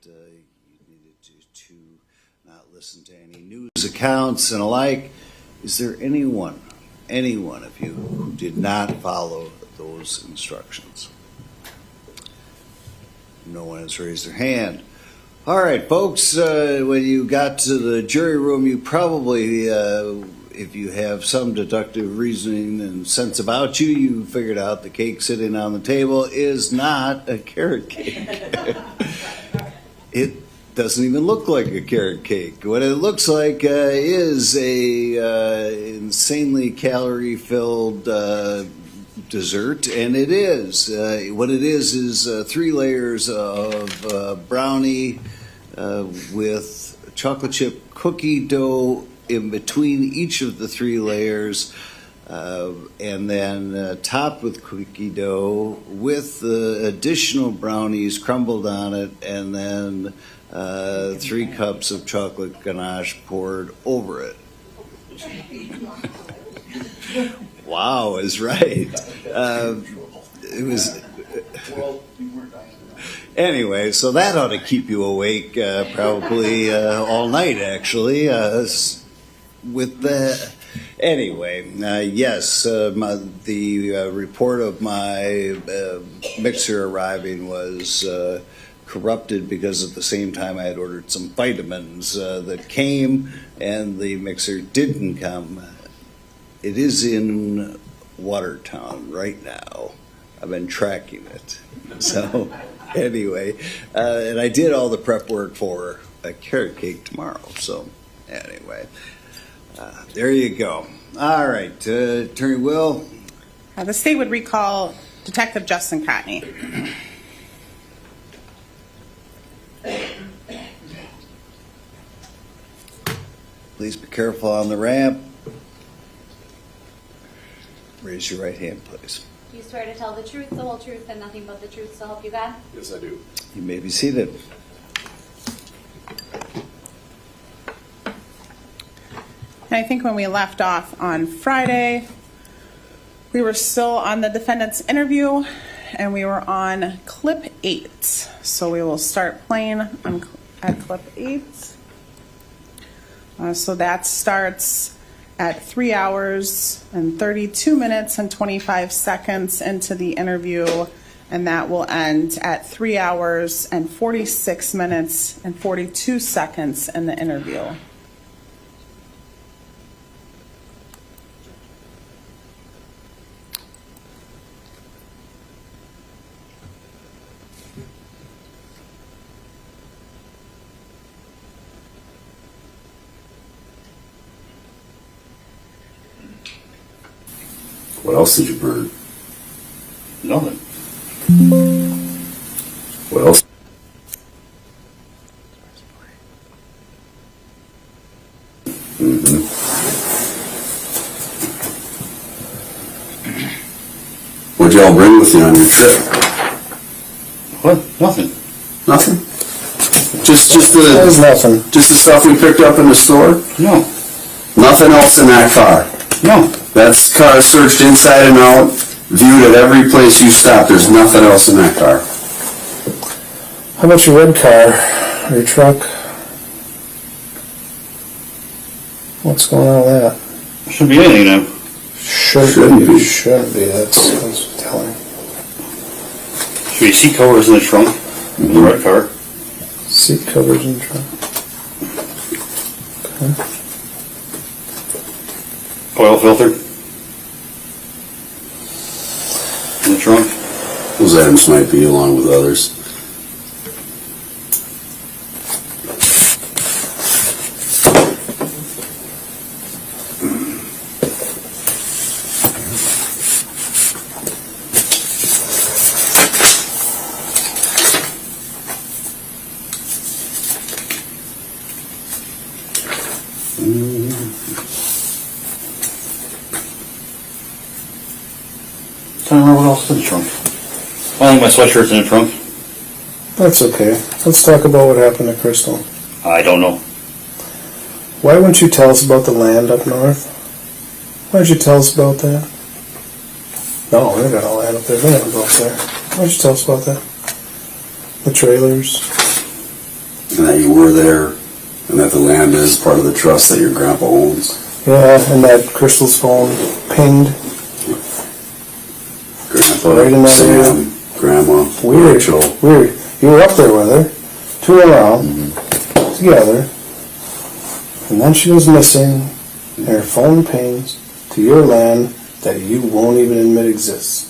you needed to not listen to any news accounts and alike. Is there anyone of you who did not follow those instructions? No one has raised their hand. All right, folks, when you got to the jury room, you probably, if you have some deductive reasoning and sense about you, you figured out the cake sitting on the table is not a carrot cake. It doesn't even look like a carrot cake. What it looks like is a insanely calorie-filled dessert, and it is. What it is 3 layers of brownie with chocolate chip cookie dough in between each of the 3 layers, and then topped with cookie dough with the additional brownies crumbled on it, and then 3 cups of chocolate ganache poured over it. Wow is right. It was. Anyway, so that ought to keep you awake probably all night, actually. With the anyway, yes, the report of my mixer arriving was corrupted because at the same time I had ordered some vitamins that came, and the mixer didn't come. It is in Watertown right now. I've been tracking it. So anyway, and I did all the prep work for a carrot cake tomorrow. So anyway, there you go. All right, Attorney Will. The state would recall Detective Justin Cotney. Please be careful on the ramp. Raise your right hand, please. Do you swear to tell the truth, the whole truth, and nothing but the truth, so help you God? Yes, I do. You may be seated. And I think when we left off on Friday, we were still on the defendant's interview, and we were on clip 8. So we will start playing at clip 8. So that starts at 3 hours and 32 minutes and 25 seconds into the interview, and that will end at 3 hours and 46 minutes and 42 seconds in the interview. What else did you burn? Nothing. What else? What'd y'all bring with you on your trip? What? Nothing. Nothing? Just nothing. Just the stuff we picked up in the store? No. Nothing else in that car? No. That car searched inside and out, viewed at every place you stopped. There's nothing else in that car. How about your red car, or your truck? What's going on with that? Shouldn't be anything now. Shouldn't be. Shouldn't be. That's telling. Should be seat covers in the trunk. In the red car. Seat covers in the trunk. Okay. Oil filter. In the trunk. Those items might be along with others. I don't know what else is in the trunk. I think my sweatshirt's in the trunk. That's okay. Let's talk about what happened to Crystal. I don't know. Why wouldn't you tell us about the land up north? Why don't you tell us about that? No, they got a land up there. They haven't go up there. Why don't you tell us about that? The trailers. And that you were there, and that the land is part of the trust that your grandpa owns. Yeah, and that Crystal's phone pinged. Grandpa, Right in that Sam, Grandma, Weird. Rachel. Weird. You were up there with her, touring around, together, and then she was missing, and her phone pings to your land that you won't even admit exists.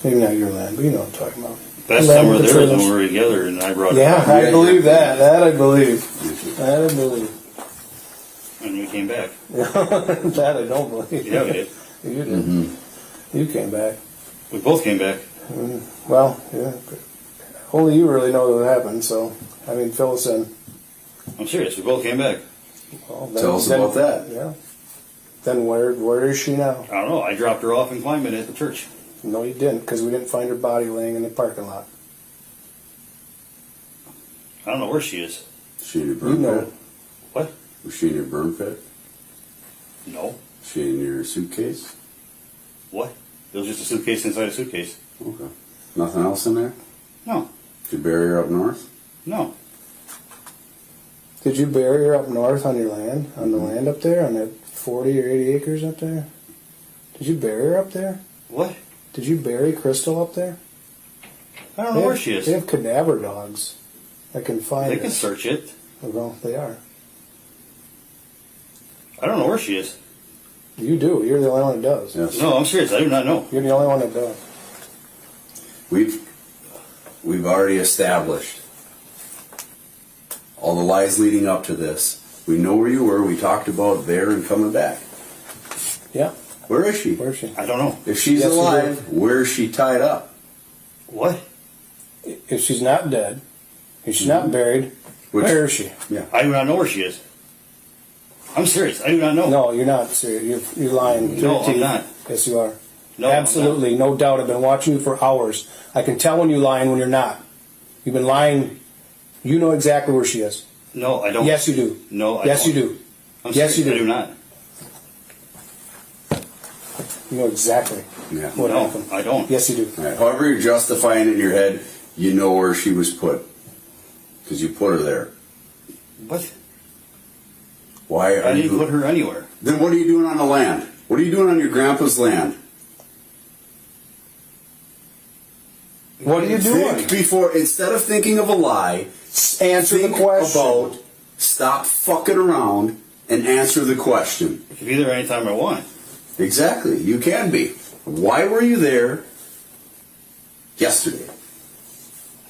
Maybe not your land, but you know what I'm talking about. Best Land time we were with the there was when trailers. we were together and I brought Yeah, it I believe that. That I believe. That I believe. up and we came back. That I don't believe. Yeah, we did. You did. You came back. We both came back. Well, yeah. Only you really know what happened, so, I mean, fill us in. I'm serious. We both came back. Well, Tell us about that. Yeah. Then where is she now? I don't know. I dropped her off in Kleinman at the church. No, you didn't, because we didn't find her body laying in the parking lot. I don't know where she is. Was she in your You burn know. pit? What? Was she in your burn pit? No. Was she in your suitcase? What? It was just a suitcase inside a suitcase. Okay. Nothing else in there? No. Did you bury her up north? No. Did you bury her up north on your land? On the land up there? On that 40 or 80 acres up there? Did you bury her up there? What? Did you bury Crystal up there? I don't know where she is. They have cadaver dogs that can find They her. can search it. Well, they are. I don't know where she is. You do. You're the only one that does. Yes. No, I'm serious. I do not know. You're the only one that does. We've already established all the lies leading up to this. We know where you were. We talked about there and coming back. Yeah. Where is she? Where is she? I don't know. If she's Yes, you alive, where is she tied up? What? If she's not dead, if she's not buried, where is she? I do not know where she is. I'm serious. I do not know. No, you're not serious. You're lying. No, I'm not. Yes, you are. No, I'm Absolutely, no doubt. I've been watching you for hours. I can tell when you're lying when you're not. You've been lying. You know exactly where she is. No, I don't. Yes, you do. No, I Yes, don't. you do. I'm Yes, serious. you do. I do not. You know exactly Yeah. what No, happened. I don't. Yes, you do. All right. However you're justifying it in your head, you know where she was put. Because you put her there. What? Why are I didn't you... put her anywhere. Then what are you doing on the land? What are you doing on your grandpa's land? What are you doing? Think before, instead of thinking of a lie, Answer the think question. about, stop fucking around and answer the question. I can be there anytime I want. Exactly, you can be. Why were you there yesterday?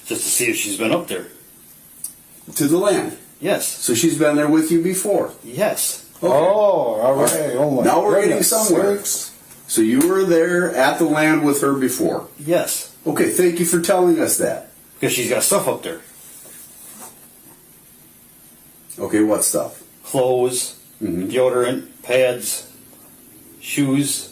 Just to see if she's been up there. To the land. Yes. So she's been there with you before. Yes. Oh, all right. Oh my Now we're getting goodness somewhere. sakes. So you were there at the land with her before. Yes. Okay, thank you for telling us that. Because she's got stuff up there. Okay, what stuff? Clothes, deodorant, pads, shoes.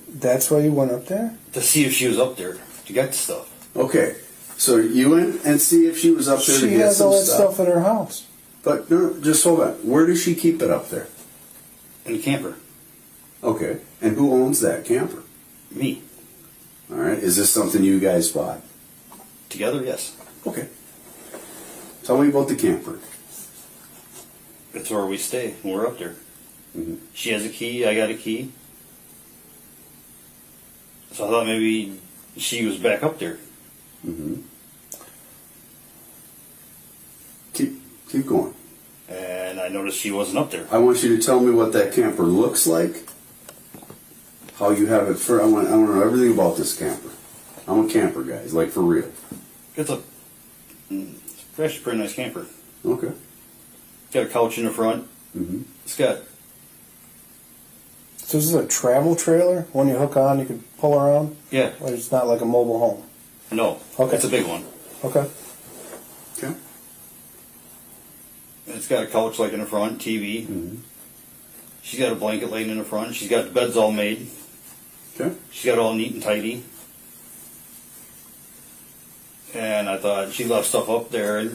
That's why you went up there? To see if she was up there. To get the stuff. Okay, so you went and see if she was up there to She get has some all that stuff. stuff at her house. But no, just hold on. Where does she keep it up there? In the camper. Okay, and who owns that camper? Me. All right, is this something you guys bought? Together, yes. Okay. Tell me about the camper. That's where we stay when we're up there. Mhm. She has a key, I got a key. So I thought maybe she was back up there. Mm-hmm. Keep going. And I noticed she wasn't up there. I want you to tell me what that camper looks like. How you have it for. I want to know everything about this camper. I'm a camper guy, like for real. It's it's actually a pretty nice camper. Okay. Got a couch in the front. Mm-hmm. It's got, So this is a travel trailer? One you hook on, you can pull around? yeah, Or it's not like a mobile home? no. Okay. It's a big one. Okay. Okay. And it's got a couch like in the front, TV. Mm-hmm. She's got a blanket laying in the front. She's got the beds all made. Okay. She's got it all neat and tidy. And I thought she left stuff up there, and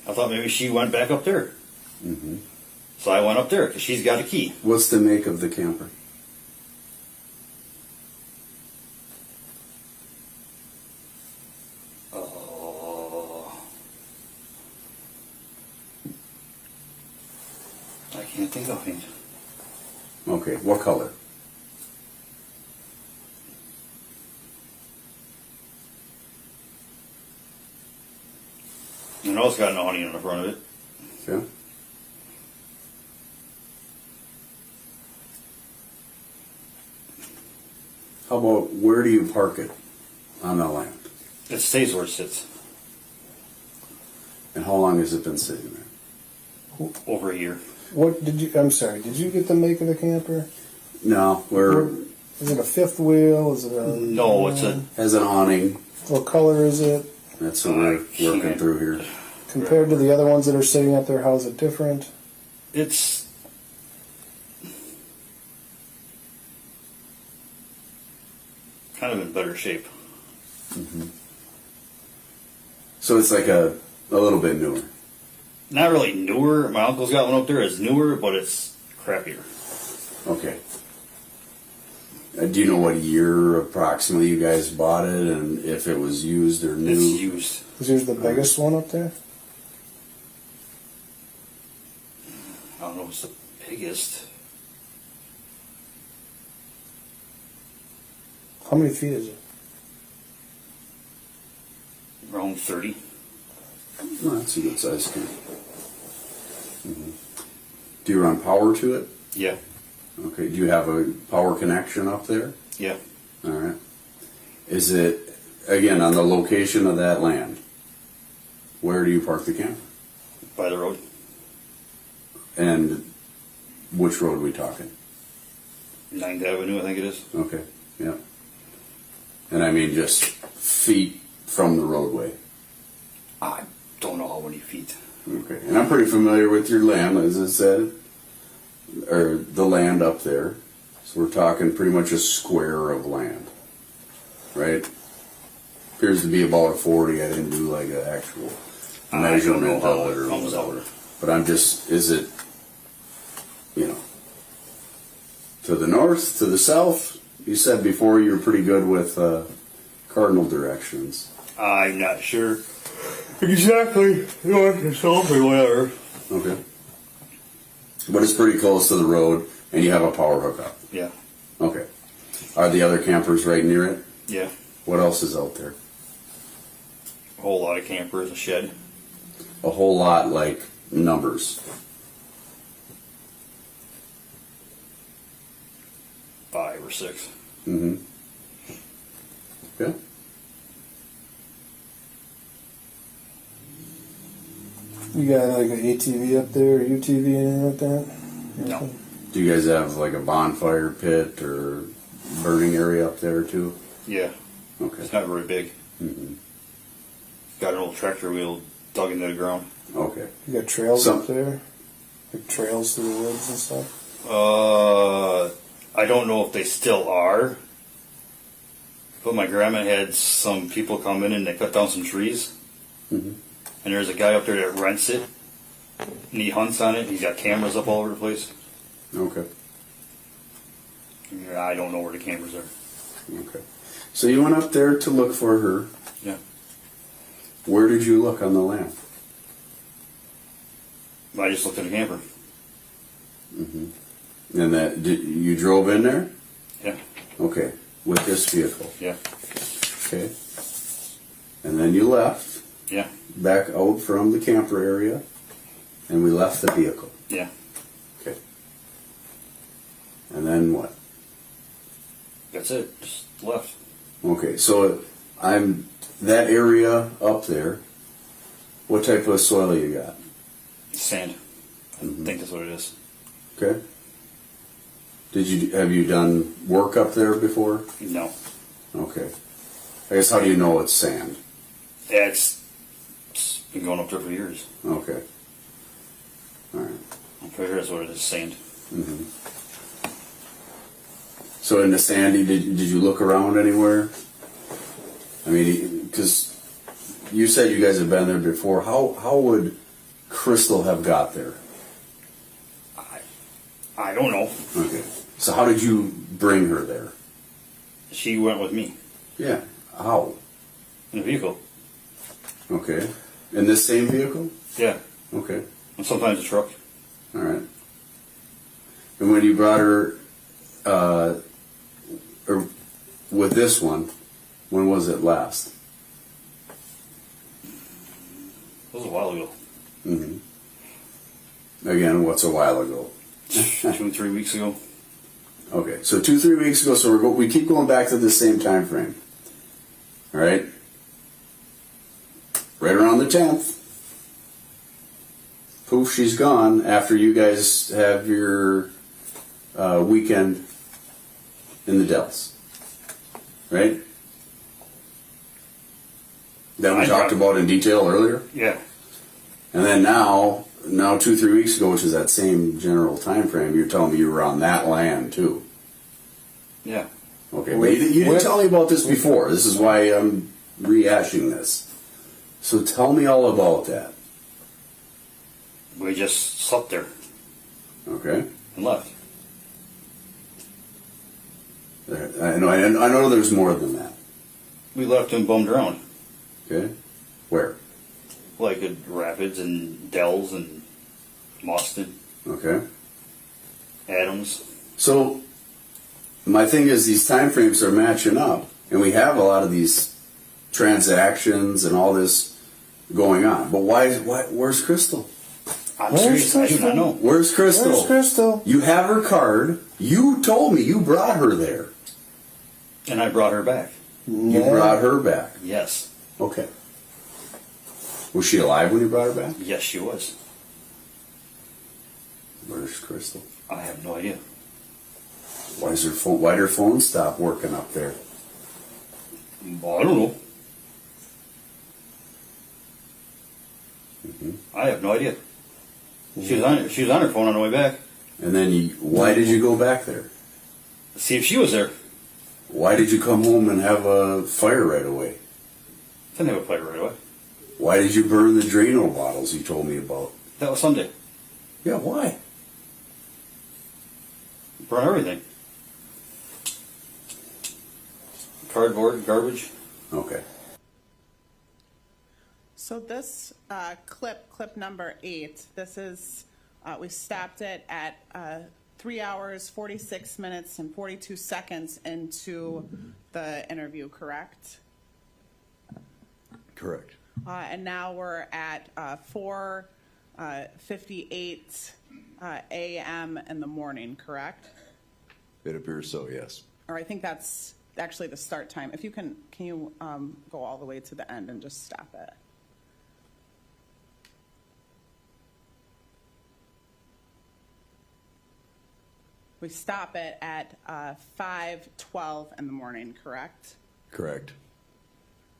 I thought maybe she went back up there. Mm-hmm. So I went up there because she's got a key. What's the make of the camper? Oh, Can't think of it. Okay, what color? I know it's got an awning on the front of it. Okay. How about where do you park it on the land? It stays where it sits. And how long has it been sitting there? Over a year. What did you? I'm sorry. Did you get the make of the camper? No, where Is it a fifth wheel? Is it a? No, it's a. has an awning. What color is it? That's what we're working can't- through here. Compared to the other ones that are sitting up there, how's it different? It's. Kind of in better shape. So it's like a little bit newer. Not really newer. My uncle's got one up there. It's newer, but it's crappier. Okay. Do you know what year approximately you guys bought it and if it was used or new? It's used. Is yours the biggest one up there? I don't know what's the biggest. How many feet is it? Around 30. Oh, that's a good size camp. Do you run power to it? Yeah. Okay. Do you have a power connection up there? Yeah. All right. Is it, again, on the location of that land? Where do you park the camper? By the road. And which road are we talking? 9th Avenue, I think it is. Okay. Yeah. And I mean just feet from the roadway. I don't know how many feet. Okay. And I'm pretty familiar with your land, as I said, or the land up there. So we're talking pretty much a square of land, right? Appears to be about a 40. I didn't do like an actual I don't measurement know how of it it or comes whatever. out. But I'm just, is it, you know, to the north, to the south? You said before you were pretty good with cardinal directions. I'm not sure exactly north or south or whatever. Okay. But it's pretty close to the road, and you have a power hookup. Yeah. Okay. Are the other campers right near it? Yeah. What else is out there? A whole lot of campers, a shed. A whole lot, like numbers. 5 or 6. Mm-hmm. Yeah. You got like an ATV up there, or UTV, anything like that? No. Do you guys have like a bonfire pit or burning area up there too? Yeah. Okay. It's not very big. Mm-hmm. Got an old tractor wheel dug into the ground. Okay. You got trails Some- up there? Like trails through the woods and stuff? I don't know if they still are. But my grandma had some people come in and they cut down some trees. Mm-hmm. And there's a guy up there that rents it. And he hunts on it. He's got cameras up all over the place. Okay. I don't know where the cameras are. Okay. So you went up there to look for her. Yeah. Where did you look on the land? I just looked at the camper. Mm-hmm. And that you drove in there? Yeah. Okay. With this vehicle. Yeah. Okay. And then you left Yeah. back out from the camper area, and we left the vehicle. Yeah. Okay. And then what? That's it. Just left. Okay. So I'm that area up there. What type of soil you got? Sand. I think that's what it is. Okay. Have you done work up there before? No. Okay. I guess how do you know it's sand? Yeah, it's been going up there for years. Okay. All right. I'm pretty sure that's what it is. Sand. Mm-hmm. So in the sandy, did you look around anywhere? I mean, because you said you guys have been there before. How would Crystal have got there? I don't know. Okay. So how did you bring her there? She went with me Yeah. How? in the vehicle. Okay. In this same vehicle? Yeah. Okay. And sometimes a truck. All right. And when you brought her, or with this one, when was it last? It was a while ago. Again, what's a while ago? 2-3 weeks ago. Okay, so 2-3 weeks ago. So we keep going back to the same time frame. All right, right around the 10th. Poof, she's gone after you guys have your weekend in the Dells, right? That we talked about in detail earlier. Yeah. And then now 2-3 weeks ago, which is that same general time frame, you're telling me you were on that land too. Yeah. Okay, but you didn't tell me about this before. This is why I'm rehashing this. So tell me all about that. We just slept there Okay. and left. I know there's more than that. We left and bummed around. Okay. Where? Like at Rapids and Dells and Moston, Okay. Adams. So my thing is these time frames are matching up, and we have a lot of these transactions and all this going on. But why? Where's Crystal? I'm Where's serious. I do Crystal? not know. Where's Crystal? Where's Crystal? You have her card. You told me you brought her there. And I brought her back. You brought her back. Yes. Okay. Was she alive when you brought her back? Yes, she was. Where's Crystal? I have no idea. Why'd her phone stop working up there? Well, I don't know. I have no idea. She was on her phone on the way back. And then why did you go back there? See if she was there. Why did you come home and have a fire right away? Didn't have a fire right away. Why did you burn the Drano bottles you told me about? That was Sunday. Yeah, why? Burn everything. Cardboard, garbage. Okay. So this clip number 8, this is, we stopped it at 3 hours, 46 minutes, and 42 seconds into the interview, correct? Correct. And now we're at 4:58 a.m. in the morning, correct? It appears so, yes. Or I think that's actually the start time. If you can you go all the way to the end and just stop it? We stop it at 5:12 in the morning, correct? Correct.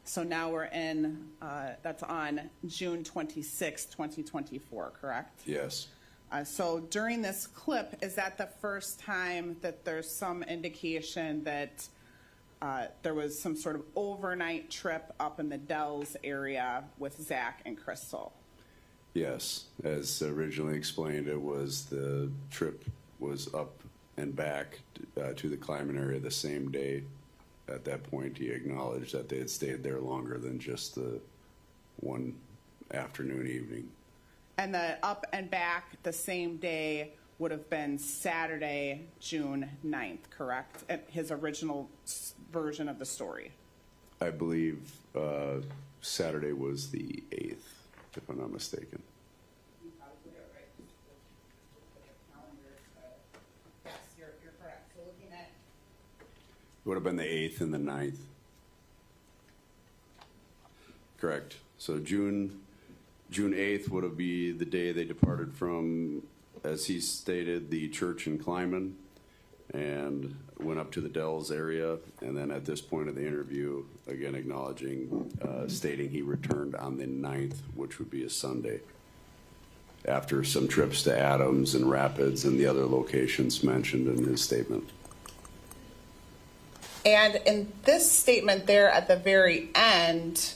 So now we're in, that's on June 26, 2024, correct? Yes. So during this clip, is that the first time that there's some indication that there was some sort of overnight trip up in the Dells area with Zach and Crystal? Yes, as originally explained, the trip was up and back to the climbing area the same day. At that point, he acknowledged that they had stayed there longer than just the one afternoon, evening. And the up and back the same day would have been Saturday, June 9th, correct? His original version of the story. I believe Saturday was the 8th, if I'm not mistaken. Yes, you're correct. So looking at It would have been the 8th and the 9th. Correct. So June 8th would be the day they departed from, as he stated, the church in Kleiman, and went up to the Dells area. And then at this point of the interview, again acknowledging, stating he returned on the 9th, which would be a Sunday, after some trips to Adams and Rapids and the other locations mentioned in his statement. And in this statement there at the very end,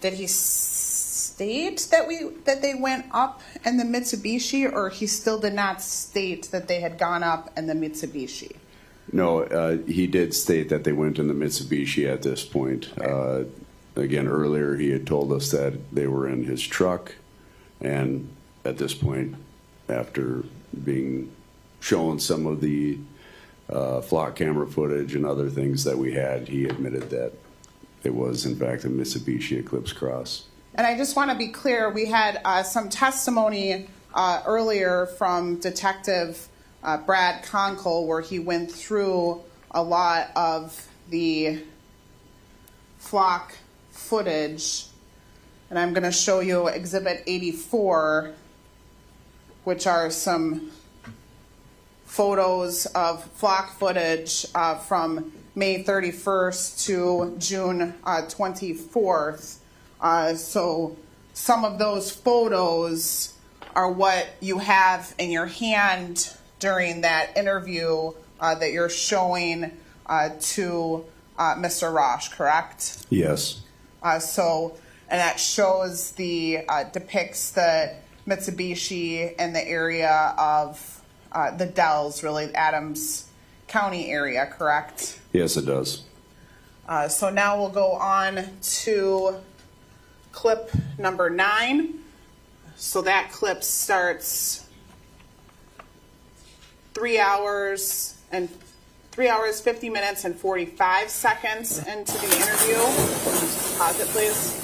did he state that they went up in the Mitsubishi, or he still did not state that they had gone up in the Mitsubishi? No, he did state that they went in the Mitsubishi at this point. Okay. Again, earlier he had told us that they were in his truck, and at this point, after being shown some of the flock camera footage and other things that we had, he admitted that it was in fact a Mitsubishi Eclipse Cross. And I just want to be clear, we had some testimony earlier from Detective Brad Conkle where he went through a lot of the flock footage. And I'm going to show you Exhibit 84, which are some photos of flock footage from May 31st to June 24th. So some of those photos are what you have in your hand during that interview that you're showing to Mr. Rasch, correct? Yes. And that shows depicts the Mitsubishi in the area of the Dells, really Adams County area, correct? Yes, it does. So now we'll go on to clip number 9. So that clip starts 3 hours, 50 minutes, and 45 seconds into the interview. Just pause it, please.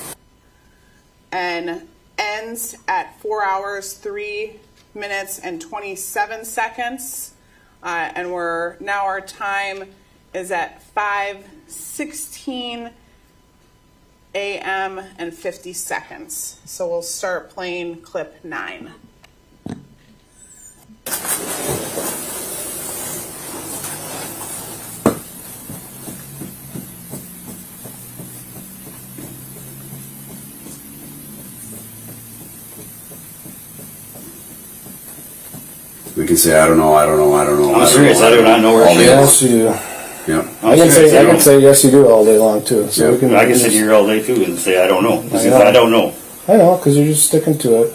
And ends at 4 hours, 3 minutes, and 27 seconds. And our time is at 5:16 a.m. and 50 seconds. So we'll start playing clip 9. We can say, I don't know. I'm serious, I do not know where she is. Yes, you do. Yeah. I can say yes, you do all day long too. So Yeah. I can sit here all day too and say I don't know. Because know. I don't know. I know, because you're just sticking to it.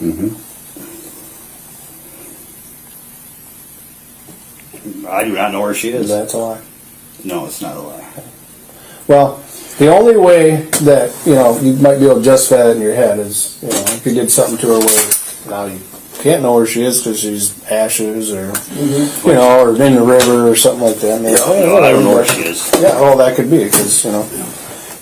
I do not know where she is. That's a lie. No, it's not a lie. Well, the only way that you might be able to justify that in your head is if you did something to her where now you can't know where she is because she's ashes or or in the river or something like that. No, I don't know where she is. Yeah, well, that could be because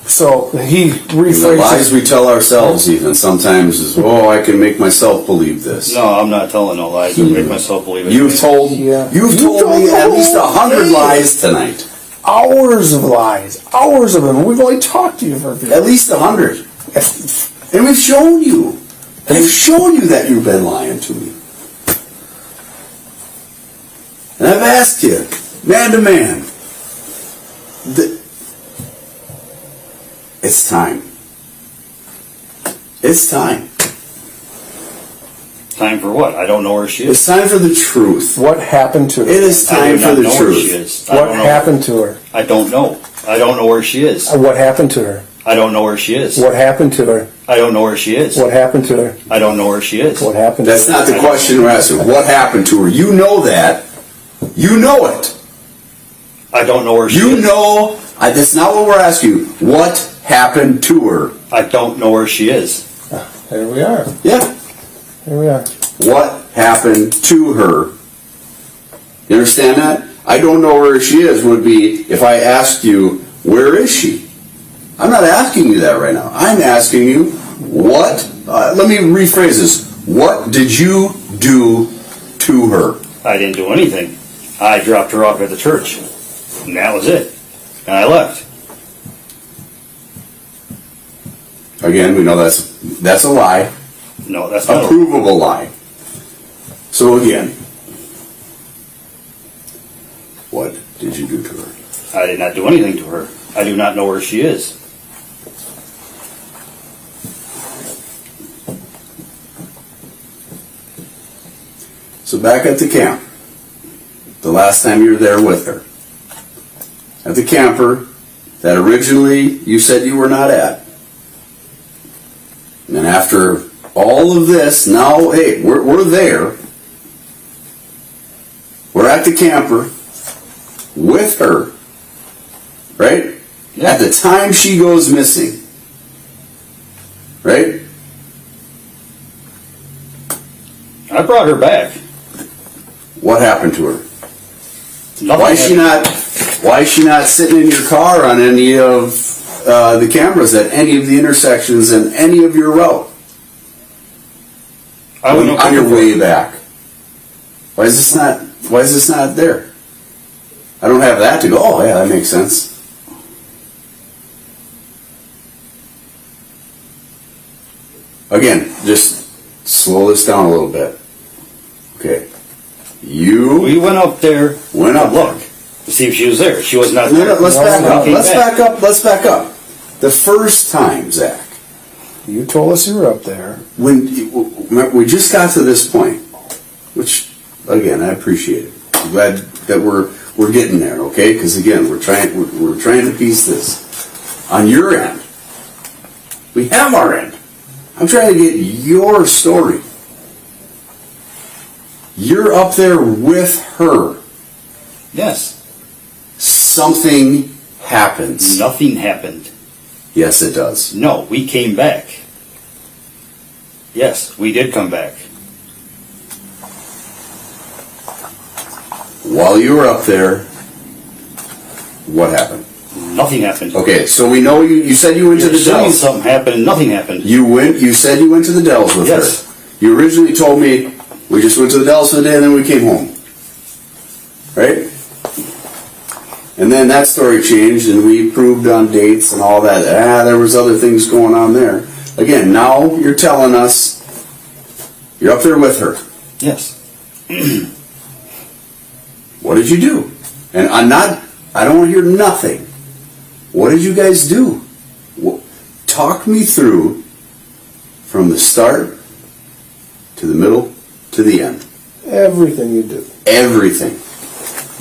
So he The rephrases. lies we tell ourselves even sometimes is, I can make myself believe this. No, I'm not telling no lies. I make myself believe it. You've told me at least 100 lies tonight. Hours of lies, hours of them. We've only talked to you for a few. At least 100. And we've shown you. And I've shown you that you've been lying to me. And I've asked you, man to man, it's time. It's time. Time for what? I don't know where she It's is. time for the truth. What happened to her? It is I time do for not the know where she truth. is. I What don't know. happened to her? I don't know. I don't know where she is. What happened to her? I don't know where she is. What happened to her? I don't know where she is. What happened to her? I don't know where she is. What happened That's to her? not the question we're asking. What happened to her? You know that. You know it. I don't know where she You is. know. That's not what we're asking you. What happened to her? I don't know where she is. There we are. Yeah. There we are. What happened to her? You understand that? I don't know where she is would be if I asked you, where is she? I'm not asking you that right now. I'm asking you, what? Let me rephrase this. What did you do to her? I didn't do anything. I dropped her off at the church. And that was it. And I left. Again, we know that's a lie. No, that's A not a provable lie. So again, what did you do to her? I did not do anything to her. I do not know where she is. So back at the camp, the last time you were there with her, at the camper that originally you said you were not at, and after all of this, now, hey, we're there, we're at the camper with her, right? Yeah. At the time she goes missing, right? I brought her back. What happened to her? Nothing Why is she happened. not? Why is she not sitting in your car on any of the cameras at any of the intersections and any of your route I went up on your looking for way her. back? Why is this not? Why is this not there? I don't have that to go. Oh, yeah, that makes sense. Again, just slow this down a little bit. Okay, you We went up there went to up look to see if she was there. She was not No, there. no, let's No, back no, up. came Let's back. back up. Let's back up. The first time, Zach, You told us you were up there. when we just got to this point, which again I appreciate it. I'm glad that we're getting there. Okay, because again we're trying to piece this on your end. We have our end. I'm trying to get your story. You're up there with her. Yes. Something happens. Nothing happened. Yes, it does. No, we came back. Yes, we did come back. While you were up there, what happened? Nothing happened. Okay, so we know you said you went to You're the saying Dells. something happened and nothing happened. You said you went to the Dells with Yes. her. You originally told me we just went to the Dells for the day and then we came home. Right? And then that story changed and we proved on dates and all that. There was other things going on there. Again, now you're telling us you're up there with her. Yes. What did you do? And I don't want to hear nothing. What did you guys do? Talk me through from the start to the middle to the end. Everything you do. Everything.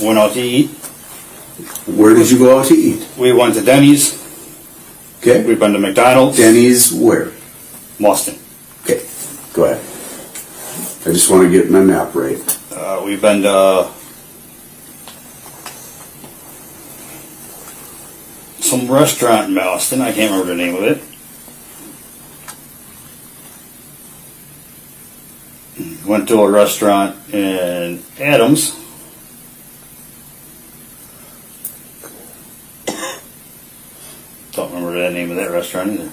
Went out to eat. Where did you go out to eat? We went to Denny's. Okay. We've been to McDonald's. Denny's where? Boston. Okay. Go ahead. I just want to get my map right. We've been to some restaurant in Boston. I can't remember the name of it. Went to a restaurant in Adams. Don't remember the name of that restaurant either.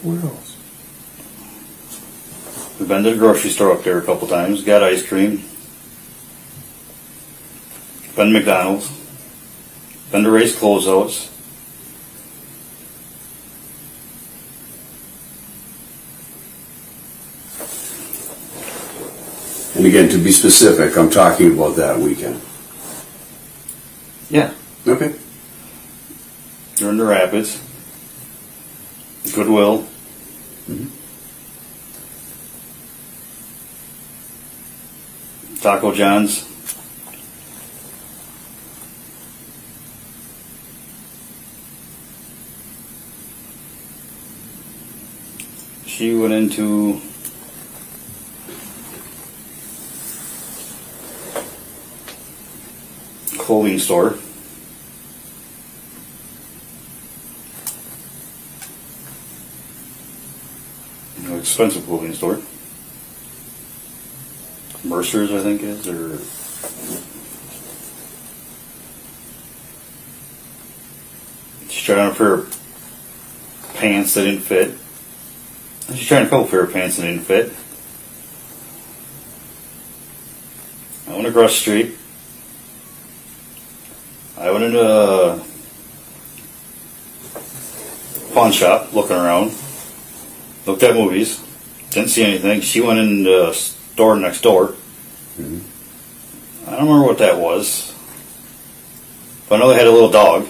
Where else? We've been to the grocery store up there a couple times. Got ice cream. Been to McDonald's. Been to Ray's Closeouts. And again, to be specific, I'm talking about that weekend. Yeah. Okay. During the Rapids. Goodwill. Taco John's. She went into clothing store. Expensive clothing store. Mercer's, I think, is, or she tried on a pair of pants that didn't fit. She's trying a couple pair of pants that didn't fit. I went across the street. I went into a pawn shop looking around. Looked at movies. Didn't see anything. She went in the store next door. I don't remember what that was. But I know they had a little dog. I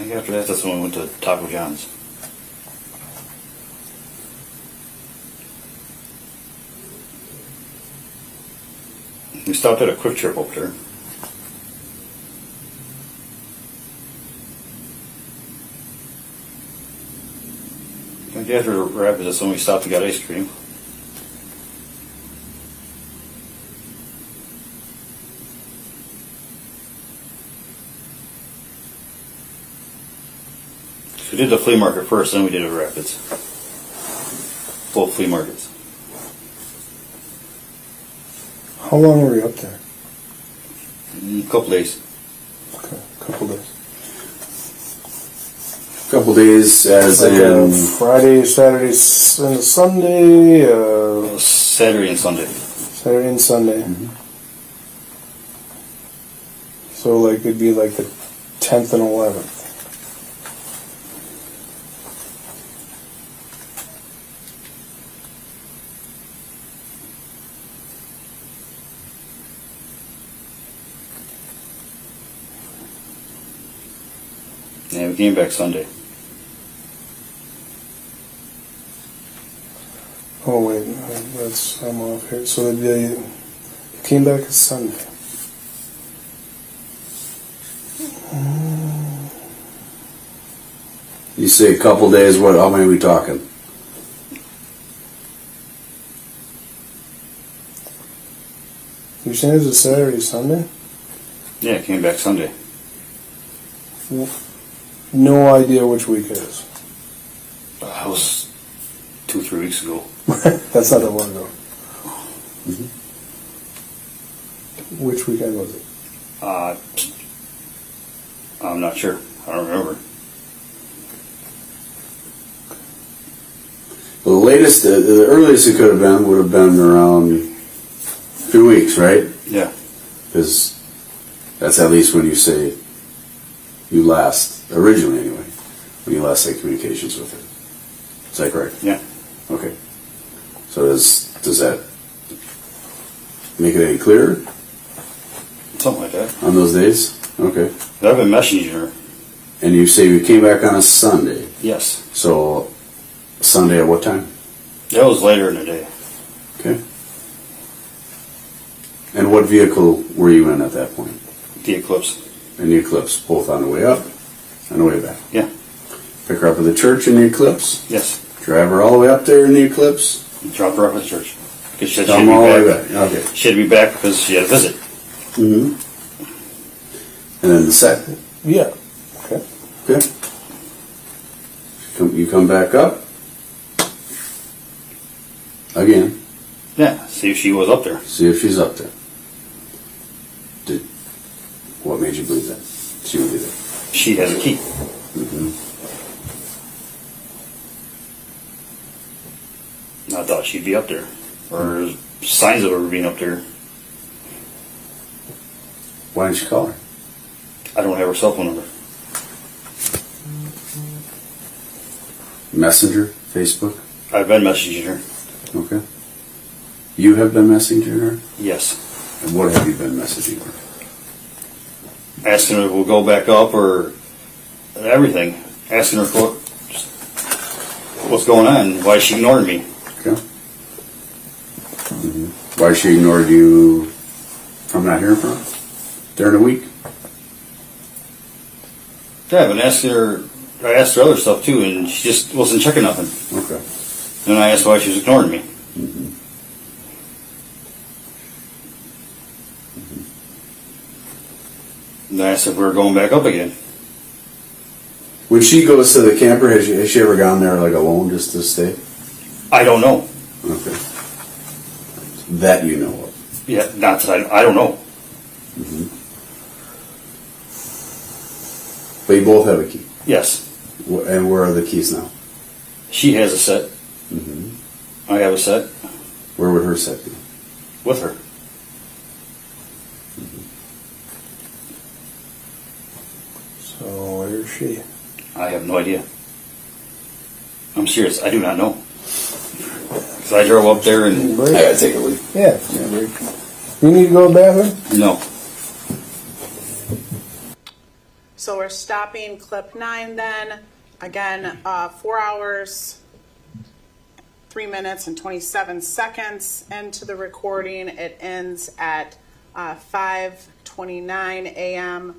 think after that's when we went to Taco John's. We stopped at a Quick Trip up there. I think after the Rapids, that's when we stopped and got ice cream. We did the flea market first, then we did the Rapids. Both flea markets. How long were you up there? Couple days. Okay, a couple days. Couple days as Like in Friday, Saturday, and Sunday. Saturday and Sunday. Saturday and Sunday. So like it'd be like the 10th and 11th. Yeah, we came back Sunday. Oh wait, that's I'm off here. So they came back a Sunday. you say a couple days. What? How many are we talking? You're saying it's a Saturday, Sunday? Yeah, came back Sunday. No idea which week it is. That was 2-3 weeks ago. That's not that long ago. Which weekend was it? I'm not sure. I don't remember. Well, the latest, the earliest it could have been would have been around 2 weeks, right? Yeah. Because that's at least when you say you last, originally anyway, when you last had communications with it. Is that correct? Yeah. Okay. So does that make it any clearer Something like that. on those days? Okay. But I've been messaging her. And you say you came back on a Sunday. Yes. So Sunday at what time? That was later in the day. Okay. And what vehicle were you in at that point? The Eclipse. In the Eclipse, both on the way up and the way back. Yeah. Pick her up at the church in the Eclipse. Yes. Drive her all the way up there in the Eclipse. Drop her off at the church. Because she had Come to all the be way back. back. Okay. She had to be back because she had a visit. Mm-hmm. And then the second. Yeah. Okay. Okay. You come back up. Again. Yeah. See if she was up there. See if she's up there. What made you believe that? She would be there. She has a key. Mm-hmm. I thought she'd be up there. Or signs of her being up there. Why didn't you call her? I don't have her cell phone number. Messenger? Facebook? I've been messaging her. Okay. You have been messaging her? Yes. And what have you been messaging her? Asking her if we'll go back up or everything. Asking her what's going on. Why she ignored me. Okay. Mm-hmm. Why she ignored you from not hearing from her during the week? Yeah, I've been asking her. I asked her other stuff too, and she just wasn't checking nothing. Okay. Then I asked why she was ignoring me. Mm-hmm. And I asked if we were going back up again. When she goes to the camper, has she ever gone there like alone just to stay? I don't know. Okay. That you know of. Yeah, not that I don't know. Mm-hmm. But you both have a key. Yes, And where are the keys now? she has a set. Mm-hmm. I have a set Where would her set be? with her. So where is she? I have no idea. I'm serious. I do not know. Because I drove up there and Break? I gotta take a leak. Yeah. Break. You need to go to the bathroom? no. So we're stopping clip 9 then. Again, 4 hours, 3 minutes and 27 seconds into the recording. It ends at 5:29 a.m.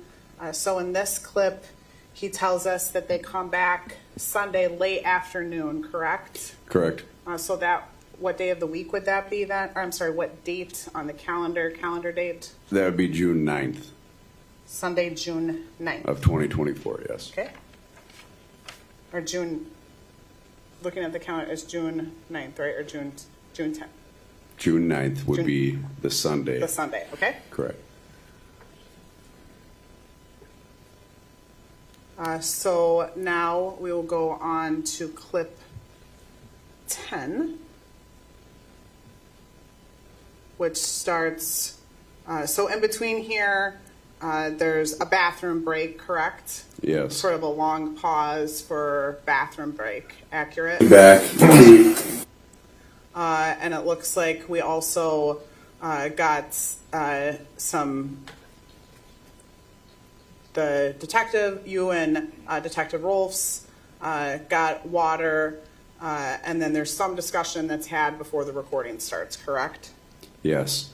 So in this clip, he tells us that they come back Sunday late afternoon, correct? Correct. So that, what day of the week would that be then? Or I'm sorry, what date on the calendar date? That would be June 9th Sunday, June 9th. of 2024, yes. Okay. or June, looking at the calendar, is June 9th, right, or June 10th? June 9th would June- be the Sunday. The Sunday, okay? Correct. So now we will go on to clip 10, which starts, so in between here, there's a bathroom break, correct? Yes. Sort of a long pause for bathroom break, accurate? Back. And it looks like we also got the detective, you and Detective Rolfs got water, and then there's some discussion that's had before the recording starts, correct? Yes.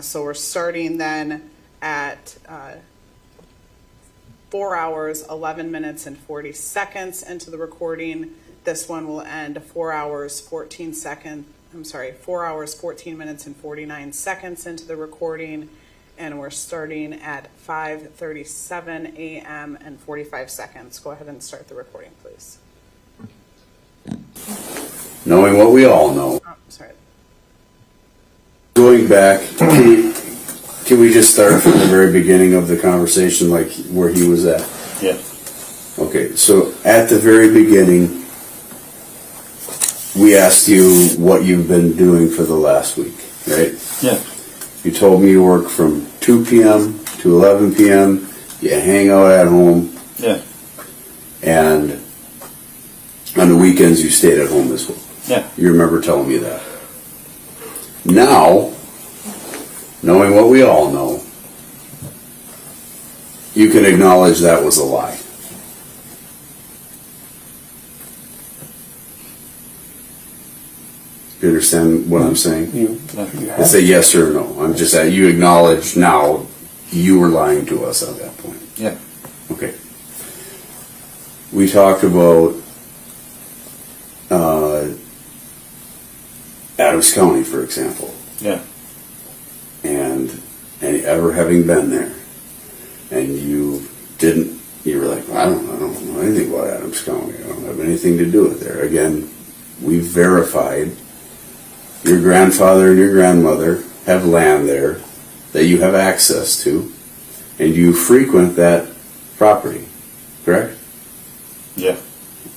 So we're starting then at 4 hours, 11 minutes, and 40 seconds into the recording. This one will end 4 hours, 14 minutes and 49 seconds into the recording. And we're starting at 5:37 a.m. and 45 seconds. Go ahead and start the recording, please. Knowing what we all know. Oh, sorry. Going back, can we just start from the very beginning of the conversation, like where he was at? Yeah. Okay, so at the very beginning, we asked you what you've been doing for the last week, right? Yeah. You told me you work from 2 p.m. to 11 p.m. You hang out at home, Yeah. and on the weekends you stayed at home as well. Yeah. You remember telling me that. Now, knowing what we all know, you can acknowledge that was a lie. You understand what I'm saying? You It's a yes or no. I'm just saying you acknowledge now you were lying to us at that point. Yeah. Okay. We talked about Adams County, for example, Yeah. and ever having been there, and you didn't. You were like, I don't know anything about Adams County. I don't have anything to do with there. Again, we've verified your grandfather and your grandmother have land there that you have access to, and you frequent that property, correct? Yeah.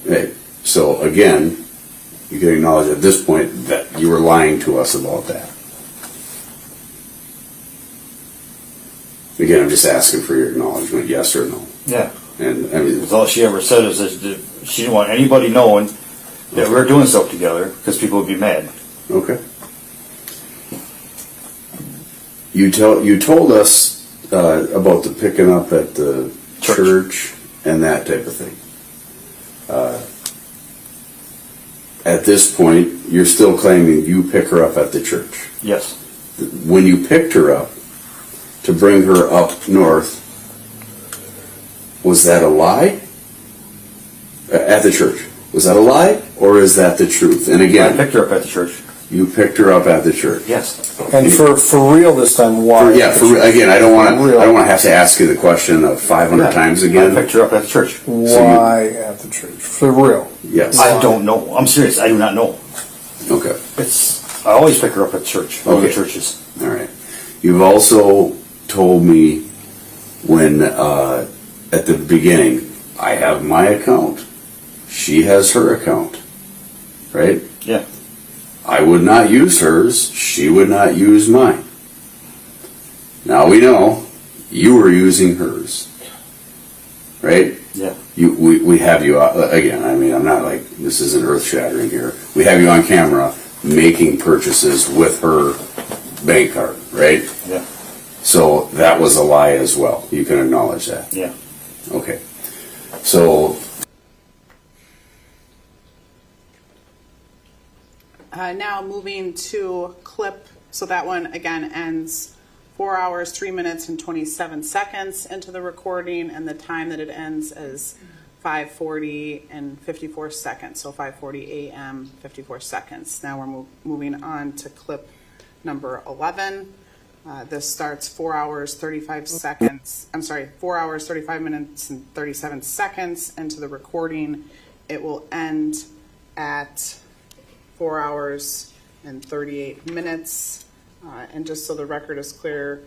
Right. So again, you can acknowledge at this point that you were lying to us about that. Again, I'm just asking for your acknowledgement, yes or no. Yeah. And I mean, Because all she ever said is that she didn't want anybody knowing that we were doing stuff together because people would be mad. okay. You told us about the picking up at the church and that type of thing. At this point, you're still claiming you pick her up at the church. Yes. When you picked her up to bring her up north, was that a lie? At the church. Was that a lie or is that the truth? And I again, picked her up at the church. you picked her up at the church. Yes. And for real this time, why? Again, I don't want For real. to have to ask you the question of 500 times I again. picked her up at the church. Why at the church? For real. Yes. I don't know. I'm serious. I do not know. Okay. I always pick her up at church. One of the Okay. churches. All right. You've also told me when at the beginning, I have my account. She has her account. Right? Yeah. I would not use hers. She would not use mine. Now we know you were using hers. Right? Yeah. We have you, again, I mean, I'm not like, this isn't earth shattering here. We have you on camera making purchases with her bank card, right? Yeah. So that was a lie as well. You can acknowledge that. Yeah. Okay. So Now moving to clip, so that one again ends 4 hours, 3 minutes, and 27 seconds into the recording, and the time that it ends is 5:40 and 54 seconds, so 5:40 a.m., 54 seconds. Now we're moving on to clip number 11. This starts 4 hours, 35 seconds, 4 hours, 35 minutes, and 37 seconds into the recording, it will end at 4 hours and 38 minutes. And just so the record is clear,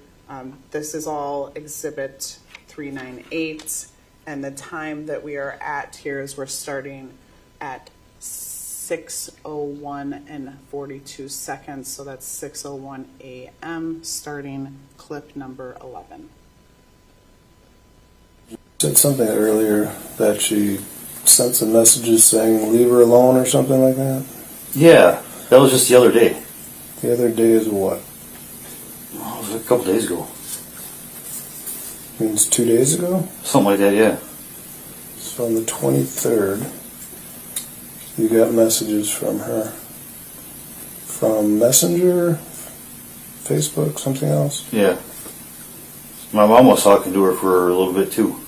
this is all Exhibit 398, and the time that we are at here is we're starting at 6:01 and 42 seconds, so that's 6:01 a.m. starting clip number 11. Said something earlier that she sent some messages saying leave her alone or something like that. Yeah, that was just the other day. The other day is what? Oh, it was a couple days ago. Means 2 days ago? Something like that, yeah. So on the 23rd, you got messages from her. From Messenger, Facebook, something else? Yeah. My mom was talking to her for a little bit too.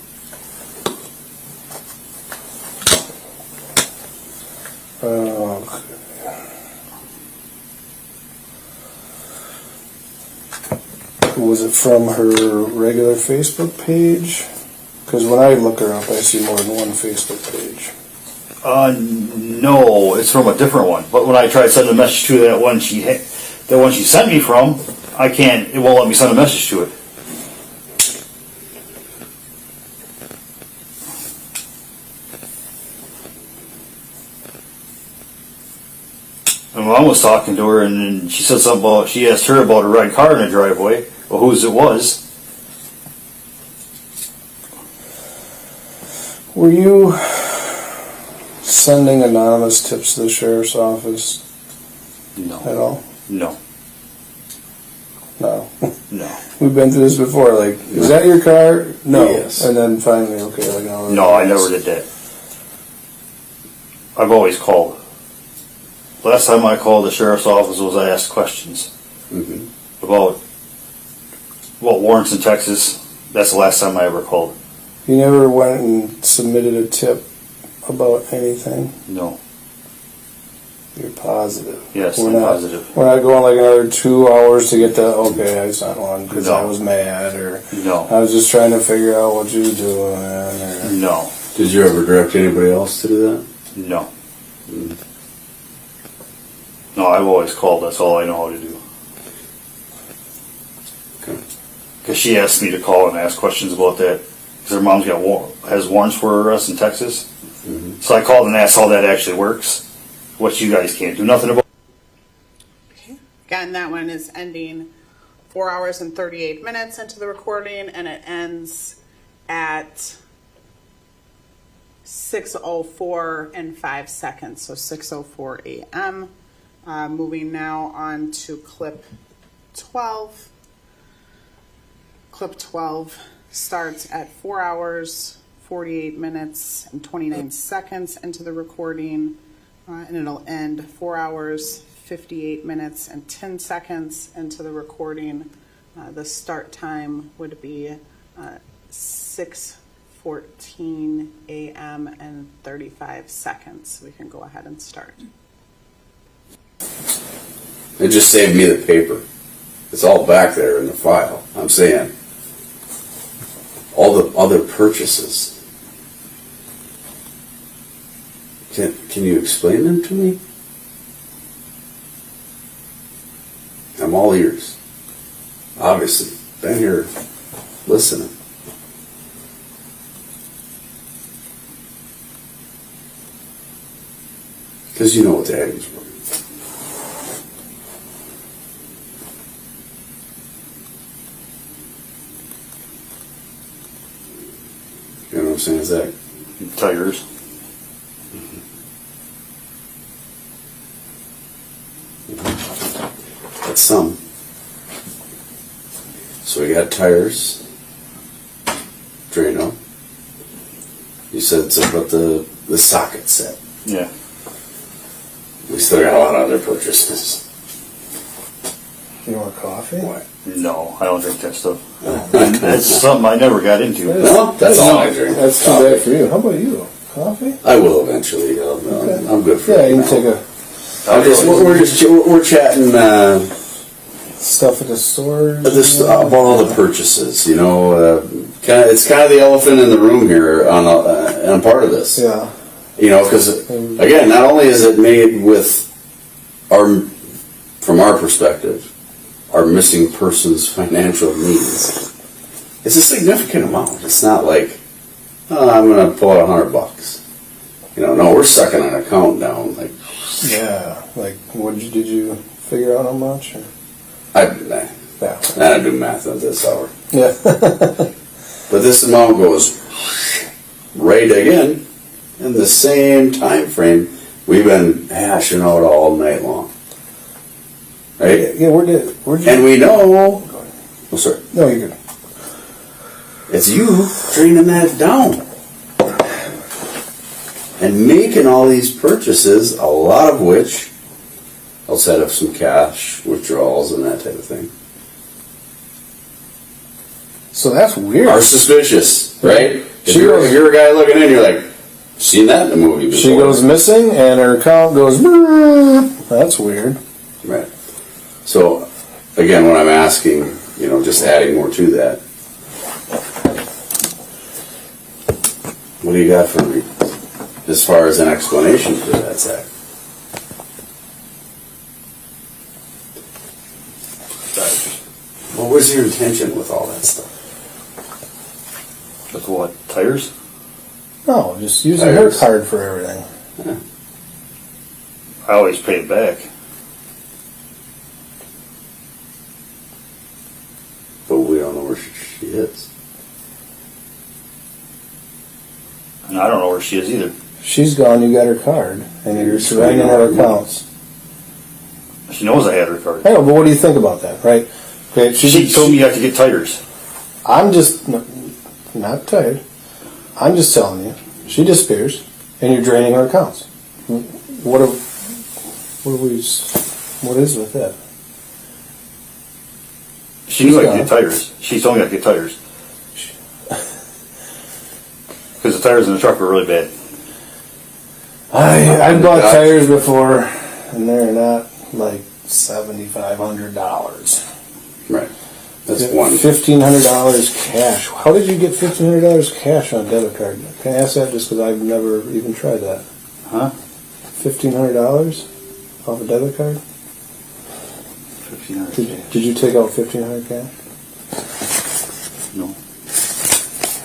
Was it from her regular Facebook page? Because when I look her up, I see more than one Facebook page. No, it's from a different one. But when I tried sending a message to that one she sent me from, I can't. It won't let me send a message to it. My mom was talking to her, and then she said something about. She asked her about a red car in the driveway. Well, whose it was? Were you sending anonymous tips to the sheriff's office No. at all? No. No. No. We've been through this before. Like, is that your car? No. Yes. And then finally, okay, like, No, I never did that. I've always called. Last time I called the sheriff's office was I asked questions about warrants in Texas. That's the last time I ever called. You never went and submitted a tip about anything? No. You're positive? Yes, We're I'm not, positive. We're not going like another 2 hours to get the, okay, I sent one because No. I was mad, or No. I was just trying to figure out what you were doing. Or, No. Did you ever direct anybody else to do that? No. No, I've always called. That's all I know how to do. Okay. Because she asked me to call and ask questions about that. Because her mom's has warrants for her arrest in Texas. So I called and asked how that actually works. What you guys can't do nothing about. Again, that one is ending 4 hours and 38 minutes into the recording, and it ends at 6:04 and 5 seconds, so 6:04 a.m. Moving now on to clip 12. Clip 12 starts at 4 hours, 48 minutes, and 29 seconds into the recording, and it'll end 4 hours, 58 minutes, and 10 seconds into the recording. The start time would be 6:14 a.m. and 35 seconds. We can go ahead and start. It just saved me the paper. It's all back there in the file. I'm saying all the other purchases. Can you explain them to me? I'm all ears. Obviously, been here listening. Because you know what the items were. You know what I'm saying, Zach? Tires. That's some. So we got tires, Drano. You said it's about the socket set. Yeah. We still got a lot of other purchases. you want coffee? What? No, I don't drink that stuff. That's something I never got into. No, that's all I drink. That's too bad for you. How about you? Coffee? I will eventually. I'm good for Yeah, it you now. can take a We're chatting stuff at the store. about all the purchases. You know, it's kind of the elephant in the room here on part of this. Yeah. You know, because again, not only is it made with from our perspective, our missing person's financial needs, it's a significant amount. It's not like, oh, I'm going to pull out $100. You know, no, we're sucking an account down. Like, Yeah, like, did you figure out how much? Or? I Yeah. do math at this hour. Yeah. But this amount goes right again in the same time frame we've been hashing out all night long. Right? Yeah, where'd you? And we know, oh, sorry, No, you're good. it's you draining that down. And making all these purchases, a lot of which, outside of some cash withdrawals and that type of thing, So that's weird. are suspicious, right? If She you're, goes- if you're a guy looking in, you're like, seen that in the movie before. She goes missing, and her account goes. "Brrr." That's weird. Right. So, again, when I'm asking, you know, just adding more to that, what do you got for me as far as an explanation for that, Zach? What was your intention with all that stuff? With what? Tires? No, just using her Tires. card for everything. I always pay it back. But we don't know where she is. And I don't know where she is either. She's gone. You got her card, and you're surrounding her accounts. She knows I had her card. I know, but what do you think about that, right? Okay, She told me I could get tires. I'm just not tired. I'm just telling you, she disappears, and you're draining her accounts. What is with that? She knew I She's could get tires. She told me I could get tires. Because the tires in the truck were really bad. I bought tires before, and they're not like $7,500. Right. That's one. $1,500 cash. How did you get $1,500 cash on a debit card? Can I ask that just because I've never even tried that? Huh? $1,500 off a debit card? 1,500. Did you take out $1,500 cash? No.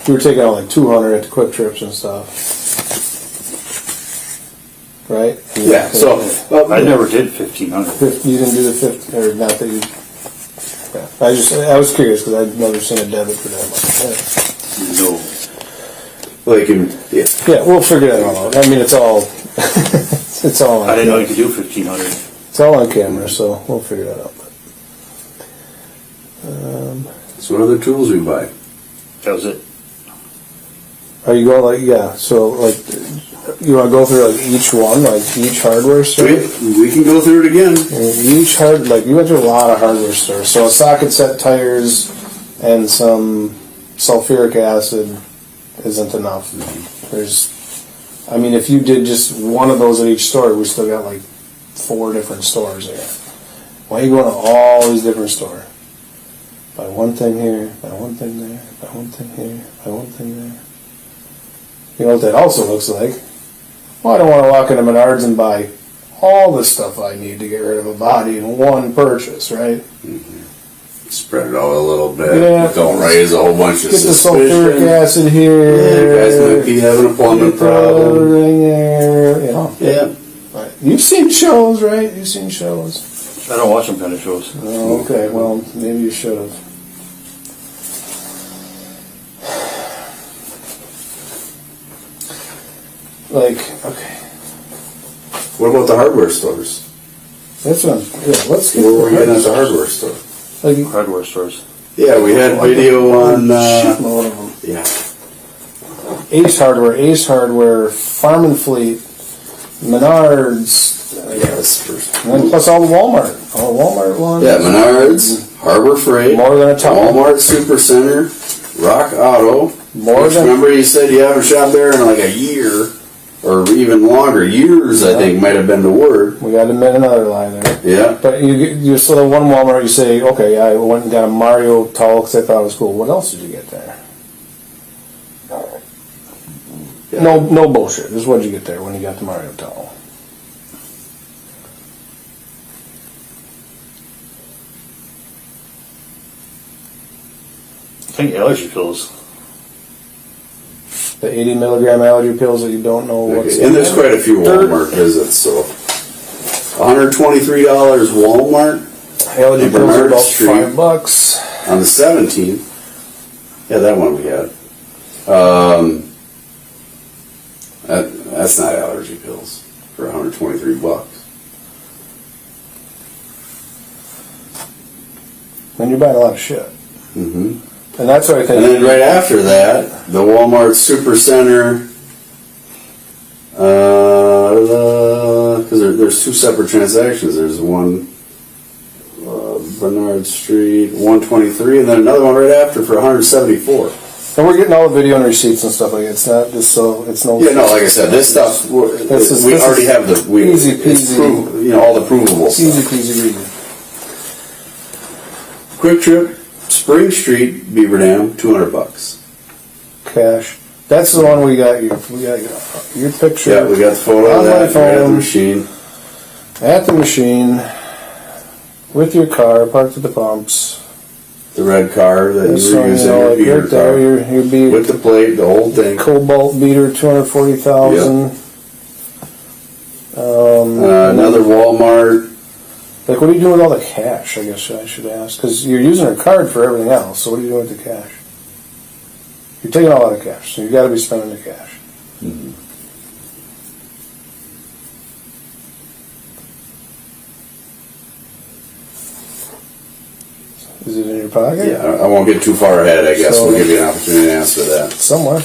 You were taking out like $200 at the Quick Trips and stuff, right? Yeah, so, I never did 1,500. You didn't do the 50, or not that you. Yeah. I was curious because I'd never seen a debit for that much. No. like, yeah. Yeah, we'll figure that all out. I mean, it's all it's all. On I didn't know you camera. could do 1,500. It's all on camera, so we'll figure that out. So what other tools we buy? That was it. Are you going so like you want to go through like each one, like each hardware store? We can go through it again. Each you went to a lot of hardware stores. So a socket set, tires, and some sulfuric acid isn't enough. I mean, if you did just one of those at each store, we still got like 4 different stores there. Why are you going to all these different stores? Buy one thing here, buy one thing there, buy one thing here, buy one thing there. You know what that also looks like? Well, I don't want to walk into Menards and buy all the stuff I need to get rid of a body in one purchase, right? Spread it out a little bit. Yeah. Don't raise a whole bunch of Get the sulfuric suspicion. acid here. Yeah, guys might be having a plumbing get the problem. Everything there, you know. Yeah. Right. You've seen shows, right? You've seen shows. I don't watch them kind of shows. Oh, okay, well, maybe you should have. Okay. What about the hardware stores? That's what let's get Where were we the getting at the hardware store? Like, Hardware stores. Yeah, we had video on. shitload of them. Yeah. Ace Hardware, Farm and Fleet, Menards, Yes. First. and then plus all the Walmart ones. Yeah, Menards, Harbor Freight, More than a ton. Walmart Supercenter, Rock Auto. More which than- remember you said you haven't shopped there in like a year, or even longer. Years, I think, might have been the word. We got to admit another lie there. Yeah. But you sort of one Walmart, you say, okay, I went and got a Mario towel because I thought it was cool. What else did you get there? No bullshit. This is what you get there when you got the Mario towel. I think allergy pills. The 80 milligram allergy pills that you don't know what's And there's in. quite a few Walmart visits, so $123 Walmart Allergy on pills are Bernard about Street. $5. on the 17th. Yeah, that one we had. That's not allergy pills for $123. And you're buying a lot of shit. Mm-hmm. And that's what I think. And then right after that, the Walmart Supercenter, because there's two separate transactions. There's one Bernard Street, 123, and then another one right after for 174. And we're getting all the video and receipts and stuff like that. It's not just so, it's no. Yeah, no, like I said, this stuff, we already have the, easy it's peasy. all the provable Easy stuff. peasy easy. Quick Trip, Spring Street, Beaver Dam, $200. Cash. That's the one we got your picture. Yeah, we got the photo on of my that right at the phone. machine. At the machine, with your car, parked at the pumps. The red car that This you were one, using, you know, your like beater right there, car. your beater. With the plate, the whole thing. Cobalt beater, 240,000. Another Walmart. Like, what are you doing with all the cash? I guess I should ask, because you're using a card for everything else. So what are you doing with the cash? You're taking all out of cash, so you got to be spending the cash. Mm-hmm. Is it in your pocket? Yeah, I won't get too far ahead, I guess. So- We'll give you an opportunity to answer that. Somewhere.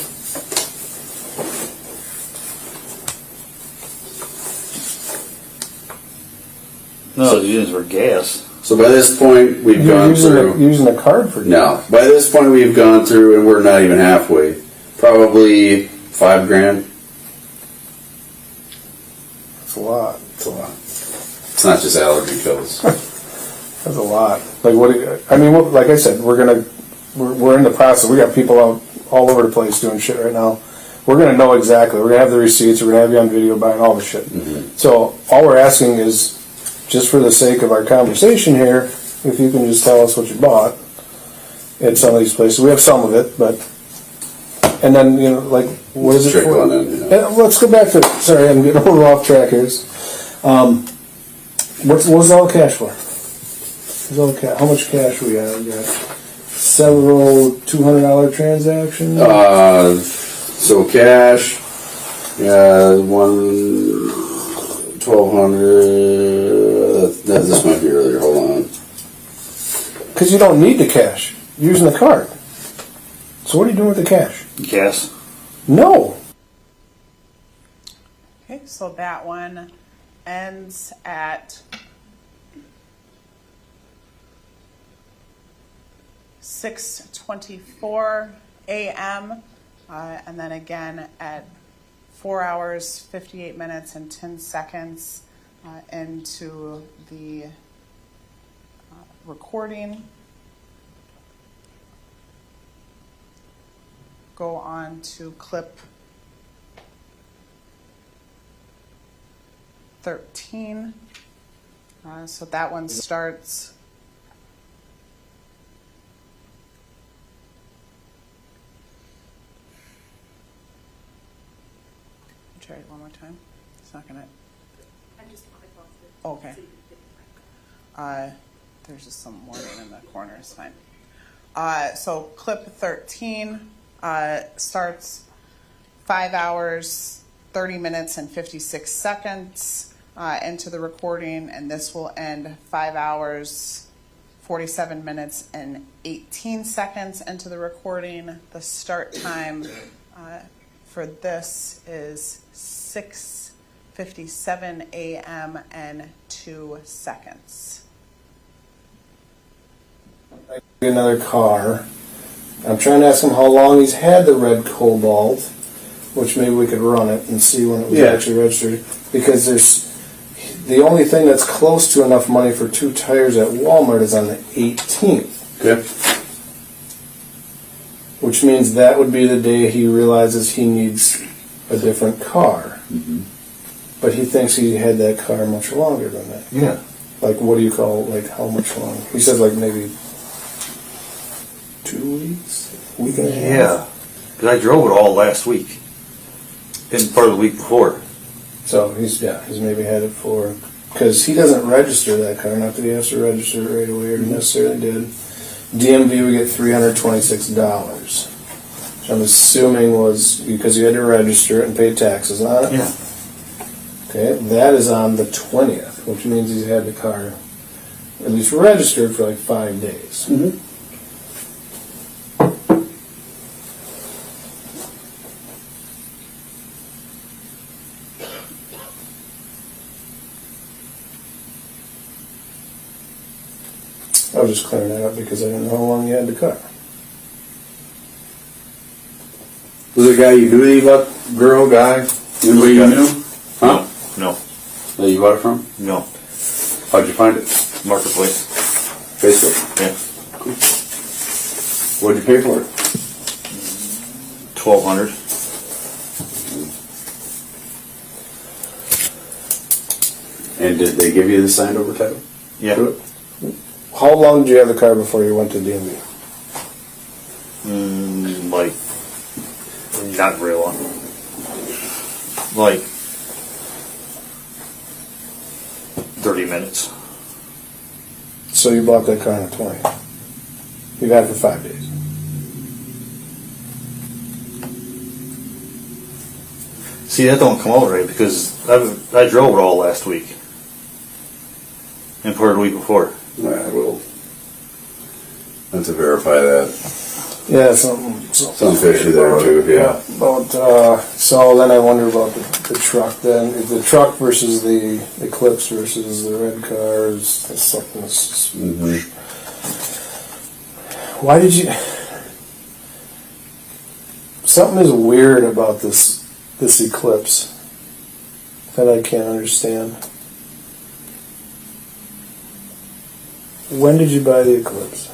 No, it's used for gas. So by this point, we've You're gone using through. using a card for No, by this point, we've gone through, and we're not even halfway. Probably $5,000. That's a lot. It's a lot. It's not just allergy pills. That's a lot. Like what? I mean, like I said, we're in the process. We got people out all over the place doing shit right now. We're gonna know exactly. We're gonna have the receipts. We're gonna have you on video buying all the shit. Mm-hmm. So all we're asking is, just for the sake of our conversation here, if you can just tell us what you bought at some of these places. We have some of it, but and then like what is it for? Trickle in, And let's go back to. Sorry, I'm getting a little off track here. What's all cash for? How much cash we got? We got several $200 transactions. So cash, yeah, $1,200. This might be earlier. Hold on. Because you don't need the cash. You're using the card. So what are you doing with the cash? Gas. No. Okay, so that one ends at 6:24 a.m. And then again at 4 hours, 58 minutes, and 10 seconds into the recording. Go on to clip 13. So that one starts try it one more time. It's not gonna. Okay. There's just some wording in the corner. It's fine. So clip 13 starts 5 hours, 30 minutes, and 56 seconds into the recording, and this will end 5 hours, 47 minutes, and 18 seconds into the recording. The start time for this is 6:57 a.m. and 2 seconds. Another car. I'm trying to ask him how long he's had the red Cobalt, which maybe we could run it and see when it was actually registered. Because there's the only thing that's close to enough money for 2 tires at Walmart is on the 18th. Okay. Which means that would be the day he realizes he needs a different car. But he thinks he had that car much longer than that. Yeah. Like, what do you call, like, how much longer? He said, like, maybe 2 weeks? Week and a half? Yeah. Because I drove it all last week. And part of the week before. So he's maybe had it for, because he doesn't register that car, not that he has to register it right away or necessarily did. DMV would get $326, which I'm assuming was because you had to register it and pay taxes on it. Yeah. Okay, that is on the 20th, which means he's had the car at least registered for like 5 days. I was just clearing that up because I didn't know how long you had the car. Was the guy you knew anything about? Girl, guy? Anybody you knew? Huh? No. That you bought it from? No. How'd you find it? Marketplace. Facebook. Yeah. What'd you pay for it? $1,200. And did they give you the signed over title? Yeah. To it? How long did you have the car before you went to DMV? Like, not very long. Like 30 minutes. So you bought that car on the 20th. You've had it for 5 days. See, that don't come out right because I drove it all last week. And part of the week before. I will have to verify that. Yeah, something fishy there too, yeah. About, so then I wonder about the truck then. If the truck versus the Eclipse versus the red car is something that's... Why did you... Something is weird about this Eclipse that I can't understand. When did you buy the Eclipse?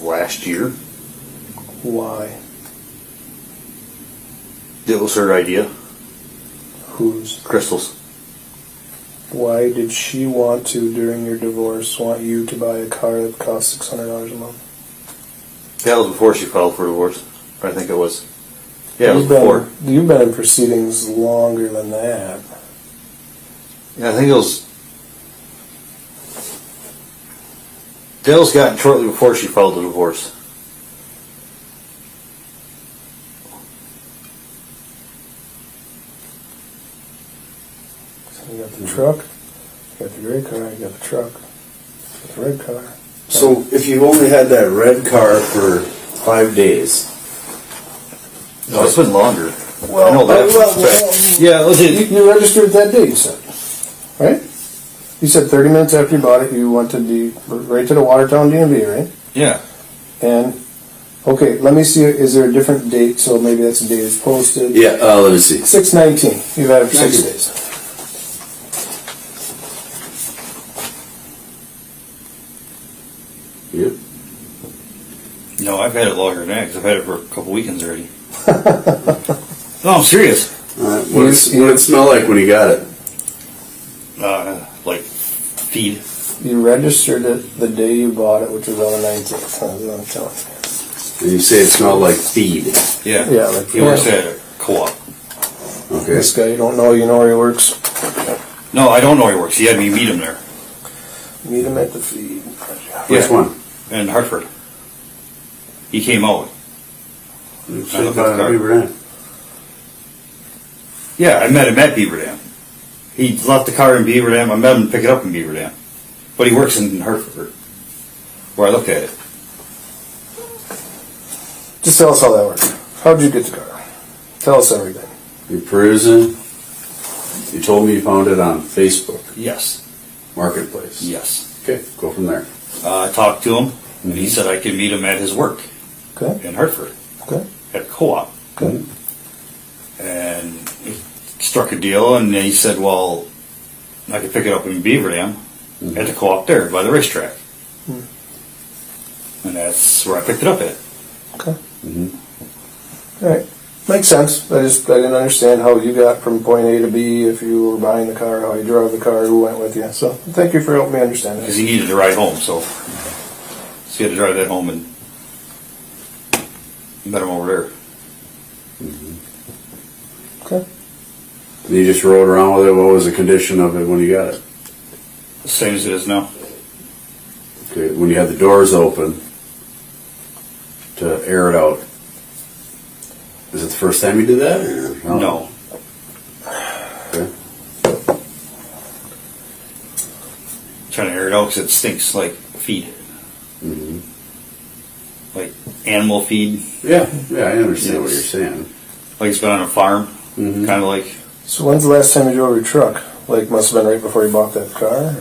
Last year. Why? It was her idea. Whose? Crystal's. Why did she want to, during your divorce, want you to buy a car that cost $600 a month? That was before she filed for divorce. I think it was. Yeah, it was before. You've been in proceedings longer than that. Yeah, I think it was. Dale's gotten shortly before she filed the divorce. So you got the truck, you got the gray car, you got the truck, you got the red car. So if you've only had that red car for 5 days, No, it's been longer. Well, I know that. well, Yeah, it was you registered that day, you said, right? You said 30 minutes after you bought it, you went to right to the Watertown DMV, right? Yeah. And, okay, let me see, is there a different date, so maybe that's the date it's posted? yeah, let me see. 6/19, you've had it for 6 days. Yep. No, I've had it longer than that because I've had it for a couple weekends already. No, I'm serious. What did it smell like when you got it? Like feed. You registered it the day you bought it, which was on the 19th. That's what I'm telling you. And you say it smelled like feed. Yeah. Yeah, like He works at a co-op. Okay. This guy, you don't know, you know where he works. No, I don't know where he works. He had me meet him there. Meet him at the feed. Which Yeah. one? In Hartford. He came out. Beaver Dam. Yeah, I met him at Beaver Dam. He left the car in Beaver Dam. I met him to pick it up in Beaver Dam. But he works in Hartford, where I looked at it. Just tell us how that worked. How'd you get the car? Tell us everything. You're perusing. You told me you found it on Facebook Yes. Marketplace. Yes. Okay, go from there. I talked to him, and he said I could meet him at his work Okay. in Hartford Okay. at co-op. Okay. And he struck a deal, and he said, well, I could pick it up in Beaver Dam. at the co-op there by the racetrack. And that's where I picked it up at. Okay. All right. Makes sense. I didn't understand how you got from point A to B, if you were buying the car, how you drove the car, who went with you. So thank you for helping me understand Because that. he needed to ride home, so he had to drive that home and met him over there. Okay. You just rode around with it. What was the condition of it when you got it? The same as it is now. Okay, when you had the doors open to air it out. Is it the first time you did that? Or? No. Okay. Trying to air it out because it stinks like feed. Like animal feed. Yeah, I understand what you're saying. Like it's been on a farm. Kind of like. So when's the last time you drove your truck? Like, must have been right before you bought that car?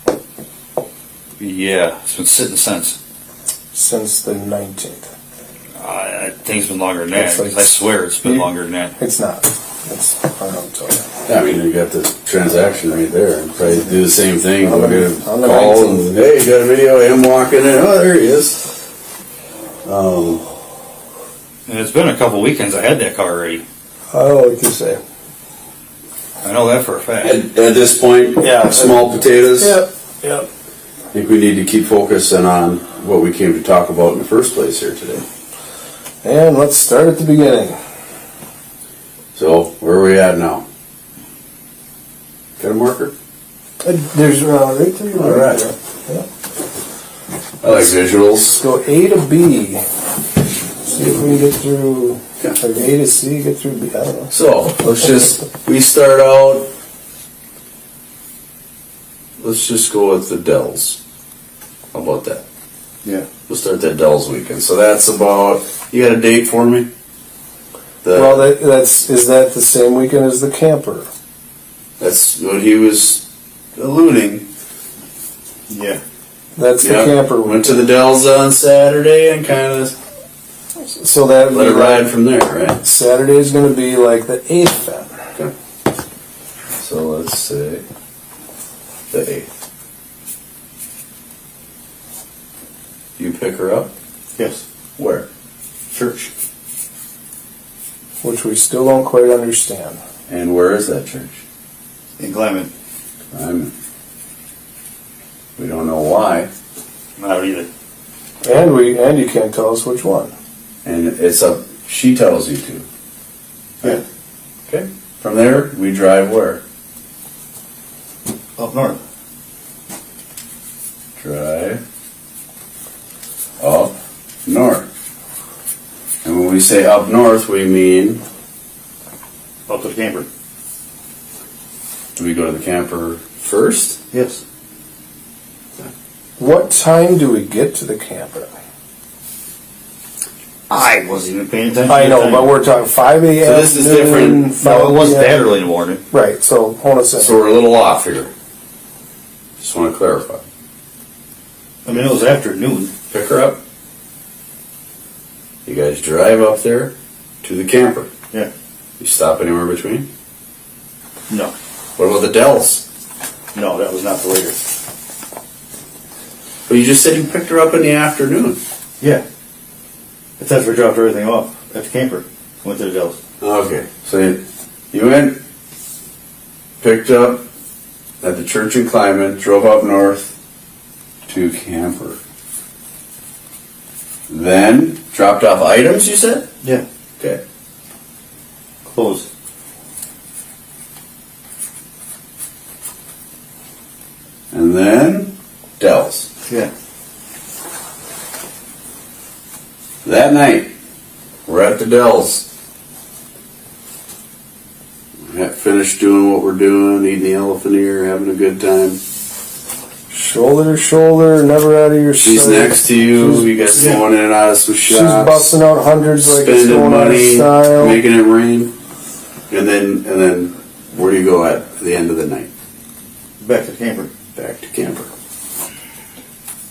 Or Yeah, it's been sitting since. since the 19th? I think it's been longer than that. It's like- 'Cause I swear it's been longer than that. It's not. It's, I don't know what to tell you. Yeah, I mean, you got the transaction right there. And probably do the same thing. On the- Go get a on the call 19th. and, hey, you got a video of him walking in. Oh, there he is. And it's been a couple weekends I had that car already. Oh, what you say? I know that for a fact. At this point, Yeah. small potatoes. Yep. I think we need to keep focusing on what we came to talk about in the first place here today. And let's start at the beginning. So, where are we at now? Got a marker? There's right to your All right. there. Yeah. I like visuals. Let's go A to B. See if we can get through, or A to C, get through B. I don't know. So, we start out, let's just go with the Dells. How about that? Yeah. We'll start that Dells weekend. So that's about, you got a date for me? Well, is that the same weekend as the camper? That's what he was alluding. Yeah. That's the Yep. camper Went weekend. to the Dells on Saturday and kind of So that would let be it ride from there, right? Saturday is going to be like the 8th then. Okay. So let's say the 8th. You pick her up? Yes. Where? Church. Which we still don't quite understand. And where is that church? In Glenman. We don't know why. Not either. And you can't tell us which one. And it's up, she tells you to. Yeah. Okay. From there, we drive where? Up north. Drive up north. And when we say up north, we mean Up to the camper. do we go to the camper first? Yes. What time do we get to the camper? I wasn't even paying attention. I to know, the but time. we're talking 5 a.m. So this is different. No, it 5 wasn't p.m. that early in the morning. Right, so hold on a second. So we're a little off here. Just want to clarify. I mean, it was after noon. Pick her up. You guys drive up there to the camper. Yeah. You stop anywhere between? No. What about the Dells? No, that was not the later. But you just said you picked her up in the afternoon. Yeah. But that's where we dropped everything off. At the camper. Went to the Dells. Okay. So you went, picked up at the church in Clyman, drove up north to camper. Then dropped off items, you said? Yeah. Okay. Closed. And then Dells. Yeah. That night, we're at the Dells. Finished doing what we're doing, eating the elephant ear, having a good time. Shoulder to shoulder, never out of your She's sight. next to you. You guys going in and out of some She's shops. busting out hundreds like it's spending going out of money, style. making it rain. And then where do you go at the end of the night? Back to the camper. Back to camper.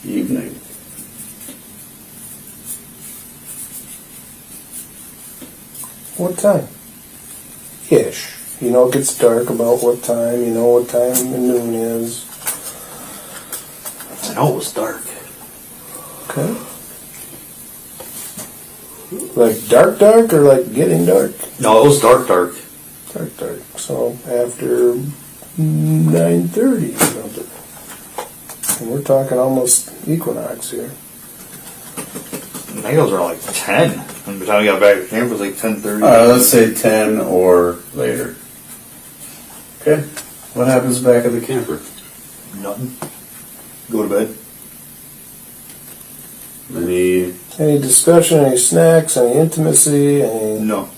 Evening. What time? Ish. You know it gets dark about what time. You know what time the noon is. I know it was dark. Okay. Like dark, dark, or like getting dark? No, it was dark, dark. Dark, dark. So after 9:30 something. And we're talking almost equinox here. I think it was around like 10. And by the time we got back to camp, it was like 10:30. Let's say 10 or later. Okay. What happens back at the camper? Nothing. Go to bed. Any discussion, any snacks, any intimacy, any... No.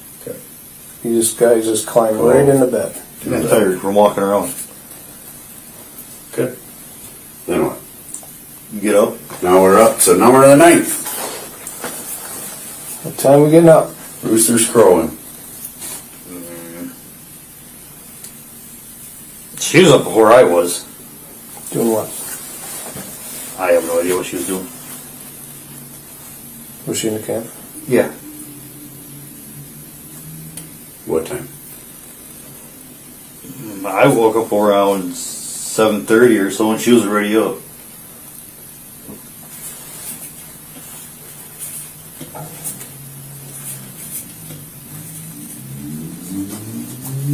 You guys just climb right into bed. I'm tired from walking around. Okay. Then what? You get up. Now we're up. So now we're on the 9th. What time we getting up? Rooster's crowing. She was up before I was. Doing what? I have no idea what she was doing. Was she in the camp? Yeah. What time? I woke up around 7:30 or so, and she was already up.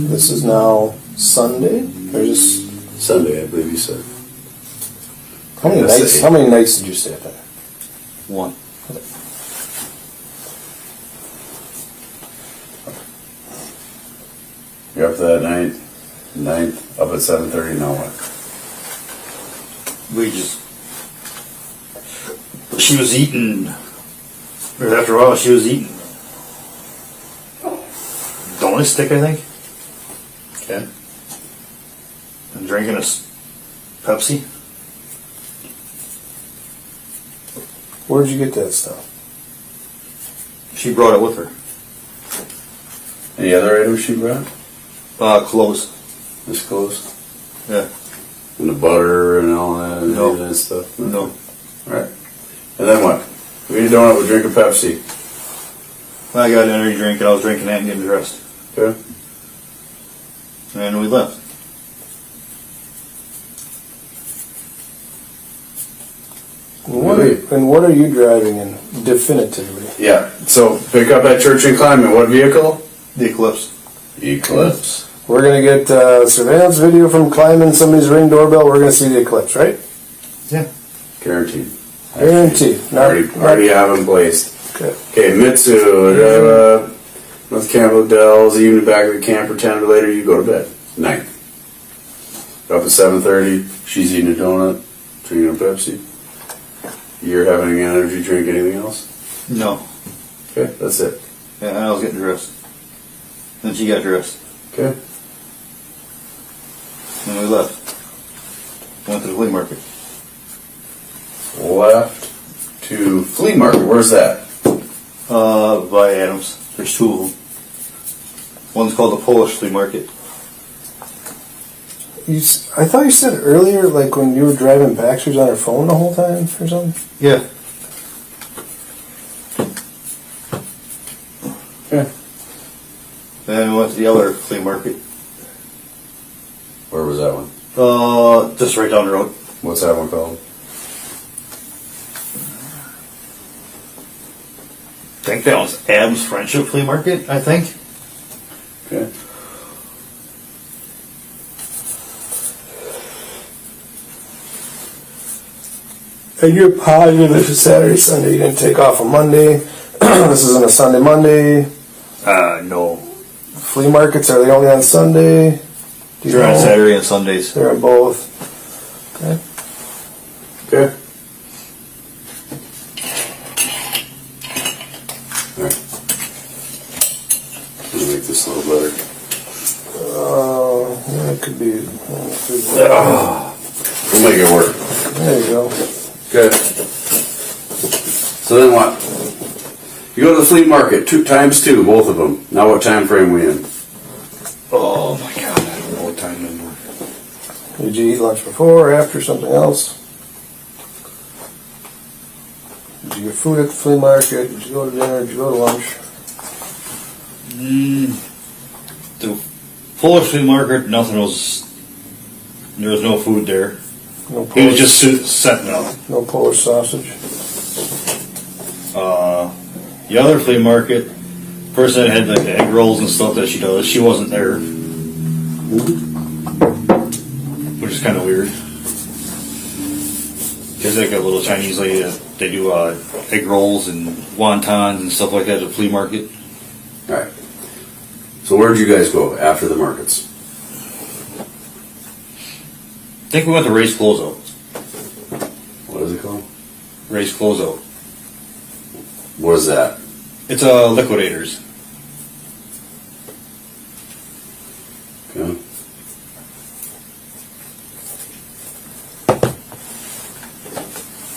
This is now Sunday? Or just... Sunday, I believe you said. How many Yes, nights? it- How many nights did you stay up there? One. You're up to that 9th, up at 7:30, now what? We just. She was eating. Or after a while, she was eating. Donut stick, I think. Okay. And drinking a Pepsi. Where'd you get that stuff? She brought it with her. Any other items she brought? Clothes. Just clothes? Yeah. And the butter and all that, and No. any of that stuff? No. Alright. And then what? We eat a donut, we drink a Pepsi. I got an energy drink, and I was drinking that and getting dressed. Okay. And we left. And what are you driving in, definitively? Yeah, so pick up at Church and Climate. What vehicle? The Eclipse. Eclipse. We're going to get surveillance video from climbing somebody's Ring doorbell. We're going to see the eclipse, right? Yeah. Guaranteed. Guaranteed. Already have them placed. Okay. Okay, Mitsu, North Camp Dells, even back at the camper 10 or later, you go to bed. 9th. Up at 7:30, she's eating a donut, drinking a Pepsi. You're having an energy drink, anything else? No. Okay, that's it. Yeah, and I was getting dressed. Then she got dressed. Okay. And we left. Went to the flea market. Left to flea market. Where's that? By Adams. There's two of them. One's called the Polish flea market. I thought you said earlier, like when you were driving back, she was on her phone the whole time or something? Yeah. Yeah. Then we went to the other flea market. Where was that one? Just right down the road. What's that one called? I think that was Adams Friendship Flea Market, I think. Okay. And you're positive this is Saturday, Sunday. You didn't take off on Monday. This isn't a Sunday, Monday. No. Flea markets, are they only on Sunday? Do you They're on know? Saturday and Sundays. They're on both. Okay. Okay. Alright. Let me make this a little better. Yeah, it could be. We'll make it work. There you go. Good. So then what? You go to the flea market, 2 times 2, both of them. Now what time frame we in? Oh my god, I don't know what time anymore. Did you eat lunch before or after something else? Did you get food at the flea market? Did you go to dinner? Did you go to lunch? The Polish flea market, there was no food there. No He was Polish, just setting up. no Polish sausage. The other flea market, person that had like the egg rolls and stuff that she does, she wasn't there, which is kind of weird. There's like a little Chinese lady that they do egg rolls and wontons and stuff like that at the flea market. All right. So where'd you guys go after the markets? I think we went to Race Closeout. What is it called? Race Closeout. What is that? It's Liquidators. Okay.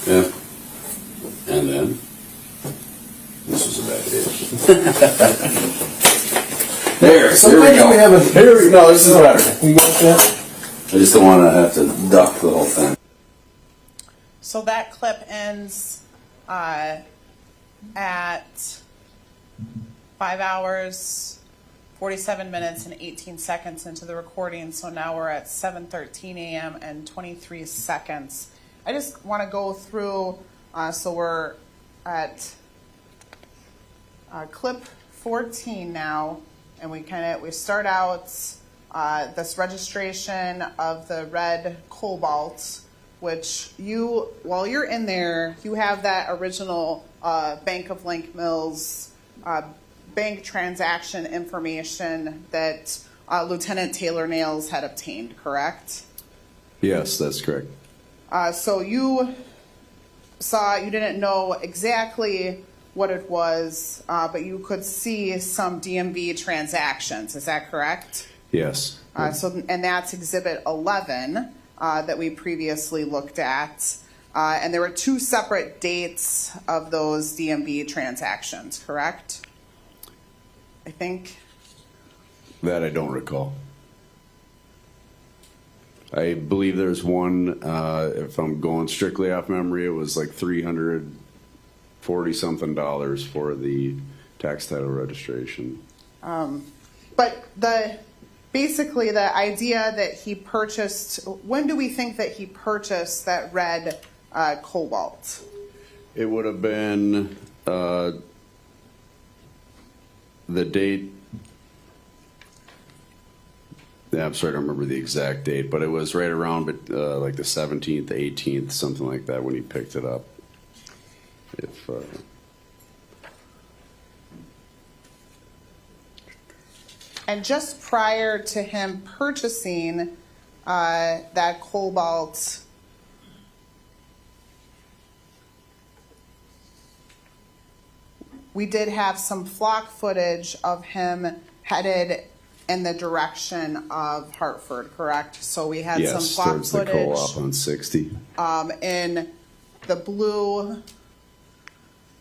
Yeah. And then? This was a bad idea. There, Sometimes here we we go. have a- Here we go. This is better. You got that? I just don't want to have to duck the whole thing. So that clip ends at 5 hours, 47 minutes, and 18 seconds into the recording. So now we're at 7:13 a.m. and 23 seconds. I just want to go through, so we're at clip 14 now, and we start out this registration of the red cobalt, which while you're in there, you have that original Bank of Link Mills bank transaction information that Lieutenant Taylor Nails had obtained, correct? Yes, that's correct. So you didn't know exactly what it was, but you could see some DMV transactions. Is that correct? Yes. And that's Exhibit 11 that we previously looked at. And there were two separate dates of those DMV transactions, correct? I think. That I don't recall. I believe there's one, if I'm going strictly off memory, it was like $340-something for the tax title registration. But basically the idea that he purchased, when do we think that he purchased that red cobalt? It would have been the date. Yeah, I'm sorry, I don't remember the exact date, but it was right around like the 17th, 18th, something like that when he picked it up. If And just prior to him purchasing that cobalt, we did have some flock footage of him headed in the direction of Hartford, correct? So we had some yes, flock towards the footage co-op on 60. in the blue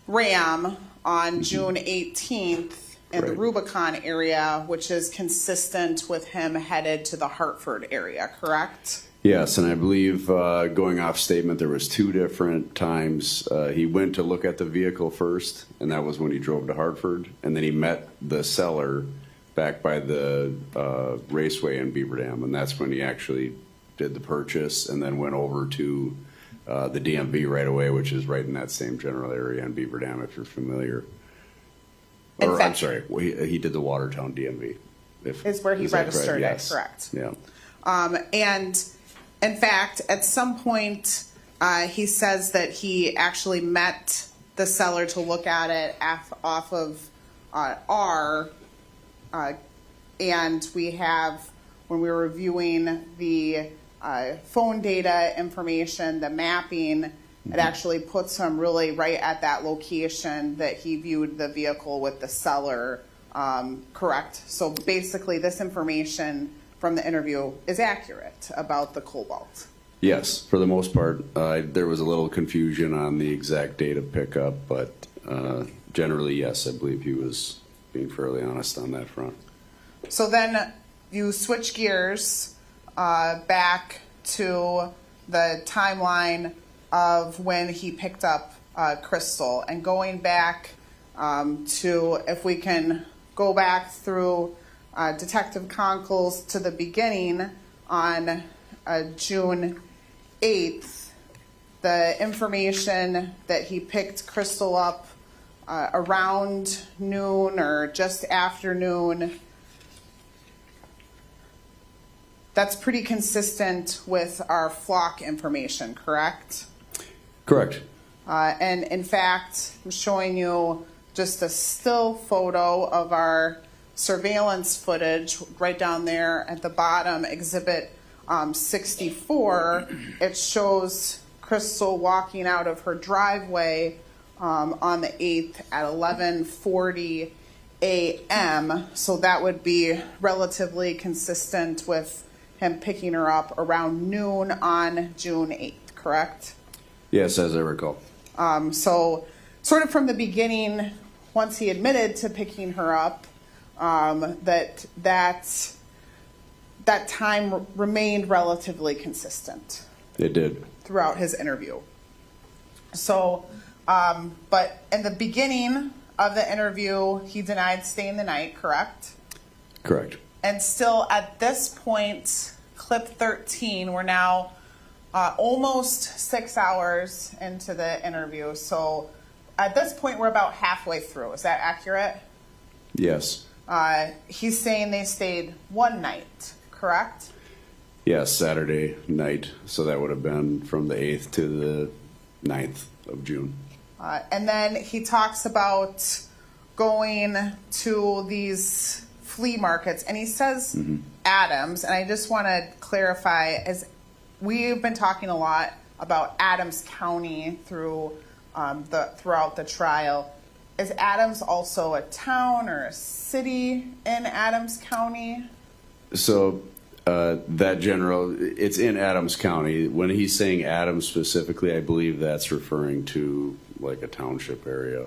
Ram on June 18th in the Right. Rubicon area, which is consistent with him headed to the Hartford area, correct? Yes, and I believe going off statement, there was two different times. He went to look at the vehicle first, and that was when he drove to Hartford, and then he met the seller back by the raceway in Beaver Dam, and that's when he actually did the purchase, and then went over to the DMV right away, which is right in that same general area in Beaver Dam, if you're familiar. In Or, I'm fact- sorry, he did the Watertown DMV. Is where he that registered it, Yes. correct. Yeah. And in fact, at some point, he says that he actually met the seller to look at it off of R. And we have, when we were reviewing the phone data information, the mapping, it actually puts him really right at that location that he viewed the vehicle with the seller, correct? So basically, this information from the interview is accurate about the cobalt. Yes, for the most part. There was a little confusion on the exact date of pickup, but generally, yes, I believe he was being fairly honest on that front. So then you switch gears back to the timeline of when he picked up Crystal, and going back to, if we can go back through Detective Conkles to the beginning on June 8th, the information that he picked Crystal up around noon or just after noon, that's pretty consistent with our flock information, correct? Correct. And in fact, I'm showing you just a still photo of our surveillance footage right down there at the bottom, exhibit 64. It shows Crystal walking out of her driveway on the 8th at 11:40 a.m. So that would be relatively consistent with him picking her up around noon on June 8th, correct? Yes, as I recall. So sort of from the beginning, once he admitted to picking her up, that time remained relatively consistent It did. throughout his interview. So, but in the beginning of the interview, he denied staying the night, correct? Correct. And still at this point, clip 13, we're now almost 6 hours into the interview. So at this point, we're about halfway through. Is that accurate? Yes. He's saying they stayed one night, correct? Yes, Saturday night. So that would have been from the 8th to the 9th of June. And then he talks about going to these flea markets, and he says Adams, and I just want to clarify, as we've been talking a lot about Adams County throughout the trial. Is Adams also a town or a city in Adams County? So it's in Adams County. When he's saying Adams specifically, I believe that's referring to like a township area.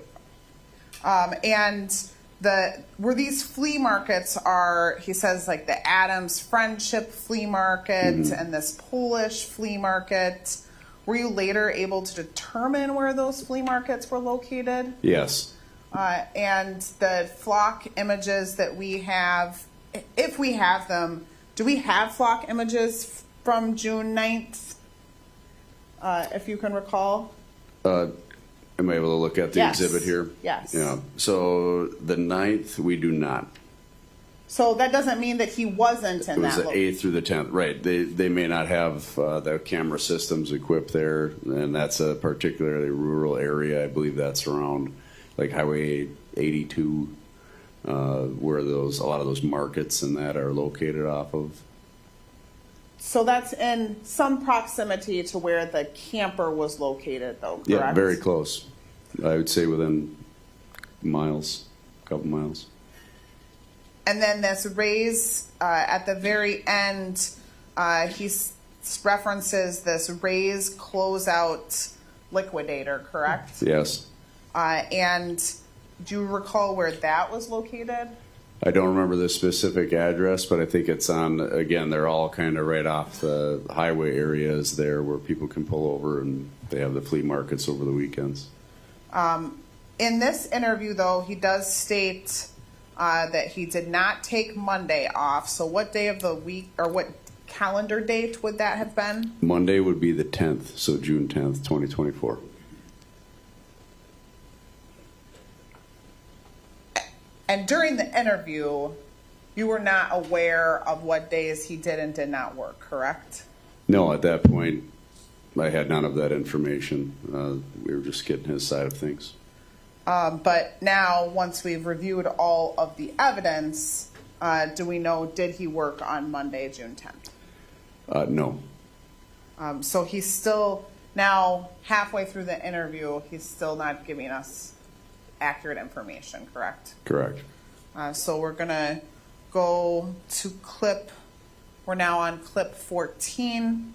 And where these flea markets are, he says, like the Adams Friendship Flea Market and this Polish flea market. Were you later able to determine where those flea markets were located? Yes. And the flock images that we have, if we have them, do we have flock images from June 9th, if you can recall? Am I able to look at the Yes. exhibit here? Yes. Yeah. So the 9th, we do not. So that doesn't mean that he wasn't It in was that the 8th through the 10th. Right. They may not have the camera systems equipped there, and that's a particularly rural area. I believe that's around like Highway 82, where a lot of those markets and that are located off of. So that's in some proximity to where the camper was located, though, correct? Yeah, very close. I would say within miles, a couple miles. And then this Ray's, at the very end, he references this Ray's closeout liquidator, correct? Yes. And do you recall where that was located? I don't remember the specific address, but I think it's on, again, they're all kind of right off the highway areas there where people can pull over, and they have the flea markets over the weekends. In this interview, though, he does state that he did not take Monday off. So what day of the week, or what calendar date would that have been? Monday would be the 10th, so June 10th, 2024. And during the interview, you were not aware of what days he did and did not work, correct? No, at that point, I had none of that information. We were just getting his side of things. But now, once we've reviewed all of the evidence, do we know, did he work on Monday, June 10th? No. So he's still, now halfway through the interview, he's still not giving us accurate information, correct? Correct. So we're going to go to we're now on clip 14.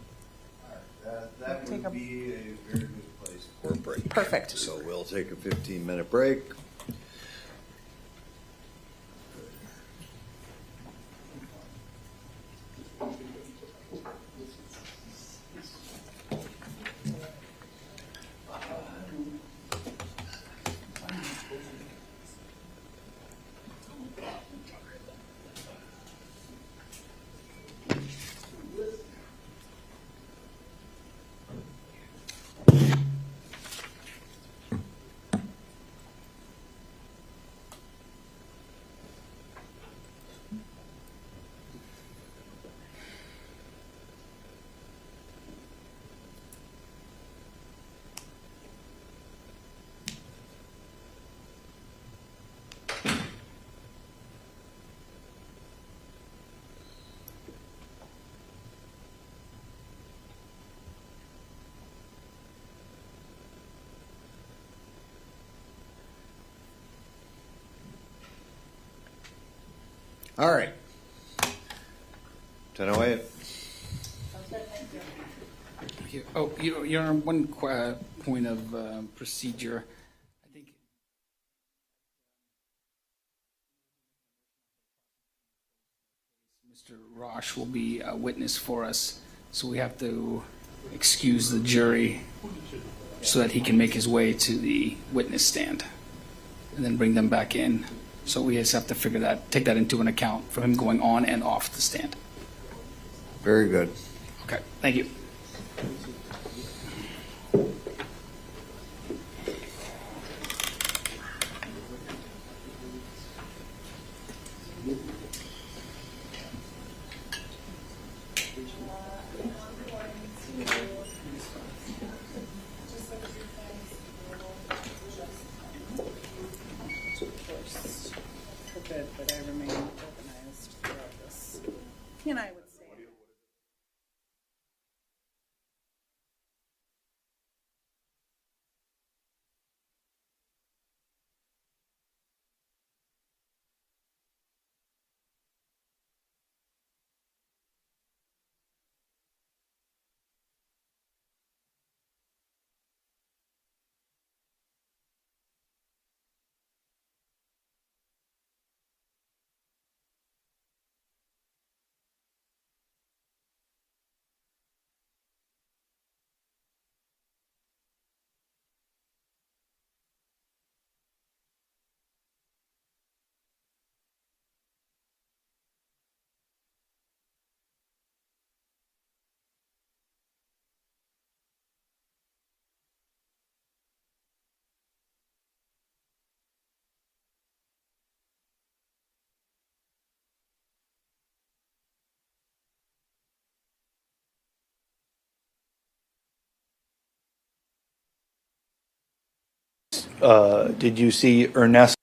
That Take would a- be a very good place for a break. Perfect. So we'll take a 15-minute break. All right. Take it away. Oh, Your Honor, one point of procedure. I think Mr. Rasch will be a witness for us, so we have to excuse the jury so that he can make his way to the witness stand and then bring them back in. So we just have to take that into an account for him going on and off the stand. Very good. Okay, thank you. But I remain organized throughout this. And I would say. Did you see Ernesto?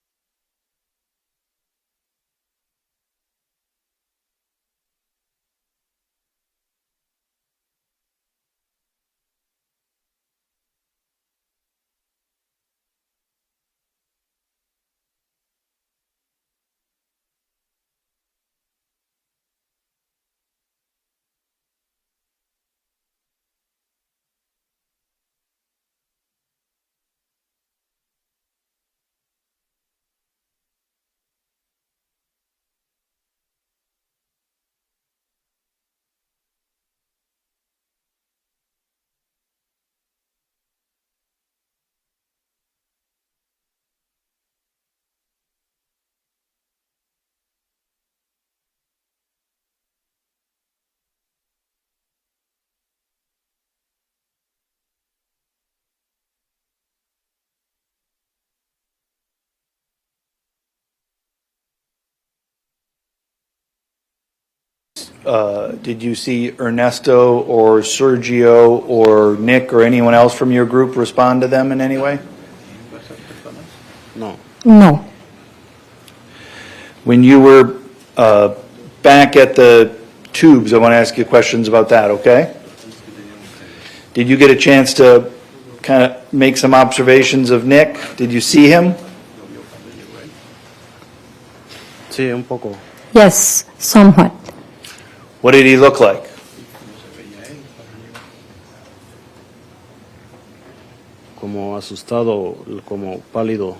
Did you see Ernesto or Sergio or Nick or anyone else from your group respond to them in any way? No. When you were back at the tubes, I want to ask you questions about that, okay? Did you get a chance to kind of make some observations of Nick? Did you see him? Sí, un poco. Yes, somewhat. What did he look like? Como asustado, como pálido.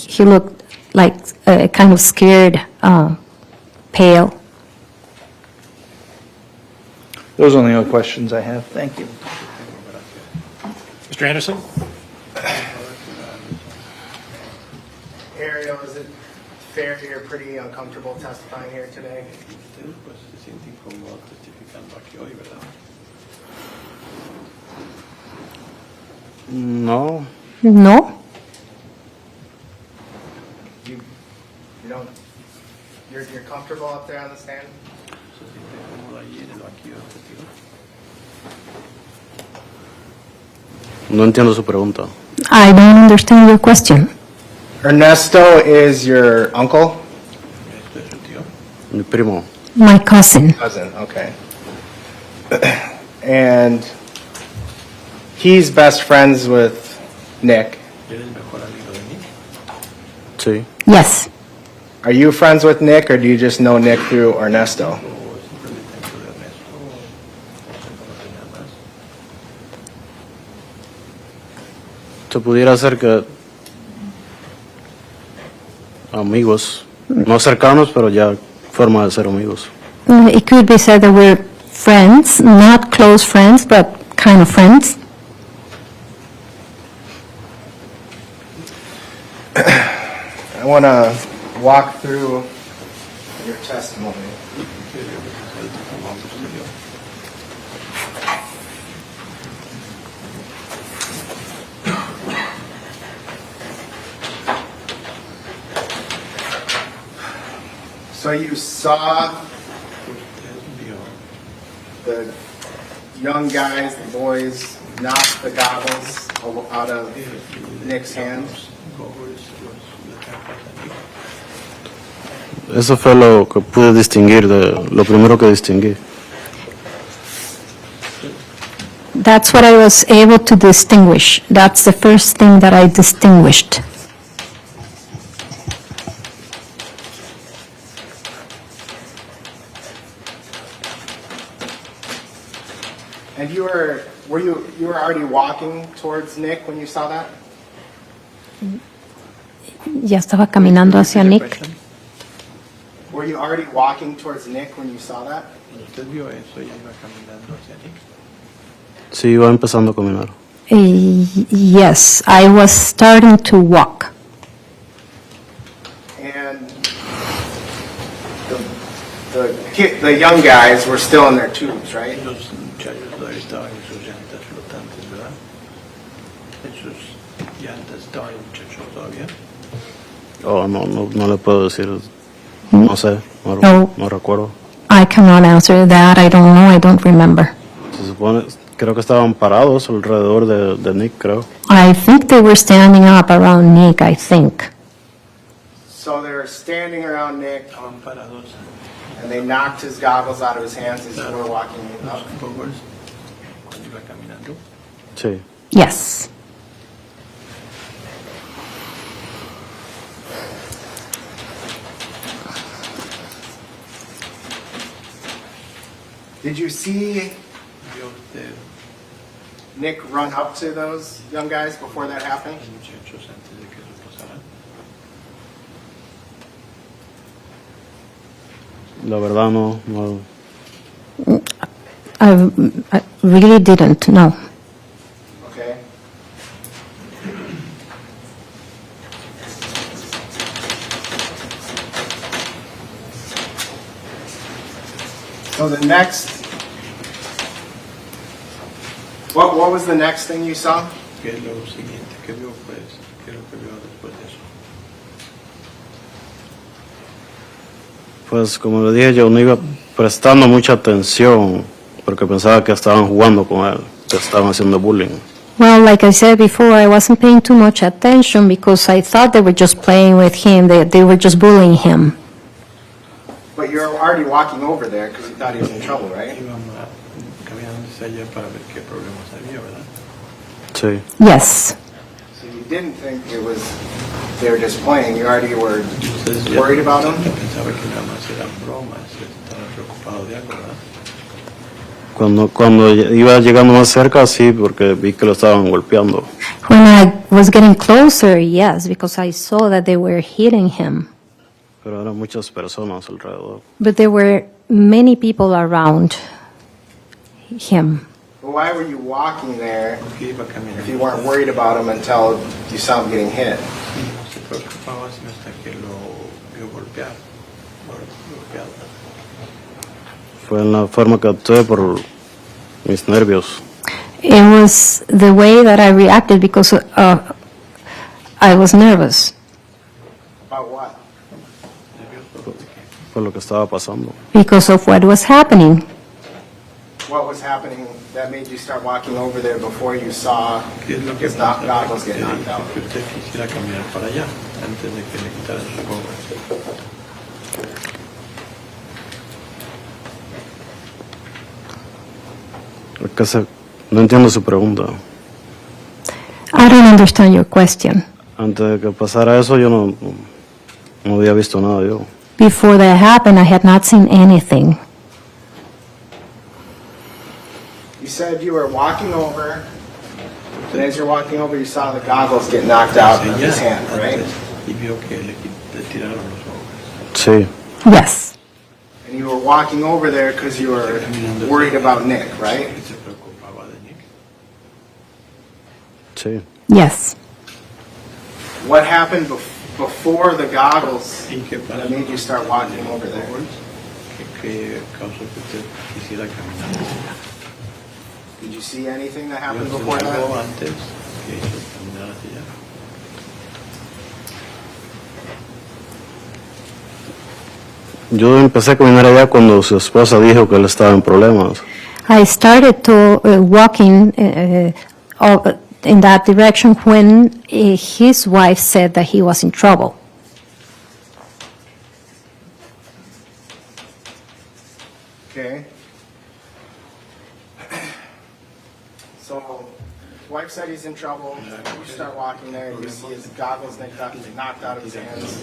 He looked like kind of scared, pale. Those are the only questions I have. Thank you. Mr. Anderson? Ariel, is it fair you're pretty uncomfortable testifying here today? No. No? You don't. You're comfortable up there on the stand? No entiendo su pregunta. I don't understand your question. Ernesto is your uncle? Mi primo. My cousin. Cousin, okay. And he's best friends with Nick. Sí. Yes. Are you friends with Nick, or do you just know Nick through Ernesto? Se pudiera ser que amigos, no cercanos, pero ya forma de ser amigos. It could be said that we're friends, not close friends, but kind of friends. I want to walk through your testimony. So you saw the young guys, the boys, knock the goggles out of Nick's hands? Eso fue lo que pude distinguir, lo primero que distinguí. That's what I was able to distinguish. That's the first thing that I distinguished. And you were already walking towards Nick when you saw that? Ya estaba caminando hacia Nick. Were you already walking towards Nick when you saw that? Sí, iba empezando a caminar. Yes, I was starting to walk. And the young guys were still in their tubes, right? Oh, no le puedo decir. No sé, no recuerdo. I cannot answer that. I don't know. I don't remember. Se supone, creo que estaban parados alrededor de Nick, creo. I think they were standing up around Nick, I think. So they were standing around Nick, and they knocked his goggles out of his hands as you were walking up. Sí. Yes. Did you see Nick run up to those young guys before that happened? La verdad no. I really didn't, no. Okay. So the next, what was the next thing you saw? ¿Qué es lo siguiente que vio, pues? ¿Qué es lo que vio después de eso? Pues como le dije, yo no iba prestando mucha atención porque pensaba que estaban jugando con él, que estaban haciendo bullying. Well, like I said before, I wasn't paying too much attention because I thought they were just playing with him. They were just bullying him. But you're already walking over there because you thought he was in trouble, right? Íbamos caminando hacia allá para ver qué problemas había, ¿verdad? Sí. Yes. So you didn't think it was, they were just playing, you already were Entonces, ya worried about him? Pensaba que nada más eran bromas, estaba preocupado de algo, ¿verdad? Cuando iba llegando más cerca, sí, porque vi que lo estaban golpeando. When I was getting closer, yes, because I saw that they were hitting him. Pero eran muchas personas alrededor. But there were many people around him. Well, why were you walking there ¿Por qué iba caminando? if you weren't worried about him until you saw him getting hit? Se preocupaba sino hasta que lo vio golpeado. Fue en la forma que actué por mis nervios. It was the way that I reacted because I was nervous. About what? Por lo que estaba pasando. Because of what was happening. What was happening that made you start walking over there before you saw ¿Qué es lo que his goggles get knocked out? que usted quisiera caminar para allá antes de que le quitaran sus goggles? No entiendo su pregunta. I don't understand your question. Antes de que pasara eso, yo no No había visto nada yo. Before that happened, I had not seen anything. You said you were walking over, and as you're walking over, you saw the goggles get knocked out of his hand, right? Y vio que le tiraron los ojos. Sí, Yes. And you were walking over there because you were worried about Nick, right? Se preocupaba de Nick. sí. Yes. What happened before the goggles ¿Y qué pasó? that made you start walking over there? Que causó que usted quisiera caminar. Did you see anything that happened ¿Vio before algo that? antes que hizo caminar hacia allá? Yo empecé a caminar allá cuando su esposa dijo que él estaba en problemas. I started to walking in that direction when his wife said that he was in trouble. Okay. So, his wife said he's in trouble. You start walking there, you see his goggles knocked out of his hands.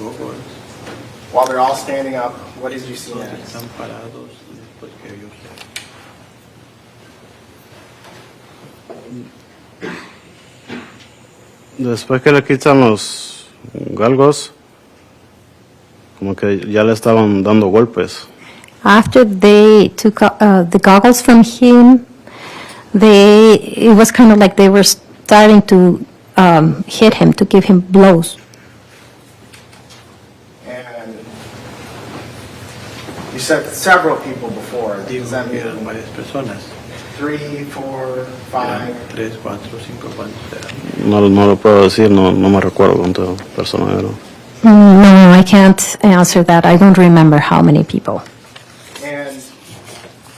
While they're all standing up, what did you see next? Están parados después que ellos Después que le quitan los galgos, como que ya le estaban dando golpes. After they took the goggles from him, it was kind of like they were starting to hit him, to give him blows. And you said several people before. dijo Does that que eran mean varias personas. 3, 4, 5? 3, 4, 5, ¿cuántos eran? No lo puedo decir, no me recuerdo cuántas personas eran. No, I can't answer that. I don't remember how many people. And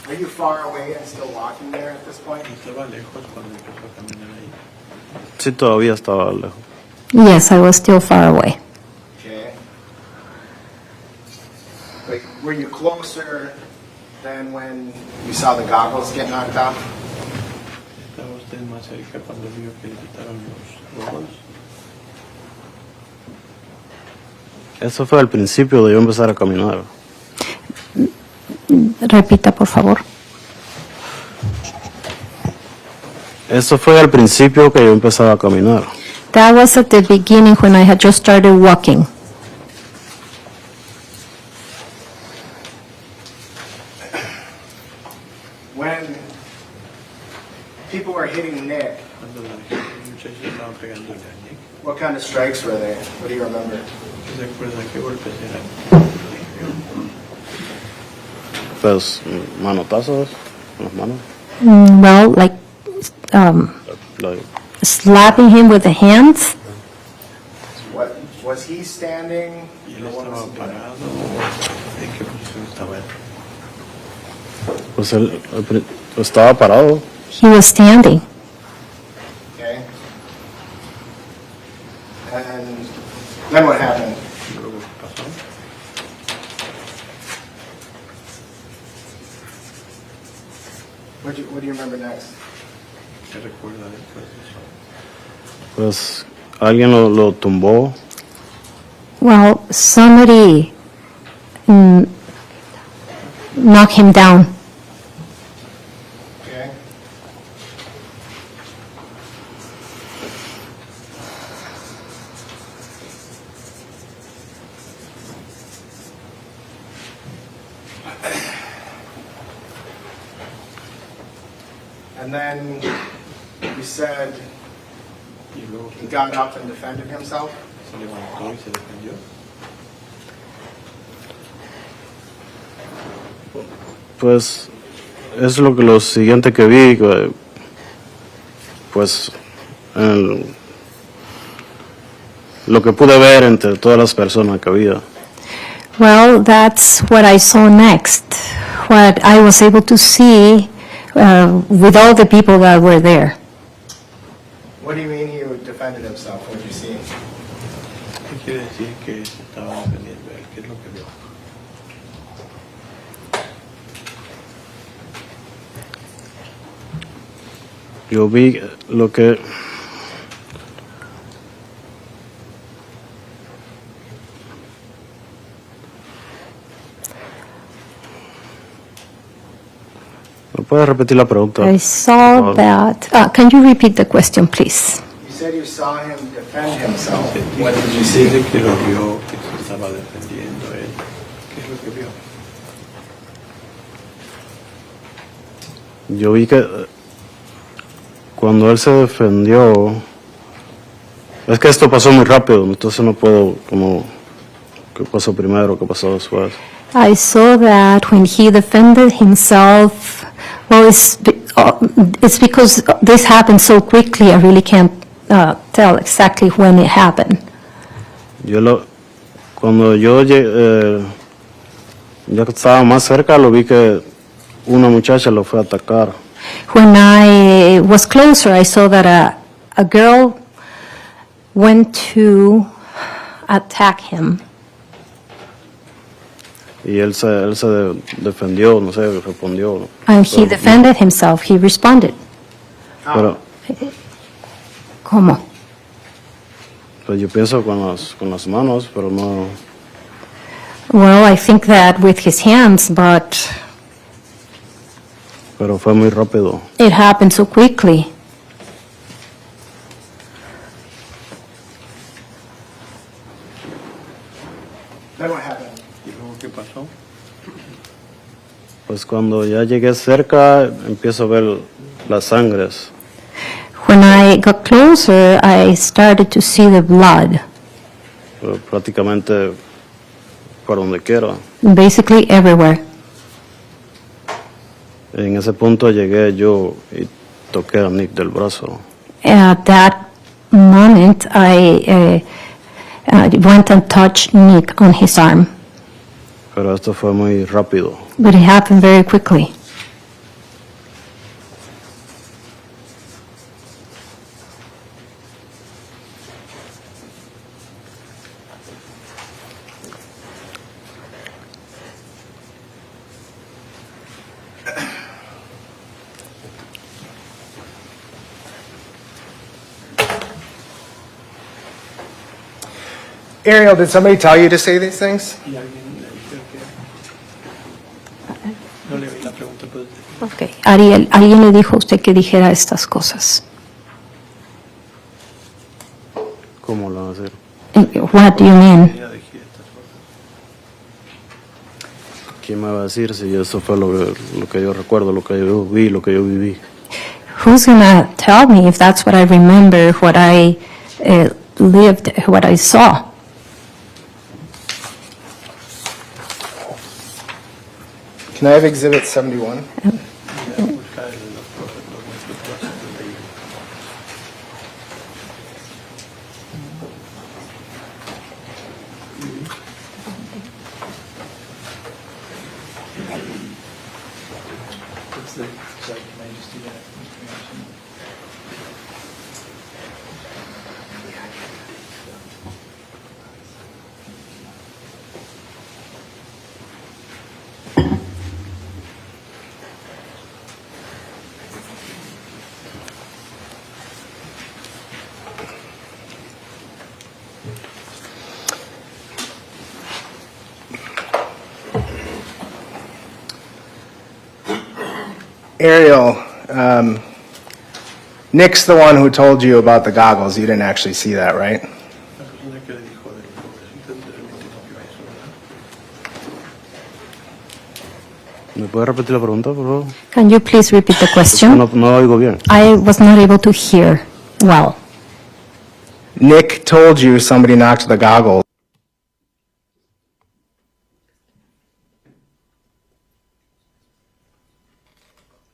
are you far away and still walking there at this point? Estaba lejos cuando empezó a caminar ahí. Sí, todavía estaba lejos. Yes, I was still far away. Okay. But were you closer than when you saw the goggles get knocked off? Estaba usted más cerca cuando vio que le quitaron los ojos. Eso fue al principio de yo empezar a caminar. Repita, por favor. Eso fue al principio que yo empezaba a caminar. That was at the beginning when I had just started walking. When people were hitting Nick, Cuando los muchachos estaban pegándole a Nick. what kind of strikes were they? What do you remember? ¿Se acuerda qué golpes eran? Pues manotazos en las manos. Well, like Like, slapping him with the hands. What was he standing? Y él or what was estaba he doing? parado. ¿En qué posición estaba él? pues él estaba parado. He was standing. Okay. And then what happened? Luego, ¿qué pasó? What do you remember next? ¿Qué recuerda después de eso? Pues alguien lo tumbó. Well, somebody knocked him down. Okay. And then you said Y luego he got up and defended himself. se levantó y se defendió. Pues es lo siguiente que vi. Pues lo que pude ver entre todas las personas que había. Well, that's what I saw next. What I was able to see with all the people that were there. What do you mean he defended himself? What did you see? ¿Qué quiere decir que se estaba defendiendo él? ¿Qué es lo que vio? Yo vi lo que puedes repetir la pregunta? I saw Por favor. that. Can you repeat the question, please? You said you saw him defend himself. Sí, What did you dice see? que lo vio, que se estaba defendiendo él. ¿Qué es lo que vio? Yo vi que cuando él se defendió, es que esto pasó muy rápido, entonces no puedo como qué pasó primero, qué pasó después. I saw that when he defended himself, well, it's because this happened so quickly, I really can't tell exactly when it happened. Cuando yo ya estaba más cerca, lo vi que una muchacha lo fue a atacar. When I was closer, I saw that a girl went to attack him. Y él se defendió, no sé, respondió. And he defended himself, he responded. Pero ¿Cómo? pues yo pienso con las manos, pero no. Well, I think that with his hands, but Pero fue muy rápido. it happened so quickly. Then what happened? ¿Y luego qué pasó? Pues cuando ya llegué cerca, empiezo a ver las sangres. When I got closer, I started to see the blood, Pero prácticamente por donde quiera. basically everywhere. En ese punto llegué yo y toqué a Nick del brazo. At that moment, I went and touched Nick on his arm, Pero esto fue muy rápido. but it happened very quickly. Ariel, did somebody tell you to say these things? ¿Y alguien le dijo que no le vi la pregunta, pero Okay. Ariel, ¿alguien le dijo a usted que dijera estas cosas? ¿Cómo lo van a hacer? What do you mean? ya dije estas cosas? ¿Quién me va a decir si eso fue lo que yo recuerdo, lo que yo vi, lo que yo viví? Who's gonna tell me if that's what I remember, what I lived, what I saw? Can I have Exhibit 71? Ya buscar los brazos de ahí. It's like, can I just do that? Ariel, Nick's the one who told you about the goggles. You didn't actually see that, right? La persona que le dijo de los representantes realmente no vio eso, ¿verdad? ¿Me puede repetir la pregunta, por favor? Can you please repeat the question? No oigo bien. I was not able to hear well. Nick told you somebody knocked the goggles.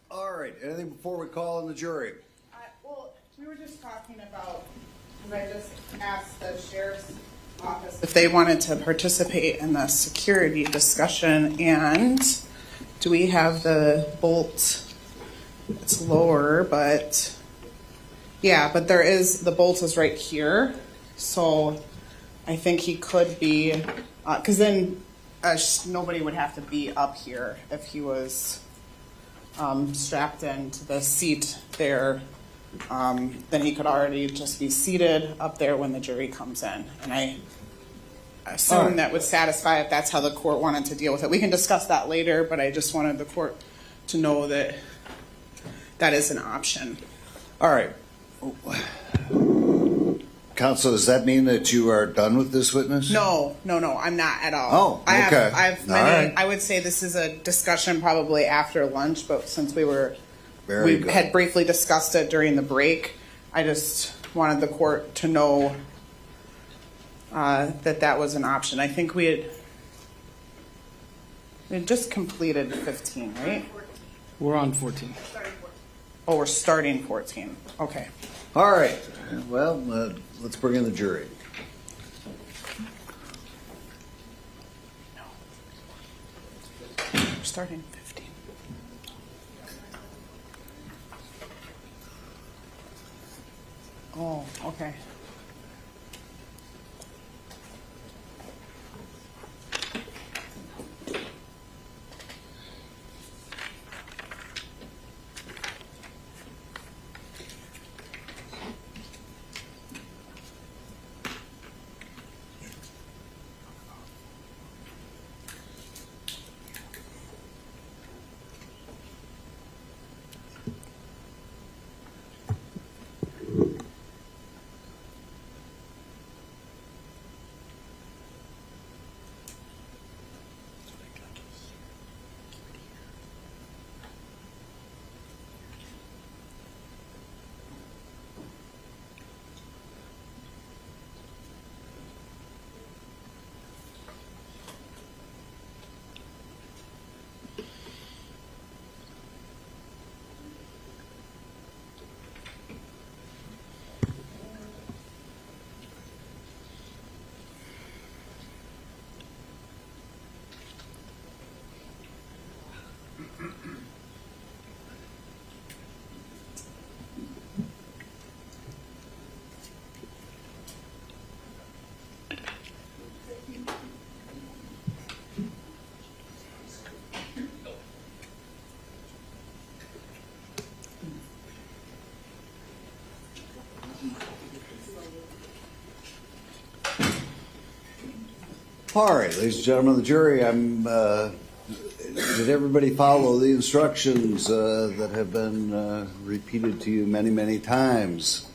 All right, anything before we call in the jury? Well, we were just talking about, because I just asked the sheriff's office if they wanted to participate in the security discussion, and do we have the bolt? It's lower, but yeah, but there is, the bolt is right here, so I think he could be, because then nobody would have to be up here if he was strapped into the seat there. Then he could already just be seated up there when the jury comes in. And I assume that would satisfy if that's how the court wanted to deal with it. We can discuss that later, but I just wanted the court to know that that is an option. All right. Counsel, does that mean that you are done with this witness? No, I'm not at all. Oh, okay. I have All many. right. I would say this is a discussion probably after lunch, but since we Very good. had briefly discussed it during the break, I just wanted the court to know that was an option. I think we had just completed 15, right? We're on 14. Oh, we're starting 14. Okay. All right. Well, let's bring in the jury. We're starting 15. Oh, okay. All right, ladies and gentlemen of the jury, did everybody follow the instructions that have been repeated to you many, many times?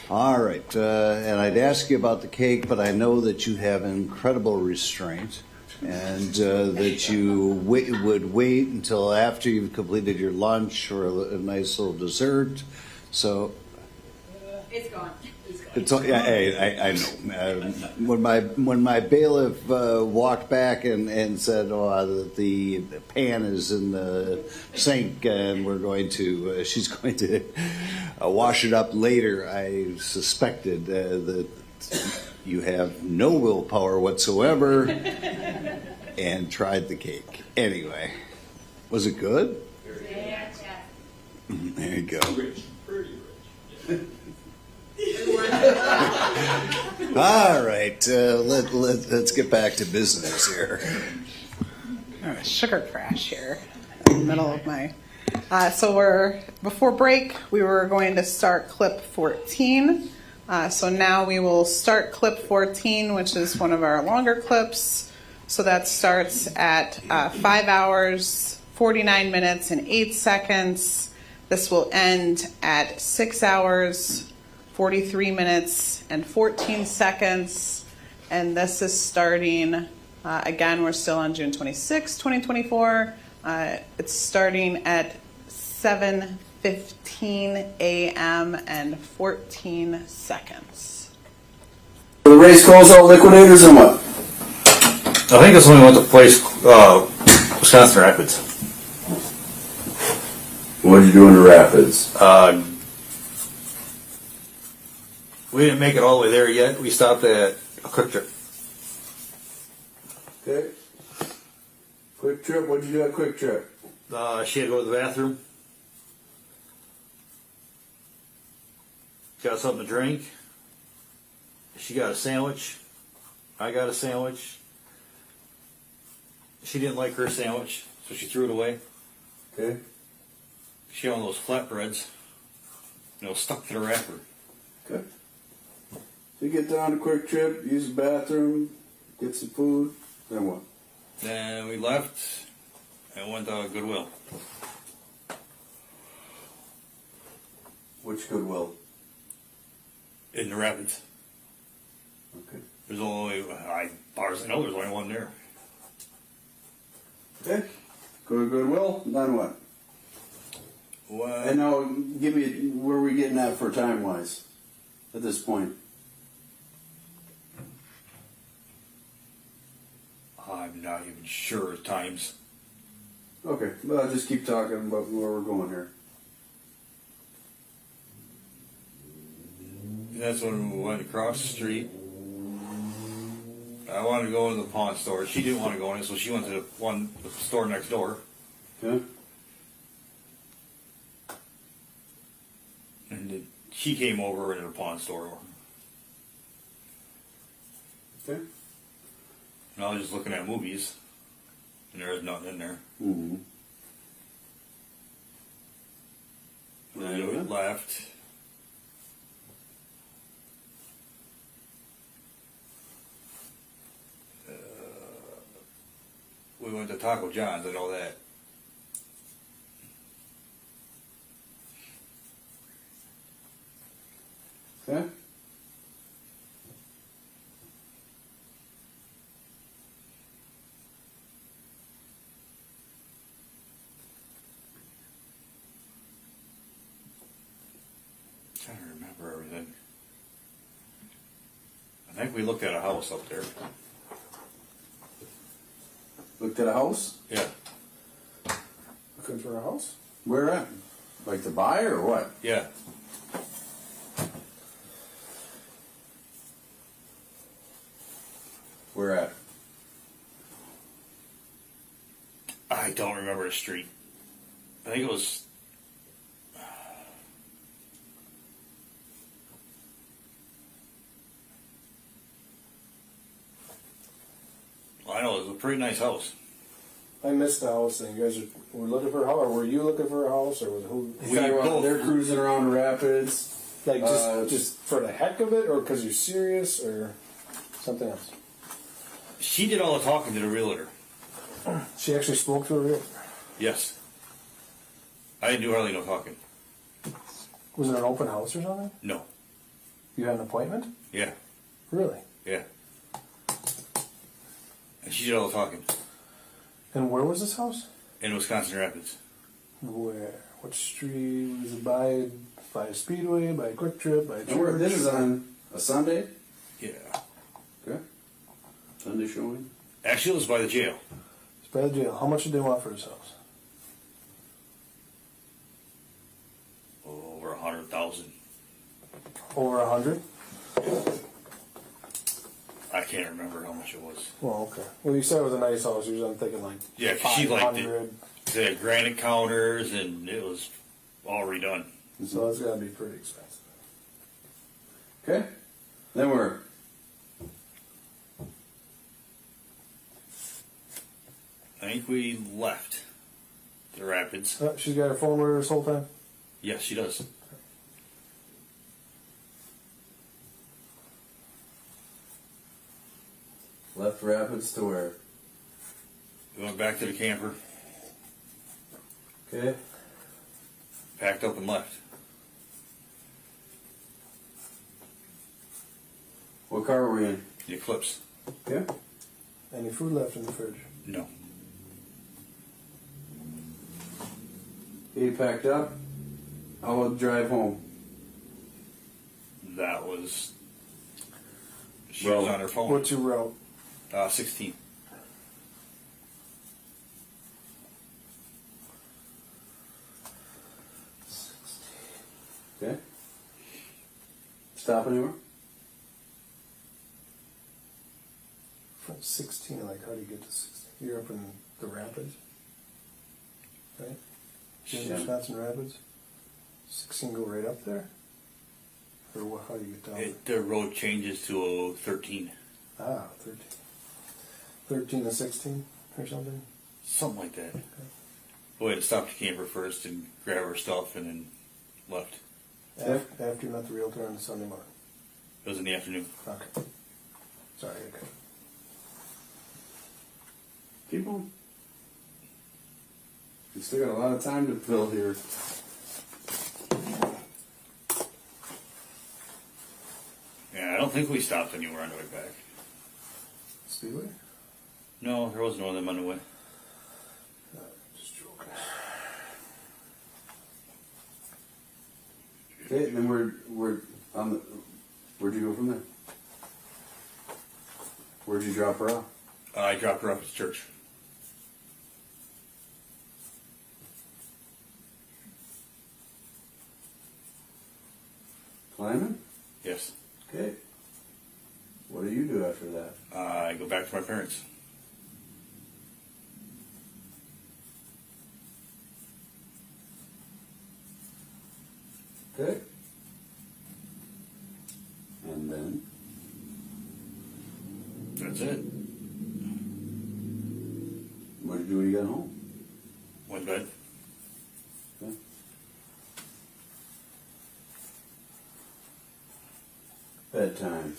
All right, and I'd ask you about the cake, but I know that you have incredible restraint and that you would wait until after you've completed your lunch or a nice little dessert. So It's gone. it's yeah, I know. When my bailiff walked back and said, "Oh, the pan is in the sink and we're going to she's going to wash it up later," I suspected that you have no willpower whatsoever and tried the cake. Anyway, was it good? Yeah. There you go. Pretty rich. All right, let's get back to business here. Sugar crash here in the middle of my. Before break, we were going to start clip 14. So now we will start clip 14, which is one of our longer clips. So that starts at 5 hours, 49 minutes, and 8 seconds. This will end at 6 hours, 43 minutes, and 14 seconds. And this is starting, again, we're still on June 26, 2024. It's starting at 7:15 a.m. and 14 seconds. The race calls out liquidators or what? I think that's when we went to place Wisconsin Rapids. What did you do in the Rapids? We didn't make it all the way there yet. We stopped at a Quick Trip. Okay. Quick Trip, what did you do at Quick Trip? She had to go to the bathroom. Got something to drink. She got a sandwich. I got a sandwich. She didn't like her sandwich, so she threw it away. Okay. She had one of those flatbreads. Stuck to the wrapper. Okay. So you get down to Quick Trip, use the bathroom, get some food, then what? Then we left and went to Goodwill. Which Goodwill? In the Rapids. Okay. There's only, as far as I know, there's only one there. Okay. Go to Goodwill, then what? Well, And now, give me, where are we getting at for time-wise at this point? I'm not even sure at times. Okay, well, I'll just keep talking about where we're going here. That's when we went across the street. I wanted to go into the pawn store. She didn't want to go in it, so she went to the store next door. Okay. And then she came over into the pawn store. Okay. And I was just looking at movies, and there was nothing in there. Mm-hmm. And then we left. We went to Taco John's, I know that. Okay. Trying to remember everything. I think we looked at a house up there. Looked at a house? Yeah. Looking for a house? Where at? Like to buy or what? Yeah. Where at? I don't remember the street. I think it was. I know it was a pretty nice house. I missed the house thing. You guys were looking for a house, or were you looking for a house, or was who? We were out there cruising around Rapids. Like just for the heck of it, or because you're serious, or something else? She did all the talking to the realtor. She actually spoke to her. Yes. I didn't do hardly no talking. Was it an open house or something? No. You had an appointment? Yeah. Really? Yeah. And she did all the talking And where was this house? in Wisconsin Rapids. Where? What street? Was it by a Speedway, by a Quick Trip, by a And where, church? this is on a Sunday? Yeah. Okay. Sunday showing? Actually, it was by the jail. It's by the jail. How much did they want for this house? Over 100,000. Over 100? I can't remember how much it was. Well, okay. Well, you said it was a nice house. Usually I'm thinking like Yeah, 'cause she liked it. 500. They had granite counters, and it was all redone. So it's got to be pretty expensive. Okay. Then where? I think we left the Rapids. She's got her phone with her this whole time? Yes, she does. Left Rapids to where? We went back to the camper, Okay. packed up, and left. What car were we in? The Eclipse. Okay. Any food left in the fridge? No. He packed up. How about the drive home? That was. She was on her phone. What's your route? 16. Okay. Stop anywhere? From 16, like how do you get to 16? You're up in the Rapids, right? You're in Yeah. Wisconsin Rapids? 16 go right up there? Or what, how do you get down The road changes to 13. there? Ah, 13. 13 to 16 or something? Something like that. We had to stop the camper first and grab our stuff and then left. After you met the realtor on Sunday morning? It was in the afternoon. Okay. Sorry, okay. Keep on. We still got a lot of time to fill here. think we stopped anywhere on the way back. Speedway? No, there was no other on the way. Just joking. Okay, then we're on the. Where'd you go from there? Where'd you drop her off? I dropped her off at the church. Climbing? Yes. Okay. What do you do after that? I go back to my parents. Okay. And then? That's it. What did you do when you got home? Went to bed. Okay. Bedtime.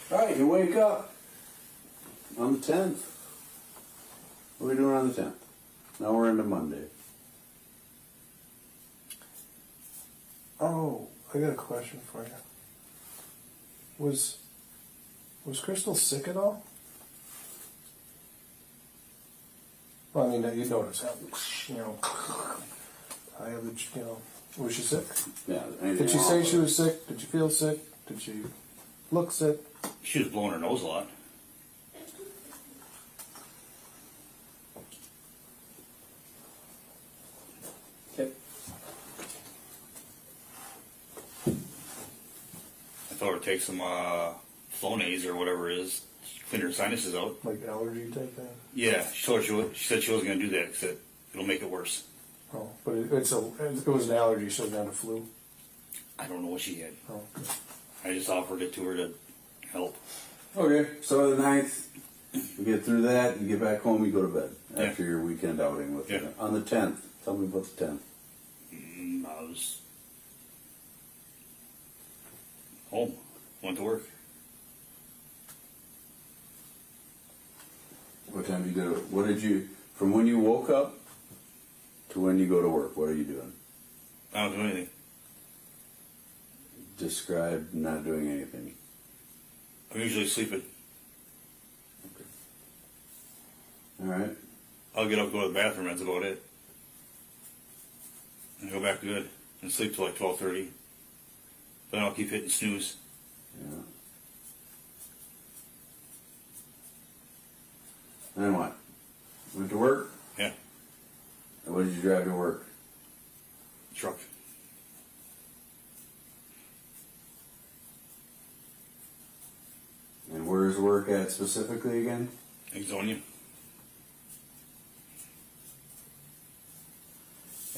All right, you wake up on the 10th. What are we doing on the 10th? Now we're into Monday. Oh, I got a question for you. Was Crystal sick at all? Well, I mean, you notice how, I have the, was she sick? Yeah. Did she say she was sick? Did you feel sick? Did she look sick? She was blowing her nose a lot. Okay. I told her to take some Flonase or whatever it is, clean her sinuses out. Like allergy type thing? Yeah, she said she wasn't going to do that because it'll make it worse. Oh, but it was an allergy, so it's not a flu. I don't know what she had. Oh, okay. I just offered it to her to help. Okay, so the 9th, you get through that, you get back home, you go to bed after your weekend outing with her. On the 10th, tell me about the 10th. I was home, went to work. What time did you go to, what did you, from when you woke up to when you go to work, what are you doing? I don't do anything. Describe not doing anything. I'm usually sleeping. All right. I'll get up, go to the bathroom, that's about it. And go back to bed and sleep till like 12:30. Then I'll keep hitting snooze. Yeah. Then what? Went to work? Yeah. And what did you drive to work? Truck. And where's work at specifically again? Exonia.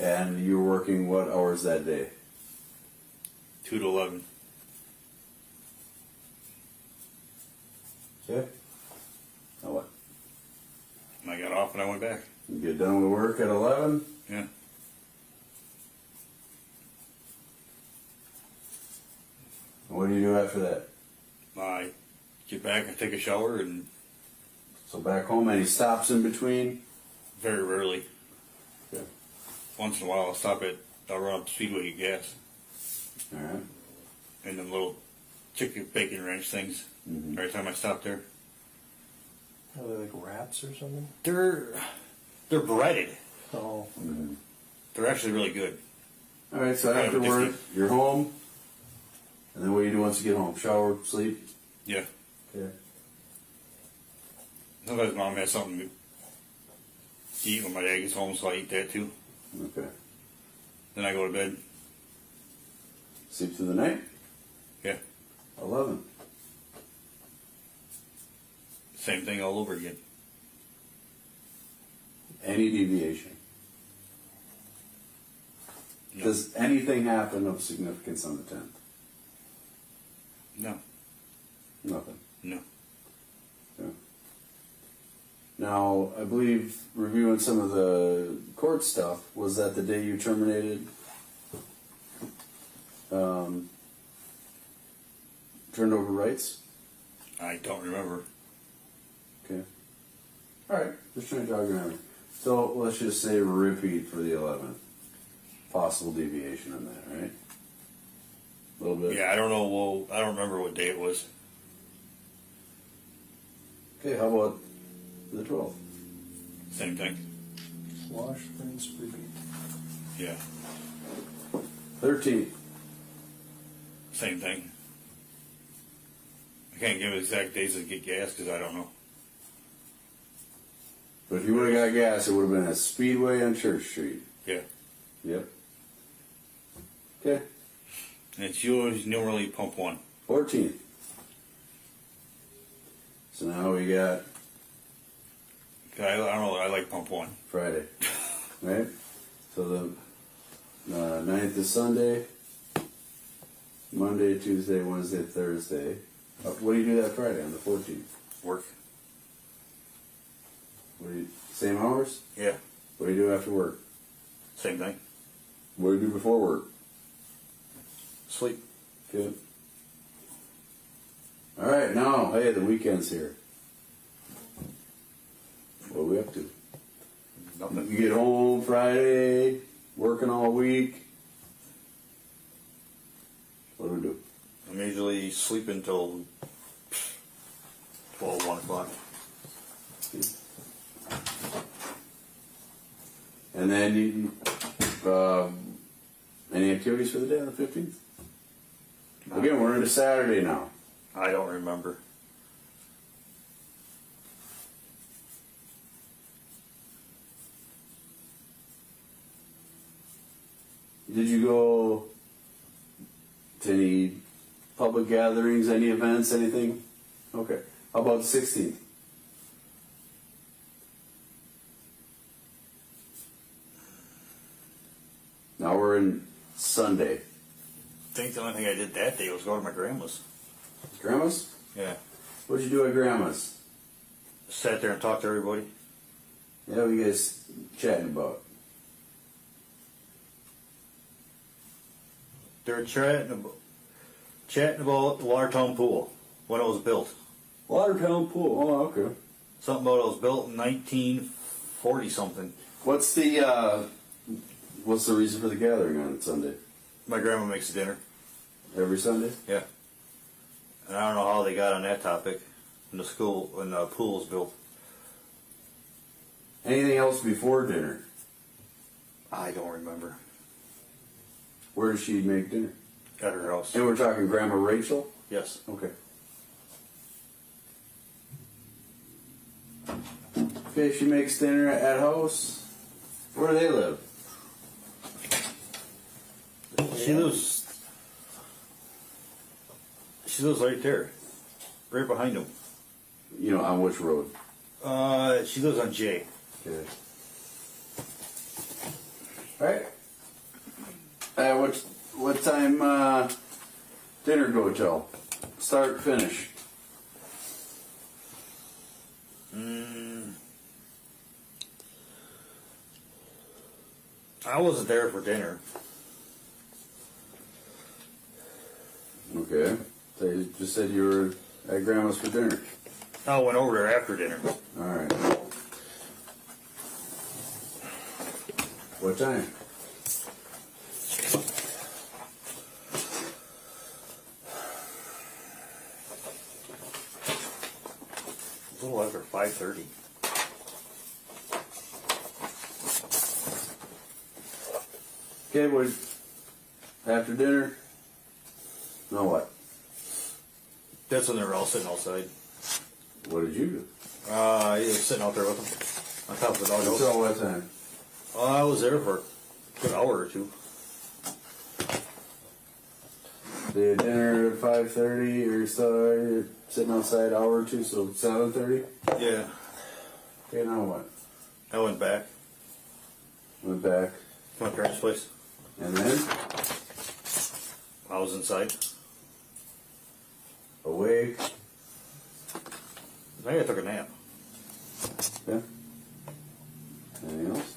And you were working what hours that day? 2 to 11. Okay. Now what? And I got off and I went back. You get done with work at 11? Yeah. And what do you do after that? I get back, I take a shower, and So back home, any stops in between? very rarely. Yeah. Once in a while I'll run up the speedway to get gas. All right. And them little chicken bacon ranch things. Every time I stop there. Are they like wraps or something? They're breaded. Oh. They're actually really good. All right, so Kind of after work, addictive. you're home. And then what do you do once you get home? Shower, sleep? Yeah. Okay. Sometimes mom has something to eat when my dad gets home, so I eat that too. Okay. Then I go to bed. Sleep through the night? Yeah. 11. Same thing all over again. Any deviation? No. Does anything happen of significance on the 10th? No. Nothing. No. Okay. Now, I believe reviewing some of the court stuff, was that the day you terminated, turned over rights? I don't remember. Okay. All right. Just trying to jog your memory. So let's just say repeat for the 11th. Possible deviation on that, right? A little bit. Yeah, I don't know. Well, I don't remember what day it was. Okay, how about the 12th? Same thing. Wash, rinse, repeat. Yeah. 13th. Same thing. I can't give exact days to get gas because I don't know. But if you would have got gas, it would have been at Speedway on Church Street. Yeah. Yep. Okay. And it's usually normally pump one. 14th. So now we got 'Cause I don't know. I like pump one. Friday, right? So the 9th is Sunday, Monday, Tuesday, Wednesday, Thursday. What do you do that Friday on the 14th? Work. Same hours? Yeah. What do you do after work? Same thing. What do you do before work? Sleep. Good. All right, now, hey, the weekend's here. What are we up to? Nothing. You get home Friday, working all week. What do we do? I'm usually sleeping until 12, 1 o'clock. And then you, any activities for the day on the 15th? Again, we're into Saturday now. I don't remember. Did you go to any public gatherings, any events, anything? Okay. How about the 16th? Now we're in Sunday. I think the only thing I did that day was go to my grandma's. Grandma's? Yeah. What'd you do at Grandma's? Sat there and talked to everybody. Yeah, what you guys chatting about? They were chatting about the Watertown Pool when it was built. Watertown Pool. Oh, okay. Something about it was built in 1940 something. What's the reason for the gathering on Sunday? My grandma makes dinner. Every Sunday? Yeah. And I don't know how they got on that topic when the pool was built. Anything else before dinner? I don't remember. Where does she make dinner? At her house. And we're talking Grandma Rachel? Yes. Okay. Okay, she makes dinner at house. Where do they live? She lives right there. Right behind him. You know, on which road? She lives on J. Okay. Alright. What time dinner go till? Start, finish? I wasn't there for dinner. Okay. So you just said you were at Grandma's for dinner. I went over there after dinner. Alright. What time? A little after 5:30. Okay, what? After dinner? Now what? That's when they were all sitting outside. What did you do? I was sitting out there with them on top of the doghouse. Until what time? I was there for a good hour or two. They had dinner at 5:30, or so you're sitting outside hour or two, so 7:30. Yeah. Okay, now what? I went back Went back, to my parents' place. and then I was inside. awake. I think I took a nap. Yeah. Anything else?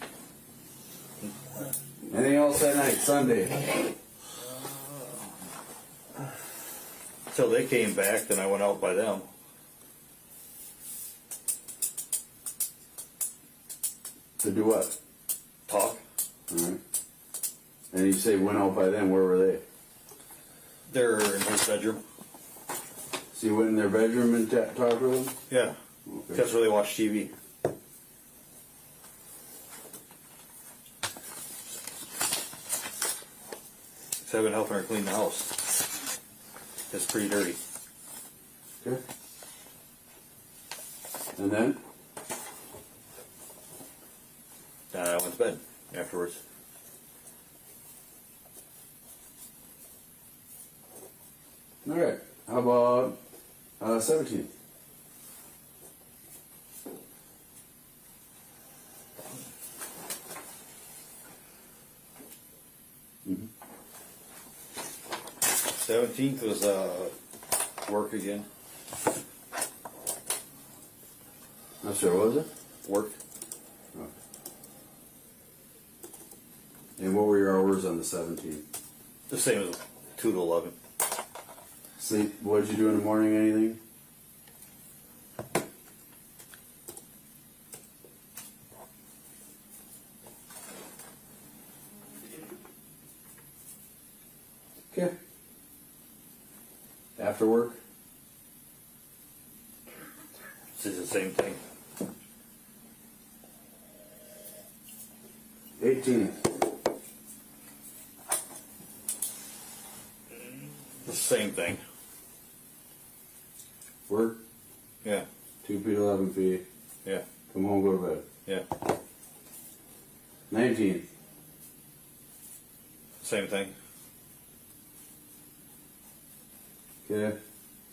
Anything else that night? Sunday. Till they came back, then I went out by them. To do what? Talk. Alright. And you say went out by them, where were they? They're in his bedroom. So you went in their bedroom and talked with them? Yeah. Okay. That's where they watch TV. So I've been helping her clean the house. It's pretty dirty. Okay. And then? I went to bed afterwards. All right. How about 17th? Mm-hmm. 17th was work again. I'm sorry, what was it? Work. Oh. And what were your hours on the 17th? The same as 2 to 11. Sleep. What did you do in the morning? Anything? Okay. After work? It's the same thing. 18th. The same thing. Work? Yeah. 2 feet, 11 feet. Yeah. Come home, go to bed. Yeah. 19th. Same thing. Okay.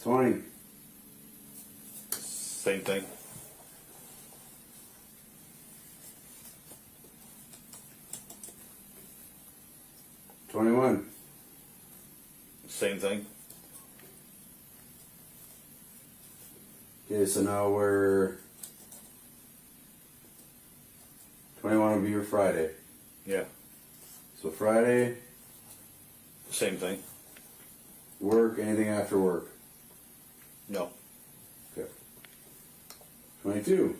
20. Same thing. Same thing. Okay, so now we're 21 will be your Friday. Yeah. So Friday, Same thing. work, anything after work? No. Okay. 22,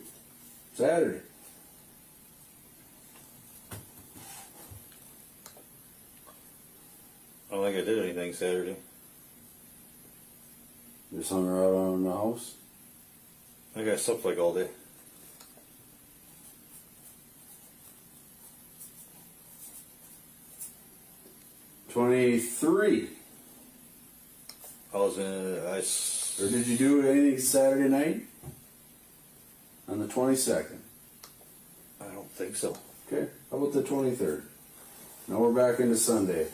Saturday. I don't think I did anything Saturday. Just hung around the house. I think I slept like all day. '23. I was in. Or did you do anything Saturday night? On the 22nd. I don't think so. Okay. How about the 23rd? Now we're back into Sunday.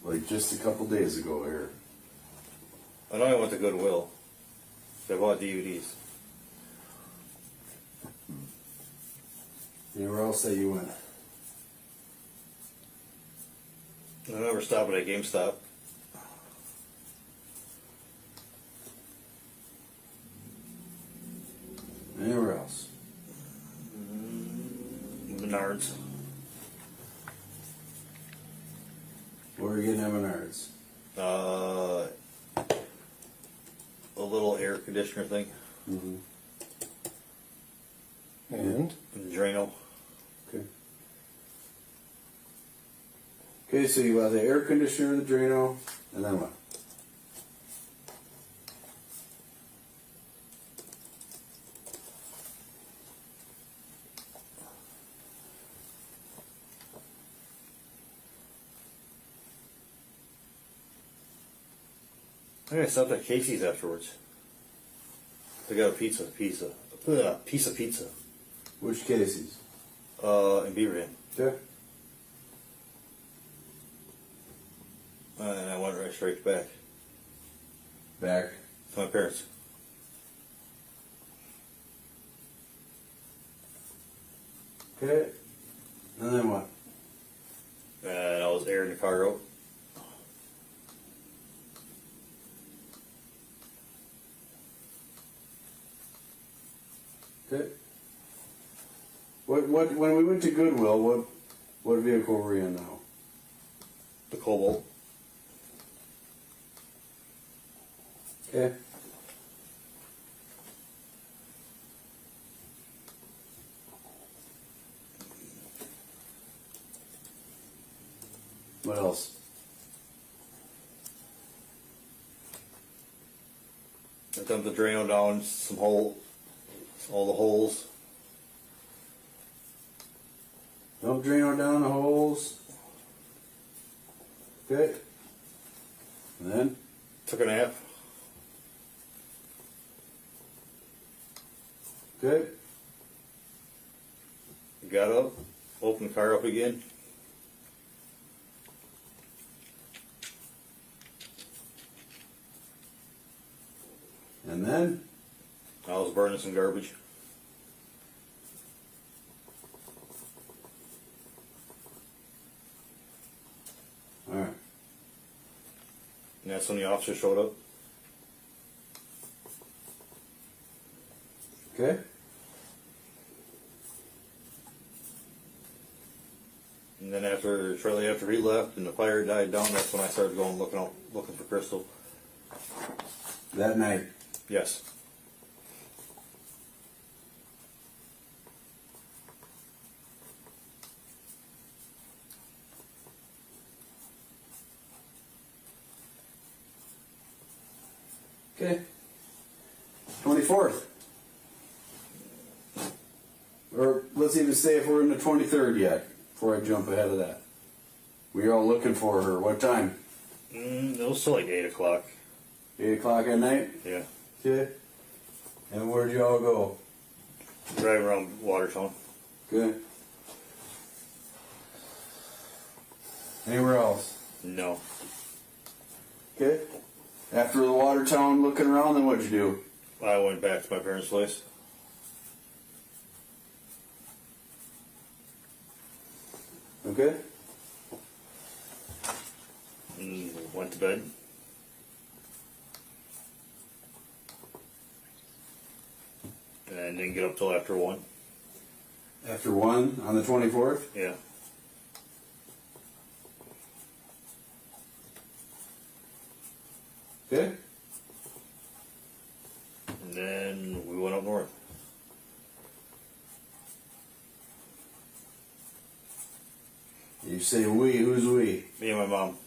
Like just a couple days ago here. I know I went to Goodwill. I bought DVDs. Anywhere else that you went? I never stopped at a GameStop. Anywhere else? Menards. Where are you getting at Menards? A little air conditioner thing. Mm-hmm. And? Drano. Okay. Okay, so you got the air conditioner, the Drano, and then what? I think I stopped at Casey's afterwards. They got a piece of pizza. Which Casey's? In Beaverton. Okay. And I went right straight back Back. to my parents. Okay. And then what? And I was airing the car out. Okay. What when we went to Goodwill, what vehicle were you in now? The Cobalt. Okay. What else? I dumped the Drano down all the holes. Dump Drano down the holes. Okay. And then? Took a nap. Okay. Got up, opened the car up again. And then? I was burning some garbage. Alright. And that's when the officer showed up. Okay. And then shortly after he left and the fire died down, that's when I started going looking for Crystal. That night. Yes. Okay. 24th. Or let's even say if we're in the 23rd yet, before I jump ahead of that. We are all looking for her. What time? It was still like 8 o'clock. 8 o'clock at night? Yeah. Okay. And where'd you all go? Driving around Watertown. Good. Anywhere else? No. Okay. After the Watertown looking around, then what'd you do? I went back to my parents' place. Okay. And went to bed. And didn't get up till after 1. After 1 on the 24th? Yeah. Okay. And then we went up north. You say we, who's we? Me and my mom.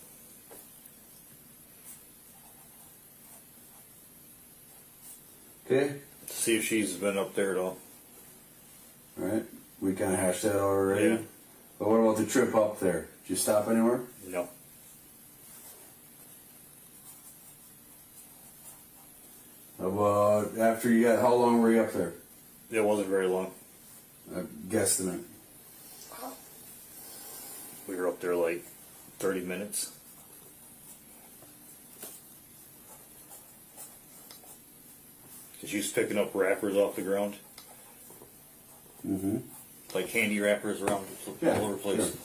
Okay. To see if she's been up there at all. Alright. We kind of hashed that out already. Yeah. But what about the trip up there? Did you stop anywhere? No. About after you got, how long were you up there? It wasn't very long. Guesstimate. We were up there like 30 minutes. Because she was picking up wrappers off the ground. Mm-hmm. Like candy wrappers around all over the place. Sure.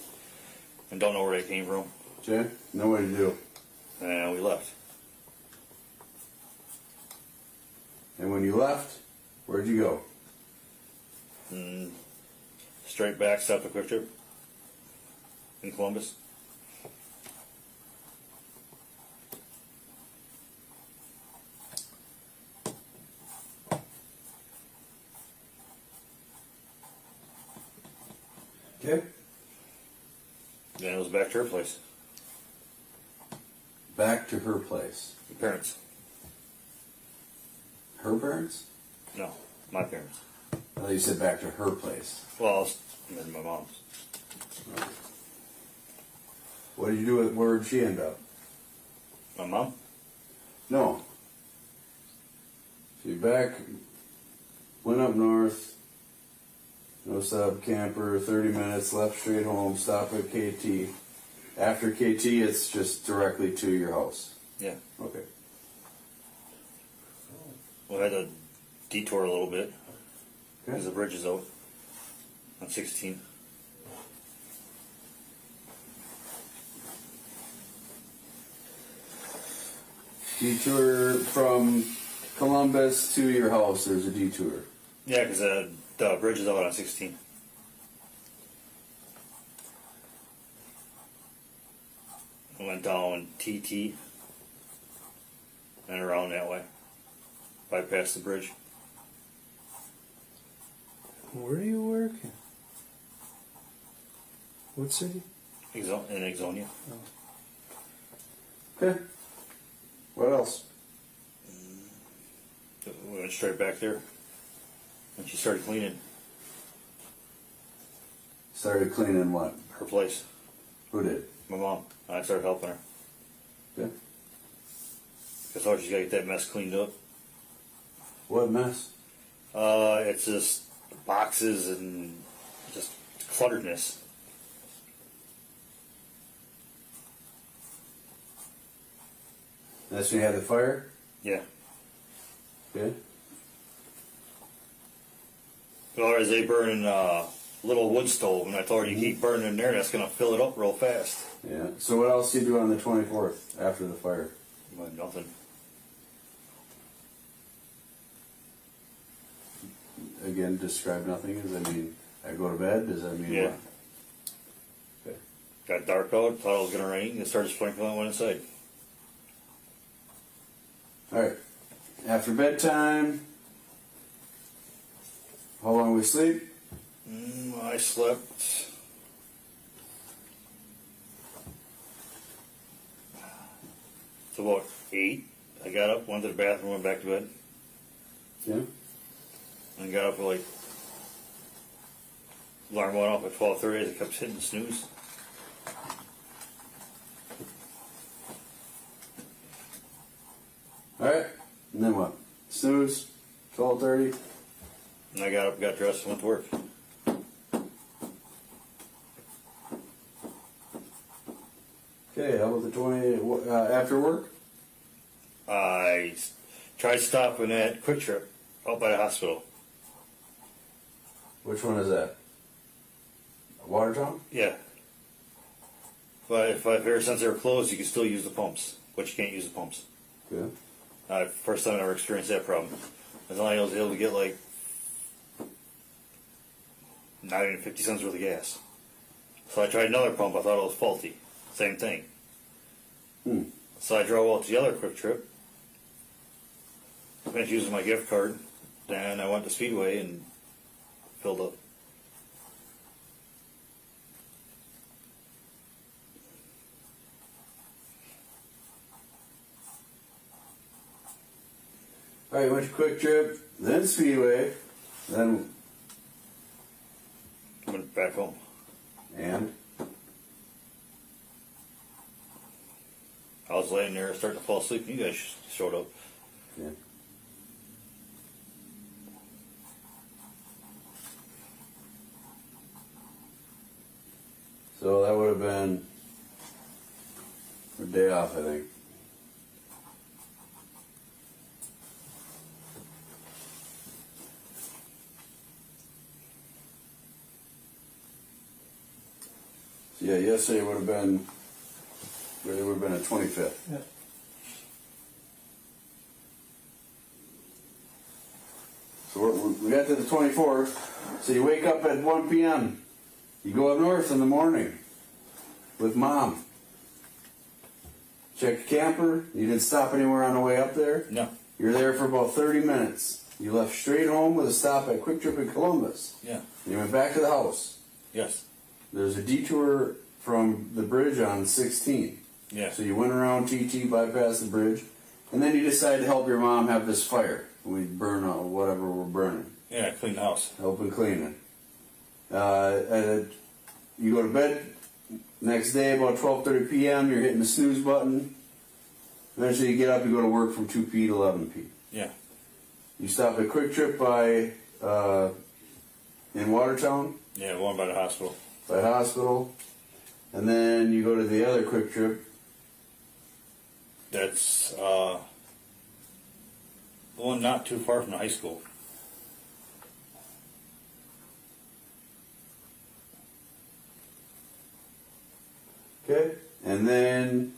And don't know where they came from. Okay. No way to do. And we left. And when you left, where'd you go? And straight back, stopped a Quick Trip in Columbus. Okay. Then it was back to her place. Back to her place. My parents. Her parents? No, my parents. I thought you said back to her place. Well, and then my mom's. What did you do with, where did she end up? My mom? No. So you back, went up north, no sub, camper, 30 minutes, left straight home, stop at KT. After KT, it's just directly to your house. Yeah. Okay. We had to detour a little bit. Okay. Because the bridge is out on 16. Detour from Columbus to your house, there's a detour. Yeah, because the bridge is out on 16. I went down TT and around that way. Bypassed the bridge. Where are you working? What city? In Exonia. Okay. What else? We went straight back there. And she started cleaning Started cleaning what? her place. Who did? My mom. I started helping her. Okay. Because I she's got to get that mess cleaned up. What mess? It's just boxes and just clutteredness. That's when you had the fire? Yeah. Okay. Or as they burn a little wood stove, and I told her you keep burning in there, that's going to fill it up real fast. Yeah. So what else do you do on the 24th after the fire? Well, nothing. Again, describe nothing. Does that mean I go to bed? Does that mean Yeah. what? Okay. Got dark out, thought it was going to rain, it started sprinkling, went inside. All right. After bedtime, how long we sleep? I slept. It's about 8. I got up, went to the bathroom, went back to bed, Yeah. and got up at like alarm went off at 12:30. I kept hitting snooze. All right. And then what? Snooze. 12:30. And I got up, got dressed, and went to work. Okay. How about the 20 after work? I tried stopping at Quick Trip out by the hospital. Which one is that? Watertown? Yeah. But if I've heard since they were closed, you can still use the pumps, but you can't use the pumps. Good. First time I ever experienced that problem. I was only able to get like not even 50 cents worth of gas. So I tried another pump. I thought it was faulty. Same thing. So I drove out to the other Quick Trip. Finished using my gift card. Then I went to Speedway and filled up. All right. Went to Quick Trip, then Speedway, then Went back home. and I was laying there starting to fall asleep and you guys showed up. yeah. So that would have been a day off, I think. So yeah, yesterday would have been. It would have been a 25th. Yeah. So we got to the 24th. So you wake up at 1 p.m. You go up north in the morning with mom. Check the camper. You didn't stop anywhere on the way up there. No. You're there for about 30 minutes. You left straight home with a stop at Quick Trip in Columbus. Yeah. And you went back to the house. Yes. There's a detour from the bridge on 16. Yeah. So you went around TT, bypassed the bridge, and then you decided to help your mom have this fire. We burn out whatever we're burning. Yeah, clean the house. Helping clean it. And you go to bed next day about 12:30 p.m. You're hitting the snooze button. Eventually you get up, you go to work from 2 p to 11 p. Yeah. You stop at Quick Trip by in Watertown. Yeah, one by the hospital. By hospital, and then you go to the other Quick Trip. That's the one not too far from the high school. Okay. And then,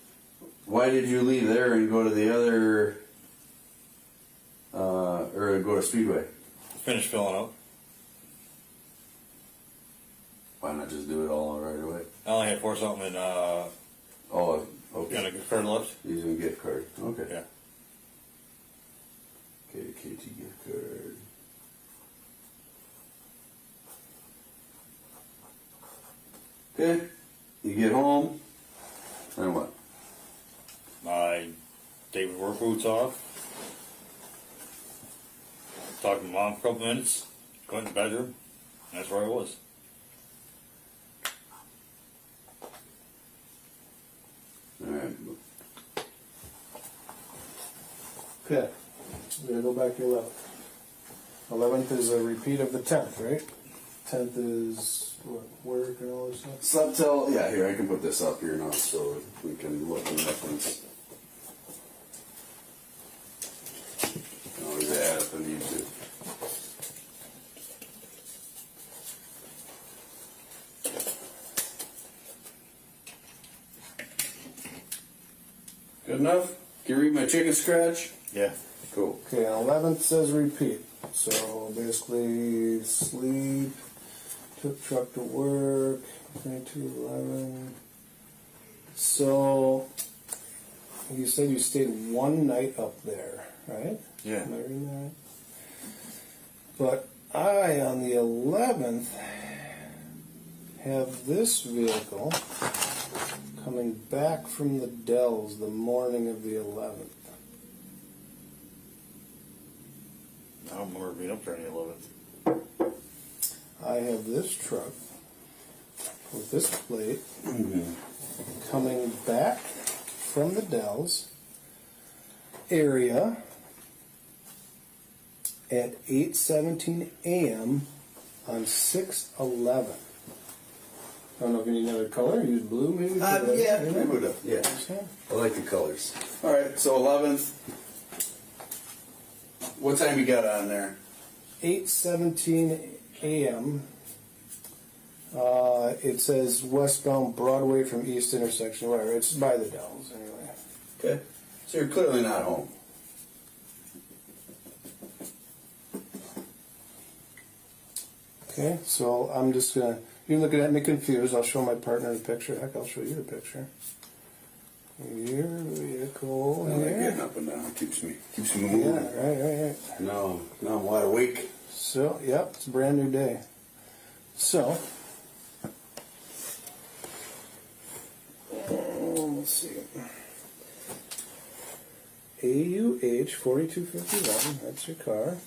why did you leave there and go to the other, or go to Speedway? Finished filling up. Why not just do it all right away? I only had pour something in Oh, okay. in a card left. Using a gift card. Okay. Yeah. Okay, KT gift card. Okay. You get home. Then what? My David work boots off. talked to Mom for a couple minutes, go in the bedroom, and that's where I was. All right. Okay. We're gonna go back to 11th. 11th is a repeat of the 10th, right? 10th is what, work and all this stuff? Slept till, yeah, here, I can put this up here now so we can look and reference. Can always add if I need to. Good enough? Can you read my chicken scratch? Yeah. Cool. Okay, and 11th says repeat. So basically, sleep, took truck to work, 22:11. So you said you stayed one night up there, right? Yeah. Am I reading that right? But I, on the 11th, have this vehicle coming back from the Dells the morning of the 11th. I don't remember being up there on the 11th. I have this truck with this plate coming back from the Dells area at 8:17 a.m. on 6/11. I don't know if you need another color. Use blue, maybe. Yeah, I would have. Yeah, I like the colors. All right, so 11th. What time you got on there? 8:17 a.m. It says westbound Broadway from East intersection. Whatever. It's by the Dells anyway. Okay, so you're clearly not home. Okay, so I'm just gonna. You're looking at me confused. I'll show my partner the picture. Heck, I'll show you the picture. Your vehicle. I like here. getting up and down. It keeps me moving. Yeah, right. No, I'm wide awake. So, yep, it's a brand new day. So, let's see. AUH 4251, that's your car.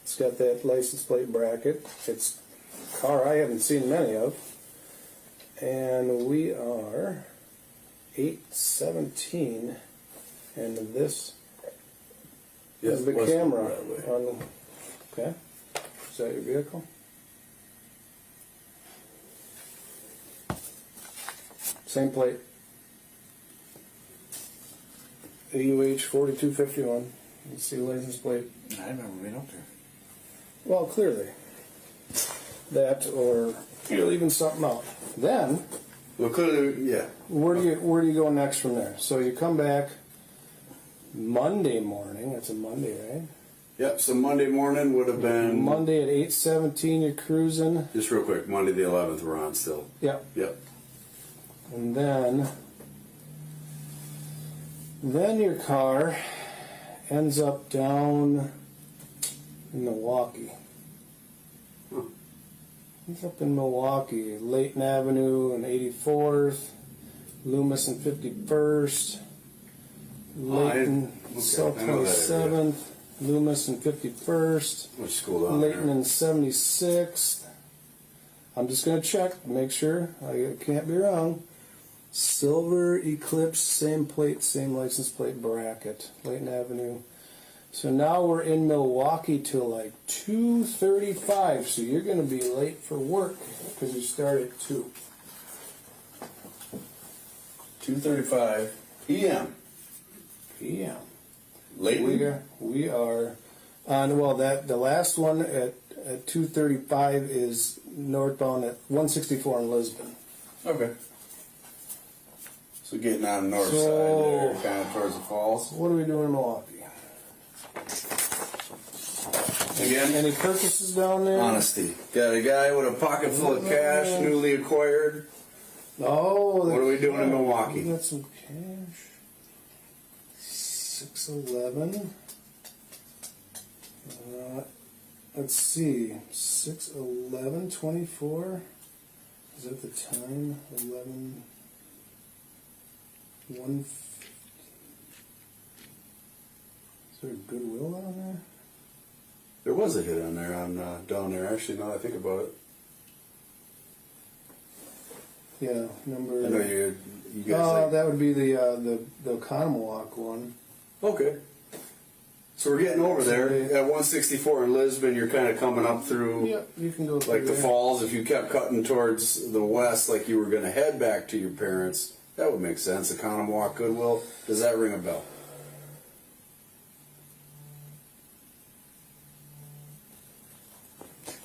It's got that license plate bracket. It's a car I haven't seen many of. And we are 8:17, and this is the camera on. Okay, is that your vehicle? Same plate. AUH 4251. You see the license plate. I remember being up there. Well, clearly. That, or you're leaving something out. Then, Well, clearly, yeah. where do you go next from there? So you come back Monday morning. That's a Monday, right? Yep. So Monday morning would have been Monday at 8:17. You're cruising. Just real quick, Monday the 11th. We're on still. Yep. Yep. And then your car ends up down in Milwaukee. Huh. Ends up in Milwaukee, Layton Avenue and 84th, Loomis and 51st, Layton South I know that area. 27th, Loomis and 51st, Which school down Layton there? and 76th. I'm just going to check, make sure. I can't be wrong. Silver Eclipse, same plate, same license plate bracket, Layton Avenue. So now we're in Milwaukee till like 2:35. So you're going to be late for work because you start at 2. 2:35 p.m. p.m. Lately? We are on. Well, the last one at 2:35 is northbound at 164 in Lisbon. Okay. So getting on the north So- side there, kind of towards the falls. What are we doing in Milwaukee? Again? Any purchases down there? Honesty. Got a guy with a pocket full of cash, newly acquired. Oh, What are we doing in We Milwaukee? got some cash. 611. Let's see. 61124. Is that the time? 11. 1. Is there a Goodwill on there? There was a hit on there down there. Actually, now that I think about it, Yeah, number. I know you guys. Oh, that would be the Oconomowoc one. Okay. So we're getting over there at 164 in Lisbon. You're kind of coming up through. Yep, you can go through Like the there. falls, if you kept cutting towards the west, like you were going to head back to your parents, that would make sense. Oconomowoc, Goodwill, does that ring a bell?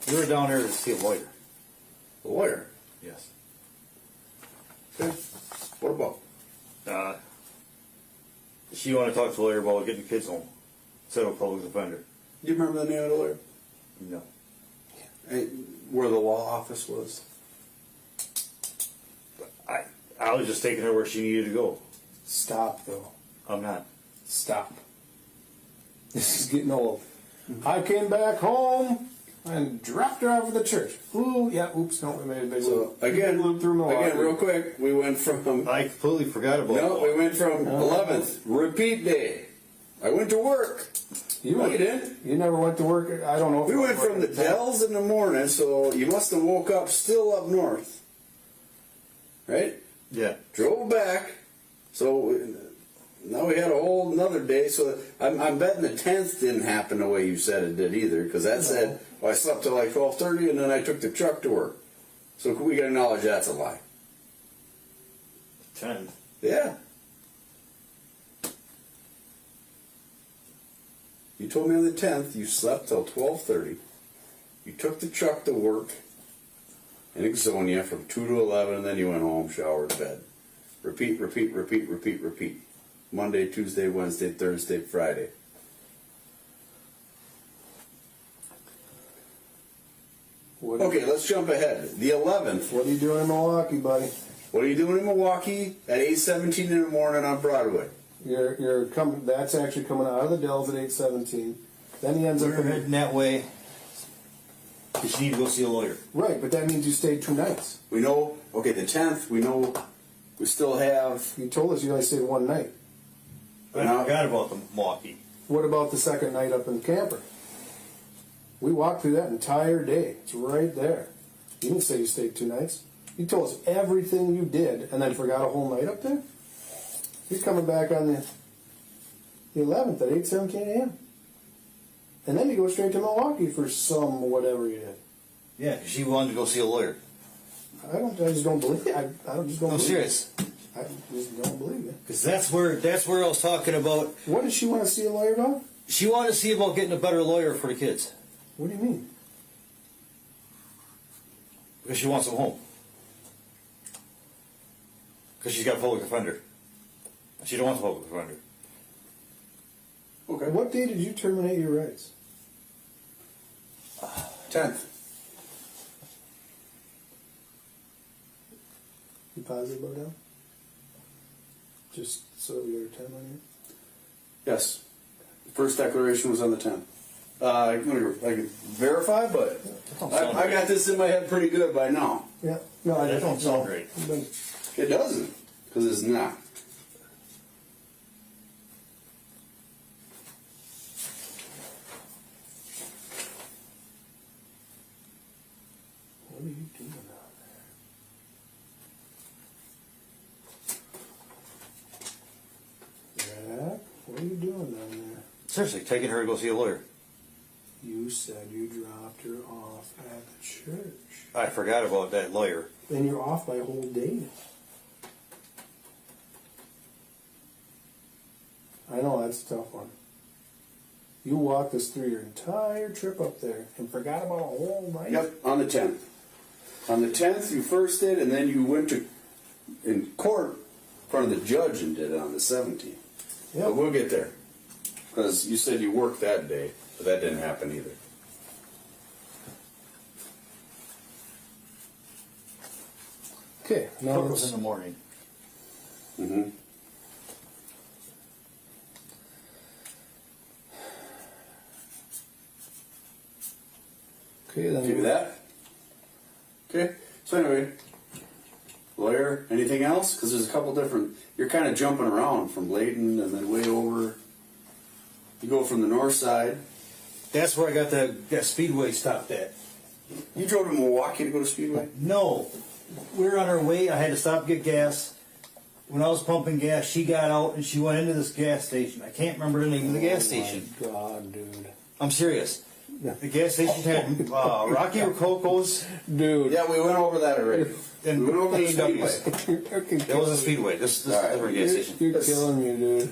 We were down there to see a lawyer. A lawyer. Yes. Okay. What about? She wanted to talk to the lawyer about getting the kids home instead of a public defender. Do you remember the name of the lawyer? No. Hey, where the law office was? I was just taking her where she needed to go. Stop, though. I'm not. Stop. This is getting old. I came back home and dropped her off at the church. Ooh, yeah, oops, no, we made a big So loop. again, Loop through Milwaukee. again, real quick, we went from. I completely forgot about No, we went from 11th, repeat day. I went to work. You No, went- you didn't. You never went to work. I don't know. If We you went from the to Dells in the morning, so you must have woke up still up north. Right? Yeah. Drove back. So now we had a whole another day. So I'm betting the 10th didn't happen the way you said it did either, because that said, well, I slept till like 12:30 and then I took the truck to work. So we can acknowledge that's a lie. 10. Yeah. You told me on the 10th you slept till 12:30. You took the truck to work in Ixonia from 2 to 11, and then you went home, showered, bed. Repeat, repeat, repeat, repeat, repeat. Monday, Tuesday, Wednesday, Thursday, Friday. Okay, let's jump ahead. The 11th. What are you doing in Milwaukee, buddy? What are you doing in Milwaukee at 8:17 in the morning on Broadway? You're coming. That's actually coming out of the Dells at 8:17. Then he ends up We're in heading that way because you need to go see a lawyer. right, but that means you stayed 2 nights. We know, okay, the 10th, we know we still have. You told us you only stayed 1 night. I forgot about the Milwaukee. What about the second night up in the camper? We walked through that entire day. It's right there. You didn't say you stayed 2 nights. You told us everything you did and then forgot a whole night up there? You're coming back on the 11th at 8:17 a.m. And then you go straight to Milwaukee for some whatever you did. Yeah, 'cause she wanted to go see a lawyer. I just don't believe it. I just don't No, believe serious. it. I just don't believe it. Because that's where I was talking about. What does she want to see a lawyer about? She wanted to see about getting a better lawyer for the kids What do you mean? because she wants them home. Because she's got a public defender. She don't want a public defender. Okay. What day did you terminate your rights? 10th. You positive about that? Just so we got a time on here. Yes. The first declaration was on the 10th. I can verify, but I got this in my head pretty good by now. Yeah. No, I That don't sound right. But It doesn't, because it's not. what are you doing down there? Jack, what are you doing down there? Seriously, taking her to go see a lawyer. You said you dropped her off at the church. I forgot about that lawyer. Then you're off by a whole day. I know, that's a tough one. You walked us through your entire trip up there and forgot about a whole night? Yep, on the 10th. On the 10th, you first did, and then you went to in court in front of the judge and did it on the 17th. Yep. But we'll get there. Because you said you worked that day, but that didn't happen either. Okay, now Court was let's... in the morning. Mm-hmm. Okay, then... Do that. Okay. So anyway, lawyer, anything else? Because there's a couple different. You're kind of jumping around from Layton and then way over. You go from the north side That's where I got that Speedway stopped at. You drove to Milwaukee to go to Speedway? No, we were on our way. I had to stop to get gas. When I was pumping gas, she got out and she went into this gas station. I can't remember the name of the gas station. Oh my God, dude. I'm serious. The gas station had Rocky Rococo's. Dude. Yeah, we went over that already. And we went over the A&Ws. Speedway. That was a Speedway. This is All right. a different gas station. You're killing me, dude.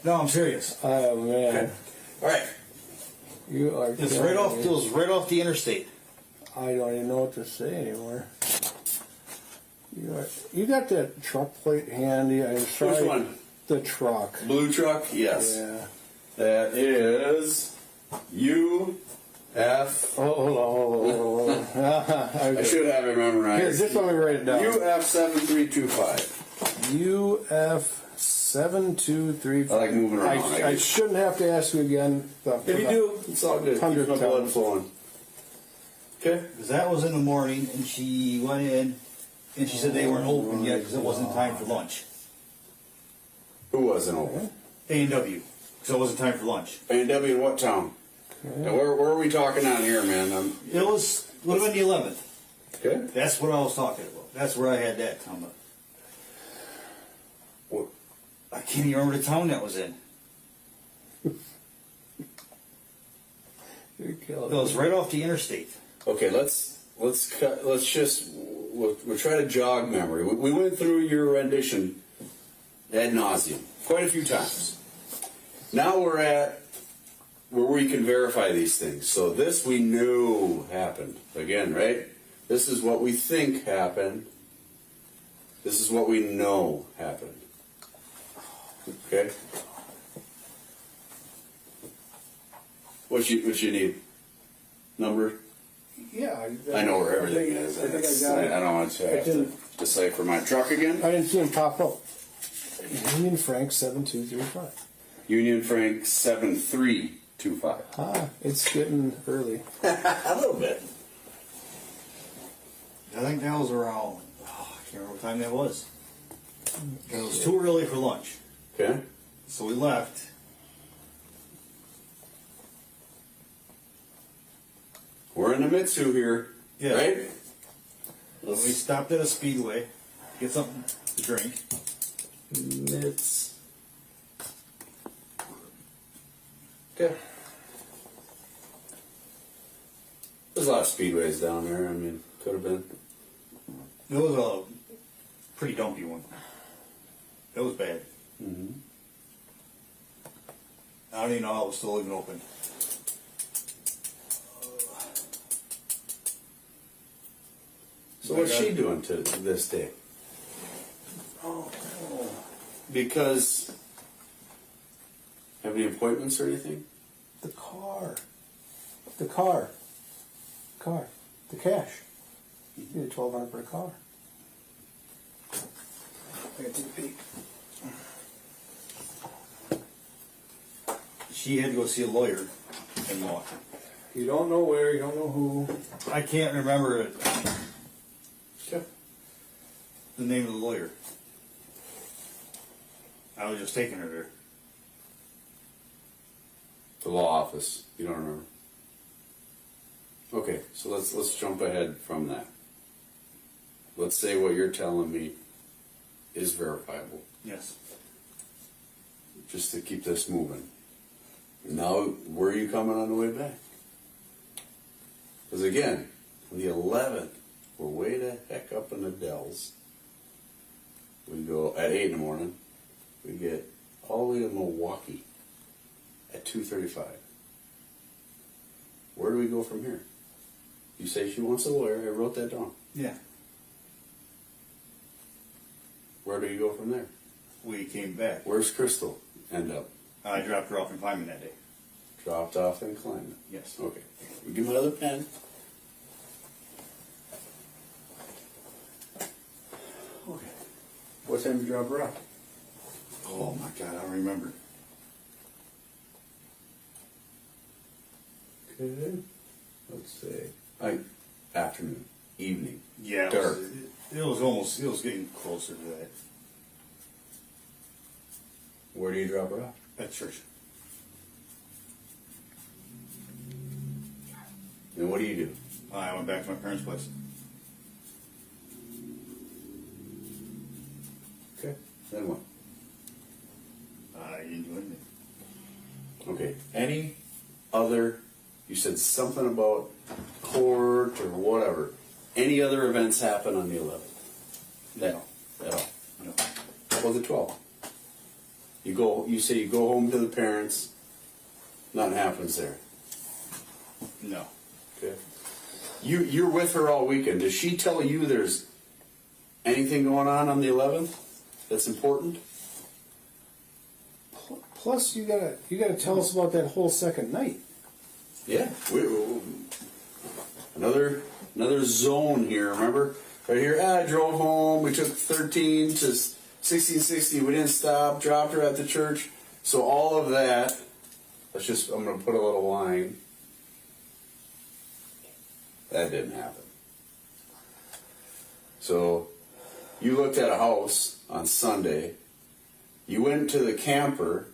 No, I'm serious. Oh, man. Okay. All right. You are It's killing right off. me. It was right off the interstate. I don't even know what to say anymore. You got that truck plate handy? Which one? The truck. Blue truck? Yes. Yeah. That is UF. Hold on. I should have it memorized. Here, just let me write it down. UF 7325. UF 7235. I like moving around. I shouldn't have to ask you again. If you do, it's all good. Keeps 100 my blood times. flowing. Okay. Because that was in the morning, and she went in, and she said they weren't open yet because it wasn't time for lunch. Who wasn't open? A&W, because it wasn't time for lunch. A&W in what town? And where are we talking on here, man? It would have been the 11th. Okay. That's what I was talking about. That's where I had that come up. What? I can't even remember the town that was in. You're It killing was me. right off the interstate. Okay, let's just we'll try to jog memory. We went through your rendition ad nauseum quite a few times. Now we're at where we can verify these things. So this we knew happened again, right? This is what we think happened. This is what we know happened. Okay. What you need? Number? Yeah. I know where everything is. I think I got it. I don't want to have to decipher my truck again. I didn't see him pop up. Union Frank 7235. Union Frank 7325. Ah, it's getting early. A little bit. I think that was around, I can't remember what time that was. It was too early for lunch. Okay. So we left. We're in the Mitsu here. Yeah. Right? We stopped at a Speedway, get something to drink. Mitsu. Okay. There's a lot of speedways down there. I mean, could have been. It was a pretty dumpy one. It was bad. Mm-hmm. I don't even know how it was still even open. So what's she doing to this day? Because have any appointments or anything? The car. The cash. You need $1,200 for a car. I gotta take a peek. She had to go see a lawyer and walk. You don't know where, you don't know who. I can't remember it. Okay. The name of the lawyer. I was just taking her there. The law office. You don't remember? Okay, so let's jump ahead from that. Let's say what you're telling me is verifiable, Yes. just to keep this moving. Now, where are you coming on the way back? Because again, on the 11th, we're way the heck up in the Dells. We go at 8 in the morning. We get all the way to Milwaukee at 2:35. Where do we go from here? You say she wants a lawyer. I wrote that down. Yeah. Where do you go from there? We came back. Where's Crystal end up? I dropped her off in Climbing that day. Dropped off and climbed. Yes. Okay. Give me another pen. Okay. What time did you drop her off? Oh my God, I don't remember. Okay. Let's see. Afternoon, evening. Yeah. Dark. It was getting closer to that. Where do you drop her off? At church. What do you do? I went back to my parents' place. Okay. Then what? I didn't do anything. Okay. Any other, you said something about court or whatever. Any other events happen on the 11th? No. At all? No. How about the 12th? You say you go home to the parents, nothing happens there. No. Okay. You're with her all weekend. Does she tell you there's anything going on the 11th that's important? Plus, you gotta tell us about that whole second night. Yeah. Another zone here. Remember, right here. I drove home. We took 13 to 1660. We didn't stop. Dropped her at the church. So all of that. I'm going to put a little line. That didn't happen. So you looked at a house on Sunday. You went to the camper.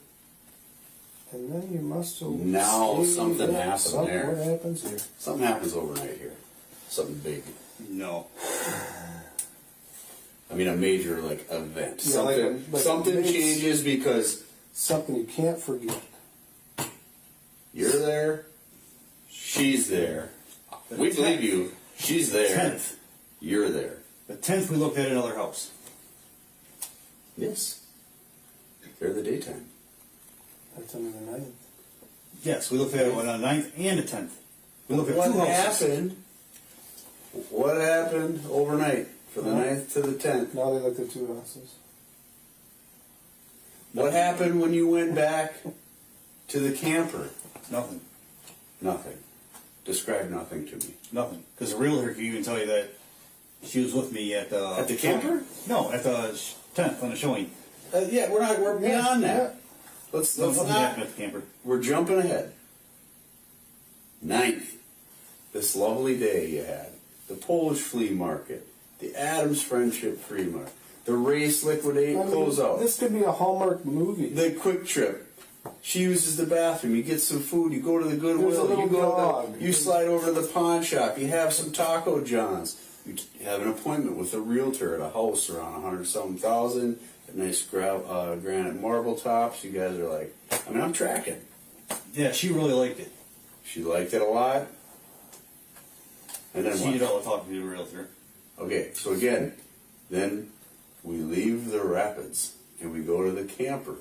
And then you must have. Now something happened there. What happens here? Something happens overnight here. Something big. No. I mean, a major event. Yeah, something like changes because something you can't forget. you're there. She's there. We believe you. She's there. 10th. You're there. The 10th, we looked at another house. Yes. They're the daytime. That's under the 9th. Yes, we looked at it on the 9th and the 10th. We looked at What two houses. happened? What happened overnight from the 9th to the 10th? Now they looked at two houses. What happened when you went back to the camper? Nothing. Nothing. Describe nothing to me. Nothing. Because the realtor can even tell you that she was with me at the... At the camper? No, at the 10th on the showing. Yeah, we're beyond that. Let's Nothing not. happened at the camper. We're jumping ahead. 9th, this lovely day you had, the Polish flea market, the Adams Friendship Flea Market, the race liquidate closeout, This could be a Hallmark movie. the Quick Trip. She uses the bathroom. You get some food. You go to the There's a Goodwill. little You go dog. to you slide over to the pawn shop. You have some Taco Johns. You have an appointment with a realtor at a house around 100-something thousand. A nice granite marble tops. You guys are like, I mean, I'm tracking. Yeah, she really liked it. She liked it a lot. And then She what? did all the talking to the realtor. Okay, so again, then we leave the rapids and we go to the camper.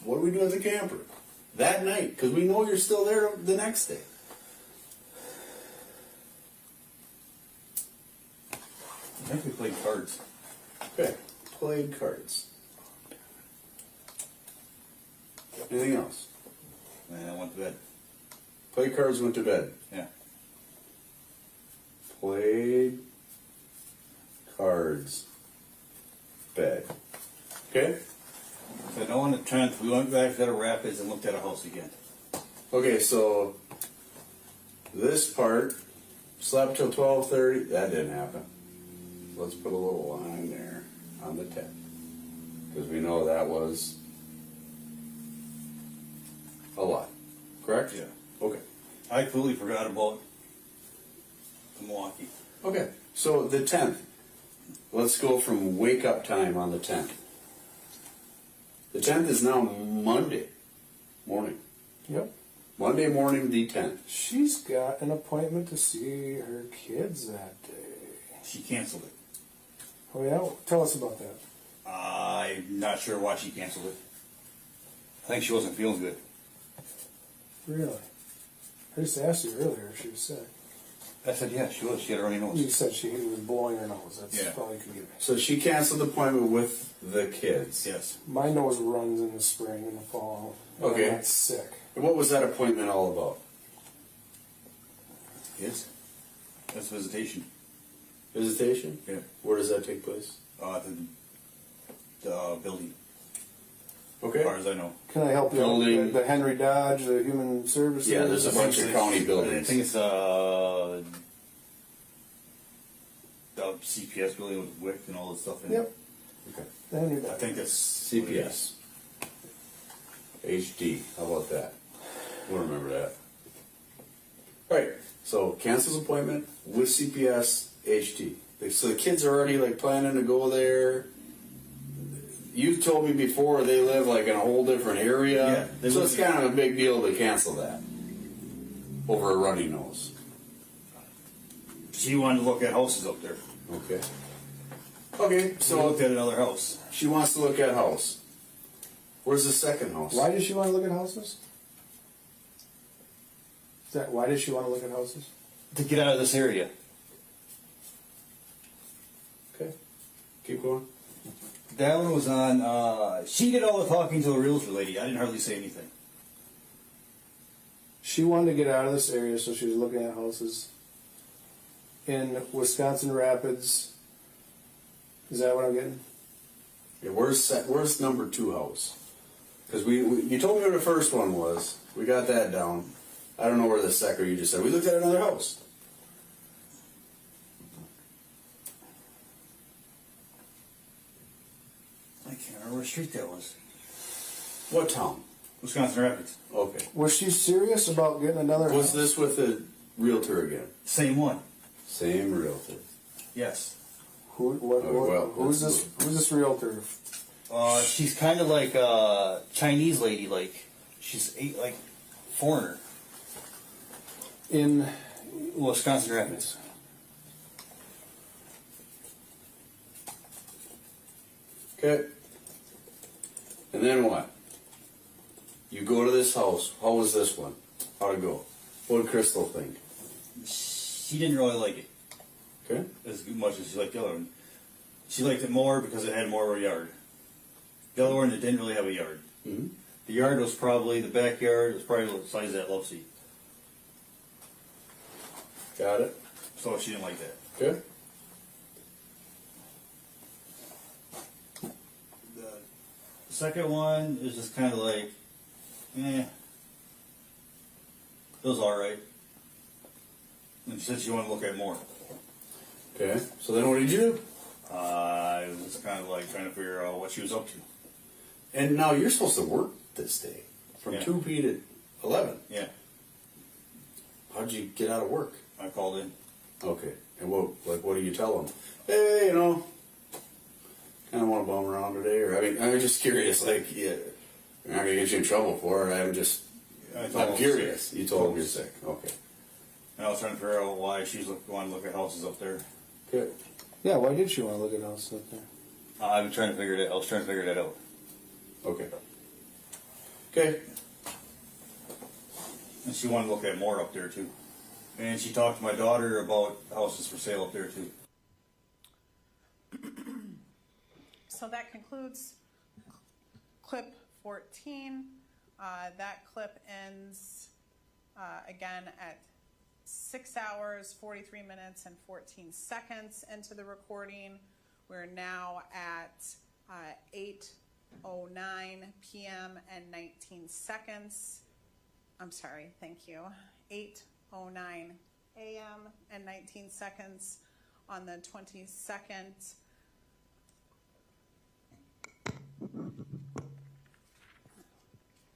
What do we do at the camper? That night, because we know you're still there the next day. I think we played cards. Okay, played cards. Anything else? And I went to bed. Played cards, went to bed. Yeah. Played cards, bed. Okay? So no, on the 10th, we went back to the rapids and looked at a house again. Okay, so this part, slept till 12:30, that didn't happen. Let's put a little line there on the 10th. Because we know that was a lot. Correct? Yeah. Okay. I completely forgot about Milwaukee. Okay, so the 10th. Let's go from wake up time on the 10th. The 10th is now Monday morning. Yep. Monday morning, the 10th. She's got an appointment to see her kids that day. She canceled it. Oh yeah? Tell us about that. I'm not sure why she canceled it. I think she wasn't feeling good. Really? I just asked you earlier if she was sick. I said, yeah, she was. She had a runny nose. You said she was blowing her nose. That's Yeah. all you could give me. So she canceled the appointment with the kids. Yes. My nose runs in the spring and the fall. and Okay. I'm not sick. What was that appointment all about? Yes. That's visitation. Visitation? Yeah. Where does that take place? The building, Okay. as far as I know. Can I help you Building. out? The Henry Dodge, the Human Services? Yeah, there's a bunch of county I buildings. think it's the CPS building with WIC and all this stuff in it. Yep. Okay. The Henry I Dodge. think that's CPS. HD. How about that? We'll remember that. All right. So cancels appointment with CPS HT. So the kids are already like planning to go there. You told me before they live like in a whole different area. Yeah, So it's kind of a big deal to cancel that over a runny nose. She wanted to look at houses up there. Okay. Okay, So so looked at another house. she wants to look at house. Where's the second house? Why does she want to look at houses? Why does she want to look at houses? To get out of this area. Okay. Keep going. That one was on, she did all the talking to a realtor lady. I didn't hardly say anything. She wanted to get out of this area, so she was looking at houses in Wisconsin Rapids. Is that what I'm getting? Yeah, where's number 2 house? Because you told me where the first one was. We got that down. I don't know where the second. You just said we looked at another house. I can't remember what street that was. What town? Wisconsin Rapids. Okay. Was she serious about getting another Was house? this with the realtor again? Same one. Same realtor. Yes. Who's this realtor? She's kind of like a Chinese lady, like she's like foreigner In Wisconsin Rapids. Okay. And then what? You go to this house. How was this one? How'd it go? What did Crystal think? She didn't really like it Okay. as much as she liked the other one. She liked it more because it had more of a yard. The other one, it didn't really have a yard. Mm-hmm. The yard was probably, the backyard was probably the size of that love seat. Got it. So she didn't like that. Okay. The second one is just kind of like, it was alright. And she said she wanted to look at more. Okay. So then what did you do? I was just kind of like trying to figure out what she was up to. And now you're supposed to work this day from Yeah. 2 p to 11. Yeah, How'd you get out of work? I called in. Okay. And what do you tell them? Hey, kind of want to bum around today, or I'm just curious. Like, yeah, I'm not gonna get you in trouble for it. I'm curious. You told them you're sick. Okay. And I was trying to figure out why she's wanting to look at houses up there. Good. Yeah, why did she want to look at houses up there? I was trying to figure that out. Okay. Okay. And she wanted to look at more up there too. And she talked to my daughter about houses for sale up there too. So that concludes clip 14. That clip ends again at 6 hours, 43 minutes, and 14 seconds into the recording. We're now at 8:09 p.m. and 19 seconds. I'm sorry, thank you. 8:09 a.m. and 19 seconds on the 22nd.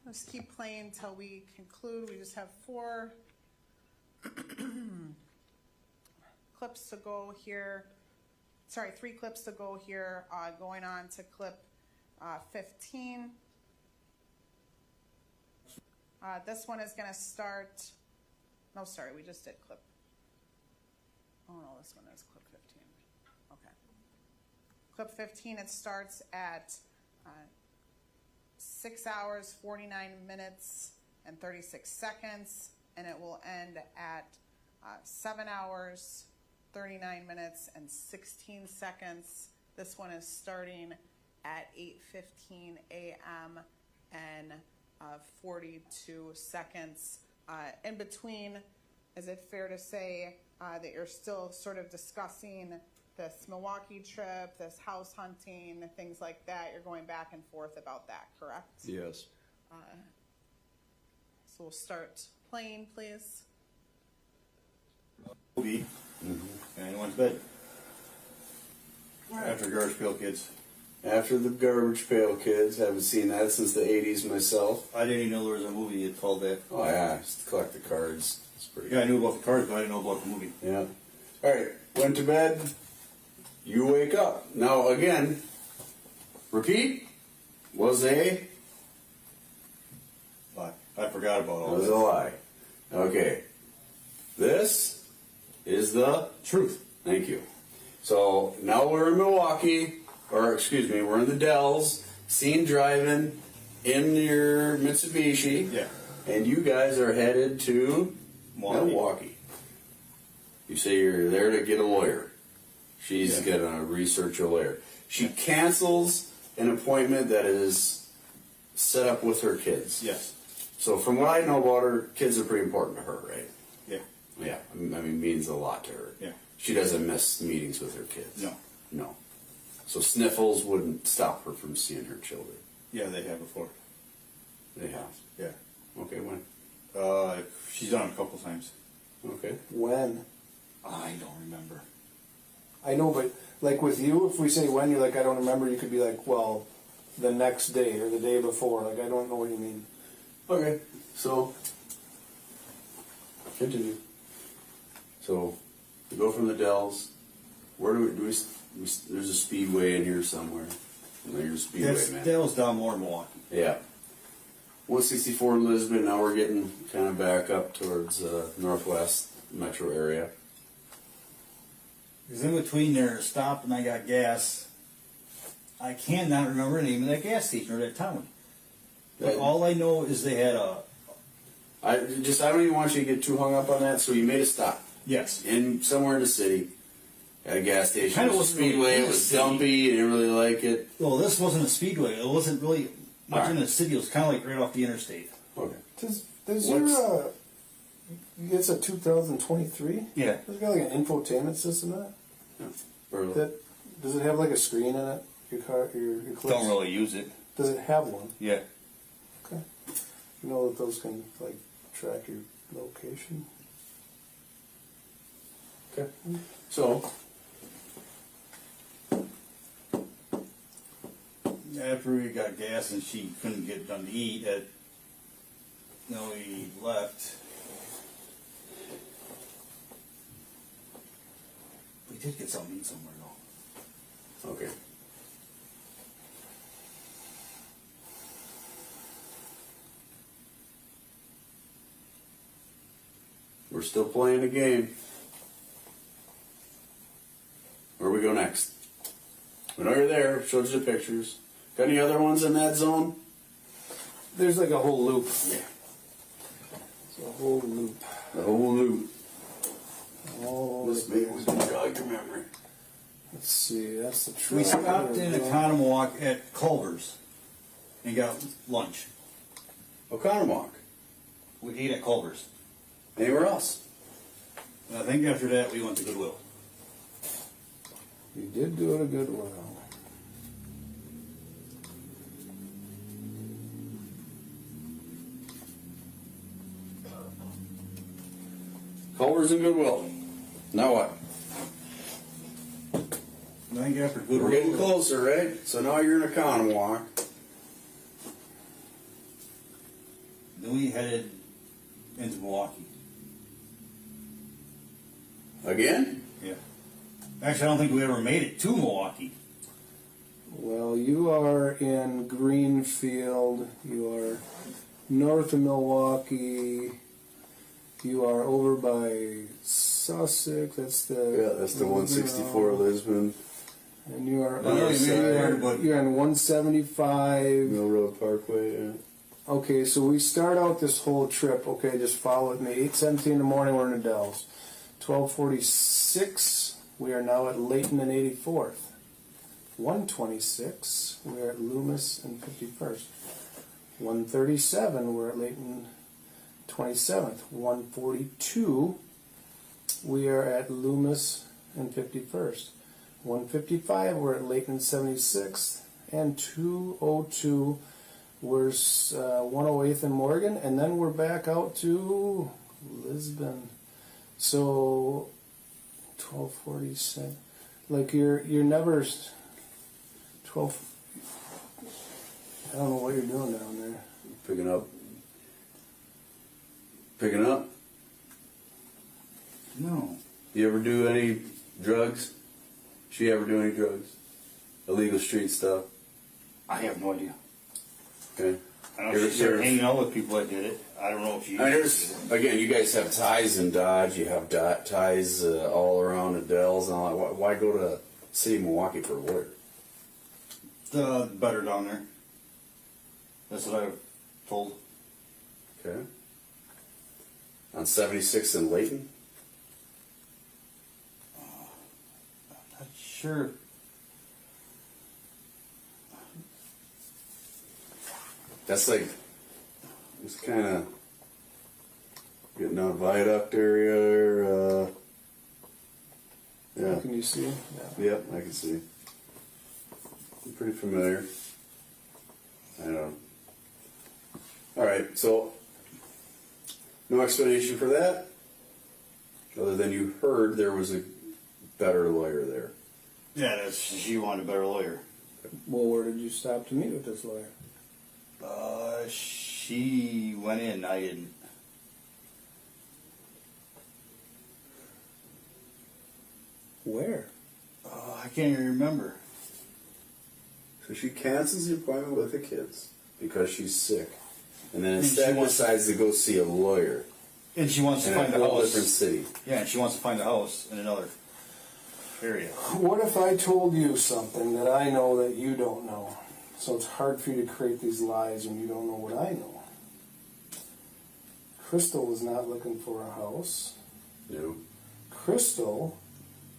Let's keep playing till we conclude. We just have 4 clips to go here. Sorry, 3 clips to go here. Going on to clip 15. This one is going to start. No, sorry, we just did clip. Oh no, this one is clip 15. Okay. Clip 15, it starts at 6 hours, 49 minutes, and 36 seconds, and it will end at 7 hours, 39 minutes, and 16 seconds. This one is starting at 8:15 a.m. and 42 seconds. In between, is it fair to say that you're still sort of discussing this Milwaukee trip, this house hunting, things like that? You're going back and forth about that, correct? Yes. So we'll start playing, please. Movie. And went to bed. After Garbage Pail Kids. After the Garbage Pail Kids, haven't seen that since the 80s myself. I didn't even know there was a movie called that. Oh yeah, I used to collect the cards. It's pretty Yeah, I knew about the cars, but I didn't know about the movie. Yeah. All right. Went to bed. You wake up. Now again, repeat. Was a But I forgot about all was that. a lie. Okay. This is the Truth. Thank you. So now we're in Milwaukee, or excuse me, we're in the Dells, seen driving in your Mitsubishi. Yeah. And you guys are headed to Milwaukee. You say you're there to get a lawyer. She's gonna research a lawyer. She cancels an appointment that is set up with her kids. Yes. So from what I know about her, kids are pretty important to her, right? Yeah. Yeah, I mean, means a lot to her. Yeah. She doesn't miss meetings with her kids. No. No. So sniffles wouldn't stop her from seeing her children. Yeah, they have before. They have. Yeah. Okay, when? She's done it a couple times. Okay. When? I don't remember. I know, but like with you, if we say when, you're like, I don't remember, you could be like, well, the next day or the day before. Like, I don't know what you mean. Okay. So continue. So we go from the Dells. Where do we there's a speedway in here somewhere. There's a speedway, man. That was down more in Milwaukee. Yeah. 164 in Lisbon. Now we're getting kind of back up towards northwest metro area. Because in between there, stopped and I got gas. I cannot remember the name of that gas station or that town. But all I know is they had a... I don't even want you to get too hung up on that. So you made a stop Yes. in somewhere in the city at a gas station. Kinda It was a wasn't really speedway. in It the was city. dumpy. You didn't really like it. Well, this wasn't a speedway. It wasn't really much Alright. in the city. It was kind of like right off the interstate. Okay. Does What's- your, it's a 2023? Yeah. Does it got like an infotainment system in it? Or- That, does it have like a screen in it? Your car, your clips? Don't really use it. Does it have one? Yeah. Okay. You know that those can like track your location? Okay. So After we got gas and she couldn't get done to eat, we left. We did get something to eat somewhere though. okay. We're still playing the game. Where we go next? We know you're there. Showed you the pictures. Got any other ones in that zone? There's like a whole loop. Yeah. It's a whole loop. The whole loop. Oh, This maybe we can jog your memory. let's see. That's the truck. We stopped in There we go. Economwalk at Culver's and got lunch. Oconomowoc. We ate at Culver's. Anywhere else? And I think after that we went to Goodwill. You did go to Goodwill. Culver's and Goodwill. Now what? I think after Goodwill. We're getting closer, right? So now you're in Oconomowoc. Then we headed into Milwaukee. Again? Yeah. Actually, I don't think we ever made it to Milwaukee. Well, you are in Greenfield. You are north of Milwaukee. You are over by Sussex. That's the 164 Lisbon. And you are No, you made it there, but- you're on 175. Mill Road Parkway. Yeah. Okay, so we start out this whole trip. Okay, just follow with me. 8:17 in the morning, we're in the Dells. 12:46, we are now at Layton and 84th. 1:26, we're at Loomis and 51st. 1:37, we're at Layton 27th. 1:42, we are at Loomis and 51st. 1:55, we're at Layton 76th. And 2:02, we're 108th and Morgan, and then we're back out to Lisbon. So 12:47. Like you're never 12. I don't know what you're doing down there. Picking up. Picking up. You ever do any drugs? She ever do any drugs? Illegal street stuff? I have no idea. Okay. I know she started hanging out with people that did it. I don't know if you. I mean, again, you guys have ties in Dodge. You have ties all around the Dells and all that. Why go to city of Milwaukee for a lawyer? The better down there. That's what I was told. Okay. On 76 in Layton? Not sure. That's like, it's kind of getting down viaduct area. Yeah. Can you see? Yep, I can see. I'm pretty familiar. I know. All right, so no explanation for that, other than you heard there was a better lawyer there. Yeah, she wanted a better lawyer. Well, where did you stop to meet with this lawyer? She went in. I didn't. Where? I can't even remember. So she cancels the appointment with the kids because she's sick, and then And instead she wants- decides to go see a lawyer And she wants to in find a a whole house. different city. Yeah, and she wants to find a house in another area. What if I told you something that I know that you don't know? So it's hard for you to create these lies when you don't know what I know. Crystal was not looking for a house. No. Crystal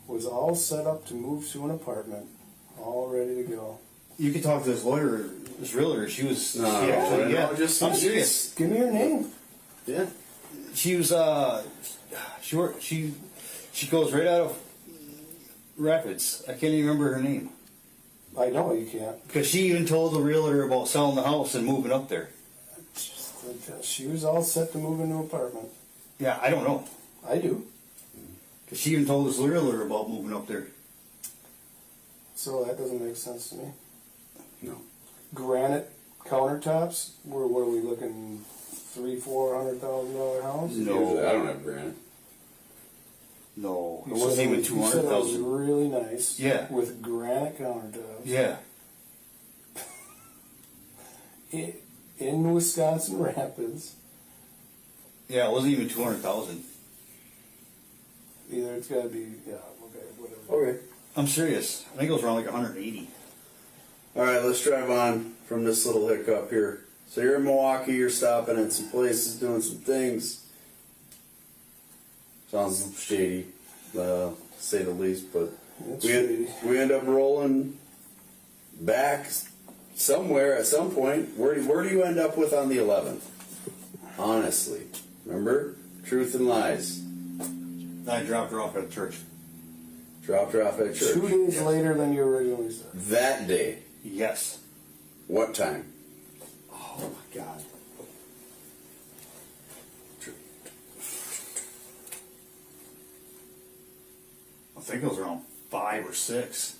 was all set up to move to an apartment, all ready to go. You could talk to this lawyer, this realtor. She was. No, she actually, no, yeah. just- I'm serious. Give me your name. Yeah. She was. She goes right out of Rapids. I can't even remember her name I know you can't. because she even told the realtor about selling the house and moving up there. She was all set to move into an apartment. Yeah, I don't know I do. because she even told this realtor about moving up there. So that doesn't make sense to me. No. Granite countertops. What are we looking? $300,000-$400,000 house? No. I don't have granite. No, it You wasn't said even you said it was 200,000. really nice. Yeah. With granite countertops. Yeah, In Wisconsin Rapids. yeah, it wasn't even 200,000. Either it's got to be, yeah, okay, whatever. Okay. I'm serious. I think it was around like 180. All right, let's drive on from this little hiccup here. So you're in Milwaukee, you're stopping at some places, doing some things. Sounds shady, to say the least, but It's shady. we end up rolling back somewhere at some point. Where do you end up with on the 11th? Honestly. Remember? Truth and lies. I dropped her off at church. Dropped her off at church. 2 days later than you originally said. That day. Yes. What time? Oh my God. I think it was around 5 or 6.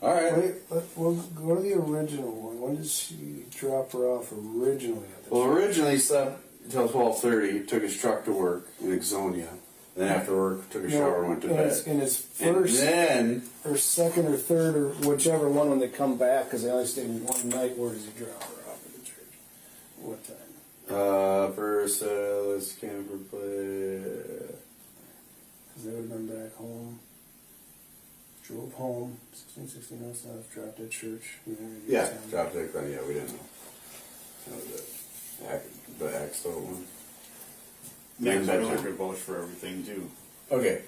All right. Wait, we'll go to the original one. When did she drop her off originally at the Well, church? originally he slept until 12:30. Took his truck to work in Exonia. Then after work, took a shower and went to bed. In his And first then or second or third or whichever one when they come back, because they only stayed one night, where does he drop her off at the church? What time? first let's camper play. Because they would have been back home. Drove home, 1669 south, dropped at church. We didn't really Yeah, get time. dropped it. Yeah, we didn't know. That was it. The Axel one. Max bedtime. really could vouch for everything too. Okay,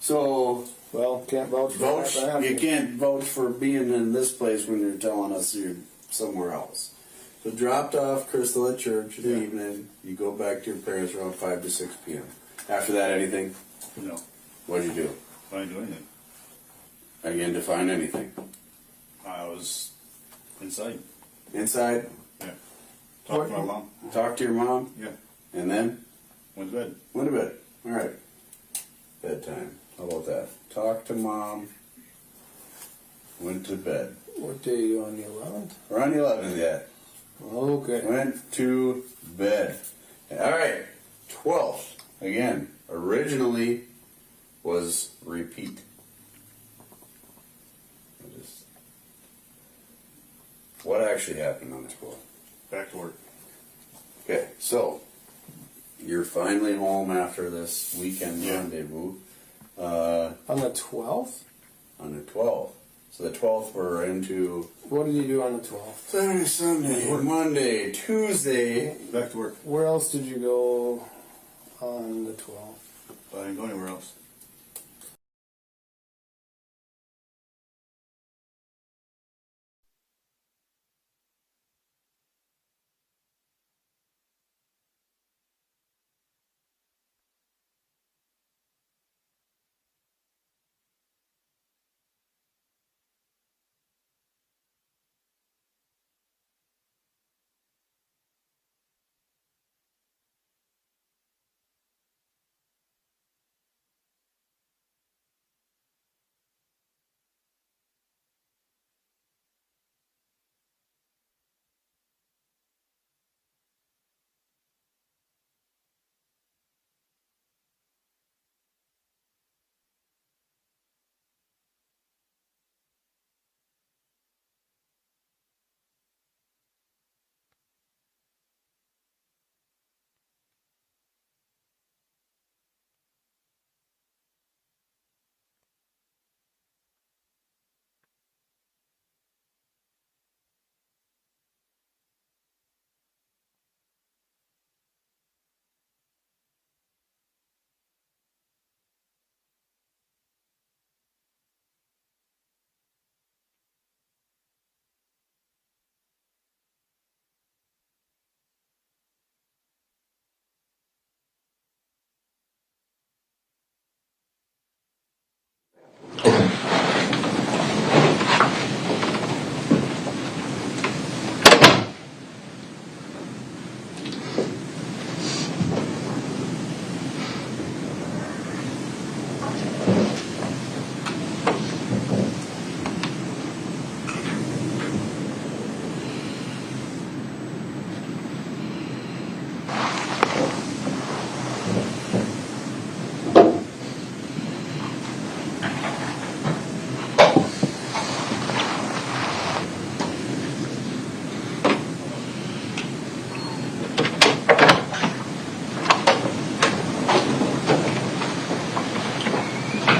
so Well, can't vouch for vouch. that. You can't vouch for being in this place when you're telling us you're somewhere else. So dropped off Crystal at church in the evening. You go back to your parents around 5 to 6 p.m. After that, anything? No, What'd you do? I didn't do anything. Again, define anything. I was inside. Inside, Yeah. Talked to my mom. talk to your mom, Yeah. and then Went to bed. went to bed. All right. Bedtime. How about that? Talk to mom. Went to bed. What day are you on, the 11th? We're on the 11th yet. Okay. Went to bed. All right. 12th, again, originally was repeat. What actually happened on the 12th? Back to work. Okay, so you're finally home after this weekend rendezvous. On the 12th? On the 12th. So the 12th we're into What did you do on the 12th? Saturday, Sunday, Monday, Tuesday. Back to work. Where else did you go on the 12th? I didn't go anywhere else.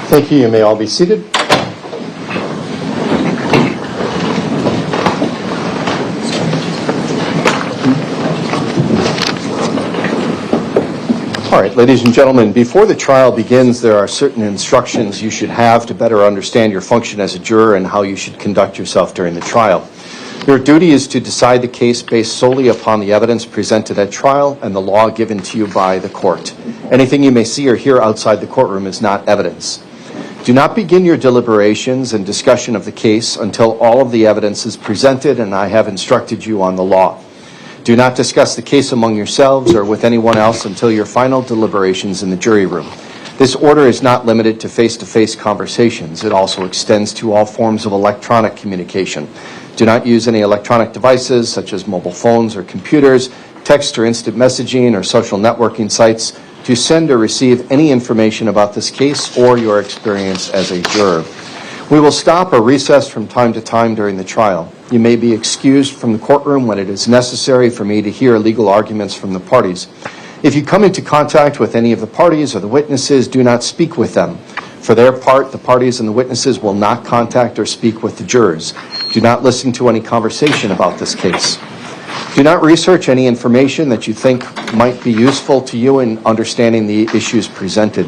Thank you. You may all be seated. All right, ladies and gentlemen, before the trial begins, there are certain instructions you should have to better understand your function as a juror and how you should conduct yourself during the trial. Your duty is to decide the case based solely upon the evidence presented at trial and the law given to you by the court. Anything you may see or hear outside the courtroom is not evidence. Do not begin your deliberations and discussion of the case until all of the evidence is presented and I have instructed you on the law. Do not discuss the case among yourselves or with anyone else until your final deliberations in the jury room. This order is not limited to face-to-face conversations. It also extends to all forms of electronic communication. Do not use any electronic devices such as mobile phones or computers, text or instant messaging or social networking sites to send or receive any information about this case or your experience as a juror. We will stop or recess from time to time during the trial. You may be excused from the courtroom when it is necessary for me to hear legal arguments from the parties. If you come into contact with any of the parties or the witnesses, do not speak with them. For their part, the parties and the witnesses will not contact or speak with the jurors. Do not listen to any conversation about this case. Do not research any information that you think might be useful to you in understanding the issues presented.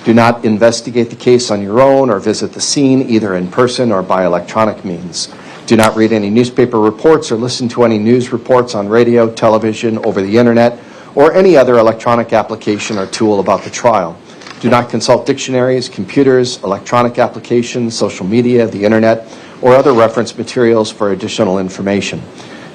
Do not investigate the case on your own or visit the scene either in person or by electronic means. Do not read any newspaper reports or listen to any news reports on radio, television, over the internet, or any other electronic application or tool about the trial. Do not consult dictionaries, computers, electronic applications, social media, the internet, or other reference materials for additional information.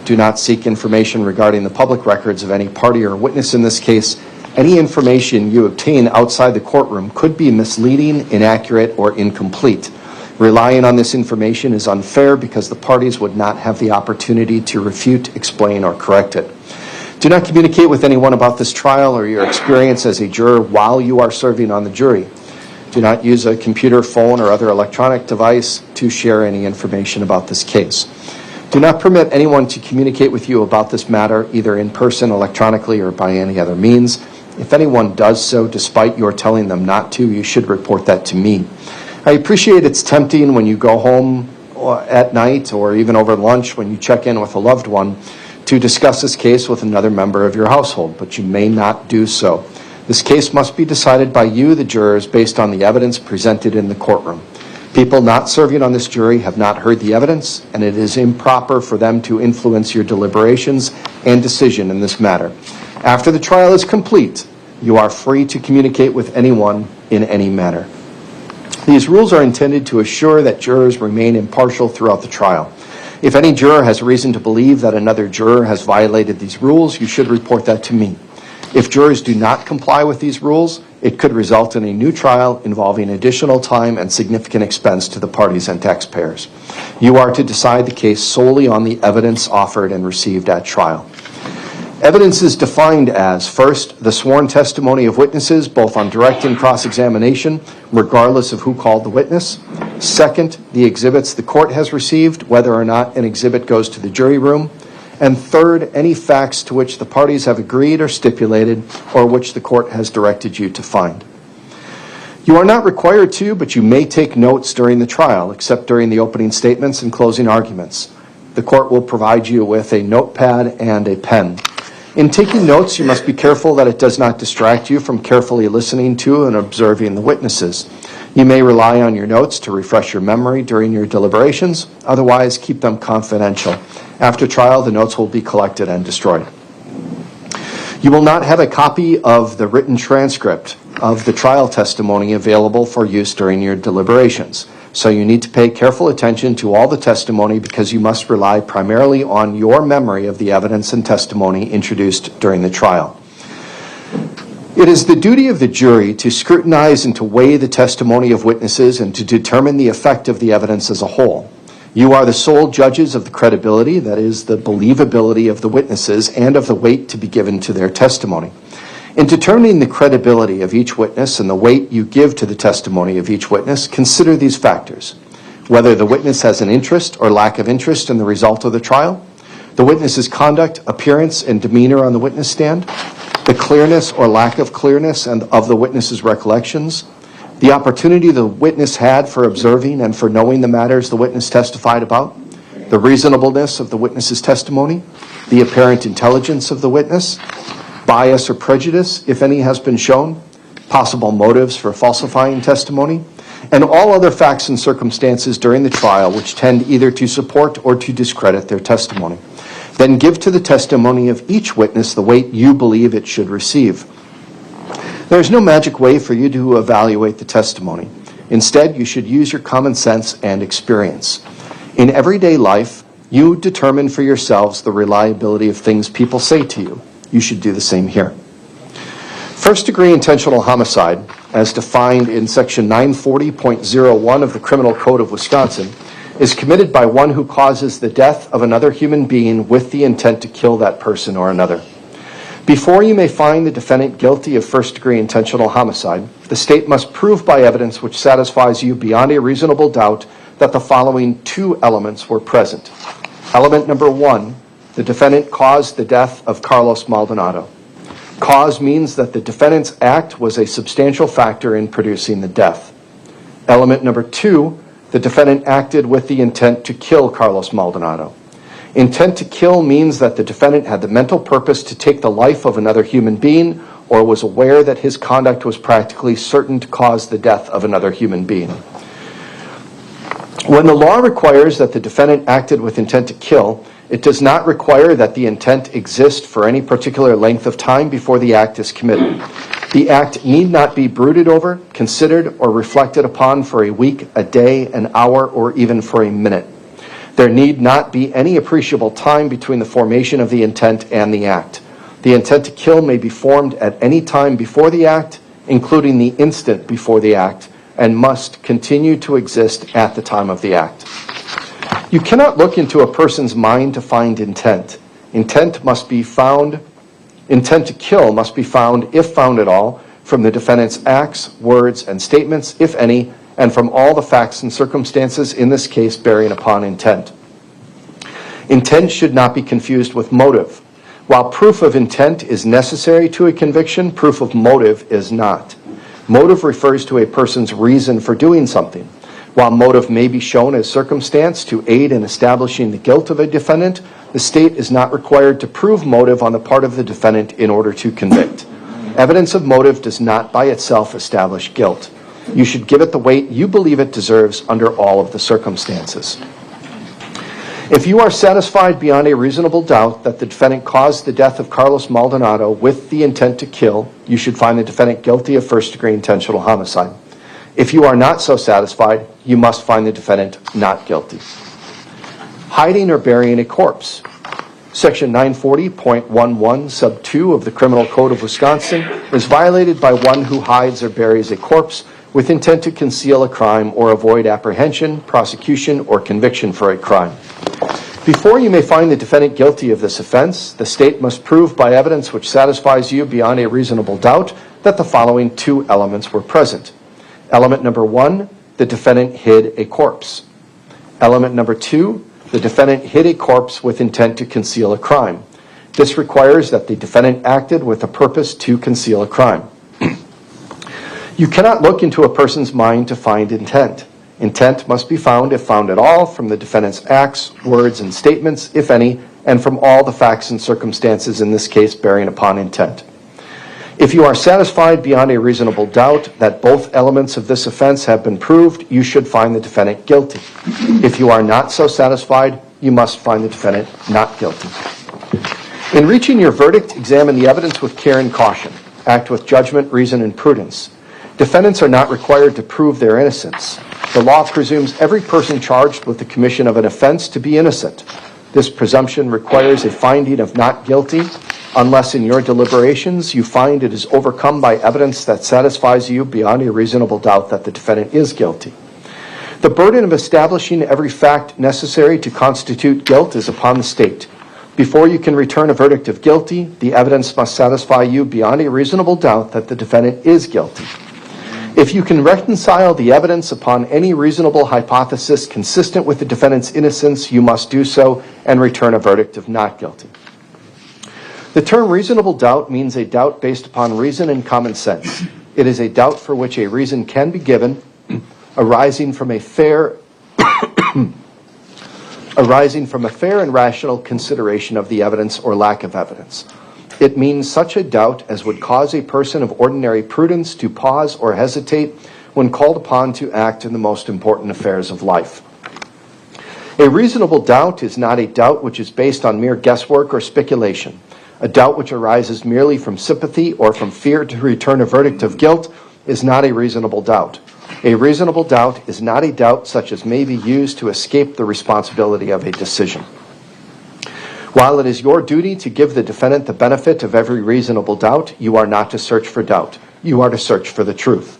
Do not seek information regarding the public records of any party or witness in this case. Any information you obtain outside the courtroom could be misleading, inaccurate, or incomplete. Relying on this information is unfair because the parties would not have the opportunity to refute, explain, or correct it. Do not communicate with anyone about this trial or your experience as a juror while you are serving on the jury. Do not use a computer, phone, or other electronic device to share any information about this case. Do not permit anyone to communicate with you about this matter, either in person, electronically, or by any other means. If anyone does so, despite your telling them not to, you should report that to me. I appreciate it's tempting when you go home at night or even over lunch when you check in with a loved one to discuss this case with another member of your household, but you may not do so. This case must be decided by you, the jurors, based on the evidence presented in the courtroom. People not serving on this jury have not heard the evidence, and it is improper for them to influence your deliberations and decision in this matter. After the trial is complete, you are free to communicate with anyone in any manner. These rules are intended to assure that jurors remain impartial throughout the trial. If any juror has reason to believe that another juror has violated these rules, you should report that to me. If jurors do not comply with these rules, it could result in a new trial involving additional time and significant expense to the parties and taxpayers. You are to decide the case solely on the evidence offered and received at trial. Evidence is defined as, first, the sworn testimony of witnesses, both on direct and cross-examination, regardless of who called the witness. Second, the exhibits the court has received, whether or not an exhibit goes to the jury room. And third, any facts to which the parties have agreed or stipulated, or which the court has directed you to find. You are not required to, but you may take notes during the trial, except during the opening statements and closing arguments. The court will provide you with a notepad and a pen. In taking notes, you must be careful that it does not distract you from carefully listening to and observing the witnesses. You may rely on your notes to refresh your memory during your deliberations. Otherwise, keep them confidential. After trial, the notes will be collected and destroyed. You will not have a copy of the written transcript of the trial testimony available for use during your deliberations. So you need to pay careful attention to all the testimony because you must rely primarily on your memory of the evidence and testimony introduced during the trial. It is the duty of the jury to scrutinize and to weigh the testimony of witnesses and to determine the effect of the evidence as a whole. You are the sole judges of the credibility, that is, the believability of the witnesses and of the weight to be given to their testimony. In determining the credibility of each witness and the weight you give to the testimony of each witness, consider these factors: whether the witness has an interest or lack of interest in the result of the trial, the witness's conduct, appearance, and demeanor on the witness stand, the clearness or lack of clearness and of the witness's recollections, the opportunity the witness had for observing and for knowing the matters the witness testified about, the reasonableness of the witness's testimony, the apparent intelligence of the witness, bias or prejudice, if any has been shown, possible motives for falsifying testimony, and all other facts and circumstances during the trial which tend either to support or to discredit their testimony. Then give to the testimony of each witness the weight you believe it should receive. There is no magic way for you to evaluate the testimony. Instead, you should use your common sense and experience. In everyday life, you determine for yourselves the reliability of things people say to you. You should do the same here. First-degree intentional homicide, as defined in Section 940.01 of the Criminal Code of Wisconsin, is committed by one who causes the death of another human being with the intent to kill that person or another. Before you may find the defendant guilty of first-degree intentional homicide, the state must prove by evidence which satisfies you beyond a reasonable doubt that the following two elements were present. Element number one, the defendant caused the death of Carlos Maldonado. Cause means that the defendant's act was a substantial factor in producing the death. Element number two, the defendant acted with the intent to kill Carlos Maldonado. Intent to kill means that the defendant had the mental purpose to take the life of another human being or was aware that his conduct was practically certain to cause the death of another human being. When the law requires that the defendant acted with intent to kill, it does not require that the intent exist for any particular length of time before the act is committed. The act need not be brooded over, considered, or reflected upon for a week, a day, an hour, or even for a minute. There need not be any appreciable time between the formation of the intent and the act. The intent to kill may be formed at any time before the act, including the instant before the act, and must continue to exist at the time of the act. You cannot look into a person's mind to find intent. Intent must be found Intent to kill must be found, if found at all, from the defendant's acts, words, and statements, if any, and from all the facts and circumstances in this case bearing upon intent. Intent should not be confused with motive. While proof of intent is necessary to a conviction, proof of motive is not. Motive refers to a person's reason for doing something. While motive may be shown as circumstance to aid in establishing the guilt of a defendant, the state is not required to prove motive on the part of the defendant in order to convict. Evidence of motive does not by itself establish guilt. You should give it the weight you believe it deserves under all of the circumstances. If you are satisfied beyond a reasonable doubt that the defendant caused the death of Carlos Maldonado with the intent to kill, you should find the defendant guilty of first-degree intentional homicide. If you are not so satisfied, you must find the defendant not guilty. Hiding or burying a corpse. Section 940.11 sub 2 of the Criminal Code of Wisconsin is violated by one who hides or buries a corpse with intent to conceal a crime or avoid apprehension, prosecution, or conviction for a crime. Before you may find the defendant guilty of this offense, the state must prove by evidence which satisfies you beyond a reasonable doubt that the following two elements were present. Element number 1, the defendant hid a corpse. Element number 2, the defendant hid a corpse with intent to conceal a crime. This requires that the defendant acted with a purpose to conceal a crime. You cannot look into a person's mind to find intent. Intent must be found, if found at all, from the defendant's acts, words, and statements, if any, and from all the facts and circumstances in this case bearing upon intent. If you are satisfied beyond a reasonable doubt that both elements of this offense have been proved, you should find the defendant guilty. If you are not so satisfied, you must find the defendant not guilty. In reaching your verdict, examine the evidence with care and caution. Act with judgment, reason, and prudence. Defendants are not required to prove their innocence. The law presumes every person charged with the commission of an offense to be innocent. This presumption requires a finding of not guilty unless in your deliberations you find it is overcome by evidence that satisfies you beyond a reasonable doubt that the defendant is guilty. The burden of establishing every fact necessary to constitute guilt is upon the state. Before you can return a verdict of guilty, the evidence must satisfy you beyond a reasonable doubt that the defendant is guilty. If you can reconcile the evidence upon any reasonable hypothesis consistent with the defendant's innocence, you must do so and return a verdict of not guilty. The term reasonable doubt means a doubt based upon reason and common sense. It is a doubt for which a reason can be given, arising from a fair and rational consideration of the evidence or lack of evidence. It means such a doubt as would cause a person of ordinary prudence to pause or hesitate when called upon to act in the most important affairs of life. A reasonable doubt is not a doubt which is based on mere guesswork or speculation. A doubt which arises merely from sympathy or from fear to return a verdict of guilt is not a reasonable doubt. A reasonable doubt is not a doubt such as may be used to escape the responsibility of a decision. While it is your duty to give the defendant the benefit of every reasonable doubt, you are not to search for doubt. You are to search for the truth.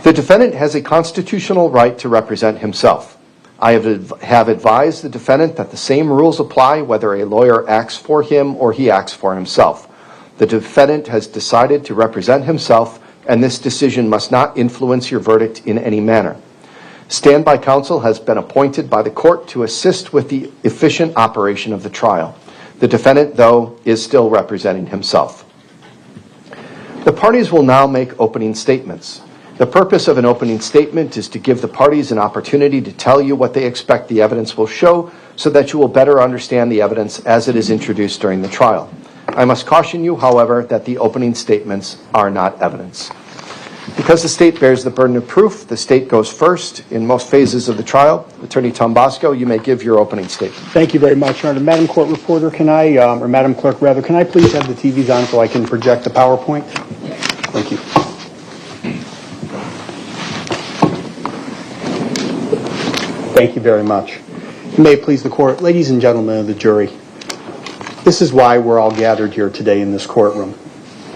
The defendant has a constitutional right to represent himself. I have advised the defendant that the same rules apply whether a lawyer acts for him or he acts for himself. The defendant has decided to represent himself, and this decision must not influence your verdict in any manner. Standby counsel has been appointed by the court to assist with the efficient operation of the trial. The defendant, though, is still representing himself. The parties will now make opening statements. The purpose of an opening statement is to give the parties an opportunity to tell you what they expect the evidence will show so that you will better understand the evidence as it is introduced during the trial. I must caution you, however, that the opening statements are not evidence. Because the state bears the burden of proof, the state goes first in most phases of the trial. Attorney Tom Bosco, you may give your opening statement. Thank you very much, Your Honor. Madam Court Reporter, can I, or Madam Clerk rather, can I please have the TVs on so I can project the PowerPoint? Thank you. Thank you very much. May it please the court, ladies and gentlemen of the jury, this is why we're all gathered here today in this courtroom.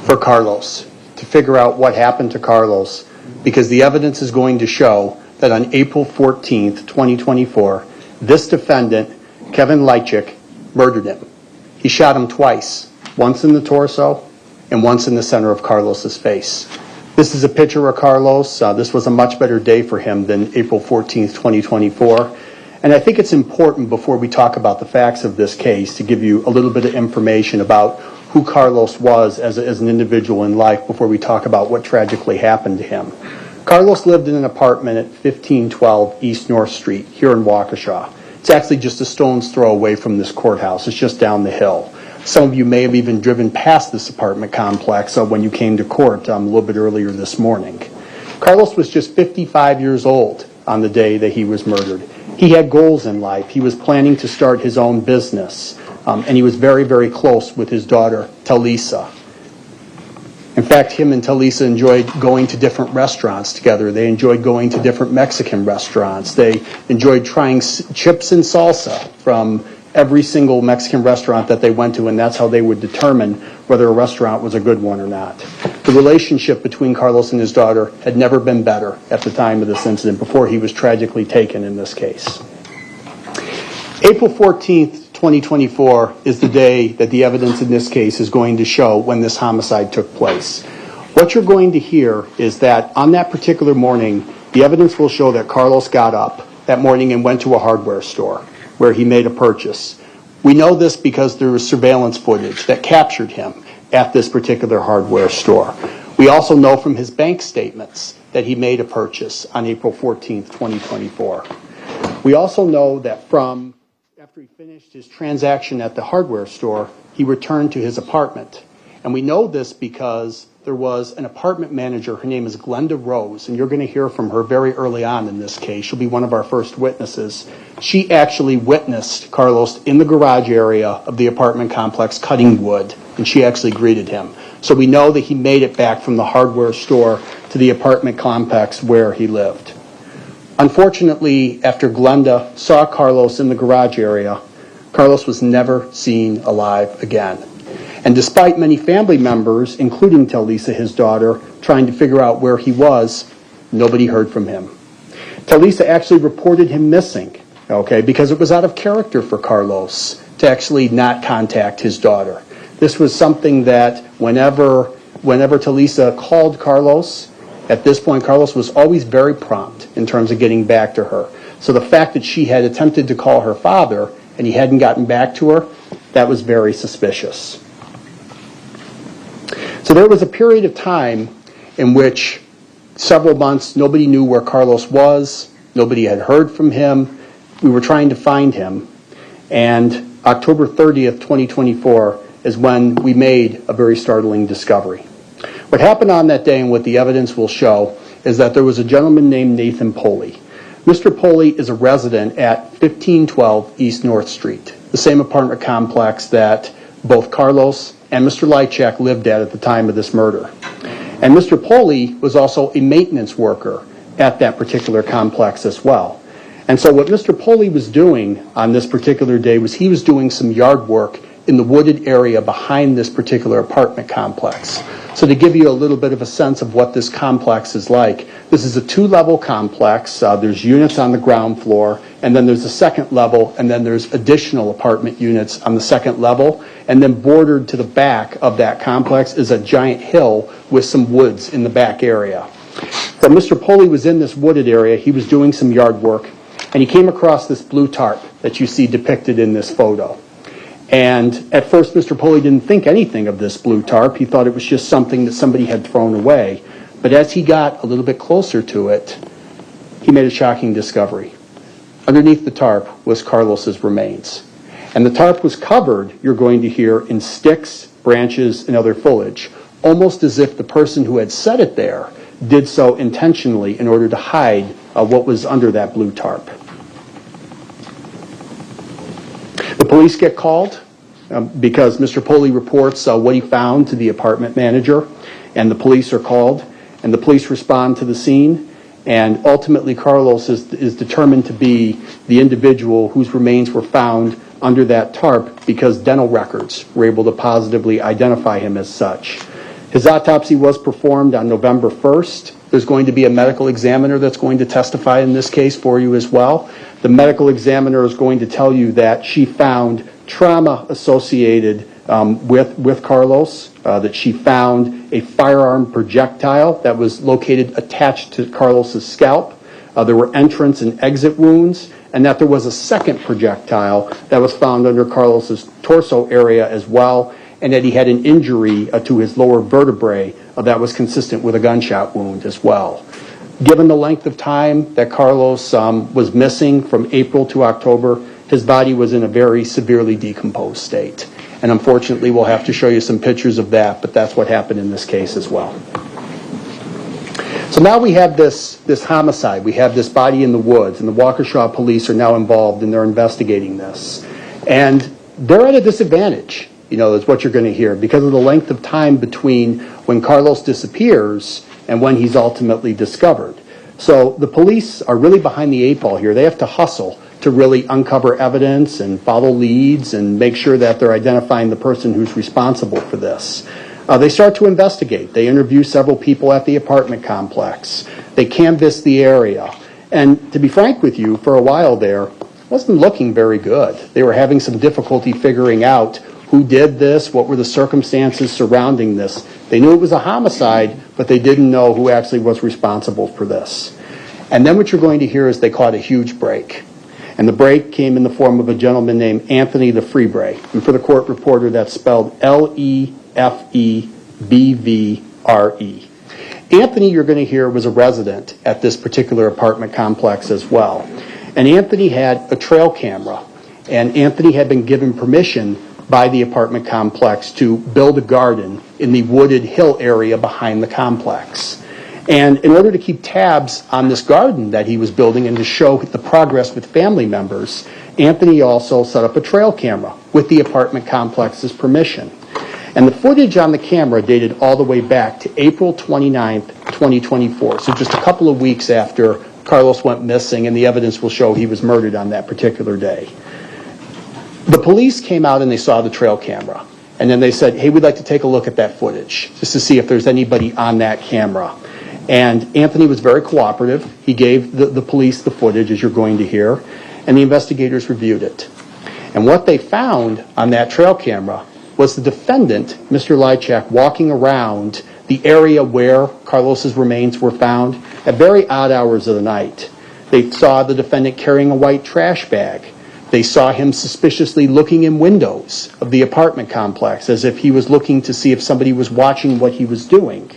For Carlos, to figure out what happened to Carlos, because the evidence is going to show that on April 14th, 2024, this defendant, Kevin Lychik, murdered him. He shot him twice, once in the torso and once in the center of Carlos's face. This is a picture of Carlos. This was a much better day for him than April 14th, 2024. And I think it's important before we talk about the facts of this case to give you a little bit of information about who Carlos was as an individual in life before we talk about what tragically happened to him. Carlos lived in an apartment at 1512 East North Street here in Waukesha. It's actually just a stone's throw away from this courthouse. It's just down the hill. Some of you may have even driven past this apartment complex when you came to court a little bit earlier this morning. Carlos was just 55 years old on the day that he was murdered. He had goals in life. He was planning to start his own business, and he was very, very close with his daughter, Talisa. In fact, him and Talisa enjoyed going to different restaurants together. They enjoyed going to different Mexican restaurants. They enjoyed trying chips and salsa from every single Mexican restaurant that they went to, and that's how they would determine whether a restaurant was a good one or not. The relationship between Carlos and his daughter had never been better at the time of this incident, before he was tragically taken in this case. April 14th, 2024 is the day that the evidence in this case is going to show when this homicide took place. What you're going to hear is that on that particular morning, the evidence will show that Carlos got up that morning and went to a hardware store where he made a purchase. We know this because there was surveillance footage that captured him at this particular hardware store. We also know from his bank statements that he made a purchase on April 14th, 2024. We also know that after he finished his transaction at the hardware store, he returned to his apartment. And we know this because there was an apartment manager. Her name is Glenda Rose, and you're going to hear from her very early on in this case. She'll be one of our first witnesses. She actually witnessed Carlos in the garage area of the apartment complex cutting wood, and she actually greeted him. So we know that he made it back from the hardware store to the apartment complex where he lived. Unfortunately, after Glenda saw Carlos in the garage area, Carlos was never seen alive again. And despite many family members, including Talisa, his daughter, trying to figure out where he was, nobody heard from him. Talisa actually reported him missing, because it was out of character for Carlos to actually not contact his daughter. This was something that whenever Talisa called Carlos, at this point, Carlos was always very prompt in terms of getting back to her. So the fact that she had attempted to call her father and he hadn't gotten back to her, that was very suspicious. So there was a period of time in which several months nobody knew where Carlos was, nobody had heard from him. We were trying to find him. And October 30th, 2024 is when we made a very startling discovery. What happened on that day and what the evidence will show is that there was a gentleman named Nathan Poley. Mr. Poley is a resident at 1512 East North Street, the same apartment complex that both Carlos and Mr. Lychak lived at the time of this murder. And Mr. Poley was also a maintenance worker at that particular complex as well. And so what Mr. Poley was doing on this particular day was he was doing some yard work in the wooded area behind this particular apartment complex. So to give you a little bit of a sense of what this complex is like, this is a 2-level complex. There's units on the ground floor, and then there's a second level, and then there's additional apartment units on the second level, and then bordered to the back of that complex is a giant hill with some woods in the back area. When Mr. Poley was in this wooded area, he was doing some yard work, and he came across this blue tarp that you see depicted in this photo. And at first, Mr. Poley didn't think anything of this blue tarp. He thought it was just something that somebody had thrown away. But as he got a little bit closer to it, he made a shocking discovery. Underneath the tarp was Carlos's remains. And the tarp was covered, you're going to hear, in sticks, branches, and other foliage, almost as if the person who had set it there did so intentionally in order to hide what was under that blue tarp. The police get called because Mr. Poley reports what he found to the apartment manager, and the police are called, and the police respond to the scene, and ultimately Carlos is determined to be the individual whose remains were found under that tarp because dental records were able to positively identify him as such. His autopsy was performed on November 1st. There's going to be a medical examiner that's going to testify in this case for you as well. The medical examiner is going to tell you that she found trauma associated with Carlos, that she found a firearm projectile that was located attached to Carlos's scalp. There were entrance and exit wounds, and that there was a second projectile that was found under Carlos's torso area as well, and that he had an injury to his lower vertebrae that was consistent with a gunshot wound as well. Given the length of time that Carlos was missing from April to October, his body was in a very severely decomposed state. And unfortunately, we'll have to show you some pictures of that, but that's what happened in this case as well. So now we have this homicide. We have this body in the woods, and the Waukesha police are now involved, and they're investigating this. And they're at a disadvantage, is what you're going to hear, because of the length of time between when Carlos disappears and when he's ultimately discovered. So the police are really behind the eight ball here. They have to hustle to really uncover evidence and follow leads and make sure that they're identifying the person who's responsible for this. They start to investigate. They interview several people at the apartment complex. They canvass the area. And to be frank with you, for a while there, it wasn't looking very good. They were having some difficulty figuring out who did this, what were the circumstances surrounding this. They knew it was a homicide, but they didn't know who actually was responsible for this. And then what you're going to hear is they caught a huge break. And the break came in the form of a gentleman named Anthony Lefebvre. And for the court reporter, that's spelled Lefebvre. Anthony, you're going to hear, was a resident at this particular apartment complex as well. And Anthony had a trail camera. And Anthony had been given permission by the apartment complex to build a garden in the wooded hill area behind the complex. And in order to keep tabs on this garden that he was building and to show the progress with family members, Anthony also set up a trail camera with the apartment complex's permission. And the footage on the camera dated all the way back to April 29th, 2024. So just a couple of weeks after Carlos went missing, and the evidence will show he was murdered on that particular day. The police came out and they saw the trail camera. And then they said, hey, we'd like to take a look at that footage just to see if there's anybody on that camera. And Anthony was very cooperative. He gave the police the footage, as you're going to hear, and the investigators reviewed it. And what they found on that trail camera was the defendant, Mr. Lychak, walking around the area where Carlos's remains were found at very odd hours of the night. They saw the defendant carrying a white trash bag. They saw him suspiciously looking in windows of the apartment complex as if he was looking to see if somebody was watching what he was doing.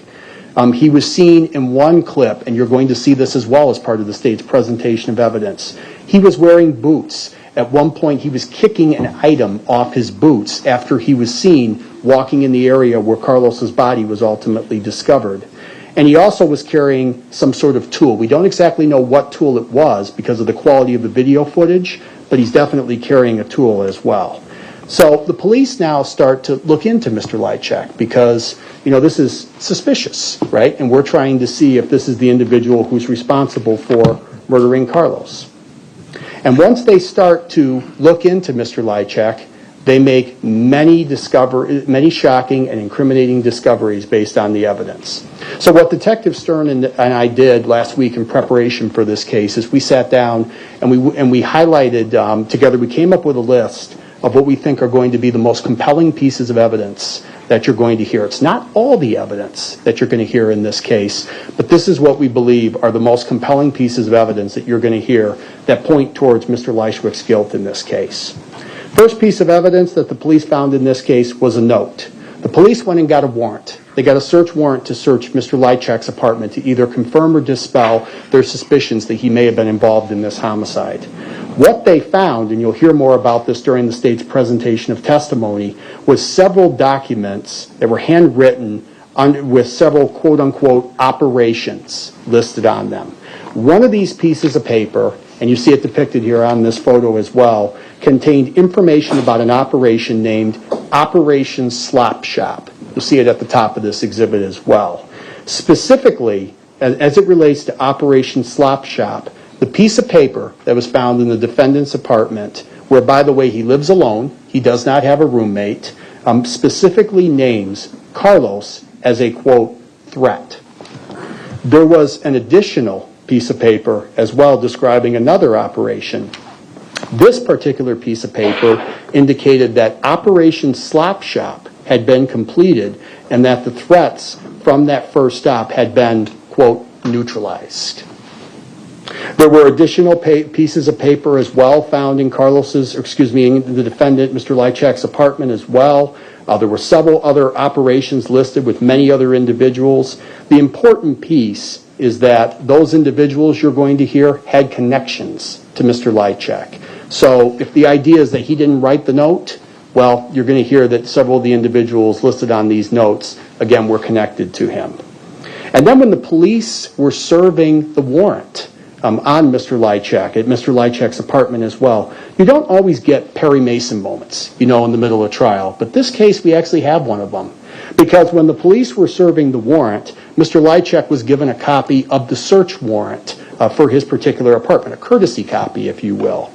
He was seen in one clip, and you're going to see this as well as part of the state's presentation of evidence. He was wearing boots. At one point, he was kicking an item off his boots after he was seen walking in the area where Carlos's body was ultimately discovered. And he also was carrying some sort of tool. We don't exactly know what tool it was because of the quality of the video footage, but he's definitely carrying a tool as well. So the police now start to look into Mr. Lychak because, this is suspicious, right? And we're trying to see if this is the individual who's responsible for murdering Carlos. And once they start to look into Mr. Lychak, they make many shocking and incriminating discoveries based on the evidence. So what Detective Stern and I did last week in preparation for this case is we sat down and we highlighted together, we came up with a list of what we think are going to be the most compelling pieces of evidence that you're going to hear. It's not all the evidence that you're going to hear in this case, but this is what we believe are the most compelling pieces of evidence that you're going to hear that point towards Mr. Lychak's guilt in this case. First piece of evidence that the police found in this case was a note. The police went and got a warrant. They got a search warrant to search Mr. Lychak's apartment to either confirm or dispel their suspicions that he may have been involved in this homicide. What they found, and you'll hear more about this during the state's presentation of testimony, was several documents that were handwritten with several quote-unquote operations listed on them. One of these pieces of paper, and you see it depicted here on this photo as well, contained information about an operation named Operation Slop Shop. You'll see it at the top of this exhibit as well. Specifically, as it relates to Operation Slop Shop, the piece of paper that was found in the defendant's apartment, where, by the way, he lives alone, he does not have a roommate, specifically names Carlos as a, quote, threat. There was an additional piece of paper as well describing another operation. This particular piece of paper indicated that Operation Slop Shop had been completed and that the threats from that first stop had been, quote, neutralized. There were additional pieces of paper as well found in in the defendant, Mr. Lychak's apartment as well. There were several other operations listed with many other individuals. The important piece is that those individuals you're going to hear had connections to Mr. Lychak. So if the idea is that he didn't write the note, well, you're going to hear that several of the individuals listed on these notes, again, were connected to him. And then when the police were serving the warrant on Mr. Lychak, at Mr. Lychak's apartment as well, you don't always get Perry Mason moments, in the middle of trial. But this case, we actually have one of them. Because when the police were serving the warrant, Mr. Lychak was given a copy of the search warrant for his particular apartment, a courtesy copy, if you will.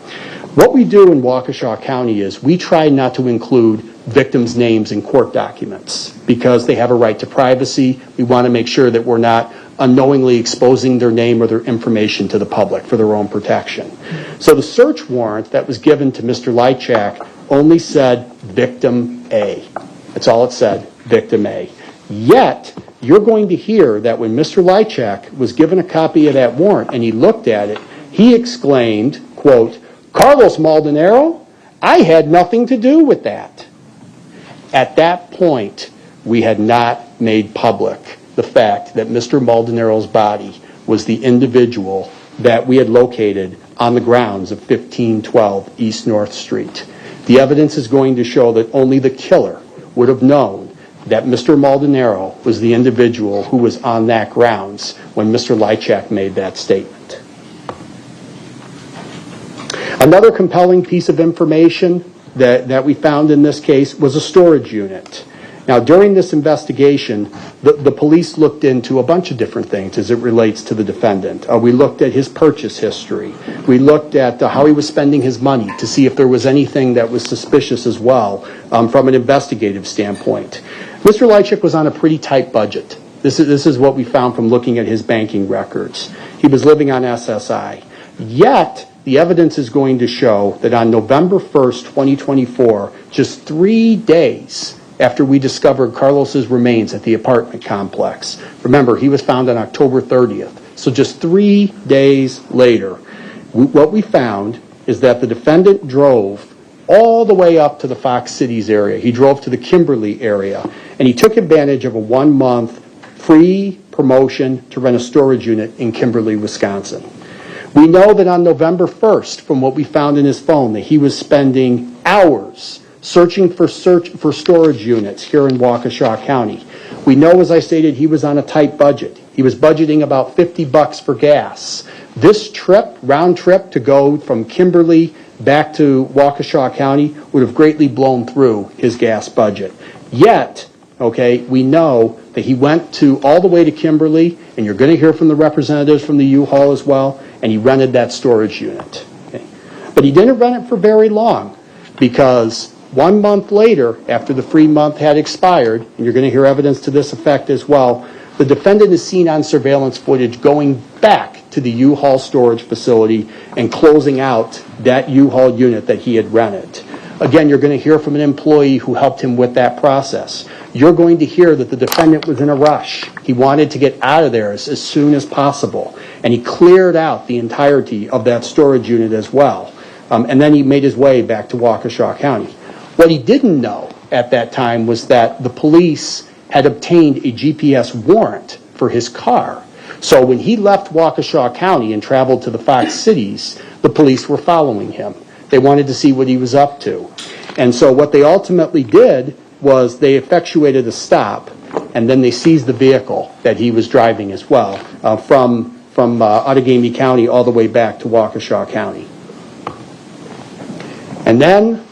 What we do in Waukesha County is we try not to include victims' names in court documents because they have a right to privacy. We want to make sure that we're not unknowingly exposing their name or their information to the public for their own protection. So the search warrant that was given to Mr. Lychak only said Victim A. That's all it said, Victim A. Yet, you're going to hear that when Mr. Lychak was given a copy of that warrant and he looked at it, he exclaimed, quote, "Carlos Maldonado, I had nothing to do with that." At that point, we had not made public the fact that Mr. Maldonado's body was the individual that we had located on the grounds of 1512 East North Street. The evidence is going to show that only the killer would have known that Mr. Maldonado was the individual who was on that grounds when Mr. Lychak made that statement. Another compelling piece of information that we found in this case was a storage unit. Now, during this investigation, the police looked into a bunch of different things as it relates to the defendant. We looked at his purchase history. We looked at how he was spending his money to see if there was anything that was suspicious as well from an investigative standpoint. Mr. Lychak was on a pretty tight budget. This is what we found from looking at his banking records. He was living on SSI. Yet, the evidence is going to show that on November 1st, 2024, just 3 days after we discovered Carlos's remains at the apartment complex. Remember, he was found on October 30th. So just 3 days later, what we found is that the defendant drove all the way up to the Fox Cities area. He drove to the Kimberly area, and he took advantage of a 1-month free promotion to rent a storage unit in Kimberly, Wisconsin. We know that on November 1st, from what we found in his phone, that he was spending hours searching for storage units here in Waukesha County. We know, as I stated, he was on a tight budget. He was budgeting about $50 for gas. This trip, round trip to go from Kimberly back to Waukesha County would have greatly blown through his gas budget. Yet, we know that he went all the way to Kimberly, and you're going to hear from the representatives from the U-Haul as well, and he rented that storage unit. But he didn't rent it for very long, because 1 month later, after the free month had expired, and you're going to hear evidence to this effect as well, the defendant is seen on surveillance footage going back to the U-Haul storage facility and closing out that U-Haul unit that he had rented. Again, you're going to hear from an employee who helped him with that process. You're going to hear that the defendant was in a rush. He wanted to get out of there as soon as possible, and he cleared out the entirety of that storage unit as well. And then he made his way back to Waukesha County. What he didn't know at that time was that the police had obtained a GPS warrant for his car. So when he left Waukesha County and traveled to the Fox Cities, the police were following him. They wanted to see what he was up to. And so what they ultimately did was they effectuated a stop, and then they seized the vehicle that he was driving as well, from Outagamie County all the way back to Waukesha County. And then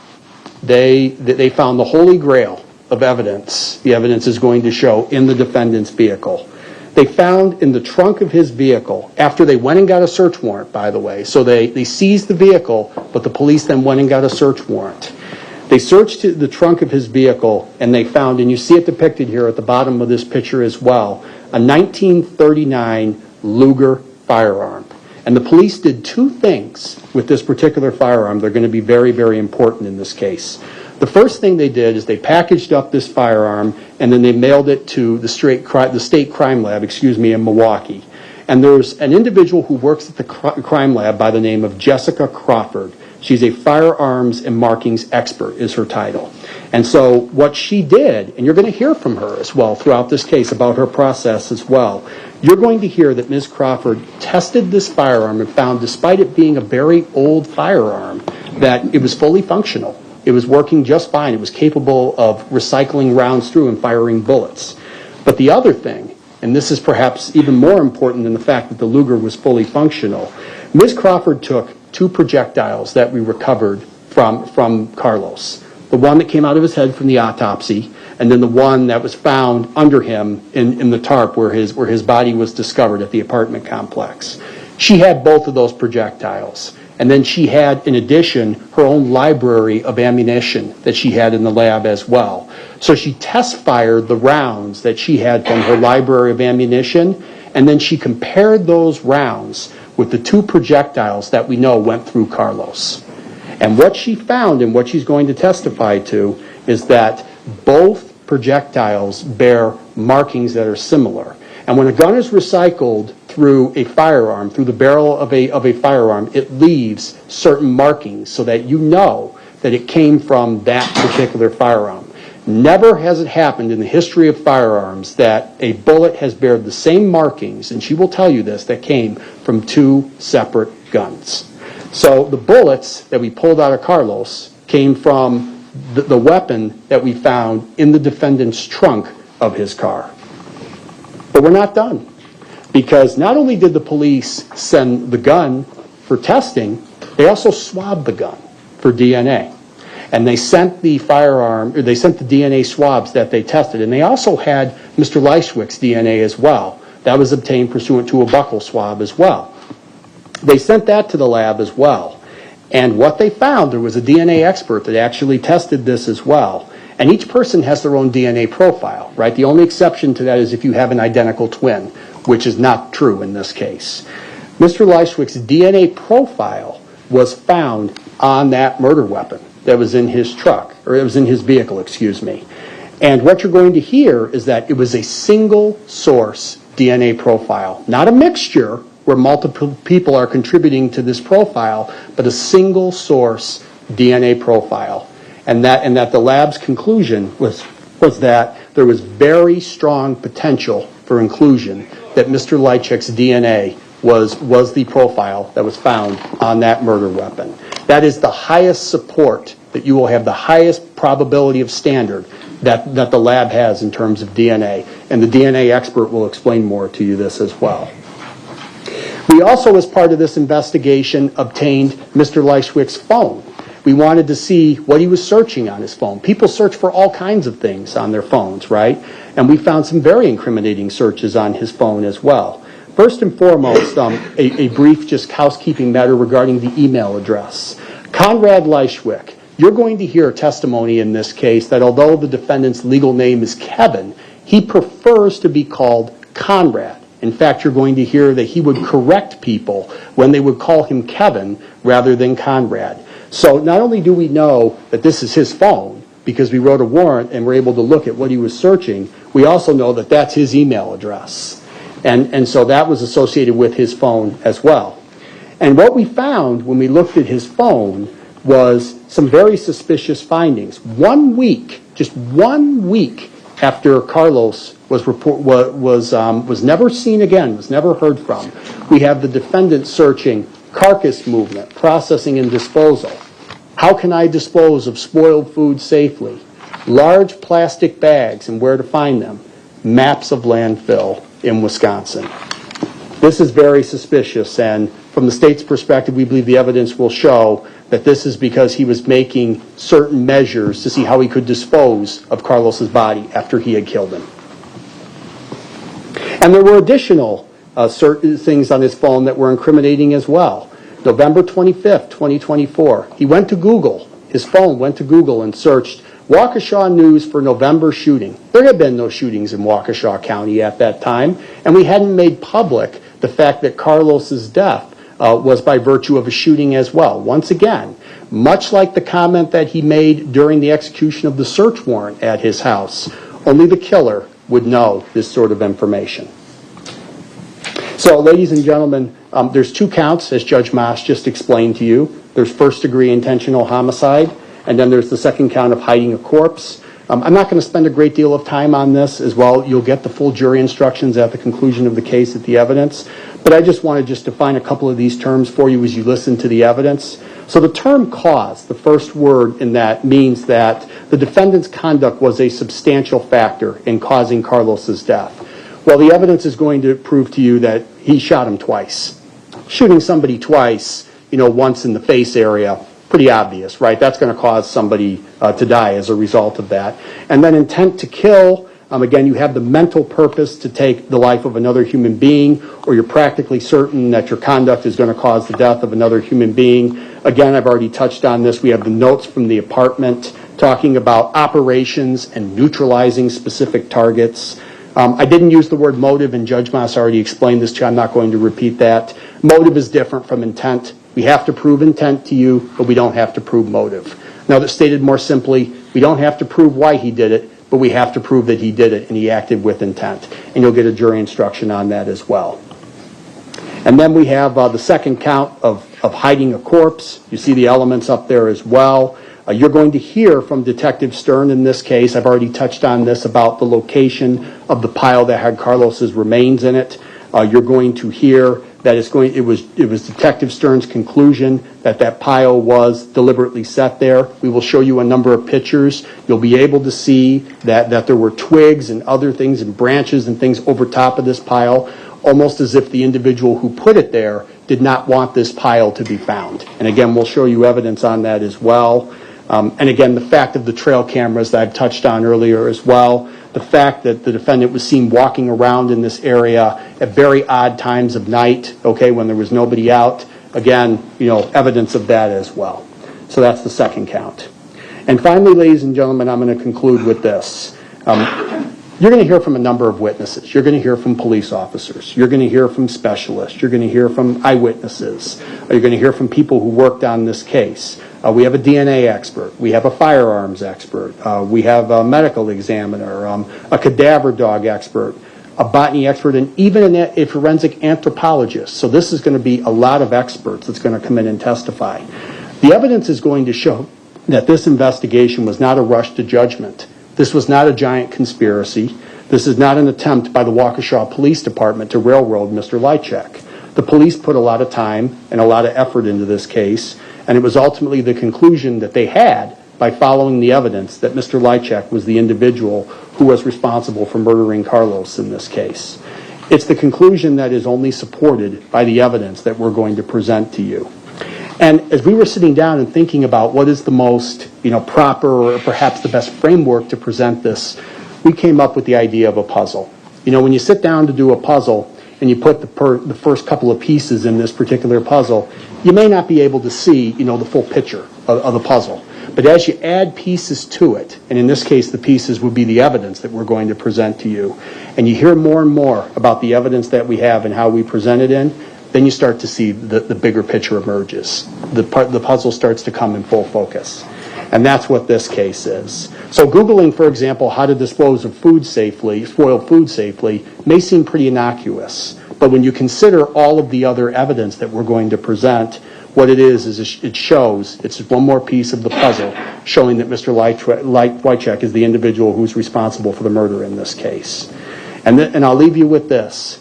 they found the holy grail of evidence. The evidence is going to show in the defendant's vehicle. They found in the trunk of his vehicle, after they went and got a search warrant, by the way, so they seized the vehicle, but the police then went and got a search warrant. They searched the trunk of his vehicle, and they found, and you see it depicted here at the bottom of this picture as well, a 1939 Luger firearm. And the police did two things with this particular firearm. They're going to be very, very important in this case. The first thing they did is they packaged up this firearm and then they mailed it to the state crime lab, in Milwaukee. And there's an individual who works at the crime lab by the name of Jessica Crawford. She's a firearms and markings expert is her title. And so what she did, and you're going to hear from her as well throughout this case about her process as well, you're going to hear that Ms. Crawford tested this firearm and found, despite it being a very old firearm, that it was fully functional. It was working just fine. It was capable of recycling rounds through and firing bullets. But the other thing, and this is perhaps even more important than the fact that the Luger was fully functional, Ms. Crawford took two projectiles that we recovered from Carlos. The one that came out of his head from the autopsy, and then the one that was found under him in the tarp where his body was discovered at the apartment complex. She had both of those projectiles. And then she had, in addition, her own library of ammunition that she had in the lab as well. So she test fired the rounds that she had from her library of ammunition, and then she compared those rounds with the two projectiles that we know went through Carlos. And what she found and what she's going to testify to is that both projectiles bear markings that are similar. And when a gun is recycled through a firearm, through the barrel of a firearm, it leaves certain markings so that you know that it came from that particular firearm. Never has it happened in the history of firearms that a bullet has bared the same markings, and she will tell you this, that came from two separate guns. So the bullets that we pulled out of Carlos came from the weapon that we found in the defendant's trunk of his car. But we're not done, because not only did the police send the gun for testing, they also swabbed the gun for DNA. And they sent the they sent the DNA swabs that they tested, and they also had Mr. Leishwick's DNA as well. That was obtained pursuant to a buccal swab as well. They sent that to the lab as well. And what they found, there was a DNA expert that actually tested this as well. And each person has their own DNA profile, right? The only exception to that is if you have an identical twin, which is not true in this case. Mr. Leishwick's DNA profile was found on that murder weapon that was in his truck, or it was in his vehicle, And what you're going to hear is that it was a single source DNA profile, not a mixture where multiple people are contributing to this profile, but a single source DNA profile. And that the lab's conclusion was that there was very strong potential for inclusion, that Mr. Leishwick's DNA was the profile that was found on that murder weapon. That is the highest support, that you will have the highest probability of standard that the lab has in terms of DNA. And the DNA expert will explain more to you this as well. We also, as part of this investigation, obtained Mr. Leishwick's phone. We wanted to see what he was searching on his phone. People search for all kinds of things on their phones, right? And we found some very incriminating searches on his phone as well. First and foremost, a brief just housekeeping matter regarding the email address. Conrad Leishwick, you're going to hear testimony in this case that although the defendant's legal name is Kevin, he prefers to be called Conrad. In fact, you're going to hear that he would correct people when they would call him Kevin rather than Conrad. So not only do we know that this is his phone, because we wrote a warrant and were able to look at what he was searching, we also know that that's his email address. And so that was associated with his phone as well. And what we found when we looked at his phone was some very suspicious findings. 1 week, just 1 week after Carlos was never seen again, was never heard from, we have the defendant searching carcass movement, processing and disposal. How can I dispose of spoiled food safely? Large plastic bags and where to find them. Maps of landfill in Wisconsin. This is very suspicious, and from the state's perspective, we believe the evidence will show that this is because he was making certain measures to see how he could dispose of Carlos's body after he had killed him. And there were additional certain things on his phone that were incriminating as well. November 25th, 2024, he went to Google. His phone went to Google and searched Waukesha News for November shooting. There had been no shootings in Waukesha County at that time, and we hadn't made public the fact that Carlos's death was by virtue of a shooting as well. Once again, much like the comment that he made during the execution of the search warrant at his house, only the killer would know this sort of information. So, ladies and gentlemen, there's 2 counts, as Judge Maas just explained to you. There's first-degree intentional homicide, and then there's the second count of hiding a corpse. I'm not going to spend a great deal of time on this as well. You'll get the full jury instructions at the conclusion of the case at the evidence. But I just want to just define a couple of these terms for you as you listen to the evidence. So the term cause, the first word in that, means that the defendant's conduct was a substantial factor in causing Carlos's death. Well, the evidence is going to prove to you that he shot him twice. Shooting somebody twice, once in the face area, pretty obvious, right? That's going to cause somebody to die as a result of that. And then intent to kill, again, you have the mental purpose to take the life of another human being, or you're practically certain that your conduct is going to cause the death of another human being. Again, I've already touched on this. We have the notes from the apartment talking about operations and neutralizing specific targets. I didn't use the word motive, and Judge Maas already explained this to you. I'm not going to repeat that. Motive is different from intent. We have to prove intent to you, but we don't have to prove motive. Now, that's stated more simply, we don't have to prove why he did it, but we have to prove that he did it and he acted with intent. And you'll get a jury instruction on that as well. And then we have the second count of hiding a corpse. You see the elements up there as well. You're going to hear from Detective Stern in this case. I've already touched on this about the location of the pile that had Carlos's remains in it. You're going to hear that it was Detective Stern's conclusion that that pile was deliberately set there. We will show you a number of pictures. You'll be able to see that there were twigs and other things and branches and things over top of this pile, almost as if the individual who put it there did not want this pile to be found. And again, we'll show you evidence on that as well. And again, the fact of the trail cameras that I've touched on earlier as well, the fact that the defendant was seen walking around in this area at very odd times of night, when there was nobody out. Again, evidence of that as well. So that's the second count. And finally, ladies and gentlemen, I'm going to conclude with this. You're going to hear from a number of witnesses. You're going to hear from police officers. You're going to hear from specialists. You're going to hear from eyewitnesses. You're going to hear from people who worked on this case. We have a DNA expert. We have a firearms expert. We have a medical examiner, a cadaver dog expert, a botany expert, and even a forensic anthropologist. So this is going to be a lot of experts that's going to come in and testify. The evidence is going to show that this investigation was not a rush to judgment. This was not a giant conspiracy. This is not an attempt by the Waukesha Police Department to railroad Mr. Lychek. The police put a lot of time and a lot of effort into this case, and it was ultimately the conclusion that they had by following the evidence that Mr. Lychek was the individual who was responsible for murdering Carlos in this case. It's the conclusion that is only supported by the evidence that we're going to present to you. And as we were sitting down and thinking about what is the most, proper or perhaps the best framework to present this, we came up with the idea of a puzzle. When you sit down to do a puzzle and you put the first couple of pieces in this particular puzzle, you may not be able to see, the full picture of the puzzle. But as you add pieces to it, and in this case the pieces would be the evidence that we're going to present to you, and you hear more and more about the evidence that we have and how we present it in, then you start to see the bigger picture emerges. The puzzle starts to come in full focus. And that's what this case is. So Googling, for example, how to dispose of spoiled food safely, may seem pretty innocuous. But when you consider all of the other evidence that we're going to present, what it is it shows, it's one more piece of the puzzle, showing that Mr. Lychek is the individual who's responsible for the murder in this case. And I'll leave you with this.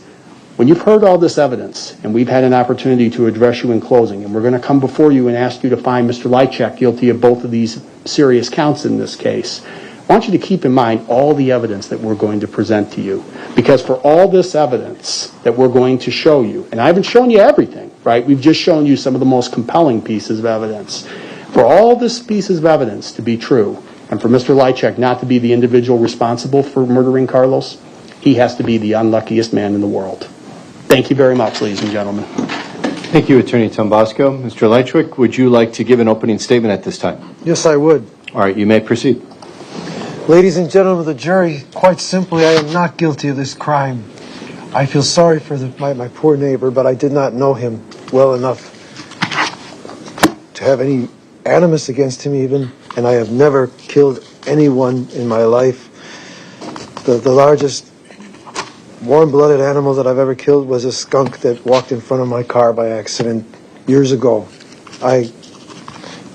When you've heard all this evidence, and we've had an opportunity to address you in closing, and we're going to come before you and ask you to find Mr. Lychek guilty of both of these serious counts in this case, I want you to keep in mind all the evidence that we're going to present to you. Because for all this evidence that we're going to show you, and I haven't shown you everything, right? We've just shown you some of the most compelling pieces of evidence. For all this pieces of evidence to be true, and for Mr. Lychek not to be the individual responsible for murdering Carlos, he has to be the unluckiest man in the world. Thank you very much, ladies and gentlemen. Thank you, Attorney Tombasco. Mr. Lychek, would you like to give an opening statement at this time? Yes, I would. All right, you may proceed. Ladies and gentlemen of the jury, quite simply, I am not guilty of this crime. I feel sorry for my poor neighbor, but I did not know him well enough to have any animus against him even, and I have never killed anyone in my life. The largest warm-blooded animal that I've ever killed was a skunk that walked in front of my car by accident years ago. I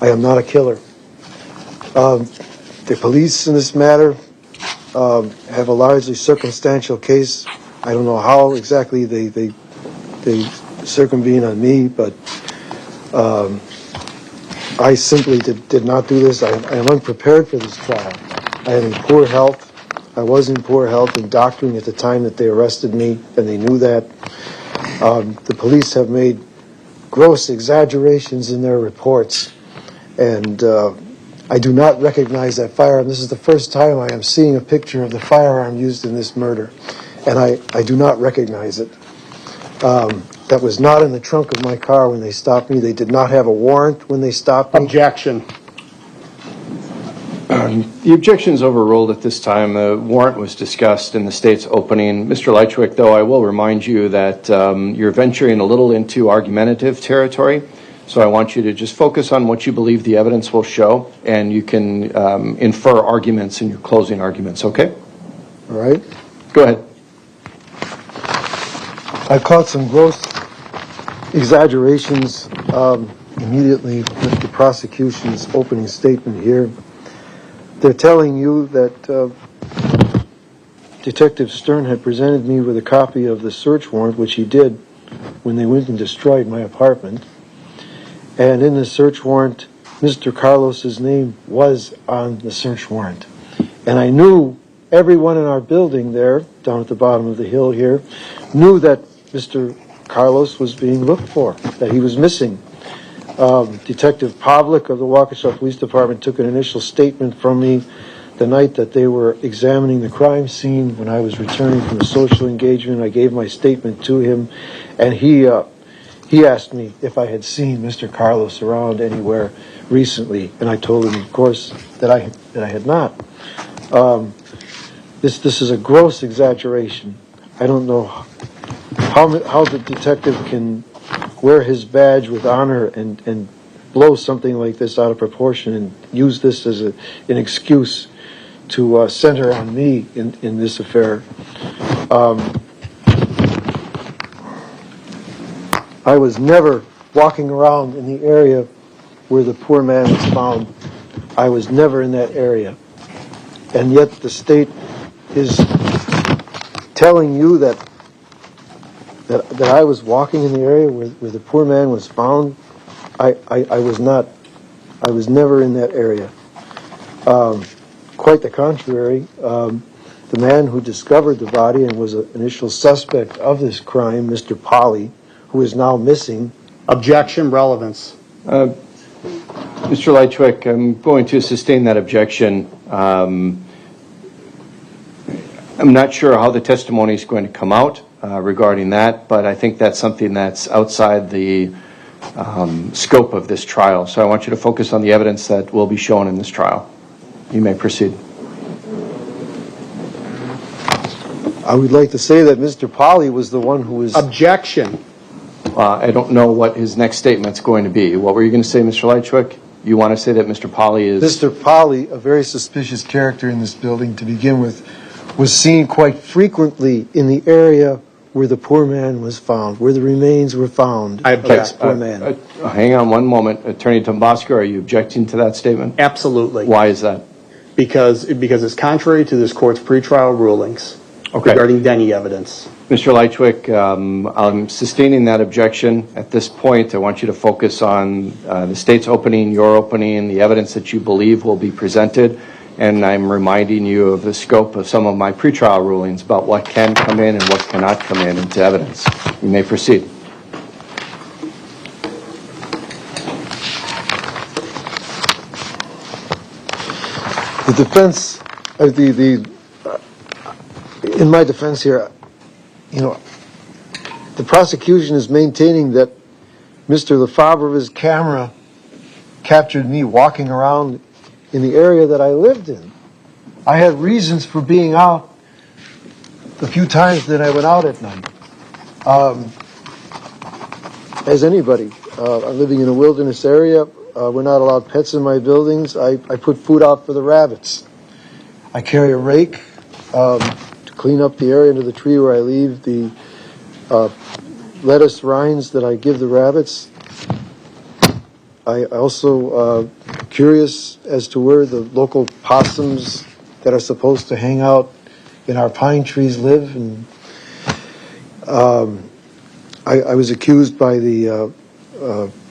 am not a killer. The police in this matter have a largely circumstantial case. I don't know how exactly they circumvene on me, but I simply did not do this. I am unprepared for this trial. I am in poor health. I was in poor health and doctoring at the time that they arrested me, and they knew that. The police have made gross exaggerations in their reports, and I do not recognize that firearm. This is the first time I am seeing a picture of the firearm used in this murder, and I do not recognize it. That was not in the trunk of my car when they stopped me. They did not have a warrant when they stopped me. Objection. The objection is overruled at this time. The warrant was discussed in the state's opening. Mr. Leichwick, though, I will remind you that you're venturing a little into argumentative territory. So I want you to just focus on what you believe the evidence will show, and you can infer arguments in your closing arguments, okay? All right. Go ahead. I caught some gross exaggerations immediately with the prosecution's opening statement here. They're telling you that Detective Stern had presented me with a copy of the search warrant, which he did when they went and destroyed my apartment. And in the search warrant, Mr. Carlos's name was on the search warrant. And I knew everyone in our building there, down at the bottom of the hill here, knew that Mr. Carlos was being looked for, that he was missing. Detective Pavlik of the Waukesha Police Department took an initial statement from me the night that they were examining the crime scene when I was returning from a social engagement. I gave my statement to him, and he asked me if I had seen Mr. Carlos around anywhere recently, and I told him, of course, that I had not. This is a gross exaggeration. I don't know how the detective can wear his badge with honor and blow something like this out of proportion and use this as an excuse to center on me in this affair. I was never walking around in the area where the poor man was found. I was never in that area. And yet the state is telling you that I was walking in the area where the poor man was found. I was not. I was never in that area. Quite the contrary. The man who discovered the body and was an initial suspect of this crime, Mr. Polly, who is now missing. Objection, relevance. Mr. Leichwick, I'm going to sustain that objection. I'm not sure how the testimony is going to come out regarding that, but I think that's something that's outside the scope of this trial. So I want you to focus on the evidence that will be shown in this trial. You may proceed. I would like to say that Mr. Polly was the one who was... Objection. I don't know what his next statement's going to be. What were you going to say, Mr. Leichwick? You want to say that Mr. Polly is... Mr. Polly, a very suspicious character in this building to begin with, was seen quite frequently in the area where the poor man was found, where the remains were found. I object. Poor man. Hang on one moment. Attorney Tombasco, are you objecting to that statement? Absolutely. Why is that? Because it's contrary to this court's pretrial rulings regarding Denny evidence. Mr. Leichwick, I'm sustaining that objection. At this point, I want you to focus on the state's opening, your opening, the evidence that you believe will be presented, and I'm reminding you of the scope of some of my pretrial rulings about what can come in and what cannot come in into evidence. You may proceed. The defense, in my defense here, the prosecution is maintaining that Mr. Lefebvre's camera captured me walking around in the area that I lived in. I had reasons for being out the few times that I went out at night. As anybody, I'm living in a wilderness area. We're not allowed pets in my buildings. I put food out for the rabbits. I carry a rake to clean up the area under the tree where I leave the lettuce rinds that I give the rabbits. I also curious as to where the local possums that are supposed to hang out in our pine trees live. And I was accused by the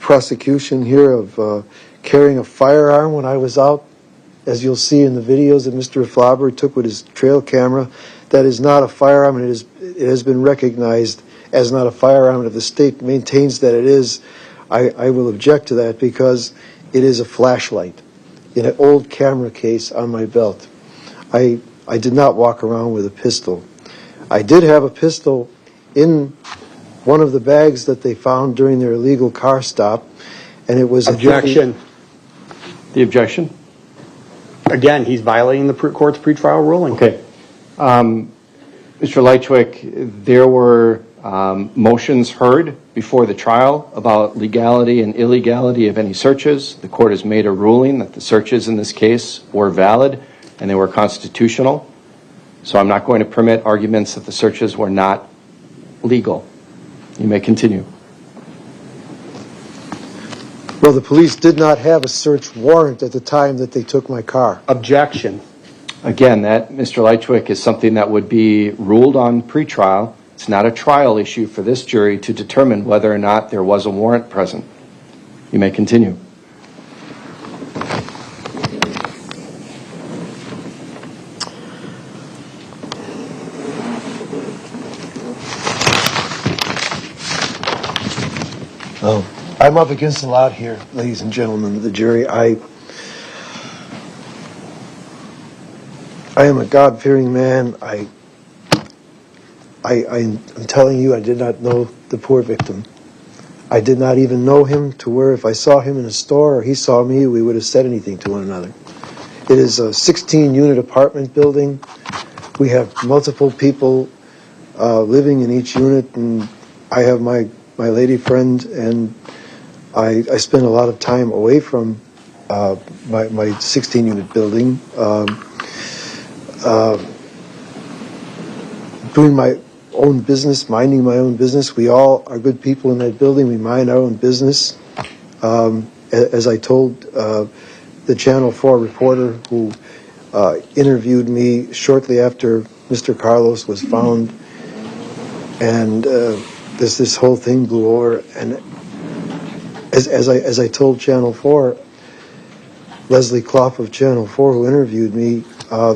prosecution here of carrying a firearm when I was out. As you'll see in the videos that Mr. Flauber took with his trail camera, that is not a firearm, and it has been recognized as not a firearm. And if the state maintains that it is, I will object to that, because it is a flashlight in an old camera case on my belt. I did not walk around with a pistol. I did have a pistol in one of the bags that they found during their illegal car stop, and it was Objection. The objection? Again, he's violating the court's pretrial ruling. Okay. Mr. Leitchwick, there were motions heard before the trial about legality and illegality of any searches. The court has made a ruling that the searches in this case were valid and they were constitutional. So I'm not going to permit arguments that the searches were not legal. You may continue. Well, the police did not have a search warrant at the time that they took my car. Objection. Again, that, Mr. Leitchwick, is something that would be ruled on pretrial. It's not a trial issue for this jury to determine whether or not there was a warrant present. You may continue. I'm up against a lot here, ladies and gentlemen of the jury. I am a God-fearing man. I'm telling you, I did not know the poor victim. I did not even know him to where if I saw him in a store or he saw me, we would have said anything to one another. It is a 16-unit apartment building. We have multiple people living in each unit, and I have my lady friend, and I spend a lot of time away from my 16-unit building, doing my own business, minding my own business. We all are good people in that building. We mind our own business. As I told the Channel 4 reporter who interviewed me shortly after Mr. Carlos was found, and this whole thing blew over. And as I told Channel 4, Leslie Clough of Channel 4, who interviewed me,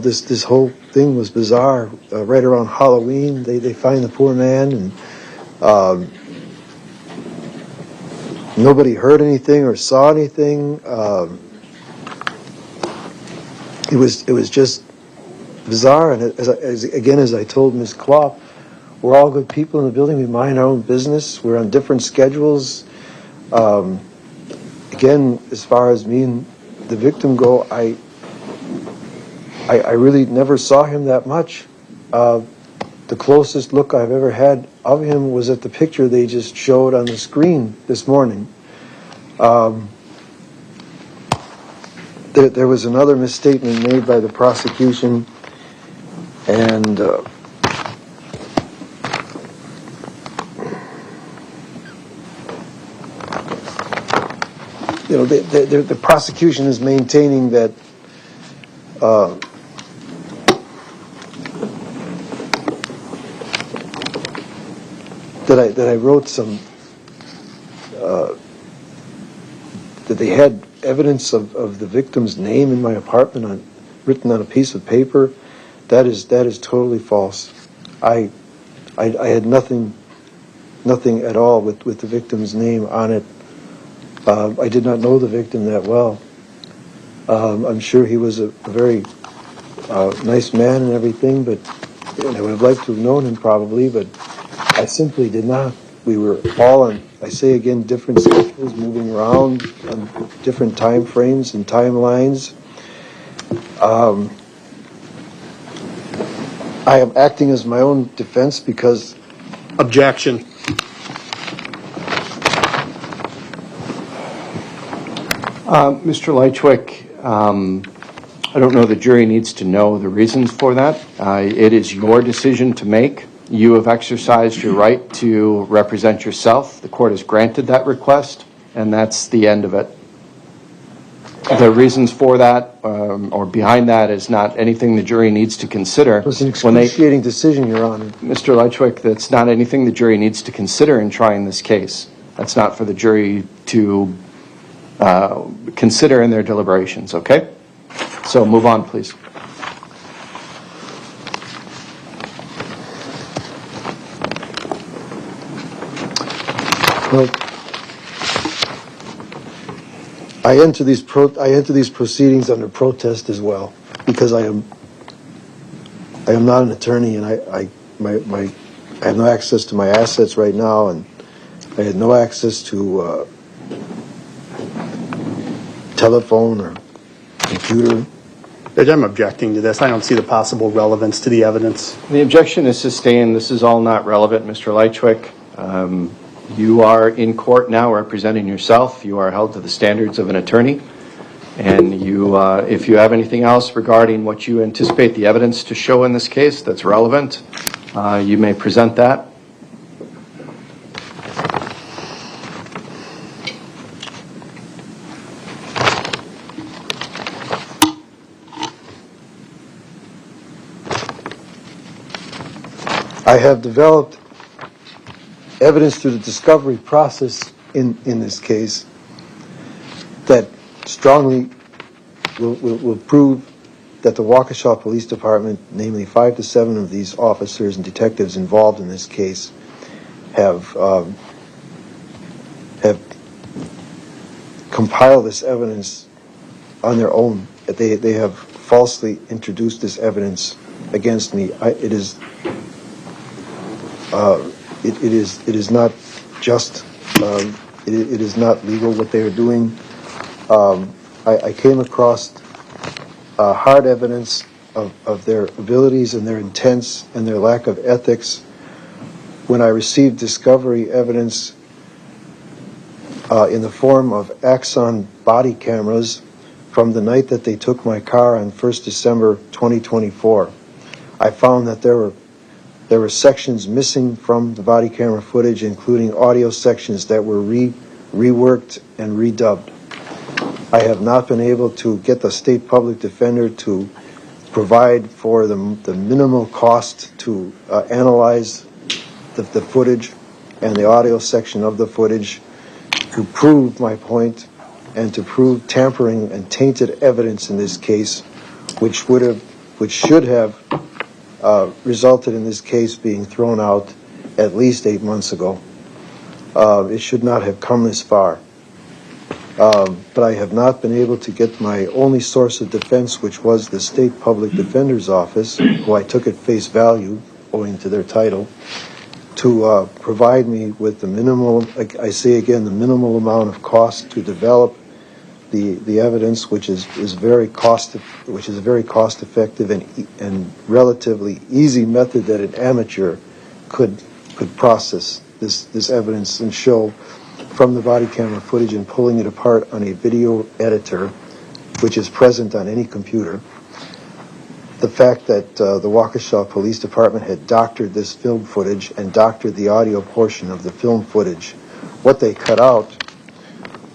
this whole thing was bizarre. Right around Halloween, they find the poor man, and nobody heard anything or saw anything. It was just bizarre. And as I told Ms. Clough, we're all good people in the building. We mind our own business. We're on different schedules. Again, as far as me and the victim go, I really never saw him that much. The closest look I've ever had of him was at the picture they just showed on the screen this morning. There was another misstatement made by the prosecution, and the prosecution is maintaining that that I wrote some that they had evidence of the victim's name in my apartment written on a piece of paper. That is totally false. I had nothing at all with the victim's name on it. I did not know the victim that well. I'm sure he was a very nice man and everything, but I would have liked to have known him probably, but I simply did not. We were all on, I say again, different schedules, moving around on different time frames and timelines. I am acting as my own defense because Objection. Mr. Leitchwick, I don't know the jury needs to know the reasons for that. It is your decision to make. You have exercised your right to represent yourself. The court has granted that request, and that's the end of it. The reasons for that or behind that is not anything the jury needs to consider. it was an excruciating decision, Your Honor. Mr. Leitchwick, that's not anything the jury needs to consider in trying this case. That's not for the jury to consider in their deliberations, okay? So move on, please. Well, I enter these proceedings under protest as well because I am not an attorney, and I have no access to my assets right now, and I had no access to telephone or computer. Judge, I'm objecting to this. I don't see the possible relevance to the evidence. The objection is sustained. This is all not relevant, Mr. Leitchwick. You are in court now representing yourself. You are held to the standards of an attorney. And you, if you have anything else regarding what you anticipate the evidence to show in this case that's relevant, you may present that. I have developed evidence through the discovery process in this case that strongly will prove that the Waukesha Police Department, namely 5 to 7 of these officers and detectives involved in this case, have compiled this evidence on their own. They have falsely introduced this evidence against me. It is not just. It is not legal what they are doing. I came across hard evidence of their abilities and their intents and their lack of ethics when I received discovery evidence in the form of Axon body cameras from the night that they took my car on 1st December 2024. I found that there were sections missing from the body camera footage, including audio sections that were reworked and redubbed. I have not been able to get the state public defender to provide for the minimal cost to analyze the footage and the audio section of the footage to prove my point and to prove tampering and tainted evidence in this case, which should have resulted in this case being thrown out at least 8 months ago. It should not have come this far. But I have not been able to get my only source of defense, which was the State Public Defender's Office, who I took at face value, owing to their title, to provide me with the minimal, I say again, the minimal amount of cost to develop the evidence, which is a very cost effective and relatively easy method that an amateur could process this evidence and show from the body camera footage and pulling it apart on a video editor, which is present on any computer. The fact that the Waukesha Police Department had doctored this film footage and doctored the audio portion of the film footage. What they cut out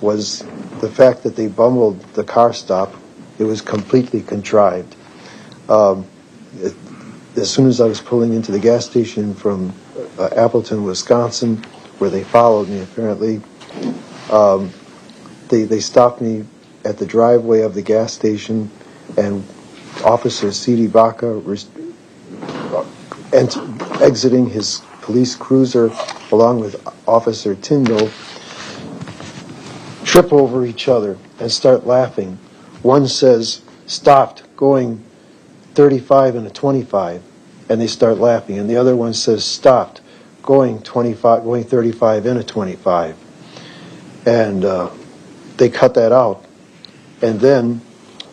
was the fact that they bumbled the car stop. It was completely contrived. As soon as I was pulling into the gas station from Appleton, Wisconsin, where they followed me apparently, they stopped me at the driveway of the gas station, and Officer C.D. Baca exiting his police cruiser along with Officer Tyndall trip over each other and start laughing. One says, "Stopped going 35 and a 25," and they start laughing. And the other one says, "Stopped going 35 and a 25." And they cut that out. And then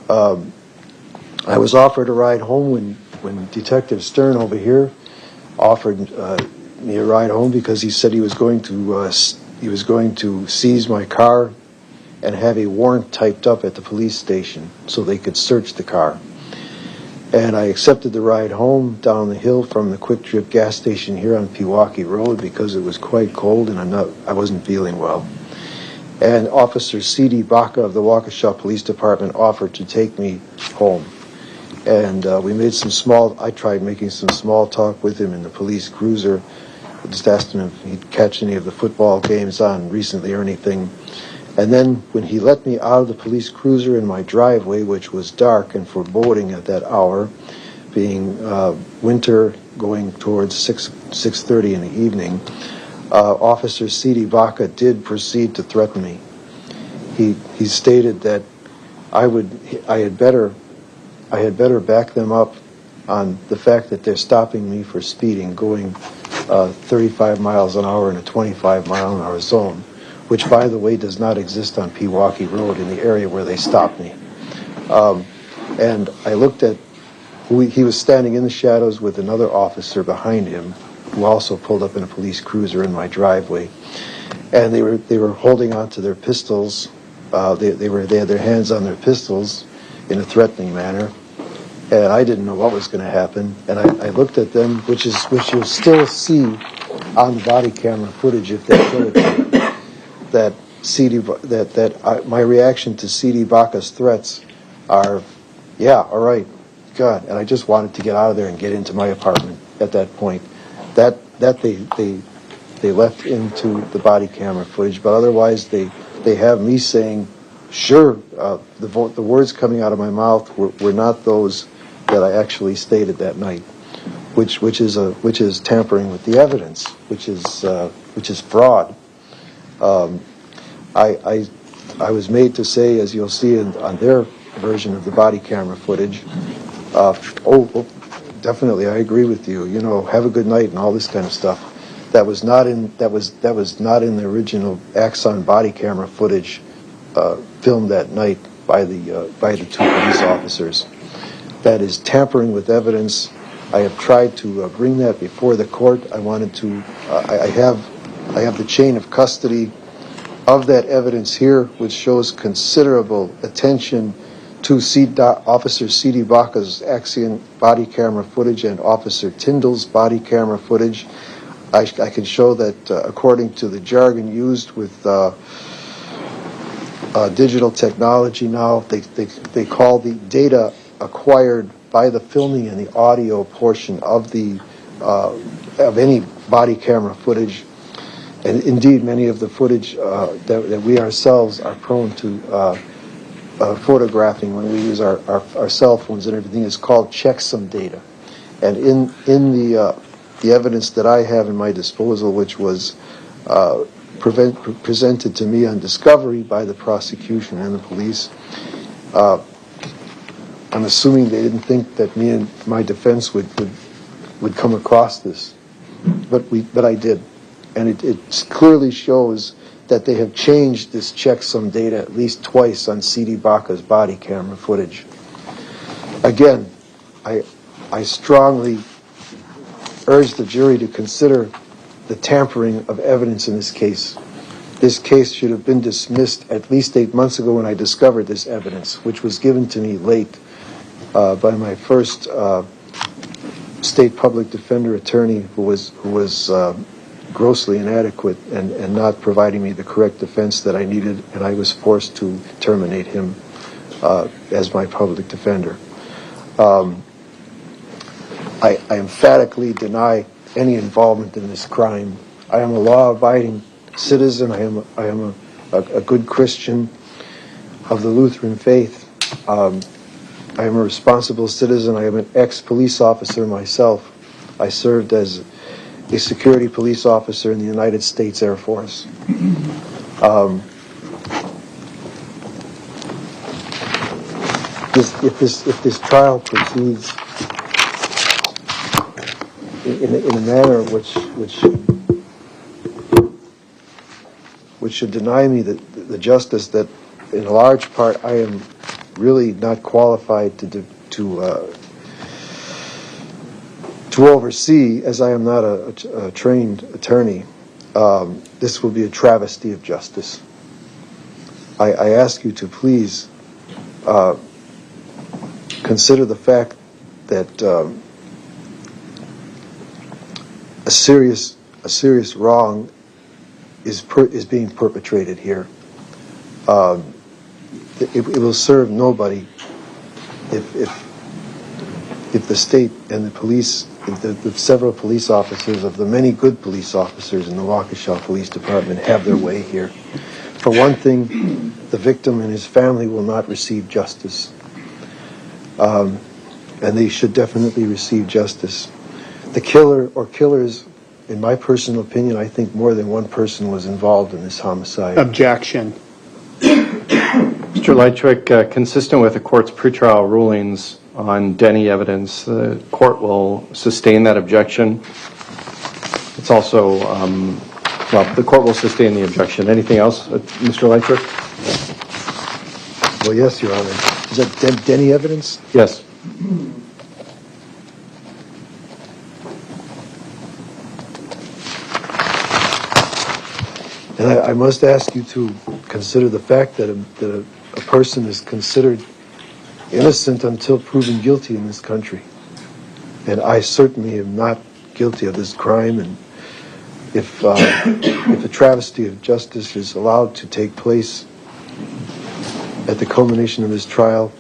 I was offered a ride home when Detective Stern over here offered me a ride home because he said he was going to seize my car and have a warrant typed up at the police station so they could search the car. And I accepted the ride home down the hill from the Quick Trip gas station here on Pewaukee Road because it was quite cold and I wasn't feeling well. And Officer C.D. Baca of the Waukesha Police Department offered to take me home. And we made I tried making some small talk with him in the police cruiser. I just asked him if he'd catch any of the football games on recently or anything. And then when he let me out of the police cruiser in my driveway, which was dark and foreboding at that hour, being winter going towards 6:30 in the evening, Officer C.D. Baca did proceed to threaten me. He stated that I had better back them up on the fact that they're stopping me for speeding, going 35 miles an hour in a 25 mile an hour zone, which, by the way, does not exist on Pewaukee Road in the area where they stopped me. And I looked at he was standing in the shadows with another officer behind him, who also pulled up in a police cruiser in my driveway, and they were holding on to their pistols. They had their hands on their pistols in a threatening manner, and I didn't know what was going to happen. And I looked at them, which you'll still see on the body camera footage if they show it to you, that my reaction to C.D. Baca's threats are, yeah, all right, God, and I just wanted to get out of there and get into my apartment at that point. That they left into the body camera footage, but otherwise they have me saying, sure, the words coming out of my mouth were not those that I actually stated that night, which is tampering with the evidence, which is fraud. I was made to say, as you'll see on their version of the body camera footage, definitely, I agree with you. You know, have a good night and all this kind of stuff. That was not in the original Axon body camera footage filmed that night by the two police officers. That is tampering with evidence. I have tried to bring that before the court. I wanted to. I have the chain of custody of that evidence here, which shows considerable attention to Officer C.D. Baca's Axion body camera footage and Officer Tyndall's body camera footage. I can show that according to the jargon used with digital technology now, they call the data acquired by the filming and the audio portion of any body camera footage, and indeed many of the footage that we ourselves are prone to photographing when we use our cell phones and everything is called checksum data. And in the evidence that I have in my disposal, which was presented to me on discovery by the prosecution and the police, I'm assuming they didn't think that me and my defense would come across this, but I did, and it clearly shows that they have changed this checksum data at least twice on C.D. Baca's body camera footage. Again, I strongly urge the jury to consider the tampering of evidence in this case. This case should have been dismissed at least 8 months ago when I discovered this evidence, which was given to me late by my first state public defender attorney, who was grossly inadequate and not providing me the correct defense that I needed, and I was forced to terminate him as my public defender. I emphatically deny any involvement in this crime. I am a law-abiding citizen. I am a good Christian of the Lutheran faith. I am a responsible citizen. I am an ex-police officer myself. I served as a security police officer in the United States Air Force. If this trial proceeds in a manner which should deny me the justice that, in large part, I am really not qualified to to oversee, as I am not a trained attorney, this will be a travesty of justice. I ask you to please consider the fact that a serious wrong is being perpetrated here. It will serve nobody if the state and the police, the several police officers of the many good police officers in the Waukesha Police Department have their way here. For one thing, the victim and his family will not receive justice. And they should definitely receive justice. The killer or killers, in my personal opinion, I think more than one person was involved in this homicide. Objection. Mr. Leitchwick, consistent with the court's pretrial rulings on Denny evidence, the court will sustain that objection. It's also, the court will sustain the objection. Anything else, Mr. Leitchwick? Well, yes, Your Honor. Is that Denny evidence? Yes. And I must ask you to consider the fact that a person is considered innocent until proven guilty in this country. And I certainly am not guilty of this crime. And if a travesty of justice is allowed to take place at the culmination of this trial,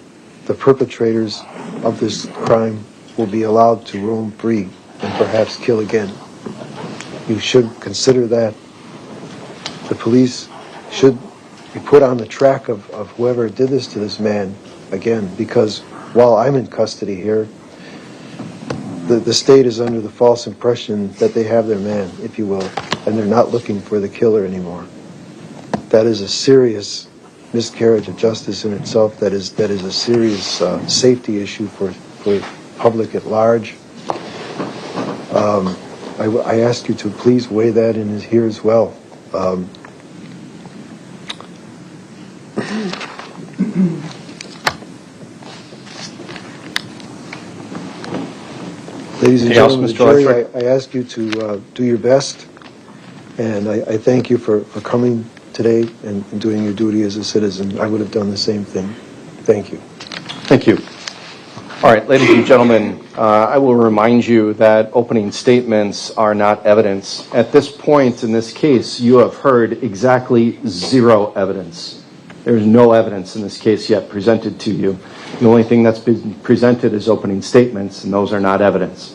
the perpetrators of this crime will be allowed to roam free and perhaps kill again. You should consider that. The police should be put on the track of whoever did this to this man again, because while I'm in custody here, the state is under the false impression that they have their man, if you will, and they're not looking for the killer anymore. That is a serious miscarriage of justice in itself. That is a serious safety issue for public at large. I ask you to please weigh that in here as well. Ladies and gentlemen, the jury, I ask you to do your best, and I thank you for coming today and doing your duty as a citizen. I would have done the same thing. Thank you. Thank you. All right, ladies and gentlemen, I will remind you that opening statements are not evidence. At this point in this case, you have heard exactly zero evidence. There is no evidence in this case yet presented to you. The only thing that's been presented is opening statements, and those are not evidence.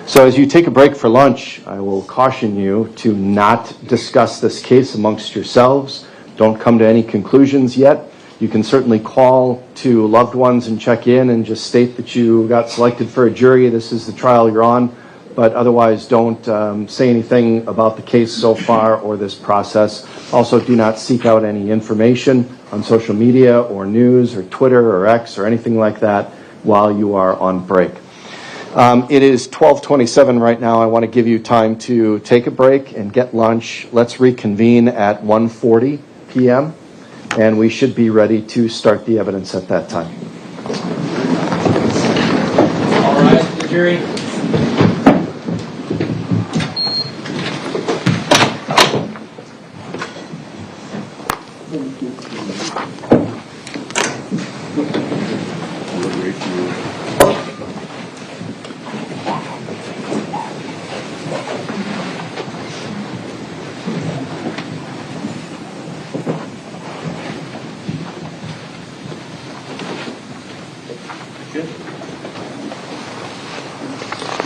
So as you take a break for lunch, I will caution you to not discuss this case amongst yourselves. Don't come to any conclusions yet. You can certainly call to loved ones and check in and just state that you got selected for a jury. This is the trial you're on. But otherwise, don't say anything about the case so far or this process. Also, do not seek out any information on social media or news or Twitter or X or anything like that while you are on break. It is 12:27 right now. I want to give you time to take a break and get lunch. Let's reconvene at 1:40 p.m. and we should be ready to start the evidence at that time. All right, the jury.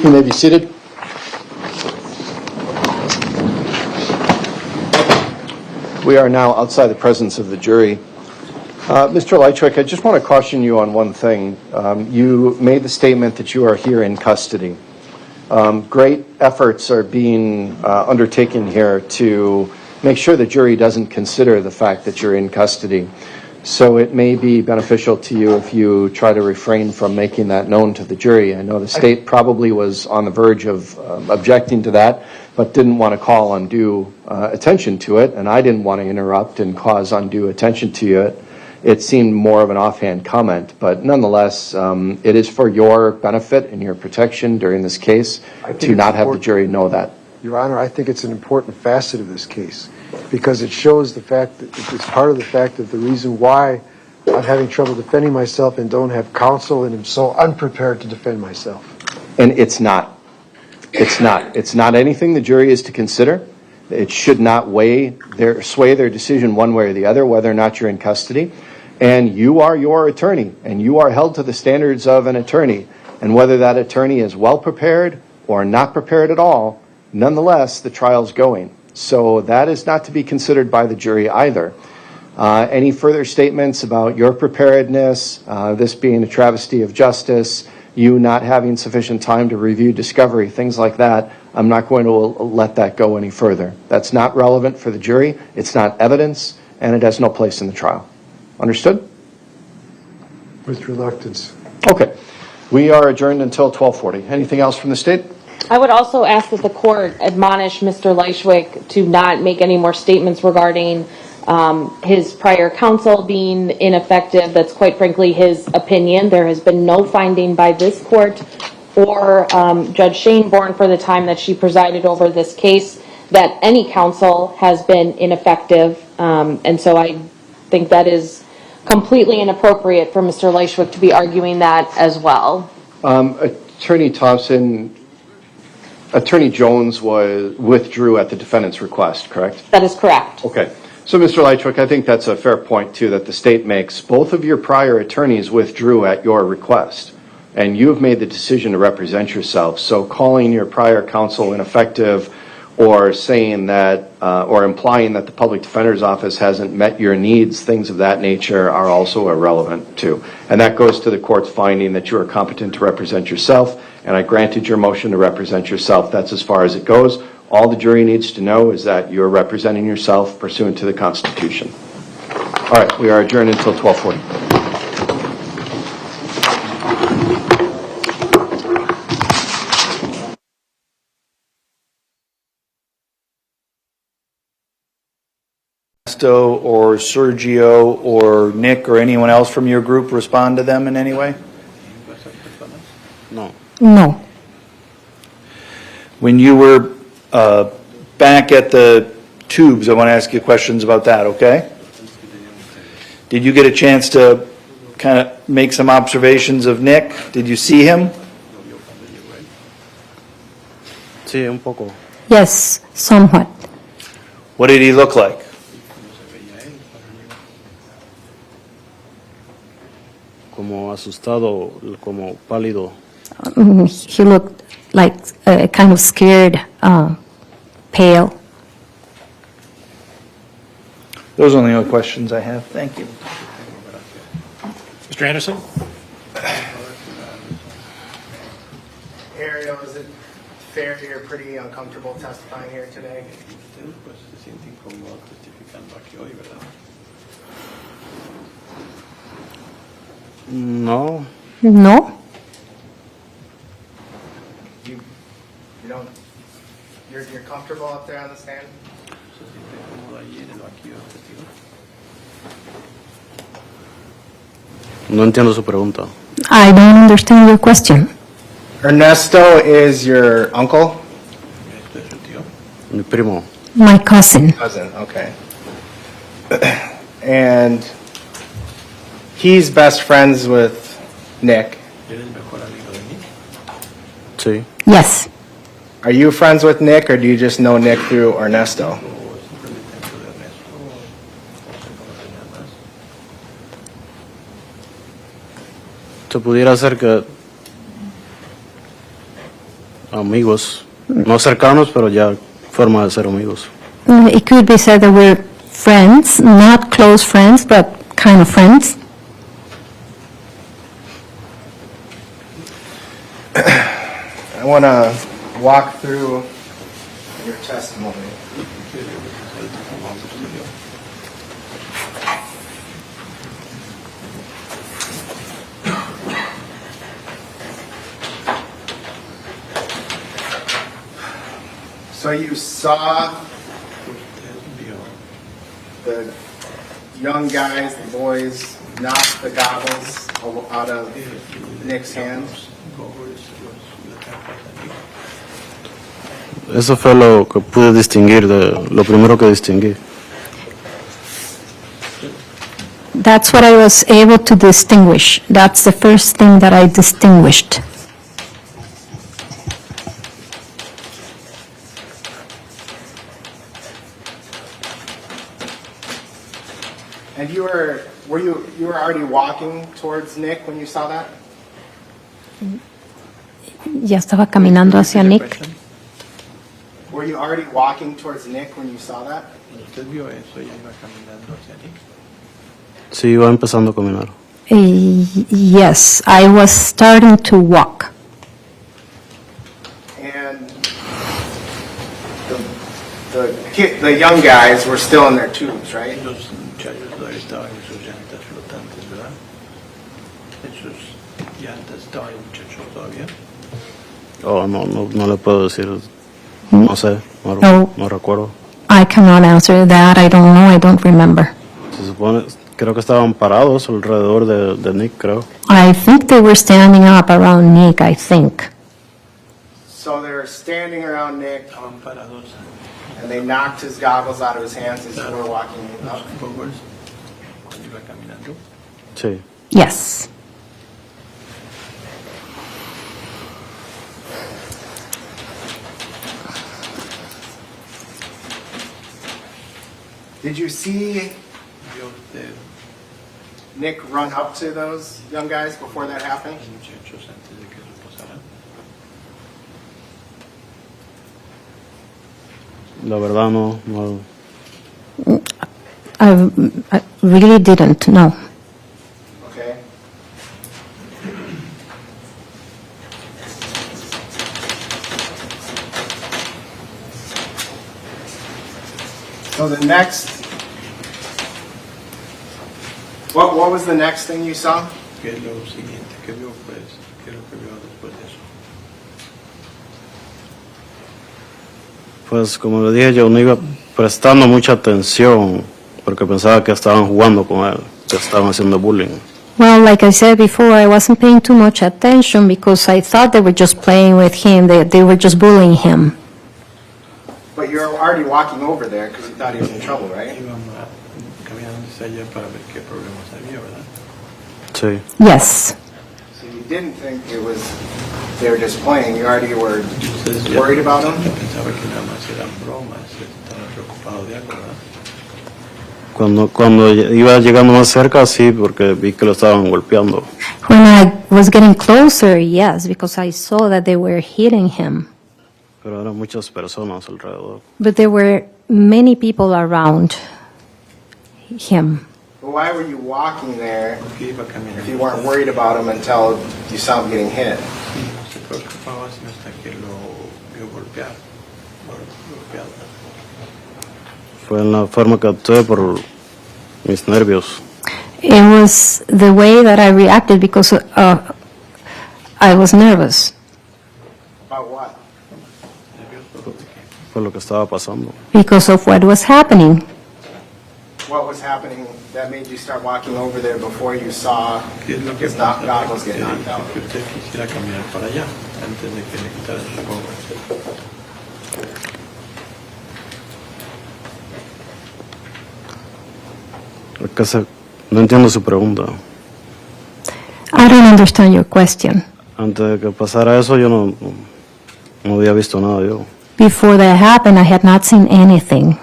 You may be seated. We are now outside the presence of the jury. Mr. Leitchwick, I just want to caution you on one thing. You made the statement that you are here in custody. Great efforts are being undertaken here to make sure the jury doesn't consider the fact that you're in custody. So it may be beneficial to you if you try to refrain from making that known to the jury. I know the state probably was on the verge of objecting to that, but didn't want to call undue attention to it, and I didn't want to interrupt and cause undue attention to it. it seemed more of an offhand comment. But nonetheless, it is for your benefit and your protection during this case to not have the jury know that. Your Honor, I think it's an important facet of this case because it shows the fact that it's part of the fact that the reason why I'm having trouble defending myself and don't have counsel and am so unprepared to defend myself. And it's not. It's not. It's not anything the jury is to consider. It should not sway their decision one way or the other, whether or not you're in custody. And you are your attorney, and you are held to the standards of an attorney. And whether that attorney is well prepared or not prepared at all, nonetheless, the trial's going. So that is not to be considered by the jury either. Any further statements about your preparedness, this being a travesty of justice, you not having sufficient time to review discovery, things like that, I'm not going to let that go any further. That's not relevant for the jury, it's not evidence, and it has no place in the trial. Understood? With reluctance. Okay. We are adjourned until 12:40. Anything else from the state? I would also ask that the court admonish Mr. Leischwick to not make any more statements regarding his prior counsel being ineffective. That's quite frankly his opinion. There has been no finding by this court or Judge Shaneborn for the time that she presided over this case that any counsel has been ineffective. And so I think that is completely inappropriate for Mr. Leischwick to be arguing that as well. Attorney Thompson, Attorney Jones withdrew at the defendant's request, correct? That is correct. Okay. So, Mr. Leischwick, I think that's a fair point, too, that the state makes. Both of your prior attorneys withdrew at your request, and you have made the decision to represent yourself. So calling your prior counsel ineffective or saying that, or implying that the public defender's office hasn't met your needs, things of that nature are also irrelevant, too. And that goes to the court's finding that you are competent to represent yourself, and I granted your motion to represent yourself. That's as far as it goes. All the jury needs to know is that you're representing yourself pursuant to the Constitution. All right, we are adjourned until 12:40. Or Sergio or Nick or anyone else from your group respond to them in any way? No. No. When you were back at the tubes, I want to ask you questions about that, okay? Did you get a chance to kind of make some observations of Nick? Did you see him? Sí, un poco. Yes, somewhat. What did he look like? Como asustado, como pálido. He looked like kind of scared, pale. Those are the only questions I have. Thank you. Mr. Anderson? Ariel, is it fair that you're pretty uncomfortable testifying here today? No. No? You don't, you're comfortable up there on the stand? No entiendo su pregunta. I don't understand your question. Ernesto is your uncle? Mi primo. My cousin. Cousin, okay. And he's best friends with Nick. Sí. Yes. Are you friends with Nick, or do you just know Nick through Ernesto? Se pudiera hacer que amigos, no cercanos, pero ya forma de ser amigos. It could be said that we're friends, not close friends, but kind of friends. I want to walk through your testimony. So you saw young guys, the boys, knocked the goggles out of Nick's hands? Eso fue lo que pude distinguir, lo primero que distinguí. That's what I was able to distinguish. That's the first thing that I distinguished. And you were already walking towards Nick when you saw that? Ya estaba caminando hacia Nick. Were you already walking towards Nick when you saw that? ¿Usted vio eso? Ella iba caminando hacia Nick. Sí, iba empezando a caminar. Yes, I was starting to walk. And the young guys were still in their tubes, right? Los muchachos todavía estaban en sus llantas flotantes, ¿verdad? Esos llantas estaban en muchachos todavía. Oh, no le puedo decir. No sé, no recuerdo. I cannot answer that. I don't know. I don't remember. Se supone, creo que estaban parados alrededor de Nick, creo. I think they were standing up around Nick, I think. So they were standing around Nick, Estaban parados. and they knocked his goggles out of his hands as they were walking up. Goggles, cuando iba caminando. Sí. Yes. Did you see Vio usted Nick run up to those young guys before that happened? los muchachos antes de que eso pasara. La verdad no. I really didn't know. Okay. So the next, what was the next thing you saw? ¿Qué es lo siguiente que vio, pues? ¿Qué es lo que vio después de eso? Pues como le dije, yo no iba prestando mucha atención porque pensaba que estaban jugando con él, que estaban haciendo bullying. Well, like I said before, I wasn't paying too much attention because I thought they were just playing with him. They were just bullying him. But you're already walking over there because you thought he was in trouble, right? Íbamos caminando hacia allá para ver qué problemas había, ¿verdad? Sí. Yes. So you didn't think it was, they were just playing, you already were worried about him? Pensaba que nada más eran bromas, estaba preocupado de algo, ¿verdad? Cuando iba llegando más cerca, sí, porque vi que lo estaban golpeando. When I was getting closer, yes, because I saw that they were hitting him. Pero eran muchas personas alrededor. But there were many people around him. But why were you walking there ¿Por qué iba caminando? if you weren't worried about him until you saw him getting hit? No se preocupaba sino hasta que lo vio golpeado. Fue en la forma que actué por mis nervios. It was the way that I reacted because I was nervous About what? Fue lo que estaba pasando. because of what was happening. What was happening that made you start walking over there before you saw ¿Qué es lo que his pasaba? goggles get knocked out? Que usted quisiera caminar para allá antes de que le quitaran sus goggles. No entiendo su pregunta. I don't understand your question. Antes de que pasara eso, yo no había visto nada yo. Before that happened, I had not seen anything.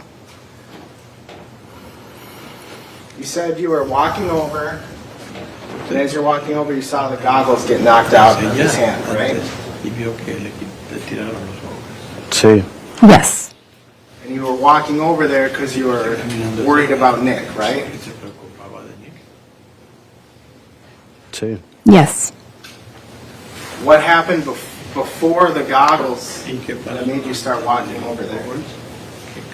You said you were walking over, and as you're walking over, you saw the goggles get knocked out of his hand, right? Y vio que le tiraron los goggles. Sí, Yes. And you were walking over there because you were worried about Nick, right? Que se preocupaba de Nick. sí. Yes. What happened before the goggles ¿Y qué pasó? that made you start walking over there?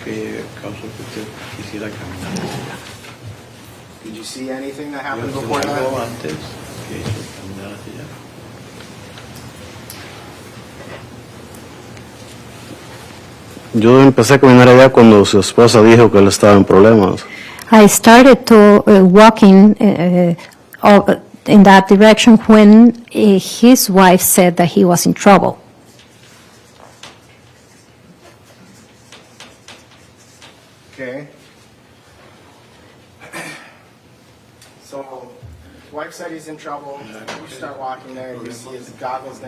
¿Qué causó que usted quisiera caminar hacia allá? Did you see anything that happened ¿Vio before algo that? antes que hizo caminar hacia allá? Yo empecé a caminar allá cuando su esposa dijo que él estaba en problemas. I started to walking in that direction when his wife said that he was in trouble. Okay. So, wife said he's in trouble. You start walking there. You see his goggles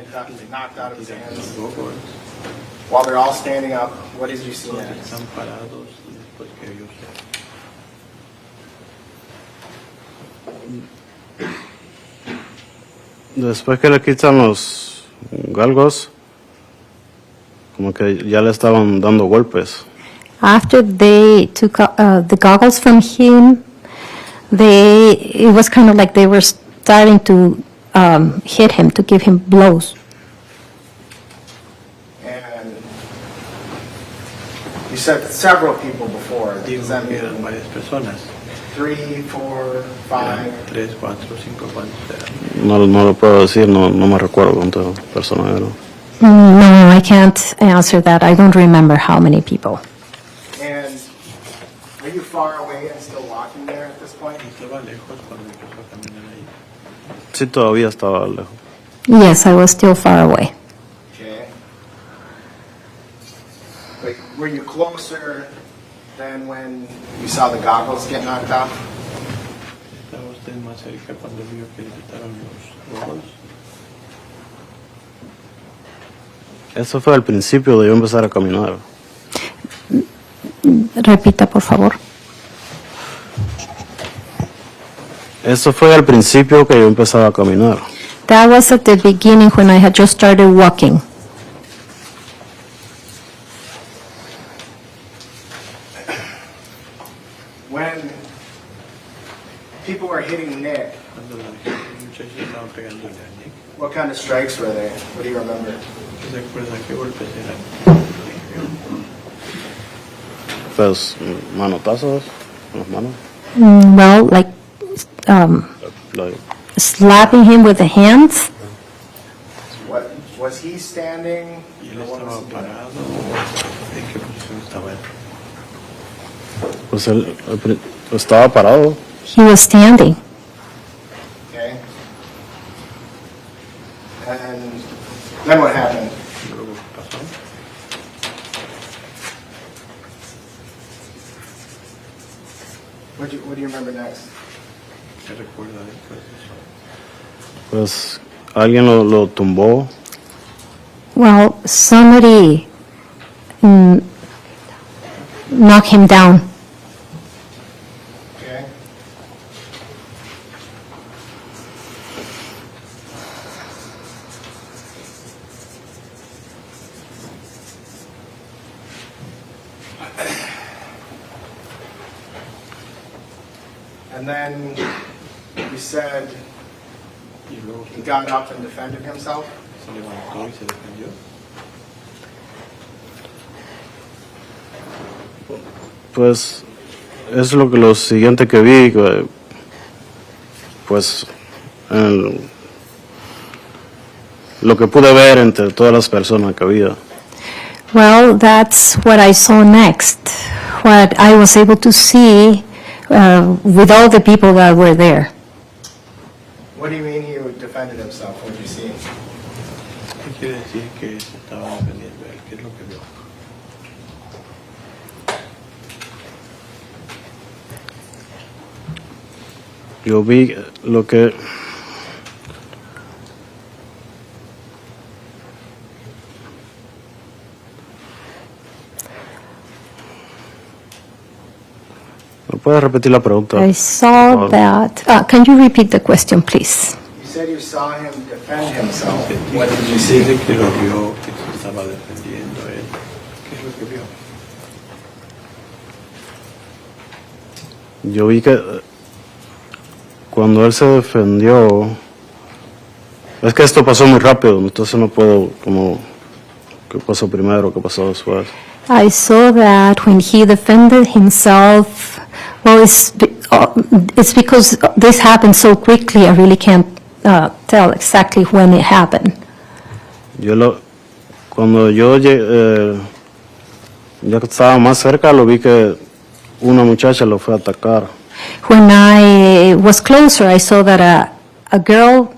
knocked out of his hands. While they're all standing up, what did you see next? Están parados después que ellos Después que le quitan los galgos, como que ya le estaban dando golpes. After they took the goggles from him, it was kind of like they were starting to hit him, to give him blows. And you said several people before. Does that mean eran varias personas. 3, 4, 5? 3, 4, 5, ¿cuántos eran? No lo puedo decir, no me recuerdo cuántas personas eran. No, I can't answer that. I don't remember how many people. And are you far away and still walking there at this point? Estaba lejos cuando empezó a caminar ahí. Sí, todavía estaba lejos. Yes, I was still far away. Okay. But were you closer than when you saw the goggles get knocked off? ¿Estaba usted más cerca cuando vio que le quitaron los ojos? Eso fue al principio de yo empezar a caminar. Repita, por favor. Eso fue al principio que yo empezaba a caminar. That was at the beginning when I had just started walking. When people were hitting Nick, Cuando los muchachos estaban pegándole a Nick. what kind of strikes were they? What do you remember? ¿Se acuerda qué golpes eran? Pues manotazos con las manos. Well, like Like, slapping him with the hands. What was he standing? ¿Y él or what was estaba he doing? parado? ¿En qué posición estaba él? pues él estaba parado. He was standing. Okay. And then what happened? Luego, ¿qué pasó? What do you remember next? ¿Qué recuerda después de eso? Pues alguien lo tumbó. Well, somebody knocked him down. Okay. And then you said Y luego he got up and defended himself? se levantó y se defendió. Pues es lo siguiente que vi. Pues lo que pude ver entre todas las personas que había. Well, that's what I saw next. What I was able to see with all the people that were there. What do you mean he defended himself? What did you see? ¿Qué quiere decir que se estaba defendiendo él? ¿Qué es lo que vio? Yo vi lo que ¿Me puedes repetir la pregunta? I saw that. Can you repeat the question, please? You said you saw him defend himself. What did you see? Dice que lo vio, que se estaba defendiendo él. ¿Qué es lo que vio? Yo vi que cuando él se defendió, es que esto pasó muy rápido, entonces no puedo como qué pasó primero, qué pasó después. I saw that when he defended himself. Well, it's because this happened so quickly. I really can't tell exactly when it happened. Cuando yo ya que estaba más cerca, lo vi que una muchacha lo fue a atacar. When I was closer, I saw that a girl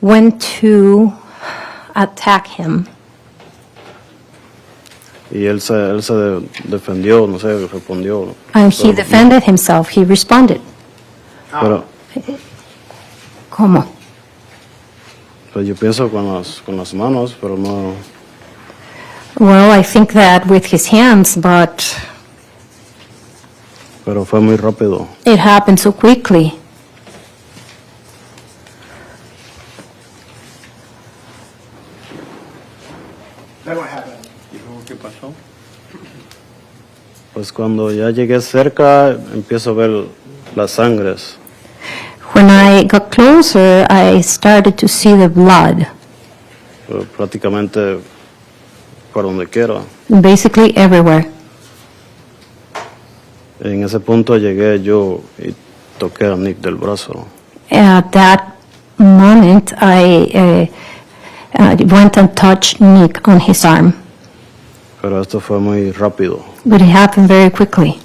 went to attack him. Y él se defendió, no sé, respondió. And he defended himself. He responded. Pero ¿Cómo? pues yo pienso con las manos, pero no. Well, I think that with his hands, but Pero fue muy rápido. it happened so quickly. Then what happened? ¿Y luego qué pasó? Pues cuando ya llegué cerca, empiezo a ver las sangres. When I got closer, I started to see the blood, Prácticamente por donde quiera. basically everywhere. En ese punto llegué yo y toqué a Nick del brazo. At that moment, I went and touched Nick on his arm, Pero esto fue muy rápido. but it happened very quickly.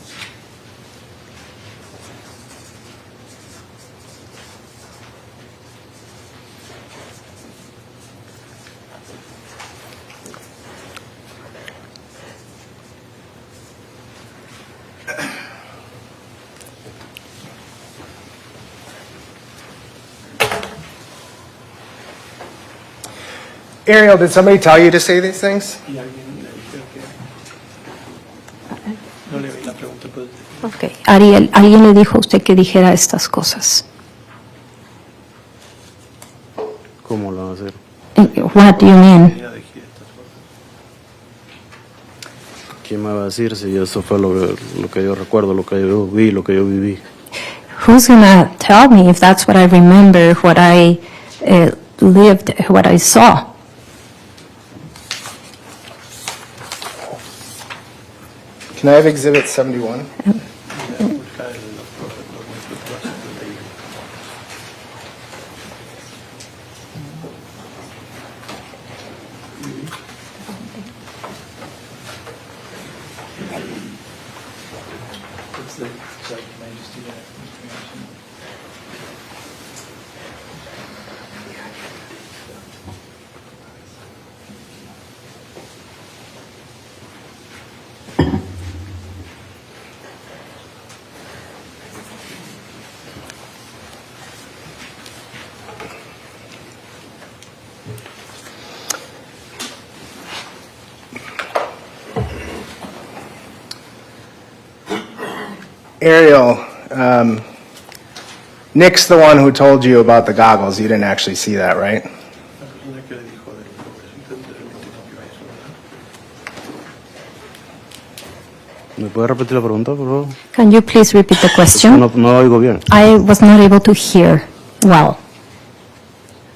Ariel, did somebody tell you to say these things? Y alguien le dijo que... No le vi la pregunta, pues... Okay. Ariel, ¿alguien le dijo a usted que dijera estas cosas? ¿Cómo lo van a hacer? What do you mean? Ella decía estas cosas. ¿Quién me va a decir si eso fue lo que yo recuerdo, lo que yo vi, lo que yo viví? Who's gonna tell me if that's what I remember, what I lived, what I saw? Can I have Exhibit 71? Buscar los protocolos, los pasos de ley. It's the Majesty information. Ariel, Nick's the one who told you about the goggles. You didn't actually see that, right? La persona que le dijo de los entonces realmente no vio eso, ¿verdad? ¿Me puede repetir la pregunta, por favor? Can you please repeat the question? No oigo bien. I was not able to hear well.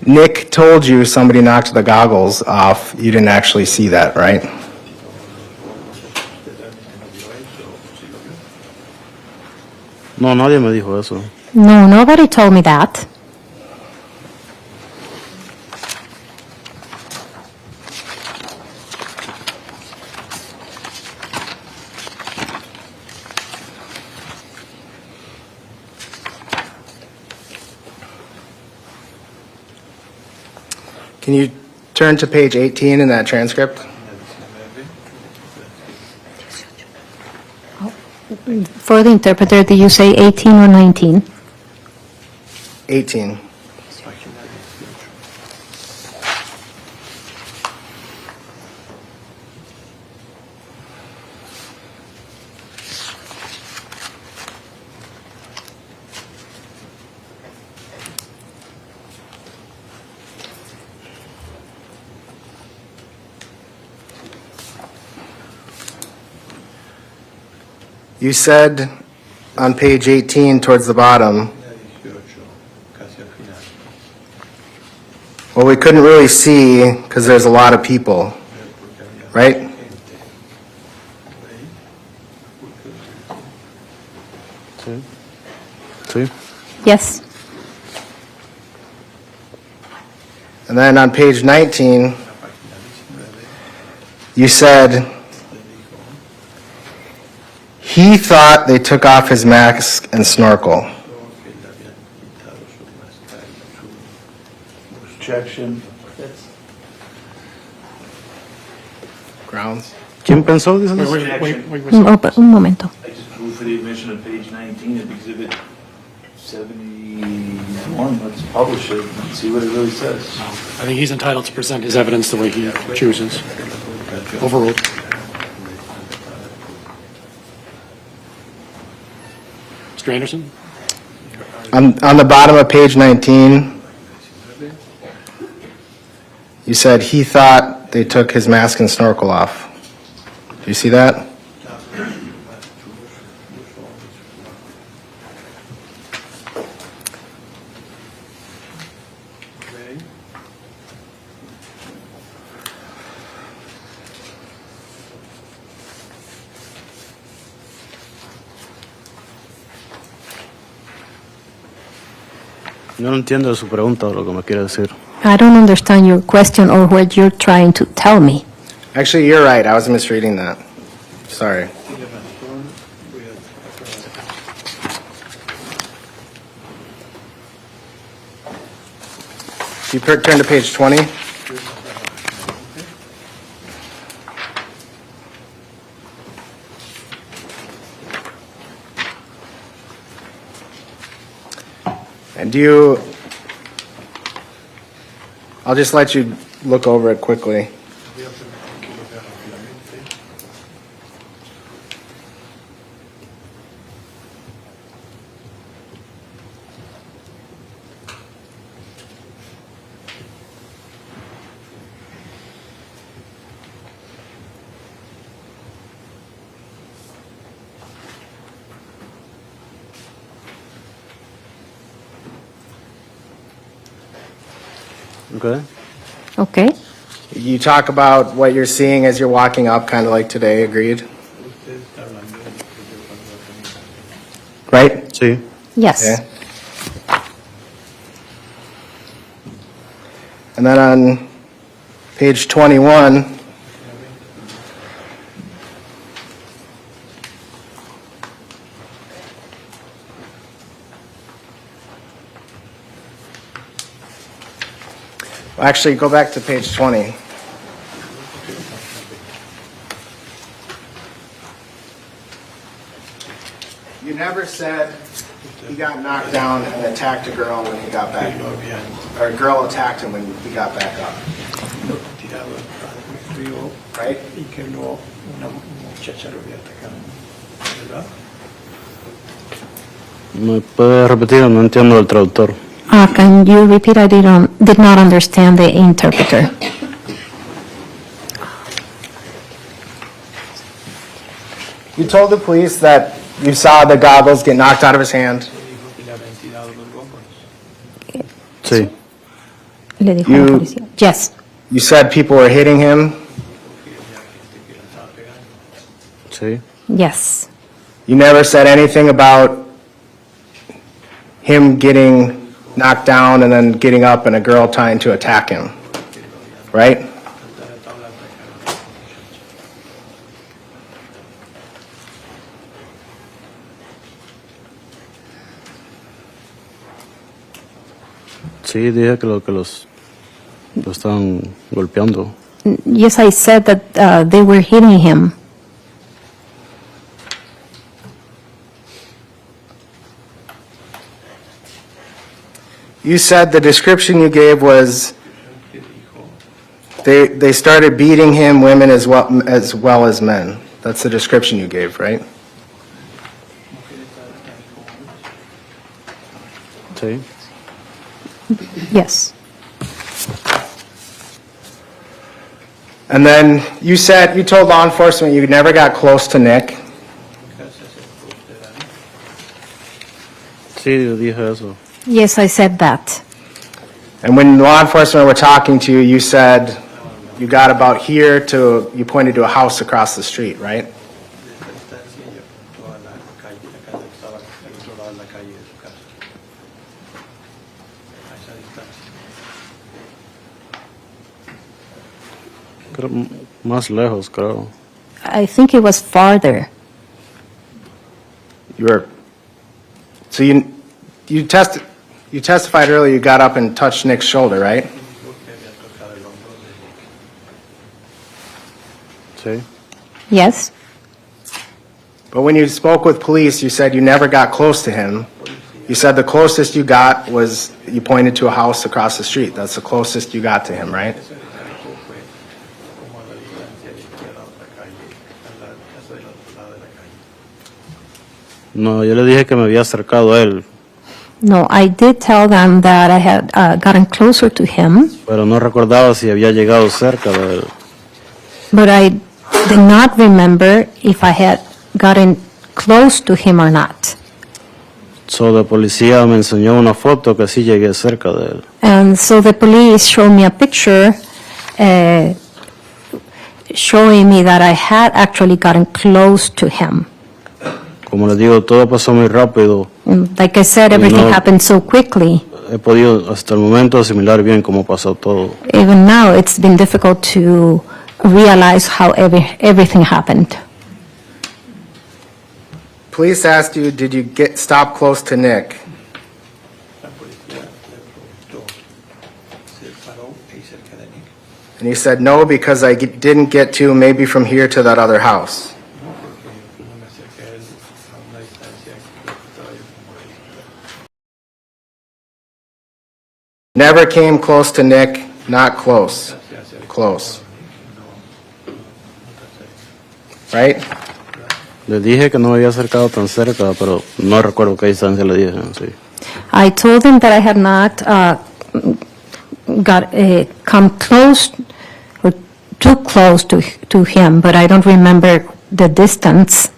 Nick told you somebody knocked the goggles off. You didn't actually see that, right? No, nadie me dijo eso. No, nobody told me that. Can you turn to page 18 in that transcript? For the interpreter, did you say 18 or 19? 18. You said on page 18 towards the bottom, Casi al final. well, we couldn't really see because there's a lot of people, right? Sí. Sí. Yes. And then on page 19, you said, he thought they took off his mask and snorkel. Objection. Grounds. ¿Quién pensó? Dice? Un momento. I just move for the admission of page 19 of Exhibit 71. Let's publish it and see what it really says. I think he's entitled to present his evidence the way he chooses. Overruled. Mr. Anderson? On the bottom of page 19, you said he thought they took his mask and snorkel off. Do you see that? Yo no entiendo su pregunta o lo que me quiere decir. I don't understand your question or what you're trying to tell me. Actually, you're right. I was misreading that. Sorry. You turn to page 20. And I'll just let you look over it quickly. Okay. Okay. You talk about what you're seeing as you're walking up, kind of like today, agreed? Right? Sí. Yes. Okay. And then on page 21, actually, go back to page 20. You never said he got knocked down and attacked a girl when he got back up. Or a girl attacked him when he got back up. Right? Y que no, una muchacha lo había atacado, ¿verdad? ¿Me puede repetir? No entiendo el traductor. Can you repeat? I did not understand the interpreter. You told the police that you saw the goggles get knocked out of his hand. Sí. Le dijo a la policía. Yes. You said people were hitting him. Sí. Yes. You never said anything about him getting knocked down and then getting up and a girl trying to attack him, right? Sí, dije que lo estaban golpeando. Yes, I said that they were hitting him. You said the description you gave was they started beating him, women as well as men. That's the description you gave, right? Sí. Yes. And then you told law enforcement you never got close to Nick. Sí, dije eso. Yes, I said that. And when law enforcement were talking to you, you said you got about here you pointed to a house across the street, right? Más lejos, creo. I think it was farther. You were. So you testified earlier. You got up and touched Nick's shoulder, right? Sí. Yes. But when you spoke with police, you said you never got close to him. You said the closest you got was you pointed to a house across the street. That's the closest you got to him, right? No, yo le dije que me había acercado a él, No, I did tell them that I had gotten closer to him, pero no recordaba si había llegado cerca de él. but I did not remember if I had gotten close to him or not. So, la policía me enseñó una foto que sí llegué cerca de él. And so the police showed me a picture showing me that I had actually gotten close to him. Como les digo, todo pasó muy rápido. Like I said, everything No. happened so quickly. He podido hasta el momento asimilar bien cómo pasó todo. Even now, it's been difficult to realize how everything happened. Police asked you, did you stop close to Nick? And you said no because I didn't get to maybe from here to that other house. Never came close to Nick, not close. Close. Right? Le dije que no me había acercado tan cerca, pero no recuerdo qué distancia le dije. Sí. I told him that I had not come close or too close to him, but I don't remember the distance.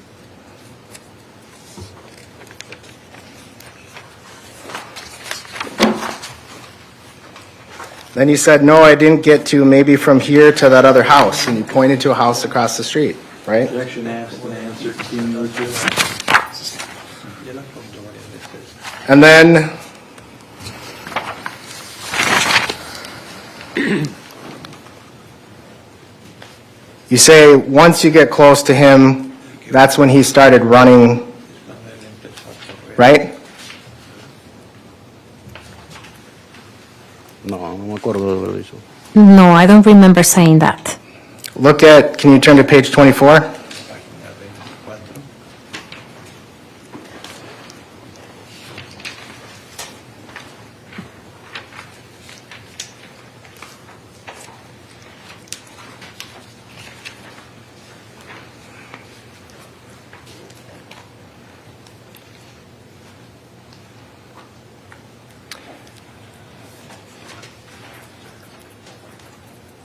Then you said, no, I didn't get to maybe from here to that other house, and you pointed to a house across the street, right? Objection asked and answered. Team Murdah. And then you say once you get close to him, that's when he started running, right? No, no me acuerdo de haber dicho. No, I don't remember saying that. Look at, can you turn to page 24?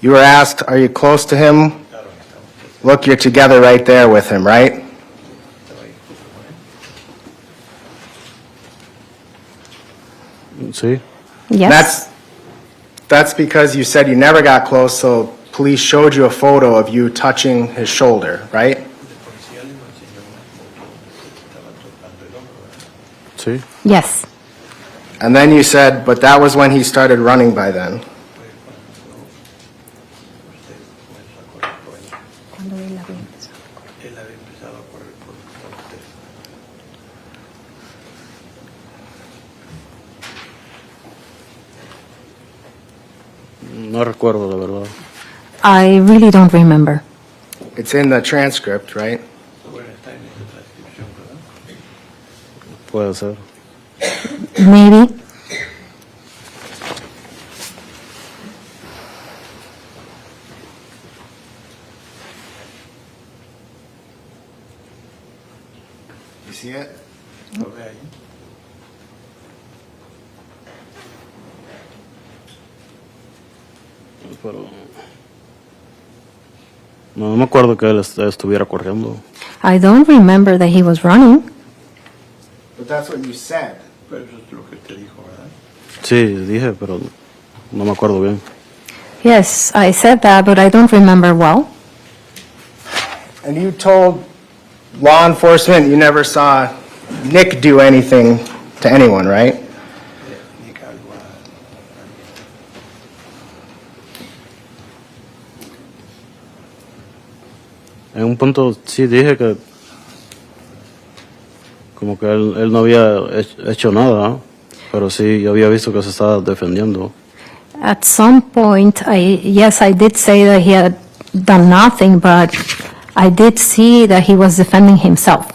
You were asked, are you close to him? Look, you're together right there with him, right? Sí. Yes. That's because you said you never got close, so police showed you a photo of you touching his shoulder, right? Sí. Yes. And then you said, but that was when he started running by then. No recuerdo, la verdad. I really don't remember. It's in the transcript, right? Puede ser. Maybe. You see it? Pero no me acuerdo que él estuviera corriendo. I don't remember that he was running. But that's what you said. Pero eso es lo que te dijo, ¿verdad? Sí, dije, pero no me acuerdo bien. Yes, I said that, but I don't remember well. And you told law enforcement you never saw Nick do anything to anyone, right? En un punto sí dije que como que él no había hecho nada, pero sí, yo había visto que se estaba defendiendo. At some point, yes, I did say that he had done nothing, but I did see that he was defending himself.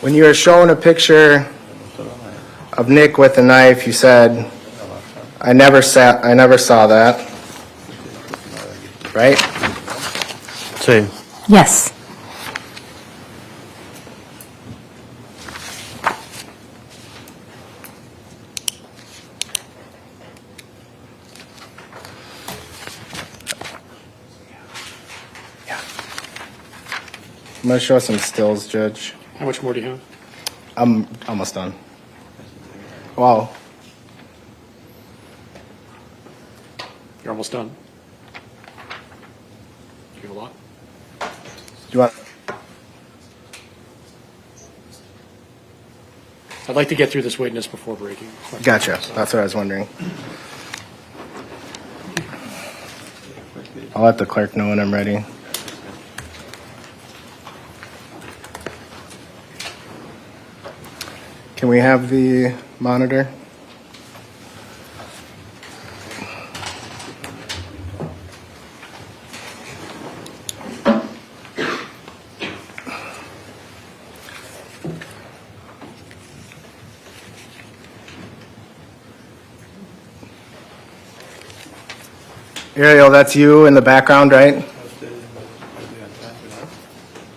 When you were shown a picture of Nick with a knife, you said, I never saw that. Right? Sí. Yes. I'm going to show some stills, Judge. How much more do you have? I'm almost done. Wow. You're almost done. You have a lot. Do you want? I'd like to get through this witness before breaking. Gotcha. That's what I was wondering. I'll let the clerk know when I'm ready. Can we have the monitor? Ariel, that's you in the background, right?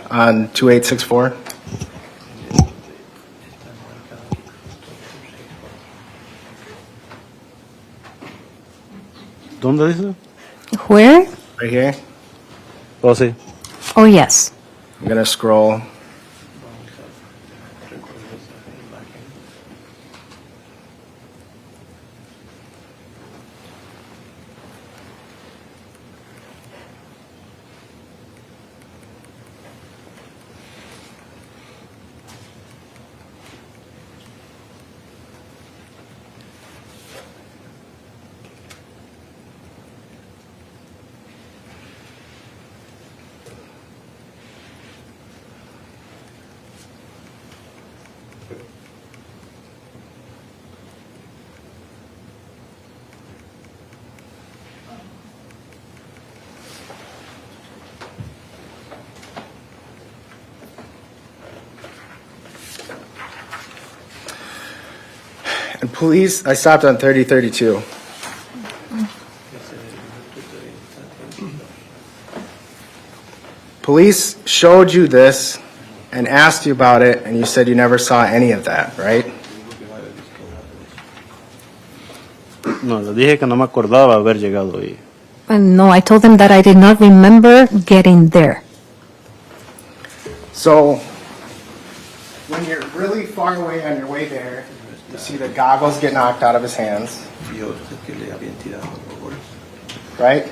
On 2864? ¿Dónde dice? Where? Right here. Oh, sí. Oh, yes. I'm going to scroll. And police, I stopped on 3032. Police showed you this and asked you about it, and you said you never saw any of that, right? No, le dije que no me acordaba haber llegado ahí. And no, I told them that I did not remember getting there. So, when you're really far away on your way there, you see the goggles get knocked out of his hands, right?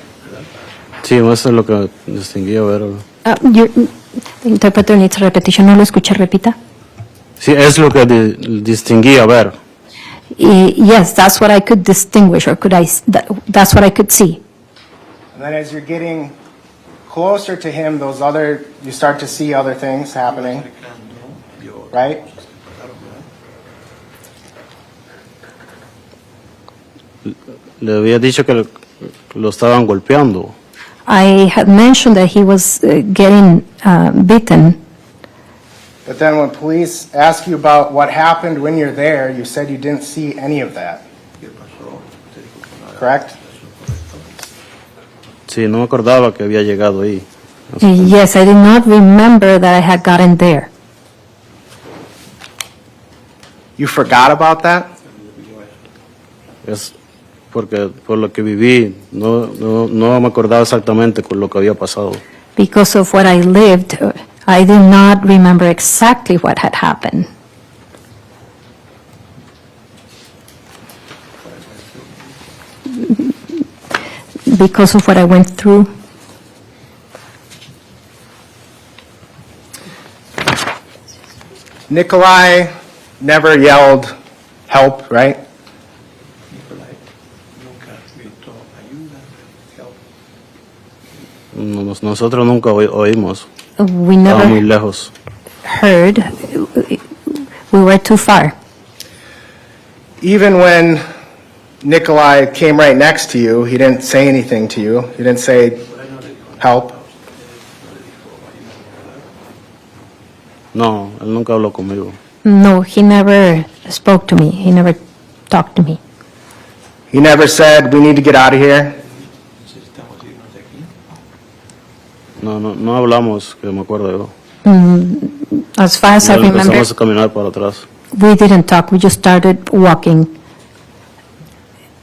Sí, eso es lo que distinguía ver. The interpreter needs a repetition. No lo escuché, repita. Sí, es lo que distinguía ver. Yes, that's what I could distinguish, or that's what I could see. And then as you're getting closer to him, you start to see other things happening, right? Le había dicho que lo estaban golpeando. I had mentioned that he was getting beaten. But then when police ask you about what happened when you're there, you said you didn't see any of that. Correct? Sí, no me acordaba que había llegado ahí. Yes, I did not remember that I had gotten there. You forgot about that? Es porque por lo que viví, no me acordaba exactamente con lo que había pasado. Because of what I lived, I did not remember exactly what had happened. Because of what I went through. Nikolai never yelled, help, right? Nosotros nunca oímos. We Estaba muy never lejos. heard. We were too far. Even when Nikolai came right next to you, he didn't say anything to you. He didn't say, help. No, él nunca habló conmigo. No, he never spoke to me. He never talked to me. He never said, we need to get out of here. No hablamos, que me acuerdo yo. As far as I remember, Empezamos a caminar para atrás. we didn't talk. We just started walking.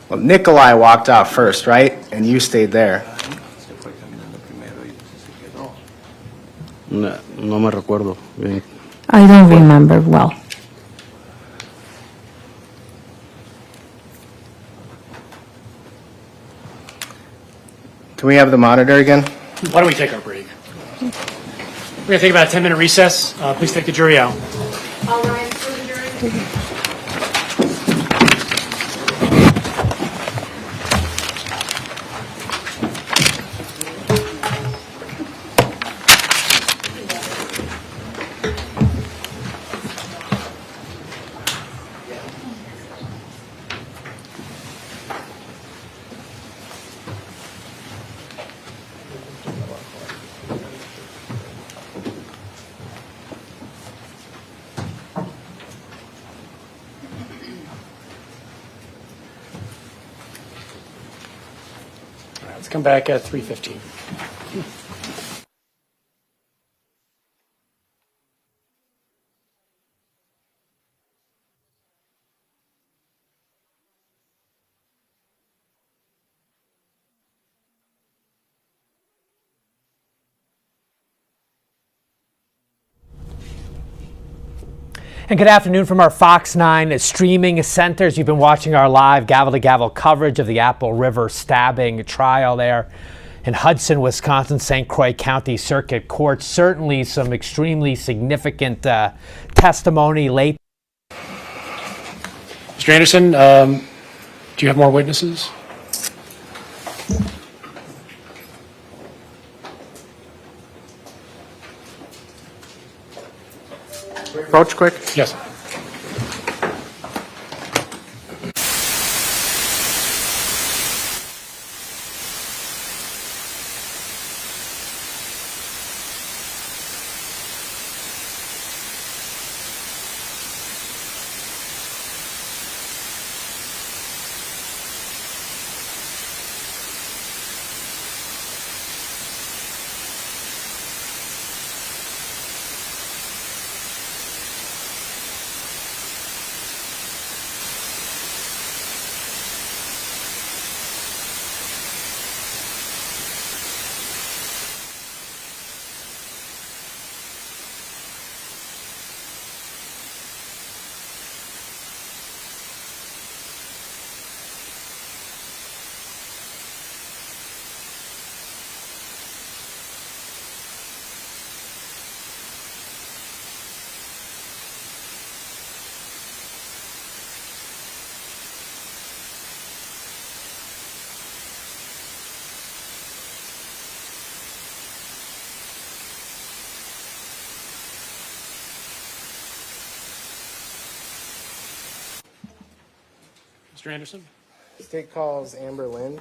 Well, Nikolai walked out first, right? And you stayed there. No me recuerdo bien. I don't remember well. Can we have the monitor again? Why don't we take our break? We're going to take about a 10-minute recess. Please take the jury out. All rise for the jury. Let's come back at 3:15. And good afternoon from our Fox 9 streaming centers. You've been watching our live gavel-to-gavel coverage of the Apple River stabbing trial there in Hudson, Wisconsin, St. Croix County Circuit Court. Certainly some extremely significant testimony late. Mr. Anderson, do you have more witnesses? Approach quick. Yes. Mr. Anderson? State calls Amber Lind.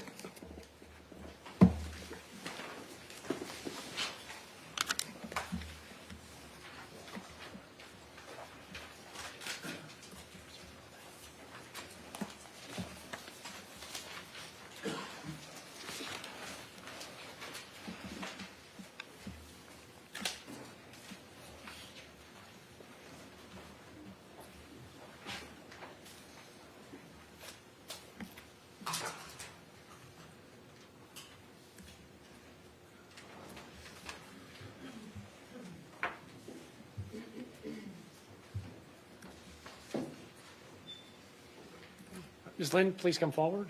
Ms. Lind, please come forward.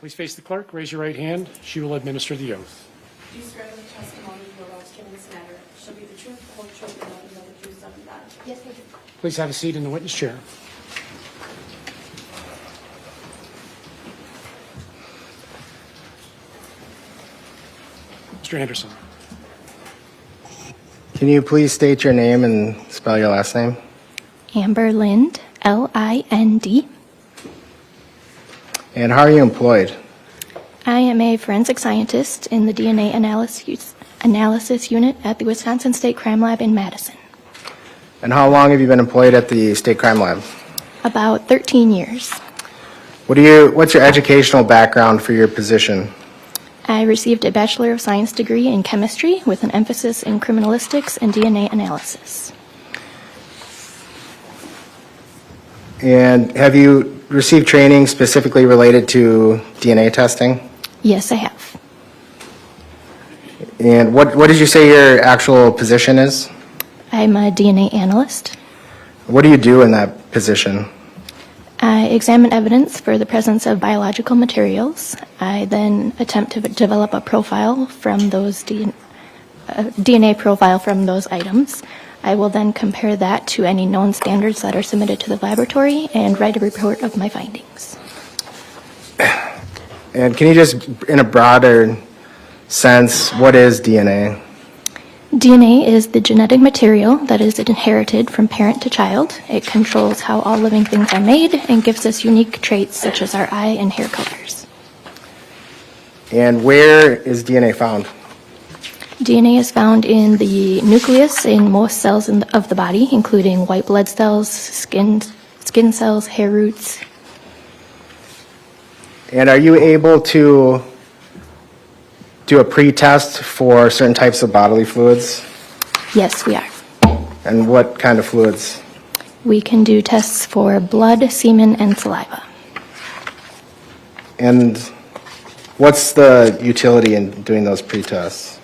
Please face the clerk, raise your right hand. She will administer the oath. Do you swear that the testimony you will give in this matter shall be the truth, the whole truth, and nothing but the truth, so help you God? Yes, I do. Please have a seat in the witness chair. Mr. Anderson. Can you please state your name and spell your last name? Amber Lind, Lind. And how are you employed? I am a forensic scientist in the DNA analysis unit at the Wisconsin State Crime Lab in Madison. And how long have you been employed at the State Crime Lab? About 13 years. What's your educational background for your position? I received a Bachelor of Science degree in chemistry with an emphasis in criminalistics and DNA analysis. And have you received training specifically related to DNA testing? Yes, I have. And what did you say your actual position is? I'm a DNA analyst. What do you do in that position? I examine evidence for the presence of biological materials. I then attempt to develop a profile from those DNA profile from those items. I will then compare that to any known standards that are submitted to the laboratory and write a report of my findings. And can you just, in a broader sense, what is DNA? DNA is the genetic material that is inherited from parent to child. It controls how all living things are made and gives us unique traits such as our eye and hair colors. And where is DNA found? DNA is found in the nucleus in most cells of the body, including white blood cells, skin cells, hair roots. And are you able to do a pre-test for certain types of bodily fluids? Yes, we are. And what kind of fluids? We can do tests for blood, semen, and saliva. And what's the utility in doing those pre-tests?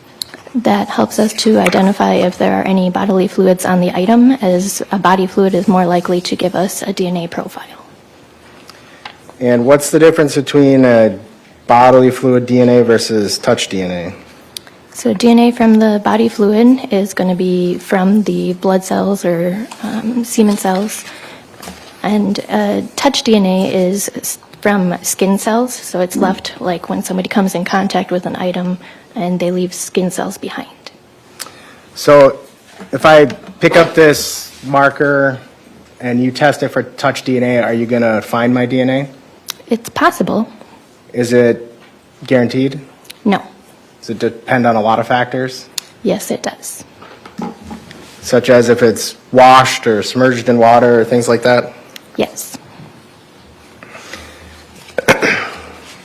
That helps us to identify if there are any bodily fluids on the item, as a body fluid is more likely to give us a DNA profile. And what's the difference between a bodily fluid DNA versus touch DNA? So DNA from the body fluid is going to be from the blood cells or semen cells, and touch DNA is from skin cells, so it's left like when somebody comes in contact with an item and they leave skin cells behind. So if I pick up this marker and you test it for touch DNA, are you going to find my DNA? It's possible. Is it guaranteed? No. Does it depend on a lot of factors? Yes, it does. Such as if it's washed or submerged in water or things like that? Yes.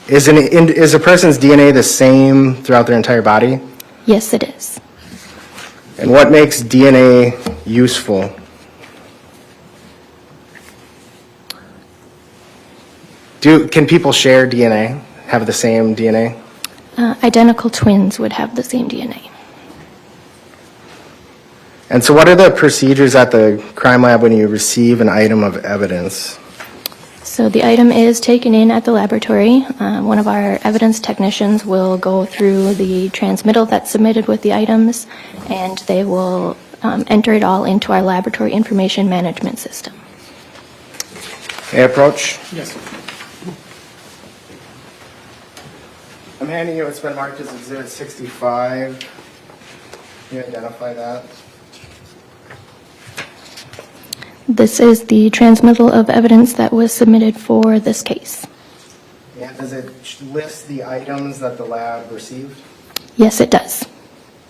Is a person's DNA the same throughout their entire body? Yes, it is. And what makes DNA useful? Can people share DNA, have the same DNA? Identical twins would have the same DNA. And so what are the procedures at the crime lab when you receive an item of evidence? So the item is taken in at the laboratory. One of our evidence technicians will go through the transmittal that's submitted with the items, and they will enter it all into our laboratory information management system. May I approach? Yes. I'm handing you what's been marked as Exhibit 65. Can you identify that? This is the transmittal of evidence that was submitted for this case. And does it list the items that the lab received? Yes, it does.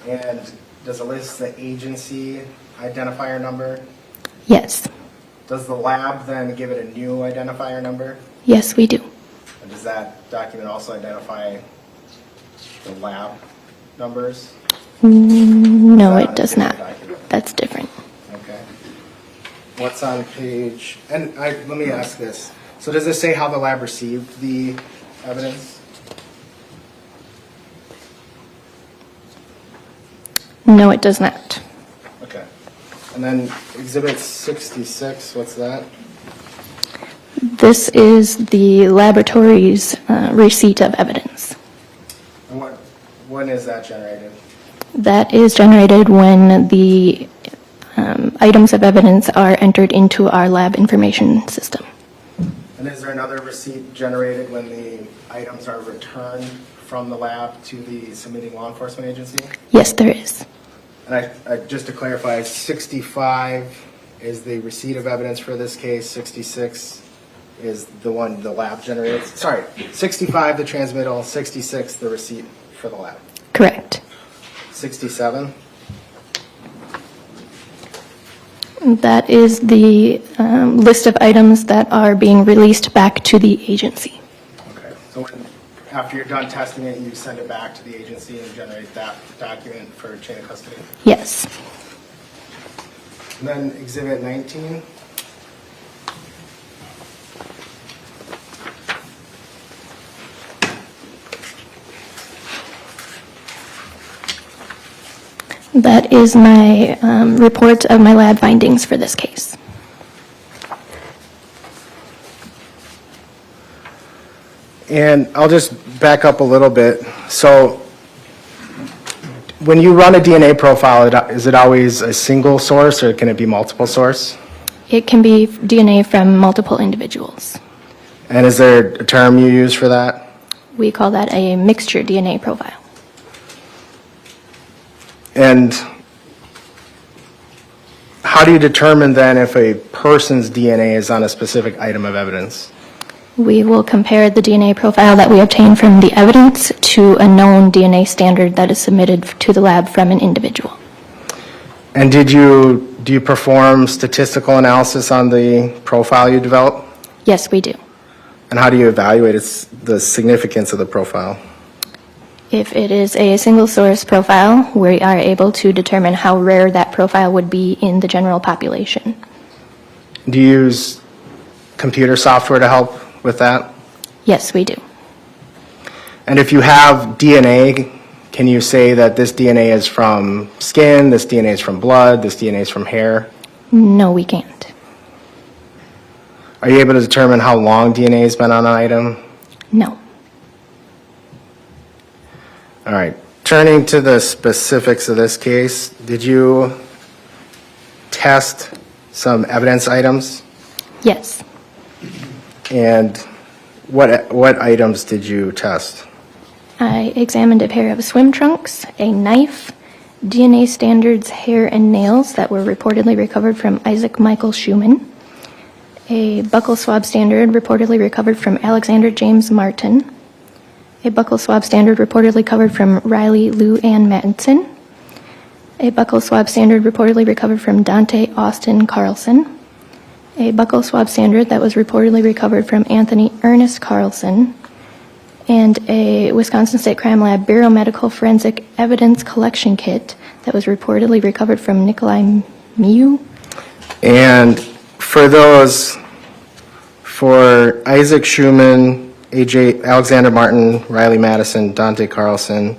And does it list the agency identifier number? Yes. Does the lab then give it a new identifier number? Yes, we do. And does that document also identify the lab numbers? No, it does not. That's different. Okay. What's on page, and let me ask this. So does this say how the lab received the evidence? No, it does not. Okay. And then Exhibit 66, what's that? This is the laboratory's receipt of evidence. And when is that generated? That is generated when the items of evidence are entered into our lab information system. And is there another receipt generated when the items are returned from the lab to the submitting law enforcement agency? Yes, there is. And just to clarify, 65 is the receipt of evidence for this case, 66 is the one the lab generates. Sorry, 65 the transmittal, 66 the receipt for the lab. Correct. 67? That is the list of items that are being released back to the agency. Okay. So after you're done testing it, you send it back to the agency and generate that document for chain of custody? Yes. And then Exhibit 19. That is my report of my lab findings for this case. And I'll just back up a little bit. So when you run a DNA profile, is it always a single source or can it be multiple source? It can be DNA from multiple individuals. And is there a term you use for that? We call that a mixture DNA profile. And how do you determine then if a person's DNA is on a specific item of evidence? We will compare the DNA profile that we obtain from the evidence to a known DNA standard that is submitted to the lab from an individual. And do you perform statistical analysis on the profile you develop? Yes, we do. And how do you evaluate the significance of the profile? If it is a single source profile, we are able to determine how rare that profile would be in the general population. Do you use computer software to help with that? Yes, we do. And if you have DNA, can you say that this DNA is from skin, this DNA is from blood, this DNA is from hair? No, we can't. Are you able to determine how long DNA has been on an item? No. All right. Turning to the specifics of this case, did you test some evidence items? Yes. And what items did you test? I examined a pair of swim trunks, a knife, DNA standards hair and nails that were reportedly recovered from Isaac Michael Schumann, a buccal swab standard reportedly recovered from Alexander James Martin, a buccal swab standard reportedly recovered from Riley Lou Ann Mattinson, a buccal swab standard reportedly recovered from Dante Austin Carlson, a buccal swab standard that was reportedly recovered from Anthony Ernest Carlson, and a Wisconsin State Crime Lab Biomedical Forensic Evidence Collection Kit that was reportedly recovered from Nikolai Miu. And for those, for Isaac Schumann, AJ, Alexander Martin, Riley Madison, Dante Carlson,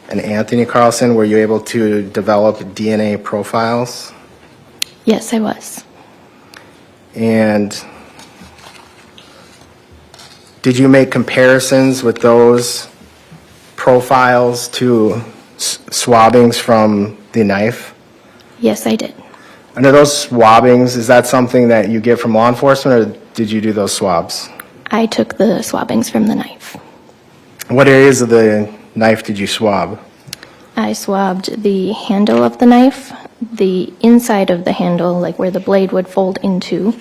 and Anthony Carlson, were you able to develop DNA profiles? Yes, I was. And did you make comparisons with those profiles to swabbings from the knife? Yes, I did. And are those swabbings, is that something that you get from law enforcement, or did you do those swabs? I took the swabbings from the knife. What areas of the knife did you swab? I swabbed the handle of the knife, the inside of the handle, like where the blade would fold into.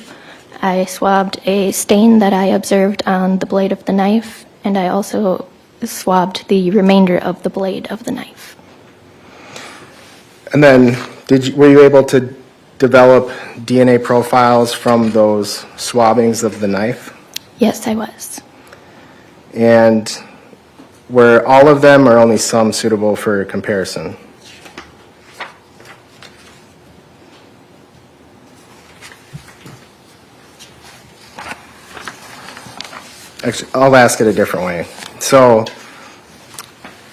I swabbed a stain that I observed on the blade of the knife, and I also swabbed the remainder of the blade of the knife. And then were you able to develop DNA profiles from those swabbings of the knife? Yes, I was. And were all of them or only some suitable for comparison? Actually, I'll ask it a different way. So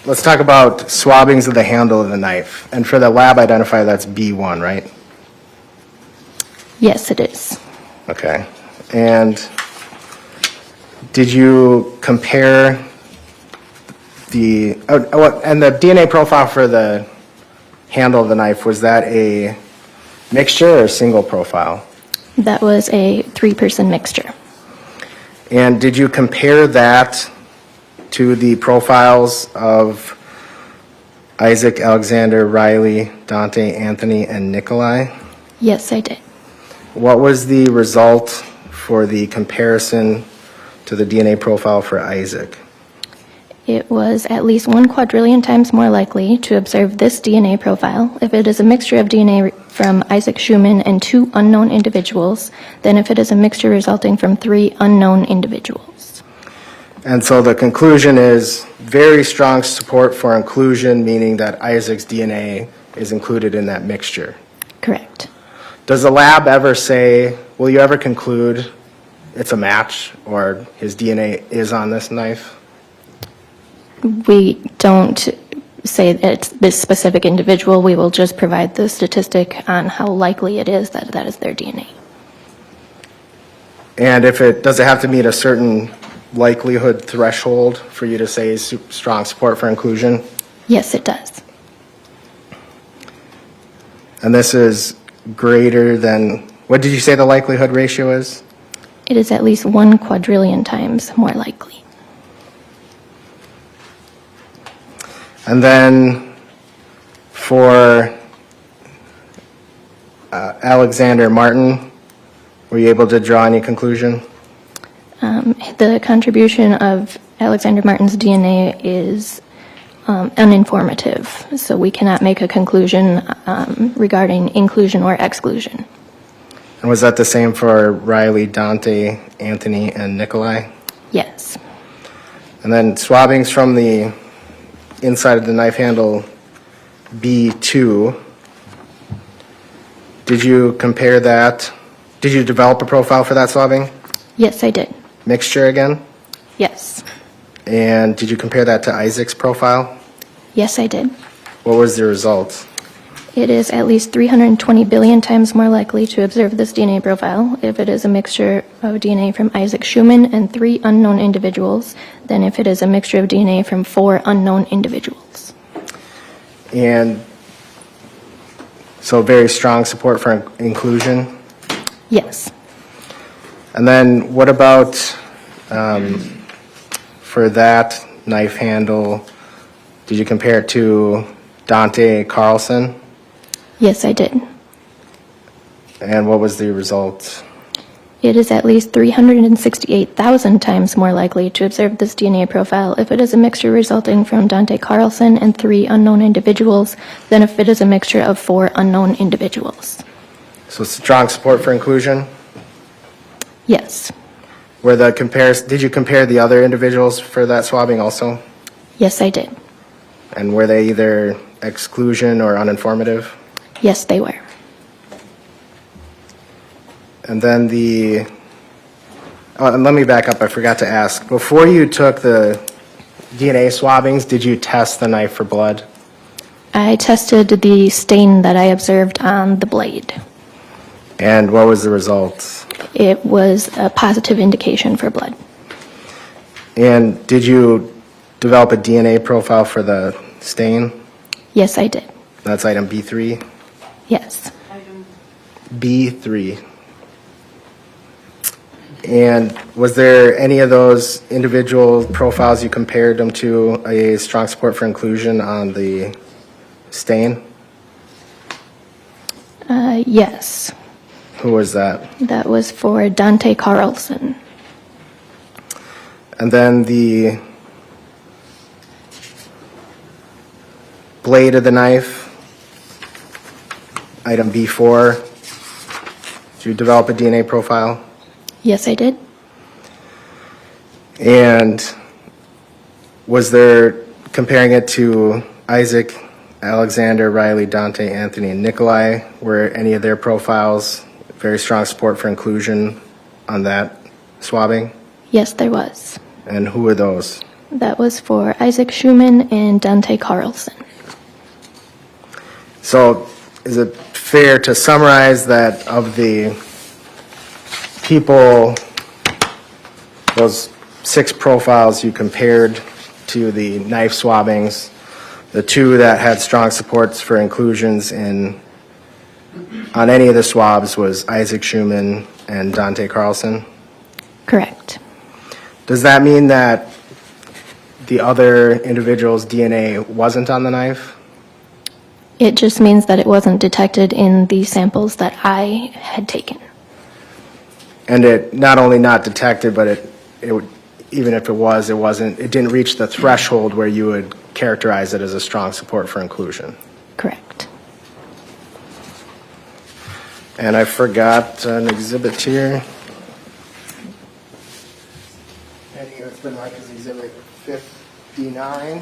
let's talk about swabbings of the handle of the knife. And for the lab identifier, that's B1, right? Yes, it is. Okay. And did you compare and the DNA profile for the handle of the knife, was that a mixture or a single profile? That was a 3-person mixture. And did you compare that to the profiles of Isaac, Alexander, Riley, Dante, Anthony, and Nikolai? Yes, I did. What was the result for the comparison to the DNA profile for Isaac? It was at least 1 quadrillion times more likely to observe this DNA profile if it is a mixture of DNA from Isaac Schumann and 2 unknown individuals than if it is a mixture resulting from 3 unknown individuals. And so the conclusion is very strong support for inclusion, meaning that Isaac's DNA is included in that mixture. Correct. Does the lab ever say, will you ever conclude it's a match or his DNA is on this knife? We don't say that it's this specific individual. We will just provide the statistic on how likely it is that that is their DNA. And does it have to meet a certain likelihood threshold for you to say strong support for inclusion? Yes, it does. And this is greater than, what did you say the likelihood ratio is? It is at least 1 quadrillion times more likely. And then for Alexander Martin, were you able to draw any conclusion? The contribution of Alexander Martin's DNA is uninformative, so we cannot make a conclusion regarding inclusion or exclusion. And was that the same for Riley, Dante, Anthony, and Nikolai? Yes. And then swabbings from the inside of the knife handle B2, did you compare that? Did you develop a profile for that swabbing? Yes, I did. Mixture again? Yes. And did you compare that to Isaac's profile? Yes, I did. What was the result? It is at least 320 billion times more likely to observe this DNA profile if it is a mixture of DNA from Isaac Schumann and 3 unknown individuals than if it is a mixture of DNA from 4 unknown individuals. And so very strong support for inclusion? Yes. And then what about for that knife handle, did you compare it to Dante Carlson? Yes, I did. And what was the result? It is at least 368,000 times more likely to observe this DNA profile if it is a mixture resulting from Dante Carlson and 3 unknown individuals than if it is a mixture of 4 unknown individuals. So strong support for inclusion? Yes. Did you compare the other individuals for that swabbing also? Yes, I did. And were they either exclusion or uninformative? Yes, they were. And then and let me back up, I forgot to ask. Before you took the DNA swabbings, did you test the knife for blood? I tested the stain that I observed on the blade. And what was the result? It was a positive indication for blood. And did you develop a DNA profile for the stain? Yes, I did. That's item B3? Yes. B3. And was there any of those individual profiles you compared them to a strong support for inclusion on the stain? Yes. Who was that? That was for Dante Carlson. And then the blade of the knife, item B4. Did you develop a DNA profile? Yes, I did. And was there, comparing it to Isaac, Alexander, Riley, Dante, Anthony, and Nikolai, were any of their profiles very strong support for inclusion on that swabbing? Yes, there was. And who were those? That was for Isaac Schumann and Dante Carlson. So is it fair to summarize that of the people, those 6 profiles you compared to the knife swabbings, the 2 that had strong supports for inclusions on any of the swabs was Isaac Schumann and Dante Carlson? Correct. Does that mean that the other individual's DNA wasn't on the knife? It just means that it wasn't detected in the samples that I had taken. And it not only not detected, but it would, even if it was, it didn't reach the threshold where you would characterize it as a strong support for inclusion. Correct. And I forgot an exhibit here. And it's been marked as exhibit 59.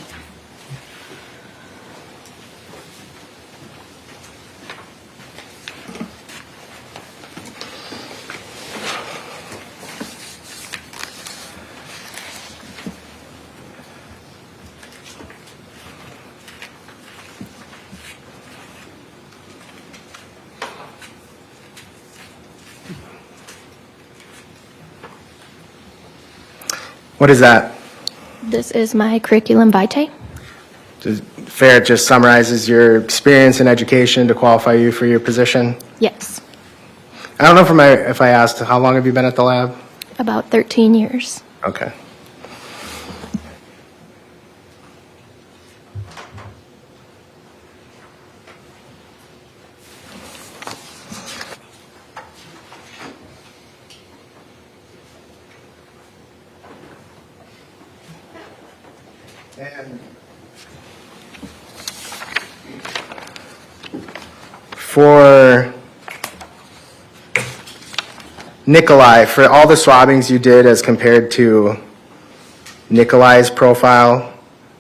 What is that? This is my curriculum vitae. Fair, it just summarizes your experience in education to qualify you for your position? Yes. I don't know if I asked, how long have you been at the lab? About 13 years. Okay. And for Nikolai, for all the swabbings you did as compared to Nikolai's profile,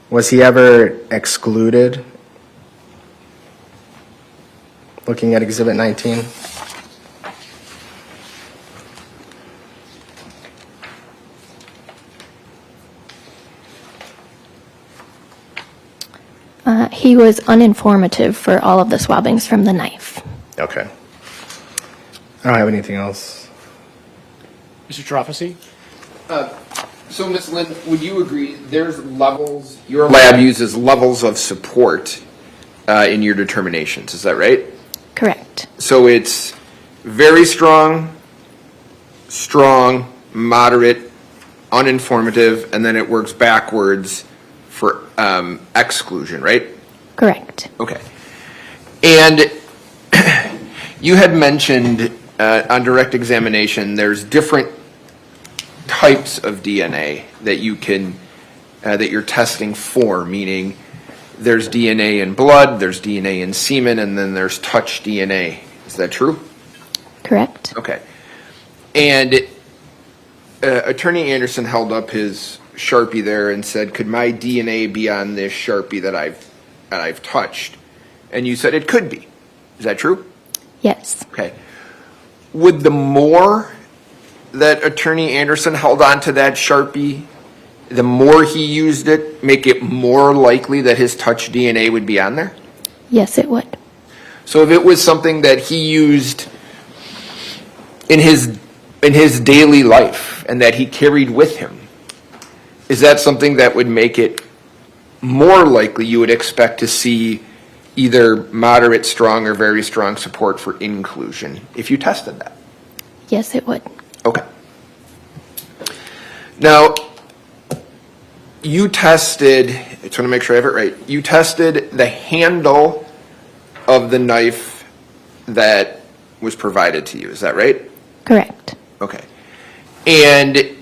was he ever excluded? Looking at Exhibit 19. He was uninformative for all of the swabbings from the knife. Okay. I don't have anything else. Mr. Trofasi? So, Ms. Lynn, would you agree there's levels, your lab uses levels of support in your determinations, is that right? Correct. So it's very strong, strong, moderate, uninformative, and then it works backwards for exclusion, right? Correct. Okay. And you had mentioned on direct examination there's different types of DNA that you can that you're testing for, meaning there's DNA in blood, there's DNA in semen, and then there's touch DNA. Is that true? Correct. Okay. And Attorney Anderson held up his Sharpie there and said, "Could my DNA be on this Sharpie that I've touched?" And you said it could be. Is that true? Yes. Okay. Would the more that Attorney Anderson held on to that Sharpie, the more he used it, make it more likely that his touch DNA would be on there? Yes, it would. So if it was something that he used in his daily life and that he carried with him, is that something that would make it more likely you would expect to see either moderate, strong, or very strong support for inclusion if you tested that? Yes, it would. Okay. Now, you tested, I just want to make sure I have it right, you tested the handle of the knife that was provided to you, is that right? Correct. Okay. And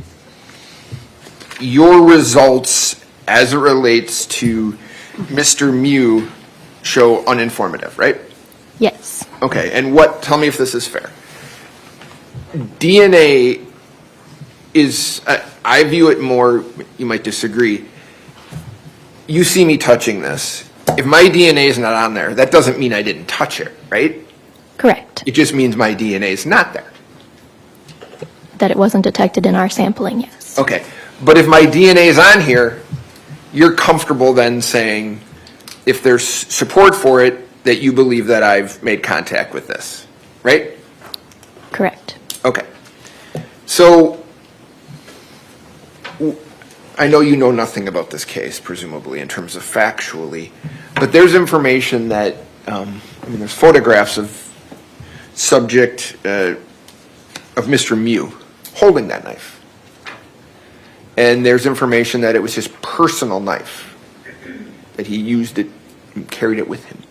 your results as it relates to Mr. Mew show uninformative, right? Yes. Okay, and tell me if this is fair. DNA is, I view it more, you might disagree. You see me touching this. If my DNA is not on there, that doesn't mean I didn't touch it, right? Correct. It just means my DNA is not there. That it wasn't detected in our sampling, yes. Okay, but if my DNA is on here, you're comfortable then saying, if there's support for it, that you believe that I've made contact with this, right? Correct. Okay. So, I know you know nothing about this case, presumably, in terms of factually, but there's information that, there's photographs of subject, of Mr. Mew holding that knife. and there's information that it was his personal knife, that he used it and carried it with him.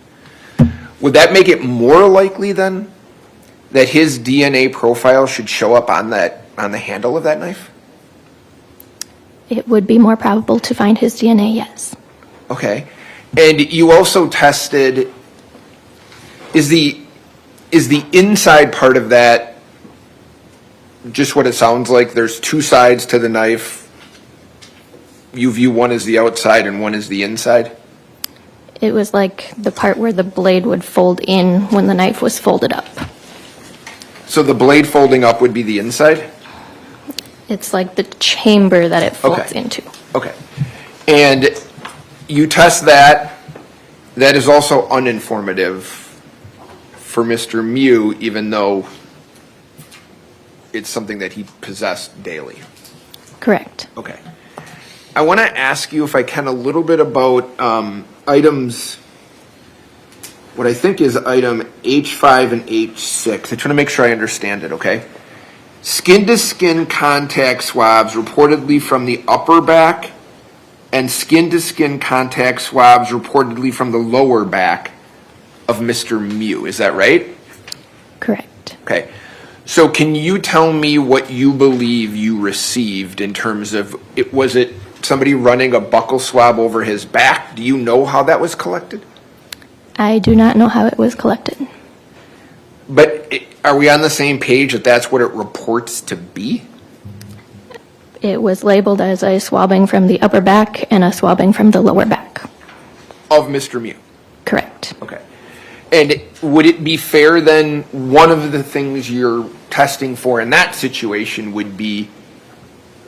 Would that make it more likely then that his DNA profile should show up on the handle of that knife? It would be more probable to find his DNA, yes. Okay. And you also tested, is the inside part of that just what it sounds like? There's two sides to the knife. You view one as the outside and one as the inside? It was like the part where the blade would fold in when the knife was folded up. So the blade folding up would be the inside? It's like the chamber that it folds into. Okay. And you test that. That is also uninformative for Mr. Mew, even though it's something that he possessed daily. Correct. Okay. I want to ask you, if I can, a little bit about items, what I think is item H5 and H6. I just want to make sure I understand it, okay? Skin-to-skin contact swabs reportedly from the upper back and skin-to-skin contact swabs reportedly from the lower back of Mr. Mew. Is that right? Correct. Okay. So can you tell me what you believe you received in terms of, was it somebody running a buccal swab over his back? Do you know how that was collected? I do not know how it was collected. But are we on the same page that that's what it reports to be? It was labeled as a swabbing from the upper back and a swabbing from the lower back. Of Mr. Mew? Correct. Okay. And would it be fair then, one of the things you're testing for in that situation would be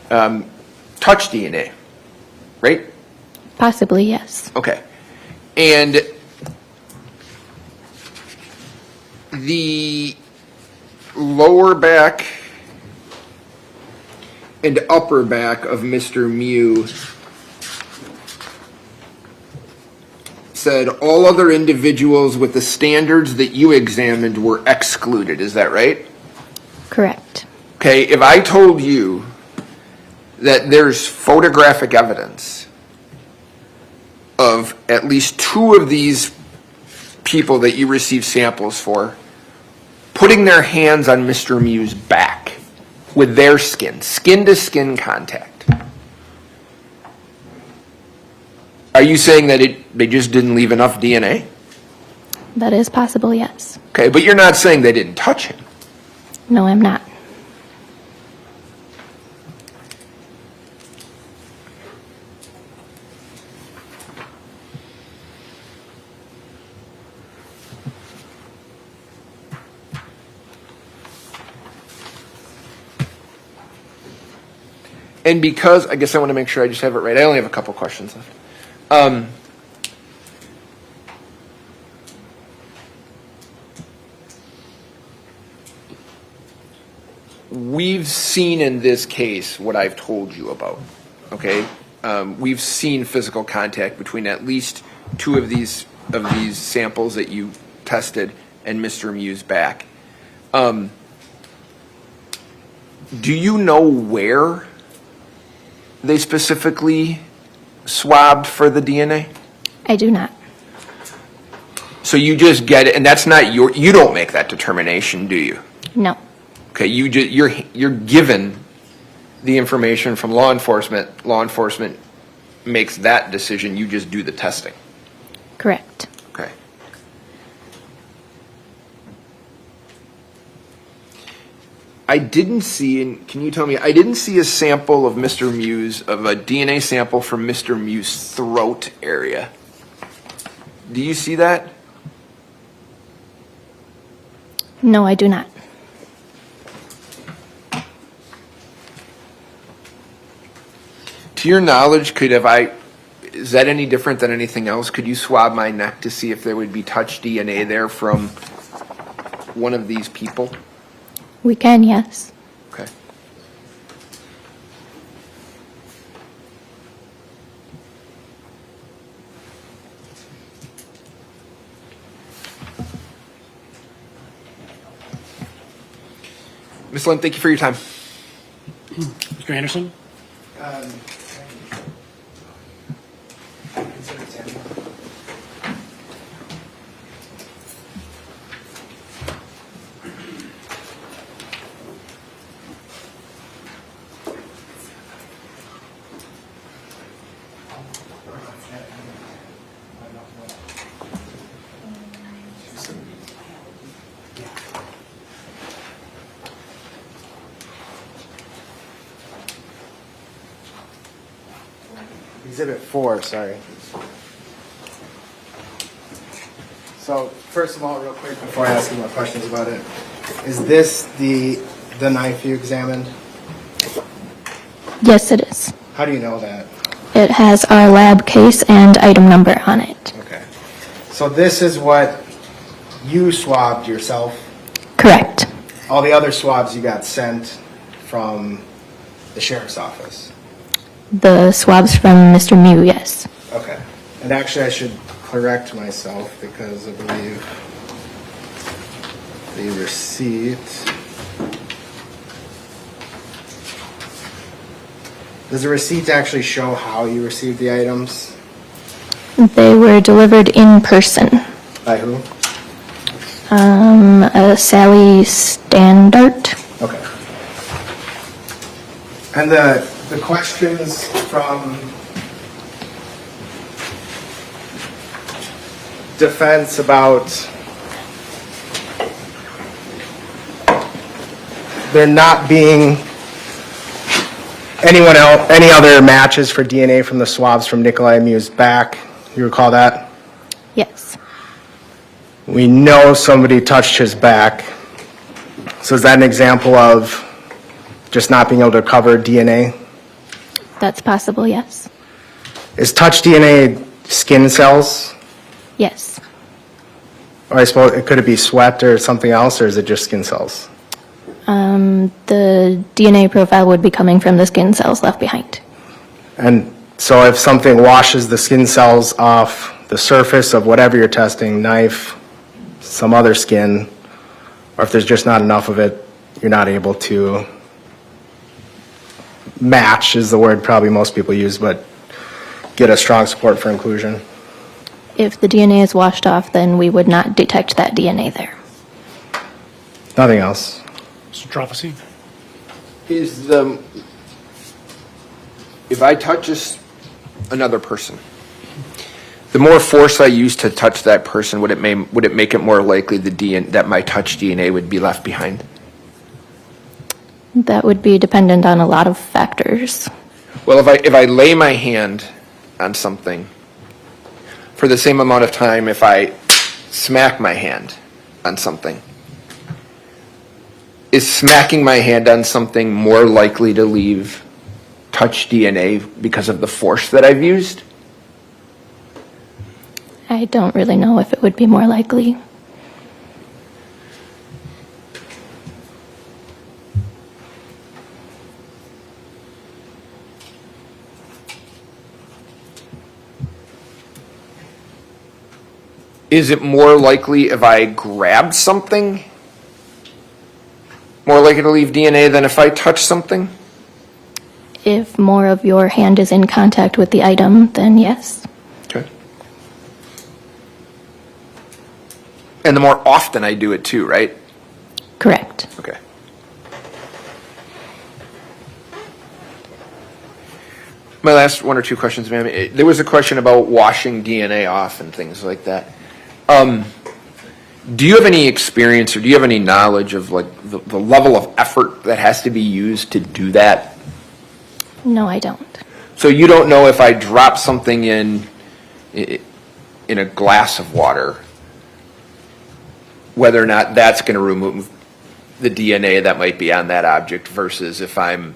touch DNA, right? Possibly, yes. Okay. And the lower back and upper back of Mr. Mew said all other individuals with the standards that you examined were excluded. Is that right? Correct. Okay, if I told you that there's photographic evidence of at least two of these people that you received samples for putting their hands on Mr. Mew's back with their skin-to-skin contact, are you saying that they just didn't leave enough DNA? That is possible, yes. Okay, but you're not saying they didn't touch him. No, I'm not. And because, I guess I want to make sure I just have it right. I only have a couple questions left. We've seen in this case what I've told you about, okay? We've seen physical contact between at least two of these samples that you tested and Mr. Mew's back. Do you know where they specifically swabbed for the DNA? I do not. So you just get it, and that's not you don't make that determination, do you? No. Okay, you're given the information from law enforcement. Law enforcement makes that decision. You just do the testing. Correct. Okay. I didn't see, and can you tell me, I didn't see a sample of Mr. Mew's, of a DNA sample from Mr. Mew's throat area. Do you see that? No, I do not. To your knowledge, is that any different than anything else? Could you swab my neck to see if there would be touch DNA there from one of these people? We can, yes. Okay. Ms. Lynn, thank you for your time. Mr. Anderson? Exhibit 4, sorry. So, first of all, real quick, before I ask you more questions about it, is this the knife you examined? Yes, it is. How do you know that? It has our lab case and item number on it. Okay. So this is what you swabbed yourself? Correct. All the other swabs you got sent from the sheriff's office? The swabs from Mr. Mew, yes. Okay. And actually, I should correct myself because I believe the receipt. Does the receipt actually show how you received the items? They were delivered in person. By who? Sally Standart. Okay. And the questions from defense about there not being any other matches for DNA from the swabs from Nikolai Mew's back, you recall that? Yes. We know somebody touched his back. So is that an example of just not being able to recover DNA? That's possible, yes. Is touch DNA skin cells? Yes. Or I suppose, could it be sweat or something else, or is it just skin cells? The DNA profile would be coming from the skin cells left behind. And so if something washes the skin cells off the surface of whatever you're testing, knife, some other skin, or if there's just not enough of it, you're not able to match is the word probably most people use, but get a strong support for inclusion. If the DNA is washed off, then we would not detect that DNA there. Nothing else. Mr. Prophecy? If I touch another person, the more force I use to touch that person, would it make it more likely that my touch DNA would be left behind? That would be dependent on a lot of factors. Well, if I lay my hand on something for the same amount of time, if I smack my hand on something, is smacking my hand on something more likely to leave touch DNA because of the force that I've used? I don't really know if it would be more likely. Is it more likely if I grab something? More likely to leave DNA than if I touch something? If more of your hand is in contact with the item, then yes. Okay. And the more often I do it too, right? Correct. Okay. My last one or two questions, ma'am. There was a question about washing DNA off and things like that. Do you have any experience or do you have any knowledge of like the level of effort that has to be used to do that? No, I don't. So you don't know if I drop something in a glass of water, whether or not that's going to remove the DNA that might be on that object versus if I'm,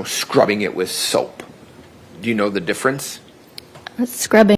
scrubbing it with soap. Do you know the difference? Scrubbing.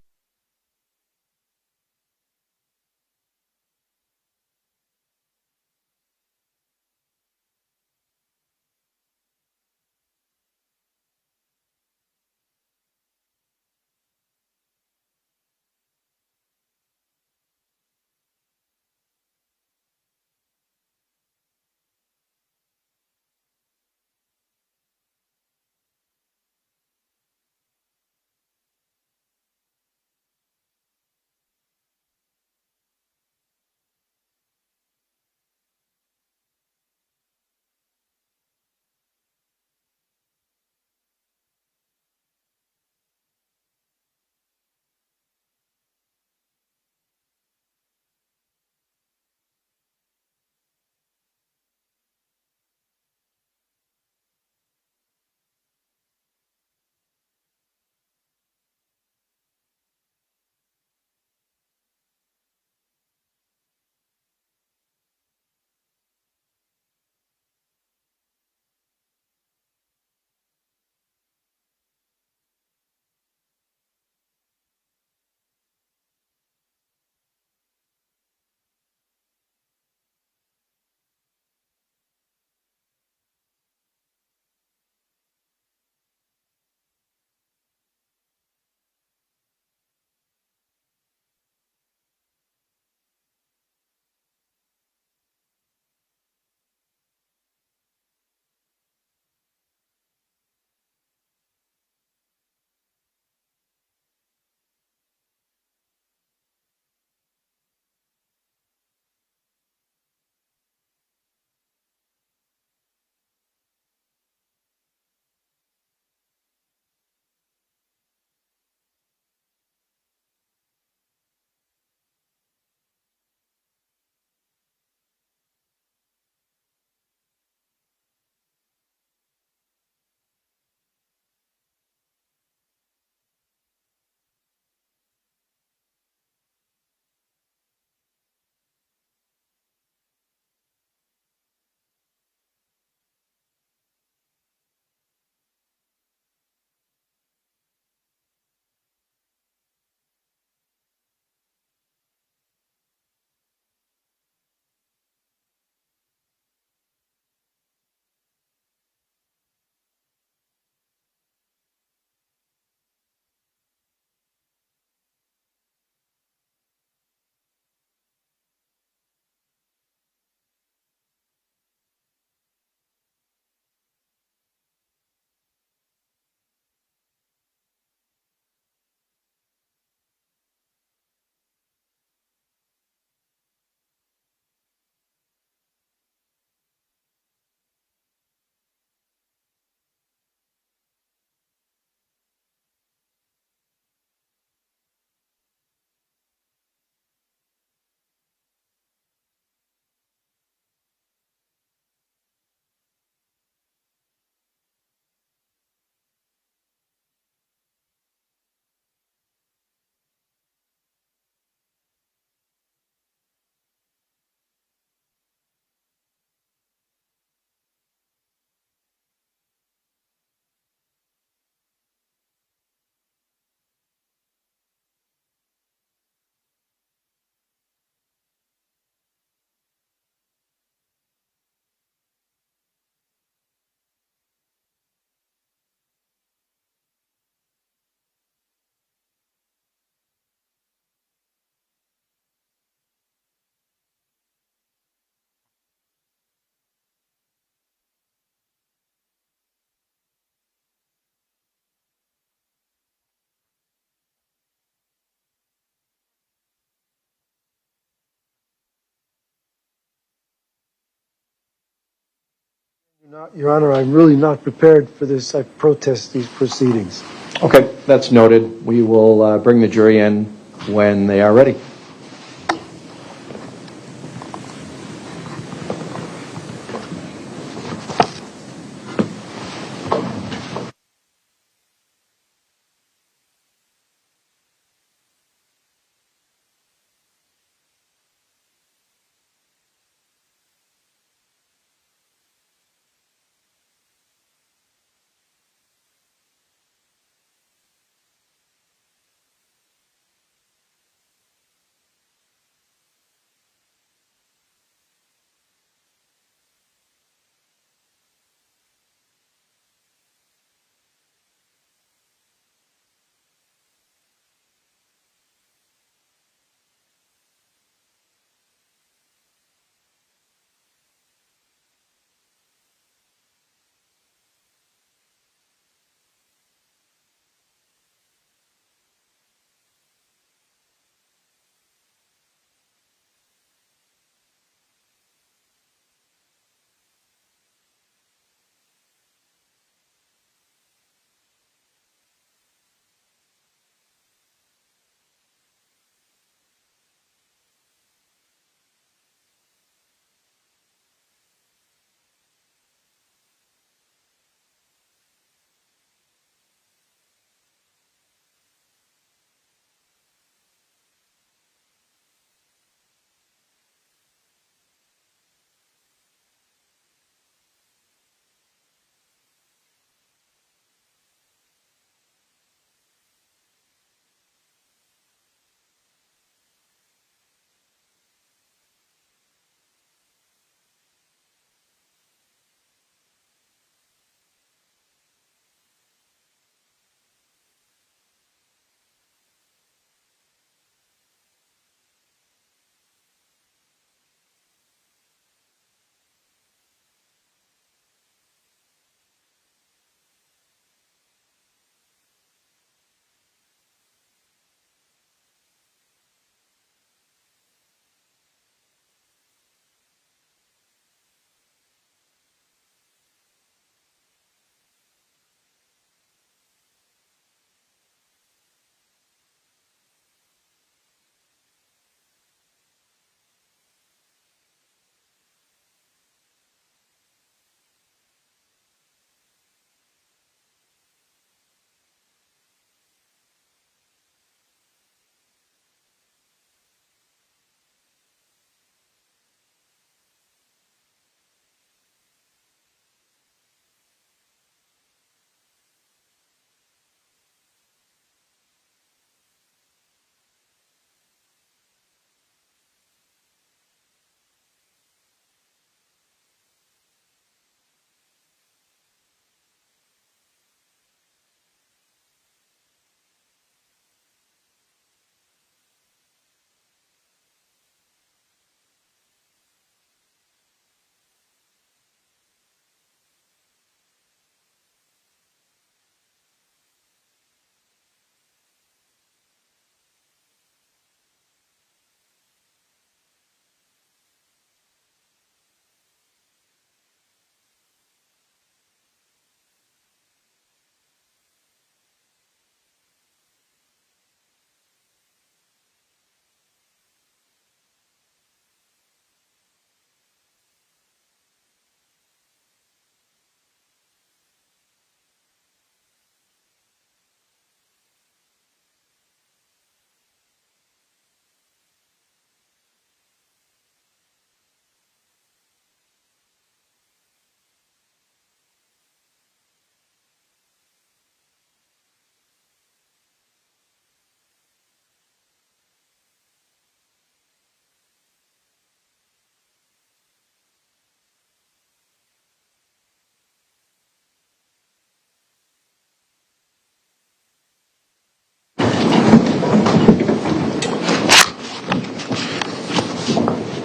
Your Honor, I'm really not prepared for this. I protest these proceedings. Okay, that's noted. We will bring the jury in when they are ready.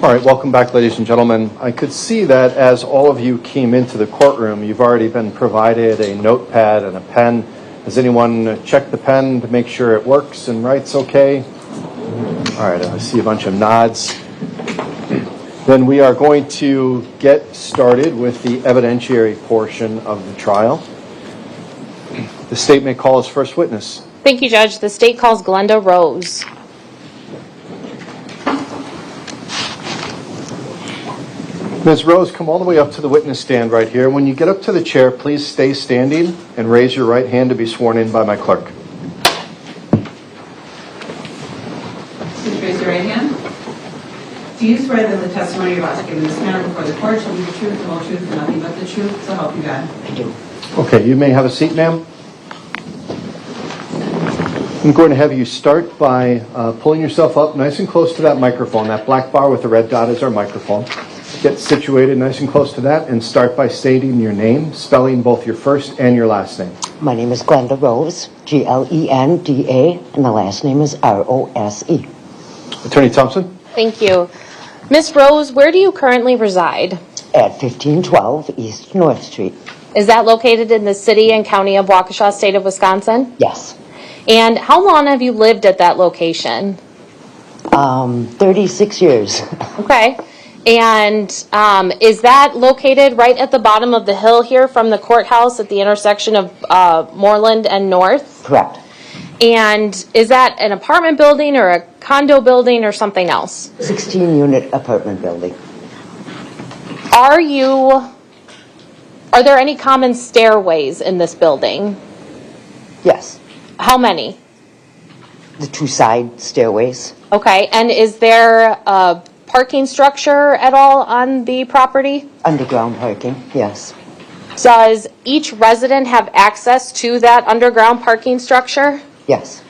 All right, welcome back, ladies and gentlemen. I could see that as all of you came into the courtroom, you've already been provided a notepad and a pen. Has anyone checked the pen to make sure it works and writes okay? All right, I see a bunch of nods. Then we are going to get started with the evidentiary portion of the trial. The state may call its first witness. Thank you, Judge. The state calls Glenda Rose. Ms. Rose, come all the way up to the witness stand right here. When you get up to the chair, please stay standing and raise your right hand to be sworn in by my clerk. Please raise your right hand. Do you swear that the testimony you're about to give in this matter before the court shall be the truth, the whole truth, and nothing but the truth, so help you God? I do. Okay, you may have a seat, ma'am. I'm going to have you start by pulling yourself up nice and close to that microphone. That black bar with the red dot is our microphone. Get situated nice and close to that and start by stating your name, spelling both your first and your last name. My name is Glenda Rose, Glenda, and the last name is Rose. Attorney Thompson? Thank you. Ms. Rose, where do you currently reside? At 1512 East North Street. Is that located in the city and county of Waukesha, state of Wisconsin? Yes. And how long have you lived at that location? 36 years. Okay. And is that located right at the bottom of the hill here from the courthouse at the intersection of Moreland and North? Correct. And is that an apartment building or a condo building or something else? 16-unit apartment building. Are there any common stairways in this building? Yes. How many? The two side stairways. Okay. And is there a parking structure at all on the property? Underground parking, yes. Does each resident have access to that underground parking structure? Yes.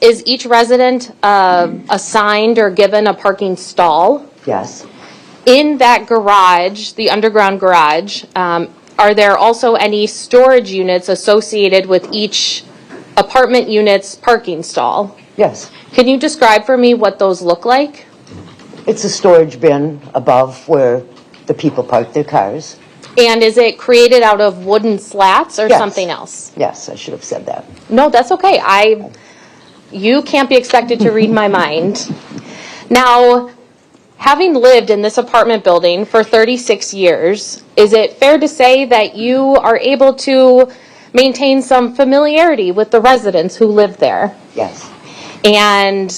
Is each resident assigned or given a parking stall? Yes. In that garage, the underground garage, are there also any storage units associated with each apartment unit's parking stall? Yes. Can you describe for me what those look like? It's a storage bin above where the people park their cars. And is it created out of wooden slats or Yes. something else? Yes, I should have said that. No, that's okay. You can't be expected to read my mind. Now, having lived in this apartment building for 36 years, is it fair to say that you are able to maintain some familiarity with the residents who live there? Yes. And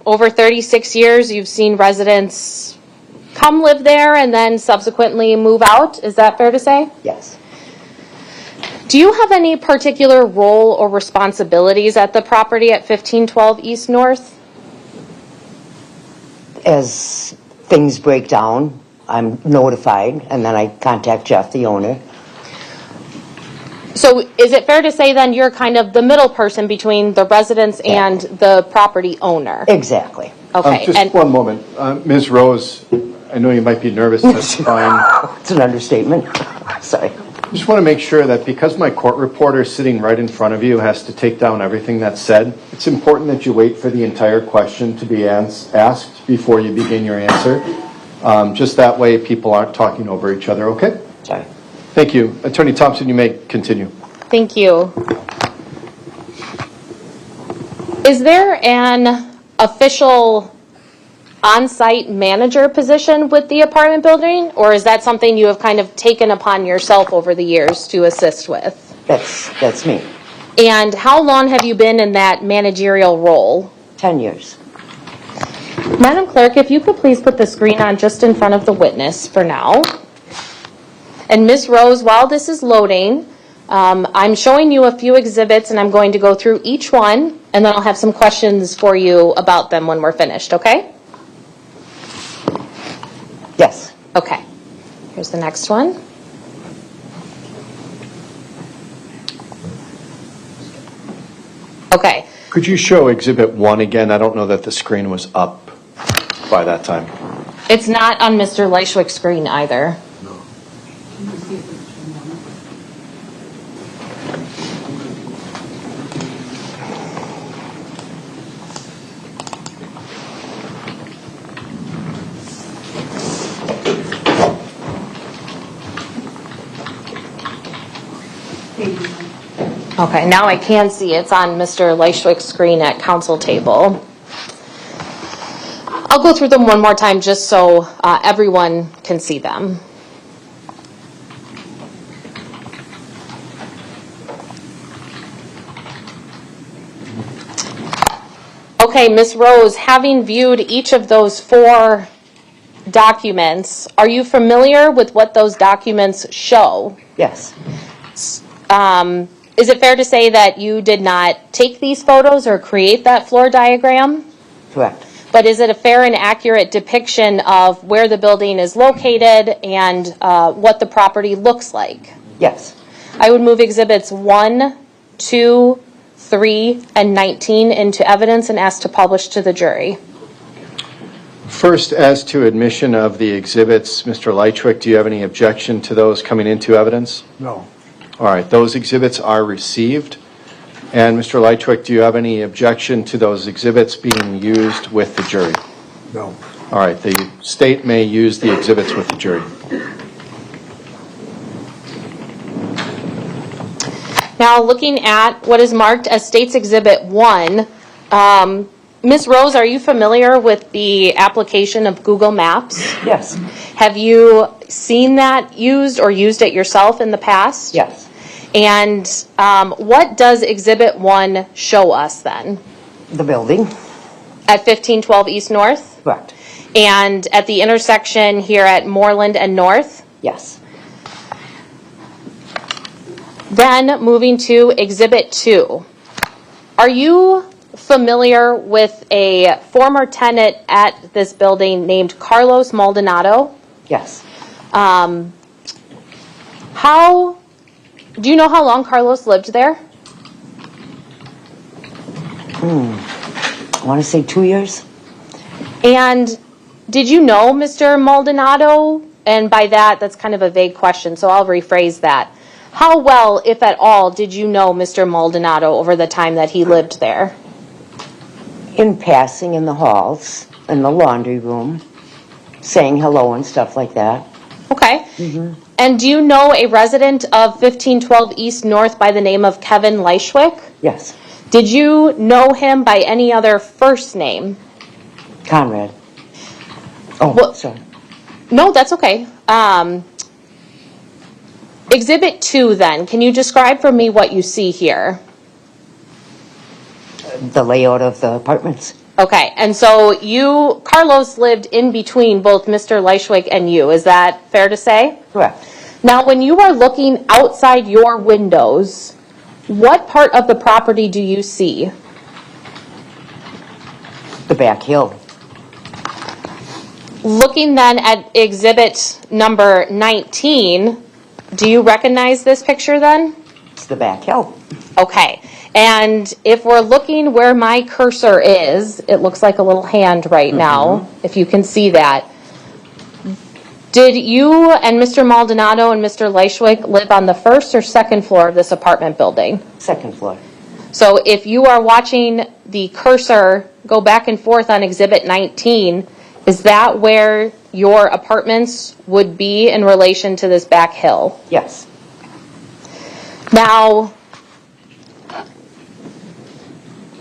over 36 years, you've seen residents come live there and then subsequently move out. Is that fair to say? Yes. Do you have any particular role or responsibilities at the property at 1512 East North? As things break down, I'm notified, and then I contact Jeff, the owner. So is it fair to say then you're kind of the middle person between the residents and the property owner? Exactly. Okay. Just one moment. Ms. Rose, I know you might be nervous testifying. It's an understatement. Sorry. Just want to make sure that because my court reporter sitting right in front of you has to take down everything that's said, it's important that you wait for the entire question to be asked before you begin your answer. Just that way people aren't talking over each other, okay? Sorry. Thank you. Attorney Thompson, you may continue. Thank you. Is there an official on-site manager position with the apartment building, or is that something you have kind of taken upon yourself over the years to assist with? That's me. And how long have you been in that managerial role? 10 years. Madam Clerk, if you could please put the screen on just in front of the witness for now. And Ms. Rose, while this is loading, I'm showing you a few exhibits and I'm going to go through each one and then I'll have some questions for you about them when we're finished, okay? Yes. Okay. Here's the next one. Okay. Could you show Exhibit 1 again? I don't know that the screen was up by that time. It's not on Mr. Leishwick's screen either. Okay, now I can see it's on Mr. Leishwick's screen at council table. I'll go through them one more time just so everyone can see them. Okay, Ms. Rose, having viewed each of those 4 documents, are you familiar with what those documents show? Yes. Is it fair to say that you did not take these photos or create that floor diagram? Correct. But is it a fair and accurate depiction of where the building is located and what the property looks like? Yes. I would move exhibits 1, 2, 3, and 19 into evidence and ask to publish to the jury. First, as to admission of the exhibits, Mr. Leitchwick, do you have any objection to those coming into evidence? No. All right, those exhibits are received. And Mr. Leitchwick, do you have any objection to those exhibits being used with the jury? No. All right, the state may use the exhibits with the jury. Now, looking at what is marked as State's Exhibit 1, Ms. Rose, are you familiar with the application of Google Maps? Yes. Have you seen that used or used it yourself in the past? Yes. And what does Exhibit 1 show us then? The building. At 1512 East North? Correct. And at the intersection here at Moreland and North? Yes. Then moving to Exhibit 2. Are you familiar with a former tenant at this building named Carlos Maldonado? Yes. Do you know how long Carlos lived there? I want to say 2 years. And did you know Mr. Maldonado? And by that, that's kind of a vague question, so I'll rephrase that. How well, if at all, did you know Mr. Maldonado over the time that he lived there? In passing in the halls, in the laundry room, saying hello and stuff like that. Okay. And do you know a resident of 1512 East North by the name of Kevin Leishwick? Yes. Did you know him by any other first name? Conrad. Oh, sorry. No, that's okay. Exhibit 2 then, can you describe for me what you see here? The layout of the apartments. Okay, and so Carlos lived in between both Mr. Leishwick and you, is that fair to say? Correct. Now, when you are looking outside your windows, what part of the property do you see? The back hill. Looking then at exhibit number 19, do you recognize this picture then? It's the back hill. Okay, and if we're looking where my cursor is, it looks like a little hand right now, if you can see that. Did you and Mr. Maldonado and Mr. Leishwick live on the first or second floor of this apartment building? Second floor. So if you are watching the cursor go back and forth on exhibit 19, is that where your apartments would be in relation to this back hill? Yes. Now,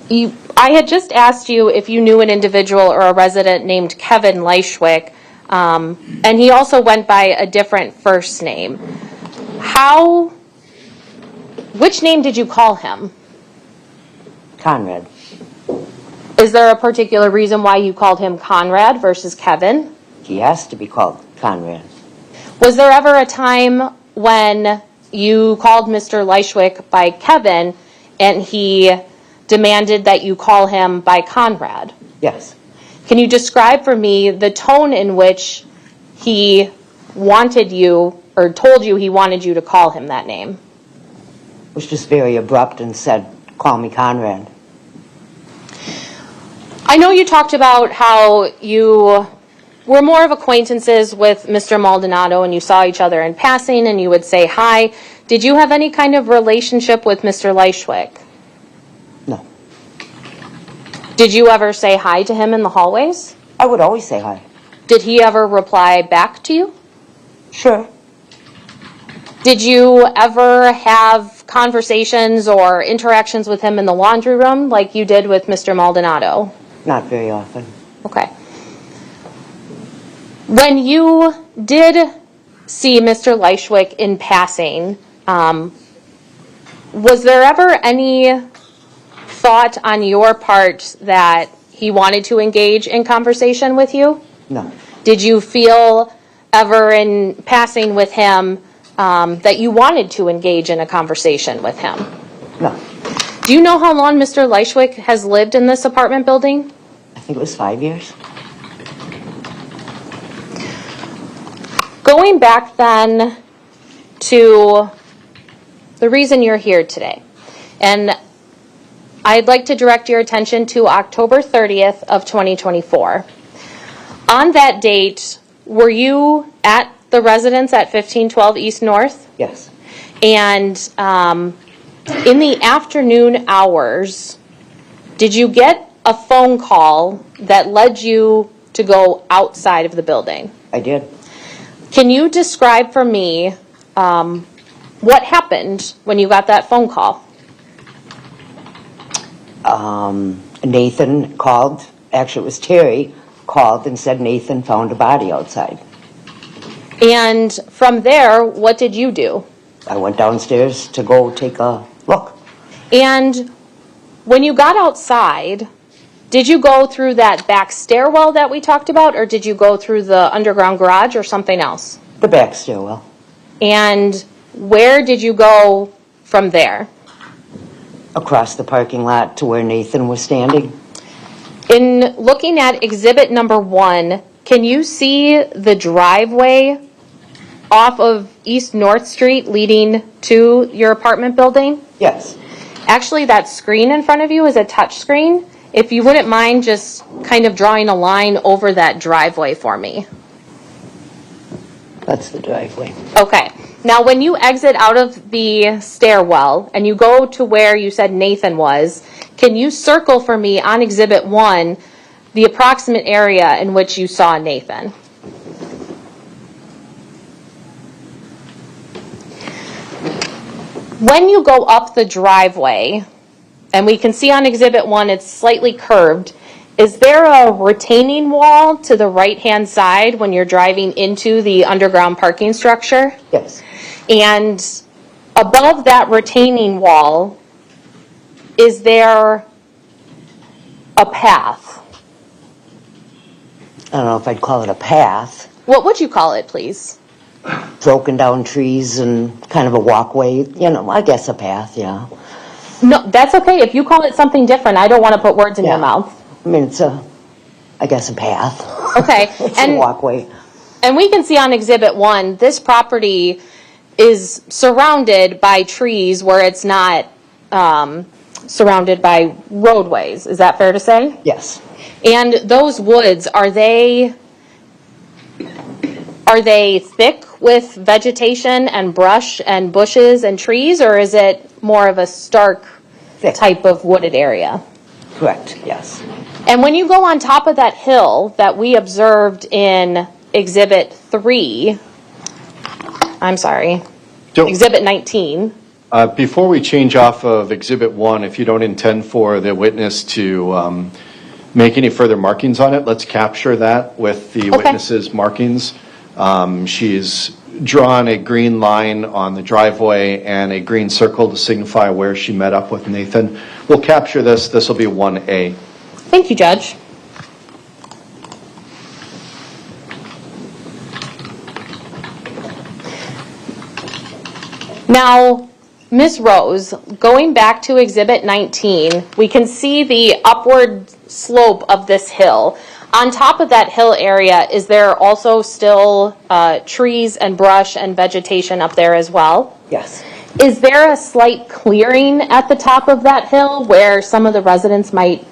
I had just asked you if you knew an individual or a resident named Kevin Leishwick, and he also went by a different first name. Which name did you call him? Conrad. Is there a particular reason why you called him Conrad versus Kevin? He has to be called Conrad. Was there ever a time when you called Mr. Leishwick by Kevin and he demanded that you call him by Conrad? Yes. Can you describe for me the tone in which he wanted you or told you he wanted you to call him that name? It was just very abrupt and said, call me Conrad. I know you talked about how you were more of acquaintances with Mr. Maldonado and you saw each other in passing and you would say hi. Did you have any kind of relationship with Mr. Leishwick? No. Did you ever say hi to him in the hallways? I would always say hi. Did he ever reply back to you? Sure. Did you ever have conversations or interactions with him in the laundry room like you did with Mr. Maldonado? Not very often. Okay. When you did see Mr. Leischwick in passing, was there ever any thought on your part that he wanted to engage in conversation with you? No. Did you feel ever in passing with him that you wanted to engage in a conversation with him? No. Do you know how long Mr. Leischwick has lived in this apartment building? I think it was 5 years. Going back then to the reason you're here today, and I'd like to direct your attention to October 30th of 2024. On that date, were you at the residence at 1512 East North? Yes. And in the afternoon hours, did you get a phone call that led you to go outside of the building? I did. Can you describe for me what happened when you got that phone call? Nathan called, actually it was Terry, called and said Nathan found a body outside. And from there, what did you do? I went downstairs to go take a look. And when you got outside, did you go through that back stairwell that we talked about, or did you go through the underground garage or something else? The back stairwell. And where did you go from there? Across the parking lot to where Nathan was standing. In looking at exhibit number 1, can you see the driveway off of East North Street leading to your apartment building? Yes. Actually, that screen in front of you is a touch screen. If you wouldn't mind just kind of drawing a line over that driveway for me. That's the driveway. Okay. Now, when you exit out of the stairwell and you go to where you said Nathan was, can you circle for me on exhibit 1 the approximate area in which you saw Nathan? When you go up the driveway, and we can see on exhibit 1 it's slightly curved, is there a retaining wall to the right-hand side when you're driving into the underground parking structure? Yes. And above that retaining wall, is there a path? I don't know if I'd call it a path. What would you call it, please? Broken down trees and kind of a walkway. You know, I guess a path, yeah. No, that's okay. If you call it something different, I don't want to put words in your mouth. I mean, it's I guess a path. Okay. It's a walkway. And we can see on exhibit 1, this property is surrounded by trees where it's not surrounded by roadways. Is that fair to say? Yes. And those woods, are they thick with vegetation and brush and bushes and trees, or is it more of a stark type of wooded area? Correct, yes. And when you go on top of that hill that we observed in exhibit 3, exhibit 19. Before we change off of exhibit 1, if you don't intend for the witness to make any further markings on it, let's capture that with the witness's markings. She's drawn a green line on the driveway and a green circle to signify where she met up with Nathan. We'll capture this. This will be 1A. Thank you, Judge. Now, Ms. Rose, going back to exhibit 19, we can see the upward slope of this hill. On top of that hill area, is there also still trees and brush and vegetation up there as well? Yes. Is there a slight clearing at the top of that hill where some of the residents might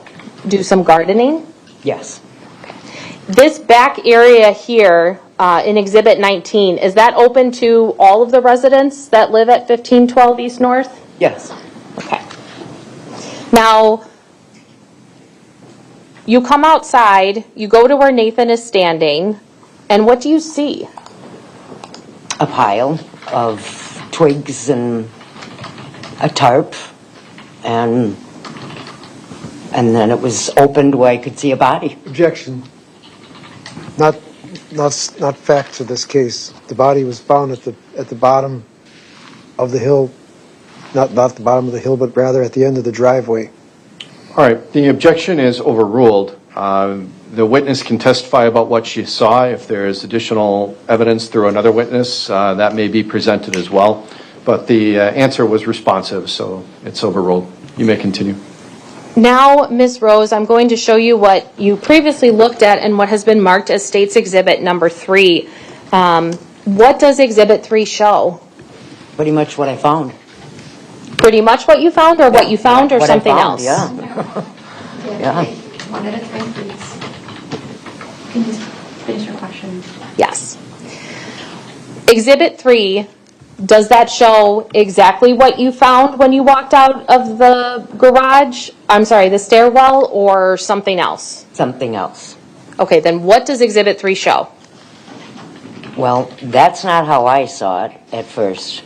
do some gardening? Yes. This back area here in exhibit 19, is that open to all of the residents that live at 1512 East North? Yes. Okay. Now, you come outside, you go to where Nathan is standing, and what do you see? A pile of twigs and a tarp, and then it was opened where I could see a body. Objection. Not not facts of this case. The body was found at the bottom of the hill, not the bottom of the hill, but rather at the end of the driveway. All right, the objection is overruled. The witness can testify about what she saw. If there is additional evidence through another witness, that may be presented as well. But the answer was responsive, so it's overruled. You may continue. Now, Ms. Rose, I'm going to show you what you previously looked at and what has been marked as State's Exhibit number 3. What does Exhibit 3 show? Pretty much what I found. Pretty much what you found, or what you found, or What I something found, else? Yeah. Yeah. One at a time, please. Can you just finish your question? Yes. Exhibit 3, does that show exactly what you found when you walked out of the garage? I'm sorry, the stairwell, or something else? Something else. Okay, then what does Exhibit 3 show? Well, that's not how I saw it at first.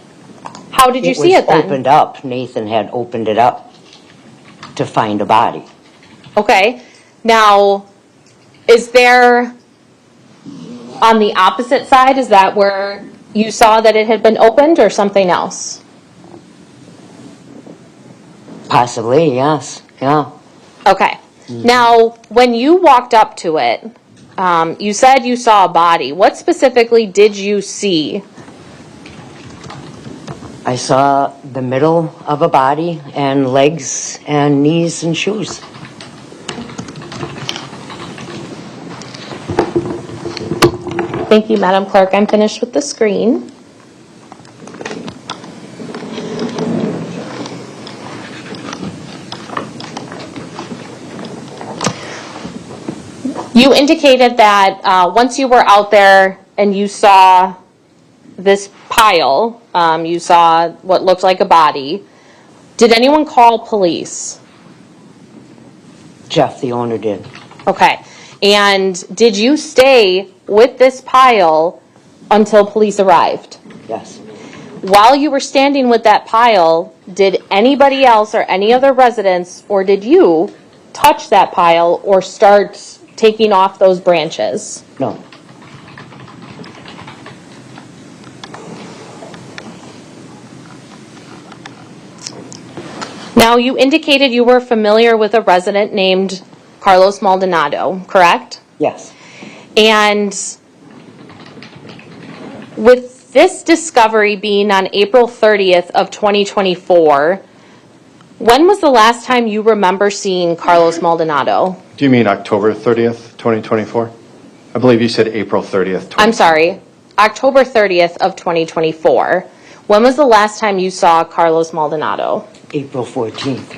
How did you see it then? It was opened up. Nathan had opened it up to find a body. Okay. Now, is there, on the opposite side, is that where you saw that it had been opened, or something else? Possibly, yes. Yeah. Okay. Now, when you walked up to it, you said you saw a body. What specifically did you see? I saw the middle of a body and legs and knees and shoes. Thank you, Madam Clerk. I'm finished with the screen. You indicated that once you were out there and you saw this pile, you saw what looked like a body. Did anyone call police? Jeff, the owner, did. Okay. And did you stay with this pile until police arrived? Yes. While you were standing with that pile, did anybody else or any other residents, or did you touch that pile or start taking off those branches? No. Now, you indicated you were familiar with a resident named Carlos Maldonado, correct? Yes. And with this discovery being on April 30th of 2024, when was the last time you remember seeing Carlos Maldonado? Do you mean October 30th, 2024? I believe you said April 30th. I'm sorry, October 30th of 2024. When was the last time you saw Carlos Maldonado? April 14th.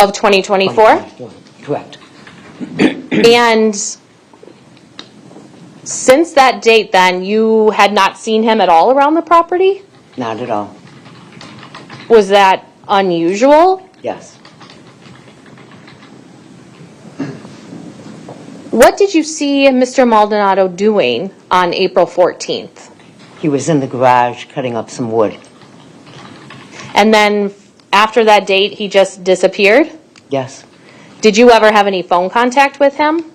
Of 2024? Correct. And since that date then, you had not seen him at all around the property? Not at all. Was that unusual? Yes. What did you see Mr. Maldonado doing on April 14th? He was in the garage cutting up some wood. And then after that date, he just disappeared? Yes. Did you ever have any phone contact with him?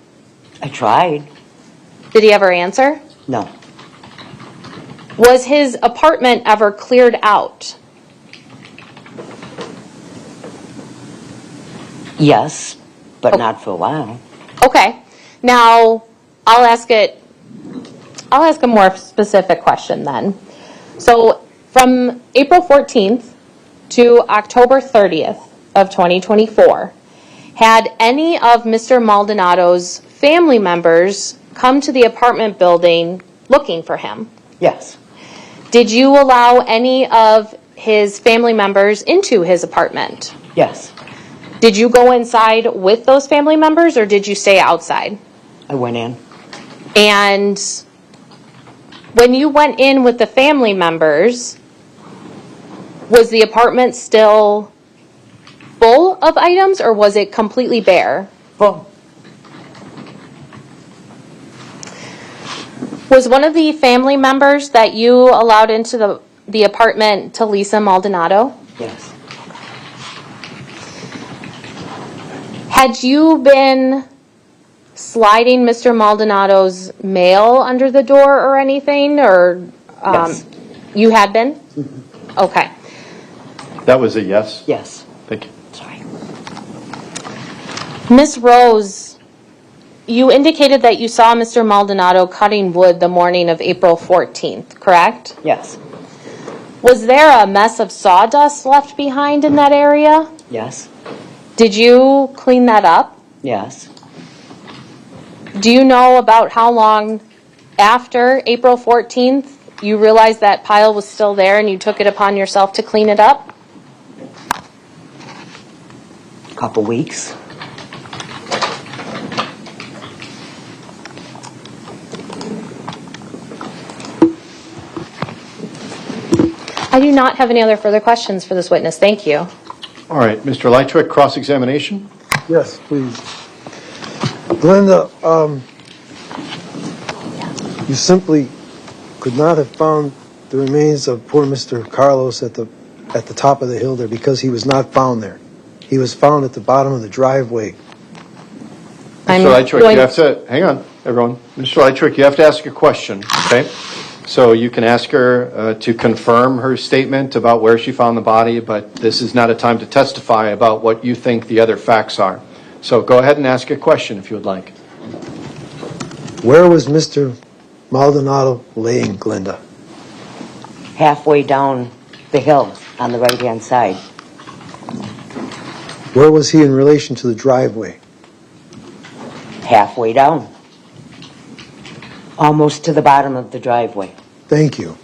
I tried. Did he ever answer? No. Was his apartment ever cleared out? Yes, but not for a while. Okay. Now, I'll ask a more specific question then. So, from April 14th to October 30th of 2024, had any of Mr. Maldonado's family members come to the apartment building looking for him? Yes. Did you allow any of his family members into his apartment? Yes. Did you go inside with those family members, or did you stay outside? I went in. And when you went in with the family members, was the apartment still full of items, or was it completely bare? Full. Was one of the family members that you allowed into the apartment Talisa Maldonado? Yes. Had you been sliding Mr. Maldonado's mail under the door or anything, or Yes. you had been? Okay. That was a yes? Yes. Thank you. Sorry. Miss Rose, you indicated that you saw Mr. Maldonado cutting wood the morning of April 14th, correct? Yes. Was there a mess of sawdust left behind in that area? Yes. Did you clean that up? Yes. Do you know about how long after April 14th you realized that pile was still there and you took it upon yourself to clean it up? A couple weeks. I do not have any other further questions for this witness. Thank you. All right, Mr. Lightwick, cross-examination. Yes, please. Glenda, you simply could not have found the remains of poor Mr. Carlos at the top of the hill there because he was not found there. He was found at the bottom of the driveway. Mr. Lightwick, you have to, hang on, everyone. Mr. Lightwick, you have to ask a question, okay? So you can ask her to confirm her statement about where she found the body, but this is not a time to testify about what you think the other facts are. So go ahead and ask a question if you would like. Where was Mr. Maldonado laying, Glenda? Halfway down the hill on the right-hand side. Where was he in relation to the driveway? Halfway down. Almost to the bottom of the driveway. Thank you.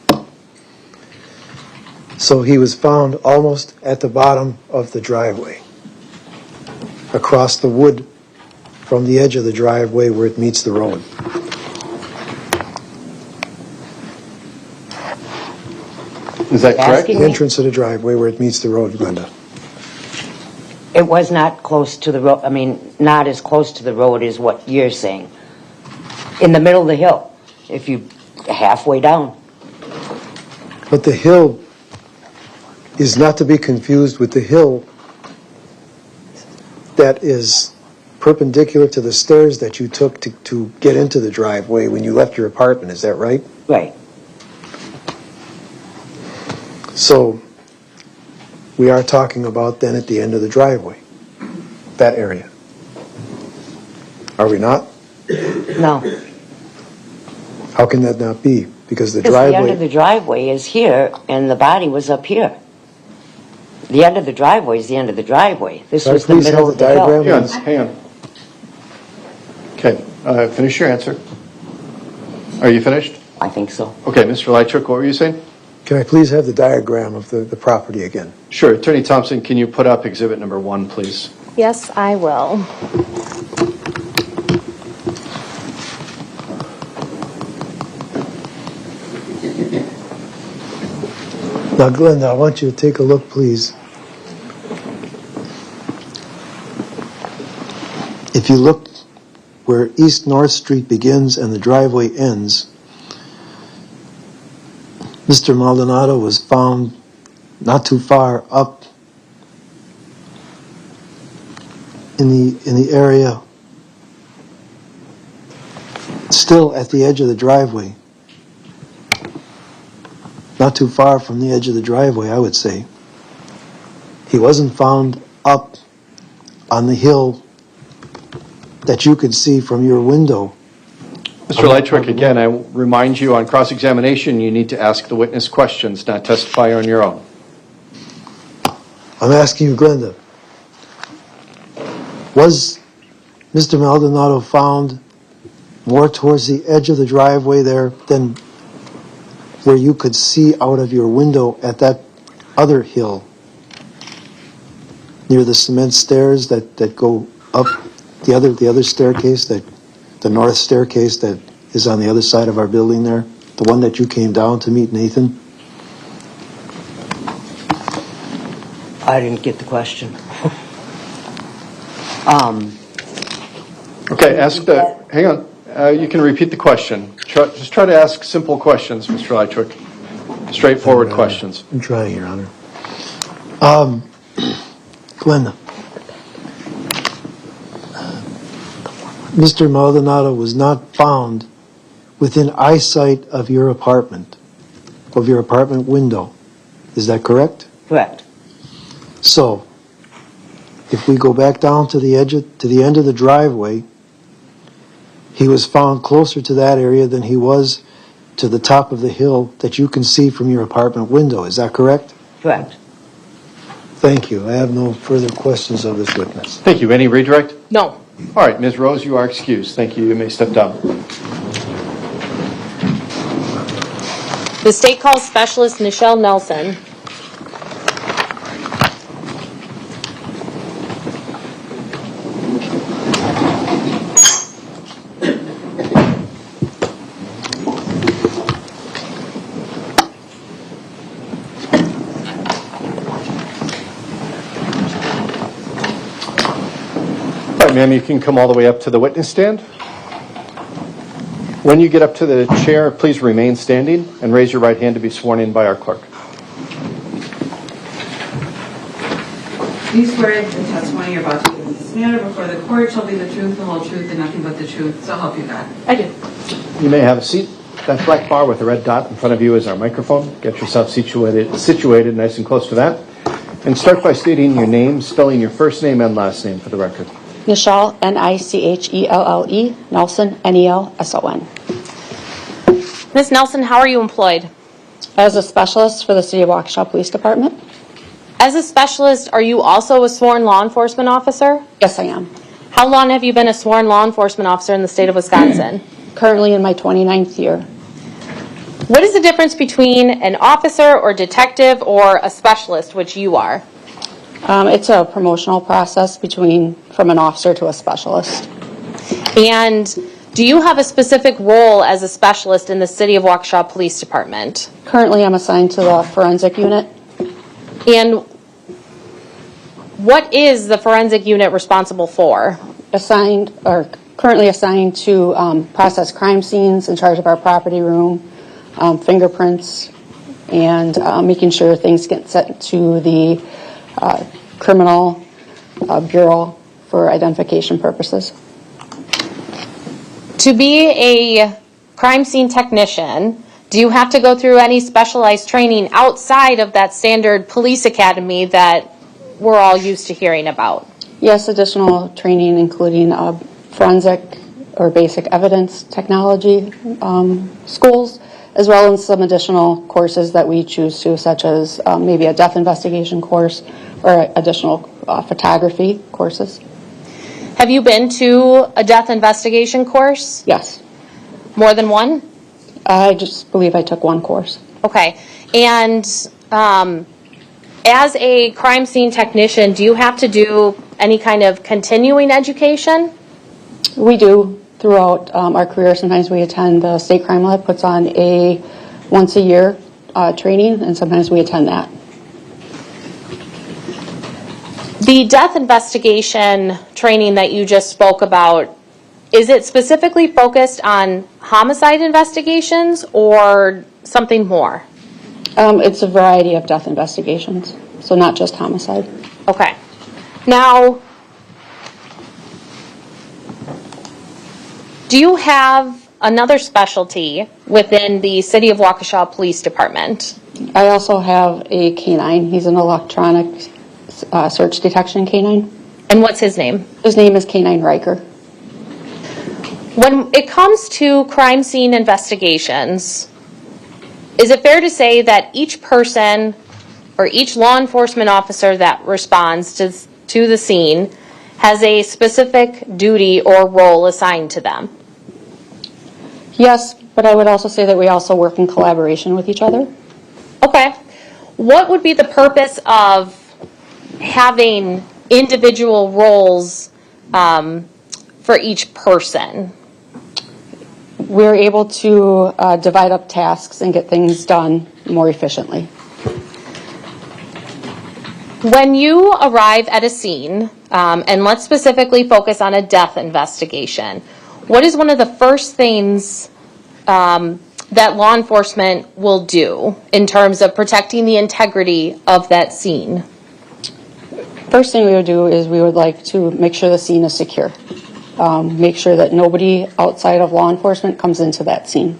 So he was found almost at the bottom of the driveway, across the wood from the edge of the driveway where it meets the road. Is that correct? Asking The me? entrance of the driveway where it meets the road, Glenda. It was not close to the road. I mean, not as close to the road as what you're saying. In the middle of the hill, if you halfway down. But the hill is not to be confused with the hill that is perpendicular to the stairs that you took to get into the driveway when you left your apartment. Is that right? Right. So we are talking about then at the end of the driveway, that area. Are we not? No. How can that not be? Because the Because the end of driveway, the driveway is here, and the body was up here. The end of the driveway is the end of the driveway. This Can I was the please middle have of the the hill. diagram? Hang on. Okay, finish your answer. Are you finished? I think so. Okay, Mr. Lightwick, what were you saying? can I please have the diagram of the property again? Sure. Attorney Thompson, can you put up exhibit number 1, please? Yes, I will. Now, Glenda, I want you to take a look, please. If you look where East North Street begins and the driveway ends, Mr. Maldonado was found not too far up in the area, still at the edge of the driveway. Not too far from the edge of the driveway, I would say. He wasn't found up on the hill that you could see from your window. Mr. Lightwick, again, I remind you on cross-examination, you need to ask the witness questions, not testify on your own. I'm asking you, Glenda, was Mr. Maldonado found more towards the edge of the driveway there than where you could see out of your window at that other hill near the cement stairs that go up the other staircase, the north staircase that is on the other side of our building there, the one that you came down to meet Nathan? I didn't get the question. Okay, hang on. You can repeat the question. Just try to ask simple questions, Mr. Lightwick. Straightforward questions. I'm trying, Your Honor. Glenda, Mr. Maldonado was not found within eyesight of your apartment window. Is that correct? Correct. So, if we go back down to the end of the driveway, he was found closer to that area than he was to the top of the hill that you can see from your apartment window. Is that correct? Correct. Thank you. I have no further questions of this witness. Thank you. Any redirect? No. All right, Ms. Rose, you are excused. Thank you. You may step down. The state calls specialist Nichelle Nelson. All right, ma'am, you can come all the way up to the witness stand. When you get up to the chair, please remain standing and raise your right hand to be sworn in by our clerk. Do you swear that the testimony you're about to give in this matter before the court shall be the truth, the whole truth, and nothing but the truth, so help you God? I do. You may have a seat. That black bar with the red dot in front of you is our microphone. Get yourself situated nice and close to that. And start by stating your name, spelling your first name and last name for the record. Nichelle, Nichelle, Nelson, Nelson. Ms. Nelson, how are you employed? As a specialist for the City of Waukesha Police Department. As a specialist, are you also a sworn law enforcement officer? Yes, I am. How long have you been a sworn law enforcement officer in the state of Wisconsin? Currently in my 29th year. What is the difference between an officer or detective or a specialist, which you are? It's a promotional process from an officer to a specialist. And do you have a specific role as a specialist in the City of Waukesha Police Department? Currently, I'm assigned to the forensic unit. And what is the forensic unit responsible for? Currently assigned to process crime scenes, in charge of our property room, fingerprints, and making sure things get sent to the criminal bureau for identification purposes. To be a crime scene technician, do you have to go through any specialized training outside of that standard police academy that we're all used to hearing about? Yes, additional training including forensic or basic evidence technology schools, as well as some additional courses that we choose to, such as maybe a death investigation course or additional photography courses. Have you been to a death investigation course? Yes. More than one? I just believe I took one course. Okay. And as a crime scene technician, do you have to do any kind of continuing education? We do throughout our career. Sometimes we attend the State Crime Lab, puts on a once a year training, and sometimes we attend that. The death investigation training that you just spoke about, is it specifically focused on homicide investigations or something more? It's a variety of death investigations, so not just homicide. Okay. Now, do you have another specialty within the City of Waukesha Police Department? I also have a canine. He's an electronic search detection canine. And what's his name? His name is Canine Riker. When it comes to crime scene investigations, is it fair to say that each person or each law enforcement officer that responds to the scene has a specific duty or role assigned to them? Yes, but I would also say that we also work in collaboration with each other. Okay. What would be the purpose of having individual roles for each person? We're able to divide up tasks and get things done more efficiently. When you arrive at a scene, and let's specifically focus on a death investigation, what is one of the first things that law enforcement will do in terms of protecting the integrity of that scene? First thing we would do is we would like to make sure the scene is secure. make sure that nobody outside of law enforcement comes into that scene.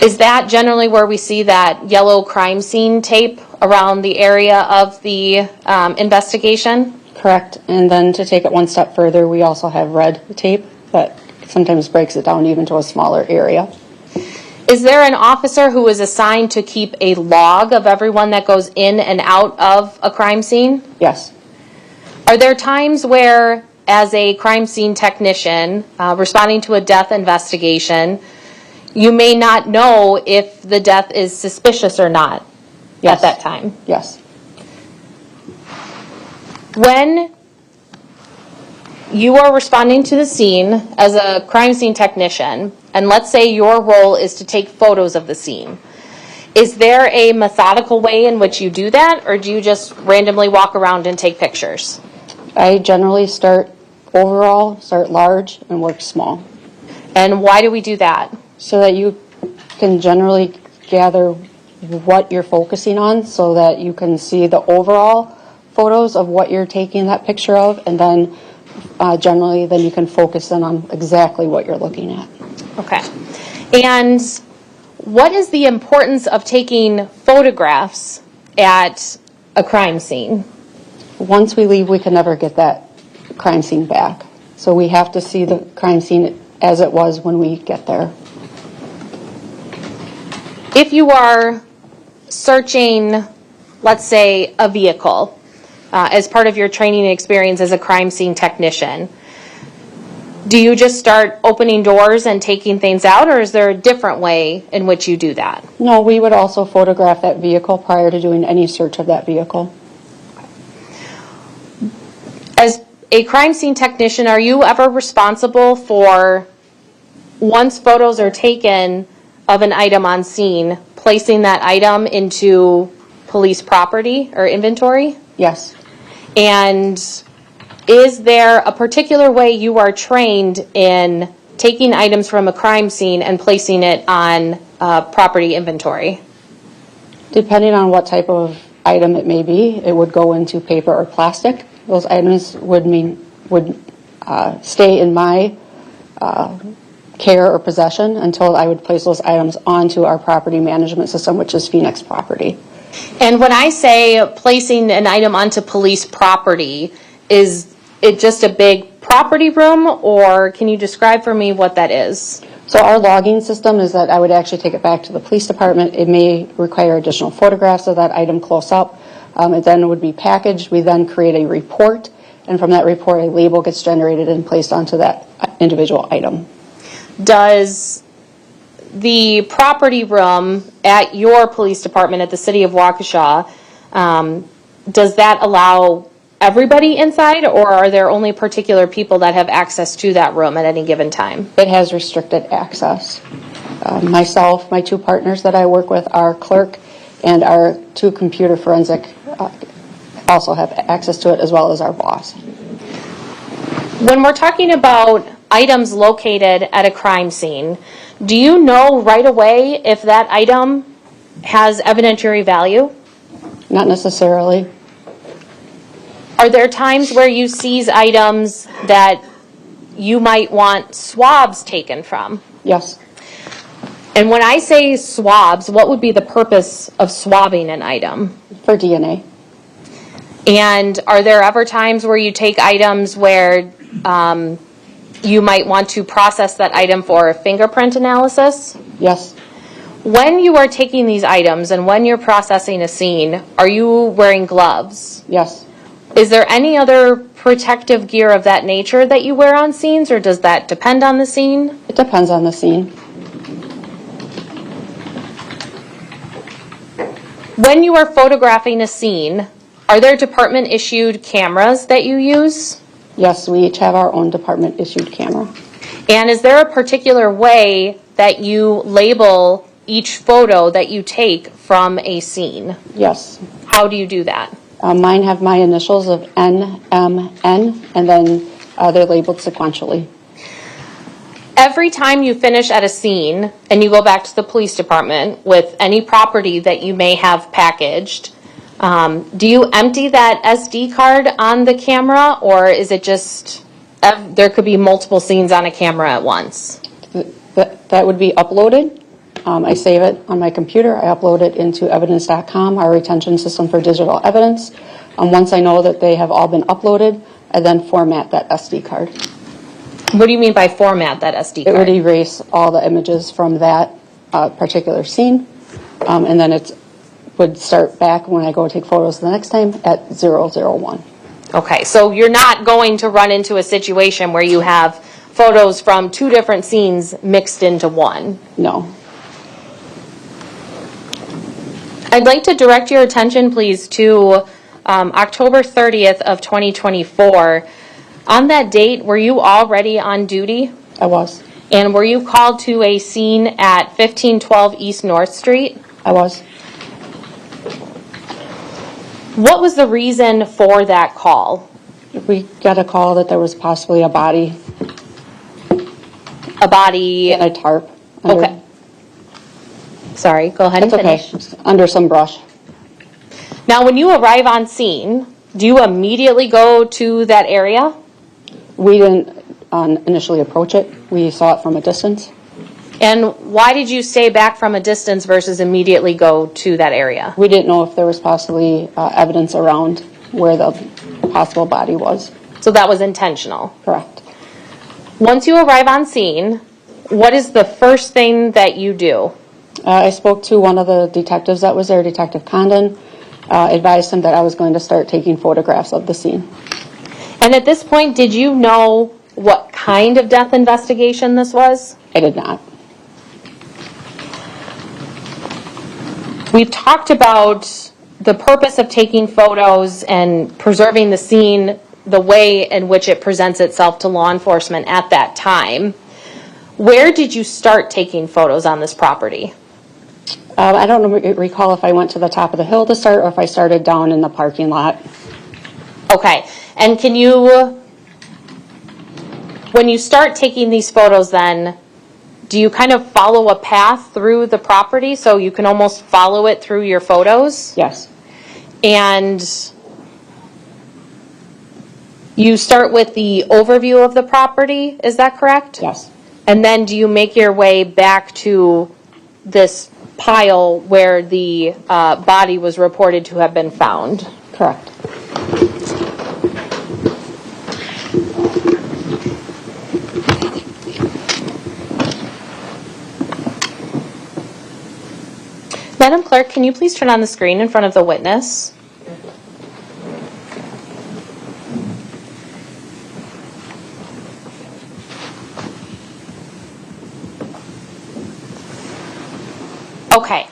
Is that generally where we see that yellow crime scene tape around the area of the investigation? Correct. And then to take it one step further, we also have red tape that sometimes breaks it down even to a smaller area. Is there an officer who is assigned to keep a log of everyone that goes in and out of a crime scene? Yes. Are there times where, as a crime scene technician responding to a death investigation, you may not know if the death is suspicious or not at that time? Yes. When you are responding to the scene as a crime scene technician, and let's say your role is to take photos of the scene, is there a methodical way in which you do that, or do you just randomly walk around and take pictures? I generally start large and work small. And why do we do that? So that you can generally gather what you're focusing on so that you can see the overall photos of what you're taking that picture of, and then generally then you can focus in on exactly what you're looking at. Okay. And what is the importance of taking photographs at a crime scene? Once we leave, we can never get that crime scene back. So we have to see the crime scene as it was when we get there. If you are searching, let's say, a vehicle as part of your training experience as a crime scene technician, do you just start opening doors and taking things out, or is there a different way in which you do that? No, we would also photograph that vehicle prior to doing any search of that vehicle. As a crime scene technician, are you ever responsible for, once photos are taken of an item on scene, placing that item into police property or inventory? Yes. And is there a particular way you are trained in taking items from a crime scene and placing it on property inventory? Depending on what type of item it may be, it would go into paper or plastic. Those items would stay in my care or possession until I would place those items onto our property management system, which is Phoenix Property. And when I say placing an item onto police property, is it just a big property room, or can you describe for me what that is? So our logging system is that I would actually take it back to the police department. It may require additional photographs of that item close up. It then would be packaged. We then create a report, and from that report, a label gets generated and placed onto that individual item. Does the property room at your police department at the city of Waukesha, does that allow everybody inside, or are there only particular people that have access to that room at any given time? It has restricted access. Myself, my two partners that I work with, our clerk and our two computer forensic also have access to it, as well as our boss. When we're talking about items located at a crime scene, do you know right away if that item has evidentiary value? Not necessarily. Are there times where you seize items that you might want swabs taken from? Yes. And when I say swabs, what would be the purpose of swabbing an item? For DNA. And are there ever times where you take items where you might want to process that item for fingerprint analysis? Yes. When you are taking these items and when you're processing a scene, are you wearing gloves? Yes. Is there any other protective gear of that nature that you wear on scenes, or does that depend on the scene? It depends on the scene. When you are photographing a scene, are there department-issued cameras that you use? Yes, we each have our own department-issued camera. And is there a particular way that you label each photo that you take from a scene? Yes. How do you do that? Mine have my initials of NMN, and then they're labeled sequentially. Every time you finish at a scene and you go back to the police department with any property that you may have packaged, do you empty that SD card on the camera, or is it just there could be multiple scenes on a camera at once? That would be uploaded. I save it on my computer. I upload it into evidence.com, our retention system for digital evidence. Once I know that they have all been uploaded, I then format that SD card. What do you mean by format that SD card? It would erase all the images from that particular scene, and then it would start back when I go take photos the next time at 001. Okay, so you're not going to run into a situation where you have photos from two different scenes mixed into one? No. I'd like to direct your attention, please, to October 30th of 2024. On that date, were you already on duty? I was. And were you called to a scene at 1512 East North Street? I was. What was the reason for that call? We got a call that there was possibly a body. A body? In a tarp. Okay. Sorry, go ahead and finish. Okay. Under some brush. Now, when you arrive on scene, do you immediately go to that area? We didn't initially approach it. We saw it from a distance. And why did you stay back from a distance versus immediately go to that area? We didn't know if there was possibly evidence around where the possible body was. So that was intentional? Correct. Once you arrive on scene, what is the first thing that you do? I spoke to one of the detectives that was there, Detective Condon, advised him that I was going to start taking photographs of the scene. And at this point, did you know what kind of death investigation this was? I did not. We've talked about the purpose of taking photos and preserving the scene the way in which it presents itself to law enforcement at that time. Where did you start taking photos on this property? I don't recall if I went to the top of the hill to start or if I started down in the parking lot. Okay. And can you, when you start taking these photos then, do you kind of follow a path through the property so you can almost follow it through your photos? Yes. And you start with the overview of the property, is that correct? Yes. And then do you make your way back to this pile where the body was reported to have been found? Correct. Madam Clerk, can you please turn on the screen in front of the witness? Okay.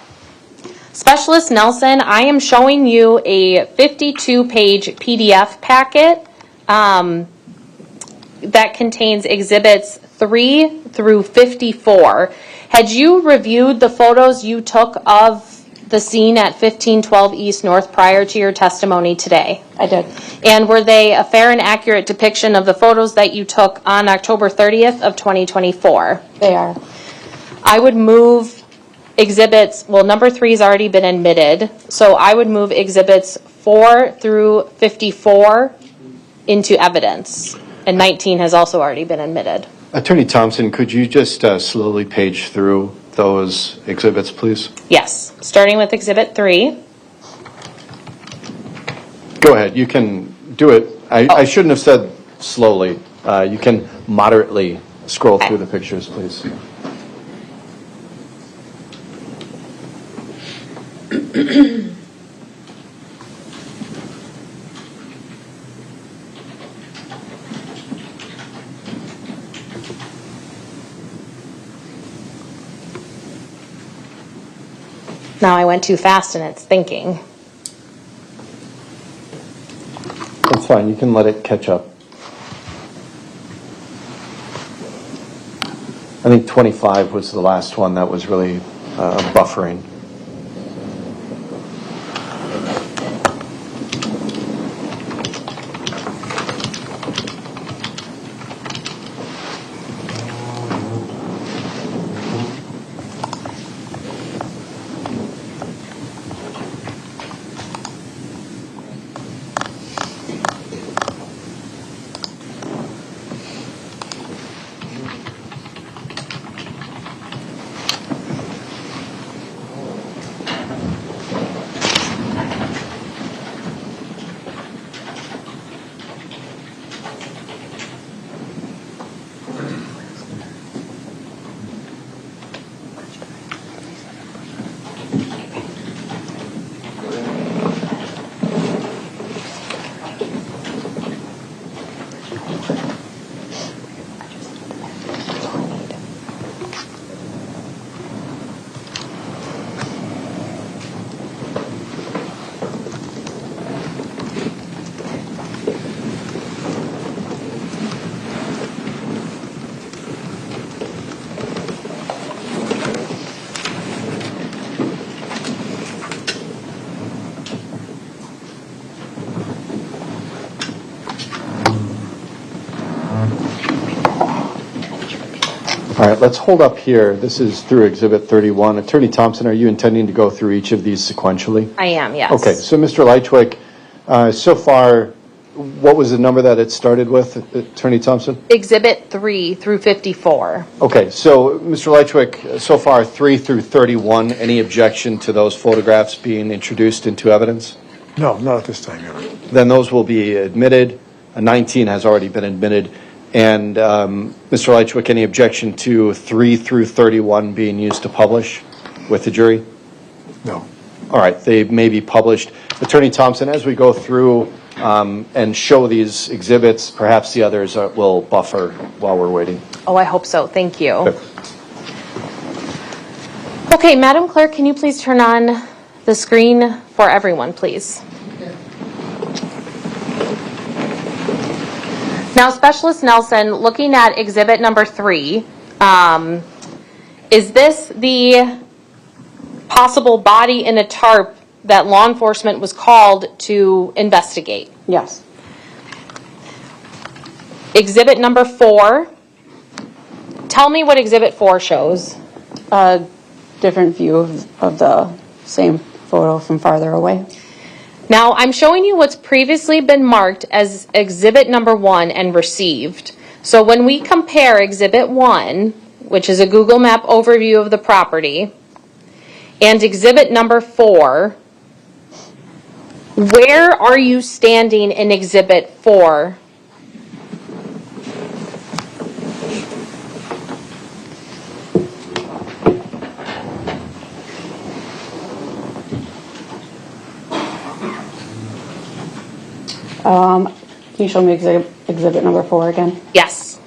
Specialist Nelson, I am showing you a 52-page PDF packet that contains exhibits 3 through 54. Had you reviewed the photos you took of the scene at 1512 East North prior to your testimony today? I did. And were they a fair and accurate depiction of the photos that you took on October 30th of 2024? They are. I would move exhibits, well, number 3 has already been admitted, so I would move exhibits 4 through 54 into evidence, and 19 has also already been admitted. Attorney Thompson, could you just slowly page through those exhibits, please? Yes, starting with exhibit 3. Go ahead. You can do it. I shouldn't have said slowly. You can moderately scroll through the pictures, please. Now I went too fast and it's thinking. That's fine. You can let it catch up. I think 25 was the last one that was really buffering. All right, let's hold up here. This is through Exhibit 31. Attorney Thompson, are you intending to go through each of these sequentially? I am, yes. Okay, so Mr. Leichwick, so far, what was the number that it started with, Attorney Thompson? Exhibit 3 through 54. Okay, so Mr. Leichwick, so far 3 through 31, any objection to those photographs being introduced into evidence? No, not at this time, Your Honor. Then those will be admitted. 19 has already been admitted. And Mr. Leichwick, any objection to 3 through 31 being used to publish with the jury? No. All right, they may be published. Attorney Thompson, as we go through and show these exhibits, perhaps the others will buffer while we're waiting. Oh, I hope so. Thank you. Okay, Madam Clerk, can you please turn on the screen for everyone, please? Now, Specialist Nelson, looking at exhibit number 3, is this the possible body in a tarp that law enforcement was called to investigate? Yes. Exhibit number 4, tell me what exhibit 4 shows. A different view of the same photo from farther away. Now, I'm showing you what's previously been marked as exhibit number 1 and received. So when we compare exhibit 1, which is a Google Map overview of the property, and exhibit number 4, where are you standing in exhibit 4? Can you show me exhibit number 4 again? Yes.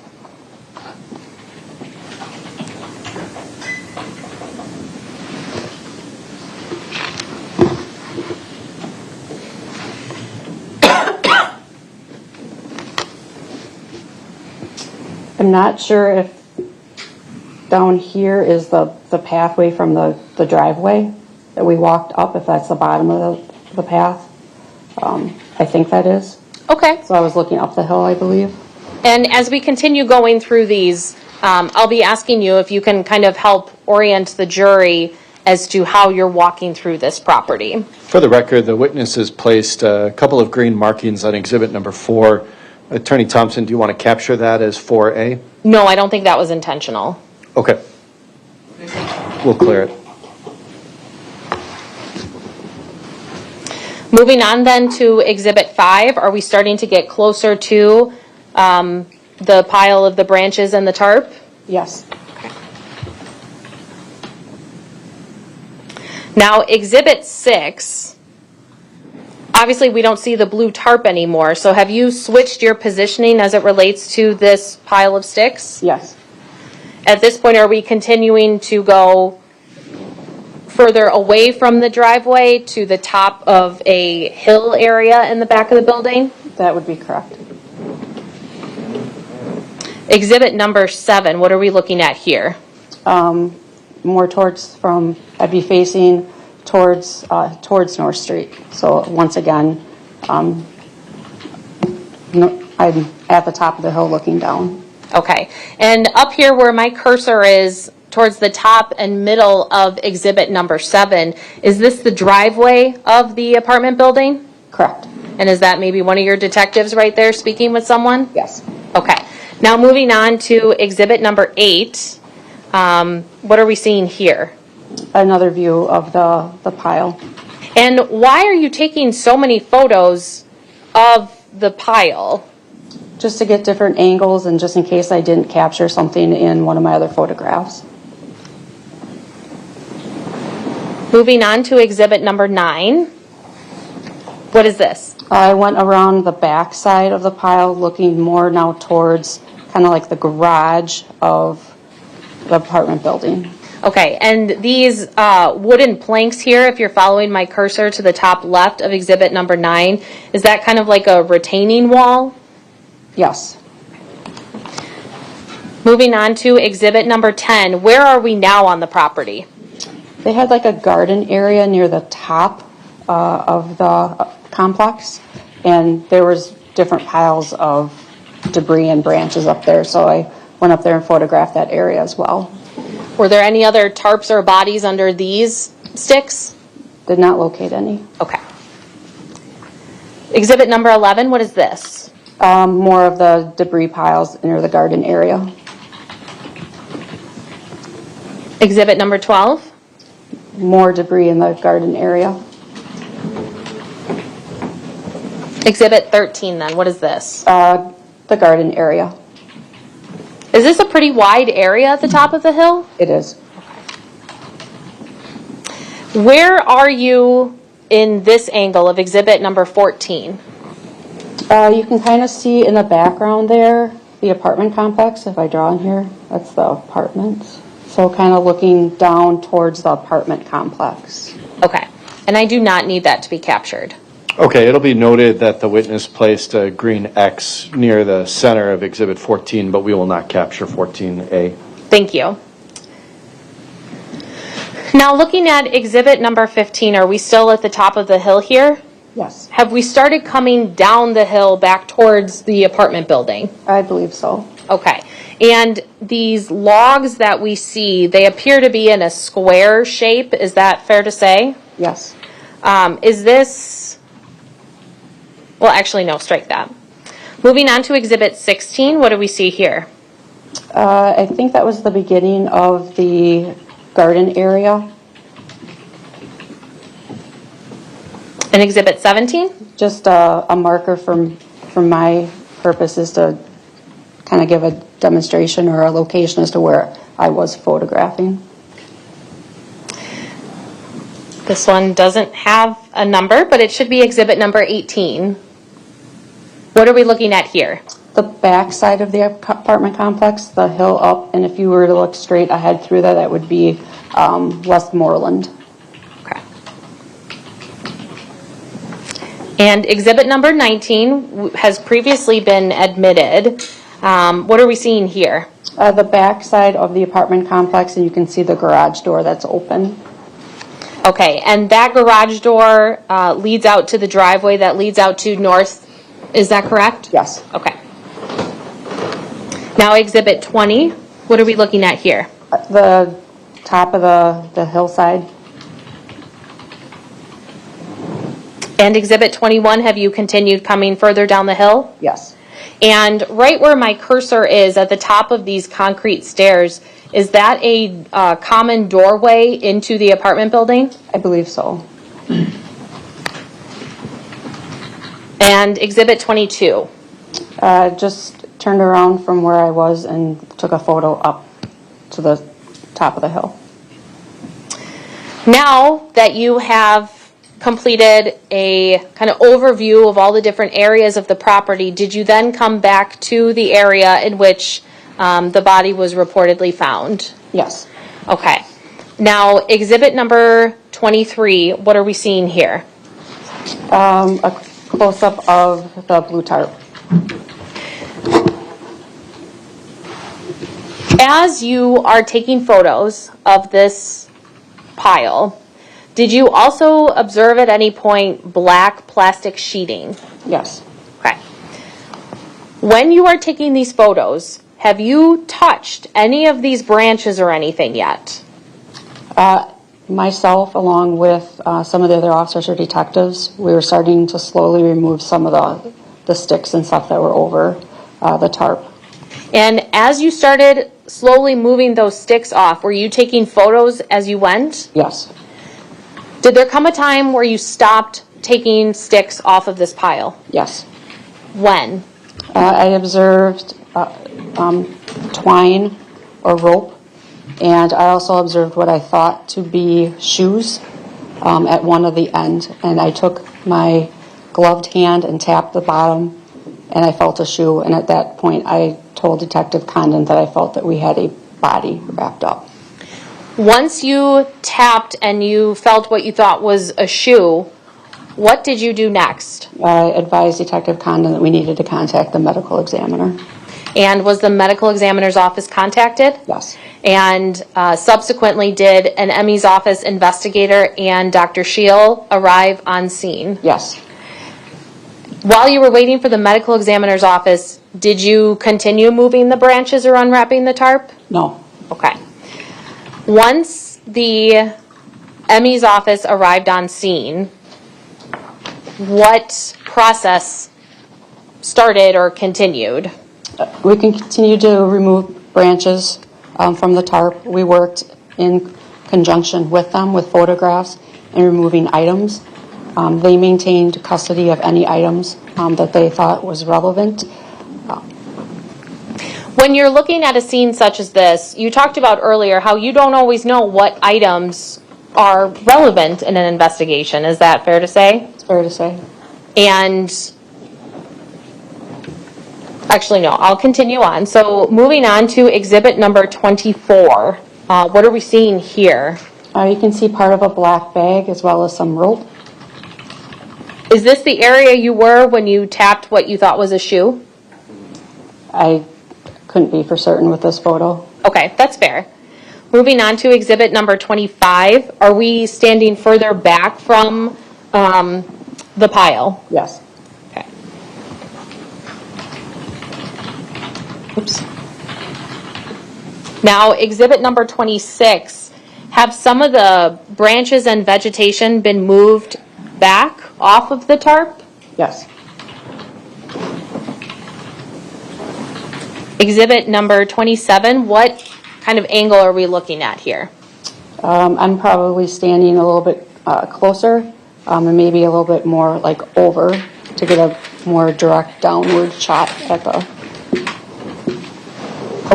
I'm not sure if down here is the pathway from the driveway that we walked up, if that's the bottom of the path. I think that is. Okay. So I was looking up the hill, I believe. And as we continue going through these, I'll be asking you if you can kind of help orient the jury as to how you're walking through this property. For the record, the witness has placed a couple of green markings on exhibit number 4. Attorney Thompson, do you want to capture that as 4A? No, I don't think that was intentional. Okay. We'll clear it. Moving on then to exhibit 5, are we starting to get closer to the pile of the branches and the tarp? Yes. Okay. Now, exhibit 6, obviously we don't see the blue tarp anymore, so have you switched your positioning as it relates to this pile of sticks? Yes. At this point, are we continuing to go further away from the driveway to the top of a hill area in the back of the building? That would be correct. Exhibit number 7, what are we looking at here? More towards I'd be facing towards North Street. So once again, I'm at the top of the hill looking down. Okay, and up here where my cursor is towards the top and middle of exhibit number 7, is this the driveway of the apartment building? Correct. And is that maybe one of your detectives right there speaking with someone? Yes. Okay, now moving on to exhibit number 8, what are we seeing here? Another view of the pile. And why are you taking so many photos of the pile? Just to get different angles and just in case I didn't capture something in one of my other photographs. Moving on to exhibit number 9. What is this? I went around the back side of the pile looking more now towards kind of like the garage of the apartment building. Okay, and these wooden planks here, if you're following my cursor to the top left of exhibit number 9, is that kind of like a retaining wall? Yes. Moving on to exhibit number 10, where are we now on the property? They had like a garden area near the top of the complex, and there was different piles of debris and branches up there, so I went up there and photographed that area as well. Were there any other tarps or bodies under these sticks? Did not locate any. Okay. Exhibit number 11, what is this? More of the debris piles near the garden area. Exhibit number 12? More debris in the garden area. Exhibit 13 then, what is this? The garden area. Is this a pretty wide area at the top of the hill? It is. Where are you in this angle of exhibit number 14? You can kind of see in the background there the apartment complex. If I draw in here, that's the apartments. So kind of looking down towards the apartment complex. Okay, and I do not need that to be captured. Okay, it'll be noted that the witness placed a green X near the center of Exhibit 14, but we will not capture 14A. Thank you. Now looking at exhibit number 15, are we still at the top of the hill here? Yes. Have we started coming down the hill back towards the apartment building? I believe so. Okay. And these logs that we see, they appear to be in a square shape. Is that fair to say? Yes. Is this... Well, actually, no, strike that. Moving on to exhibit 16, what do we see here? I think that was the beginning of the garden area. And exhibit 17? Just a marker from my purposes to kind of give a demonstration or a location as to where I was photographing. This one doesn't have a number, but it should be exhibit number 18. What are we looking at here? The back side of the apartment complex, the hill up, and if you were to look straight ahead through that, that would be Westmoreland. Okay. And exhibit number 19 has previously been admitted. What are we seeing here? The back side of the apartment complex, and you can see the garage door that's open. Okay, and that garage door leads out to the driveway that leads out to north. Is that correct? Yes. Okay. Now exhibit 20, what are we looking at here? The top of the hillside. And exhibit 21, have you continued coming further down the hill? Yes. And right where my cursor is at the top of these concrete stairs, is that a common doorway into the apartment building? I believe so. And exhibit 22? Just turned around from where I was and took a photo up to the top of the hill. Now that you have completed a kind of overview of all the different areas of the property, did you then come back to the area in which the body was reportedly found? Yes. Okay. Now, exhibit number 23, what are we seeing here? A close-up of the blue tarp. As you are taking photos of this pile, did you also observe at any point black plastic sheeting? Yes. Okay. When you are taking these photos, have you touched any of these branches or anything yet? Myself, along with some of the other officers or detectives, we were starting to slowly remove some of the sticks and stuff that were over the tarp. And as you started slowly moving those sticks off, were you taking photos as you went? Yes. Did there come a time where you stopped taking sticks off of this pile? Yes. When? I observed twine or rope, and I also observed what I thought to be shoes at one of the ends, and I took my gloved hand and tapped the bottom, and I felt a shoe, and at that point I told Detective Condon that I felt that we had a body wrapped up. Once you tapped and you felt what you thought was a shoe, what did you do next? I advised Detective Condon that we needed to contact the medical examiner. And was the medical examiner's office contacted? Yes. And subsequently, did an ME's office investigator and Dr. Scheel arrive on scene? Yes. While you were waiting for the medical examiner's office, Did you continue moving the branches or unwrapping the tarp? No. Okay. Once the ME's office arrived on scene, what process started or continued? We can continue to remove branches from the tarp. We worked in conjunction with them with photographs and removing items. They maintained custody of any items that they thought was relevant. When you're looking at a scene such as this, you talked about earlier how you don't always know what items are relevant in an investigation. Is that fair to say? It's fair to say. And actually, no, I'll continue on. So moving on to exhibit number 24. What are we seeing here? You can see part of a black bag as well as some rope. Is this the area you were when you tapped what you thought was a shoe? I couldn't be for certain with this photo. Okay, that's fair. Moving on to exhibit number 25. Are we standing further back from the pile? Yes. Okay. Oops. Now, exhibit number 26. Have some of the branches and vegetation been moved back off of the tarp? Yes. Exhibit number 27, what kind of angle are we looking at here? I'm probably standing a little bit closer and maybe a little bit more like over to get a more direct downward shot at the...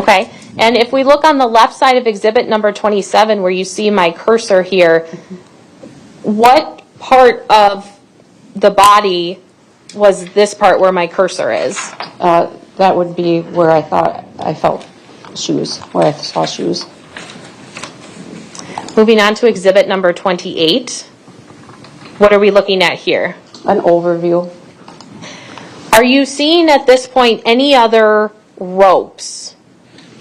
Okay, and if we look on the left side of exhibit number 27 where you see my cursor here, what part of the body was this part where my cursor is? That would be where I thought I felt shoes, where I saw shoes. Moving on to exhibit number 28. What are we looking at here? An overview. Are you seeing at this point any other ropes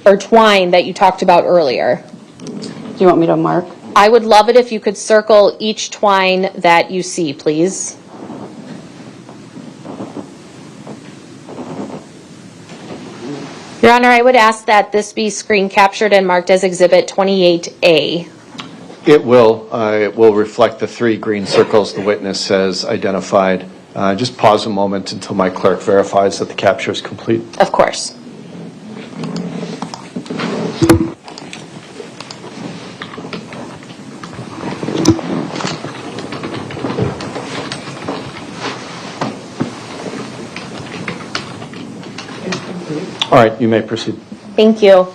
or twine that you talked about earlier? Do you want me to mark? I would love it if you could circle each twine that you see, please. Your Honor, I would ask that this be screen captured and marked as Exhibit 28A. It will reflect the 3 green circles the witness has identified. Just pause a moment until my clerk verifies that the capture is complete. Of course. All right, you may proceed. Thank you.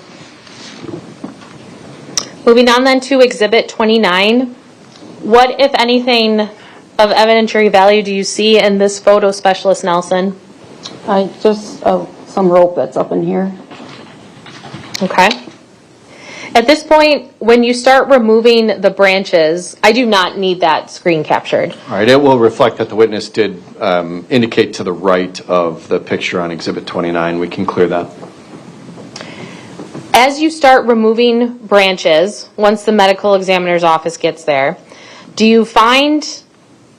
Moving on then to Exhibit 29. What, if anything, of evidentiary value do you see in this photo, Specialist Nelson? Just some rope that's up in here. Okay. At this point, when you start removing the branches, I do not need that screen captured. All right, it will reflect that the witness did indicate to the right of the picture on Exhibit 29. We can clear that. As you start removing branches, once the medical examiner's office gets there, do you find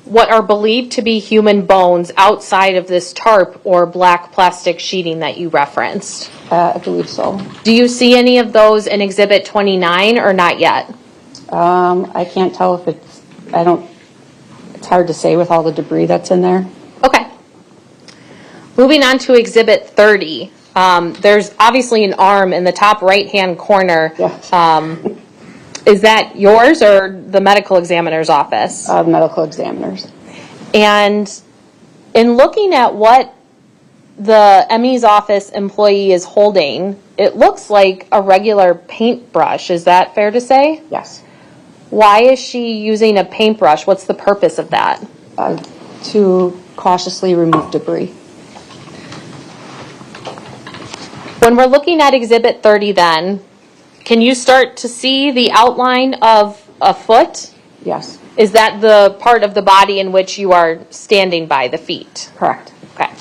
what are believed to be human bones outside of this tarp or black plastic sheeting that you referenced? I believe so. Do you see any of those in Exhibit 29 or not yet? I can't tell if it's hard to say with all the debris that's in there. Okay. Moving on to Exhibit 30. There's obviously an arm in the top right-hand corner. Yes. Is that yours or the medical examiner's office? Medical examiner's. And in looking at what the ME's office employee is holding, it looks like a regular paintbrush. Is that fair to say? Yes. Why is she using a paintbrush? What's the purpose of that? To cautiously remove debris. When we're looking at Exhibit 30 then, can you start to see the outline of a foot? Yes. Is that the part of the body in which you are standing by, the feet? Correct. Okay.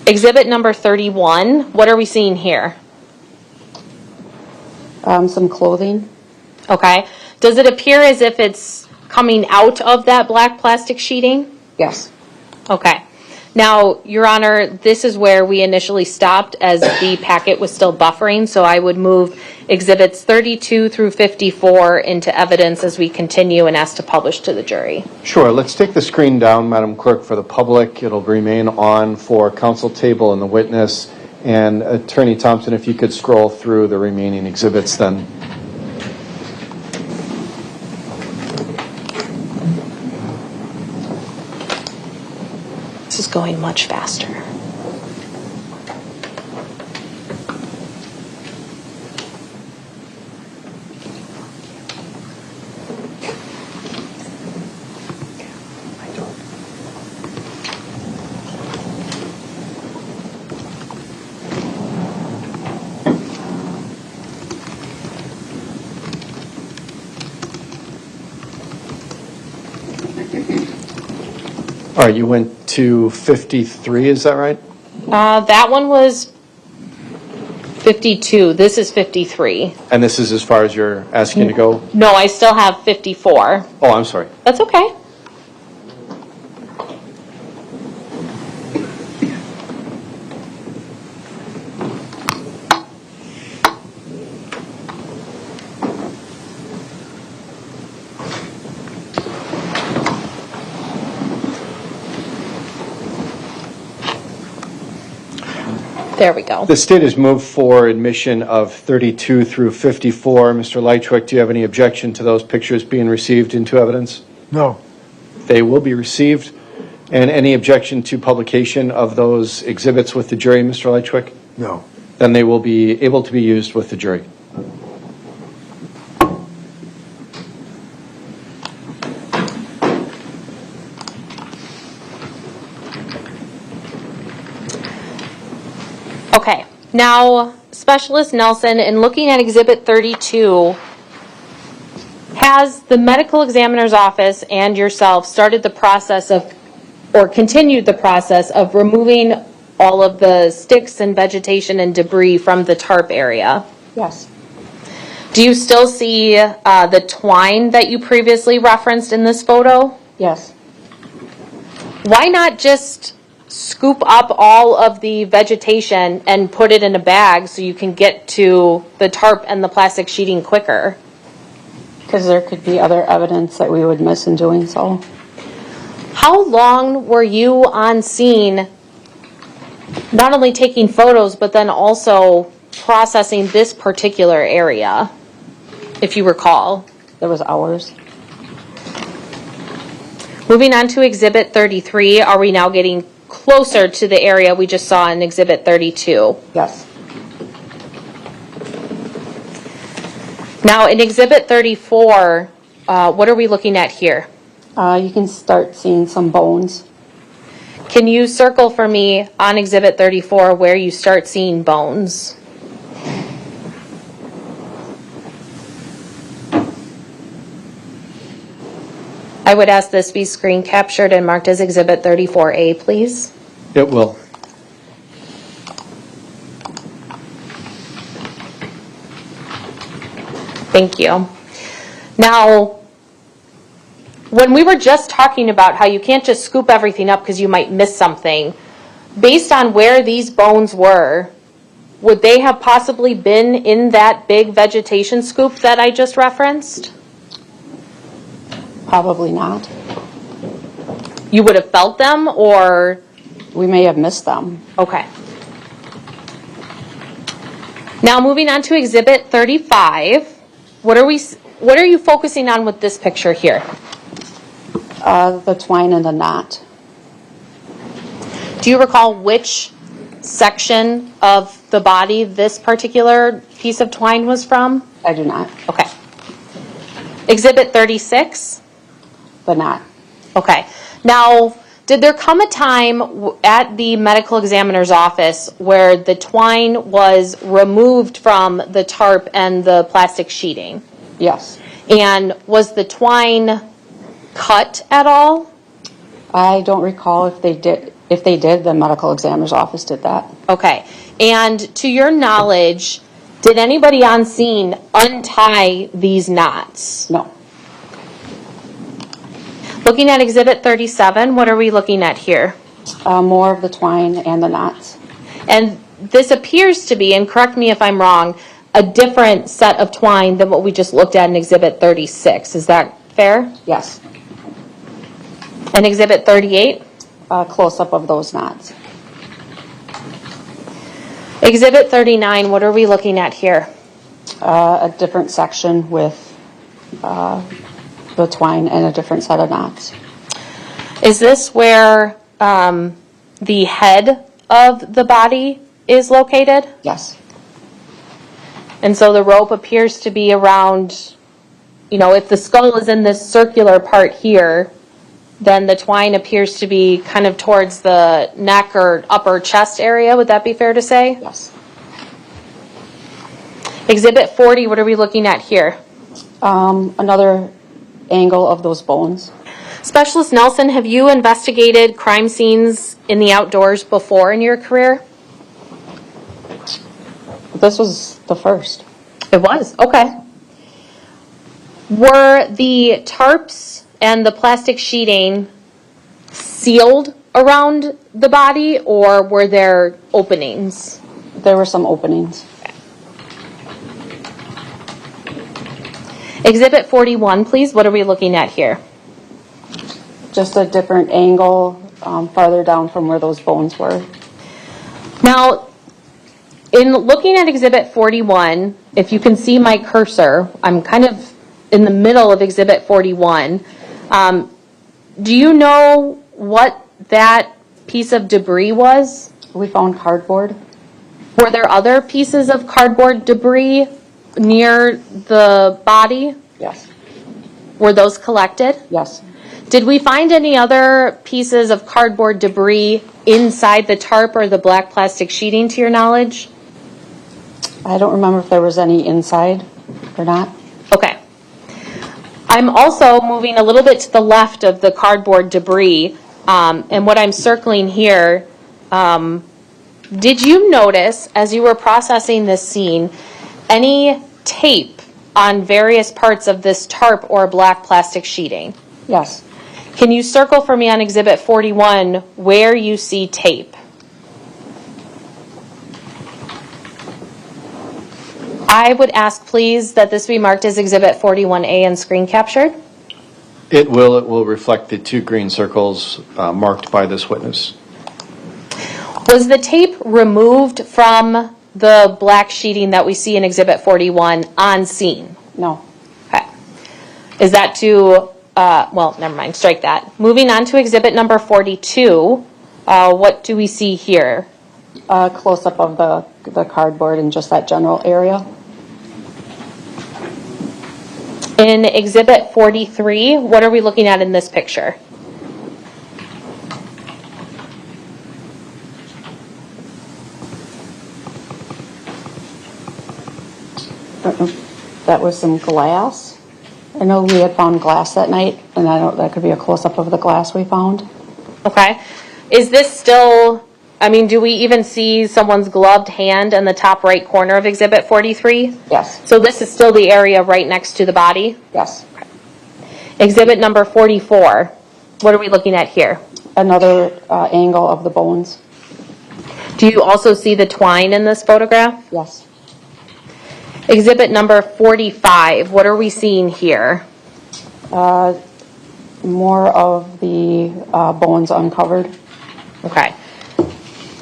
Exhibit number 31, what are we seeing here? Some clothing. Okay. Does it appear as if it's coming out of that black plastic sheeting? Yes. Okay. Now, Your Honor, this is where we initially stopped as the packet was still buffering, so I would move Exhibits 32 through 54 into evidence as we continue and ask to publish to the jury. Sure. Let's take the screen down, Madam Clerk, for the public. It'll remain on for counsel table and the witness. And Attorney Thompson, if you could scroll through the remaining exhibits then. This is going much faster. All right, you went to 53, is that right? That one was 52. This is 53. And this is as far as you're asking to go? No, I still have 54. Oh, I'm sorry. That's okay. There we go. The state has moved for admission of 32 through 54. Mr. Leitchwick, do you have any objection to those pictures being received into evidence? No. They will be received. And any objection to publication of those exhibits with the jury, Mr. Leitchwick? No. Then they will be able to be used with the jury. Okay, now Specialist Nelson, in looking at Exhibit 32, has the medical examiner's office and yourself started the process of, or continued the process of removing all of the sticks and vegetation and debris from the tarp area? Yes. Do you still see the twine that you previously referenced in this photo? Yes. Why not just scoop up all of the vegetation and put it in a bag so you can get to the tarp and the plastic sheeting quicker? Because there could be other evidence that we would miss in doing so. How long were you on scene, not only taking photos, but then also processing this particular area, if you recall? There was hours. Moving on to Exhibit 33, are we now getting closer to the area we just saw in Exhibit 32? Yes. Now, in Exhibit 34, what are we looking at here? You can start seeing some bones. Can you circle for me on Exhibit 34 where you start seeing bones? I would ask this be screen captured and marked as Exhibit 34A, please. It will. Thank you. Now, when we were just talking about how you can't just scoop everything up because you might miss something, based on where these bones were, would they have possibly been in that big vegetation scoop that I just referenced? Probably not. You would have felt them, or? We may have missed them. Okay. Now moving on to Exhibit 35, what are you focusing on with this picture here? The twine and the knot. Do you recall which section of the body this particular piece of twine was from? I do not. Okay. Exhibit 36? The knot. Okay. Now, did there come a time at the medical examiner's office where the twine was removed from the tarp and the plastic sheeting? Yes. And was the twine cut at all? I don't recall if they did. If they did, the medical examiner's office did that. Okay. And to your knowledge, did anybody on scene untie these knots? No. Looking at Exhibit 37, what are we looking at here? More of the twine and the knots. And this appears to be, and correct me if I'm wrong, a different set of twine than what we just looked at in Exhibit 36. Is that fair? Yes. And Exhibit 38? Close-up of those knots. Exhibit 39, what are we looking at here? A different section with the twine and a different set of knots. Is this where the head of the body is located? Yes. And so the rope appears to be around, you know, if the skull is in this circular part here, then the twine appears to be kind of towards the neck or upper chest area. Would that be fair to say? Yes. Exhibit 40, what are we looking at here? Another angle of those bones. Specialist Nelson, have you investigated crime scenes in the outdoors before in your career? This was the first. It was? Okay. Were the tarps and the plastic sheeting sealed around the body, or were there openings? There were some openings. Exhibit 41, please. What are we looking at here? Just a different angle farther down from where those bones were. Now, in looking at Exhibit 41, if you can see my cursor, I'm kind of in the middle of Exhibit 41. Do you know what that piece of debris was? We found cardboard. Were there other pieces of cardboard debris near the body? Yes. Were those collected? Yes. Did we find any other pieces of cardboard debris inside the tarp or the black plastic sheeting, to your knowledge? I don't remember if there was any inside or not. Okay. I'm also moving a little bit to the left of the cardboard debris, and what I'm circling here, did you notice, as you were processing this scene, any tape on various parts of this tarp or black plastic sheeting? Yes. Can you circle for me on Exhibit 41 where you see tape? I would ask, please, that this be marked as Exhibit 41A and screen captured. It will reflect the two green circles marked by this witness. Was the tape removed from the black sheeting that we see in Exhibit 41 on scene? No. Okay. Is that to, well, never mind, strike that. Moving on to Exhibit number 42, what do we see here? A close-up of the cardboard in just that general area. In Exhibit 43, what are we looking at in this picture? That was some glass. I know we had found glass that night, and that could be a close-up of the glass we found. Okay. Is this still, I mean, do we even see someone's gloved hand in the top right corner of Exhibit 43? Yes. So this is still the area right next to the body? Yes. Okay. Exhibit number 44. What are we looking at here? Another angle of the bones. Do you also see the twine in this photograph? Yes. Exhibit number 45. What are we seeing here? More of the bones uncovered. Okay.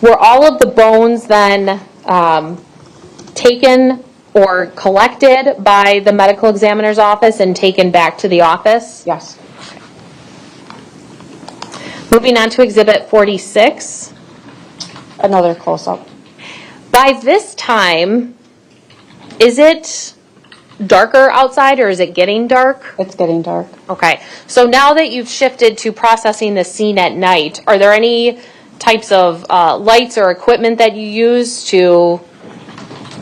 Were all of the bones then taken or collected by the medical examiner's office and taken back to the office? Yes. Moving on to Exhibit 46. Another close-up. By this time, is it darker outside or is it getting dark? It's getting dark. Okay. So now that you've shifted to processing the scene at night, are there any types of lights or equipment that you use to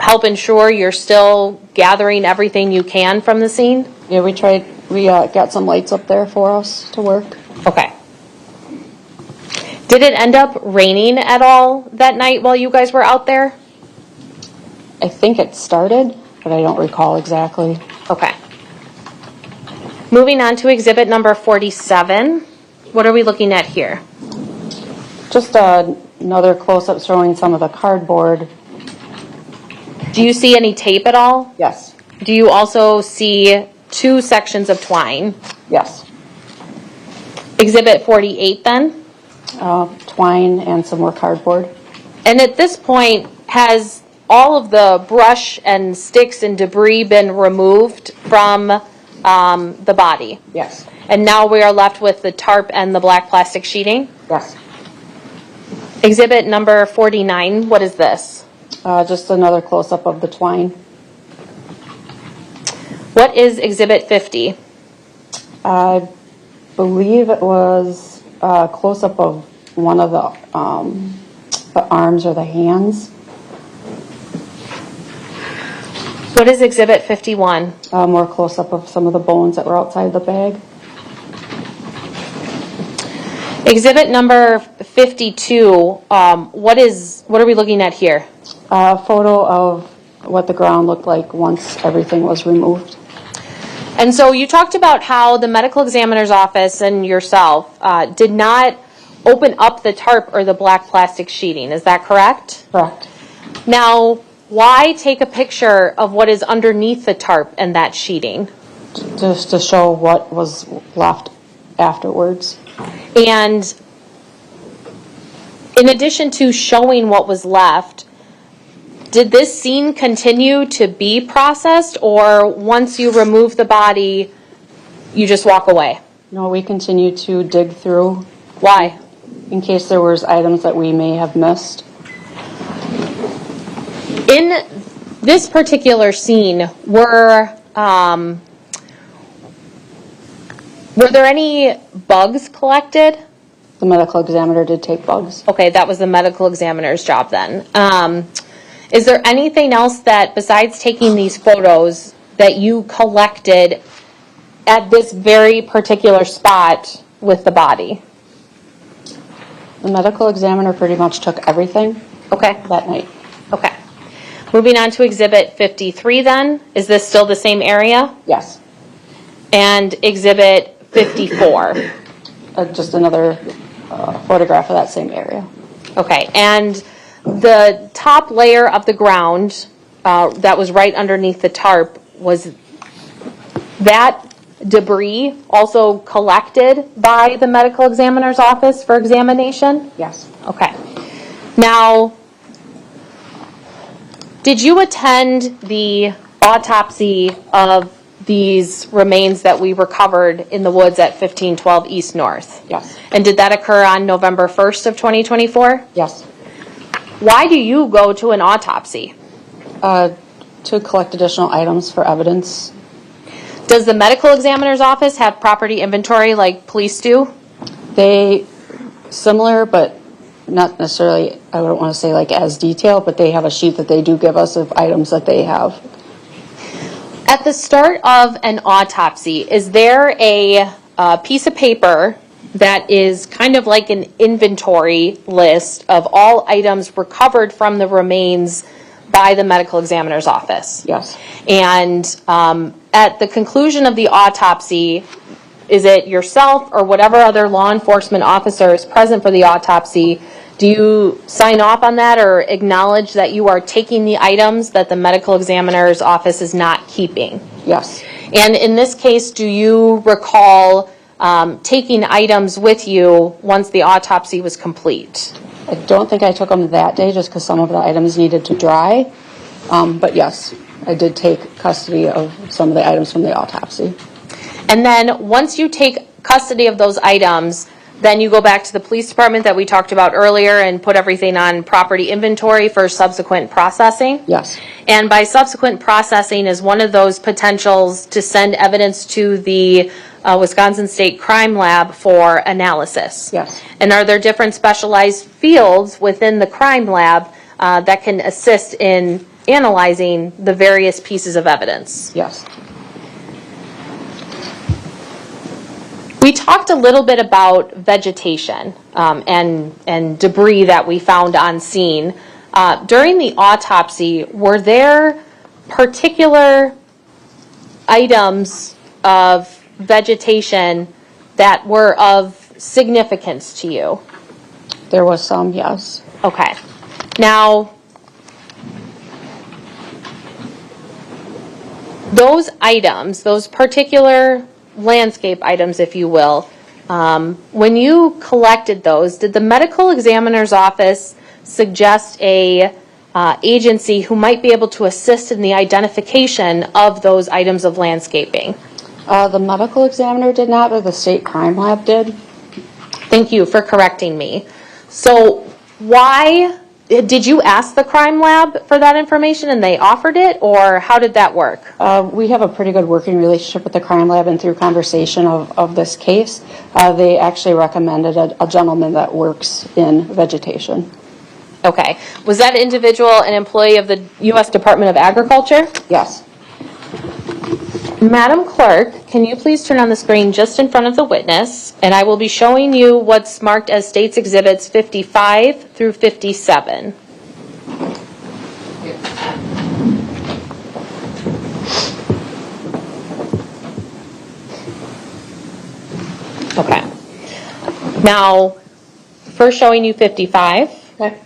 help ensure you're still gathering everything you can from the scene? Yeah, we got some lights up there for us to work. Okay. Did it end up raining at all that night while you guys were out there? I think it started, but I don't recall exactly. Okay. Moving on to Exhibit number 47. What are we looking at here? Just another close-up showing some of the cardboard. Do you see any tape at all? Yes. Do you also see 2 sections of twine? Yes. Exhibit 48 then? Twine and some more cardboard. And at this point, has all of the brush and sticks and debris been removed from the body? Yes. And now we are left with the tarp and the black plastic sheeting? Yes. Exhibit number 49, what is this? Just another close-up of the twine. What is Exhibit 50? I believe it was a close-up of one of the arms or the hands. What is Exhibit 51? More close-up of some of the bones that were outside the bag. Exhibit number 52, what are we looking at here? A photo of what the ground looked like once everything was removed. And so you talked about how the medical examiner's office and yourself did not open up the tarp or the black plastic sheeting. Is that correct? Correct. Now, why take a picture of what is underneath the tarp and that sheeting? Just to show what was left afterwards. And in addition to showing what was left, did this scene continue to be processed, or once you remove the body, you just walk away? No, we continue to dig through. Why? In case there was items that we may have missed. In this particular scene, were there any bugs collected? The medical examiner did take bugs. Okay, that was the medical examiner's job then. Is there anything else that, besides taking these photos, that you collected at this very particular spot with the body? The medical examiner pretty much took everything. Okay. That night. Okay. Moving on to Exhibit 53 then. Is this still the same area? Yes. And Exhibit 54? Just another photograph of that same area. Okay. And the top layer of the ground that was right underneath the tarp, was that debris also collected by the medical examiner's office for examination? Yes. Okay. Now, did you attend the autopsy of these remains that we recovered in the woods at 1512 East North? Yes. And did that occur on November 1st of 2024? Yes. Why do you go to an autopsy? To collect additional items for evidence. Does the medical examiner's office have property inventory like police do? They, similar, but not necessarily, I don't want to say like as detailed, but they have a sheet that they do give us of items that they have. At the start of an autopsy, is there a piece of paper that is kind of like an inventory list of all items recovered from the remains by the medical examiner's office? Yes. And at the conclusion of the autopsy, is it yourself or whatever other law enforcement officer is present for the autopsy, do you sign off on that or acknowledge that you are taking the items that the medical examiner's office is not keeping? Yes. And in this case, do you recall taking items with you once the autopsy was complete? I don't think I took them that day just because some of the items needed to dry. But yes, I did take custody of some of the items from the autopsy. And then once you take custody of those items, then you go back to the police department that we talked about earlier and put everything on property inventory for subsequent processing? Yes. And by subsequent processing is one of those potentials to send evidence to the Wisconsin State Crime Lab for analysis? Yes. And are there different specialized fields within the crime lab that can assist in analyzing the various pieces of evidence? Yes. We talked a little bit about vegetation and debris that we found on scene. During the autopsy, were there particular items of vegetation that were of significance to you? There was some, yes. Okay. Now, those items, those particular landscape items, if you will, when you collected those, did the medical examiner's office suggest a agency who might be able to assist in the identification of those items of landscaping? The medical examiner did not, but the state crime lab did. Thank you for correcting me. So why did you ask the crime lab for that information and they offered it, or how did that work? We have a pretty good working relationship with the crime lab, and through conversation of this case, they actually recommended a gentleman that works in vegetation. Okay. Was that individual an employee of the U.S. Department of Agriculture? Yes. Madam Clerk, can you please turn on the screen just in front of the witness, and I will be showing you what's marked as State's Exhibits 55 through 57. Okay. Now, first showing you 55. Okay.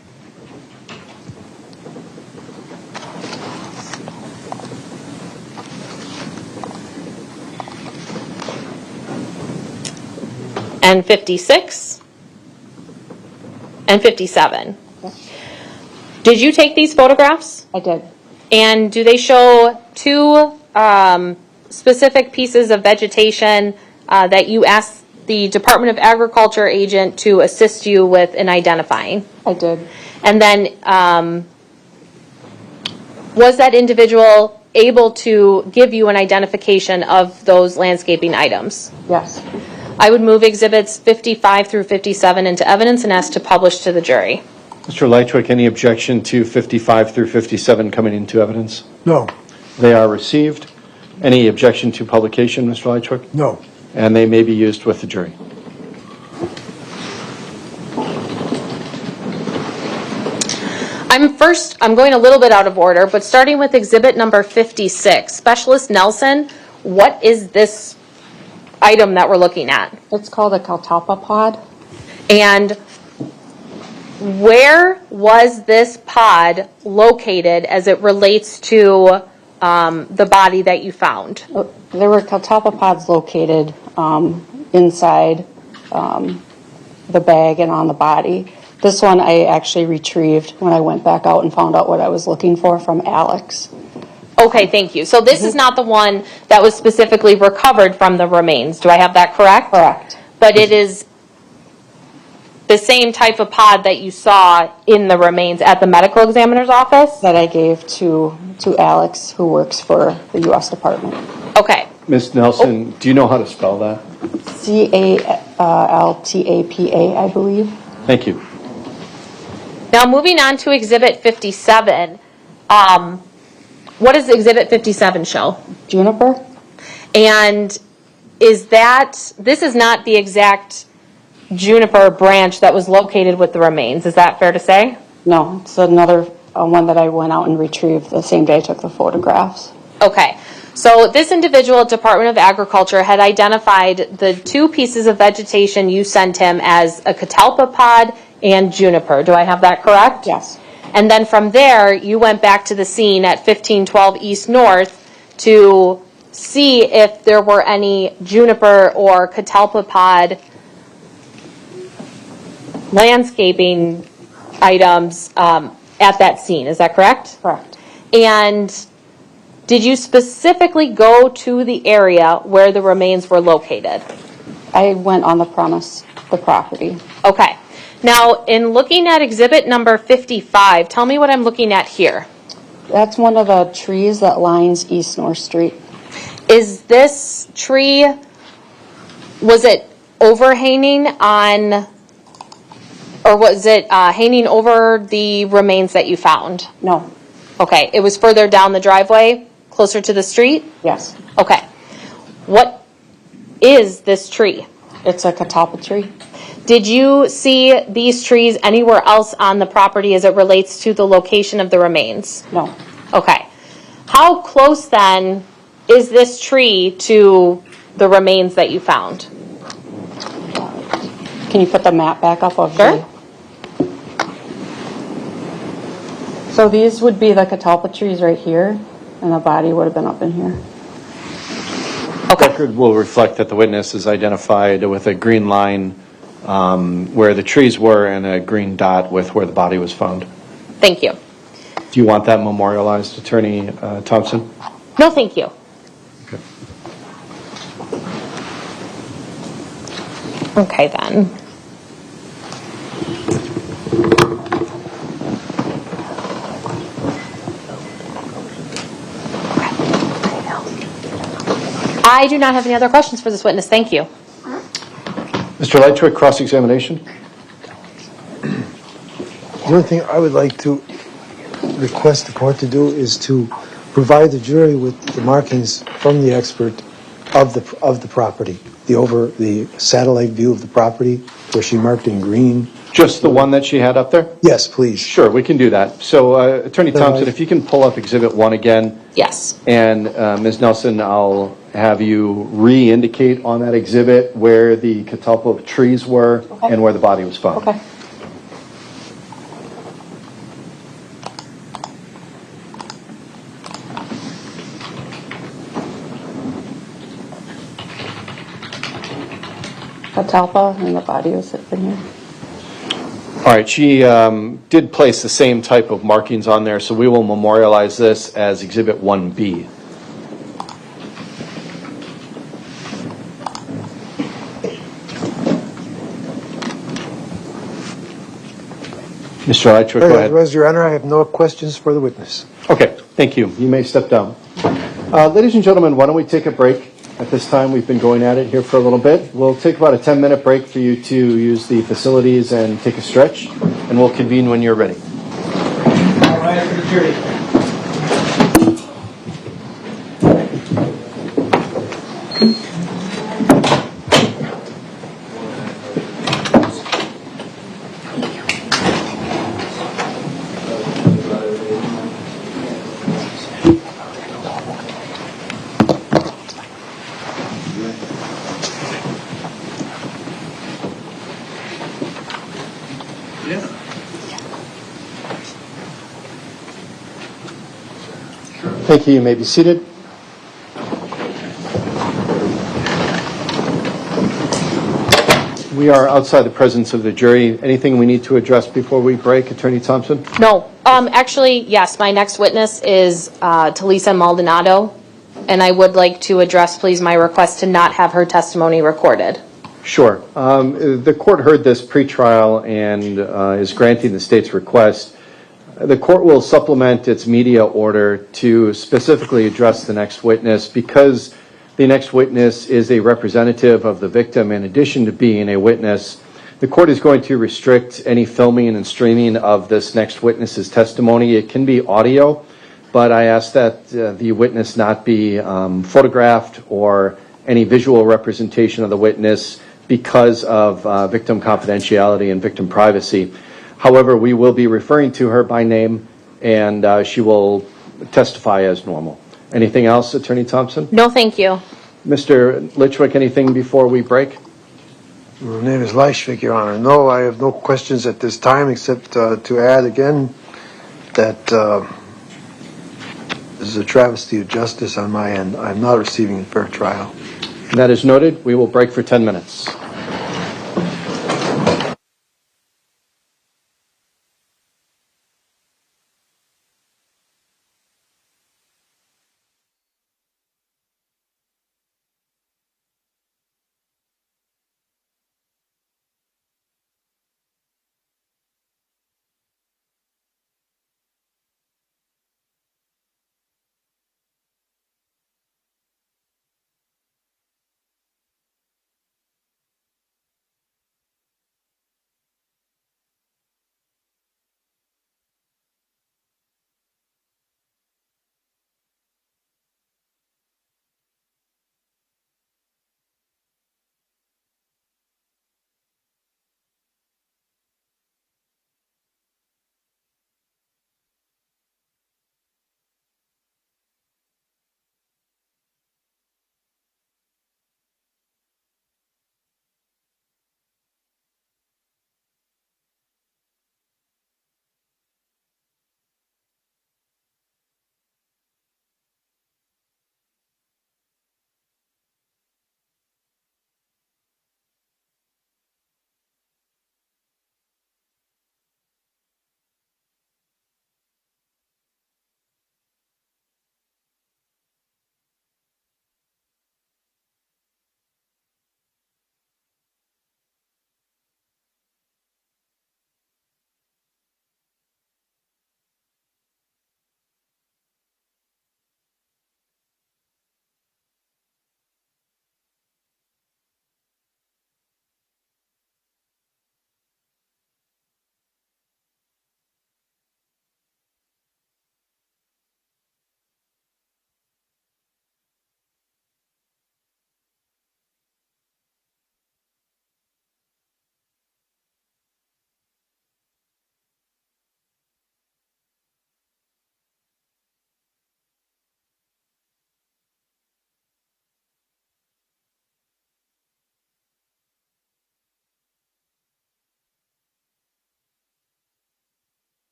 And 56 and 57. Did you take these photographs? I did. And do they show two specific pieces of vegetation that you asked the Department of Agriculture agent to assist you with in identifying? I did. And then was that individual able to give you an identification of those landscaping items? Yes. I would move Exhibits 55 through 57 into evidence and ask to publish to the jury. Mr. Lightwick, any objection to 55 through 57 coming into evidence? No. They are received. Any objection to publication, Mr. Lightwick? No. And they may be used with the jury. I'm going a little bit out of order, but starting with exhibit number 56. Specialist Nelson, what is this item that we're looking at? It's called a catalpa pod. And where was this pod located as it relates to the body that you found? There were catalpa pods located inside the bag and on the body. This one I actually retrieved when I went back out and found out what I was looking for from Alex. Okay, thank you. So this is not the one that was specifically recovered from the remains. Do I have that correct? Correct. But it is the same type of pod that you saw in the remains at the medical examiner's office? That I gave to Alex, who works for the U.S. Department. Okay. Ms. Nelson, do you know how to spell that? C-A-L-T-A-P-A, I believe. Thank you. Now moving on to Exhibit 57. What does Exhibit 57 show? Juniper. And is that, this is not the exact juniper branch that was located with the remains. Is that fair to say? No, it's another one that I went out and retrieved the same day I took the photographs. Okay. So this individual at Department of Agriculture had identified the two pieces of vegetation you sent him as a catalpa pod and juniper. Do I have that correct? Yes. And then from there, you went back to the scene at 1512 East North to see if there were any juniper or catalpa pod landscaping items at that scene. Is that correct? Correct. And did you specifically go to the area where the remains were located? I went on the premise, the property. Okay. Now, in looking at exhibit number 55, tell me what I'm looking at here. That's one of the trees that lines East North Street. Is this tree, was it overhanging on, or was it hanging over the remains that you found? No. Okay. It was further down the driveway, closer to the street? Yes. Okay. What is this tree? It's a catalpa tree. Did you see these trees anywhere else on the property as it relates to the location of the remains? No. Okay. How close then is this tree to the remains that you found? Can you put the map back up of Sure. So these would be the catalpa trees right here, and the body would have been up in here. Record will reflect that the witness is identified with a green line where the trees were and a green dot with where the body was found. Thank you. Do you want that memorialized, Attorney Thompson? No, thank you. Okay, then. I do not have any other questions for this witness. Thank you. Mr. Lightwick, cross-examination. The only thing I would like to request the court to do is to provide the jury with the markings from the expert of the property, the satellite view of the property where she marked in green. Just the one that she had up there? Yes, please. Sure, we can do that. So, Attorney Thompson, if you can pull up Exhibit 1 again. Yes. And Ms. Nelson, I'll have you re-indicate on that exhibit where the catalpa trees were and where the body was found. Okay. Catalpa, and the body was sitting here. All right, she did place the same type of markings on there, so we will memorialize this as Exhibit 1B. Mr. Lightwick, go ahead. Otherwise, Your Honor, I have no questions for the witness. Okay, thank you. You may step down. Ladies and gentlemen, why don't we take a break at this time? We've been going at it here for a little bit. We'll take about a 10-minute break for you to use the facilities and take a stretch, and we'll convene when you're ready. All right, for the jury. Thank you. You may be seated. We are outside the presence of the jury. Anything we need to address before we break, Attorney Thompson? No. Actually, yes, my next witness is Talisa Maldonado, and I would like to address, please, my request to not have her testimony recorded. Sure. The court heard this pretrial and is granting the state's request. The court will supplement its media order to specifically address the next witness because the next witness is a representative of the victim in addition to being a witness. The court is going to restrict any filming and streaming of this next witness's testimony. It can be audio, but I ask that the witness not be photographed or any visual representation of the witness because of victim confidentiality and victim privacy. However, we will be referring to her by name, and she will testify as normal. Anything else, Attorney Thompson? No, thank you. Mr. Litchwick, anything before we break? My name is Leishvik, Your Honor. No, I have no questions at this time except to add again that this is a travesty of justice on my end. I'm not receiving a fair trial. That is noted. We will break for 10 minutes.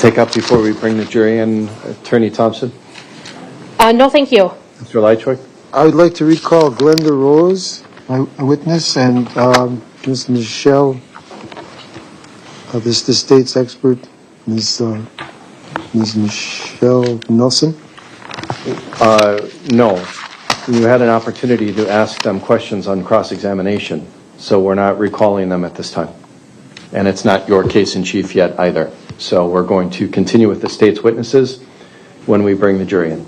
take up before we bring the jury in, Attorney Thompson? No, thank you. Mr. Leichwick? I would like to recall Glenda Rose, a witness, and Ms. Michelle, the state's expert, Ms. Michelle Nelson. No. You had an opportunity to ask them questions on cross-examination, so we're not recalling them at this time. And it's not your case in chief yet either. So we're going to continue with the state's witnesses when we bring the jury in.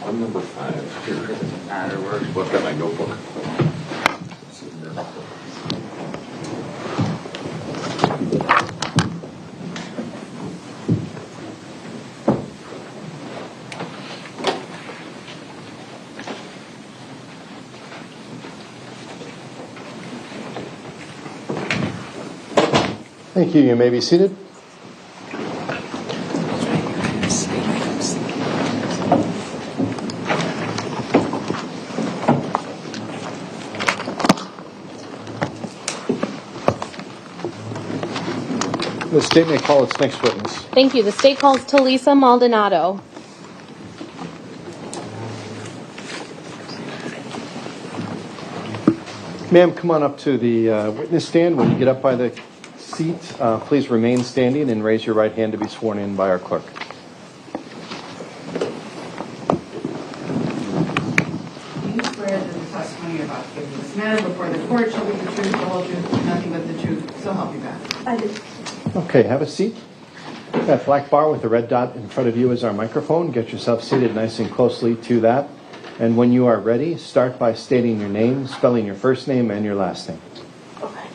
I'm number 5. Here, where's I've got my notebook. Thank you. You may be seated. The state may call its next witness. Thank you. The state calls Talisa Maldonado. Ma'am, come on up to the witness stand. When you get up by the seat, please remain standing and raise your right hand to be sworn in by our clerk. Do you swear that the testimony you're about to give in this matter before the court shall be the truth, the whole truth, and nothing but the truth, so help you God? I do. Okay, have a seat. That black bar with the red dot in front of you is our microphone. Get yourself seated nice and closely to that. And when you are ready, start by stating your name, spelling your first name and your last name. Okay.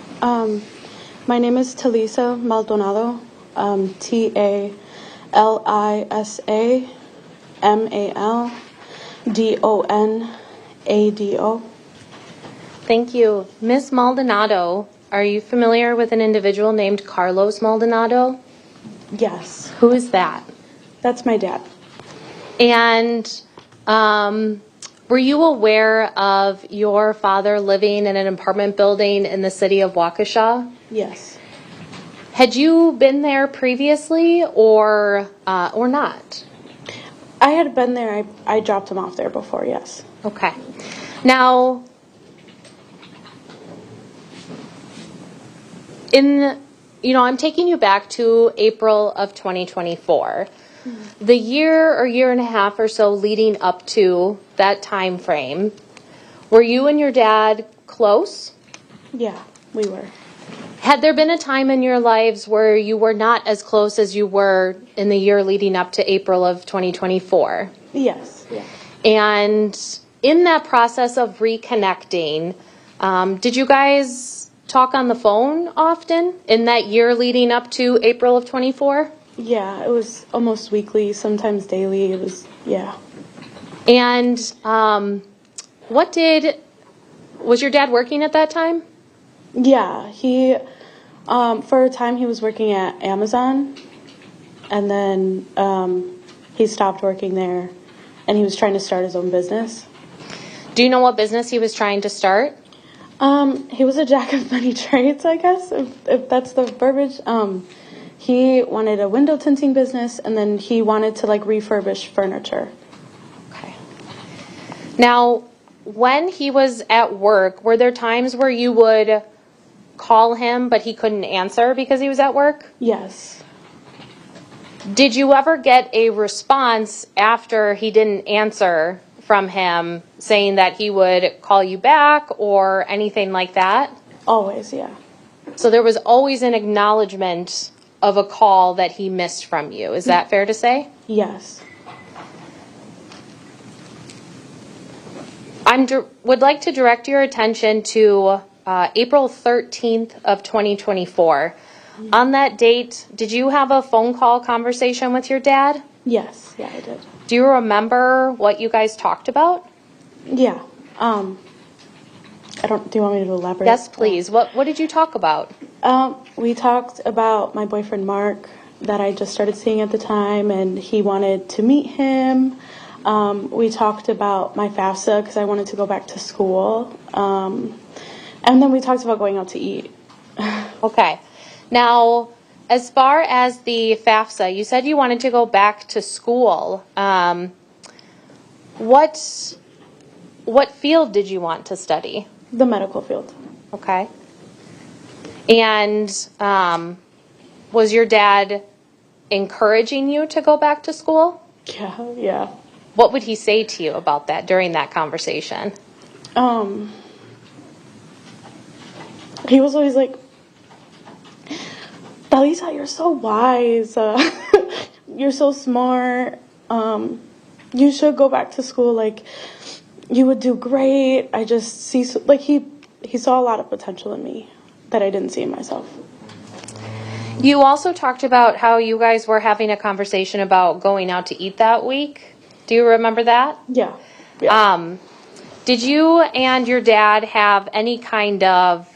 My name is Talisa Maldonado, TalisaMaldonado. Thank you. Ms. Maldonado, are you familiar with an individual named Carlos Maldonado? Yes. Who is that? That's my dad. And were you aware of your father living in an apartment building in the city of Waukesha? Yes. Had you been there previously or not? I had been there. I dropped him off there before, yes. Okay. Now, I'm taking you back to April of 2024. Mm-hmm. The year or year and a half or so leading up to that time frame, were you and your dad close? Yeah, we were. Had there been a time in your lives where you were not as close as you were in the year leading up to April of 2024? Yes. Yeah. And in that process of reconnecting, did you guys talk on the phone often in that year leading up to April of 24? Yeah, it was almost weekly, sometimes daily. It was, yeah. And was your dad working at that time? Yeah, he, for a time he was working at Amazon, and then he stopped working there, and he was trying to start his own business. Do you know what business he was trying to start? He was a jack of many trades, I guess, if that's the verbiage. He wanted a window tinting business, and then he wanted to refurbish furniture. Okay. Now, when he was at work, were there times where you would call him but he couldn't answer because he was at work? Yes. Did you ever get a response after he didn't answer from him saying that he would call you back or anything like that? Always, yeah. So there was always an acknowledgement of a call that he missed from you. Is that fair to say? Yes. Would like to direct your attention to April 13th of 2024. On that date, did you have a phone call conversation with your dad? Yes, yeah, I did. Do you remember what you guys talked about? Yeah. Do you want me to elaborate? Yes, please. What did you talk about? We talked about my boyfriend Mark that I just started seeing at the time, and he wanted to meet him. We talked about my FAFSA because I wanted to go back to school. And then we talked about going out to eat. Okay. Now, as far as the FAFSA, you said you wanted to go back to school. What field did you want to study? The medical field. Okay. And was your dad encouraging you to go back to school? Yeah. What would he say to you about that during that conversation? He was always like, Dalisa, you're so wise. You're so smart. You should go back to school. Like, you would do great. I just see, he saw a lot of potential in me that I didn't see in myself. You also talked about how you guys were having a conversation about going out to eat that week. Do you remember that? Yeah. Did you and your dad have any kind of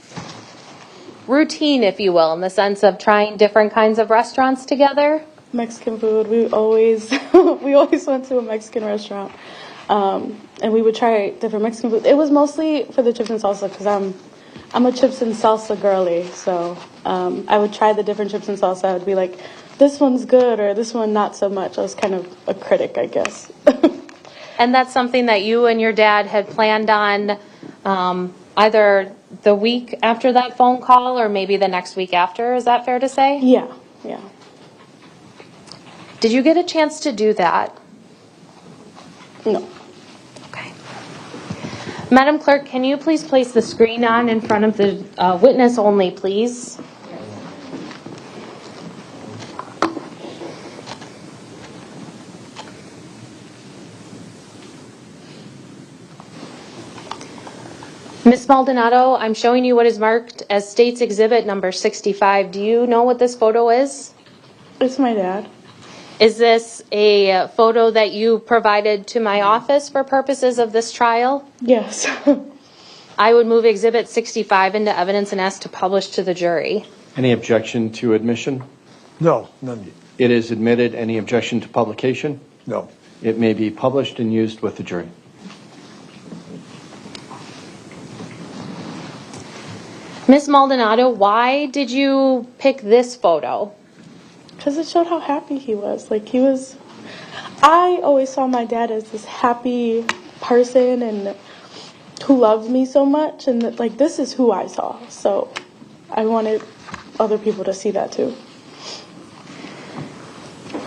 routine, if you will, in the sense of trying different kinds of restaurants together? Mexican food. We always went to a Mexican restaurant, and we would try different Mexican food. It was mostly for the chips and salsa because I'm a chips and salsa girly. So I would try the different chips and salsa. I would be like, this one's good or this one not so much. I was kind of a critic, I guess. And that's something that you and your dad had planned on either the week after that phone call or maybe the next week after. Is that fair to say? Yeah. Did you get a chance to do that? No. Okay. Madam Clerk, can you please place the screen on in front of the witness only, please? Ms. Maldonado, I'm showing you what is marked as State's Exhibit number 65. Do you know what this photo is? It's my dad. Is this a photo that you provided to my office for purposes of this trial? Yes. I would move Exhibit 65 into evidence and ask to publish to the jury. Any objection to admission? No, none. It is admitted. Any objection to publication? No. It may be published and used with the jury. Ms. Maldonado, why did you pick this photo? Because it showed how happy he was. I always saw my dad as this happy person and who loved me so much. And this is who I saw. So I wanted other people to see that too.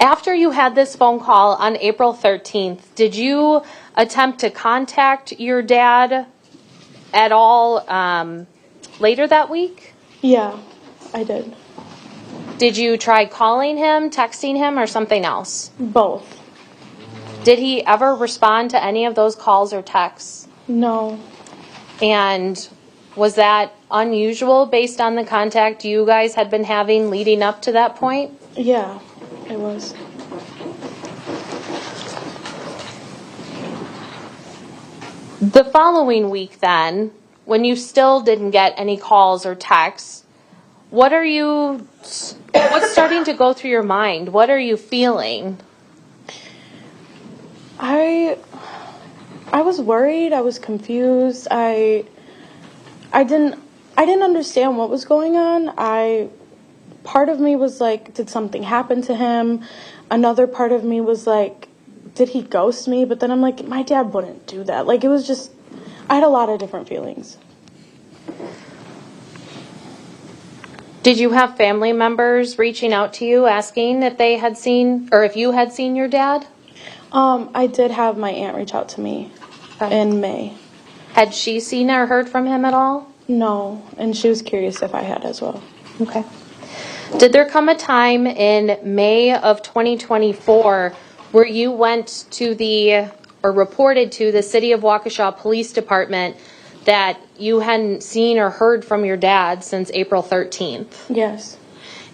After you had this phone call on April 13th, did you attempt to contact your dad at all later that week? Yeah, I did. Did you try calling him, texting him, or something else? Both. Did he ever respond to any of those calls or texts? No. And was that unusual based on the contact you guys had been having leading up to that point? Yeah, it was. The following week then, when you still didn't get any calls or texts, what's starting to go through your mind? What are you feeling? I was worried. I was confused. I didn't understand what was going on. Part of me was like, did something happen to him? Another part of me was like, did he ghost me? But then I'm like, my dad wouldn't do that. It was just, I had a lot of different feelings. Did you have family members reaching out to you asking if they had seen, or if you had seen your dad? I did have my aunt reach out to me in May. Had she seen or heard from him at all? No, and she was curious if I had as well. Okay. Did there come a time in May of 2024 where you went to or reported to the City of Waukesha Police Department that you hadn't seen or heard from your dad since April 13th. Yes.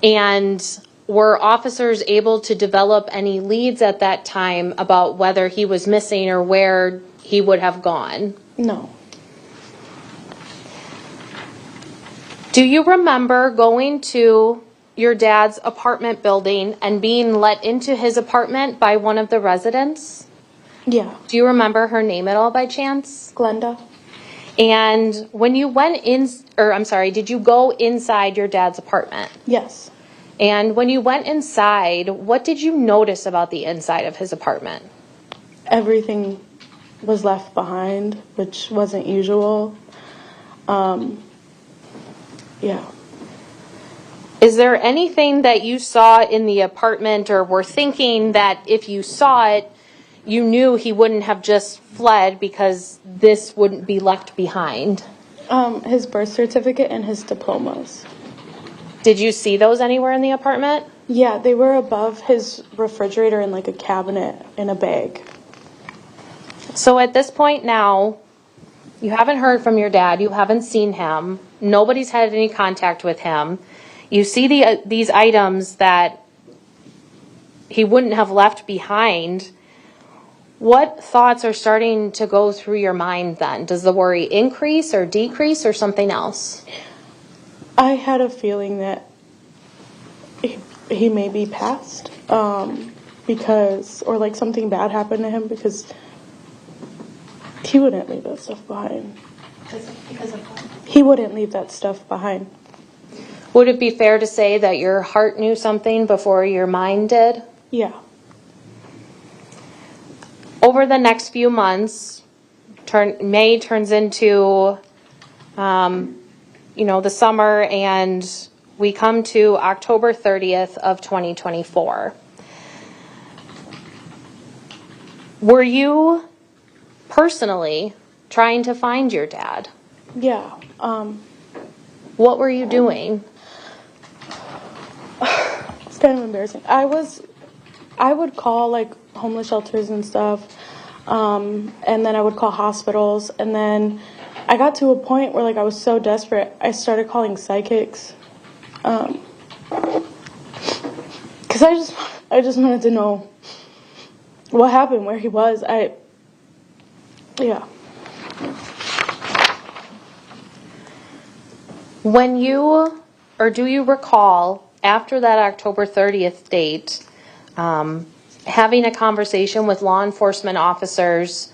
And were officers able to develop any leads at that time about whether he was missing or where he would have gone? No. Do you remember going to your dad's apartment building and being let into his apartment by one of the residents? Yeah. Do you remember her name at all by chance? Glenda. And when you went in, or I'm sorry, did you go inside your dad's apartment? Yes. And when you went inside, what did you notice about the inside of his apartment? Everything was left behind, which wasn't usual. Yeah. Is there anything that you saw in the apartment or were thinking that if you saw it, you knew he wouldn't have just fled because this wouldn't be left behind? His birth certificate and his diplomas. Did you see those anywhere in the apartment? Yeah, they were above his refrigerator in like a cabinet in a bag. So at this point now, you haven't heard from your dad, you haven't seen him, nobody's had any contact with him. You see these items that he wouldn't have left behind. What thoughts are starting to go through your mind then? Does the worry increase or decrease or something else? I had a feeling that he may be passed because, or like something bad happened to him because he wouldn't leave that stuff behind. Because of what? He wouldn't leave that stuff behind. Would it be fair to say that your heart knew something before your mind did? Yeah. Over the next few months, May turns into, the summer, and we come to October 30th of 2024. Were you personally trying to find your dad? Yeah. What were you doing? It's kind of embarrassing. I would call like homeless shelters and stuff, and then I would call hospitals, and then I got to a point where like I was so desperate, I started calling psychics, because I just wanted to know what happened, where he was. Yeah. When you, or do you recall, after that October 30th date, having a conversation with law enforcement officers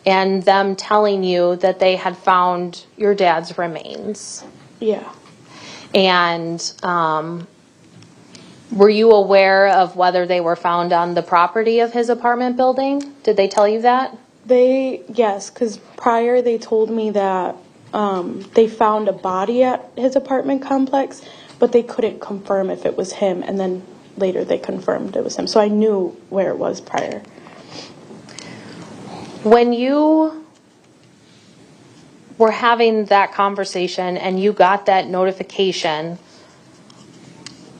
and them telling you that they had found your dad's remains? Yeah. And were you aware of whether they were found on the property of his apartment building? Did they tell you that? Yes, because prior they told me that they found a body at his apartment complex, but they couldn't confirm if it was him, and then later they confirmed it was him. So I knew where it was prior. When you were having that conversation and you got that notification,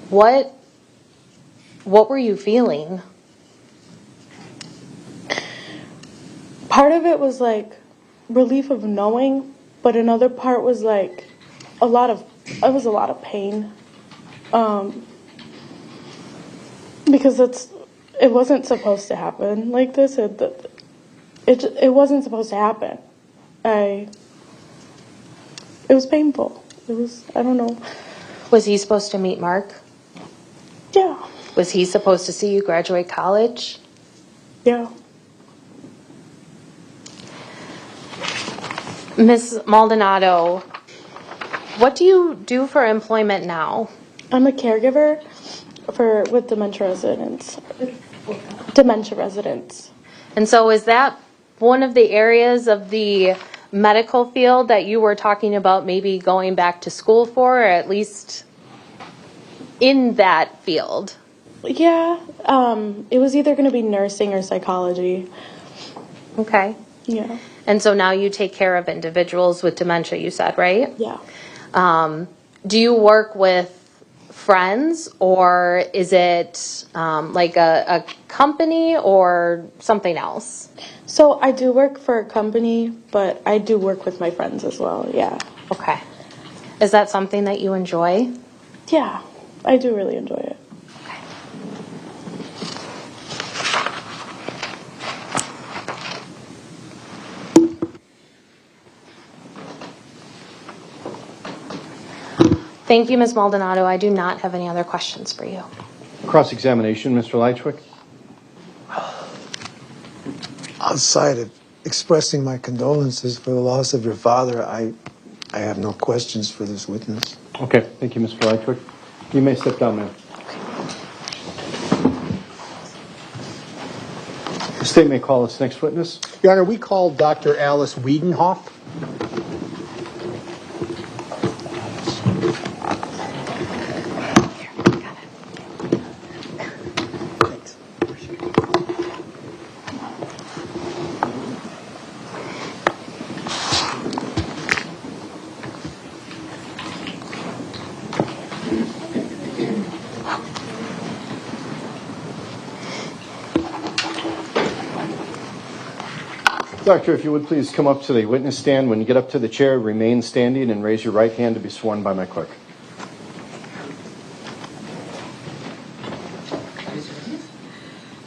what were you feeling? Part of it was like relief of knowing, but another part was like it was a lot of pain. Because it wasn't supposed to happen like this. It wasn't supposed to happen. It was painful. I don't know. Was he supposed to meet Mark? Yeah. Was he supposed to see you graduate college? Yeah. Ms. Maldonado, what do you do for employment now? I'm a caregiver with dementia residents. And so is that one of the areas of the medical field that you were talking about maybe going back to school for, or at least in that field? Yeah. It was either going to be nursing or psychology. Okay. Yeah. And so now you take care of individuals with dementia, you said, right? Yeah. Do you work with friends, or is it like a company or something else? So I do work for a company, but I do work with my friends as well, yeah. Okay. Is that something that you enjoy? Yeah, I do really enjoy it. Thank you, Ms. Maldonado. I do not have any other questions for you. Cross-examination, Mr. Leichwick. Outside of expressing my condolences for the loss of your father, I have no questions for this witness. Okay, thank you, Mr. Leichwick. You may step down, ma'am. The state may call its next witness. Your Honor, we called Dr. Alice Wiedenhoff. Doctor, if you would please come up to the witness stand. When you get up to the chair, remain standing and raise your right hand to be sworn by my clerk.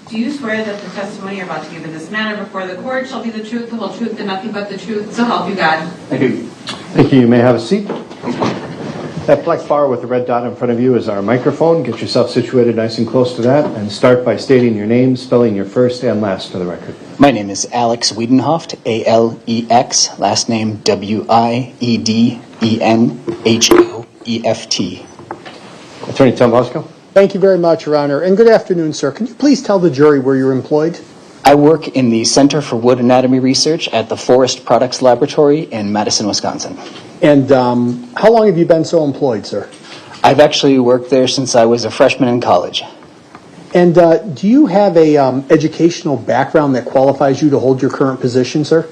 Do you swear that the testimony you're about to give in this matter before the court shall be the truth, the whole truth, and nothing but the truth, so help you God? I do. Thank you. You may have a seat. That black bar with the red dot in front of you is our microphone. Get yourself situated nice and close to that, and start by stating your name, spelling your first and last for the record. My name is Alex Wiedenhoft, A-L-E-X, last name W-I-E-D-E-N-H-O-E-F-T. Attorney Tom Bosco. Thank you very much, Your Honor, and good afternoon, sir. Can you please tell the jury where you're employed? I work in the Center for Wood Anatomy Research at the Forest Products Laboratory in Madison, Wisconsin. And how long have you been so employed, sir? I've actually worked there since I was a freshman in college. And do you have a educational background that qualifies you to hold your current position, sir?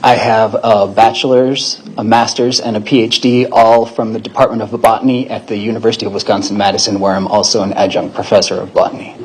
I have a bachelor's, a master's, and a PhD, all from the Department of Botany at the University of Wisconsin-Madison, where I'm also an adjunct professor of botany.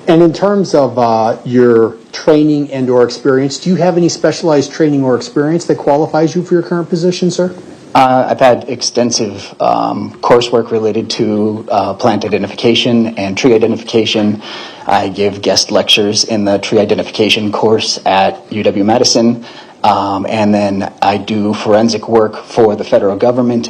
And in terms of your training and or experience, do you have any specialized training or experience that qualifies you for your current position, sir? I've had extensive coursework related to plant identification and tree identification. I give guest lectures in the tree identification course at UW-Madison. And then I do forensic work for the federal government,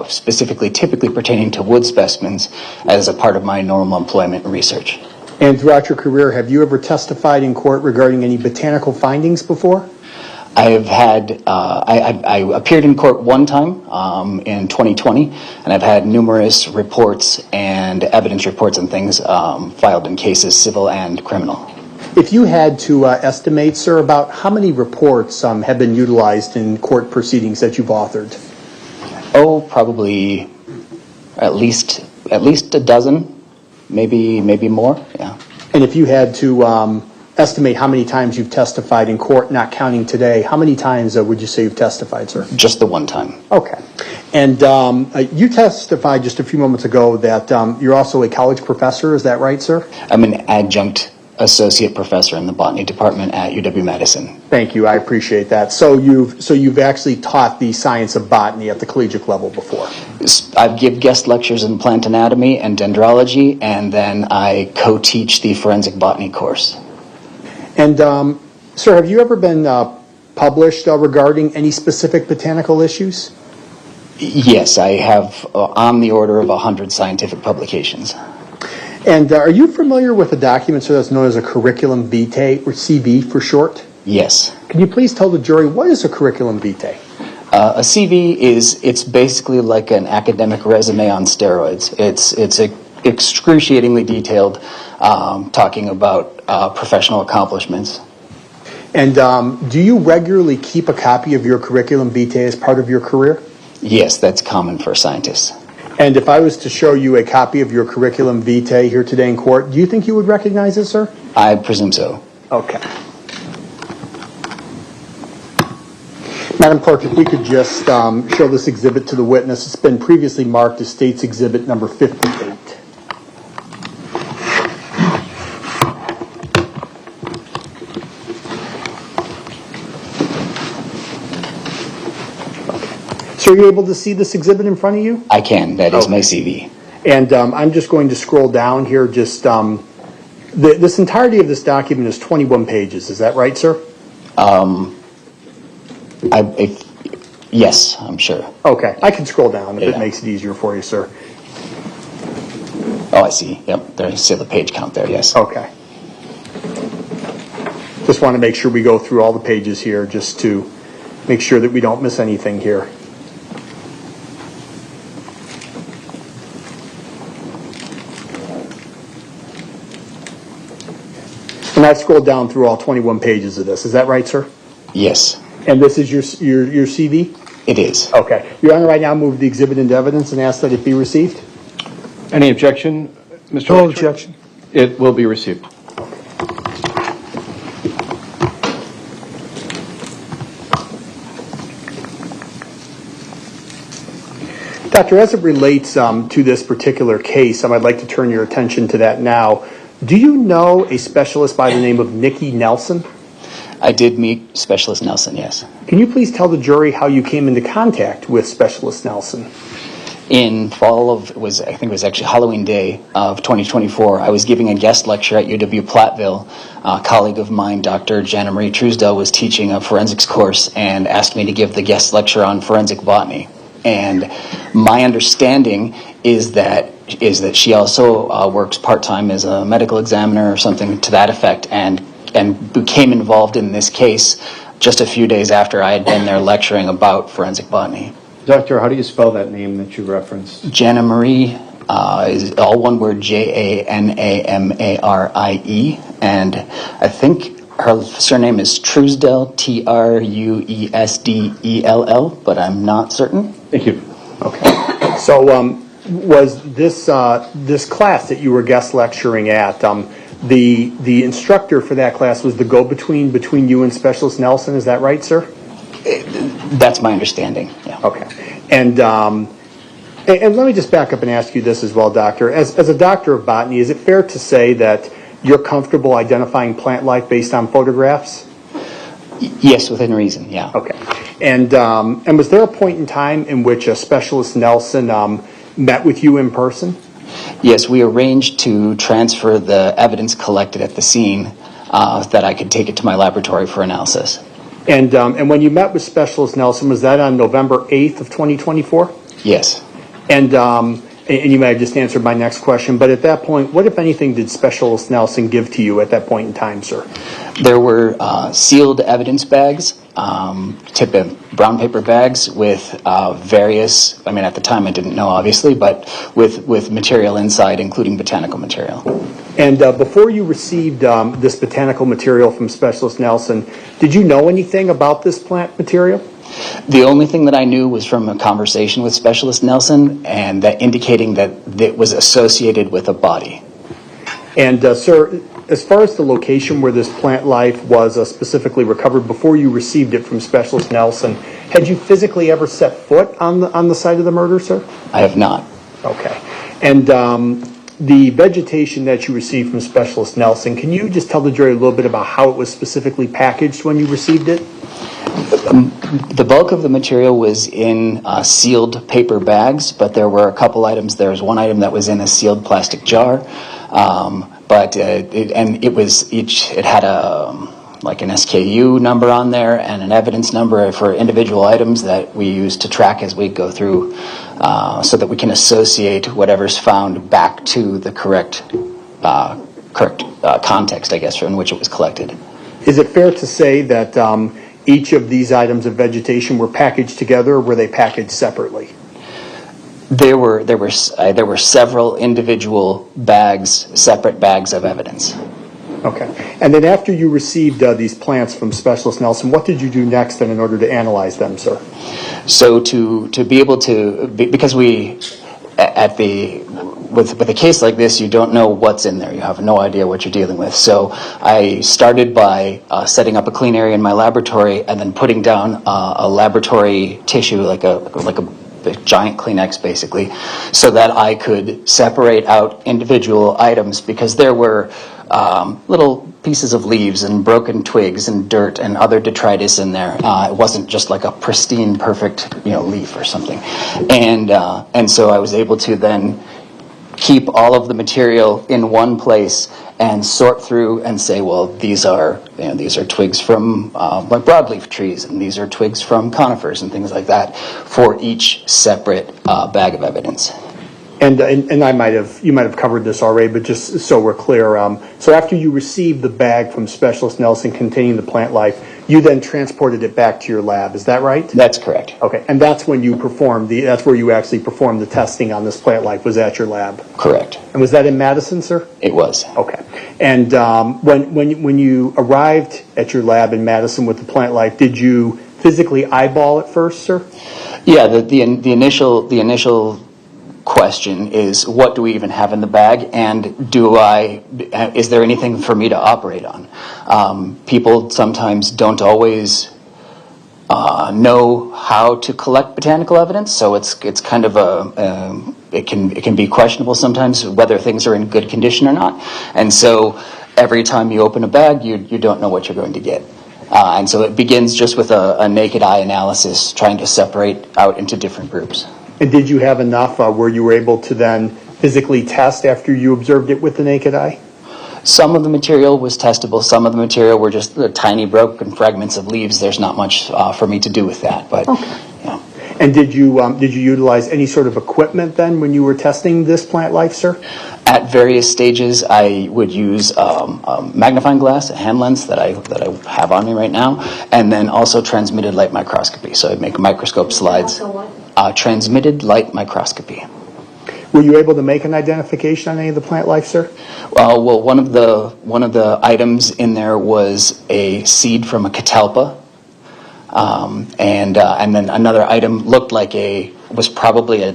specifically typically pertaining to wood specimens as a part of my normal employment and research. And throughout your career, have you ever testified in court regarding any botanical findings before? I have had, I appeared in court one time in 2020, and I've had numerous reports and evidence reports and things filed in cases, civil and criminal. If you had to estimate, sir, about how many reports have been utilized in court proceedings that you've authored? Oh, probably at least a dozen, maybe more, yeah. And if you had to estimate how many times you've testified in court, not counting today, how many times would you say you've testified, sir? Just the one time. Okay. And you testified just a few moments ago that you're also a college professor, is that right, sir? I'm an adjunct associate professor in the botany department at UW-Madison. Thank you, I appreciate that. So you've actually taught the science of botany at the collegiate level before? I give guest lectures in plant anatomy and dendrology, and then I co-teach the forensic botany course. And, sir, have you ever been published regarding any specific botanical issues? Yes, I have on the order of 100 scientific publications. And are you familiar with a document, sir, that's known as a curriculum vitae, or CV for short? Yes. Can you please tell the jury, what is a curriculum vitae? A CV it's basically like an academic resume on steroids. It's excruciatingly detailed, talking about professional accomplishments. And do you regularly keep a copy of your curriculum vitae as part of your career? Yes, that's common for scientists. And if I was to show you a copy of your curriculum vitae here today in court, do you think you would recognize it, sir? I presume so. Okay. Madam Clerk, if we could just show this exhibit to the witness. It's been previously marked as State's Exhibit number 58. So are you able to see this exhibit in front of you? I can. That is my CV. And I'm just going to scroll down here. Just this entirety of this document is 21 pages. Is that right, sir? Yes, I'm sure. Okay, I can scroll down if Yeah. it makes it easier for you, sir. Oh, I see. Yep, there. I see the page count there. Yes. Okay. Just want to make sure we go through all the pages here, just to make sure that we don't miss anything here. And I've scrolled down through all 21 pages of this. Is that right, sir? Yes. And this is your CV? It is. Okay. Your Honor, I now move the exhibit into evidence and ask that it be received. Any objection, Mr. No Lecter? objection. It will be received. Doctor, as it relates to this particular case, I'd like to turn your attention to that now. Do you know a specialist by the name of Nikki Nelson? I did meet Specialist Nelson, yes. Can you please tell the jury how you came into contact with Specialist Nelson? In fall of, I think it was actually Halloween Day of 2024, I was giving a guest lecture at UW-Platteville. A colleague of mine, Dr. Jana Marie Truesdell, was teaching a forensics course and asked me to give the guest lecture on forensic botany. And my understanding is that she also works part-time as a medical examiner or something to that effect, and became involved in this case just a few days after I had been there lecturing about forensic botany. Doctor, how do you spell that name that you referenced? Jana Marie is all one word, Janamarie, and I think her surname is Truesdell, Truesdell, but I'm not certain. Thank you. Okay. So was this class that you were guest lecturing at, the instructor for that class was the go-between between you and Specialist Nelson, is that right, sir? That's my understanding, yeah. Okay. And let me just back up and ask you this as well, Doctor. As a doctor of botany, is it fair to say that you're comfortable identifying plant life based on photographs? Yes, within reason, yeah. Okay. And was there a point in time in which a Specialist Nelson met with you in person? Yes, we arranged to transfer the evidence collected at the scene that I could take it to my laboratory for analysis. And when you met with Specialist Nelson, was that on November 8th of 2024? Yes. And you may have just answered my next question, but at that point, what, if anything, did Specialist Nelson give to you at that point in time, sir? There were sealed evidence bags, brown paper bags with various, I mean, at the time I didn't know, obviously, but with material inside, including botanical material. And before you received this botanical material from Specialist Nelson, did you know anything about this plant material? The only thing that I knew was from a conversation with Specialist Nelson, and that indicating that it was associated with a body. And sir, as far as the location where this plant life was specifically recovered before you received it from Specialist Nelson, had you physically ever set foot on the site of the murder, sir? I have not. Okay. And the vegetation that you received from Specialist Nelson, can you just tell the jury a little bit about how it was specifically packaged when you received it? The bulk of the material was in sealed paper bags, but there were a couple items. There was one item that was in a sealed plastic jar, but it had like an SKU number on there and an evidence number for individual items that we use to track as we go through, so that we can associate whatever's found back to the correct context, I guess, in which it was collected. Is it fair to say that each of these items of vegetation were packaged together, or were they packaged separately? There were several individual bags, separate bags of evidence. Okay. And then after you received these plants from Specialist Nelson, what did you do next then in order to analyze them, sir? So to be able to, because with a case like this, you don't know what's in there. You have no idea what you're dealing with. So I started by setting up a clean area in my laboratory and then putting down a laboratory tissue, like a giant Kleenex, basically, so that I could separate out individual items, because there were little pieces of leaves and broken twigs and dirt and other detritus in there. It wasn't just like a pristine, perfect, leaf or something. And so I was able to then keep all of the material in one place and sort through and say, well, these are twigs from like broadleaf trees, and these are twigs from conifers and things like that for each separate bag of evidence. And you might have covered this already, but just so we're clear, so after you received the bag from Specialist Nelson containing the plant life, you then transported it back to your lab. Is that right? That's correct. Okay, and that's when you performed that's where you actually performed the testing on this plant life, was at your lab? Correct. And was that in Madison, sir? It was. Okay. And when you arrived at your lab in Madison with the plant life, did you physically eyeball it first, sir? Yeah, the initial question is, what do we even have in the bag, and is there anything for me to operate on? People sometimes don't always know how to collect botanical evidence, so it's kind of it can be questionable sometimes whether things are in good condition or not, and so every time you open a bag, you don't know what you're going to get. And so it begins just with a naked eye analysis, trying to separate out into different groups. And did you have enough where you were able to then physically test after you observed it with the naked eye? Some of the material was testable. Some of the material were just the tiny broken fragments of leaves. There's not much for me to do with that. But okay. Yeah. And did you utilize any sort of equipment then when you were testing this plant life, sir? At various stages, I would use a magnifying glass, a hand lens that I have on me right now, and then also transmitted light microscopy. So I'd make microscope slides. Transmitted light microscopy. Were you able to make an identification on any of the plant life, sir? Well, one of the items in there was a seed from a catalpa, and then another item looked like was probably a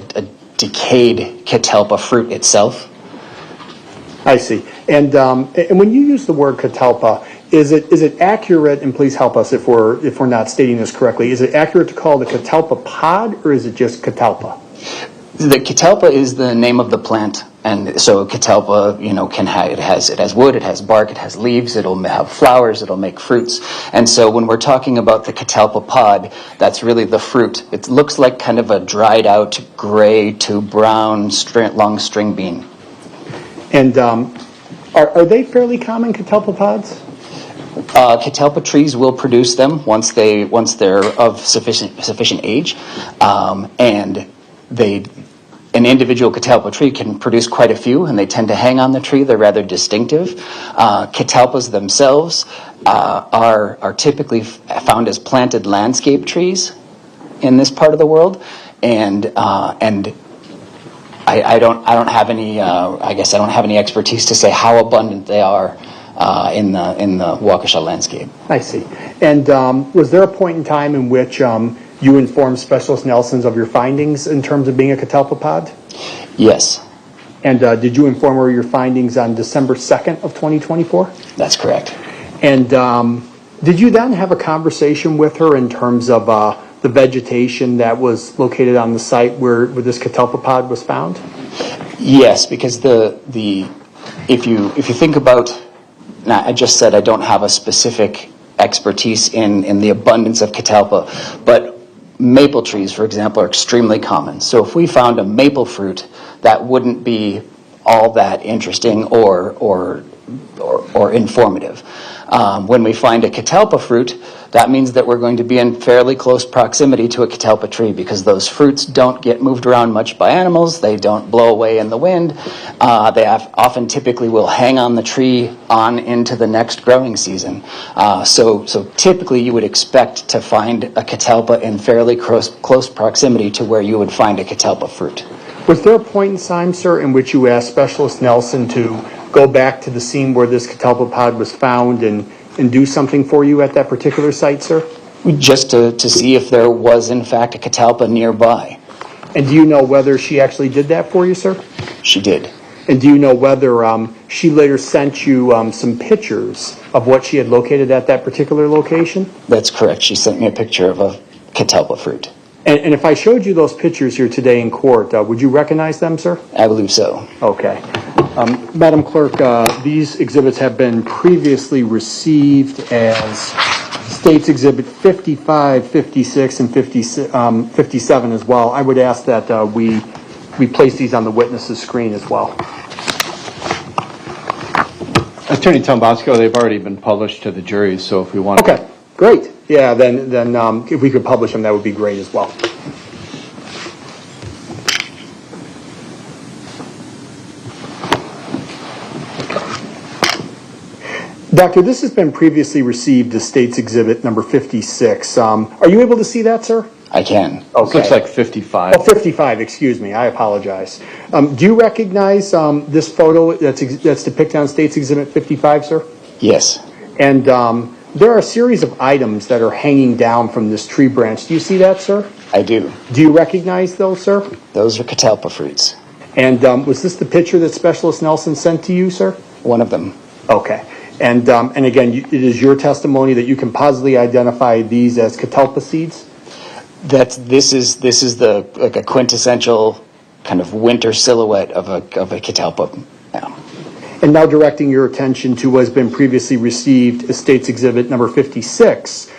decayed catalpa fruit itself. I see. And when you use the word catalpa, is it accurate? And please help us if we're not stating this correctly. Is it accurate to call it a catalpa pod, or is it just catalpa? The catalpa is the name of the plant, and so catalpa, it has wood, it has bark, it has leaves, it'll have flowers, it'll make fruits, and so when we're talking about the catalpa pod, that's really the fruit. It looks like kind of a dried out gray to brown long string bean. And are they fairly common, catalpa pods? Catalpa trees will produce them once they're of sufficient age, and an individual catalpa tree can produce quite a few, and they tend to hang on the tree. They're rather distinctive. Catalpas themselves are typically found as planted landscape trees in this part of the world, and I don't have any. I guess I don't have any expertise to say how abundant they are in the Waukesha landscape. I see. And was there a point in time in which you informed Specialist Nelson's of your findings in terms of being a catalpa pod? Yes. And did you inform her of your findings on December 2nd of 2024? That's correct. And did you then have a conversation with her in terms of the vegetation that was located on the site where this catalpa pod was found? Yes, because if you think about, now I just said I don't have a specific expertise in the abundance of catalpa, but maple trees, for example, are extremely common. So if we found a maple fruit, that wouldn't be all that interesting or informative. When we find a catalpa fruit, that means that we're going to be in fairly close proximity to a catalpa tree, because those fruits don't get moved around much by animals. They don't blow away in the wind. They often typically will hang on the tree on into the next growing season. So typically you would expect to find a catalpa in fairly close proximity to where you would find a catalpa fruit. Was there a point in time, sir, in which you asked Specialist Nelson to go back to the scene where this catalpa pod was found and do something for you at that particular site, sir? Just to see if there was, in fact, a catalpa nearby. And do you know whether she actually did that for you, sir? She did. And do you know whether she later sent you some pictures of what she had located at that particular location? That's correct. She sent me a picture of a catalpa fruit. And if I showed you those pictures here today in court, would you recognize them, sir? I believe so. Okay. Madam Clerk, these exhibits have been previously received as States Exhibit 55, 56, and 57 as well. I would ask that we place these on the witness's screen as well. Attorney Tombasco, they've already been published to the jury, so if we want Okay, great. Yeah, then if we could publish them, that would be great as well. Doctor, this has been previously received as State's Exhibit number 56. Are you able to see that, sir? I can. Okay. Looks like 55. Oh, 55, excuse me. I apologize. Do you recognize this photo that's depicted on State's Exhibit 55, sir? Yes. And there are a series of items that are hanging down from this tree branch. Do you see that, sir? I do. Do you recognize those, sir? Those are catalpa fruits. And was this the picture that Specialist Nelson sent to you, sir? One of them. Okay. And again, it is your testimony that you can positively identify these as catalpa seeds? This is the like a quintessential kind of winter silhouette of a catalpa. Yeah. And now directing your attention to what has been previously received as State's Exhibit number 56.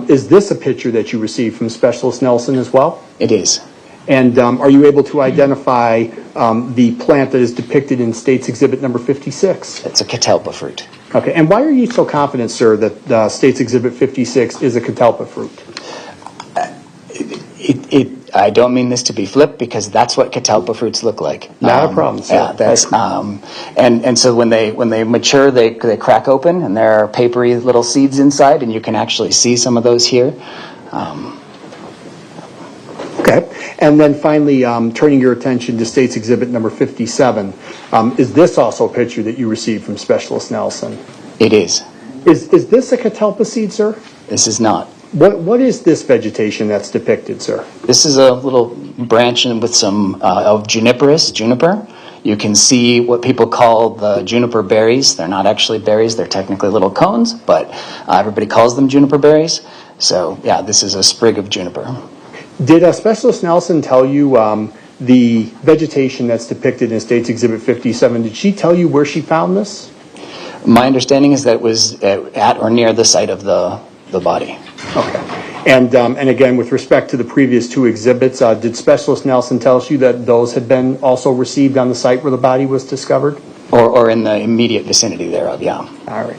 Is this a picture that you received from Specialist Nelson as well? It is. And are you able to identify the plant that is depicted in State's Exhibit number 56? It's a catalpa fruit. Okay, and why are you so confident, sir, that State's Exhibit 56 is a catalpa fruit? I don't mean this to be flip because that's what catalpa fruits look like. Not a problem, sir. Yeah, that's and so when they mature, they crack open and there are papery little seeds inside, and you can actually see some of those here. Okay, and then finally, turning your attention to State's Exhibit number 57, is this also a picture that you received from Specialist Nelson? It is. Is this a catalpa seed, sir? This is not. What is this vegetation that's depicted, sir? This is a little branch with some of juniper. You can see what people call the juniper berries. They're not actually berries. They're technically little cones, but everybody calls them juniper berries. So, yeah, this is a sprig of juniper. Did Specialist Nelson tell you the vegetation that's depicted in State's Exhibit 57? Did she tell you where she found this? My understanding is that it was at or near the site of the body. Okay. And again, with respect to the previous two exhibits, did Specialist Nelson tell you that those had been also received on the site where the body was discovered? Or in the immediate vicinity thereof, yeah. All right.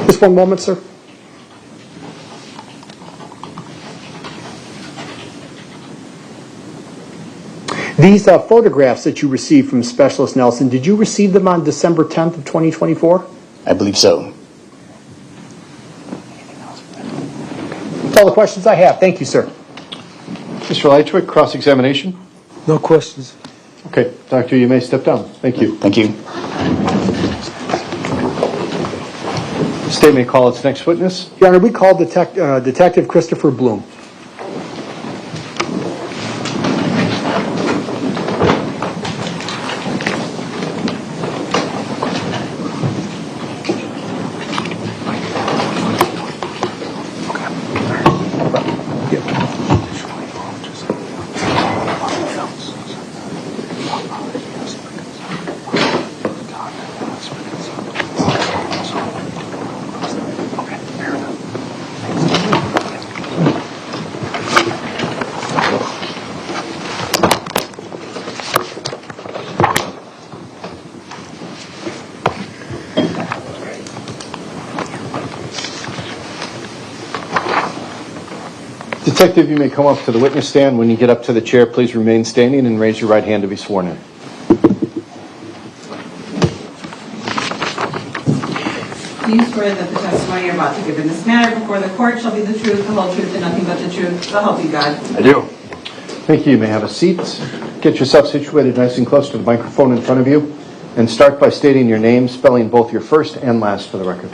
Just one moment, sir. These photographs that you received from Specialist Nelson, did you receive them on December 10th of 2024? I believe so. That's all the questions I have. Thank you, sir. Mr. Leitchwick, cross-examination? No questions. Okay, Doctor, you may step down. Thank you. Thank you. The state may call its next witness. Your Honor, we call Detective Christopher Bloom. Detective, you may come up to the witness stand. When you get up to the chair, please remain standing and raise your right hand to be sworn in. Do you swear that the testimony you're about to give in this matter before the court shall be the truth, the whole truth, and nothing but the truth? So help you God. I do. Thank you. You may have a seat. Get yourself situated nice and close to the microphone in front of you. And start by stating your name, spelling both your first and last for the record.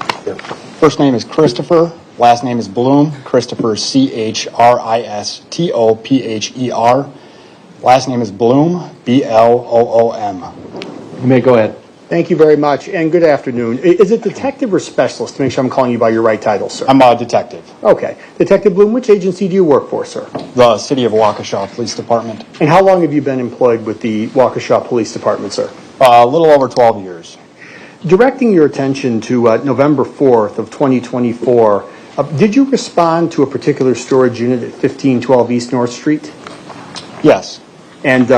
First name is Christopher. Last name is Bloom. Christopher, Christopher. Last name is Bloom, Bloom. You may go ahead. Thank you very much, and good afternoon. Is it detective or specialist, to make sure I'm calling you by your right title, sir? I'm a detective. Okay. Detective Bloom, which agency do you work for, sir? The City of Waukesha Police Department. And how long have you been employed with the Waukesha Police Department, sir? A little over 12 years. Directing your attention to November 4th of 2024, did you respond to a particular storage unit at 1512 East North Street? Yes. And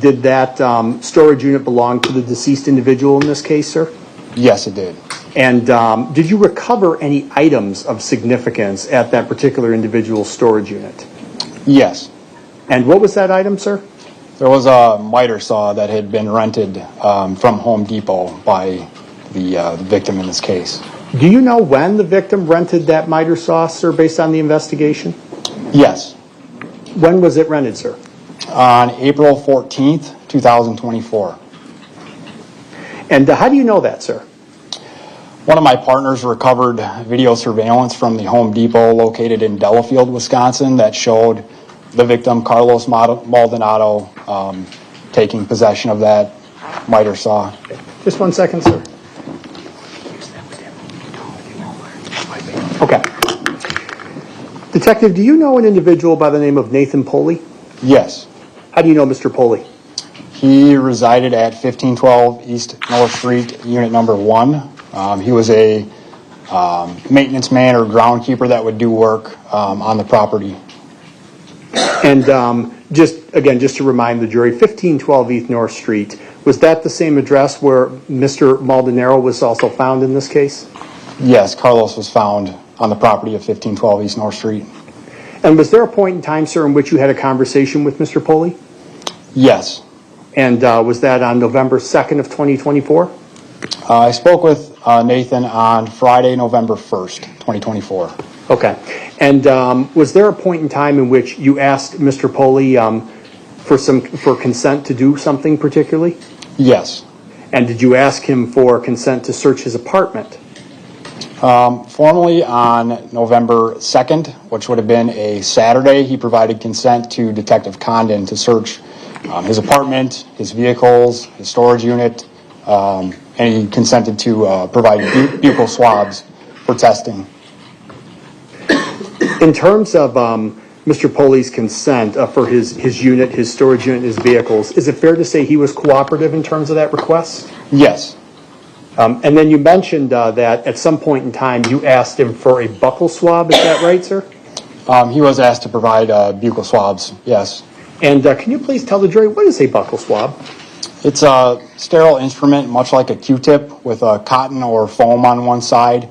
did that storage unit belong to the deceased individual in this case, sir? Yes, it did. And did you recover any items of significance at that particular individual's storage unit? Yes. And what was that item, sir? There was a miter saw that had been rented from Home Depot by the victim in this case. Do you know when the victim rented that miter saw, sir, based on the investigation? Yes. When was it rented, sir? On April 14th, 2024. And how do you know that, sir? One of my partners recovered video surveillance from the Home Depot located in Delafield, Wisconsin that showed the victim, Carlos Maldonado, taking possession of that miter saw. Just 1 second, sir. Okay. Detective, do you know an individual by the name of Nathan Poley? Yes. How do you know Mr. Poley? He resided at 1512 East North Street, unit number 1. He was a maintenance man or groundkeeper that would do work on the property. And just to remind the jury, 1512 East North Street, was that the same address where Mr. Maldonado was also found in this case? Yes, Carlos was found on the property of 1512 East North Street. And was there a point in time, sir, in which you had a conversation with Mr. Poley? Yes. And was that on November 2nd of 2024? I spoke with Nathan on Friday, November 1st, 2024. Okay. And was there a point in time in which you asked Mr. Poley for consent to do something particularly? Yes. And did you ask him for consent to search his apartment? Formally on November 2nd, which would have been a Saturday, he provided consent to Detective Condon to search his apartment, his vehicles, his storage unit, and he consented to provide buccal swabs for testing. In terms of Mr. Poley's consent for his unit, his storage unit, his vehicles, is it fair to say he was cooperative in terms of that request? Yes. And then you mentioned that at some point in time you asked him for a buccal swab. Is that right, sir? He was asked to provide buccal swabs, yes. And can you please tell the jury, what is a buccal swab? It's a sterile instrument, much like a Q-tip, with a cotton or foam on one side,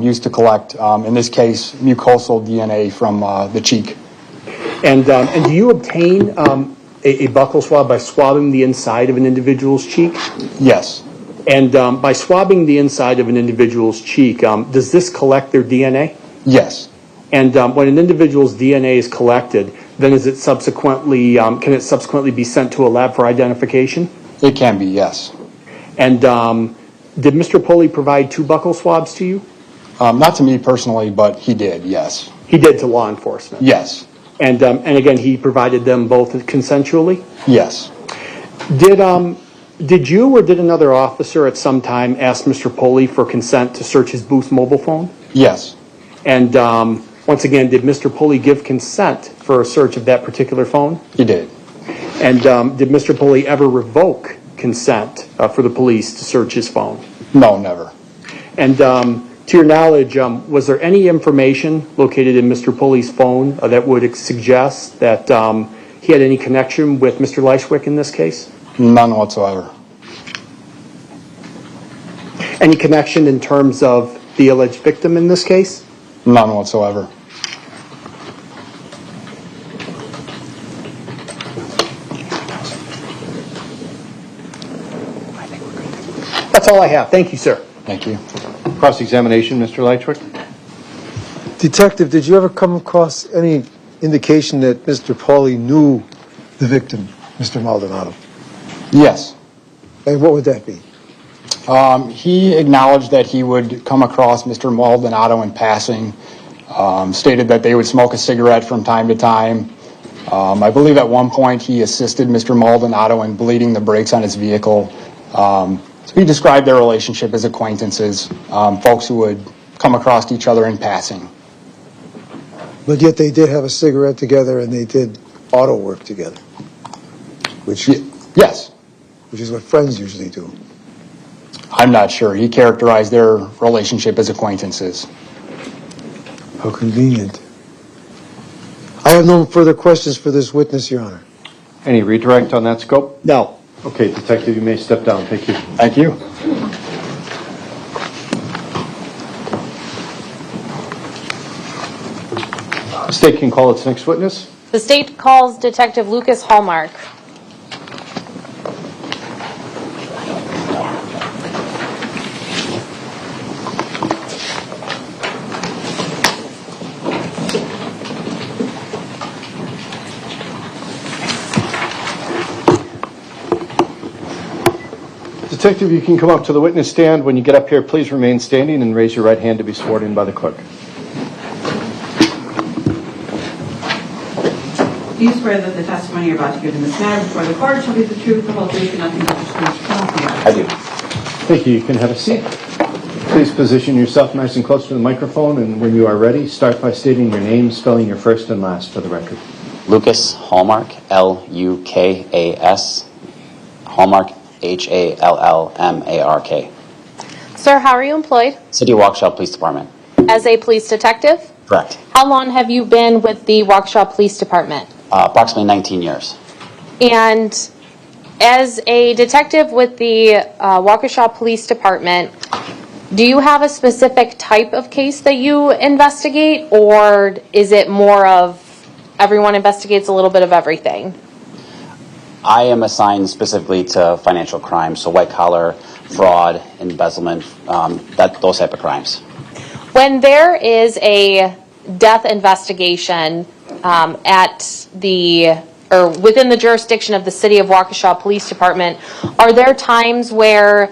used to collect, in this case, mucosal DNA from the cheek. And do you obtain a buccal swab by swabbing the inside of an individual's cheek? Yes. And by swabbing the inside of an individual's cheek, does this collect their DNA? Yes. And when an individual's DNA is collected, then is it subsequently can it subsequently be sent to a lab for identification? It can be, yes. And did Mr. Poley provide 2 buccal swabs to you? Not to me personally, but he did, yes. He did to law enforcement? Yes. And again, he provided them both consensually? Yes. Did you or did another officer at some time ask Mr. Poley for consent to search his Boost mobile phone? Yes. And once again, did Mr. Poley give consent for a search of that particular phone? He did. And did Mr. Poley ever revoke consent for the police to search his phone? No, never. And to your knowledge, was there any information located in Mr. Poley's phone that would suggest that he had any connection with Mr. Leishwick in this case? None whatsoever. Any connection in terms of the alleged victim in this case? None whatsoever. That's all I have. Thank you, sir. Thank you. Cross-examination, Mr. Leitchwick? Detective, did you ever come across any indication that Mr. Pauly knew the victim, Mr. Maldonado? Yes. And what would that be? He acknowledged that he would come across Mr. Maldonado in passing, stated that they would smoke a cigarette from time to time. I believe at one point he assisted Mr. Maldonado in bleeding the brakes on his vehicle. So he described their relationship as acquaintances, folks who would come across each other in passing. But yet they did have a cigarette together and they did auto work together. Which yes, which is what friends usually do. I'm not sure. He characterized their relationship as acquaintances. How convenient. I have no further questions for this witness, Your Honor. Any redirect on that scope? No. Okay, Detective, you may step down. Thank you. Thank you. State can call its next witness. The state calls Detective Lucas Hallmark. Detective, you can come up to the witness stand. When you get up here, please remain standing and raise your right hand to be sworn in by the clerk. Do you swear that the testimony you're about to give in this matter before the court shall be the truth, the whole truth, and nothing but the truth? I do. Thank you. You can have a seat. Please position yourself nice and close to the microphone, and when you are ready, start by stating your name, spelling your first and last for the record. Lucas Hallmark, Lukas, Hallmark, Hallmark. Sir, how are you employed? City of Waukesha Police Department. As a police detective? Correct. How long have you been with the Waukesha Police Department? Approximately 19 years. And as a detective with the Waukesha Police Department, do you have a specific type of case that you investigate, or is it more of everyone investigates a little bit of everything? I am assigned specifically to financial crimes, so white collar, fraud, embezzlement, those type of crimes. When there is a death investigation within the jurisdiction of the City of Waukesha Police Department, are there times where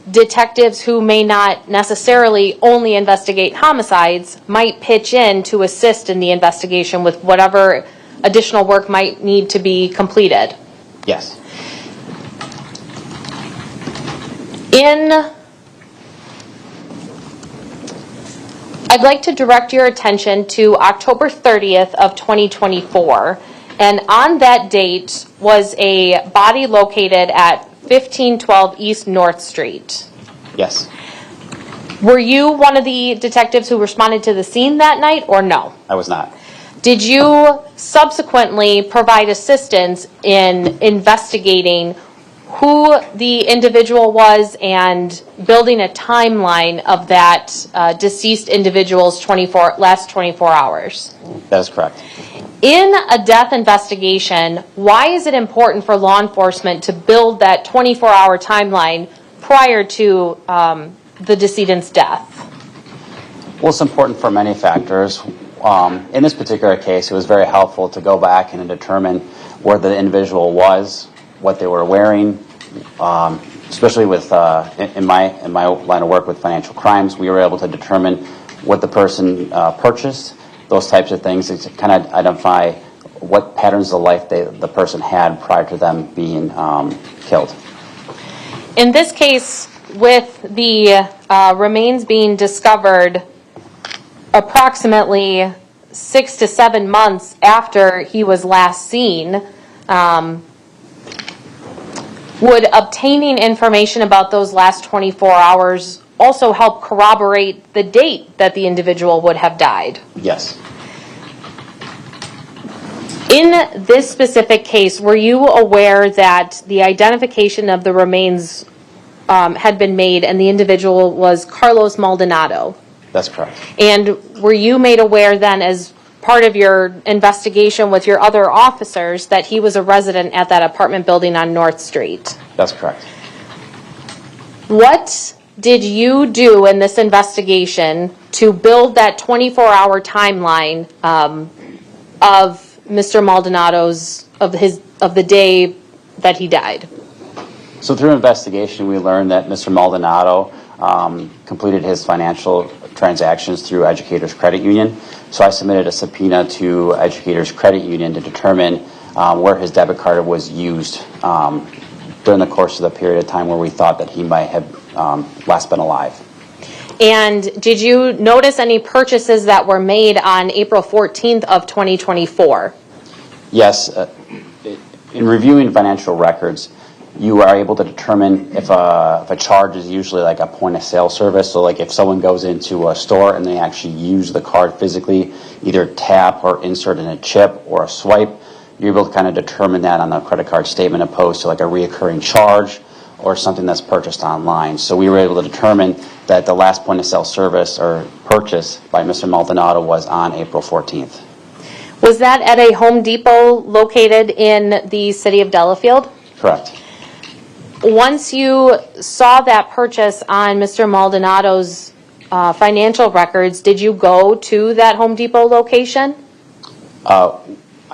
detectives who may not necessarily only investigate homicides might pitch in to assist in the investigation with whatever additional work might need to be completed? Yes. I'd like to direct your attention to October 30th of 2024, and on that date was a body located at 1512 East North Street. Yes. Were you one of the detectives who responded to the scene that night, or no? I was not. Did you subsequently provide assistance in investigating who the individual was and building a timeline of that deceased individual's last 24 hours? That is correct. In a death investigation, why is it important for law enforcement to build that 24-hour timeline prior to the decedent's death? Well, it's important for many factors. In this particular case, it was very helpful to go back and determine where the individual was, what they were wearing, especially with in my line of work with financial crimes, we were able to determine what the person purchased, those types of things, to kind of identify what patterns of life the person had prior to them being killed. In this case, with the remains being discovered approximately 6 to 7 months after he was last seen, would obtaining information about those last 24 hours also help corroborate the date that the individual would have died? Yes. In this specific case, were you aware that the identification of the remains had been made and the individual was Carlos Maldonado? That's correct. And were you made aware then, as part of your investigation with your other officers, that he was a resident at that apartment building on North Street? That's correct. What did you do in this investigation to build that 24-hour timeline of Mr. Maldonado's, of the day that he died? So through investigation, we learned that Mr. Maldonado completed his financial transactions through Educators Credit Union. So I submitted a subpoena to Educators Credit Union to determine where his debit card was used during the course of the period of time where we thought that he might have last been alive. And did you notice any purchases that were made on April 14th of 2024? Yes. In reviewing financial records, you are able to determine if a charge is usually like a point of sale service. So like if someone goes into a store and they actually use the card physically, either tap or insert in a chip or a swipe, you're able to kind of determine that on the credit card statement opposed to like a reoccurring charge or something that's purchased online. So we were able to determine that the last point of sale service or purchase by Mr. Maldonado was on April 14th. Was that at a Home Depot located in the city of Delafield? Correct. Once you saw that purchase on Mr. Maldonado's financial records, did you go to that Home Depot location?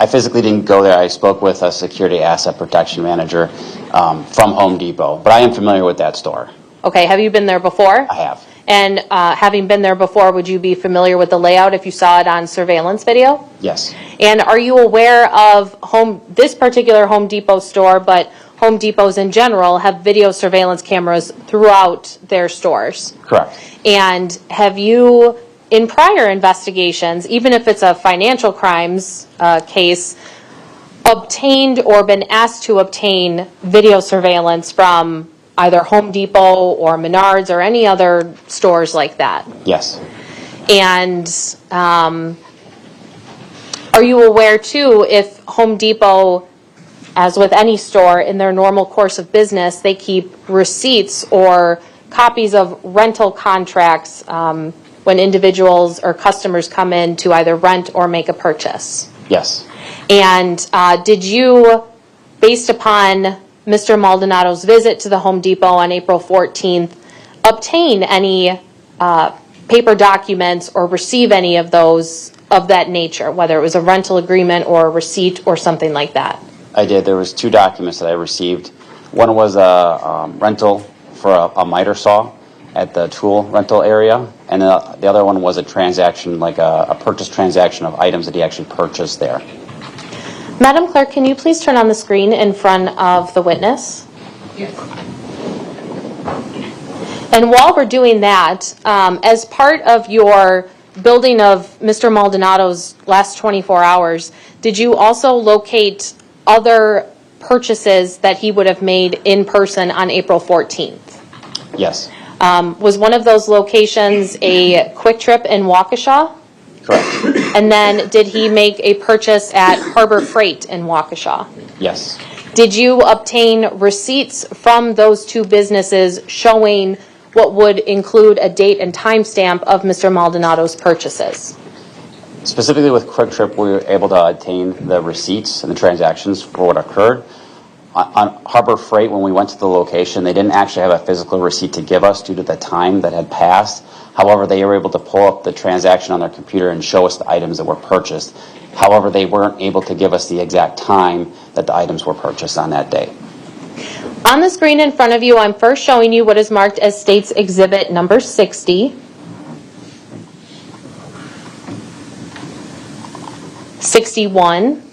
I physically didn't go there. I spoke with a security asset protection manager from Home Depot, but I am familiar with that store. Okay, have you been there before? I have. And having been there before, would you be familiar with the layout if you saw it on surveillance video? Yes. And are you aware of this particular Home Depot store, but Home Depots in general have video surveillance cameras throughout their stores? Correct. And have you, in prior investigations, even if it's a financial crimes case, obtained or been asked to obtain video surveillance from either Home Depot or Menards or any other stores like that? Yes. And are you aware too if Home Depot, as with any store, in their normal course of business, they keep receipts or copies of rental contracts when individuals or customers come in to either rent or make a purchase? Yes. And did you, based upon Mr. Maldonado's visit to the Home Depot on April 14th, obtain any paper documents or receive any of those of that nature, whether it was a rental agreement or a receipt or something like that? I did. There was 2 documents that I received. One was a rental for a miter saw at the tool rental area, and the other one was a transaction, like a purchase transaction of items that he actually purchased there. Madam Clerk, can you please turn on the screen in front of the witness? Yes. And while we're doing that, as part of your building of Mr. Maldonado's last 24 hours, did you also locate other purchases that he would have made in person on April 14th? Yes. Was one of those locations a Quick Trip in Waukesha? Correct. And then did he make a purchase at Harbor Freight in Waukesha? Yes. Did you obtain receipts from those 2 businesses showing what would include a date and timestamp of Mr. Maldonado's purchases? Specifically with Quick Trip, we were able to obtain the receipts and the transactions for what occurred. On Harbor Freight, when we went to the location, they didn't actually have a physical receipt to give us due to the time that had passed. However, they were able to pull up the transaction on their computer and show us the items that were purchased. However, they weren't able to give us the exact time that the items were purchased on that day. On the screen in front of you, I'm first showing you what is marked as State's Exhibit number 60. 61.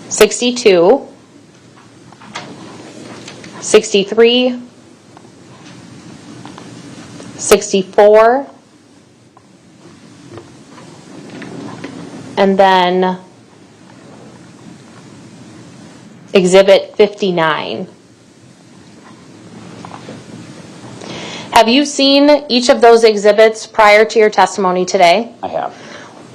62, 63, 64, and then Exhibit 59. Have you seen each of those exhibits prior to your testimony today? I have.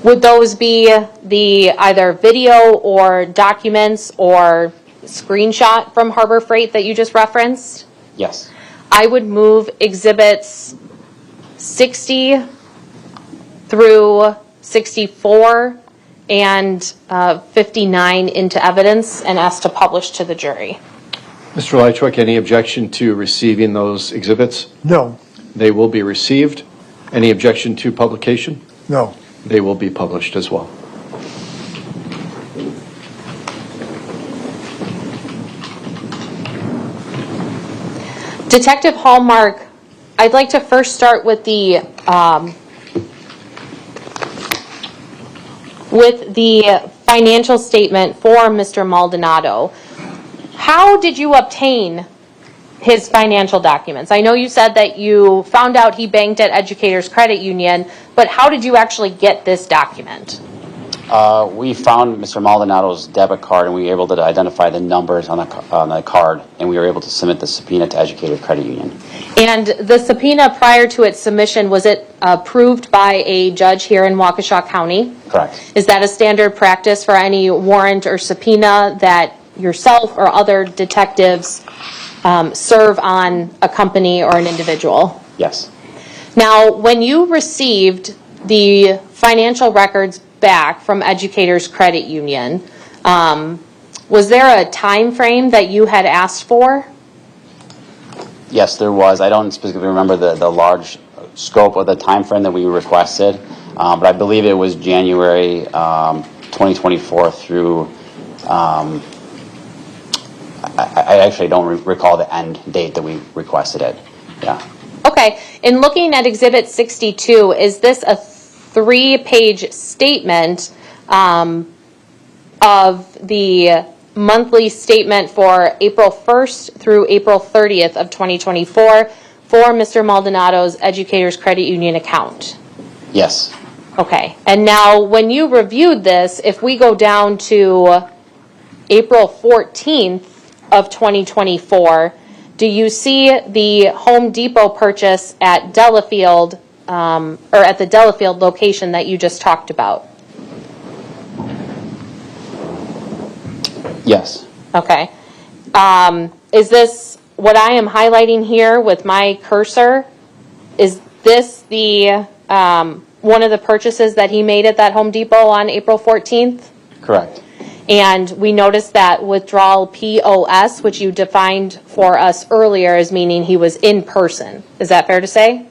Would those be the either video or documents or screenshot from Harbor Freight that you just referenced? Yes. I would move exhibits 60 through 64 and 59 into evidence and ask to publish to the jury. Mr. Leichwick, any objection to receiving those exhibits? No. They will be received. Any objection to publication? No. They will be published as well. Detective Hallmark I'd like to first start with the financial statement for Mr. Maldonado. How did you obtain his financial documents? I know you said that you found out he banked at Educators Credit Union, but how did you actually get this document? We found Mr. Maldonado's debit card, and we were able to identify the numbers on the card, and we were able to submit the subpoena to Educators Credit Union. And the subpoena, prior to its submission, was it approved by a judge here in Waukesha County? Correct. Is that a standard practice for any warrant or subpoena that yourself or other detectives serve on a company or an individual? Yes. Now, when you received the financial records back from Educators Credit Union, was there a time frame that you had asked for? Yes, there was. I don't specifically remember the large scope of the time frame that we requested, but I believe it was January 2024 through, I actually don't recall the end date that we requested it. Yeah. Okay. In looking at Exhibit 62, is this a 3-page statement of the monthly statement for April 1st through April 30th of 2024 for Mr. Maldonado's Educators Credit Union account? Yes. Okay. And now when you reviewed this, if we go down to April 14th of 2024, do you see the Home Depot purchase at Delafield, or at the Delafield location that you just talked about? Yes. Okay. Is this what I am highlighting here with my cursor? Is this the one of the purchases that he made at that Home Depot on April 14th? Correct. And we noticed that withdrawal POS, which you defined for us earlier as meaning he was in person. Is that fair to say?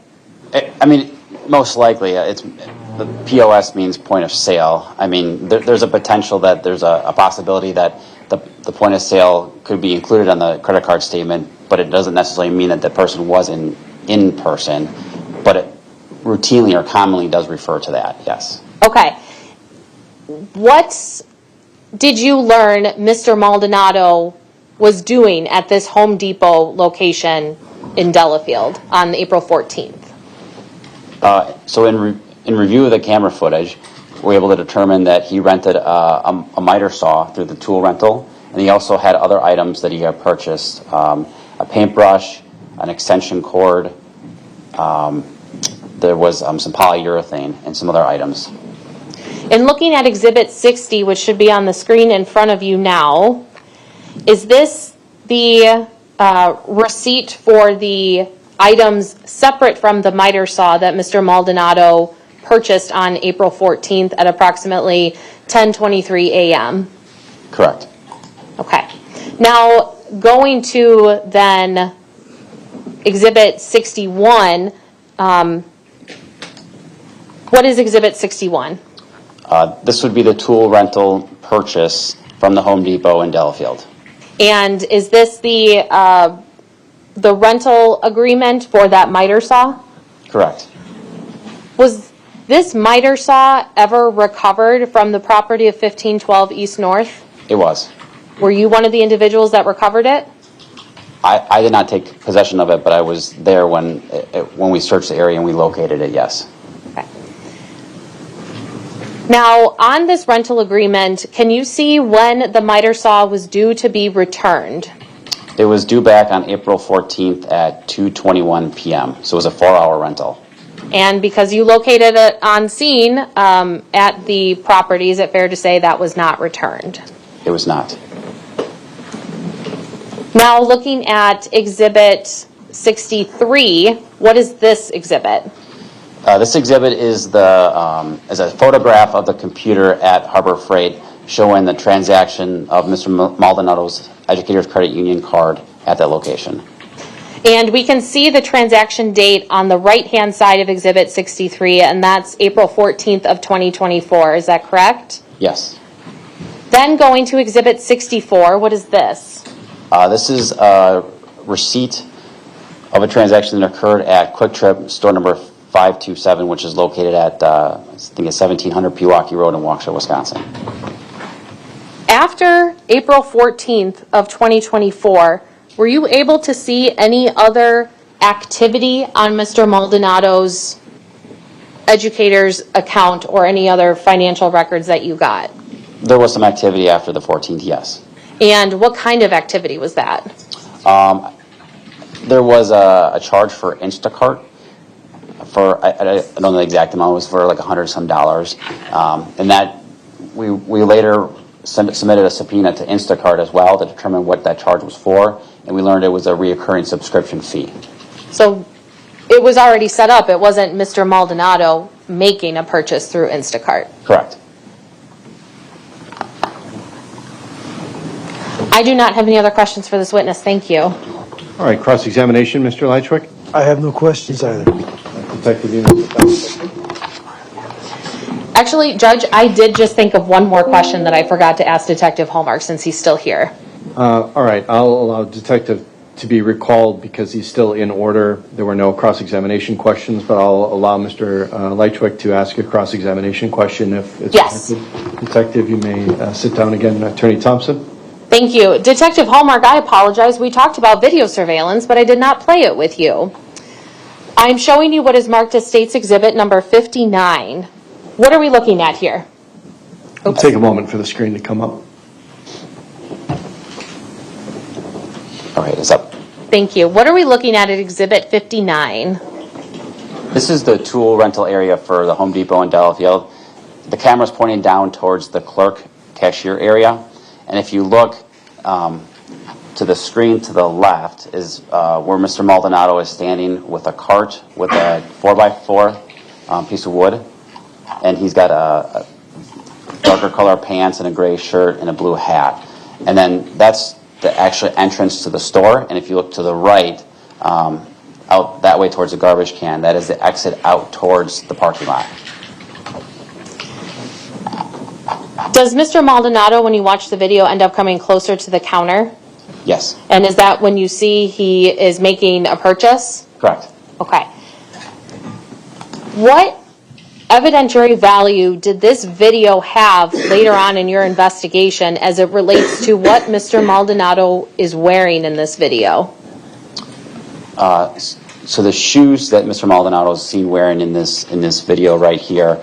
I mean, most likely, the POS means point of sale. I mean, there's a potential that there's a possibility that the point of sale could be included on the credit card statement, but it doesn't necessarily mean that the person was in person. But it routinely or commonly does refer to that, yes. Okay. What did you learn Mr. Maldonado was doing at this Home Depot location in Delafield on April 14th? So in review of the camera footage, we were able to determine that he rented a miter saw through the tool rental, and he also had other items that he had purchased, a paintbrush, an extension cord, there was some polyurethane and some other items. In looking at Exhibit 60, which should be on the screen in front of you now, is this the receipt for the items separate from the miter saw that Mr. Maldonado purchased on April 14th at approximately 10:23 a.m.? Correct. Okay. Now, going to then Exhibit 61, what is Exhibit 61? This would be the tool rental purchase from the Home Depot in Delafield. And is this the rental agreement for that miter saw? Correct. Was this miter saw ever recovered from the property of 1512 East North? It was. Were you one of the individuals that recovered it? I did not take possession of it, but I was there when we searched the area and we located it, yes. Okay. Now, on this rental agreement, can you see when the miter saw was due to be returned? It was due back on April 14th at 2:21 p.m., so it was a 4-hour rental. And because you located it on scene at the property, is it fair to say that was not returned? It was not. Now, looking at Exhibit 63, what is this exhibit? This exhibit is is a photograph of the computer at Harbor Freight showing the transaction of Mr. Maldonado's Educators Credit Union card at that location. And we can see the transaction date on the right-hand side of Exhibit 63, and that's April 14th of 2024. Is that correct? Yes. Then going to Exhibit 64, what is this? This is a receipt of a transaction that occurred at Quick Trip, store number 527, which is located at, I think it's 1700 Pewaukee Road in Waukesha, Wisconsin. After April 14th of 2024, were you able to see any other activity on Mr. Maldonado's educator's account or any other financial records that you got? There was some activity after the 14th, yes. And what kind of activity was that? There was a charge for Instacart for, I don't know the exact amount, it was for like $100 some. And that we later submitted a subpoena to Instacart as well to determine what that charge was for, and we learned it was a reoccurring subscription fee. So it was already set up. It wasn't Mr. Maldonado making a purchase through Instacart. Correct. I do not have any other questions for this witness. Thank you. All right, cross-examination, Mr. Leichwick? I have no questions either. Detective Enos. Actually, Judge, I did just think of one more question that I forgot to ask Detective Hallmark since he's still here. All right, I'll allow Detective to be recalled because he's still in order. There were no cross-examination questions, but I'll allow Mr. Leichwick to ask a cross-examination question if it's yes. Detective, you may sit down again. Attorney Thompson? Thank you. Detective Hallmark, I apologize. We talked about video surveillance, but I did not play it with you. I'm showing you what is marked as State's Exhibit number 59. What are we looking at here? It'll take a moment for the screen to come up. All right, it's up. Thank you. What are we looking at Exhibit 59? This is the tool rental area for the Home Depot in Delafield. The camera's pointing down towards the clerk cashier area. And if you look to the screen to the left is where Mr. Maldonado is standing with a cart with a 4x4 piece of wood. And he's got a darker color pants and a gray shirt and a blue hat. And then that's the actual entrance to the store. And if you look to the right, out that way towards the garbage can, that is the exit out towards the parking lot. Does Mr. Maldonado, when you watch the video, end up coming closer to the counter? Yes. And is that when you see he is making a purchase? Correct. Okay. What evidentiary value did this video have later on in your investigation as it relates to what Mr. Maldonado is wearing in this video? So the shoes that Mr. Maldonado is seen wearing in this video right here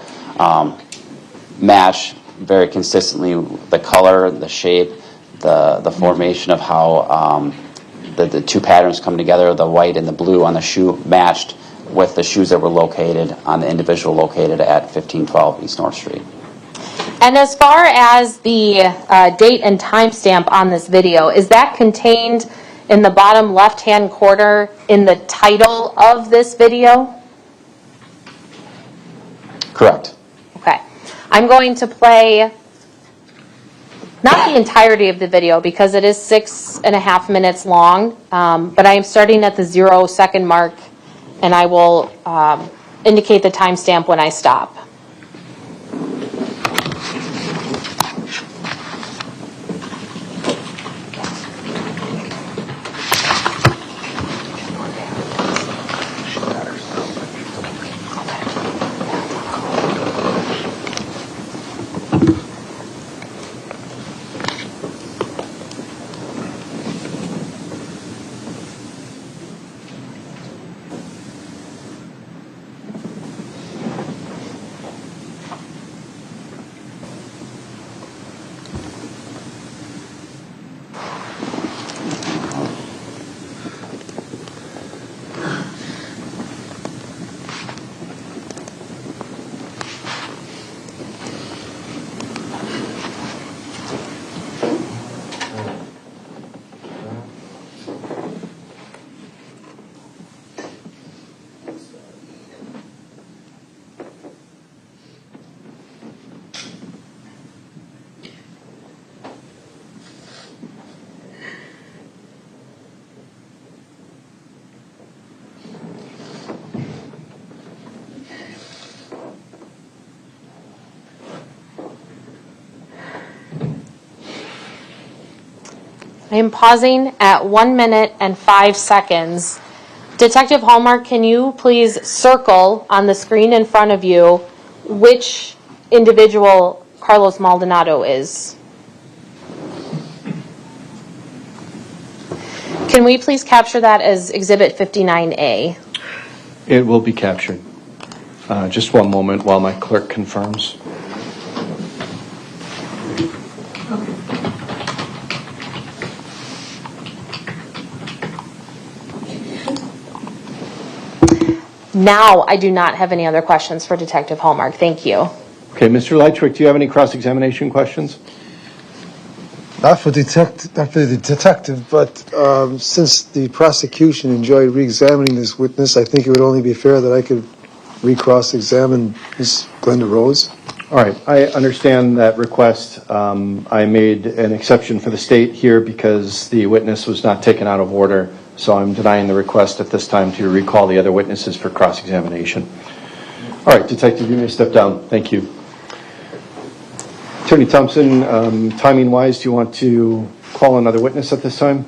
match very consistently the color, the shape, the formation of how the two patterns come together, the white and the blue on the shoe matched with the shoes that were located on the individual located at 1512 East North Street. And as far as the date and timestamp on this video, is that contained in the bottom left-hand corner in the title of this video? Correct. Okay. I'm going to play not the entirety of the video because it is 6.5 minutes long, but I am starting at the 0-second mark, and I will indicate the timestamp when I stop. I am pausing at 1 minute and 5 seconds Detective Hallmark, can you please circle on the screen in front of you which individual Carlos Maldonado is? Can we please capture that as Exhibit 59A? It will be captured. Just one moment while my clerk confirms. Now, I do not have any other questions for Detective Hallmark. Thank you. Okay, Mr. Leitchwick, do you have any cross-examination questions? Not for the detective, but since the prosecution enjoyed re-examining this witness, I think it would only be fair that I could re-cross-examine Ms. Glenda Rose. All right, I understand that request. I made an exception for the state here because the witness was not taken out of order, so I'm denying the request at this time to recall the other witnesses for cross-examination. All right, Detective, you may step down. Thank you. Attorney Thompson, timing-wise, do you want to call another witness at this time?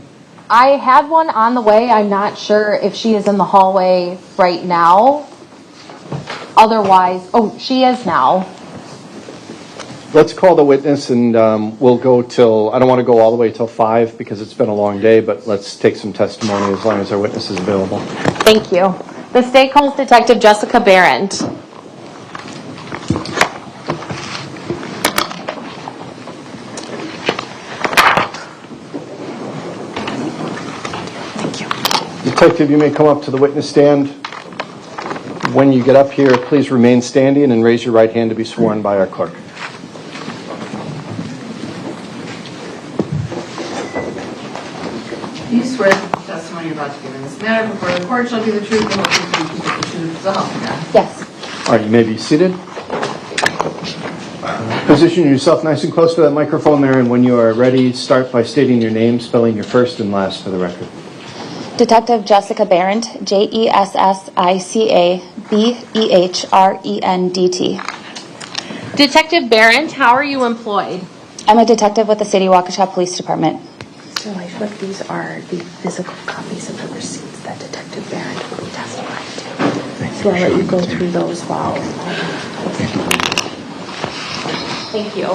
I had one on the way. I'm not sure if she is in the hallway right now. Otherwise, oh, she is now. Let's call the witness and we'll go till, I don't want to go all the way till 5 because it's been a long day, but let's take some testimony as long as our witness is available. Thank you. The state calls Detective Jessica Barrett. Detective, you may come up to the witness stand. When you get up here, please remain standing and raise your right hand to be sworn by our clerk. Do you swear that the testimony you're about to give in this matter before the court shall be the truth, the whole truth, and nothing but the truth, so help you God? Yes. All right, you may be seated. Position yourself nice and close to that microphone there, and when you are ready, start by stating your name, spelling your first and last for the record. Detective Jessica Behrendt, Jessica Behrendt. Detective Barrett, how are you employed? I'm a detective with the City Waukesha Police Department. Mr. Leitchwick, these are the physical copies of the receipts that Detective Barrett will be testifying to. So I'll let you go through those while. Thank you.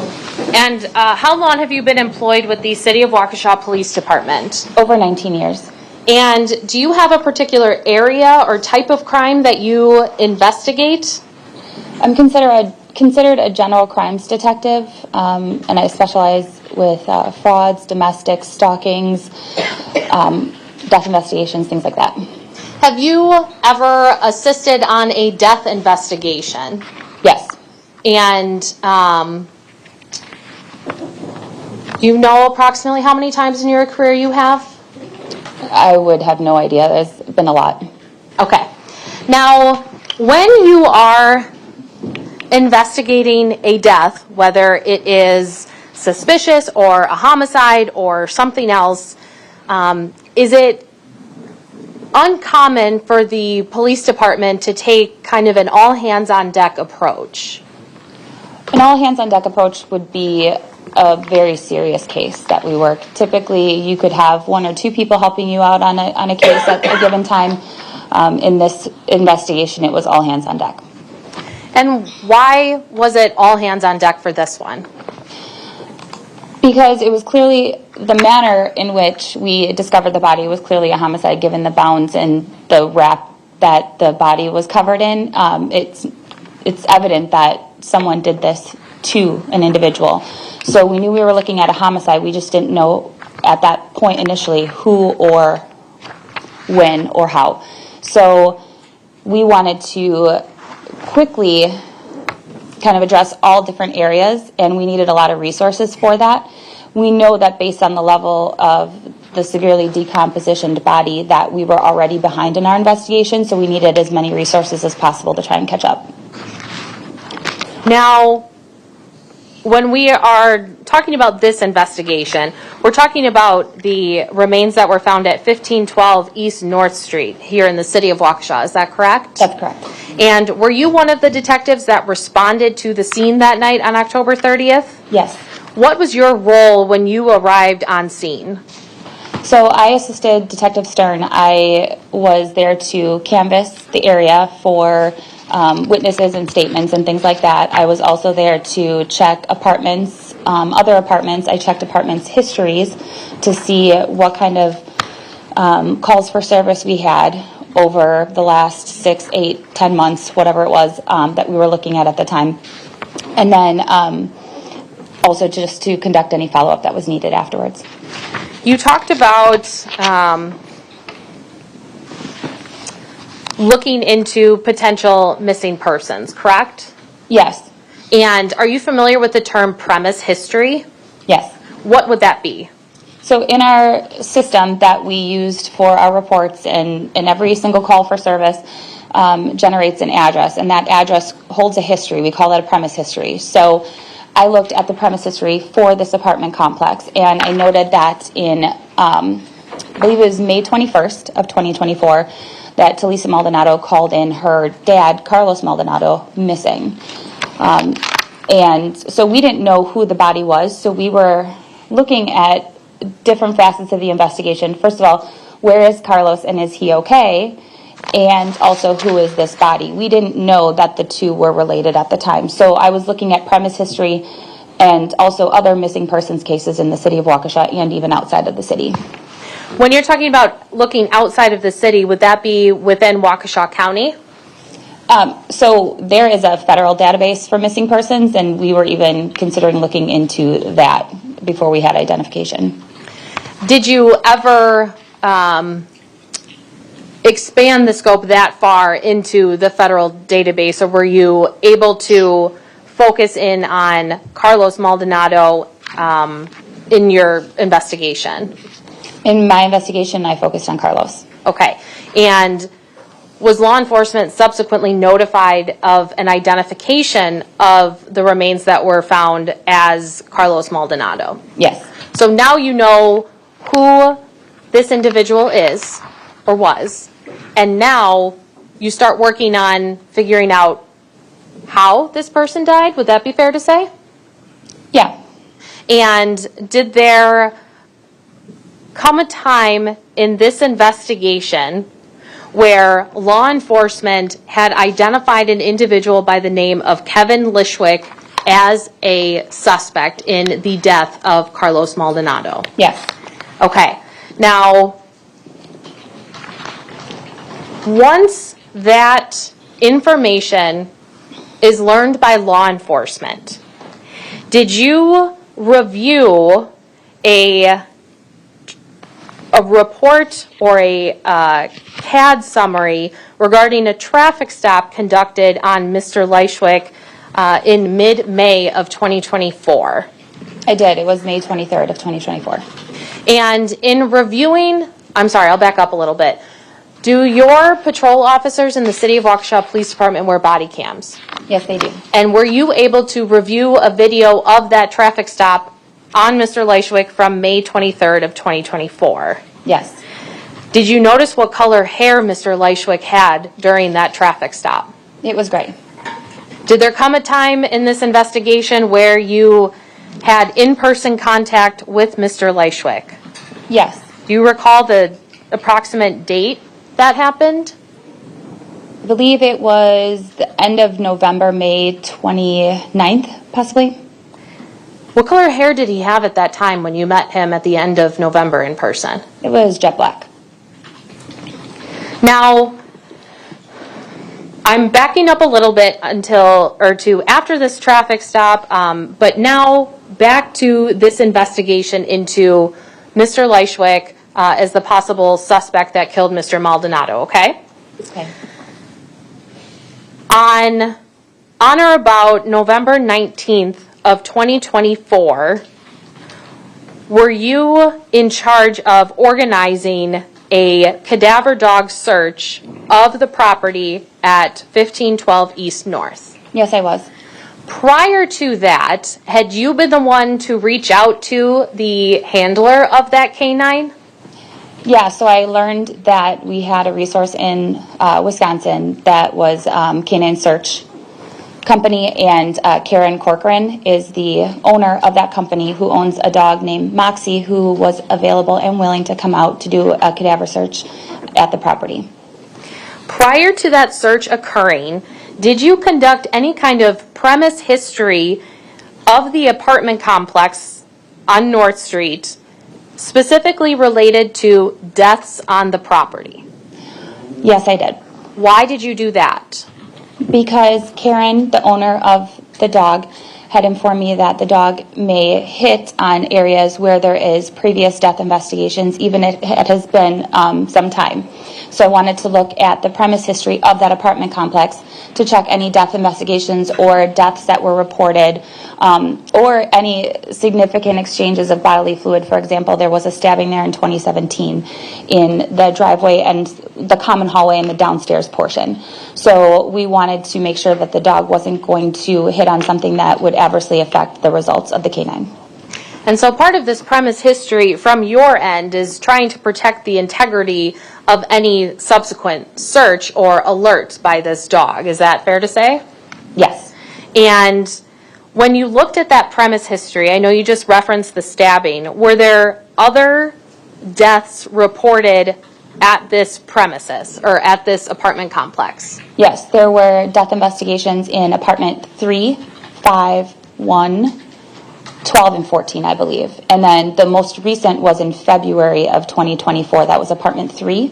And how long have you been employed with the City of Waukesha Police Department? Over 19 years. And do you have a particular area or type of crime that you investigate? I'm considered a general crimes detective, and I specialize with frauds, domestics, stalkings, death investigations, things like that. Have you ever assisted on a death investigation? Yes. And do you know approximately how many times in your career you have? I would have no idea. There's been a lot. Okay. Now, when you are investigating a death, whether it is suspicious or a homicide or something else, is it uncommon for the police department to take kind of an all-hands-on-deck approach? An all-hands-on-deck approach would be a very serious case that we work. Typically, you could have 1 or 2 people helping you out on a case at a given time. In this investigation, it was all hands on deck. And why was it all hands on deck for this one? Because it was clearly the manner in which we discovered the body was clearly a homicide, given the bounds and the wrap that the body was covered in. It's evident that someone did this to an individual. So we knew we were looking at a homicide. We just didn't know at that point initially who or when or how. So we wanted to quickly kind of address all different areas, and we needed a lot of resources for that. We know that based on the level of the severely decompositioned body that we were already behind in our investigation, so we needed as many resources as possible to try and catch up. Now, when we are talking about this investigation, we're talking about the remains that were found at 1512 East North Street here in the city of Waukesha. Is that correct? That's correct. And were you one of the detectives that responded to the scene that night on October 30th? Yes. What was your role when you arrived on scene? So I assisted Detective Stern. I was there to canvass the area for witnesses and statements and things like that. I was also there to check apartments, other apartments. I checked apartments' histories to see what kind of calls for service we had over the last 6, 8, 10 months, whatever it was that we were looking at the time. And then also just to conduct any follow-up that was needed afterwards. You talked about looking into potential missing persons, correct? Yes. And are you familiar with the term premise history? Yes. What would that be? So in our system that we used for our reports, and every single call for service generates an address, and that address holds a history. We call it a premise history. So I looked at the premise history for this apartment complex, and I noted that in, I believe it was May 21st of 2024, that Talisa Maldonado called in her dad, Carlos Maldonado, missing. And so we didn't know who the body was, so we were looking at different facets of the investigation. First of all, where is Carlos and is he okay? And also, who is this body? We didn't know that the two were related at the time. So I was looking at premise history and also other missing persons cases in the city of Waukesha and even outside of the city. When you're talking about looking outside of the city, would that be within Waukesha County? So there is a federal database for missing persons, and we were even considering looking into that before we had identification. Did you ever expand the scope that far into the federal database, or were you able to focus in on Carlos Maldonado in your investigation? In my investigation, I focused on Carlos. Okay. And was law enforcement subsequently notified of an identification of the remains that were found as Carlos Maldonado? Yes. So now you know who this individual is or was, and now you start working on figuring out how this person died. Would that be fair to say? Yeah. And did there come a time in this investigation where law enforcement had identified an individual by the name of Kevin Lishwick as a suspect in the death of Carlos Maldonado? Yes. Okay. Now, once that information is learned by law enforcement, did you review a report or a CAD summary regarding a traffic stop conducted on Mr. Leishwick in mid-May of 2024? I did. It was May 23rd of 2024. And in reviewing, I'm sorry, I'll back up a little bit. Do your patrol officers in the City of Waukesha Police Department wear body cams? Yes, they do. And were you able to review a video of that traffic stop on Mr. Leishwick from May 23rd of 2024? Yes. Did you notice what color hair Mr. Leishwick had during that traffic stop? It was gray. Did there come a time in this investigation where you had in-person contact with Mr. Leishwick? Yes. Do you recall the approximate date that happened? I believe it was the end of November, May 29th, possibly. What color hair did he have at that time when you met him at the end of November in person? It was jet black. Now, I'm backing up a little bit to after this traffic stop, but now back to this investigation into Mr. Leishwick as the possible suspect that killed Mr. Maldonado, okay? Okay. On or about November 19th of 2024, were you in charge of organizing a cadaver dog search of the property at 1512 East North? Yes, I was. Prior to that, had you been the one to reach out to the handler of that canine? Yeah, so I learned that we had a resource in Wisconsin that was canine search. company, and Karen Corcoran is the owner of that company, who owns a dog named Moxie, who was available and willing to come out to do a cadaver search at the property. Prior to that search occurring, did you conduct any kind of premise history of the apartment complex on North Street, specifically related to deaths on the property? Yes, I did. Why did you do that? Because Karen, the owner of the dog, had informed me that the dog may hit on areas where there is previous death investigations, even if it has been some time. So I wanted to look at the premise history of that apartment complex to check any death investigations or deaths that were reported, or any significant exchanges of bodily fluid. For example, there was a stabbing there in 2017 in the driveway and the common hallway in the downstairs portion. So we wanted to make sure that the dog wasn't going to hit on something that would adversely affect the results of the canine. And so part of this premise history from your end is trying to protect the integrity of any subsequent search or alert by this dog. Is that fair to say? Yes. And when you looked at that premise history, I know you just referenced the stabbing, were there other deaths reported at this premises or at this apartment complex? Yes, there were death investigations in apartment 3, 5, 1, 12, and 14, I believe. And then the most recent was in February of 2024. That was apartment 3.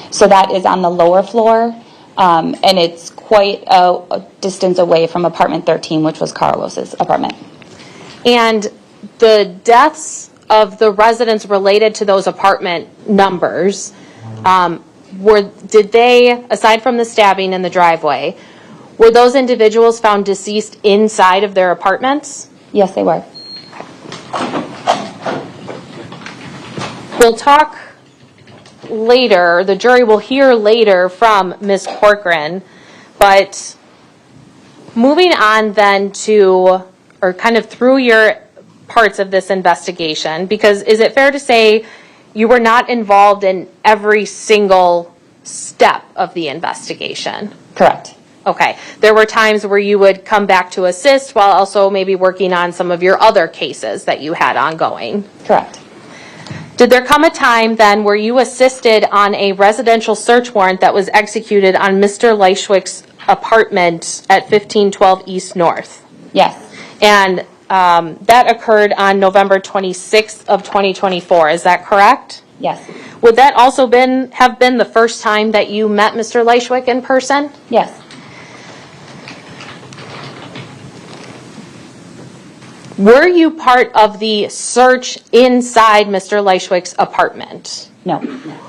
So that is on the lower floor, and it's quite a distance away from apartment 13, which was Carlos's apartment. And the deaths of the residents related to those apartment numbers, did they, aside from the stabbing in the driveway, were those individuals found deceased inside of their apartments? Yes, they were. We'll talk later, the jury will hear later from Ms. Corcoran, but moving on then to, or kind of through your parts of this investigation, because is it fair to say you were not involved in every single step of the investigation? Correct. Okay. There were times where you would come back to assist while also maybe working on some of your other cases that you had ongoing? Correct. Did there come a time then where you assisted on a residential search warrant that was executed on Mr. Leischwick's apartment at 1512 East North? Yes. And that occurred on November 26th of 2024, is that correct? Yes. Would that also have been the first time that you met Mr. Leischwick in person? Yes. Were you part of the search inside Mr. Leischwick's apartment? No.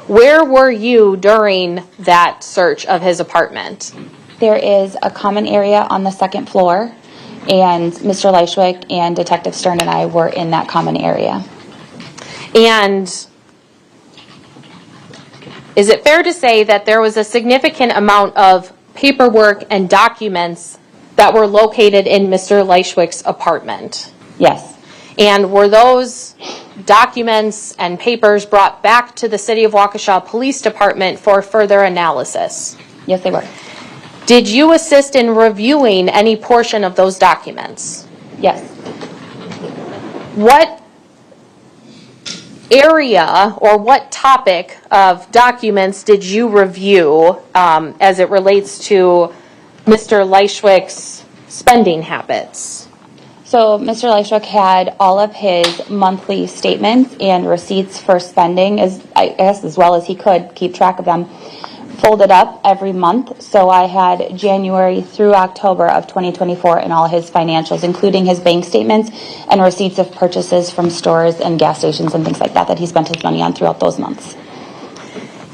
Where were you during that search of his apartment? There is a common area on the second floor, and Mr. Leischwick and Detective Stern and I were in that common area. And is it fair to say that there was a significant amount of paperwork and documents that were located in Mr. Leischwick's apartment? Yes. And were those documents and papers brought back to the City of Waukesha Police Department for further analysis? Yes, they were. Did you assist in reviewing any portion of those documents? Yes. What area or what topic of documents did you review as it relates to Mr. Leischwick's spending habits? So Mr. Leischwick had all of his monthly statements and receipts for spending, as well as he could keep track of them, folded up every month. So I had January through October of 2024 and all his financials, including his bank statements and receipts of purchases from stores and gas stations and things like that he spent his money on throughout those months.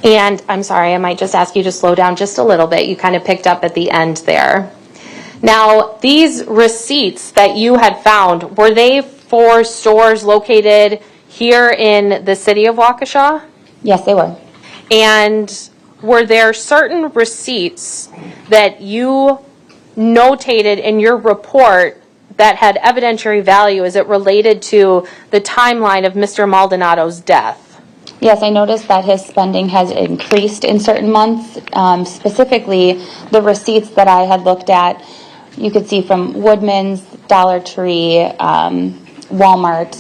And I'm sorry, I might just ask you to slow down just a little bit. You kind of picked up at the end there. Now, these receipts that you had found, were they for stores located here in the City of Waukesha? Yes, they were. And were there certain receipts that you notated in your report that had evidentiary value as it related to the timeline of Mr. Maldonado's death? Yes, I noticed that his spending has increased in certain months. Specifically, the receipts that I had looked at you could see from Woodman's, Dollar Tree, Walmart,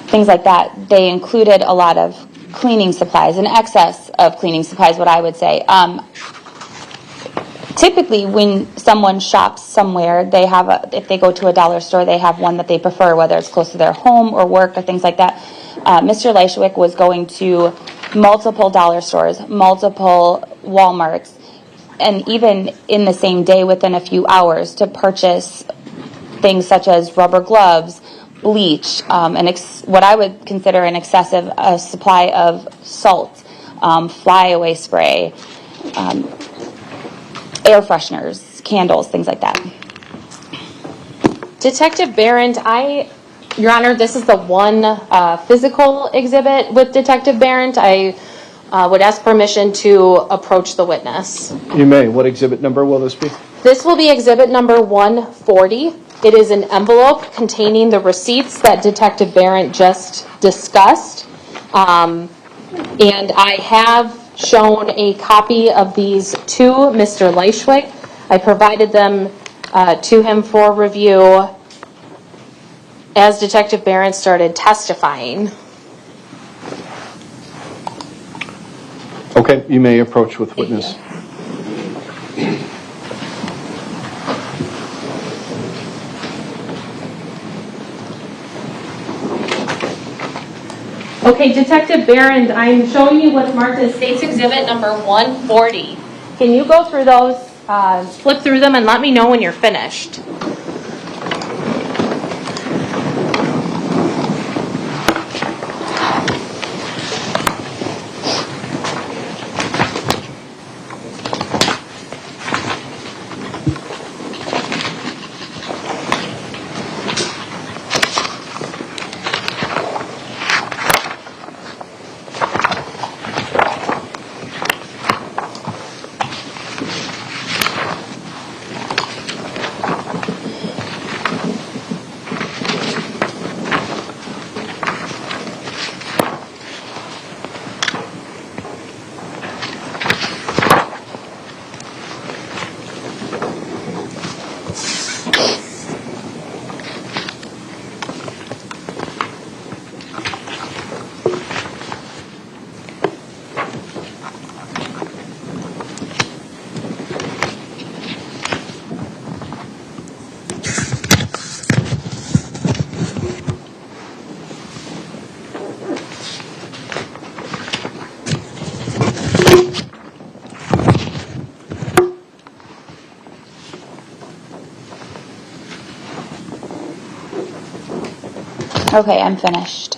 things like that. They included a lot of cleaning supplies, an excess of cleaning supplies, what I would say. Typically, when someone shops somewhere, they have if they go to a dollar store, they have one that they prefer, whether it's close to their home or work or things like that. Mr. Leishwick was going to multiple dollar stores, multiple Walmarts, and even in the same day, within a few hours, to purchase things such as rubber gloves, bleach, what I would consider an excessive supply of salt, flyaway spray, air fresheners, candles, things like that. Detective Barron, Your Honor, this is the one physical exhibit with Detective Barron. I would ask permission to approach the witness. You may. What exhibit number will this be? This will be exhibit number 140. It is an envelope containing the receipts that Detective Barron just discussed. And I have shown a copy of these to Mr. Leishwick. I provided them to him for review as Detective Barron started testifying. Okay, you may approach with witness. Okay, Detective Barron, I'm showing you what's marked as State's Exhibit number 140. Can you go through those, flip through them, and let me know when you're finished? Okay, I'm finished.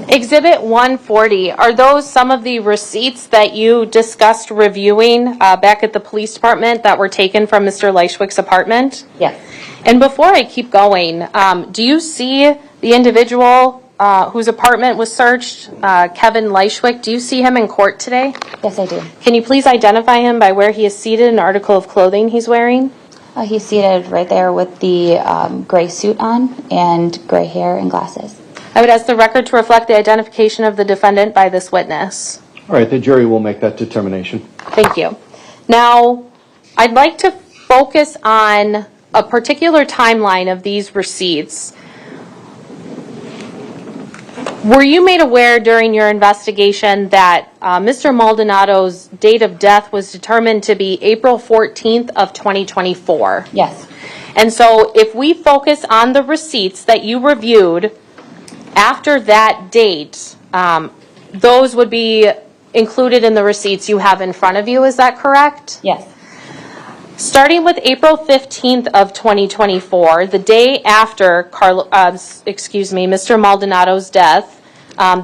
Exhibit 140, are those some of the receipts that you discussed reviewing back at the police department that were taken from Mr. Leishwick's apartment? Yes. And before I keep going, do you see the individual whose apartment was searched, Kevin Leishwick? Do you see him in court today? Yes, I do. Can you please identify him by where he is seated and article of clothing he's wearing? He's seated right there with the gray suit on and gray hair and glasses. I would ask the record to reflect the identification of the defendant by this witness. All right, the jury will make that determination. Thank you. Now, I'd like to focus on a particular timeline of these receipts. Were you made aware during your investigation that Mr. Maldonado's date of death was determined to be April 14th of 2024? Yes. And so if we focus on the receipts that you reviewed after that date, those would be included in the receipts you have in front of you, is that correct? Yes. Starting with April 15th of 2024, the day after Mr. Maldonado's death,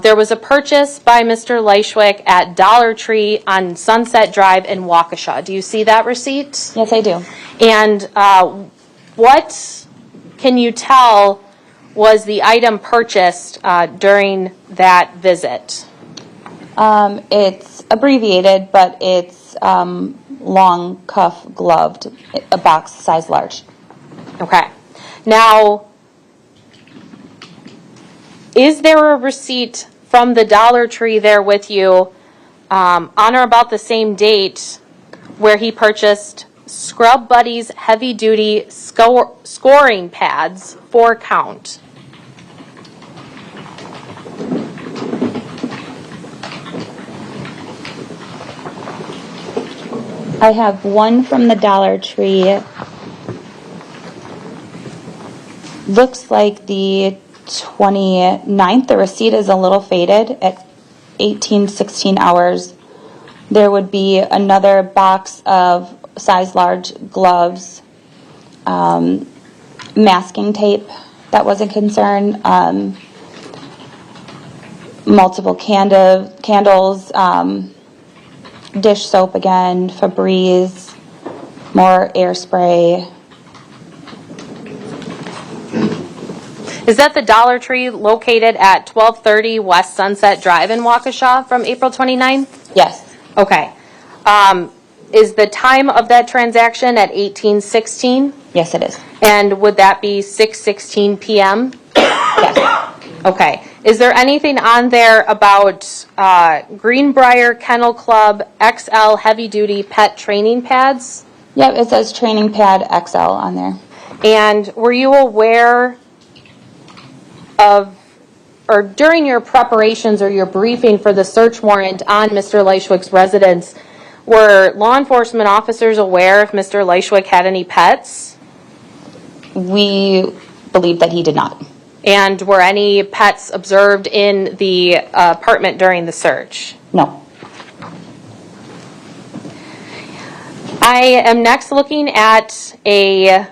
there was a purchase by Mr. Leishwick at Dollar Tree on Sunset Drive in Waukesha. Do you see that receipt? Yes, I do. And what can you tell was the item purchased during that visit? It's abbreviated, but it's long cuff gloved, a box size large. Okay. Now, is there a receipt from the Dollar Tree there with you on or about the same date where he purchased Scrub Buddies heavy-duty scoring pads, 4 count. I have one from the Dollar Tree. Looks like the 29th. The receipt is a little faded at 16 hours. There would be another box of size large gloves, masking tape that was a concern, multiple candles, dish soap again, Febreze, more air spray. Is that the Dollar Tree located at 1230 West Sunset Drive in Waukesha from April 29th? Yes. Okay. Is the time of that transaction at 18:16? Yes, it is. And would that be 6:16 p.m.? Yes. Okay. Is there anything on there about Greenbrier Kennel Club XL Heavy Duty Pet Training Pads? Yep, it says Training Pad XL on there. And were you aware of, or during your preparations or your briefing for the search warrant on Mr. Leishwick's residence, were law enforcement officers aware if Mr. Leishwick had any pets? We believe that he did not. And were any pets observed in the apartment during the search? No. I am next looking at a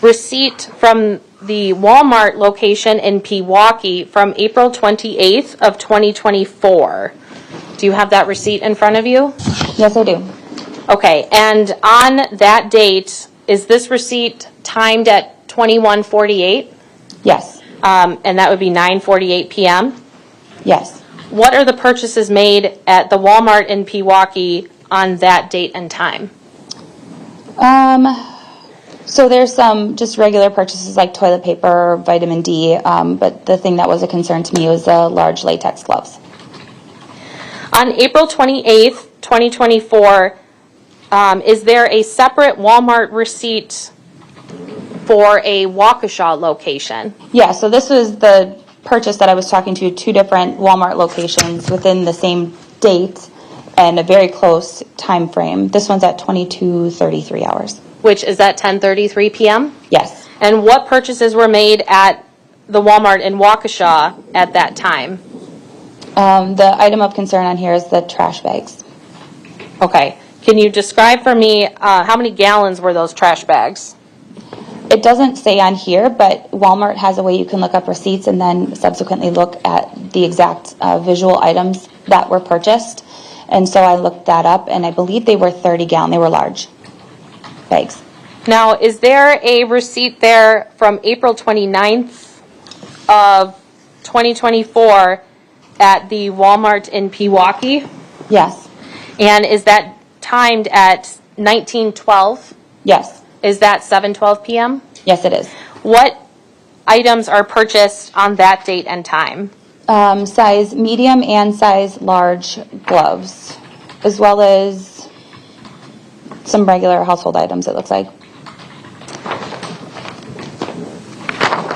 receipt from the Walmart location in Pewaukee from April 28th of 2024. Do you have that receipt in front of you? Yes, I do. Okay, and on that date, is this receipt timed at 21:48? Yes. And that would be 9:48 p.m.? Yes. What are the purchases made at the Walmart in Pewaukee on that date and time? So there's some just regular purchases like toilet paper, vitamin D, but the thing that was a concern to me was the large latex gloves. On April 28th, 2024, is there a separate Walmart receipt for a Waukesha location? Yeah, so this was the purchase that I was talking to, 2 different Walmart locations within the same date and a very close time frame. This one's at 22:33 hours. Which is at 10:33 p.m.? Yes. And what purchases were made at the Walmart in Waukesha at that time? The item of concern on here is the trash bags. Okay. Can you describe for me how many gallons were those trash bags? It doesn't say on here, but Walmart has a way you can look up receipts and then subsequently look at the exact visual items that were purchased. And so I looked that up, and I believe they were 30-gallon. They were large bags. Now, is there a receipt there from April 29th of 2024 at the Walmart in Pewaukee? Yes. And is that timed at 19:12? Yes. Is that 7:12 p.m.? Yes, it is. What items are purchased on that date and time? Size medium and size large gloves, as well as some regular household items, it looks like.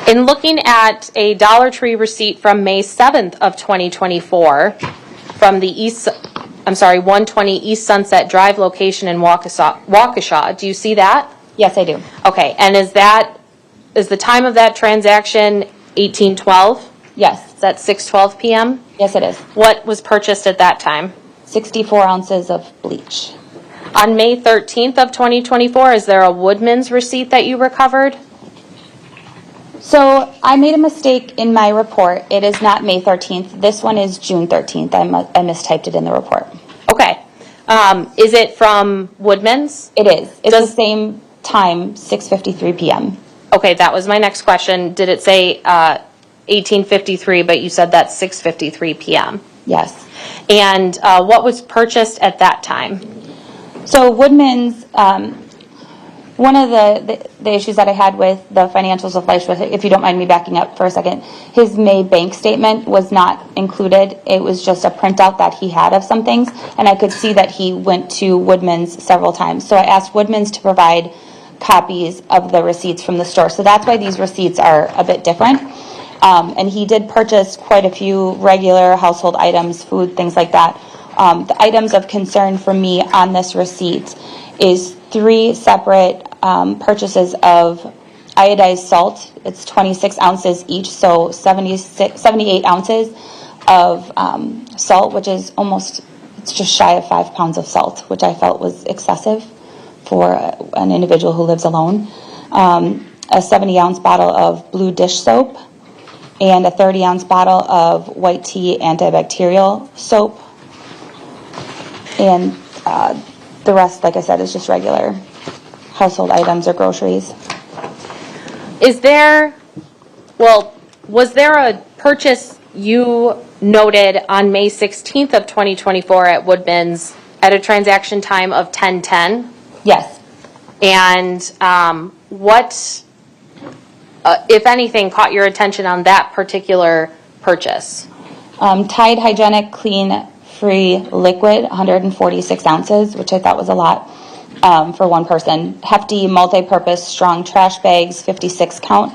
In looking at a Dollar Tree receipt from May 7th of 2024 from the 120 East Sunset Drive location in Waukesha, do you see that? Yes, I do. Okay, and is the time of that transaction 18:12? Yes. Is that 6:12 p.m.? Yes, it is. What was purchased at that time? 64 ounces of bleach. On May 13th of 2024, is there a Woodman's receipt that you recovered? So I made a mistake in my report. It is not May 13th. This one is June 13th. I mistyped it in the report. Okay. Is it from Woodman's? It is. It's the same time, 6:53 p.m. Okay, that was my next question. Did it say 18:53, but you said that's 6:53 p.m.? Yes. And what was purchased at that time? So Woodman's One of the issues that I had with the financials of Leischwig, if you don't mind me backing up for a second, his May bank statement was not included. It was just a printout that he had of some things, and I could see that he went to Woodman's several times. So I asked Woodman's to provide copies of the receipts from the store. So that's why these receipts are a bit different. And he did purchase quite a few regular household items, food, things like that. The items of concern for me on this receipt is 3 separate purchases of iodized salt. It's 26 ounces each, so 78 ounces of salt, which is it's just shy of 5 pounds of salt, which I felt was excessive for an individual who lives alone. A 70-ounce bottle of blue dish soap and a 30-ounce bottle of white tea antibacterial soap. And the rest, like I said, is just regular household items or groceries. Was there a purchase you noted on May 16th of 2024 at Woodman's at a transaction time of 10:10? Yes. And what, if anything, caught your attention on that particular purchase? Tide Hygienic Clean Free Liquid, 146 ounces, which I thought was a lot for one person. Hefty multi-purpose strong trash bags, 56 count.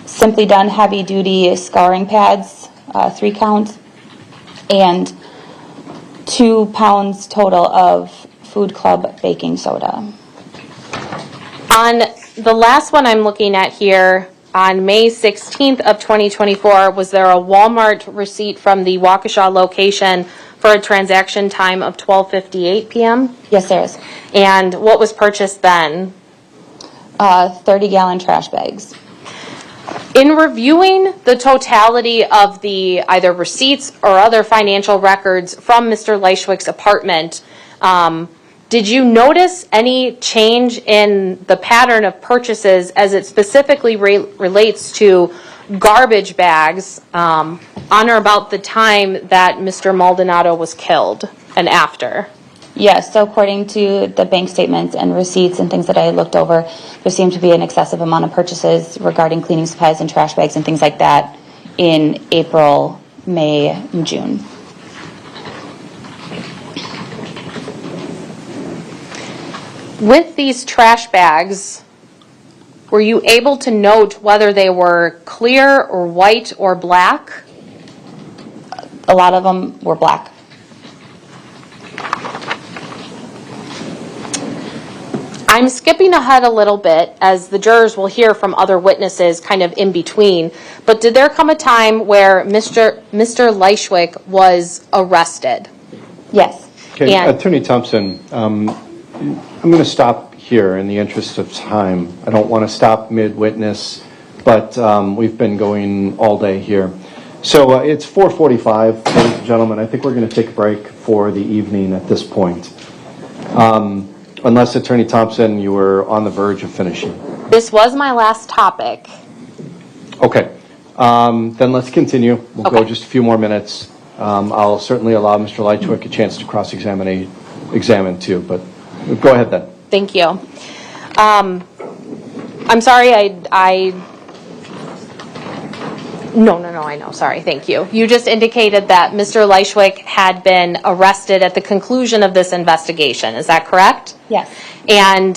Simply Done heavy duty scouring pads, 3 count. And 2 pounds total of Food Club baking soda. On the last one I'm looking at here, on May 16th of 2024, was there a Walmart receipt from the Waukesha location for a transaction time of 12:58 p.m.? Yes, there is. And what was purchased then? 30-gallon trash bags. In reviewing the totality of the either receipts or other financial records from Mr. Leischwig's apartment, did you notice any change in the pattern of purchases as it specifically relates to garbage bags on or about the time that Mr. Maldonado was killed and after? Yes, so according to the bank statements and receipts and things that I looked over, there seemed to be an excessive amount of purchases regarding cleaning supplies and trash bags and things like that in April, May, and June. With these trash bags, were you able to note whether they were clear or white or black? A lot of them were black. I'm skipping ahead a little bit, as the jurors will hear from other witnesses kind of in between, but did there come a time where Mr. Leischwig was arrested? Yes. Okay, Attorney Thompson, I'm going to stop here in the interest of time. I don't want to stop mid-witness, but we've been going all day here. So it's 4:45, ladies and gentlemen. I think we're going to take a break for the evening at this point. Unless, Attorney Thompson, you were on the verge of finishing. This was my last topic. Okay. Then let's continue. We'll go just a few more minutes. I'll certainly allow Mr. Leischwig a chance to cross-examine too, but go ahead then. Thank you. I'm sorry, No, I know. Sorry, thank you. You just indicated that Mr. Leischwig had been arrested at the conclusion of this investigation. Is that correct? Yes. And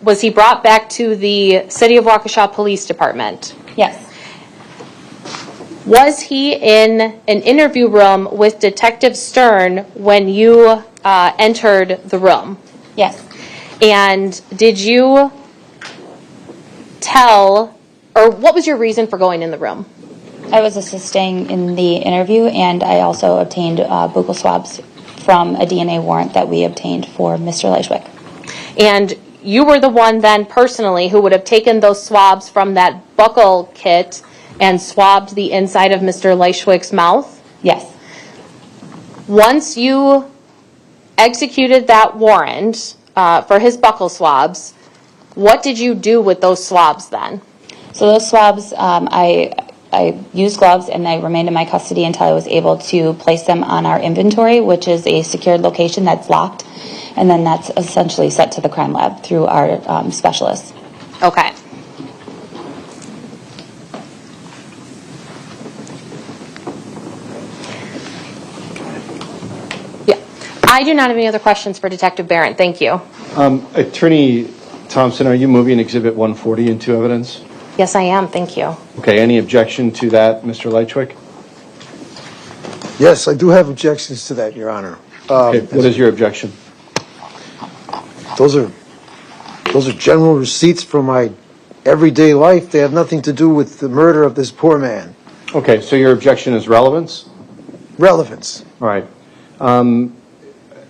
was he brought back to the City of Waukesha Police Department? Yes. Was he in an interview room with Detective Stern when you entered the room? Yes. And did you what was your reason for going in the room? I was assisting in the interview, and I also obtained buccal swabs from a DNA warrant that we obtained for Mr. Leischwig. And you were the one then personally who would have taken those swabs from that buccal kit and swabbed the inside of Mr. Leischwig's mouth? Yes. Once you executed that warrant for his buccal swabs, what did you do with those swabs then? So those swabs, I used gloves and they remained in my custody until I was able to place them on our inventory, which is a secured location that's locked. and then that's essentially sent to the crime lab through our specialists. Okay. Yeah. I do not have any other questions for Detective Barrett. Thank you. Attorney Thompson, are you moving Exhibit 140 into evidence? Yes, I am. Thank you. Okay, any objection to that, Mr. Leichwick? Yes, I do have objections to that, Your Honor. Okay, what is your objection? Those are general receipts from my everyday life. They have nothing to do with the murder of this poor man. Okay, so your objection is relevance? Relevance. All right.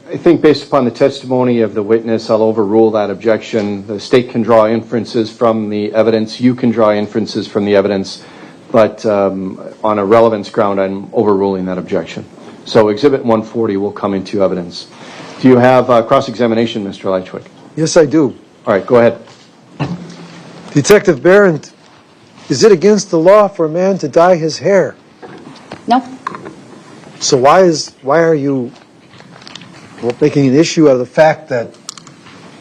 I think based upon the testimony of the witness, I'll overrule that objection. The state can draw inferences from the evidence. You can draw inferences from the evidence. But on a relevance ground, I'm overruling that objection. So Exhibit 140 will come into evidence. Do you have cross-examination, Mr. Leichwick? Yes, I do. All right, go ahead. Detective Barrett, is it against the law for a man to dye his hair? No. So why are you making an issue out of the fact that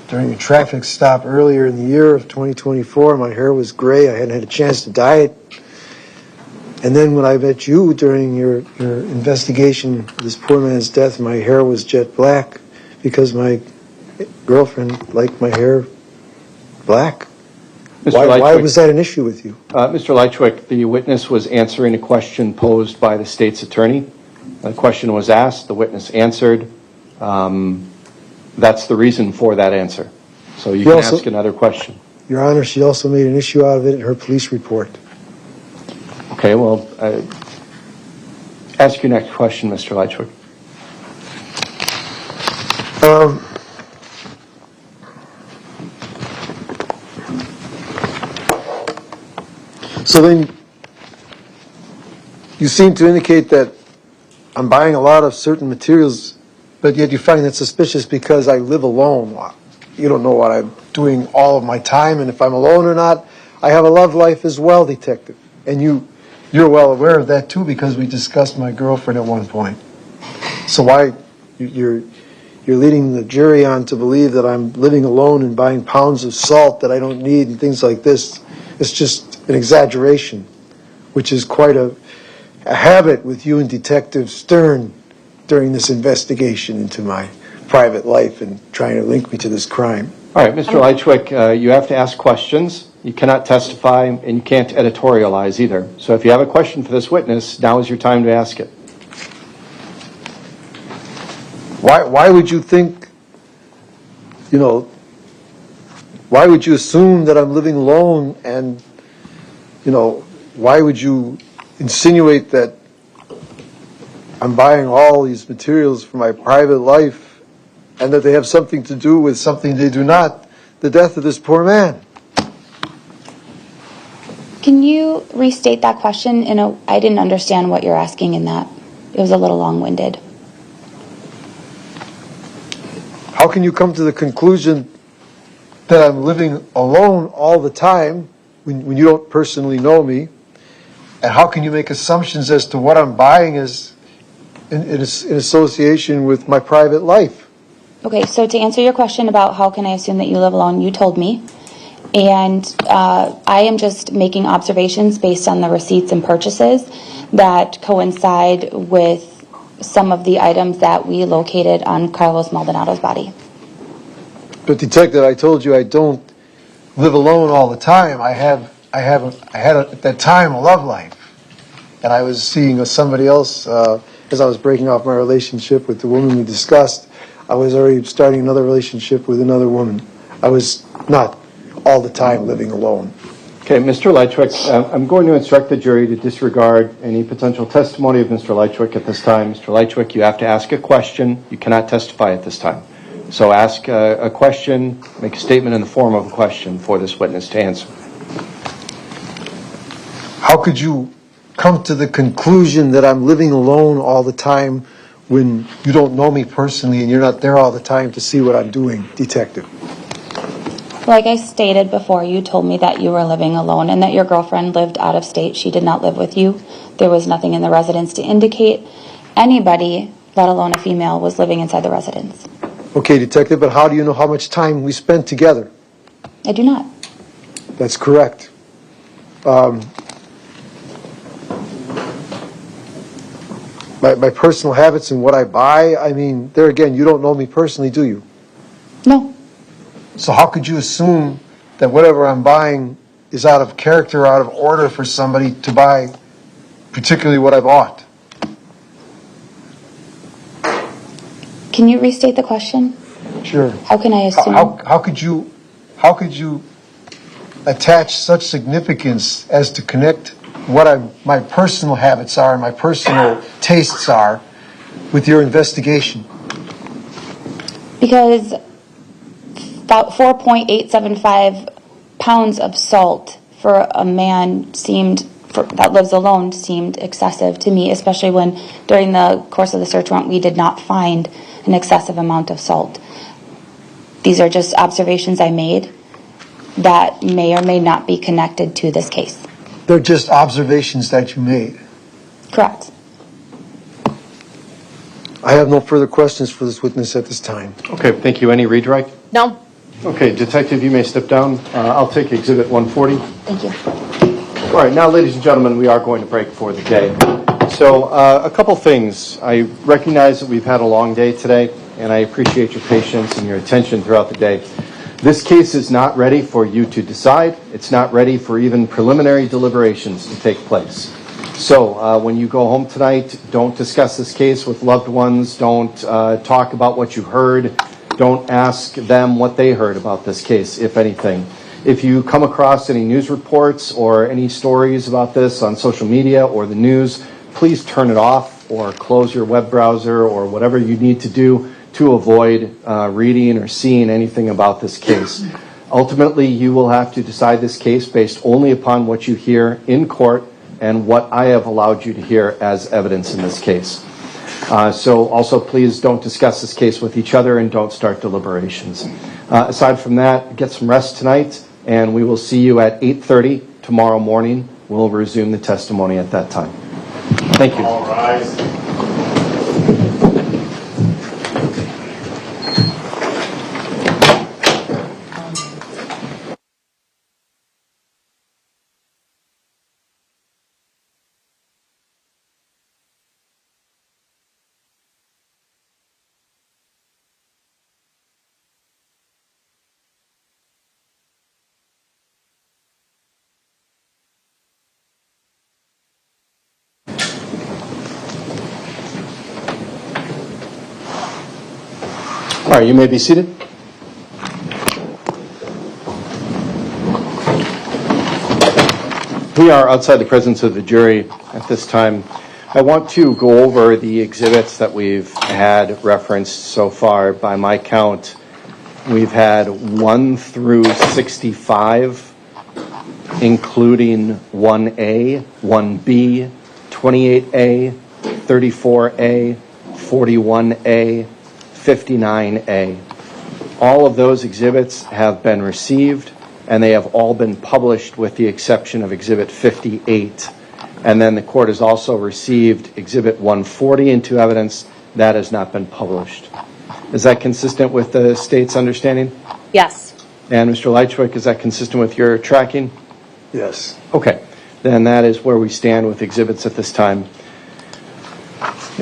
during a traffic stop earlier in the year of 2024, my hair was gray, I hadn't had a chance to dye it. And then when I met you during your investigation of this poor man's death, my hair was jet black because my girlfriend liked my hair black. Why was that an issue with you? Mr. Leichwick, the witness was answering a question posed by the state's attorney. The question was asked, the witness answered. That's the reason for that answer. So you can ask another question. Your Honor, she also made an issue out of it in her police report. Okay, well, ask your next question, Mr. Leichwick. So then you seem to indicate that I'm buying a lot of certain materials, but yet you find that suspicious because I live alone. You don't know what I'm doing all of my time, and if I'm alone or not. I have a love life as well, Detective. And you're well aware of that too because we discussed my girlfriend at one point. So why you're leading the jury on to believe that I'm living alone and buying pounds of salt that I don't need and things like this. It's just an exaggeration, which is quite a habit with you and Detective Stern during this investigation into my private life and trying to link me to this crime. All right, Mr. Leichwick, you have to ask questions. You cannot testify, and you can't editorialize either. So if you have a question for this witness, now is your time to ask it. Why would you think, why would you assume that I'm living alone and, why would you insinuate that I'm buying all these materials for my private life and that they have something to do with something they do not, the death of this poor man? Can you restate that question? I didn't understand what you're asking in that. It was a little long-winded. How can you come to the conclusion that I'm living alone all the time when you don't personally know me? And how can you make assumptions as to what I'm buying is in association with my private life? Okay, so to answer your question about how can I assume that you live alone, you told me. And I am just making observations based on the receipts and purchases that coincide with some of the items that we located on Carlos Maldonado's body. But Detective, I told you I don't live alone all the time. I had at that time a love life, and I was seeing somebody else as I was breaking off my relationship with the woman we discussed. I was already starting another relationship with another woman. I was not all the time living alone. Okay, Mr. Leichwick, I'm going to instruct the jury to disregard any potential testimony of Mr. Leichwick at this time. Mr. Leichwick, you have to ask a question. You cannot testify at this time. So ask a question, make a statement in the form of a question for this witness to answer. How could you come to the conclusion that I'm living alone all the time when you don't know me personally and you're not there all the time to see what I'm doing, Detective? Like I stated before, you told me that you were living alone and that your girlfriend lived out of state. She did not live with you. There was nothing in the residence to indicate anybody, let alone a female, was living inside the residence. Okay, Detective, but how do you know how much time we spent together? I do not. That's correct. My personal habits and what I buy, I mean, there again, you don't know me personally, do you? No. So how could you assume that whatever I'm buying is out of character, out of order for somebody to buy, particularly what I bought? Can you restate the question? Sure. How can I assume? How could you attach such significance as to connect what my personal habits are and my personal tastes are with your investigation? Because about 4.875 pounds of salt for a man that lives alone seemed excessive to me, especially when during the course of the search warrant we did not find an excessive amount of salt. These are just observations I made that may or may not be connected to this case. They're just observations that you made. Correct. I have no further questions for this witness at this time. Okay, thank you. Any redirect? No. Okay, Detective, you may step down. I'll take Exhibit 140. Thank you. All right, now, ladies and gentlemen, we are going to break for the day. So, a couple things. I recognize that we've had a long day today, and I appreciate your patience and your attention throughout the day. This case is not ready for you to decide. It's not ready for even preliminary deliberations to take place. So, when you go home tonight, don't discuss this case with loved ones. Don't talk about what you heard. Don't ask them what they heard about this case, if anything. If you come across any news reports or any stories about this on social media or the news, please turn it off or close your web browser or whatever you need to do to avoid reading or seeing anything about this case. Ultimately, you will have to decide this case based only upon what you hear in court and what I have allowed you to hear as evidence in this case. So also, please don't discuss this case with each other and don't start deliberations. Aside from that, get some rest tonight, and we will see you at 8:30 tomorrow morning. We'll resume the testimony at that time. Thank you. All rise. All right, you may be seated. We are outside the presence of the jury at this time. I want to go over the exhibits that we've had referenced so far. By my count, we've had 1 through 65, including 1A, 1B, 28A, 34A, 41A, 59A. All of those exhibits have been received, and they have all been published with the exception of Exhibit 58. And then the court has also received Exhibit 140 into evidence. That has not been published. Is that consistent with the state's understanding? Yes. And Mr. Leitchwick, is that consistent with your tracking? Yes. Okay. Then that is where we stand with exhibits at this time.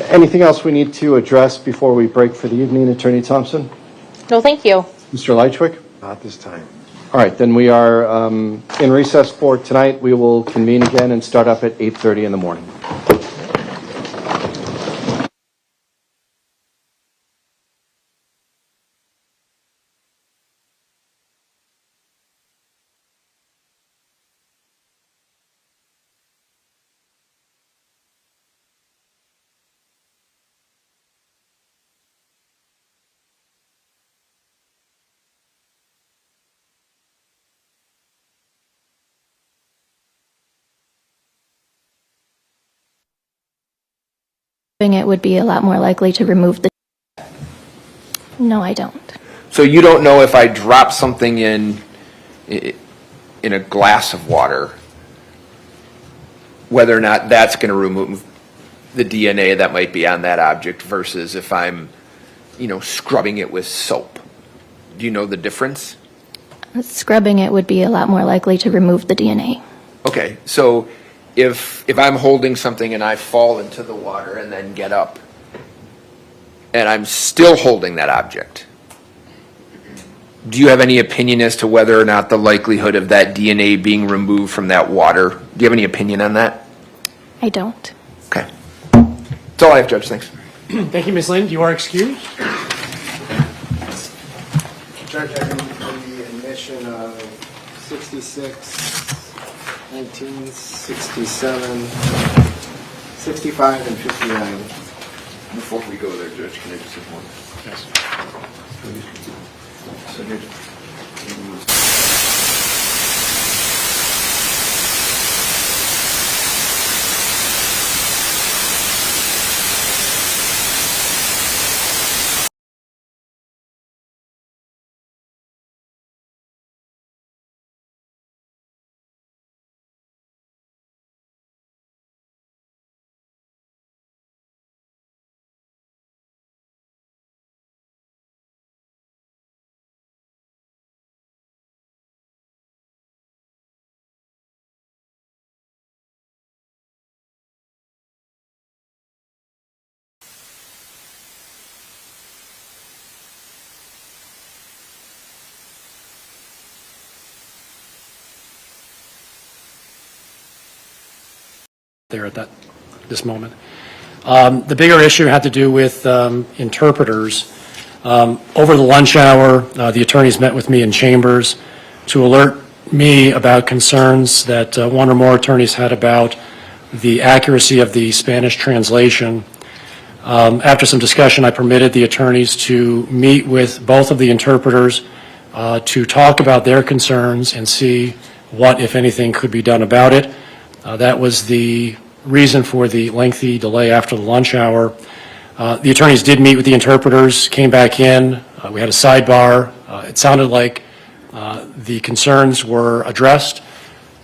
Anything else we need to address before we break for the evening, Attorney Thompson? No, thank you. Mr. Leitchwick? Not this time. All right, then we are in recess for tonight. We will convene again and start up at 8:30 in the morning. It would be a lot more likely to remove the... No, I don't. So you don't know if I drop something in a glass of water, whether or not that's going to remove the DNA that might be on that object versus if I'm scrubbing it with soap. Do you know the difference? Scrubbing it would be a lot more likely to remove the DNA. Okay, so if I'm holding something and I fall into the water and then get up, and I'm still holding that object, do you have any opinion as to whether or not the likelihood of that DNA being removed from that water? Do you have any opinion on that? I don't. Okay. That's all I have, Judge. Thanks. Thank you, Ms. Lind. You are excused. Judge, I can the admission of 66, 19, 67, 65, and 59. Before we go there, Judge, can I just have one? Yes. So here's, there at this moment. The bigger issue had to do with interpreters. Over the lunch hour, the attorneys met with me in chambers to alert me about concerns that one or more attorneys had about the accuracy of the Spanish translation. After some discussion, I permitted the attorneys to meet with both of the interpreters to talk about their concerns and see what, if anything, could be done about it. That was the reason for the lengthy delay after the lunch hour. The attorneys did meet with the interpreters, came back in. We had a sidebar. It sounded like the concerns were addressed.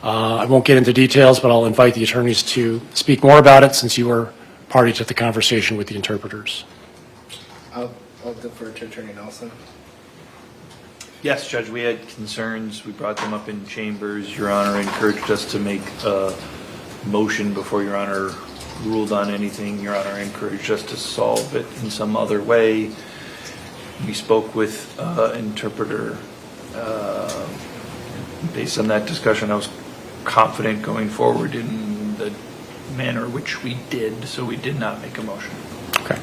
I won't get into details, but I'll invite the attorneys to speak more about it since you were party to the conversation with the interpreters. I'll defer to Attorney Nelson. Yes, Judge, we had concerns. We brought them up in chambers. Your Honor encouraged us to make a motion before Your Honor ruled on anything. Your Honor encouraged us to solve it in some other way. We spoke with interpreter. Based on that discussion, I was confident going forward in the manner which we did, so we did not make a motion. Okay.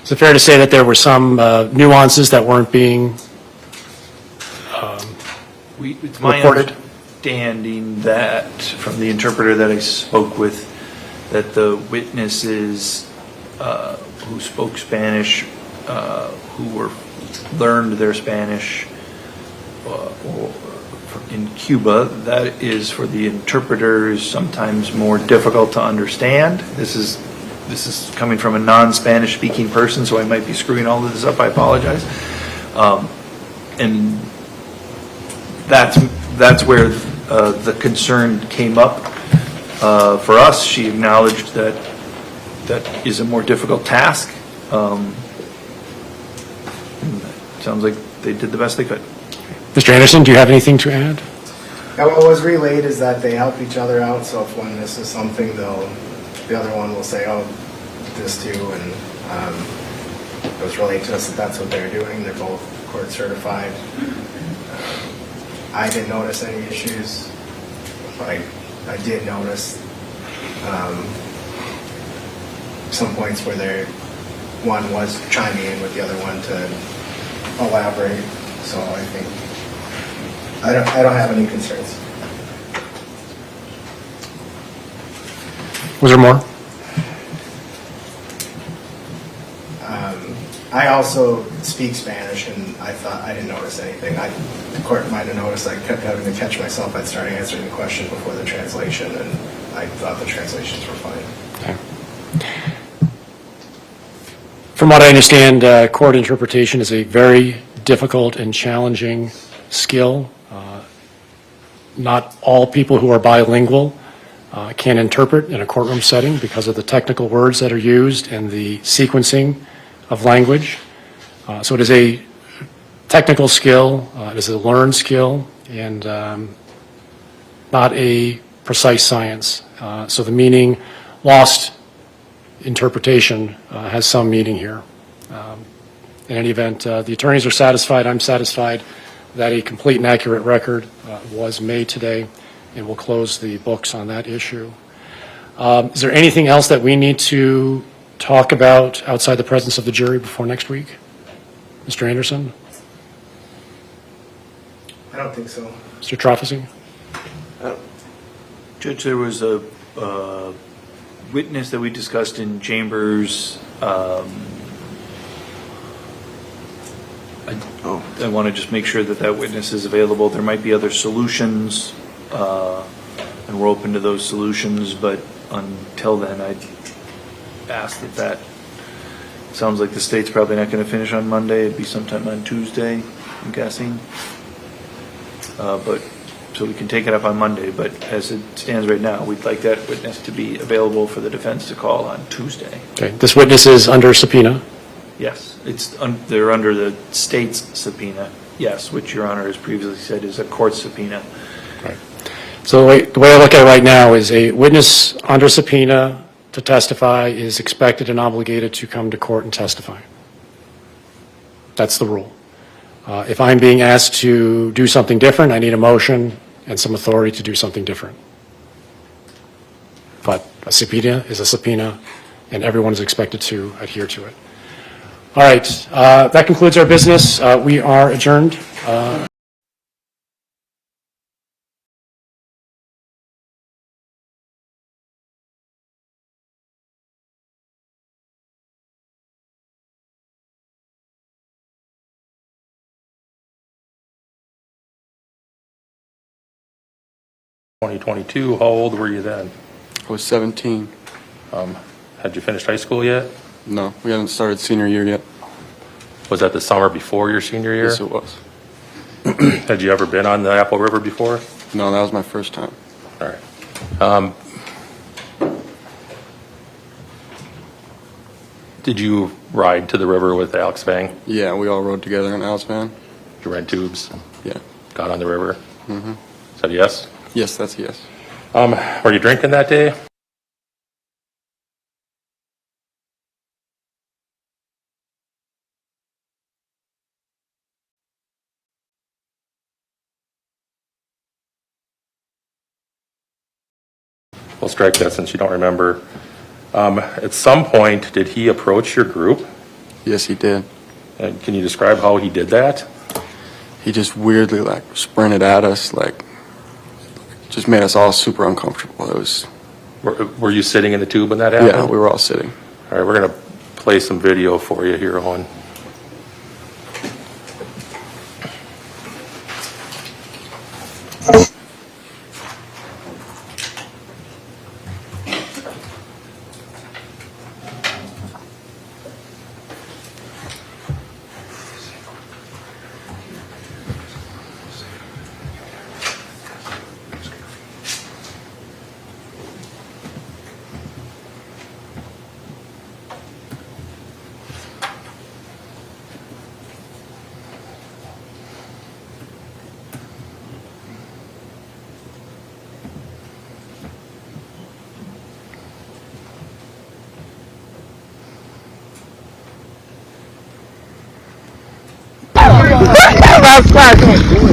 Is it fair to say that there were some nuances that weren't being It's my reported? understanding that from the interpreter that I spoke with, that the witnesses who spoke Spanish, who learned their Spanish in Cuba, that is for the interpreters sometimes more difficult to understand. This is coming from a non-Spanish speaking person, so I might be screwing all of this up. I apologize. And that's where the concern came up for us. She acknowledged that that is a more difficult task. Sounds like they did the best they could. Mr. Anderson, do you have anything to add? Now, what was relayed is that they help each other out, so if one misses something, the other one will say, oh, this too, and it was relayed to us that that's what they're doing. They're both court certified. I didn't notice any issues, but I did notice some points where one was chiming in with the other one to elaborate, so I think I don't have any concerns. Was there more? I also speak Spanish, and I didn't notice anything. The court might have noticed I kept having to catch myself. I'd start answering the question before the translation, and I thought the translations were fine. Okay. From what I understand, court interpretation is a very difficult and challenging skill. Not all people who are bilingual can interpret in a courtroom setting because of the technical words that are used and the sequencing of language. So it is a technical skill, it is a learned skill, and not a precise science. So the meaning, lost interpretation, has some meaning here. In any event, the attorneys are satisfied, I'm satisfied that a complete and accurate record was made today, and we'll close the books on that issue. Is there anything else that we need to talk about outside the presence of the jury before next week? Mr. Anderson? I don't think so. Mr. Trofasi? Judge, there was a witness that we discussed in chambers. I want to just make sure that that witness is available. There might be other solutions, and we're open to those solutions, but until then, I'd ask that sounds like the state's probably not going to finish on Monday. It'd be sometime on Tuesday, I'm guessing. But so we can take it up on Monday, but as it stands right now, we'd like that witness to be available for the defense to call on Tuesday. Okay, this witness is under subpoena. Yes, they're under the state's subpoena, yes, which Your Honor has previously said is a court subpoena. Right. So the way I look at it right now is a witness under subpoena to testify is expected and obligated to come to court and testify. That's the rule. If I'm being asked to do something different, I need a motion and some authority to do something different. But a subpoena is a subpoena, and everyone is expected to adhere to it. All right, that concludes our business. We are adjourned. (2022), how old were you then? I was 17. Had you finished high school yet? No, we hadn't started senior year yet. Was that the summer before your senior year? Yes, it was. Had you ever been on the Apple River before? No, that was my first time. All right. Did you ride to the river with Alex Vang? Yeah, we all rode together in Al's van. You ride tubes? Yeah. Got on the river? Mm-hmm. Said yes? Yes, that's a yes. Were you drinking that day? We'll strike that since you don't remember. At some point, did he approach your group? Yes, he did. And can you describe how he did that? He just weirdly sprinted at us, just made us all super uncomfortable. It was. Were you sitting in the tube when that happened? Yeah, we were all sitting. All right, we're going to play some video for you here, Owen.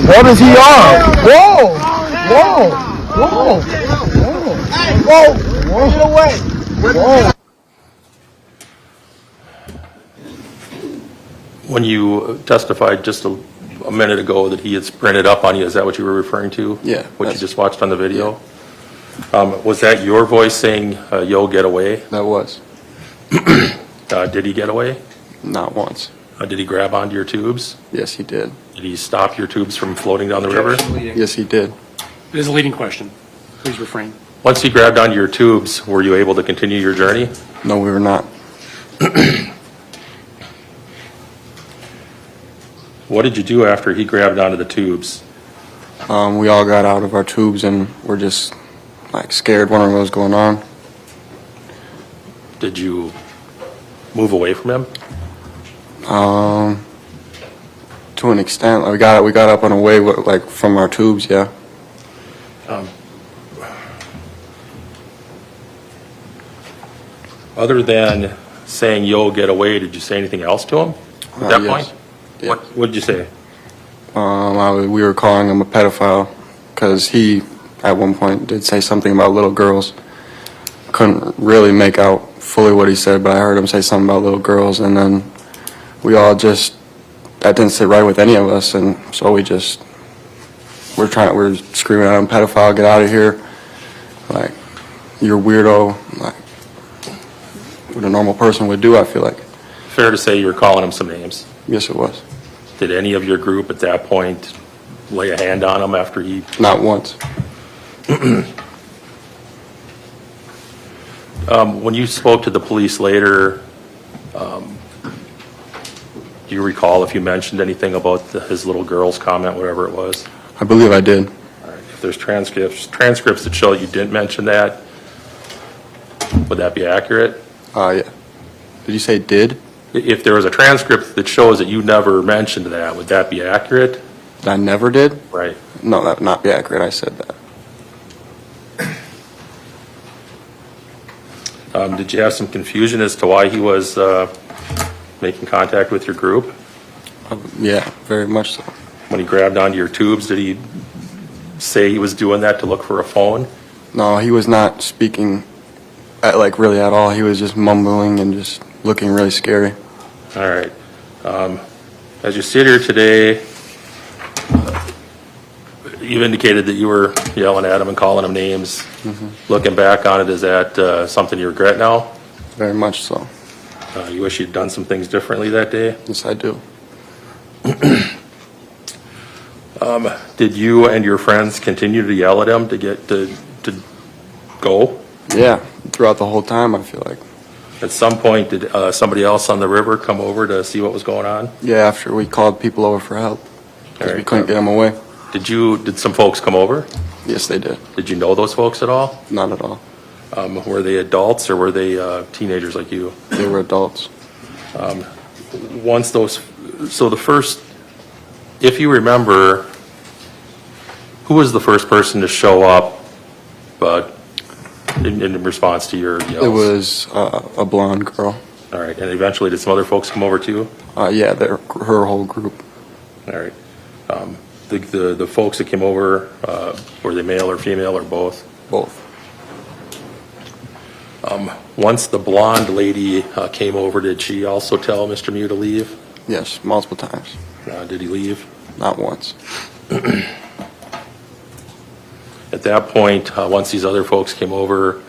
What is he on? Whoa! Whoa! Whoa! Whoa! Whoa! Get away! Whoa! When you testified just a minute ago that he had sprinted up on you, is that what you were referring to? Yeah. What you just watched on the video? Yeah. Was that your voice saying, yo, get away? That was. Did he get away? Not once. Did he grab onto your tubes? Yes, he did. Did he stop your tubes from floating down the river? Yes, he did. It is a leading question. Please refrain. Once he grabbed onto your tubes, were you able to continue your journey? No, we were not. What did you do after he grabbed onto the tubes? We all got out of our tubes and were just scared, wondering what was going on. Did you move away from him? To an extent, we got up and away like from our tubes, yeah. Other than saying, yo, get away, did you say anything else to him at that Yes. point? Yeah. What did you say? We were calling him a pedophile because he, at one point, did say something about little girls. Couldn't really make out fully what he said, but I heard him say something about little girls, and then we all just, that didn't sit right with any of us, and so we're screaming at him, pedophile, get out of here, like, you're a weirdo, like, what a normal person would do, I feel like. Fair to say you're calling him some names. Yes, it was. Did any of your group at that point lay a hand on him after he? Not once. When you spoke to the police later, do you recall if you mentioned anything about his little girl's comment, whatever it was? I believe I did. All right. If there's transcripts that show you didn't mention that, would that be accurate? Yeah. Did you say did? If there was a transcript that shows that you never mentioned that, would that be accurate? I never did? Right. No, that would not be accurate. I said that. Did you have some confusion as to why he was making contact with your group? Yeah, very much so. When he grabbed onto your tubes, did he say he was doing that to look for a phone? No, he was not speaking really at all. He was just mumbling and just looking really scary. All right. As you sit here today, you indicated that you were yelling at him and calling him names. Mm-hmm. Looking back on it, is that something you regret now? Very much so. You wish you'd done some things differently that day? Yes, I do. Did you and your friends continue to yell at him to get to go? Yeah, throughout the whole time, I feel like. At some point, did somebody else on the river come over to see what was going on? Yeah, after we called people over for help. Because All we right. couldn't get them away. Did some folks come over? Yes, they did. Did you know those folks at all? Not at all. Were they adults or were they teenagers like you? They were adults. So the first, if you remember, who was the first person to show up in response to your yells? It was a blonde girl. All right, and eventually did some other folks come over too? Yeah, her whole group. All right. The folks that came over, were they male or female or both? Both. Once the blonde lady came over, did she also tell Mr. Mew to leave? Yes, multiple times. Did he leave? Not once. At that point, once these other folks came over,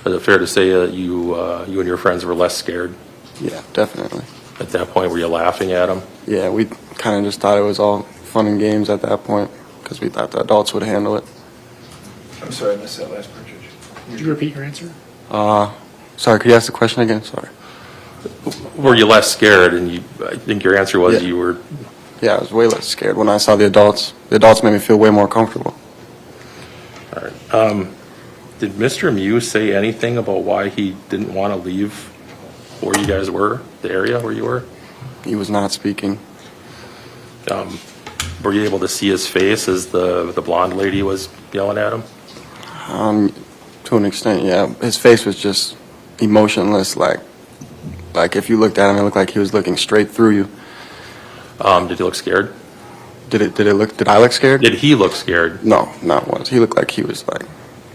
is it fair to say you and your friends were less scared? Yeah, definitely. At that point, were you laughing at them? Yeah, we kind of just thought it was all fun and games at that point because we thought the adults would handle it. I'm sorry, I missed that last part, Judge. Could you repeat your answer? Sorry, could you ask the question again? Sorry. Were you less scared? And I think your answer was you were. Yeah, I was way less scared when I saw the adults. The adults made me feel way more comfortable. All right. Did Mr. Mew say anything about why he didn't want to leave where you guys were, the area where you were? He was not speaking. Were you able to see his face as the blonde lady was yelling at him? To an extent, yeah. His face was just emotionless, like if you looked at him, it looked like he was looking straight through you. Did he look scared? Did I look scared? Did he look scared? No, not once. He looked like he was like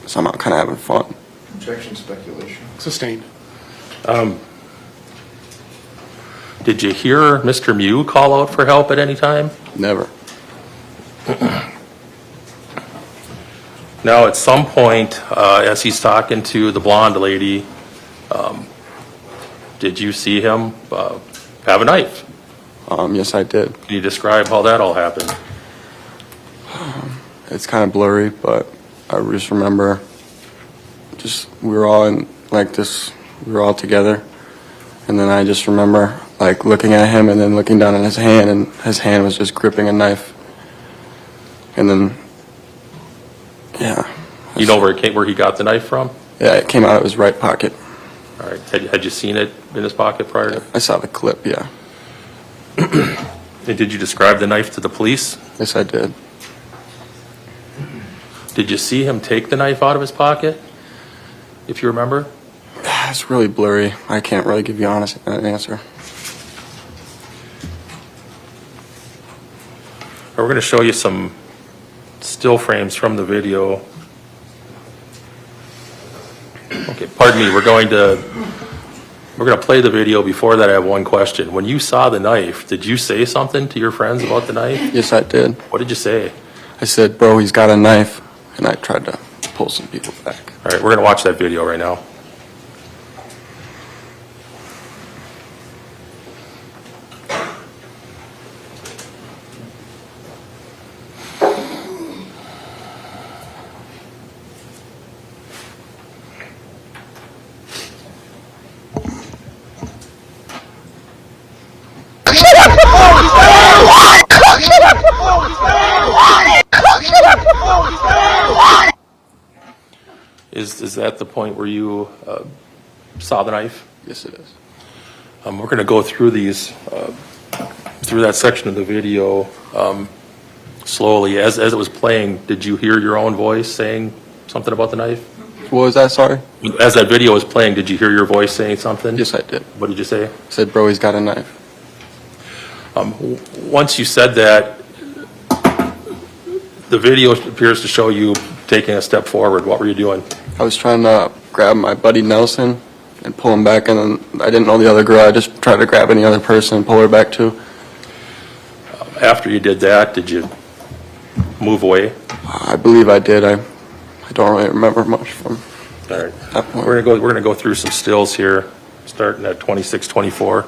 somehow kind of having fun. Objection, speculation. Sustained. Did you hear Mr. Mew call out for help at any time? Never. Now, at some point, as he's talking to the blonde lady, did you see him have a knife? Yes, I did. Can you describe how that all happened? It's kind of blurry, but I just remember we were all in like this, we were all together. And then I just remember like looking at him and then looking down at his hand, and his hand was just gripping a knife. And then, yeah. You know where he got the knife from? Yeah, it came out of his right pocket. All right. Had you seen it in his pocket prior to? I saw the clip, yeah. And did you describe the knife to the police? Yes, I did. Did you see him take the knife out of his pocket, if you remember? It's really blurry. I can't really give you an honest answer. We're going to show you some still frames from the video. Okay, pardon me, we're going to play the video. Before that, I have one question. When you saw the knife, did you say something to your friends about the knife? Yes, I did. What did you say? I said, bro, he's got a knife, and I tried to pull some people back. All right, we're going to watch that video right now. Is that the point where you saw the knife? Yes, it is. We're going to go through these, through that section of the video slowly. As it was playing, did you hear your own voice saying something about the knife? What was that, sorry? As that video was playing, did you hear your voice saying something? Yes, I did. What did you say? I said, bro, he's got a knife. Once you said that, the video appears to show you taking a step forward. What were you doing? I was trying to grab my buddy Nelson and pull him back, and then I didn't know the other girl. I just tried to grab any other person and pull her back too. After you did that, did you move away? I believe I did. I don't really remember much from All right. that point. We're gonna go through some stills here, starting at 26:24.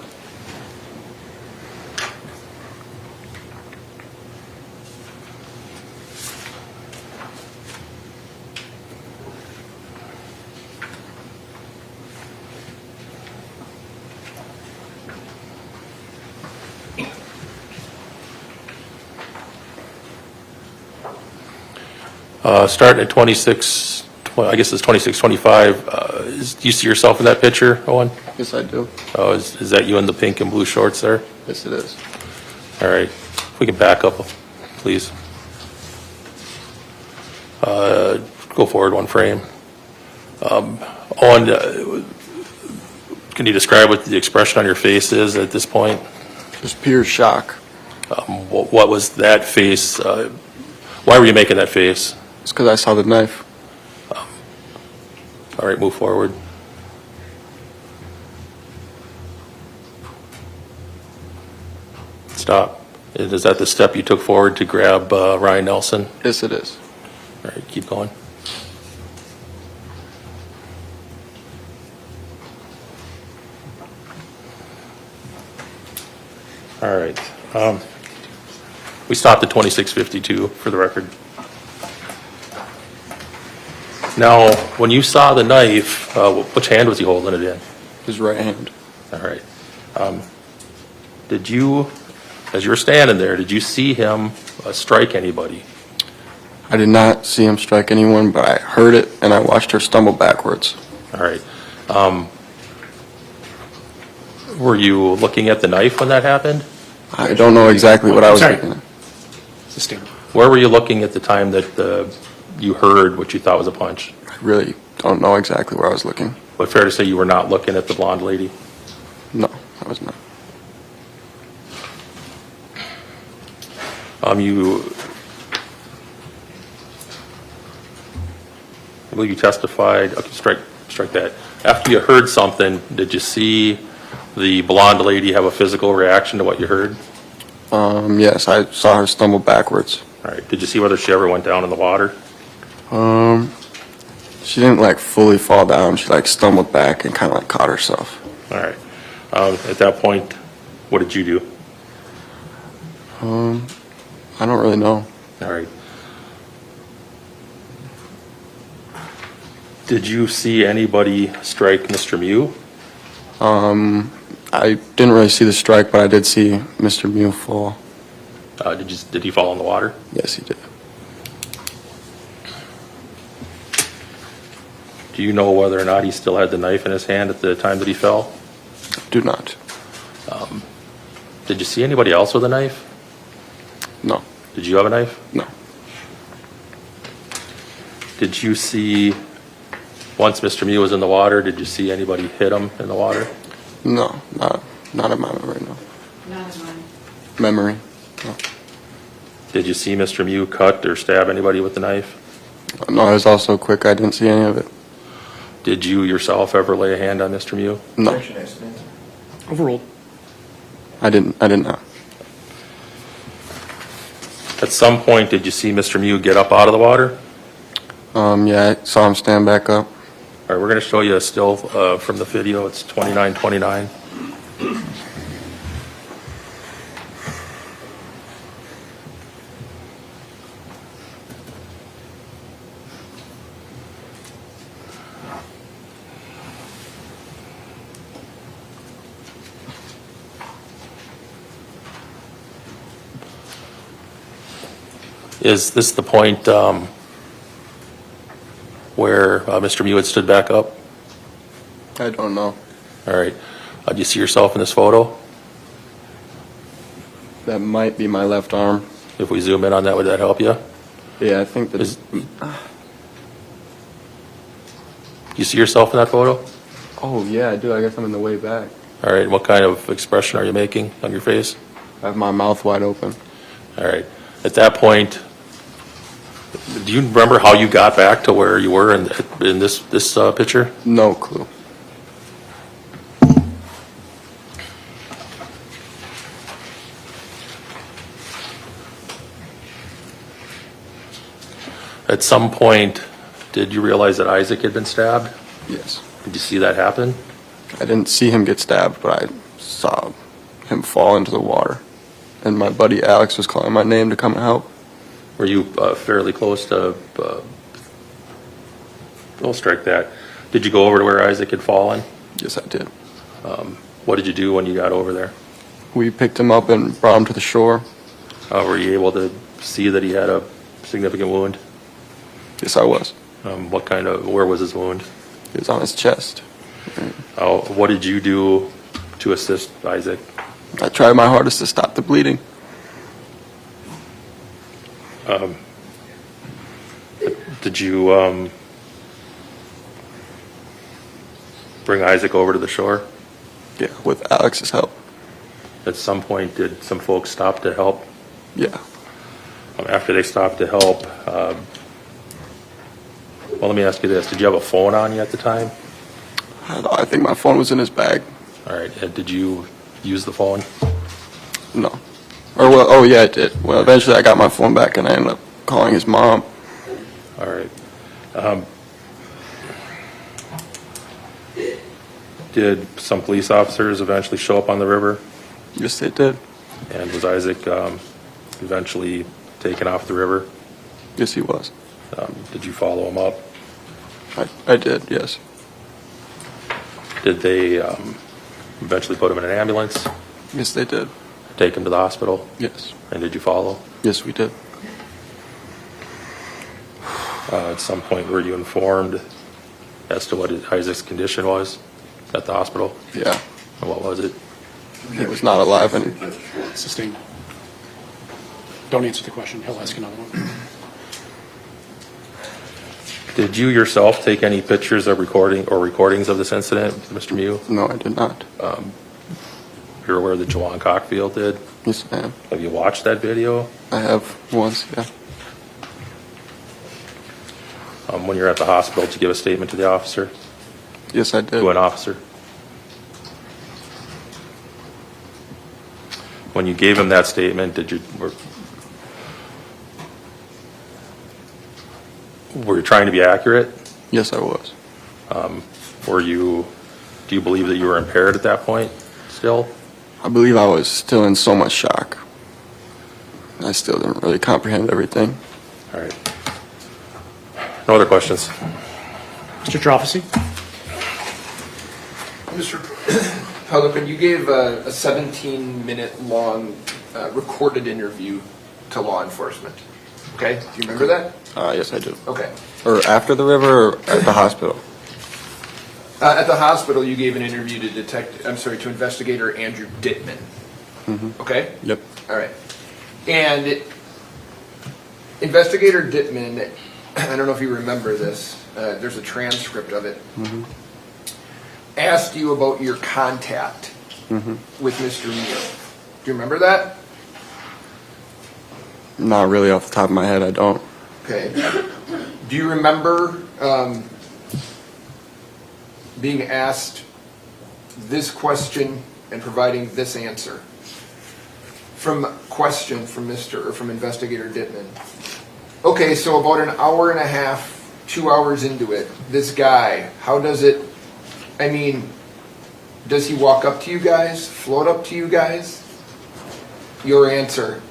Starting at 26, I guess it's 26:25. Do you see yourself in that picture, Owen? Yes, I do. Oh, is that you in the pink and blue shorts there? Yes, it is. All right. If we can back up, please. Go forward one frame. Owen, can you describe what the expression on your face is at this point? Just pure shock. What was that face? Why were you making that face? It's because I saw the knife. All right, move forward. Stop. Is that the step you took forward to grab Ryan Nelson? Yes, it is. All right, keep going. All right. We stopped at 26:52 for the record. Now, when you saw the knife, which hand was he holding it in? His right hand. All right. Did you, as you were standing there, did you see him strike anybody? I did not see him strike anyone, but I heard it and I watched her stumble backwards. All right. Were you looking at the knife when that happened? I don't know exactly what I was looking at. Where were you looking at the time that you heard what you thought was a punch? I really don't know exactly where I was looking. But fair to say you were not looking at the blonde lady? No, I was not. I believe you testified, okay, strike that. After you heard something, did you see the blonde lady have a physical reaction to what you heard? Yes, I saw her stumble backwards. All right, did you see whether she ever went down in the water? She didn't like fully fall down. She like stumbled back and kind of like caught herself. All right. At that point, what did you do? I don't really know. All right. Did you see anybody strike Mr. Mew? I didn't really see the strike, but I did see Mr. Mew fall. Did he fall in the water? Yes, he did. Do you know whether or not he still had the knife in his hand at the time that he fell? Do not. Did you see anybody else with a knife? No. Did you have a knife? No. Did you see, once Mr. Mew was in the water, did you see anybody hit him in the water? No, not in my memory, no. Not in mine. Memory, no. Did you see Mr. Mew cut or stab anybody with the knife? No, it was also quick. I didn't see any of it. Did you yourself ever lay a hand on Mr. Mew? No. Overruled. I didn't know. At some point, did you see Mr. Mew get up out of the water? Yeah, I saw him stand back up. All right, we're going to show you a still from the video. It's 29:29. Is this the point where Mr. Mew had stood back up? I don't know. All right. Do you see yourself in this photo? That might be my left arm. If we zoom in on that, would that help you? Yeah, I think that Do you see yourself in that photo? Oh, yeah, I do. I guess I'm in the way back. All right. What kind of expression are you making on your face? I have my mouth wide open. All right. At that point, do you remember how you got back to where you were in this picture? No clue. At some point, did you realize that Isaac had been stabbed? Yes. Did you see that happen? I didn't see him get stabbed, but I saw him fall into the water. And my buddy Alex was calling my name to come and help. Were you fairly close to, we'll strike that. Did you go over to where Isaac had fallen? Yes, I did. What did you do when you got over there? We picked him up and brought him to the shore. Were you able to see that he had a significant wound? Yes, I was. Where was his wound? It was on his chest. What did you do to assist Isaac? I tried my hardest to stop the bleeding. Did you bring Isaac over to the shore? Yeah, with Alex's help. At some point, did some folks stop to help? Yeah. After they stopped to help, well, let me ask you this. Did you have a phone on you at the time? I think my phone was in his bag. All right. And did you use the phone? No. Or, well, oh, yeah, I did. Well, eventually I got my phone back and I ended up calling his mom. All right. Did some police officers eventually show up on the river? Yes, they did. And was Isaac eventually taken off the river? Yes, he was. Did you follow him up? I did, yes. Did they eventually put him in an ambulance? Yes, they did. Take him to the hospital? Yes. And did you follow? Yes, we did. At some point, were you informed as to what Isaac's condition was at the hospital? Yeah. And what was it? He was not alive anymore. Sustained. Don't answer the question. He'll ask another one. Did you yourself take any pictures of recordings of this incident, Mr. Mew? No, I did not. You're aware that Jawan Cockfield did? Yes, I am. Have you watched that video? I have once, yeah. When you're at the hospital, to give a statement to the officer? Yes, I did. To an officer? When you gave him that statement, were you trying to be accurate? Yes, I was. Do you believe that you were impaired at that point still? I believe I was still in so much shock. I still didn't really comprehend everything. All right. No other questions? Mr. Trophy? Mr. Pelican, you gave a 17-minute long recorded interview to law enforcement. Okay? Do you remember that? Yes, I do. Okay. Or after the river or at the hospital? At the hospital, you gave an interview to investigator Andrew Dittman. Okay? Yep. All right. And Investigator Dittman, I don't know if you remember this, there's a transcript of it, asked you about your contact with Mr. Muir. Do you remember that? Not really off the top of my head, I don't. Okay. Do you remember being asked this question and providing this answer? From Investigator Dittman. Okay, so about an hour and a half, 2 hours into it, this guy, how does it, I mean, does he walk up to you guys, float up to you guys? Your answer.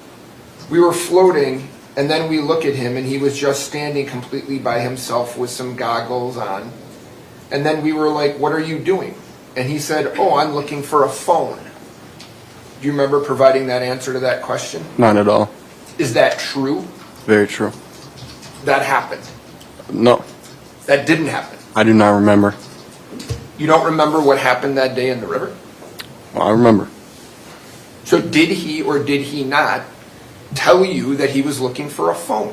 We were floating, and then we look at him, and he was just standing completely by himself with some goggles on. And then we were like, what are you doing? And he said, oh, I'm looking for a phone. Do you remember providing that answer to that question? Not at all. Is that true? Very true. That happened. No. That didn't happen. I do not remember. You don't remember what happened that day in the river? Well, I remember. So did he or did he not tell you that he was looking for a phone?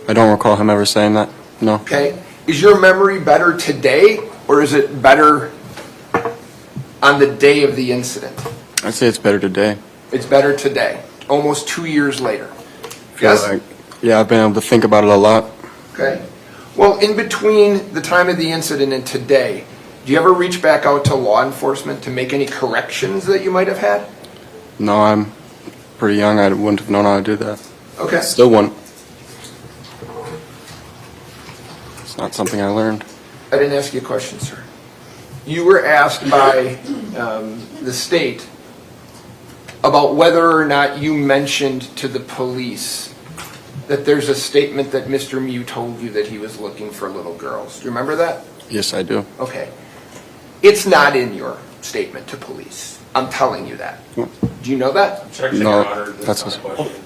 I don't recall him ever saying that. No. Okay. Is your memory better today, or is it better on the day of the incident? I'd say it's better today. It's better today, almost 2 years later. Yes? Yeah, I've been able to think about it a lot. Okay. Well, in between the time of the incident and today, do you ever reach back out to law enforcement to make any corrections that you might have had? No, I'm pretty young. I wouldn't have known how to do that. Okay. Still wouldn't. It's not something I learned. I didn't ask you a question, sir. You were asked by the state about whether or not you mentioned to the police that there's a statement that Mr. Mew told you that he was looking for little girls. Do you remember that? Yes, I do. Okay. It's not in your statement to police. I'm telling you that. Do you know that? No, that's a question.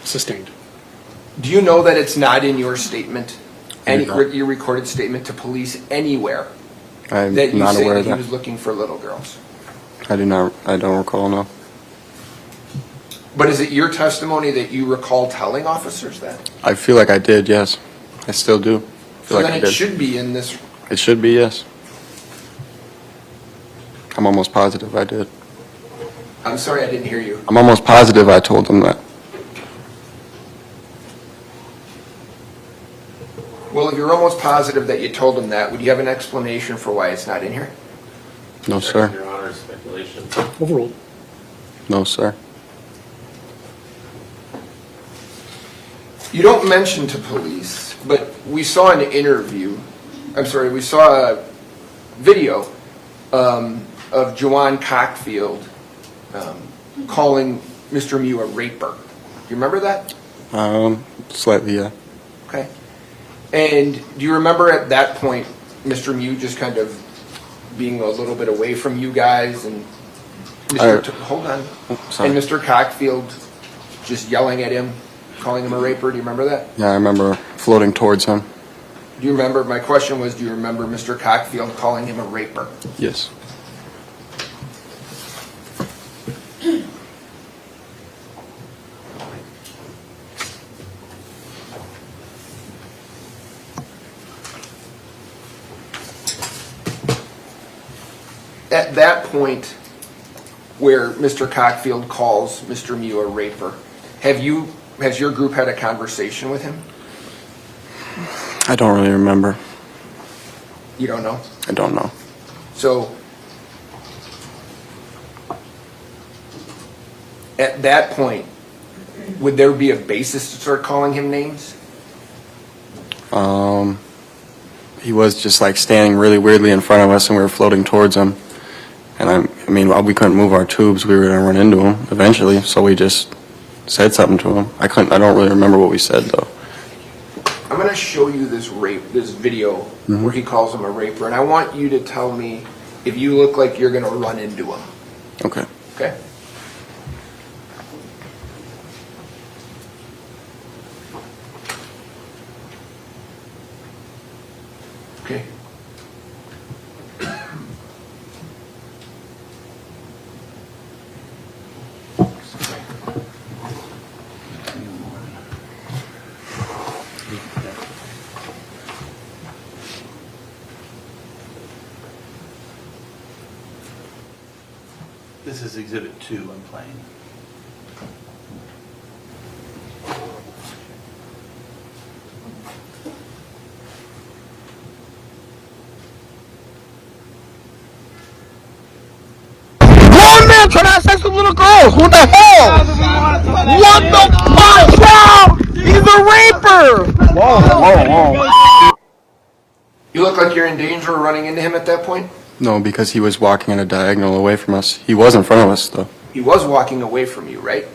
Sustained. Do you know that it's not in your statement, No. your recorded statement to police anywhere, I'm that you not say aware that of he that. was looking for little girls? I don't recall, no. But is it your testimony that you recall telling officers that? I feel like I did, yes. I still do. I feel So like then I it did. should be in this. It should be, yes. I'm almost positive I did. I'm sorry, I didn't hear you. I'm almost positive I told them that. Well, if you're almost positive that you told them that, would you have an explanation for why it's not in here? No, sir. Your Honor, speculation. Overruled. No, sir. You don't mention to police, but we saw an interview. We saw a video of Joanne Cockfield calling Mr. Mew a raper. Do you remember that? Slightly, yeah. Okay. And do you remember at that point, Mr. Mew just kind of being a little bit away from you guys and hold on. Sorry. And Mr. Cockfield just yelling at him, calling him a raper? Do you remember that? Yeah, I remember floating towards him. Do you remember, my question was, do you remember Mr. Cockfield calling him a raper? Yes. At that point where Mr. Cockfield calls Mr. Mew a raper, has your group had a conversation with him? I don't really remember. You don't know? I don't know. So, at that point, would there be a basis to start calling him names? He was just like standing really weirdly in front of us and we were floating towards him. And I mean, we couldn't move our tubes. We were going to run into him eventually. So we just said something to him. I don't really remember what we said though. I'm going to show you this video where he calls him a raper, and I want you to tell me if you look like you're going to run into him. Okay. Okay? Okay. This is Exhibit 2 I'm playing. Grown man trying to have sex with little girls. What the hell? What the fuck, bro? He's a raper. Whoa. You look like you're in danger of running into him at that point? No, because he was walking in a diagonal away from us. He was in front of us, though. He was walking away from you, right?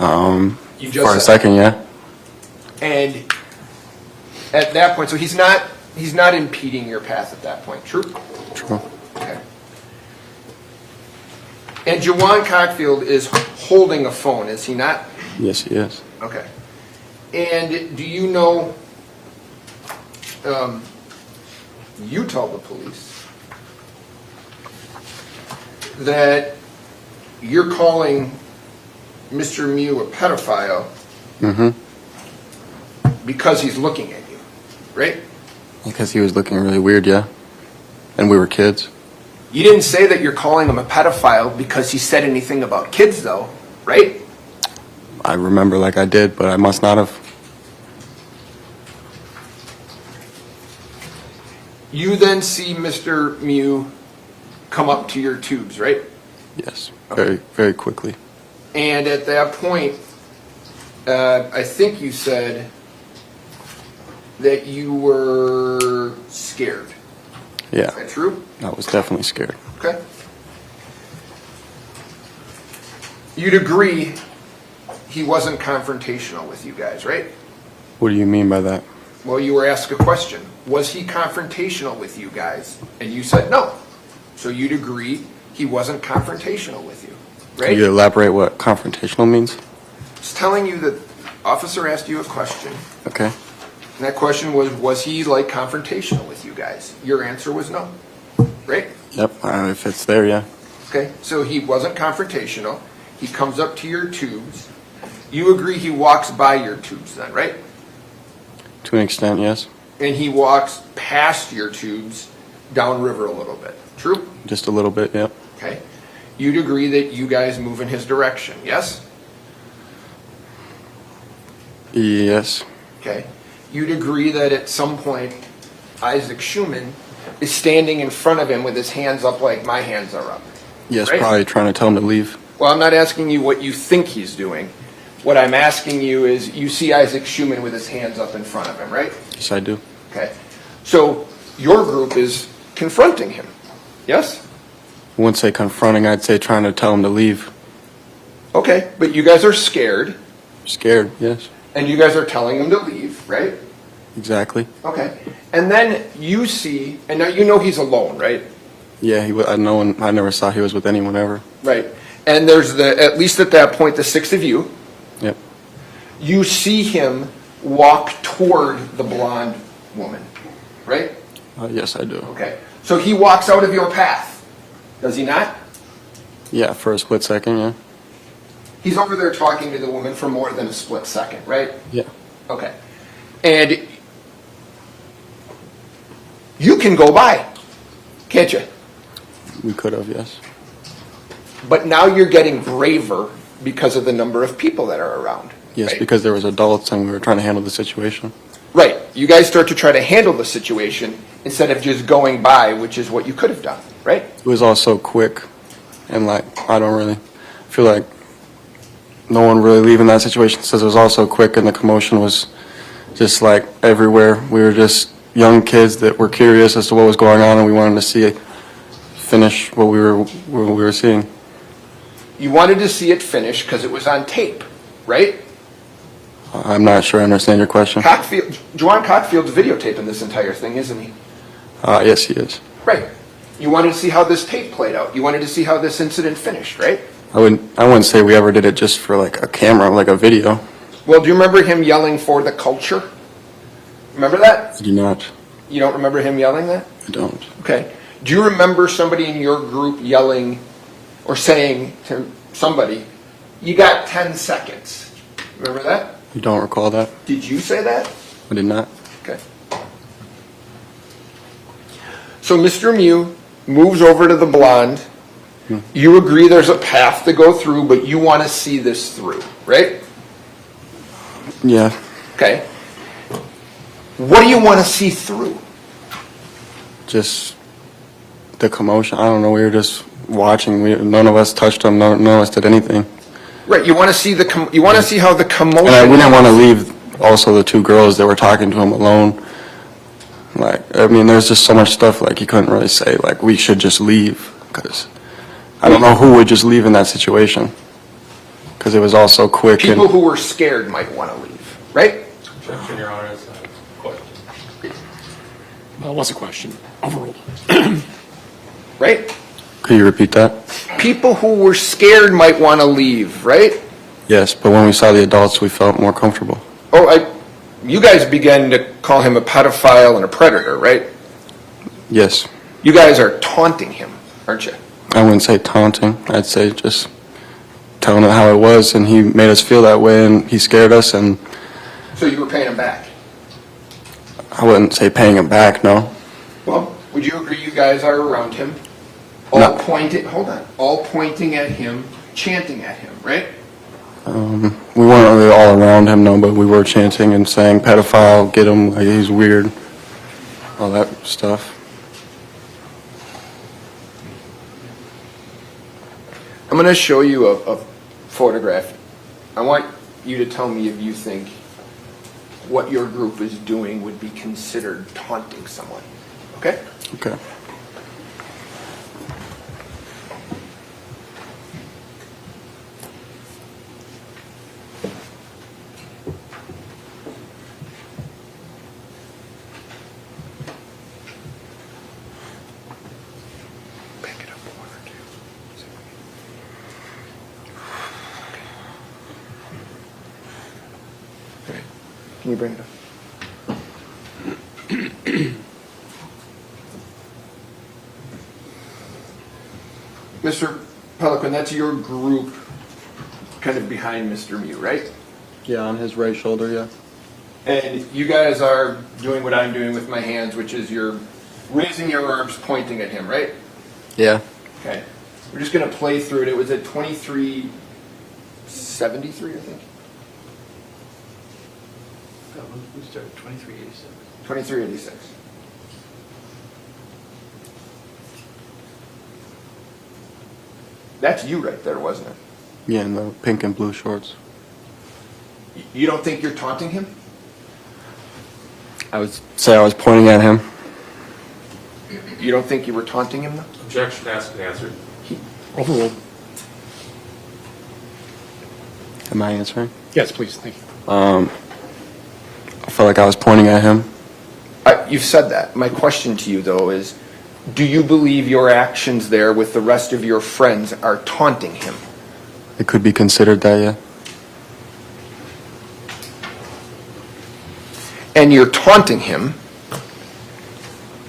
You just For a said- second, yeah. And at that point, so he's not impeding your path at that point, true? True. Okay. And Jawan Cockfield is holding a phone, is he not? Yes, he is. Okay. And do you know, you told the police that you're calling Mr. Mew a pedophile Mm-hmm. because he's looking at you, right? Because he was looking really weird, yeah. And we were kids. You didn't say that you're calling him a pedophile because he said anything about kids, though, right? I remember like I did, but I must not have. You then see Mr. Mew come up to your tubes, right? Yes, very, very quickly. And at that point, I think you said that you were scared. Yeah. Is that true? I was definitely scared. Okay. You'd agree he wasn't confrontational with you guys, right? What do you mean by that? Well, you were asked a question. Was he confrontational with you guys? And you said no. So you'd agree he wasn't confrontational with you, right? Can you elaborate what confrontational means? Just telling you that officer asked you a question. Okay. And that question was he like confrontational with you guys? Your answer was no, right? Yep, if it's there, yeah. Okay, so he wasn't confrontational. He comes up to your tubes. You agree he walks by your tubes then, right? To an extent, yes. And he walks past your tubes downriver a little bit. True? Just a little bit, yep. Okay. You'd agree that you guys move in his direction, yes? Yes. Okay. You'd agree that at some point Isaac Schumann is standing in front of him with his hands up like my hands are up. Yes, right? probably trying to tell him to leave. Well, I'm not asking you what you think he's doing. What I'm asking you is you see Isaac Schumann with his hands up in front of him, right? Yes, I do. Okay. So your group is confronting him, yes? I wouldn't say confronting, I'd say trying to tell him to leave. Okay, but you guys are scared. Scared, yes. And you guys are telling him to leave, right? Exactly. Okay. And then you see, and now you know he's alone, right? Yeah, I never saw he was with anyone ever. Right. And there's at least at that point, the six of you. Yep. You see him walk toward the blonde woman, right? Yes, I do. Okay. So he walks out of your path, does he not? Yeah, for a split second, yeah. He's over there talking to the woman for more than a split second, right? Yeah. Okay. And you can go by, can't you? We could have, yes. But now you're getting braver because of the number of people that are around. Yes, right? because there was adults and we were trying to handle the situation. Right. You guys start to try to handle the situation instead of just going by, which is what you could have done, right? It was all so quick, and like, I don't really feel like no one really leaving that situation says it was all so quick and the commotion was just like everywhere. We were just young kids that were curious as to what was going on and we wanted to see it finish what we were seeing. You wanted to see it finish because it was on tape, right? I'm not sure I understand your question. Juwan Cockfield's videotaping this entire thing, isn't he? Yes, he is. Right. You wanted to see how this tape played out. You wanted to see how this incident finished, right? I wouldn't say we ever did it just for like a camera, like a video. Well, do you remember him yelling for the culture? Remember that? I do not. You don't remember him yelling that? I don't. Okay. Do you remember somebody in your group yelling or saying to somebody, you got 10 seconds? Remember that? You don't recall that? Did you say that? I did not. Okay. So Mr. Mew moves over to the blonde You agree there's a path to go through, but you want to see this through, right? Yeah. Okay. What do you want to see through? Just the commotion. I don't know. We were just watching. None of us touched him. None of us did anything. Right. You want to see you want to see how the commotion. And we didn't want to leave. Also, the two girls that were talking to him alone. Like, I mean, there's just so much stuff. Like, you couldn't really say like we should just leave, because I don't know who would just leave in that situation. Because it was all so quick. People who were scared might want to leave, right? Objection, Your Honor. It's not a question. Well, it was a question. Overruled. Right? Could you repeat that? People who were scared might want to leave, right? Yes, but when we saw the adults, we felt more comfortable. Oh, you guys began to call him a pedophile and a predator, right? Yes. You guys are taunting him, aren't you? I wouldn't say taunting. I'd say just telling it how it was, and he made us feel that way, and he scared us, and So you were paying him back. I wouldn't say paying him back, no. Well, would you agree you guys are around him, No. all pointing at him, chanting at him, right? We weren't really all around him, no, but we were chanting and saying, pedophile, get him, like, he's weird, all that stuff. I'm going to show you a photograph. I want you to tell me if you think what your group is doing would be considered taunting someone. Okay? Okay. Can you bring it up? Mr. Pelican, that's your group kind of behind Mr. Mew, right? Yeah, on his right shoulder, yeah. And you guys are doing what I'm doing with my hands, which is you're raising your arms pointing at him, right? Yeah. Okay. We're just going to play through it. It was at 2373, I think. We started 2386. 2386. That's you right there, wasn't it? Yeah, in the pink and blue shorts. You don't think you're taunting him? I would say I was pointing at him. You don't think you were taunting him, though? Objection, asked and answered. Overruled. Am I answering? Yes, please, thank you. I felt like I was pointing at him. You've said that. My question to you, though, is do you believe your actions there with the rest of your friends are taunting him? It could be considered that, yeah. And you're taunting him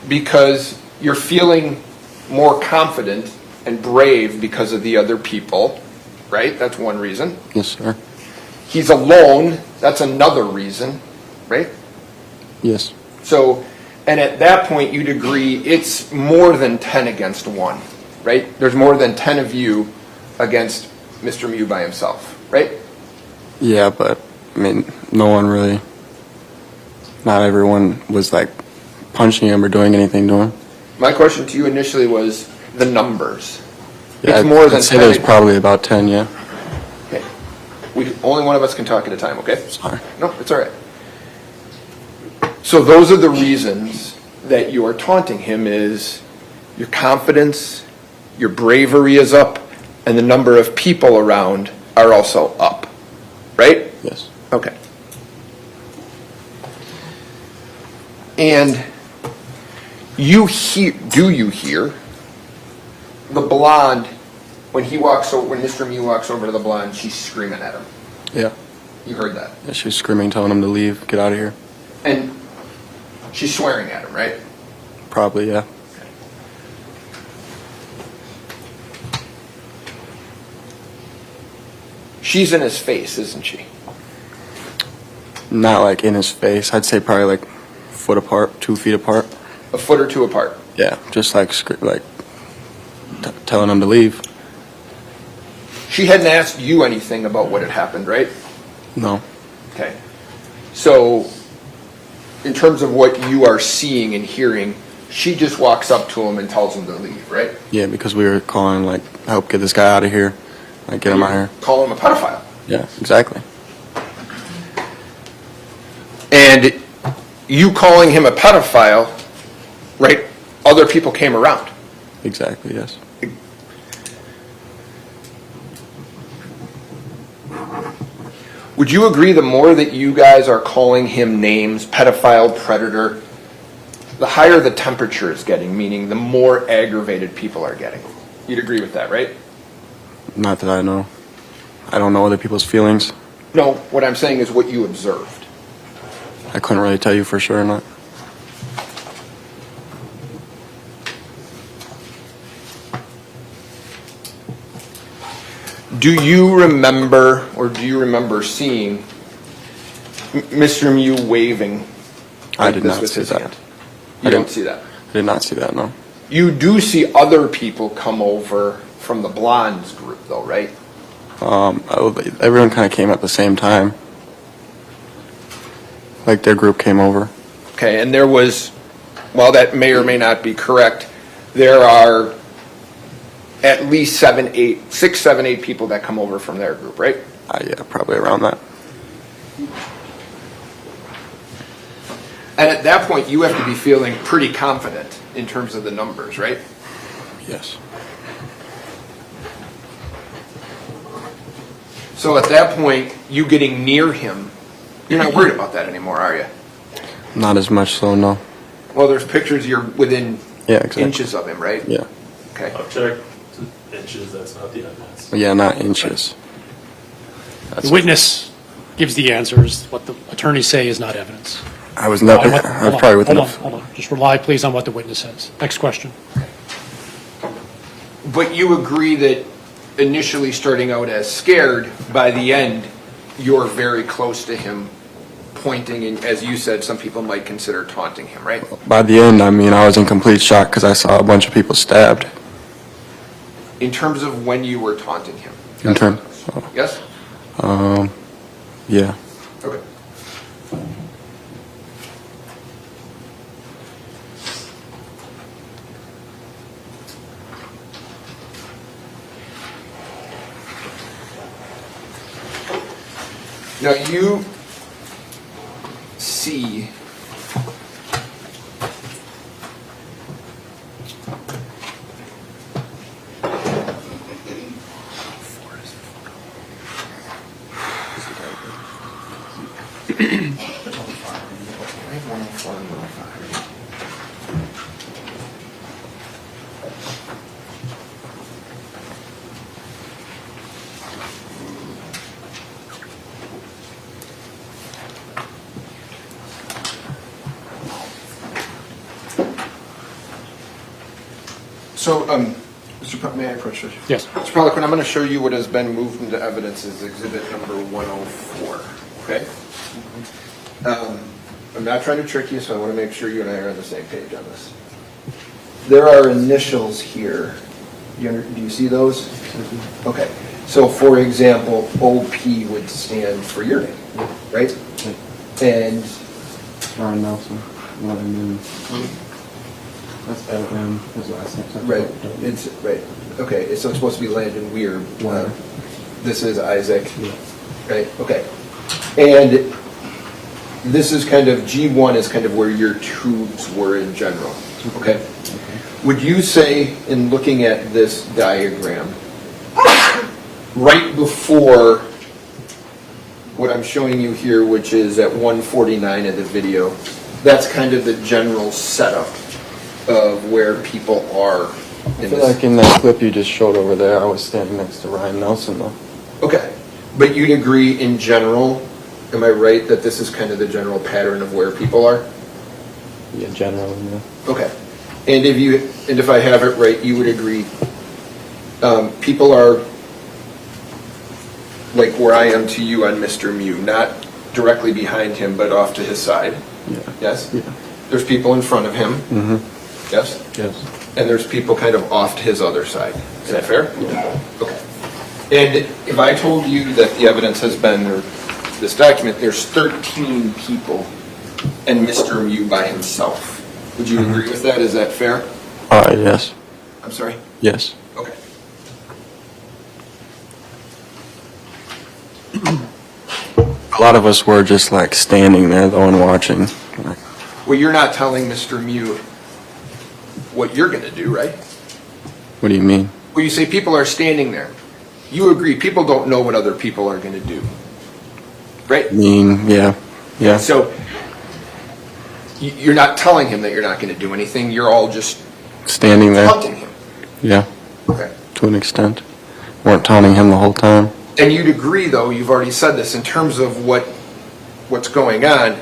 because you're feeling more confident and brave because of the other people, right? That's one reason. Yes, sir. He's alone. That's another reason, right? Yes. So, and at that point, you'd agree it's more than 10 against 1, right? There's more than 10 of you against Mr. Mew by himself, right? Yeah, but, I mean, no one really, not everyone was, like, punching him or doing anything to him. My question to you initially was the numbers. Yeah, It's more than I'd say 10. there's probably about 10, yeah. Okay. Only one of us can talk at a time, okay? Sorry. No, it's all right. So those are the reasons that you are taunting him is your confidence, your bravery is up, and the number of people around are also up, right? Yes. Okay. And do you hear the blonde, when Mr. Mew walks over to the blonde, she's screaming at him? Yeah. You heard that? Yeah, she was screaming, telling him to leave, get out of here. And she's swearing at him, right? Probably, yeah. She's in his face, isn't she? Not like in his face. I'd say probably like foot apart, 2 feet apart. A foot or two apart. Yeah, just like telling him to leave. She hadn't asked you anything about what had happened, right? No. Okay. So, in terms of what you are seeing and hearing, she just walks up to him and tells him to leave, right? Yeah, because we were calling, like, help get this guy out of here. Like, get him out of here. Call him a pedophile. Yeah, exactly. And you calling him a pedophile, right? Other people came around. Exactly, yes. Would you agree the more that you guys are calling him names, pedophile, predator, the higher the temperature is getting, meaning the more aggravated people are getting? You'd agree with that, right? Not that I know. I don't know other people's feelings. No, what I'm saying is what you observed. I couldn't really tell you for sure or not. Do you remember, or do you remember seeing Mr. Mew waving? I did this not with see his that. hand? You don't see that? I did not see that, no. You do see other people come over from the Blondes group, though, right? Everyone kind of came at the same time. Like their group came over. Okay, and there was, while that may or may not be correct, there are at least 6, 7, 8 people that come over from their group, right? Yeah, probably around that. And at that point, you have to be feeling pretty confident in terms of the numbers, right? Yes. So at that point, you getting near him, you're not worried about that anymore, are you? Not as much so, no. Well, there's pictures you're within exactly. inches of him, right? Yeah. Okay. I'll check inches, that's not the evidence. Yeah, not inches. The witness gives the answers. What the attorneys say is not evidence. I was never, I was probably within Hold on. Just rely, please, on what the witness says. Next question. But you agree that initially starting out as scared, by the end, you're very close to him, pointing, and as you said, some people might consider taunting him, right? By the end, I mean, I was in complete shock because I saw a bunch of people stabbed. In terms of when you were taunting him? In terms, Yes? yeah. Okay. Now you see So, may I approach this? Yes. Mr. Poliquin, I'm going to show you what has been moved into evidence as exhibit number 104, okay? I'm not trying to trick you, so I want to make sure you and I are on the same page on this. There are initials here. Do you see those? Okay. So, for example, OP would stand for your name, right? And Ryan Nelson. That's LM, his last name. right, it's right. Okay, so it's supposed to be Landon Weir. This is Isaac. Right. Okay. And this is kind of G1 is kind of where your tubes were in general. Okay. Would you say, in looking at this diagram, right before what I'm showing you here, which is at 149 of the video, that's kind of the general setup of where people are I feel like in that clip you just showed over there, I was standing next to Ryan Nelson, though. Okay. But you'd agree in general, am I right, that this is kind of the general pattern of where people are? Yeah, generally, yeah. Okay. And if I have it right, you would agree, people are like where I am to you on Mr. Mew, not directly behind him, but off to his side. Yeah. Yes? Yeah. There's people in front of him. Mm-hmm. Yes? Yes. And there's people kind of off to his other side. Is that fair? Yeah. Okay. And if I told you that the evidence has been, or this document, there's 13 people and Mr. Mew by himself, would you agree with that? Is that fair? Yes. I'm sorry? Yes. Okay. A lot of us were just like standing there though and watching. Well, you're not telling Mr. Mew what you're going to do, right? What do you mean? Well, you say people are standing there. You agree people don't know what other people are going to do, right? I mean, yeah. Yeah. So you're not telling him that you're not going to do anything. You're all just Standing there. taunting him. Yeah. Okay. To an extent. Weren't taunting him the whole time. And you'd agree, though, you've already said this, in terms of what's going on,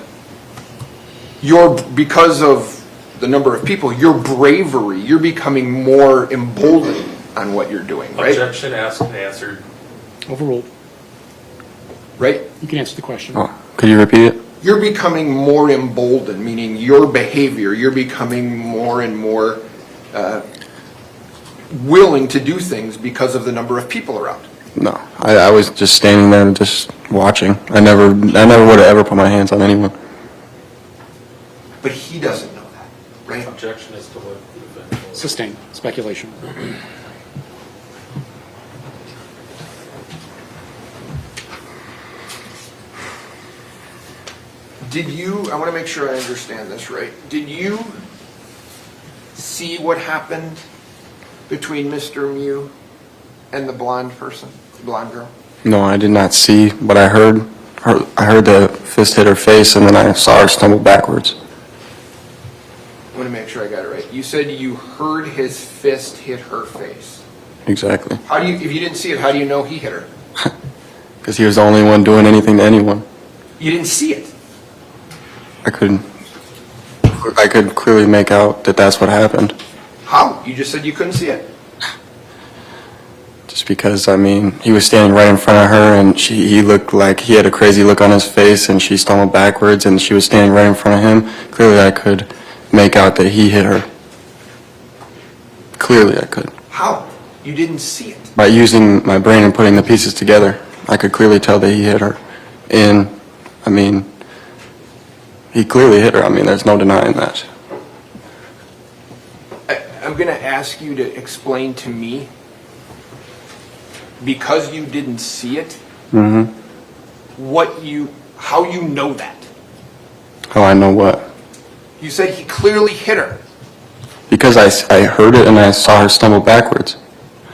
because of the number of people, your bravery, you're becoming more emboldened on what you're doing, right? Objection asked and answered. Overruled. Right? You can answer the question. Oh, could you repeat it? You're becoming more emboldened, meaning your behavior, you're becoming more and more willing to do things because of the number of people around. No. I was just standing there and just watching. I never would have ever put my hands on anyone. But he doesn't know that, right? Objection as to what the defendant was. Sustained. Speculation. I want to make sure I understand this right. Did you see what happened between Mr. Mew and the blonde person, the blonde girl? No, I did not see, but I heard the fist hit her face, and then I saw her stumble backwards. I want to make sure I got it right. You said you heard his fist hit her face. Exactly. If you didn't see it, how do you know he hit her? Because he was the only one doing anything to anyone. You didn't see it. I could clearly make out that that's what happened. How? You just said you couldn't see it. Just because, I mean, he was standing right in front of her, and he looked like he had a crazy look on his face, and she stumbled backwards, and she was standing right in front of him. Clearly, I could make out that he hit her. Clearly, I could. How? You didn't see it. By using my brain and putting the pieces together, I could clearly tell that he hit her. And, I mean, he clearly hit her. I mean, there's no denying that. I'm going to ask you to explain to me, because you didn't see it, how you know that. How I know what? You said he clearly hit her. Because I heard it and I saw her stumble backwards.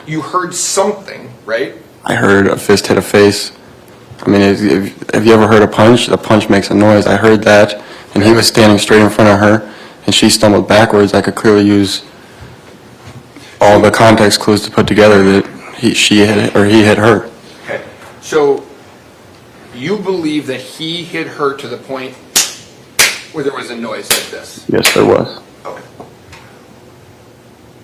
You heard something, right? I heard a fist hit a face. I mean, have you ever heard a punch? The punch makes a noise. I heard that, and he was standing straight in front of her, and she stumbled backwards. I could clearly use all the context clues to put together that she hit or he hit her. Okay. So you believe that he hit her to the point where there was a noise like this? Yes, there was. Okay.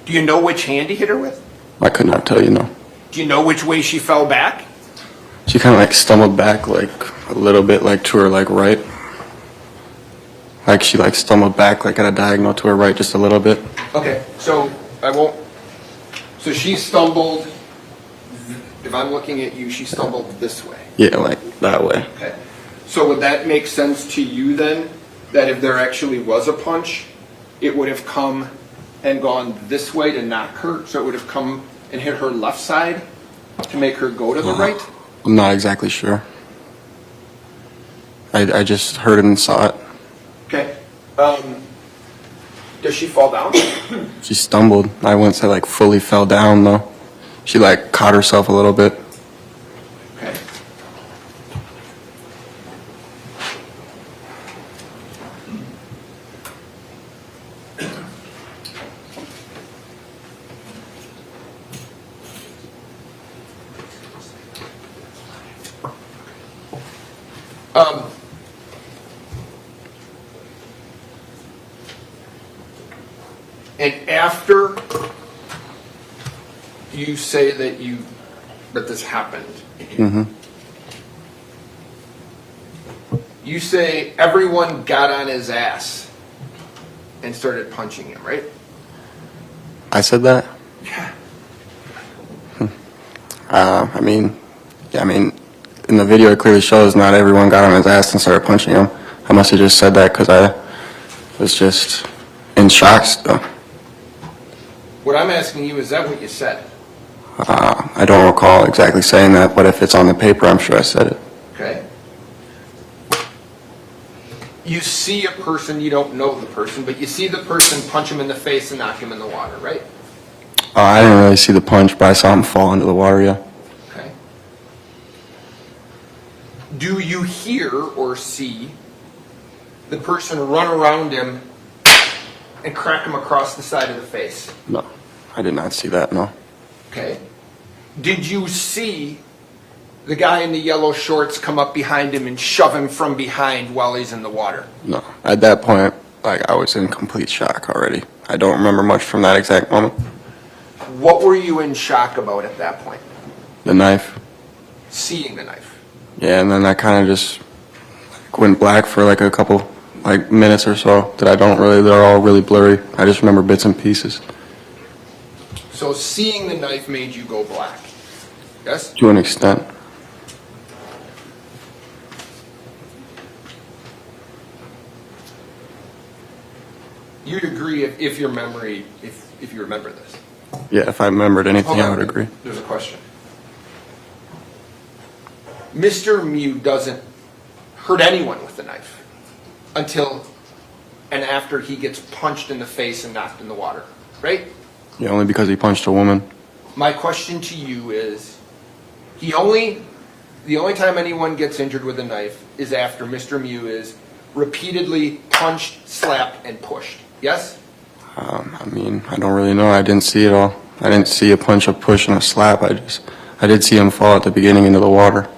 Do you know which hand he hit her with? I could not tell you, no. Do you know which way she fell back? She kind of like stumbled back like a little bit, like to her like right. Like she like stumbled back like at a diagonal to her right just a little bit. Okay, so so she stumbled, if I'm looking at you, she stumbled this way. Yeah, like that way. Okay. So would that make sense to you then, that if there actually was a punch, it would have come and gone this way to knock her, so it would have come and hit her left side to make her go to the right? I'm not exactly sure. I just heard it and saw it. Okay. Does she fall down? She stumbled. I wouldn't say like fully fell down though. She like caught herself a little bit. Okay. And after you say that this happened, you say everyone got on his ass and started punching him, right? I said that? Yeah. I mean, in the video it clearly shows not everyone got on his ass and started punching him. I must have just said that because I was just in shock still. What I'm asking you, is that what you said? I don't recall exactly saying that, but if it's on the paper, I'm sure I said it. Okay. You see a person, you don't know the person, but you see the person punch him in the face and knock him in the water, right? I didn't really see the punch, but I saw him fall into the water, yeah. Okay. Do you hear or see the person run around him and crack him across the side of the face? No, I did not see that, no. Okay. Did you see the guy in the yellow shorts come up behind him and shove him from behind while he's in the water? No. At that point, I was in complete shock already. I don't remember much from that exact moment. What were you in shock about at that point? The knife. Seeing the knife. Yeah, and then I kind of just went black for like a couple minutes or so that they're all really blurry. I just remember bits and pieces. So seeing the knife made you go black? Yes? To an extent. You'd agree if your memory, if you remember this? Yeah, if I remembered anything, Hold on, I would agree. There's a question. Mr. Mew doesn't hurt anyone with the knife until and after he gets punched in the face and knocked in the water, right? Yeah, only because he punched a woman. My question to you is, the only time anyone gets injured with a knife is after Mr. Mew is repeatedly punched, slapped, and pushed. Yes? I mean, I don't really know. I didn't see it all. I didn't see a punch, a push, and a slap. I did see him fall at the beginning into the water.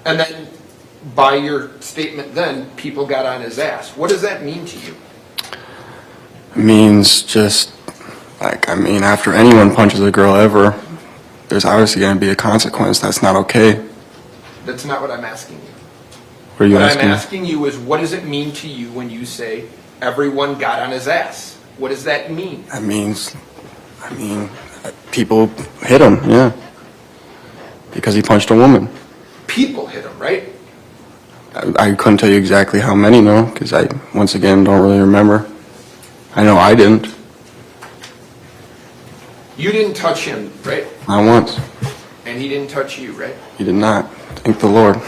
And then, by your statement then, people got on his ass. What does that mean to you? It means just, after anyone punches a girl ever, there's obviously going to be a consequence. That's not okay. That's not what I'm asking you. What are you What asking? I'm asking you is, what does it mean to you when you say everyone got on his ass? What does that mean? That means, people hit him, yeah. Because he punched a woman. People hit him, right? I couldn't tell you exactly how many, no, because I, once again, don't really remember. I know I didn't. You didn't touch him, right? Not once. And he didn't touch you, right? He did not. Thank the Lord.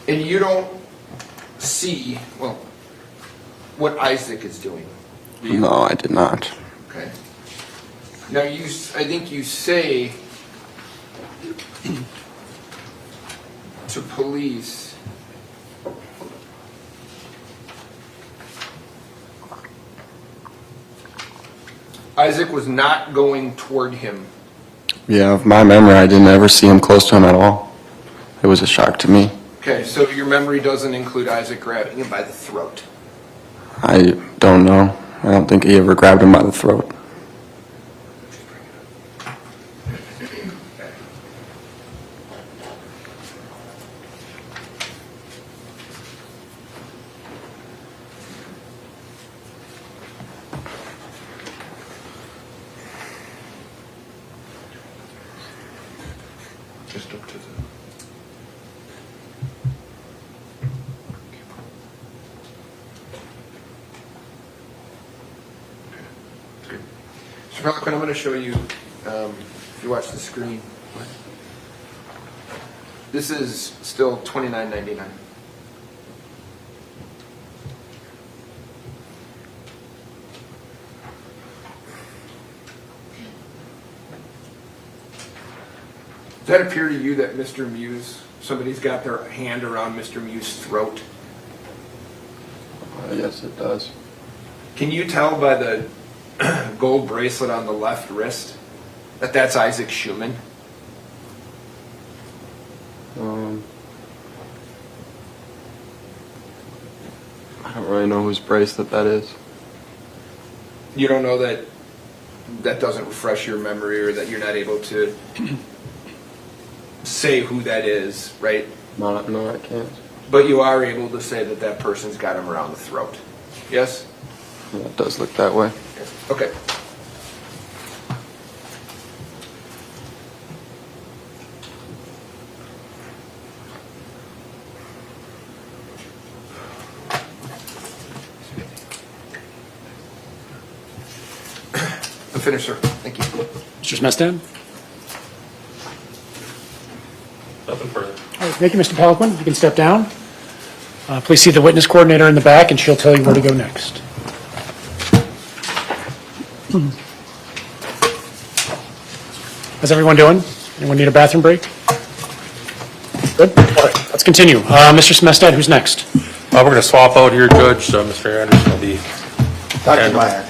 And you don't see, well, what Isaac is doing. Do you? No, I did not. Okay. Now, I think you say to police, Isaac was not going toward him. Yeah, of my memory, I didn't ever see him close to him at all. It was a shock to me. Okay, so your memory doesn't include Isaac grabbing him by the throat. I don't know. I don't think he ever grabbed him by the throat. Just up to the... Mr. Pelican, I'm going to show you, if you watch the screen, this is still $29.99. Does that appear to you that Mr. Muse, somebody's got their hand around Mr. Muse's throat? Yes, it does. Can you tell by the gold bracelet on the left wrist that that's Isaac Schumann? I don't really know whose bracelet that is. You don't know that that doesn't refresh your memory, or that you're not able to say who that is, right? No, I can't. But you are able to say that that person's got him around the throat. Yes? Yeah, it does look that way. Okay. I'm finished, sir. Thank you. Mr. Smestad? Nothing further. All right, thank you, Mr. Peliquin. You can step down. Please see the witness coordinator in the back, and she'll tell you where to go next. How's everyone doing? Anyone need a bathroom break? Good? All right, let's continue. Mr. Smestad, who's next? We're going to swap out here, Judge. Mr. Anderson will be... Dr. Meyer.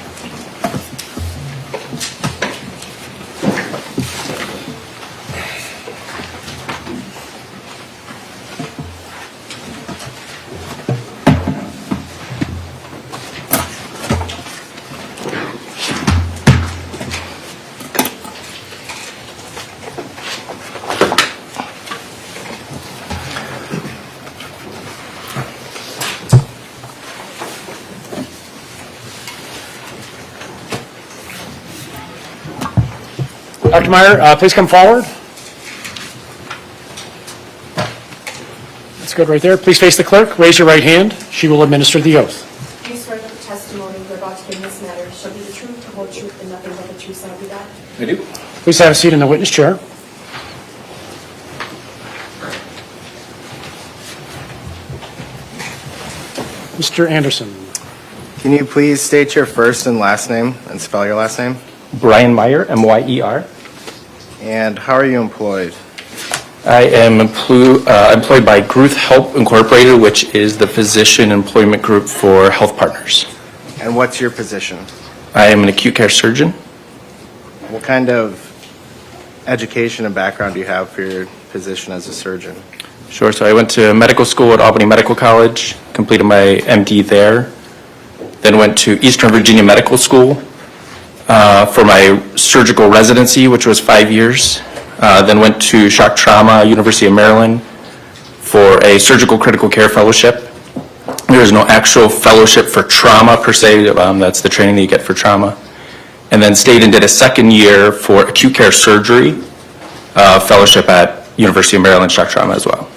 Dr. Meyer, please come forward. That's good right there. Please face the clerk. Raise your right hand. She will administer the oath. Do you swear that the testimony you're about to give in this matter shall be the truth, the whole truth, and nothing but the truth, so help you God? I do. Please have a seat in the witness chair. Mr. Anderson. Can you please state your first and last name and spell your last name? Brian Meyer, M-Y-E-R. And how are you employed? I am employed by Gruth Help Incorporated, which is the physician employment group for health partners. And what's your position? I am an acute care surgeon. What kind of education and background do you have for your position as a surgeon? Sure, so I went to medical school at Albany Medical College, completed my MD there, then went to Eastern Virginia Medical School for my surgical residency, which was 5 years. Then went to Shock Trauma, University of Maryland, for a surgical critical care fellowship. There is no actual fellowship for trauma per se, that's the training that you get for trauma. And then stayed and did a second year for acute care surgery fellowship at University of Maryland Shock Trauma as well.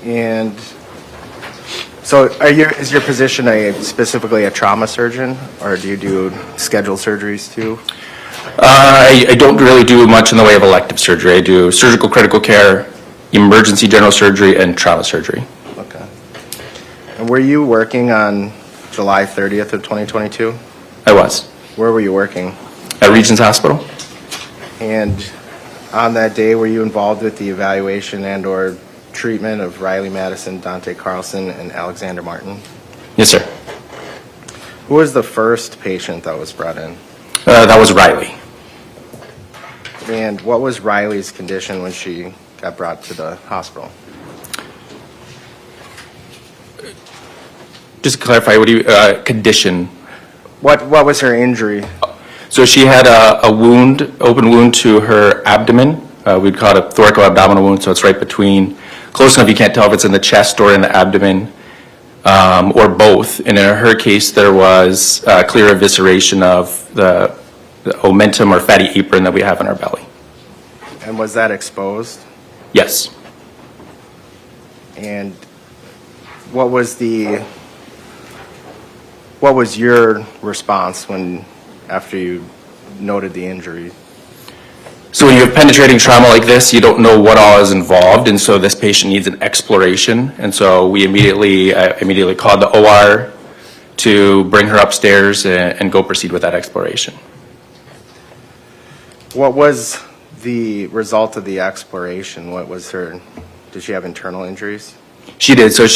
And so is your position specifically a trauma surgeon, or do you do scheduled surgeries too? I don't really do much in the way of elective surgery. I do surgical critical care, emergency general surgery, and trauma surgery. Okay. And were you working on July 30th of 2022? I was. Where were you working? At Regents Hospital. And on that day, were you involved with the evaluation and or treatment of Riley Madison, Dante Carlson, and Alexander Martin? Yes, sir. Who was the first patient that was brought in? That was Riley. And what was Riley's condition when she got brought to the hospital? Just to clarify, what do you, condition? What was her injury? So she had a wound, open wound to her abdomen. We'd call it a thoracoabdominal wound, so it's right between, close enough you can't tell if it's in the chest or in the abdomen, or both. And in her case, there was clear evisceration of the omentum or fatty apron that we have in our belly. And was that exposed? Yes. And what was your response after you noted the injury? So when you have penetrating trauma like this, you don't know what all is involved, and so this patient needs an exploration. And so we immediately called the OR to bring her upstairs and go proceed with that exploration. What was The result of the exploration, did she have internal injuries? She did. So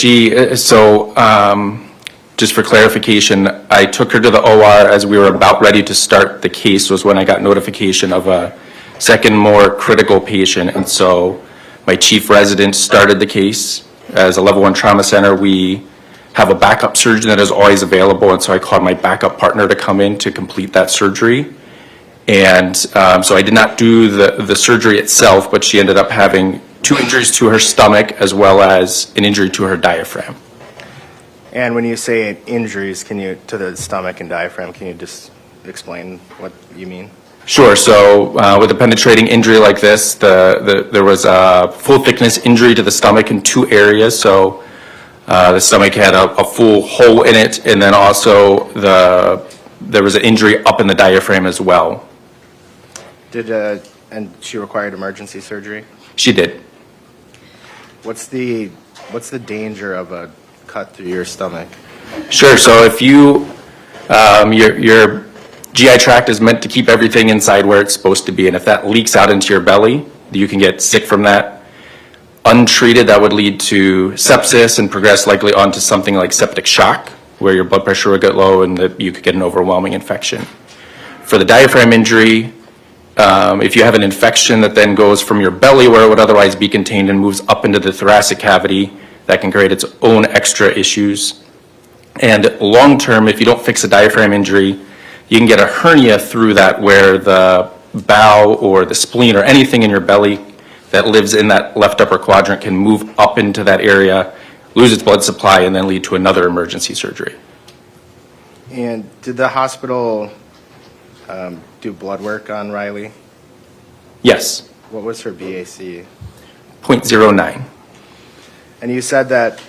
just for clarification, I took her to the OR as we were about ready to start the case was when I got notification of a second more critical patient. And so my chief resident started the case As a level 1 trauma center, we have a backup surgeon that is always available, and so I called my backup partner to come in to complete that surgery. And so I did not do the surgery itself, but she ended up having 2 injuries to her stomach as well as an injury to her diaphragm. And when you say injuries, to the stomach and diaphragm, can you just explain what you mean? Sure. So with a penetrating injury like this, there was a full thickness injury to the stomach in 2 areas. So the stomach had a full hole in it, and then also there was an injury up in the diaphragm as well. And she required emergency surgery? She did. What's the danger of a cut through your stomach? Sure. So if your GI tract is meant to keep everything inside where it's supposed to be, and if that leaks out into your belly, you can get sick from that. Untreated, that would lead to sepsis and progress likely onto something like septic shock, where your blood pressure would get low and that you could get an overwhelming infection. For the diaphragm injury, if you have an infection that then goes from your belly where it would otherwise be contained and moves up into the thoracic cavity, that can create its own extra issues. And long term, if you don't fix a diaphragm injury, you can get a hernia through that where the bowel or the spleen or anything in your belly that lives in that left upper quadrant can move up into that area, lose its blood supply, and then lead to another emergency surgery. And did the hospital do blood work on Riley? Yes. What was her BAC? 0.09. And you said that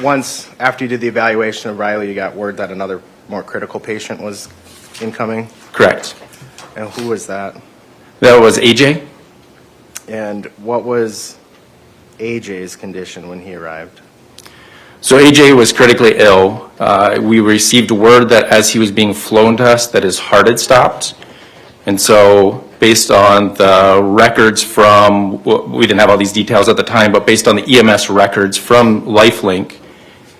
once after you did the evaluation of Riley, you got word that another more critical patient was incoming? Correct. And who was that? That was AJ. And what was AJ's condition when he arrived? So AJ was critically ill. We received word that as he was being flown to us that his heart had stopped. And so based on the records from, we didn't have all these details at the time, but based on the EMS records from LifeLink,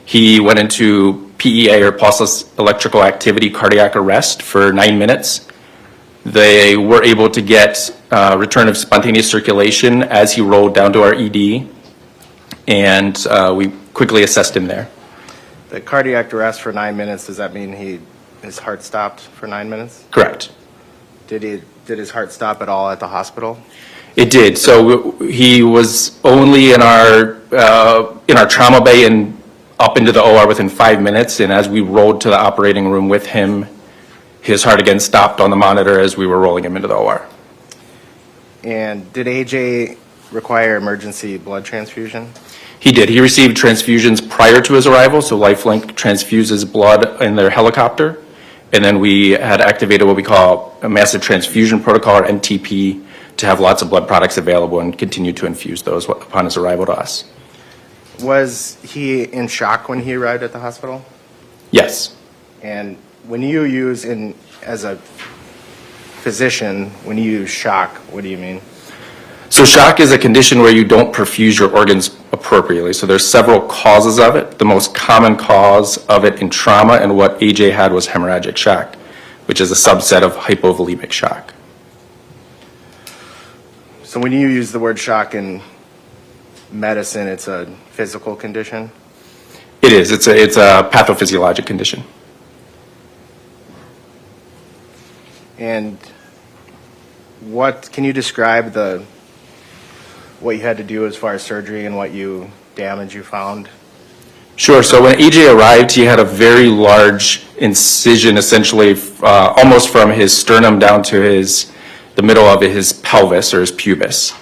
he went into PEA or pulseless electrical activity cardiac arrest for 9 minutes. They were able to get return of spontaneous circulation as he rolled down to our ED, and we quickly assessed him there. The cardiac arrest for 9 minutes, does that mean his heart stopped for 9 minutes? Correct. Did his heart stop at all at the hospital? It did. So he was only in our trauma bay and up into the OR within 5 minutes, and as we rolled to the operating room with him, his heart again stopped on the monitor as we were rolling him into the OR. And did AJ require emergency blood transfusion? He did. He received transfusions prior to his arrival, so LifeLink transfuses blood in their helicopter, and then we had activated what we call a massive transfusion protocol, or MTP, to have lots of blood products available and continue to infuse those upon his arrival to us. Was he in shock when he arrived at the hospital? Yes. And when you use, as a physician, when you use shock, what do you mean? So shock is a condition where you don't perfuse your organs appropriately. So there's several causes of it. The most common cause of it in trauma and what AJ had was hemorrhagic shock, which is a subset of hypovolemic shock. So when you use the word shock in medicine, it's a physical condition? It is. It's a pathophysiologic condition. And can you describe what you had to do as far as surgery and what damage you found? Sure. So when AJ arrived, he had a very large incision, essentially almost from his sternum down to the middle of his pelvis or his pubis.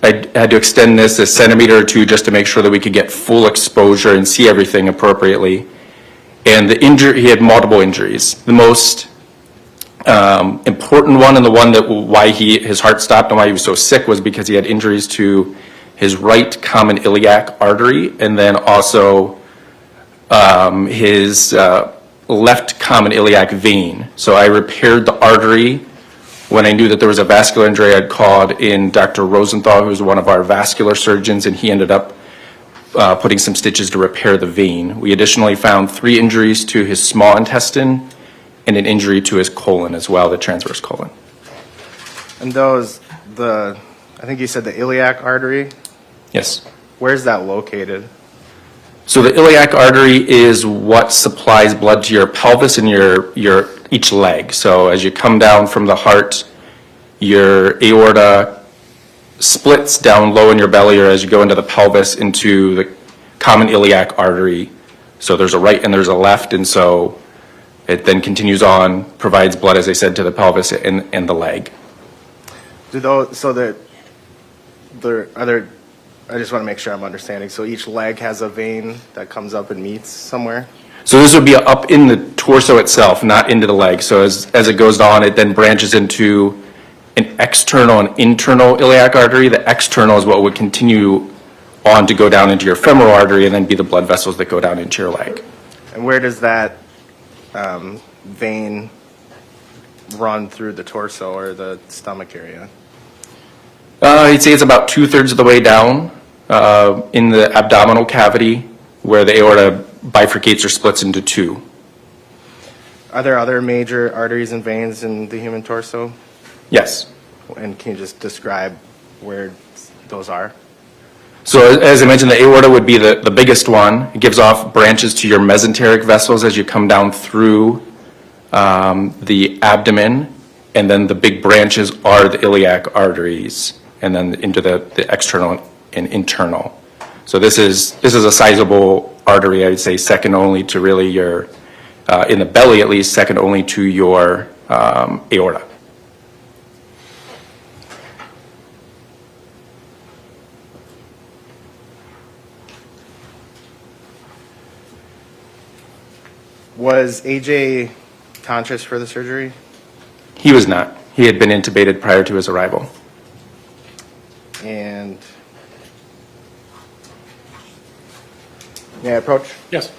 I had to extend this a centimeter or two just to make sure that we could get full exposure and see everything appropriately. And he had multiple injuries. The most important one, and the one that why his heart stopped and why he was so sick, was because he had injuries to his right common iliac artery, and then also his left common iliac vein. So I repaired the artery. When I knew that there was a vascular injury, I'd called in Dr. Rosenthal, who's one of our vascular surgeons, and he ended up putting some stitches to repair the vein. We additionally found 3 injuries to his small intestine and an injury to his colon as well, the transverse colon. And I think you said the iliac artery? Yes. Where's that located? So the iliac artery is what supplies blood to your pelvis and your each leg. So as you come down from the heart, your aorta splits down low in your belly, or as you go into the pelvis, into the common iliac artery. So there's a right and there's a left, and so it then continues on, provides blood, as I said, to the pelvis and the leg. Do those, so that there are there, I just want to make sure I'm understanding. So each leg has a vein that comes up and meets somewhere? So this would be up in the torso itself, not into the leg. So as it goes on, it then branches into an external and internal iliac artery. The external is what would continue on to go down into your femoral artery and then be the blood vessels that go down into your leg. And where does that vein run through the torso or the stomach area? I'd say it's about 2/3 of the way down in the abdominal cavity, where the aorta bifurcates or splits into two. Are there other major arteries and veins in the human torso? Yes. And can you just describe where those are? So as I mentioned, the aorta would be the biggest one. It gives off branches to your mesenteric vessels as you come down through the abdomen, and then the big branches are the iliac arteries, and then into the external and internal. So this is a sizable artery, I would say, second only to really your, in the belly at least, second only to your aorta. Was AJ conscious for the surgery? He was not. He had been intubated prior to his arrival. And may I approach? Yes.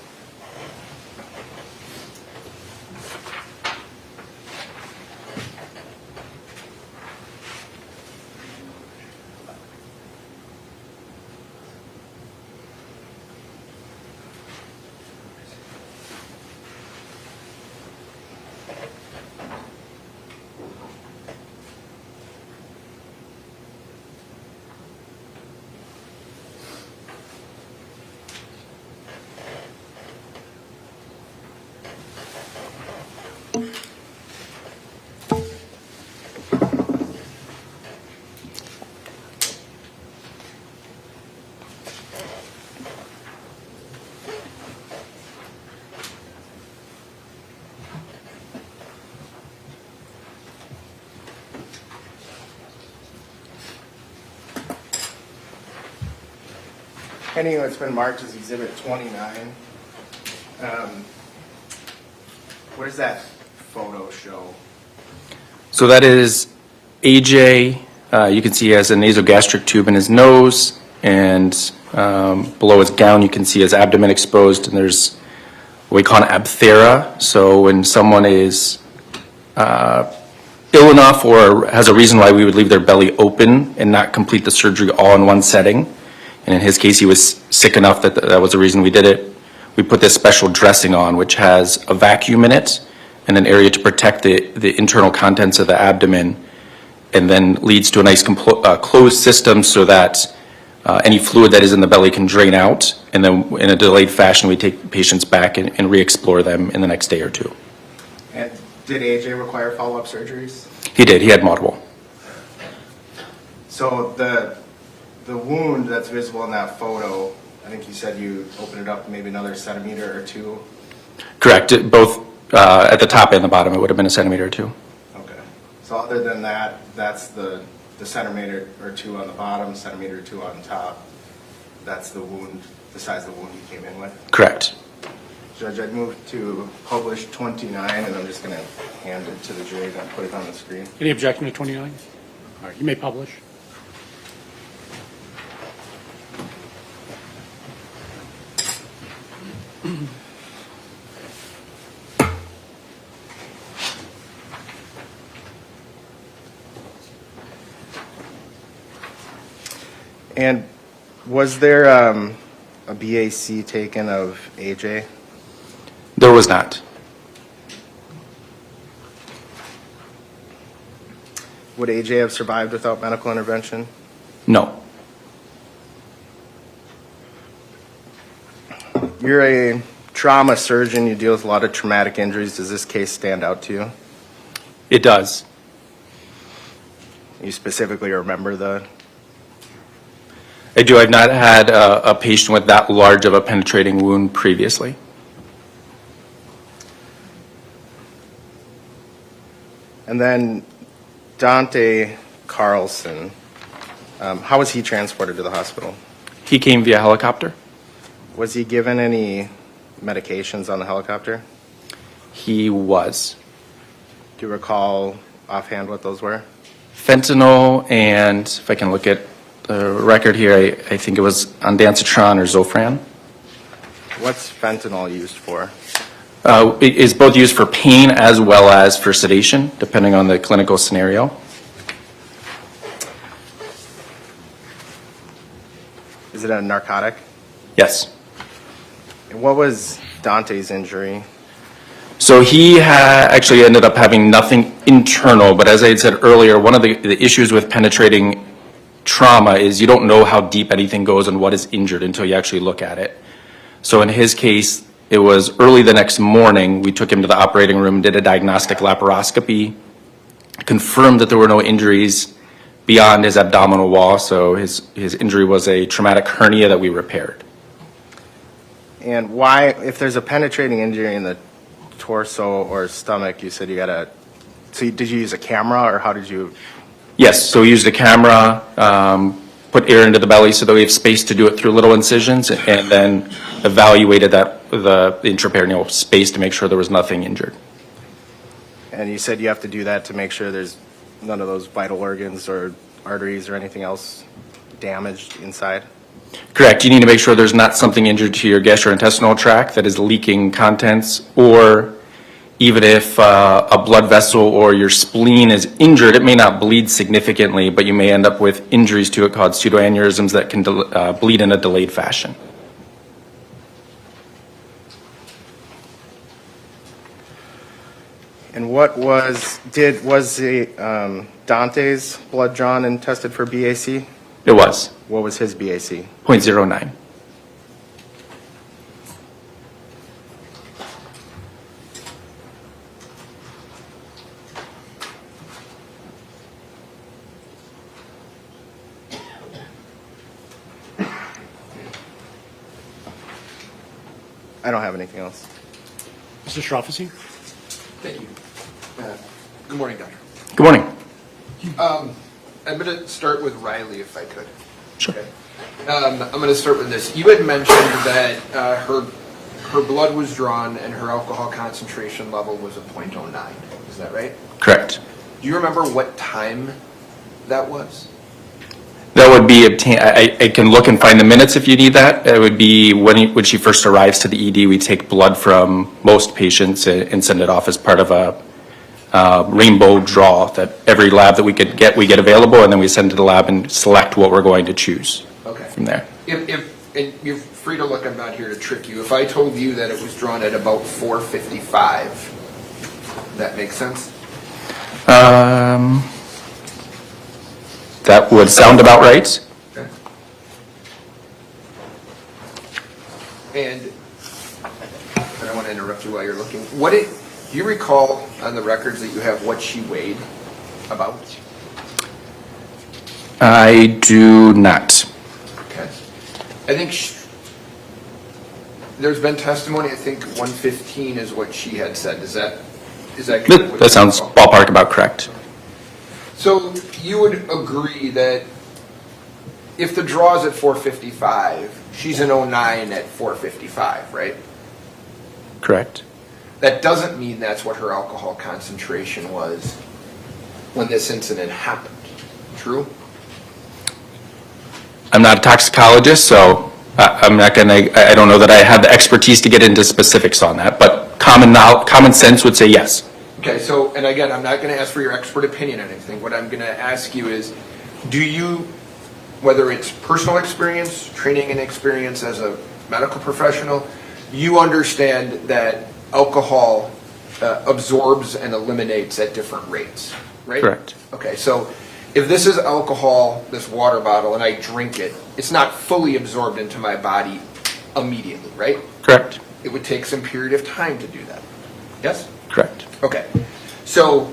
Anyway, it's been marked as Exhibit 29. What does that photo show? So that is AJ. You can see he has a nasogastric tube in his nose, and below his gown you can see his abdomen exposed, and there's what we call an abthera. So when someone is ill enough or has a reason why we would leave their belly open and not complete the surgery all in one setting, and in his case he was sick enough that that was the reason we did it, we put this special dressing on which has a vacuum in it and an area to protect the internal contents of the abdomen, and then leads to a nice closed system so that any fluid that is in the belly can drain out, and then in a delayed fashion we take patients back and re-explore them in the next day or two. And did AJ require follow-up surgeries? He did. He had multiple. So the wound that's visible in that photo, I think you said you opened it up maybe another centimeter or two. Correct. Both at the top and the bottom, it would have been a centimeter or two. Okay. So other than that, that's the centimeter or two on the bottom, centimeter or two on top. That's the wound, the size of the wound you came in with? Correct. Judge, I'd move to publish 29, and I'm just going to hand it to the jury and put it on the screen. Any objection to 29? All right, you may publish. And was there a BAC taken of AJ? There was not. Would AJ have survived without medical intervention? No. You're a trauma surgeon. You deal with a lot of traumatic injuries. Does this case stand out to you? It does. You specifically remember the... I do. I've not had a patient with that large of a penetrating wound previously. And then Dante Carlson, how was he transported to the hospital? He came via helicopter. Was he given any medications on the helicopter? He was. Do you recall offhand what those were? Fentanyl, and if I can look at the record here, I think it was ondansetron or Zofran. What's fentanyl used for? It is both used for pain as well as for sedation, depending on the clinical scenario. Is it a narcotic? Yes. And what was Dante's injury? So he actually ended up having nothing internal, but as I had said earlier, one of the issues with penetrating trauma is you don't know how deep anything goes and what is injured until you actually look at it. So in his case, it was early the next morning. We took him to the operating room, did a diagnostic laparoscopy, confirmed that there were no injuries beyond his abdominal wall. So his injury was a traumatic hernia that we repaired. And why, if there's a penetrating injury in the torso or stomach, you said you got to, so did you use a camera or how did you? Yes, so we used a camera, put air into the belly so that we have space to do it through little incisions, and then evaluated the intraperitoneal space to make sure there was nothing injured. And you said you have to do that to make sure there's none of those vital organs or arteries or anything else damaged inside? Correct. You need to make sure there's not something injured to your gastrointestinal tract that is leaking contents, or even if a blood vessel or your spleen is injured, it may not bleed significantly, but you may end up with injuries to it called pseudoaneurysms that can bleed in a delayed fashion. And what was the Dante's blood drawn and tested for BAC? It was. What was his BAC? 0.09. I don't have anything else. Mr. Strofficy? Thank you. Good morning, Doctor. Good morning. I'm going to start with Riley, if I could. Sure. Okay. I'm going to start with this. You had mentioned that her blood was drawn and her alcohol concentration level was a 0.09. Is that right? Correct. Do you remember what time that was? That would be obtained. I can look and find the minutes if you need that. It would be when she first arrives to the ED. We take blood from most patients and send it off as part of a rainbow draw that every lab that we get available, and then we send to the lab and select what we're going to choose. Okay. From there. And you're free to look. I'm not here to trick you. If I told you that it was drawn at about 4:55, that makes sense? That would sound about right. Okay. And I don't want to interrupt you while you're looking. Do you recall on the records that you have what she weighed about? I do not. Okay. I think there's been testimony, I think 115 is what she had said. Is that kind of what That sounds ballpark about correct. So you would agree that if the draw's at 4:55, she's an 09 at 4:55, right? Correct. That doesn't mean that's what her alcohol concentration was when this incident happened. True? I'm not a toxicologist, so I'm not going to, I don't know that I have the expertise to get into specifics on that, but common sense would say yes. Okay, so, and again, I'm not going to ask for your expert opinion on anything. What I'm going to ask you is, do you, whether it's personal experience, training and experience as a medical professional, you understand that alcohol absorbs and eliminates at different rates, right? Correct. Okay, so if this is alcohol, this water bottle, and I drink it, it's not fully absorbed into my body immediately, right? Correct. Correct. It would take some period of time to do that. Yes? Correct. Okay. So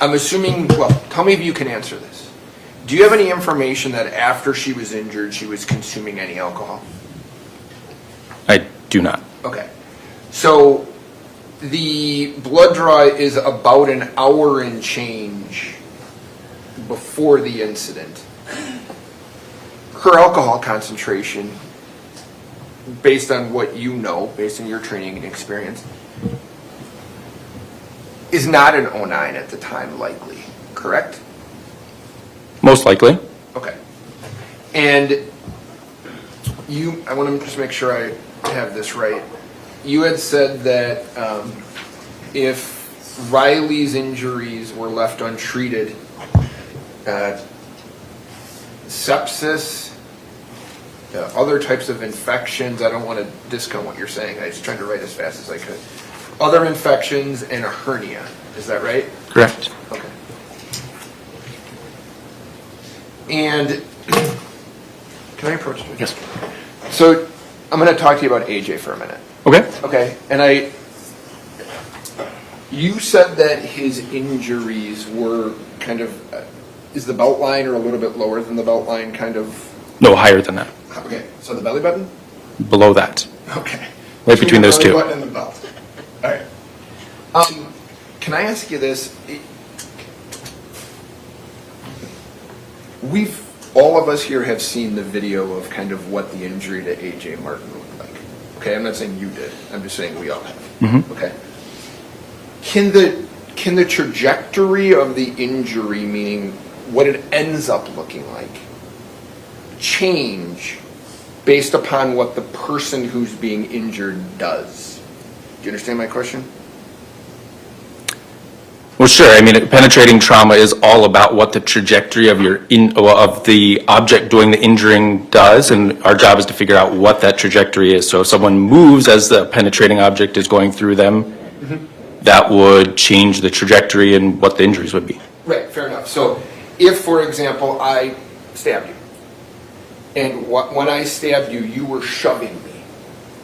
I'm assuming, well, tell me if you can answer this. Do you have any information that after she was injured, she was consuming any alcohol? I do not. Okay. So the blood draw is about an hour and change before the incident. Her alcohol concentration, based on what you know, based on your training and experience, is not an 09 at the time, likely, correct? Most likely. Okay. And you, I want to just make sure I have this right. You had said that if Riley's injuries were left untreated, sepsis, other types of infections, I don't want to discount what you're saying, I was trying to write as fast as I could. Other infections and a hernia, is that right? Correct. Okay. And can I approach you? Yes. So I'm going to talk to you about AJ for a minute. Okay. Okay. And you said that his injuries were kind of, is the belt line or a little bit lower than the belt line kind of? No, higher than that. Okay. So the belly button? Below that. Okay. Right between those the two. belly button and the belt. All right. Can I ask you this? All of us here have seen the video of kind of what the injury to AJ Martin looked like. Okay, I'm not saying you did. I'm just saying we all have. Mm-hmm. Okay. Can the trajectory of the injury, meaning what it ends up looking like, change based upon what the person who's being injured does? Do you understand my question? Well, sure. I mean, penetrating trauma is all about what the trajectory of of the object doing the injuring does, and our job is to figure out what that trajectory is. So if someone moves as the penetrating object is going through them, that would change the trajectory and what the injuries would be. Right, fair enough. So if, for example, I stabbed you, and when I stabbed you, you were shoving me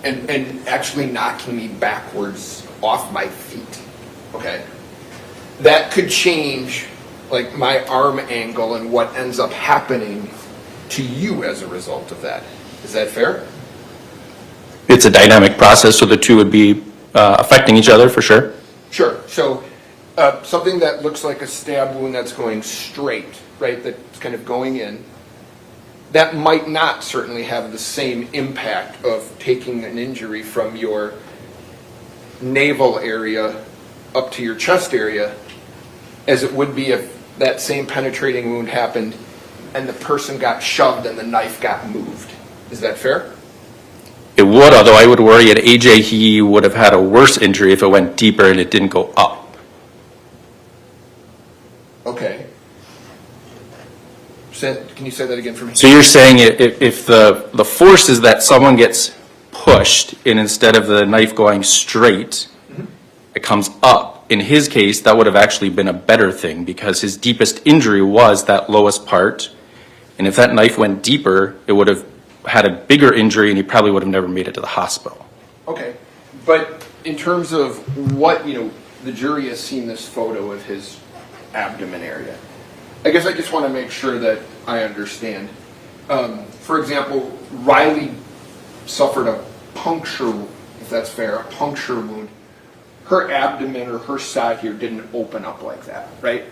and actually knocking me backwards off my feet, okay? That could change like my arm angle and what ends up happening to you as a result of that. Is that fair? It's a dynamic process, so the two would be affecting each other for sure. Sure. So something that looks like a stab wound that's going straight, right, that's kind of going in, that might not certainly have the same impact of taking an injury from your navel area up to your chest area as it would be if that same penetrating wound happened and the person got shoved and the knife got moved. Is that fair? It would, although I would worry at AJ he would have had a worse injury if it went deeper and it didn't go up. Okay. Can you say that again for me? So you're saying if the force is that someone gets pushed and instead of the knife going straight, it comes up. In his case, that would have actually been a better thing because his deepest injury was that lowest part. And if that knife went deeper, it would have had a bigger injury and he probably would have never made it to the hospital. Okay. But in terms of what, the jury has seen this photo of his abdomen area. I guess I just want to make sure that I understand. For example, Riley suffered a puncture, if that's fair, a puncture wound. Her abdomen or her side here didn't open up like that, right?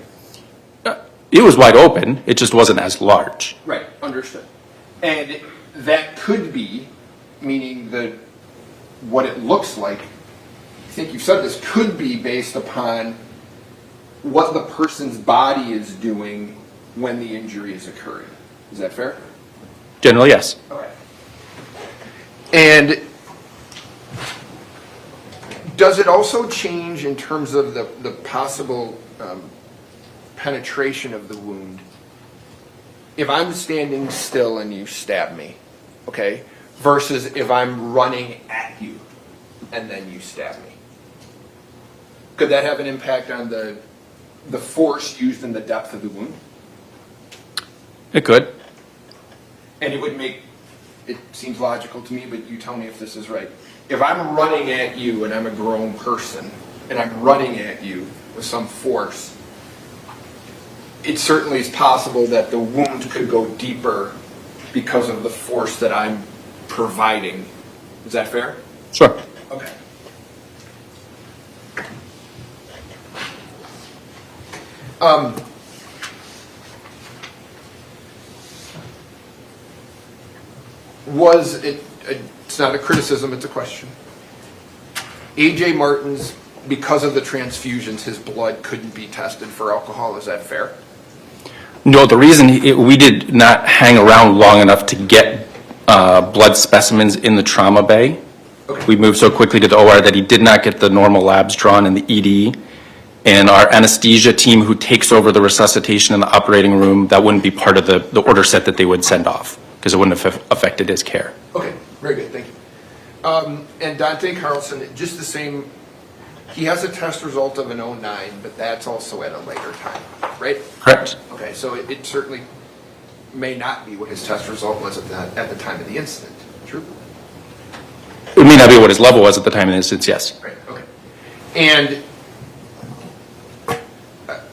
It was wide open, it just wasn't as large. Right, understood. And that could be, meaning what it looks like, I think you said this, could be based upon what the person's body is doing when the injury is occurring. Is that fair? Generally, yes. Okay. And does it also change in terms of the possible penetration of the wound? If I'm standing still and you stab me, okay, versus if I'm running at you and then you stab me? Could that have an impact on the force used in the depth of the wound? It could. And it would make it seems logical to me, but you tell me if this is right. If I'm running at you and I'm a grown person, and I'm running at you with some force, it certainly is possible that the wound could go deeper because of the force that I'm providing. Is that fair? Sure. Okay. Was it, it's not a criticism, it's a question. A.J. Martin's, because of the transfusions, his blood couldn't be tested for alcohol, is that fair? No, the reason we did not hang around long enough to get blood specimens in the trauma bay. Okay. We moved so quickly to the OR that he did not get the normal labs drawn in the ED. And our anesthesia team who takes over the resuscitation in the operating room, that wouldn't be part of the order set that they would send off because it wouldn't have affected his care. Okay, very good, thank you. And Dante Carlson, just the same, he has a test result of an 09, but that's also at a later time, right? Correct. Okay, so it certainly may not be what his test result was at the time of the incident, true? It may not be what his level was at the time of the instance, yes. Right, okay. And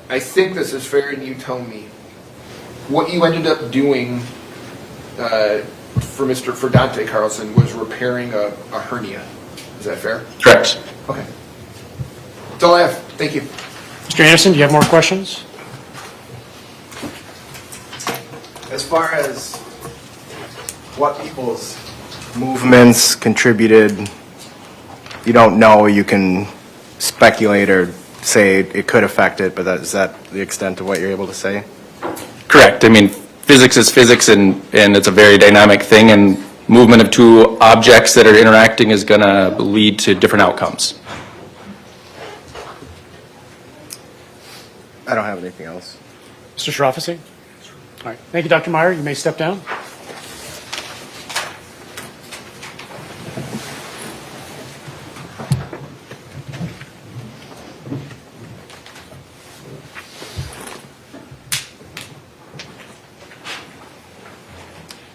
I think this is fair, and you tell me, what you ended up doing for Dante Carlson was repairing a hernia. Is that fair? Correct. Okay. That's all I have. Thank you. Mr. Anderson, do you have more questions? As far as what people's movements contributed, you don't know, you can speculate or say it could affect it, but is that the extent of what you're able to say? Correct. I mean, physics is physics, and it's a very dynamic thing, and movement of two objects that are interacting is going to lead to different outcomes. I don't have anything else. Mr. Sharafi? All right. Thank you, Dr. Meyer. You may step down.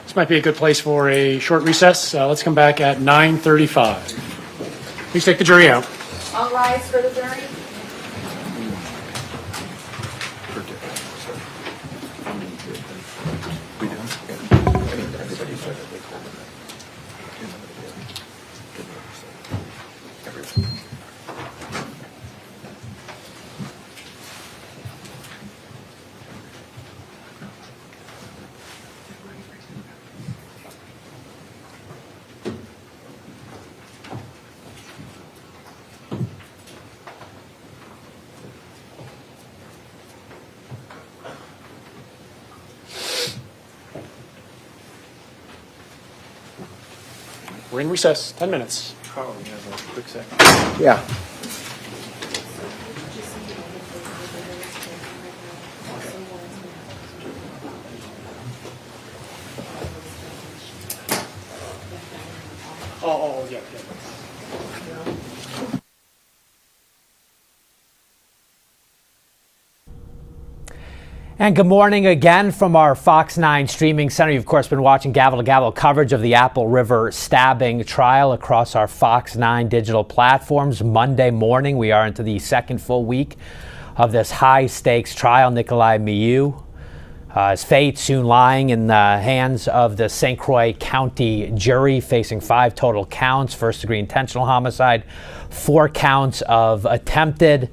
This might be a good place for a short recess. Let's come back at 9:35. Please take the jury out. All rise for the jury. We're in recess. 10 minutes. Carl, you have a quick second? Yeah. Oh, yeah. And good morning again from our Fox 9 streaming center. You've, of course, been watching Gavel to Gavel coverage of the Apple River stabbing trial across our Fox 9 digital platforms. Monday morning, we are into the second full week of this high-stakes trial. Nikolai Miu, his fate soon lying in the hands of the St. Croix County jury, facing 5 total counts: first-degree intentional homicide, 4 counts of attempted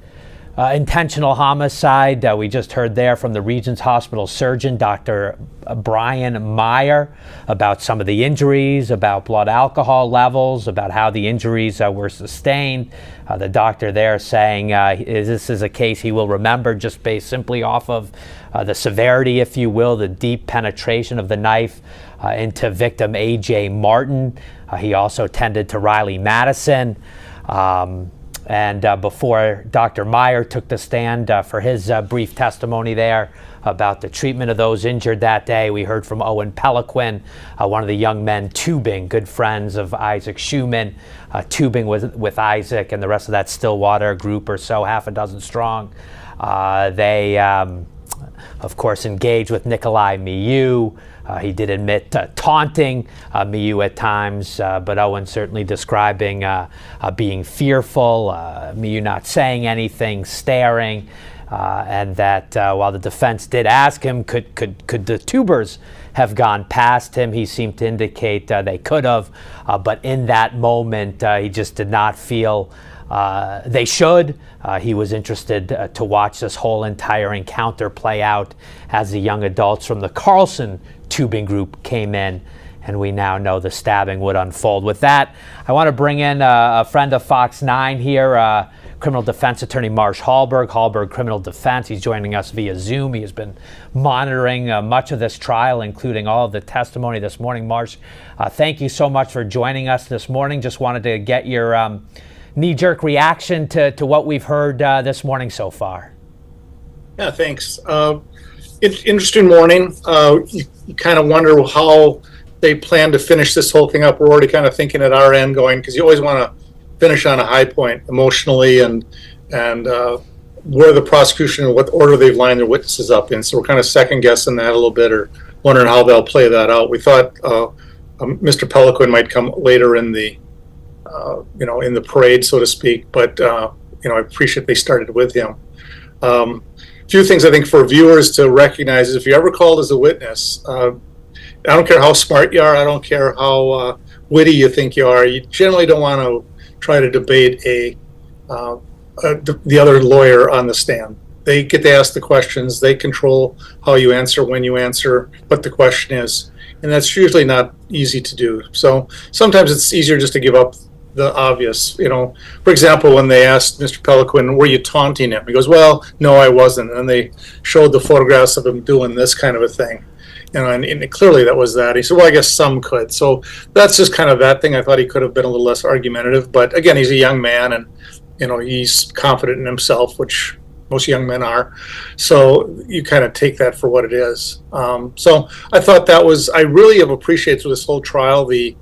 intentional homicide. We just heard there from the Regents Hospital surgeon, Dr. Brian Meyer, about some of the injuries, about blood alcohol levels, about how the injuries were sustained. The doctor there saying this is a case he will remember just based simply off of the severity, if you will, the deep penetration of the knife into victim A.J. Martin. He also tended to Riley Madison. And before Dr. Meyer took the stand for his brief testimony there about the treatment of those injured that day, we heard from Owen Peliquin, one of the young men tubing, good friends of Isaac Schumann, tubing with Isaac and the rest of that Stillwater group or so, half a dozen strong. They of course, engaged with Nikolai Miu. He did admit taunting Miu at times, but Owen certainly describing being fearful, Miu not saying anything, staring, and that while the defense did ask him, could the tubers have gone past him, he seemed to indicate they could have, but in that moment, he just did not feel they should. He was interested to watch this whole entire encounter play out as the young adults from the Carlson tubing group came in, and we now know the stabbing would unfold. With that, I want to bring in a friend of Fox 9 here, criminal defense attorney Marsh Hallberg Criminal Defense. He's joining us via Zoom. He has been monitoring much of this trial, including all of the testimony this morning. Marsh, thank you so much for joining us this morning. Just wanted to get your knee-jerk reaction to what we've heard this morning so far. Yeah, thanks. Interesting morning. You kind of wonder how they plan to finish this whole thing up. We're already kind of thinking at our end going, because you always want to finish on a high point emotionally and where the prosecution and what order they've lined their witnesses up in. So we're kind of second guessing that a little bit or wondering how they'll play that out. We thought Mr. Peliquin might come later in the in the parade, so to speak, but I appreciate they started with him. A few things I think for viewers to recognize is if you're ever called as a witness, I don't care how smart you are, I don't care how witty you think you are, you generally don't want to try to debate the other lawyer on the stand. They get to ask the questions, they control how you answer, when you answer, what the question is, and that's usually not easy to do. So sometimes it's easier just to give up the obvious. For example, when they asked Mr. Peliquin, were you taunting him? He goes, well, no, I wasn't. And they showed the photographs of him doing this kind of a thing. And clearly that was that. He said, well, I guess some could. So that's just kind of that thing. I thought he could have been a little less argumentative. But again, he's a young man and, he's confident in himself, which most young men are. So you kind of take that for what it is. So I thought I really have appreciated through this whole trial the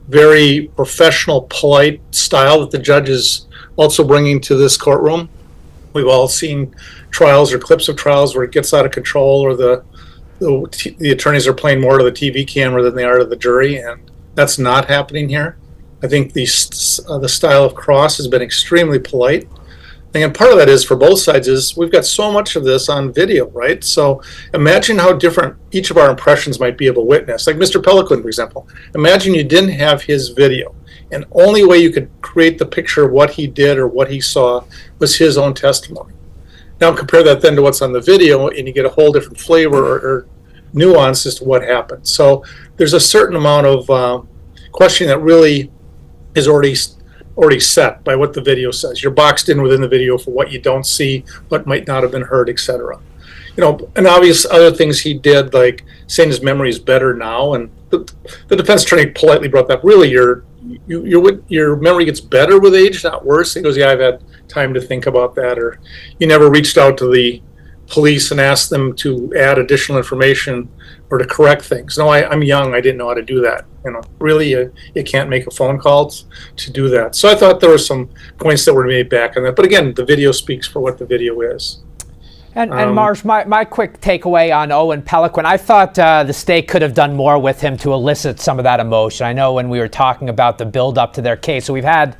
very professional, polite style that the judge is also bringing to this courtroom. We've all seen trials or clips of trials where it gets out of control or the attorneys are playing more to the TV camera than they are to the jury, and that's not happening here. I think the style of cross has been extremely polite. And part of that is for both sides is we've got so much of this on video, right? So imagine how different each of our impressions might be of a witness. Like Mr. Peliquin, for example. Imagine you didn't have his video, and only way you could create the picture of what he did or what he saw was his own testimony. Now compare that then to what's on the video, and you get a whole different flavor or nuance as to what happened. So there's a certain amount of questioning that really is already set by what the video says. You're boxed in within the video for what you don't see, what might not have been heard, etc. And obvious other things he did, like saying his memory is better now, and the defense attorney politely brought that. Really, your memory gets better with age, not worse. He goes, yeah, I've had time to think about that. Or you never reached out to the police and asked them to add additional information or to correct things. No, I'm young, I didn't know how to do that. Really, you can't make a phone call to do that. So I thought there were some points that were made back on that. But again, the video speaks for what the video is. And Marsh, my quick takeaway on Owen Peliquin, I thought the state could have done more with him to elicit some of that emotion. I know when we were talking about the build up to their case, so we had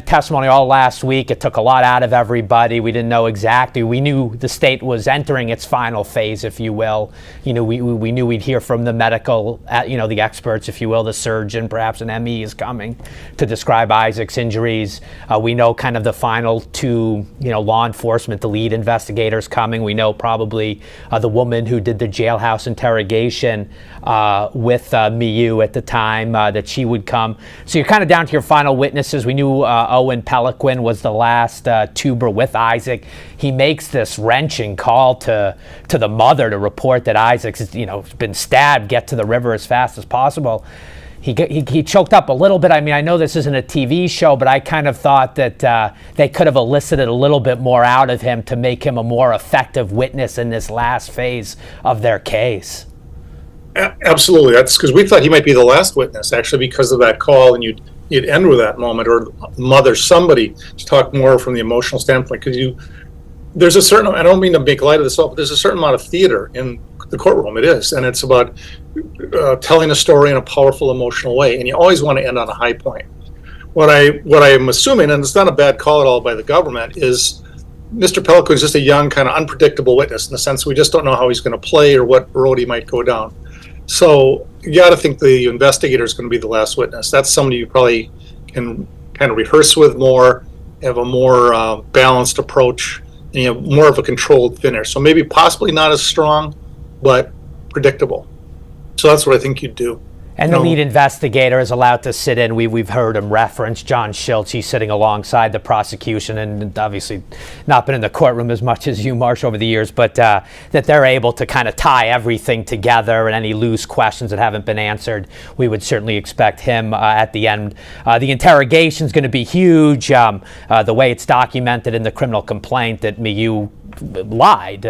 testimony all last week. It took a lot out of everybody. We didn't know exactly. We knew the state was entering its final phase, if you will. We knew we'd hear from the medical, the experts, if you will, the surgeon, perhaps an ME is coming to describe Isaac's injuries. We know kind of the final two, law enforcement, the lead investigators coming. We know probably the woman who did the jailhouse interrogation with Miu at the time, that she would come. So you're kind of down to your final witnesses. We knew Owen Peliquin was the last tuber with Isaac. He makes this wrenching call to the mother to report that Isaac's been stabbed, get to the river as fast as possible. He choked up a little bit. I mean, I know this isn't a TV show, but I kind of thought that they could have elicited a little bit more out of him to make him a more effective witness in this last phase of their case. Absolutely. That's because we thought he might be the last witness, actually, because of that call, and you'd end with that moment, or mother, somebody to talk more from the emotional standpoint, because there's a certain, I don't mean to make light of this, but there's a certain amount of theater in the courtroom. It is, and it's about telling a story in a powerful, emotional way, and you always want to end on a high point. What I'm assuming, and it's not a bad call at all by the government, is Mr. Pelican is just a young, kind of unpredictable witness in the sense we just don't know how he's going to play or what road he might go down. So you got to think the investigator is going to be the last witness. That's somebody you probably can kind of rehearse with more, have a more balanced approach, and you have more of a controlled finish. So maybe possibly not as strong, but predictable. So that's what I think you'd do. And the lead investigator is allowed to sit in. We've heard him reference John Schultz. He's sitting alongside the prosecution, and obviously not been in the courtroom as much as you, Marsh, over the years, but that they're able to kind of tie everything together, and any loose questions that haven't been answered, we would certainly expect him at the end. The interrogation is going to be huge. The way it's documented in the criminal complaint that Miu lied.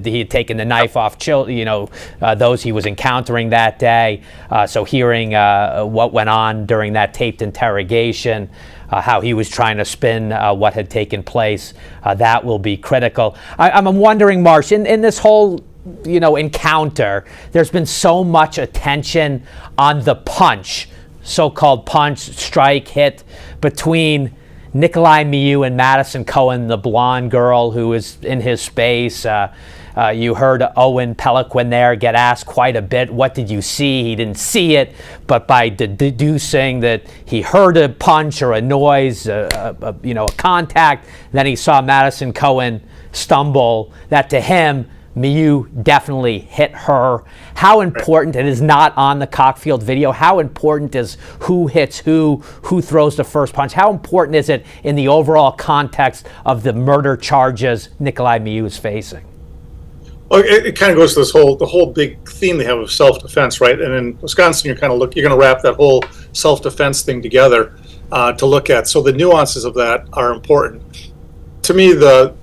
He had taken the knife off those he was encountering that day. So hearing what went on during that taped interrogation, how he was trying to spin what had taken place, that will be critical. I'm wondering, Marsh, in this whole encounter, there's been so much attention on the punch, so-called punch, strike, hit between Nikolai Miu and Madison Cohen, the blonde girl who is in his space. You heard Owen Pelican there get asked quite a bit, what did you see? He didn't see it, but by deducing that he heard a punch or a noise, a contact, then he saw Madison Cohen stumble, that to him, Miu definitely hit her. How important, it is not on the Cockfield video, how important is who hits who throws the first punch? How important is it in the overall context of the murder charges Nikolai Miu is facing? Well, it kind of goes to the whole big theme they have of self-defense, right? And in Wisconsin, you're going to wrap that whole self-defense thing together to look at. So the nuances of that are important. To me, the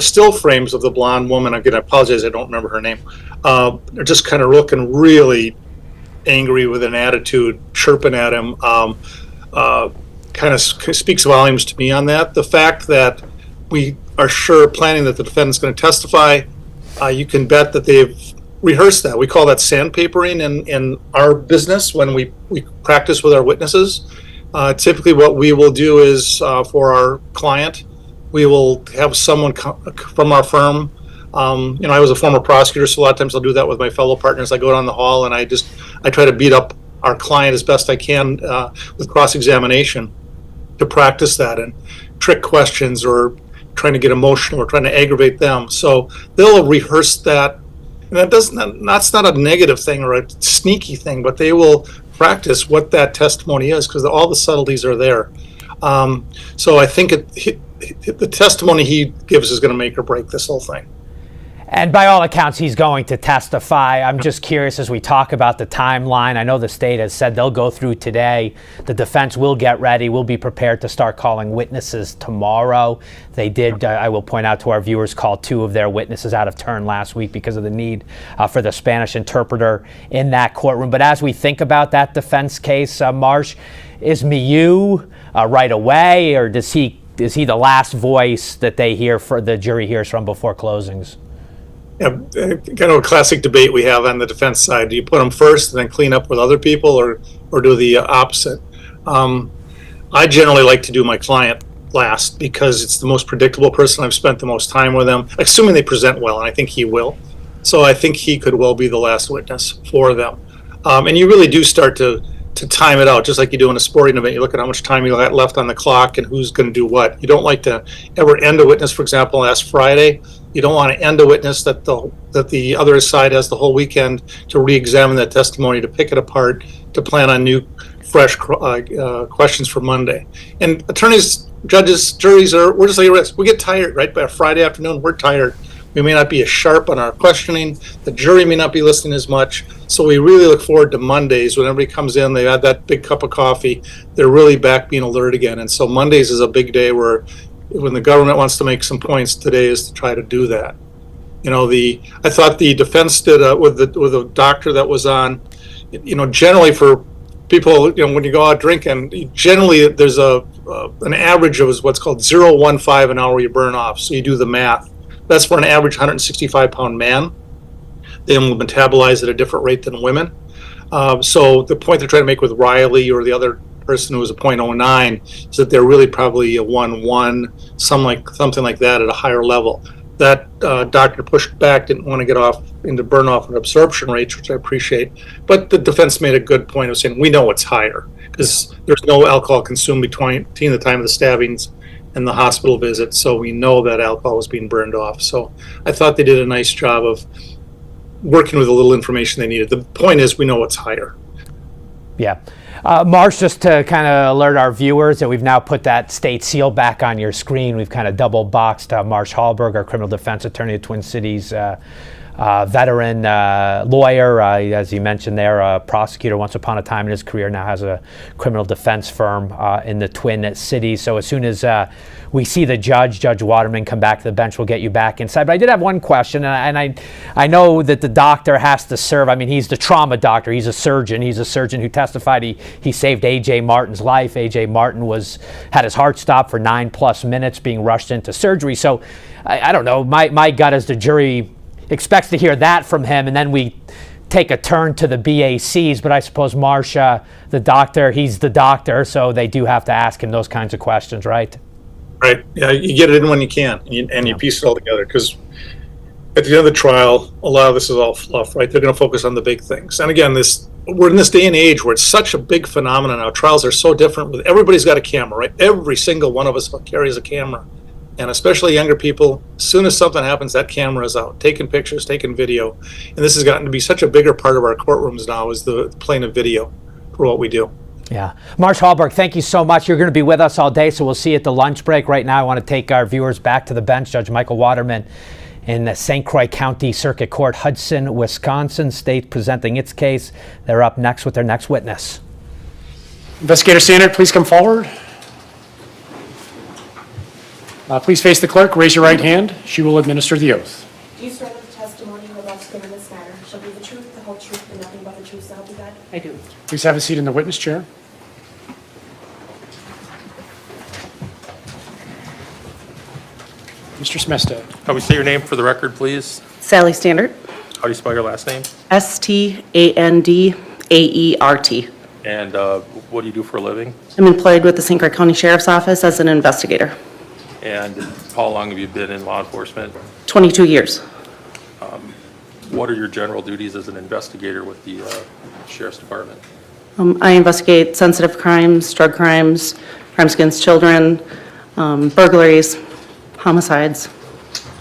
still frames of the blonde woman, again, I apologize, I don't remember her name, they're just kind of looking really angry with an attitude, chirping at him, kind of speaks volumes to me on that. The fact that we are planning that the defendant's going to testify, you can bet that they've rehearsed that. We call that sandpapering in our business when we practice with our witnesses. Typically what we will do is for our client, we will have someone from our firm. I was a former prosecutor, so a lot of times I'll do that with my fellow partners. I go down the hall and I try to beat up our client as best I can with cross-examination to practice that and trick questions or trying to get emotional or trying to aggravate them. So they'll rehearse that. And that's not a negative thing or a sneaky thing, but they will practice what that testimony is because all the subtleties are there. So I think the testimony he gives is going to make or break this whole thing. And by all accounts, he's going to testify. I'm just curious as we talk about the timeline. I know the state has said they'll go through today. The defense will get ready. We'll be prepared to start calling witnesses tomorrow. They did, I will point out to our viewers, call 2 of their witnesses out of turn last week because of the need for the Spanish interpreter in that courtroom. But as we think about that defense case, Marsh, is Miu right away, or is he the last voice that they hear, for the jury hears from before closings? Yeah, kind of a classic debate we have on the defense side. Do you put them first and then clean up with other people, or do the opposite? I generally like to do my client last because it's the most predictable person. I've spent the most time with them, assuming they present well, and I think he will. So I think he could well be the last witness for them. And you really do start to time it out, just like you do in a sporting event. You look at how much time you got left on the clock and who's going to do what. You don't like to ever end a witness, for example, last Friday. You don't want to end a witness that the other side has the whole weekend to re-examine that testimony, to pick it apart, to plan on new, fresh questions for Monday. And attorneys, judges, juries, we're just like a risk. We get tired, right? By a Friday afternoon, we're tired. We may not be as sharp on our questioning. The jury may not be listening as much. So we really look forward to Mondays when everybody comes in, they had that big cup of coffee, they're really back being alert again. And so Mondays is a big day where when the government wants to make some points, today is to try to do that. I thought the defense did with the doctor that was on, generally for people, when you go out drinking, generally there's an average of what's called 0.15 an hour you burn off. So you do the math. That's for an average 165-pound man. They will metabolize at a different rate than women. So the point they're trying to make with Riley or the other person who was a 0.09 is that they're really probably a 1.1, something like that at a higher level. That doctor pushed back, didn't want to get off into burn off and absorption rates, which I appreciate. But the defense made a good point of saying we know it's higher because there's no alcohol consumed between the time of the stabbings and the hospital visit. So we know that alcohol was being burned off. So I thought they did a nice job of working with the little information they needed. The point is we know it's higher. Yeah. Marsh, just to kind of alert our viewers that we've now put that state seal back on your screen. We've kind of double boxed Marsh Hallberg, our criminal defense attorney at Twin Cities, veteran lawyer, as you mentioned there, a prosecutor once upon a time in his career, now has a criminal defense firm in the Twin Cities. So as soon as we see the Judge Waterman, come back to the bench, we'll get you back inside. But I did have one question, and I know that the doctor has to serve. I mean, he's the trauma doctor. He's a surgeon. He's a surgeon who testified he saved A.J. Martin's life. A.J. Martin had his heart stopped for 9+ minutes, being rushed into surgery. So I don't know. My gut as the jury expects to hear that from him, and then we take a turn to the BACs. But I suppose Marcia, the doctor, he's the doctor, so they do have to ask him those kinds of questions, right? Right. Yeah, you get it in when you can, and you piece it all together. Because at the end of the trial, a lot of this is all fluff, right? They're going to focus on the big things. And again, we're in this day and age where it's such a big phenomenon now. Trials are so different. Everybody's got a camera, right? Every single one of us carries a camera. And especially younger people, as soon as something happens, that camera is out, taking pictures, taking video. And this has gotten to be such a bigger part of our courtrooms now, is the playing of video for what we do. Yeah. Marsh Hallberg, thank you so much. You're going to be with us all day, so we'll see you at the lunch break. Right now, I want to take our viewers back to the bench. Judge Michael Waterman in the St. Croix County Circuit Court, Hudson, Wisconsin. State presenting its case. They're up next with their next witness. Investigator Standard, please come forward. Please face the clerk, raise your right hand. She will administer the oath. Do you swear that the testimony you're about to give in this matter shall be the truth, the whole truth, and nothing but the truth, so help you God? I do. Please have a seat in the witness chair. Mr. Smestad. How do we say your name for the record, please? Sally Standard, How do you spell your last name? Standaert. And what do you do for a living? I'm employed with the St. Croix County Sheriff's Office as an investigator. And how long have you been in law enforcement? 22 years. What are your general duties as an investigator with the Sheriff's Department? I investigate sensitive crimes, drug crimes, crimes against children, burglaries, homicides.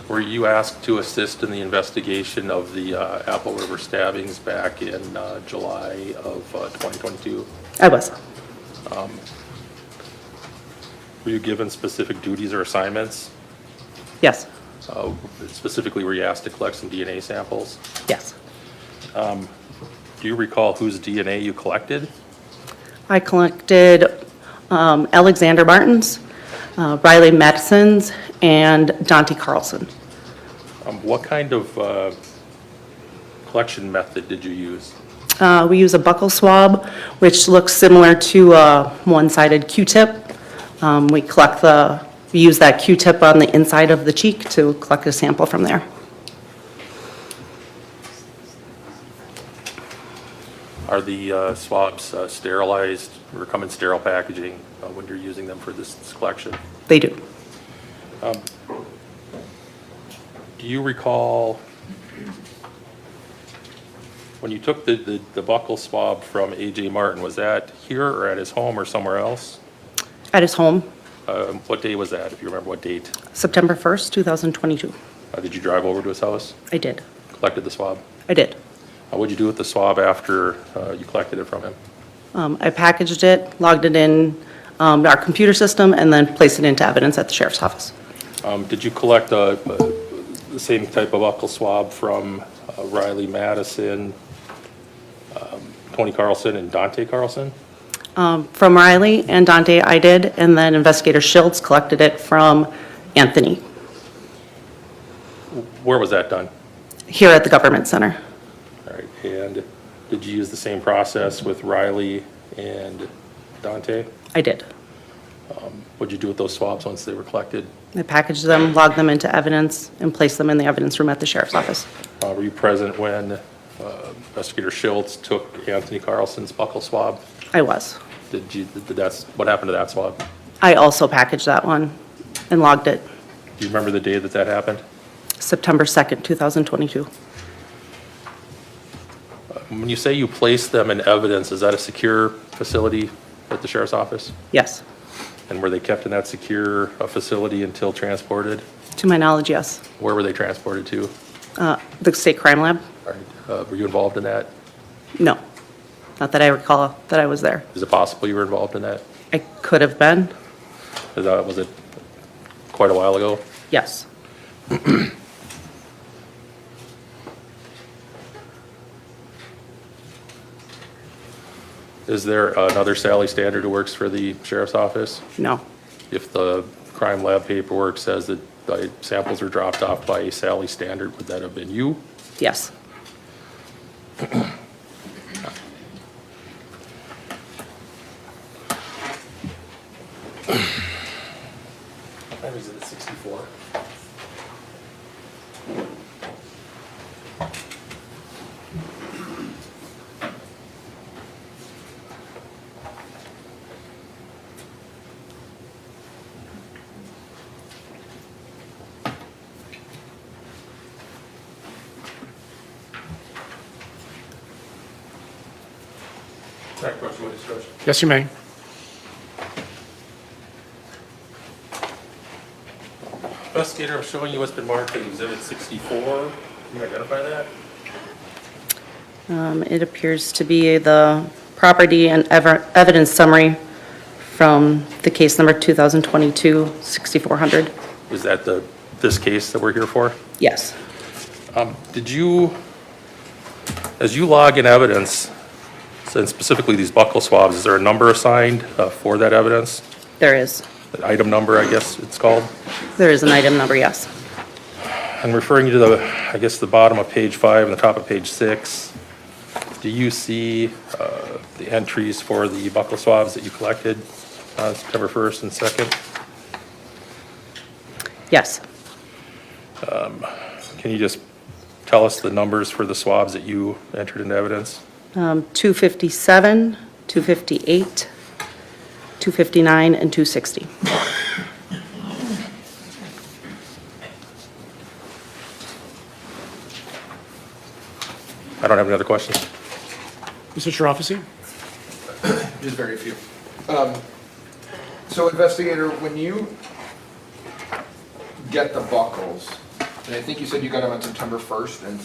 Were you asked to assist in the investigation of the Apple River stabbings back in July of 2022? I was. Were you given specific duties or assignments? Yes. Specifically, were you asked to collect some DNA samples? Yes. Do you recall whose DNA you collected? I collected Alexander Martin's, Riley Madison's, and Dante Carlson. What kind of collection method did you use? We use a buccal swab, which looks similar to a one-sided Q-tip. We use that Q-tip on the inside of the cheek to collect a sample from there. Are the swabs sterilized or come in sterile packaging when you're using them for this collection? They do. Do you recall when you took the buccal swab from A.J. Martin, was that here or at his home or somewhere else? At his home, What day was that, if you remember what date? September 1st, 2022. Did you drive over to his house? I did. Collected the swab? I did. What did you do with the swab after you collected it from him? I packaged it, logged it in our computer system, and then placed it into evidence at the sheriff's office. Did you collect the same type of buccal swab from Riley Madison, Tony Carlson, and Dante Carlson? From Riley and Dante, I did, and then Investigator Schultz collected it from Anthony. Where was that done? Here at the Government Center. All right, and did you use the same process with Riley and Dante? I did. What'd you do with those swabs once they were collected? I packaged them, logged them into evidence, and placed them in the evidence room at the sheriff's office. Were you present when Investigator Schultz took Anthony Carlson's buccal swab? I was. What happened to that swab? I also packaged that one and logged it. Do you remember the day that happened? September 2nd, 2022. When you say you placed them in evidence, is that a secure facility at the sheriff's office? Yes. And were they kept in that secure facility until transported? To my knowledge, yes. Where were they transported to? The state crime lab? Were you involved in that? No. Not that I recall that I was there. Is it possible you were involved in that? I could have been. Was it quite a while ago? Yes. Is there another Sally Standard who works for the sheriff's office? No. If the crime lab paperwork says that the samples were dropped off by Sally Standard, would that have been you? Yes. What is it, 64? That question with discussion. Yes, you may. Investigator, I'm showing you what's been marked as Exhibit 64. Can you identify that? It appears to be the property and evidence summary from the case number 2022-6400. Is that this case that we're here for? Yes. Did you, as you log in evidence, and specifically these buccal swabs, is there a number assigned for that evidence? There is. An item number, I guess it's called? There is an item number, yes. I'm referring you to the bottom of page 5 and the top of page 6. Do you see the entries for the buccal swabs that you collected on September 1st and 2nd? Yes. Can you just tell us the numbers for the swabs that you entered into evidence? 257, 258, 259, and 260. I don't have any other questions. Mr. Chirofisi? Just very few. So investigator, when you get the buckles, and I think you said you got them on September 1st and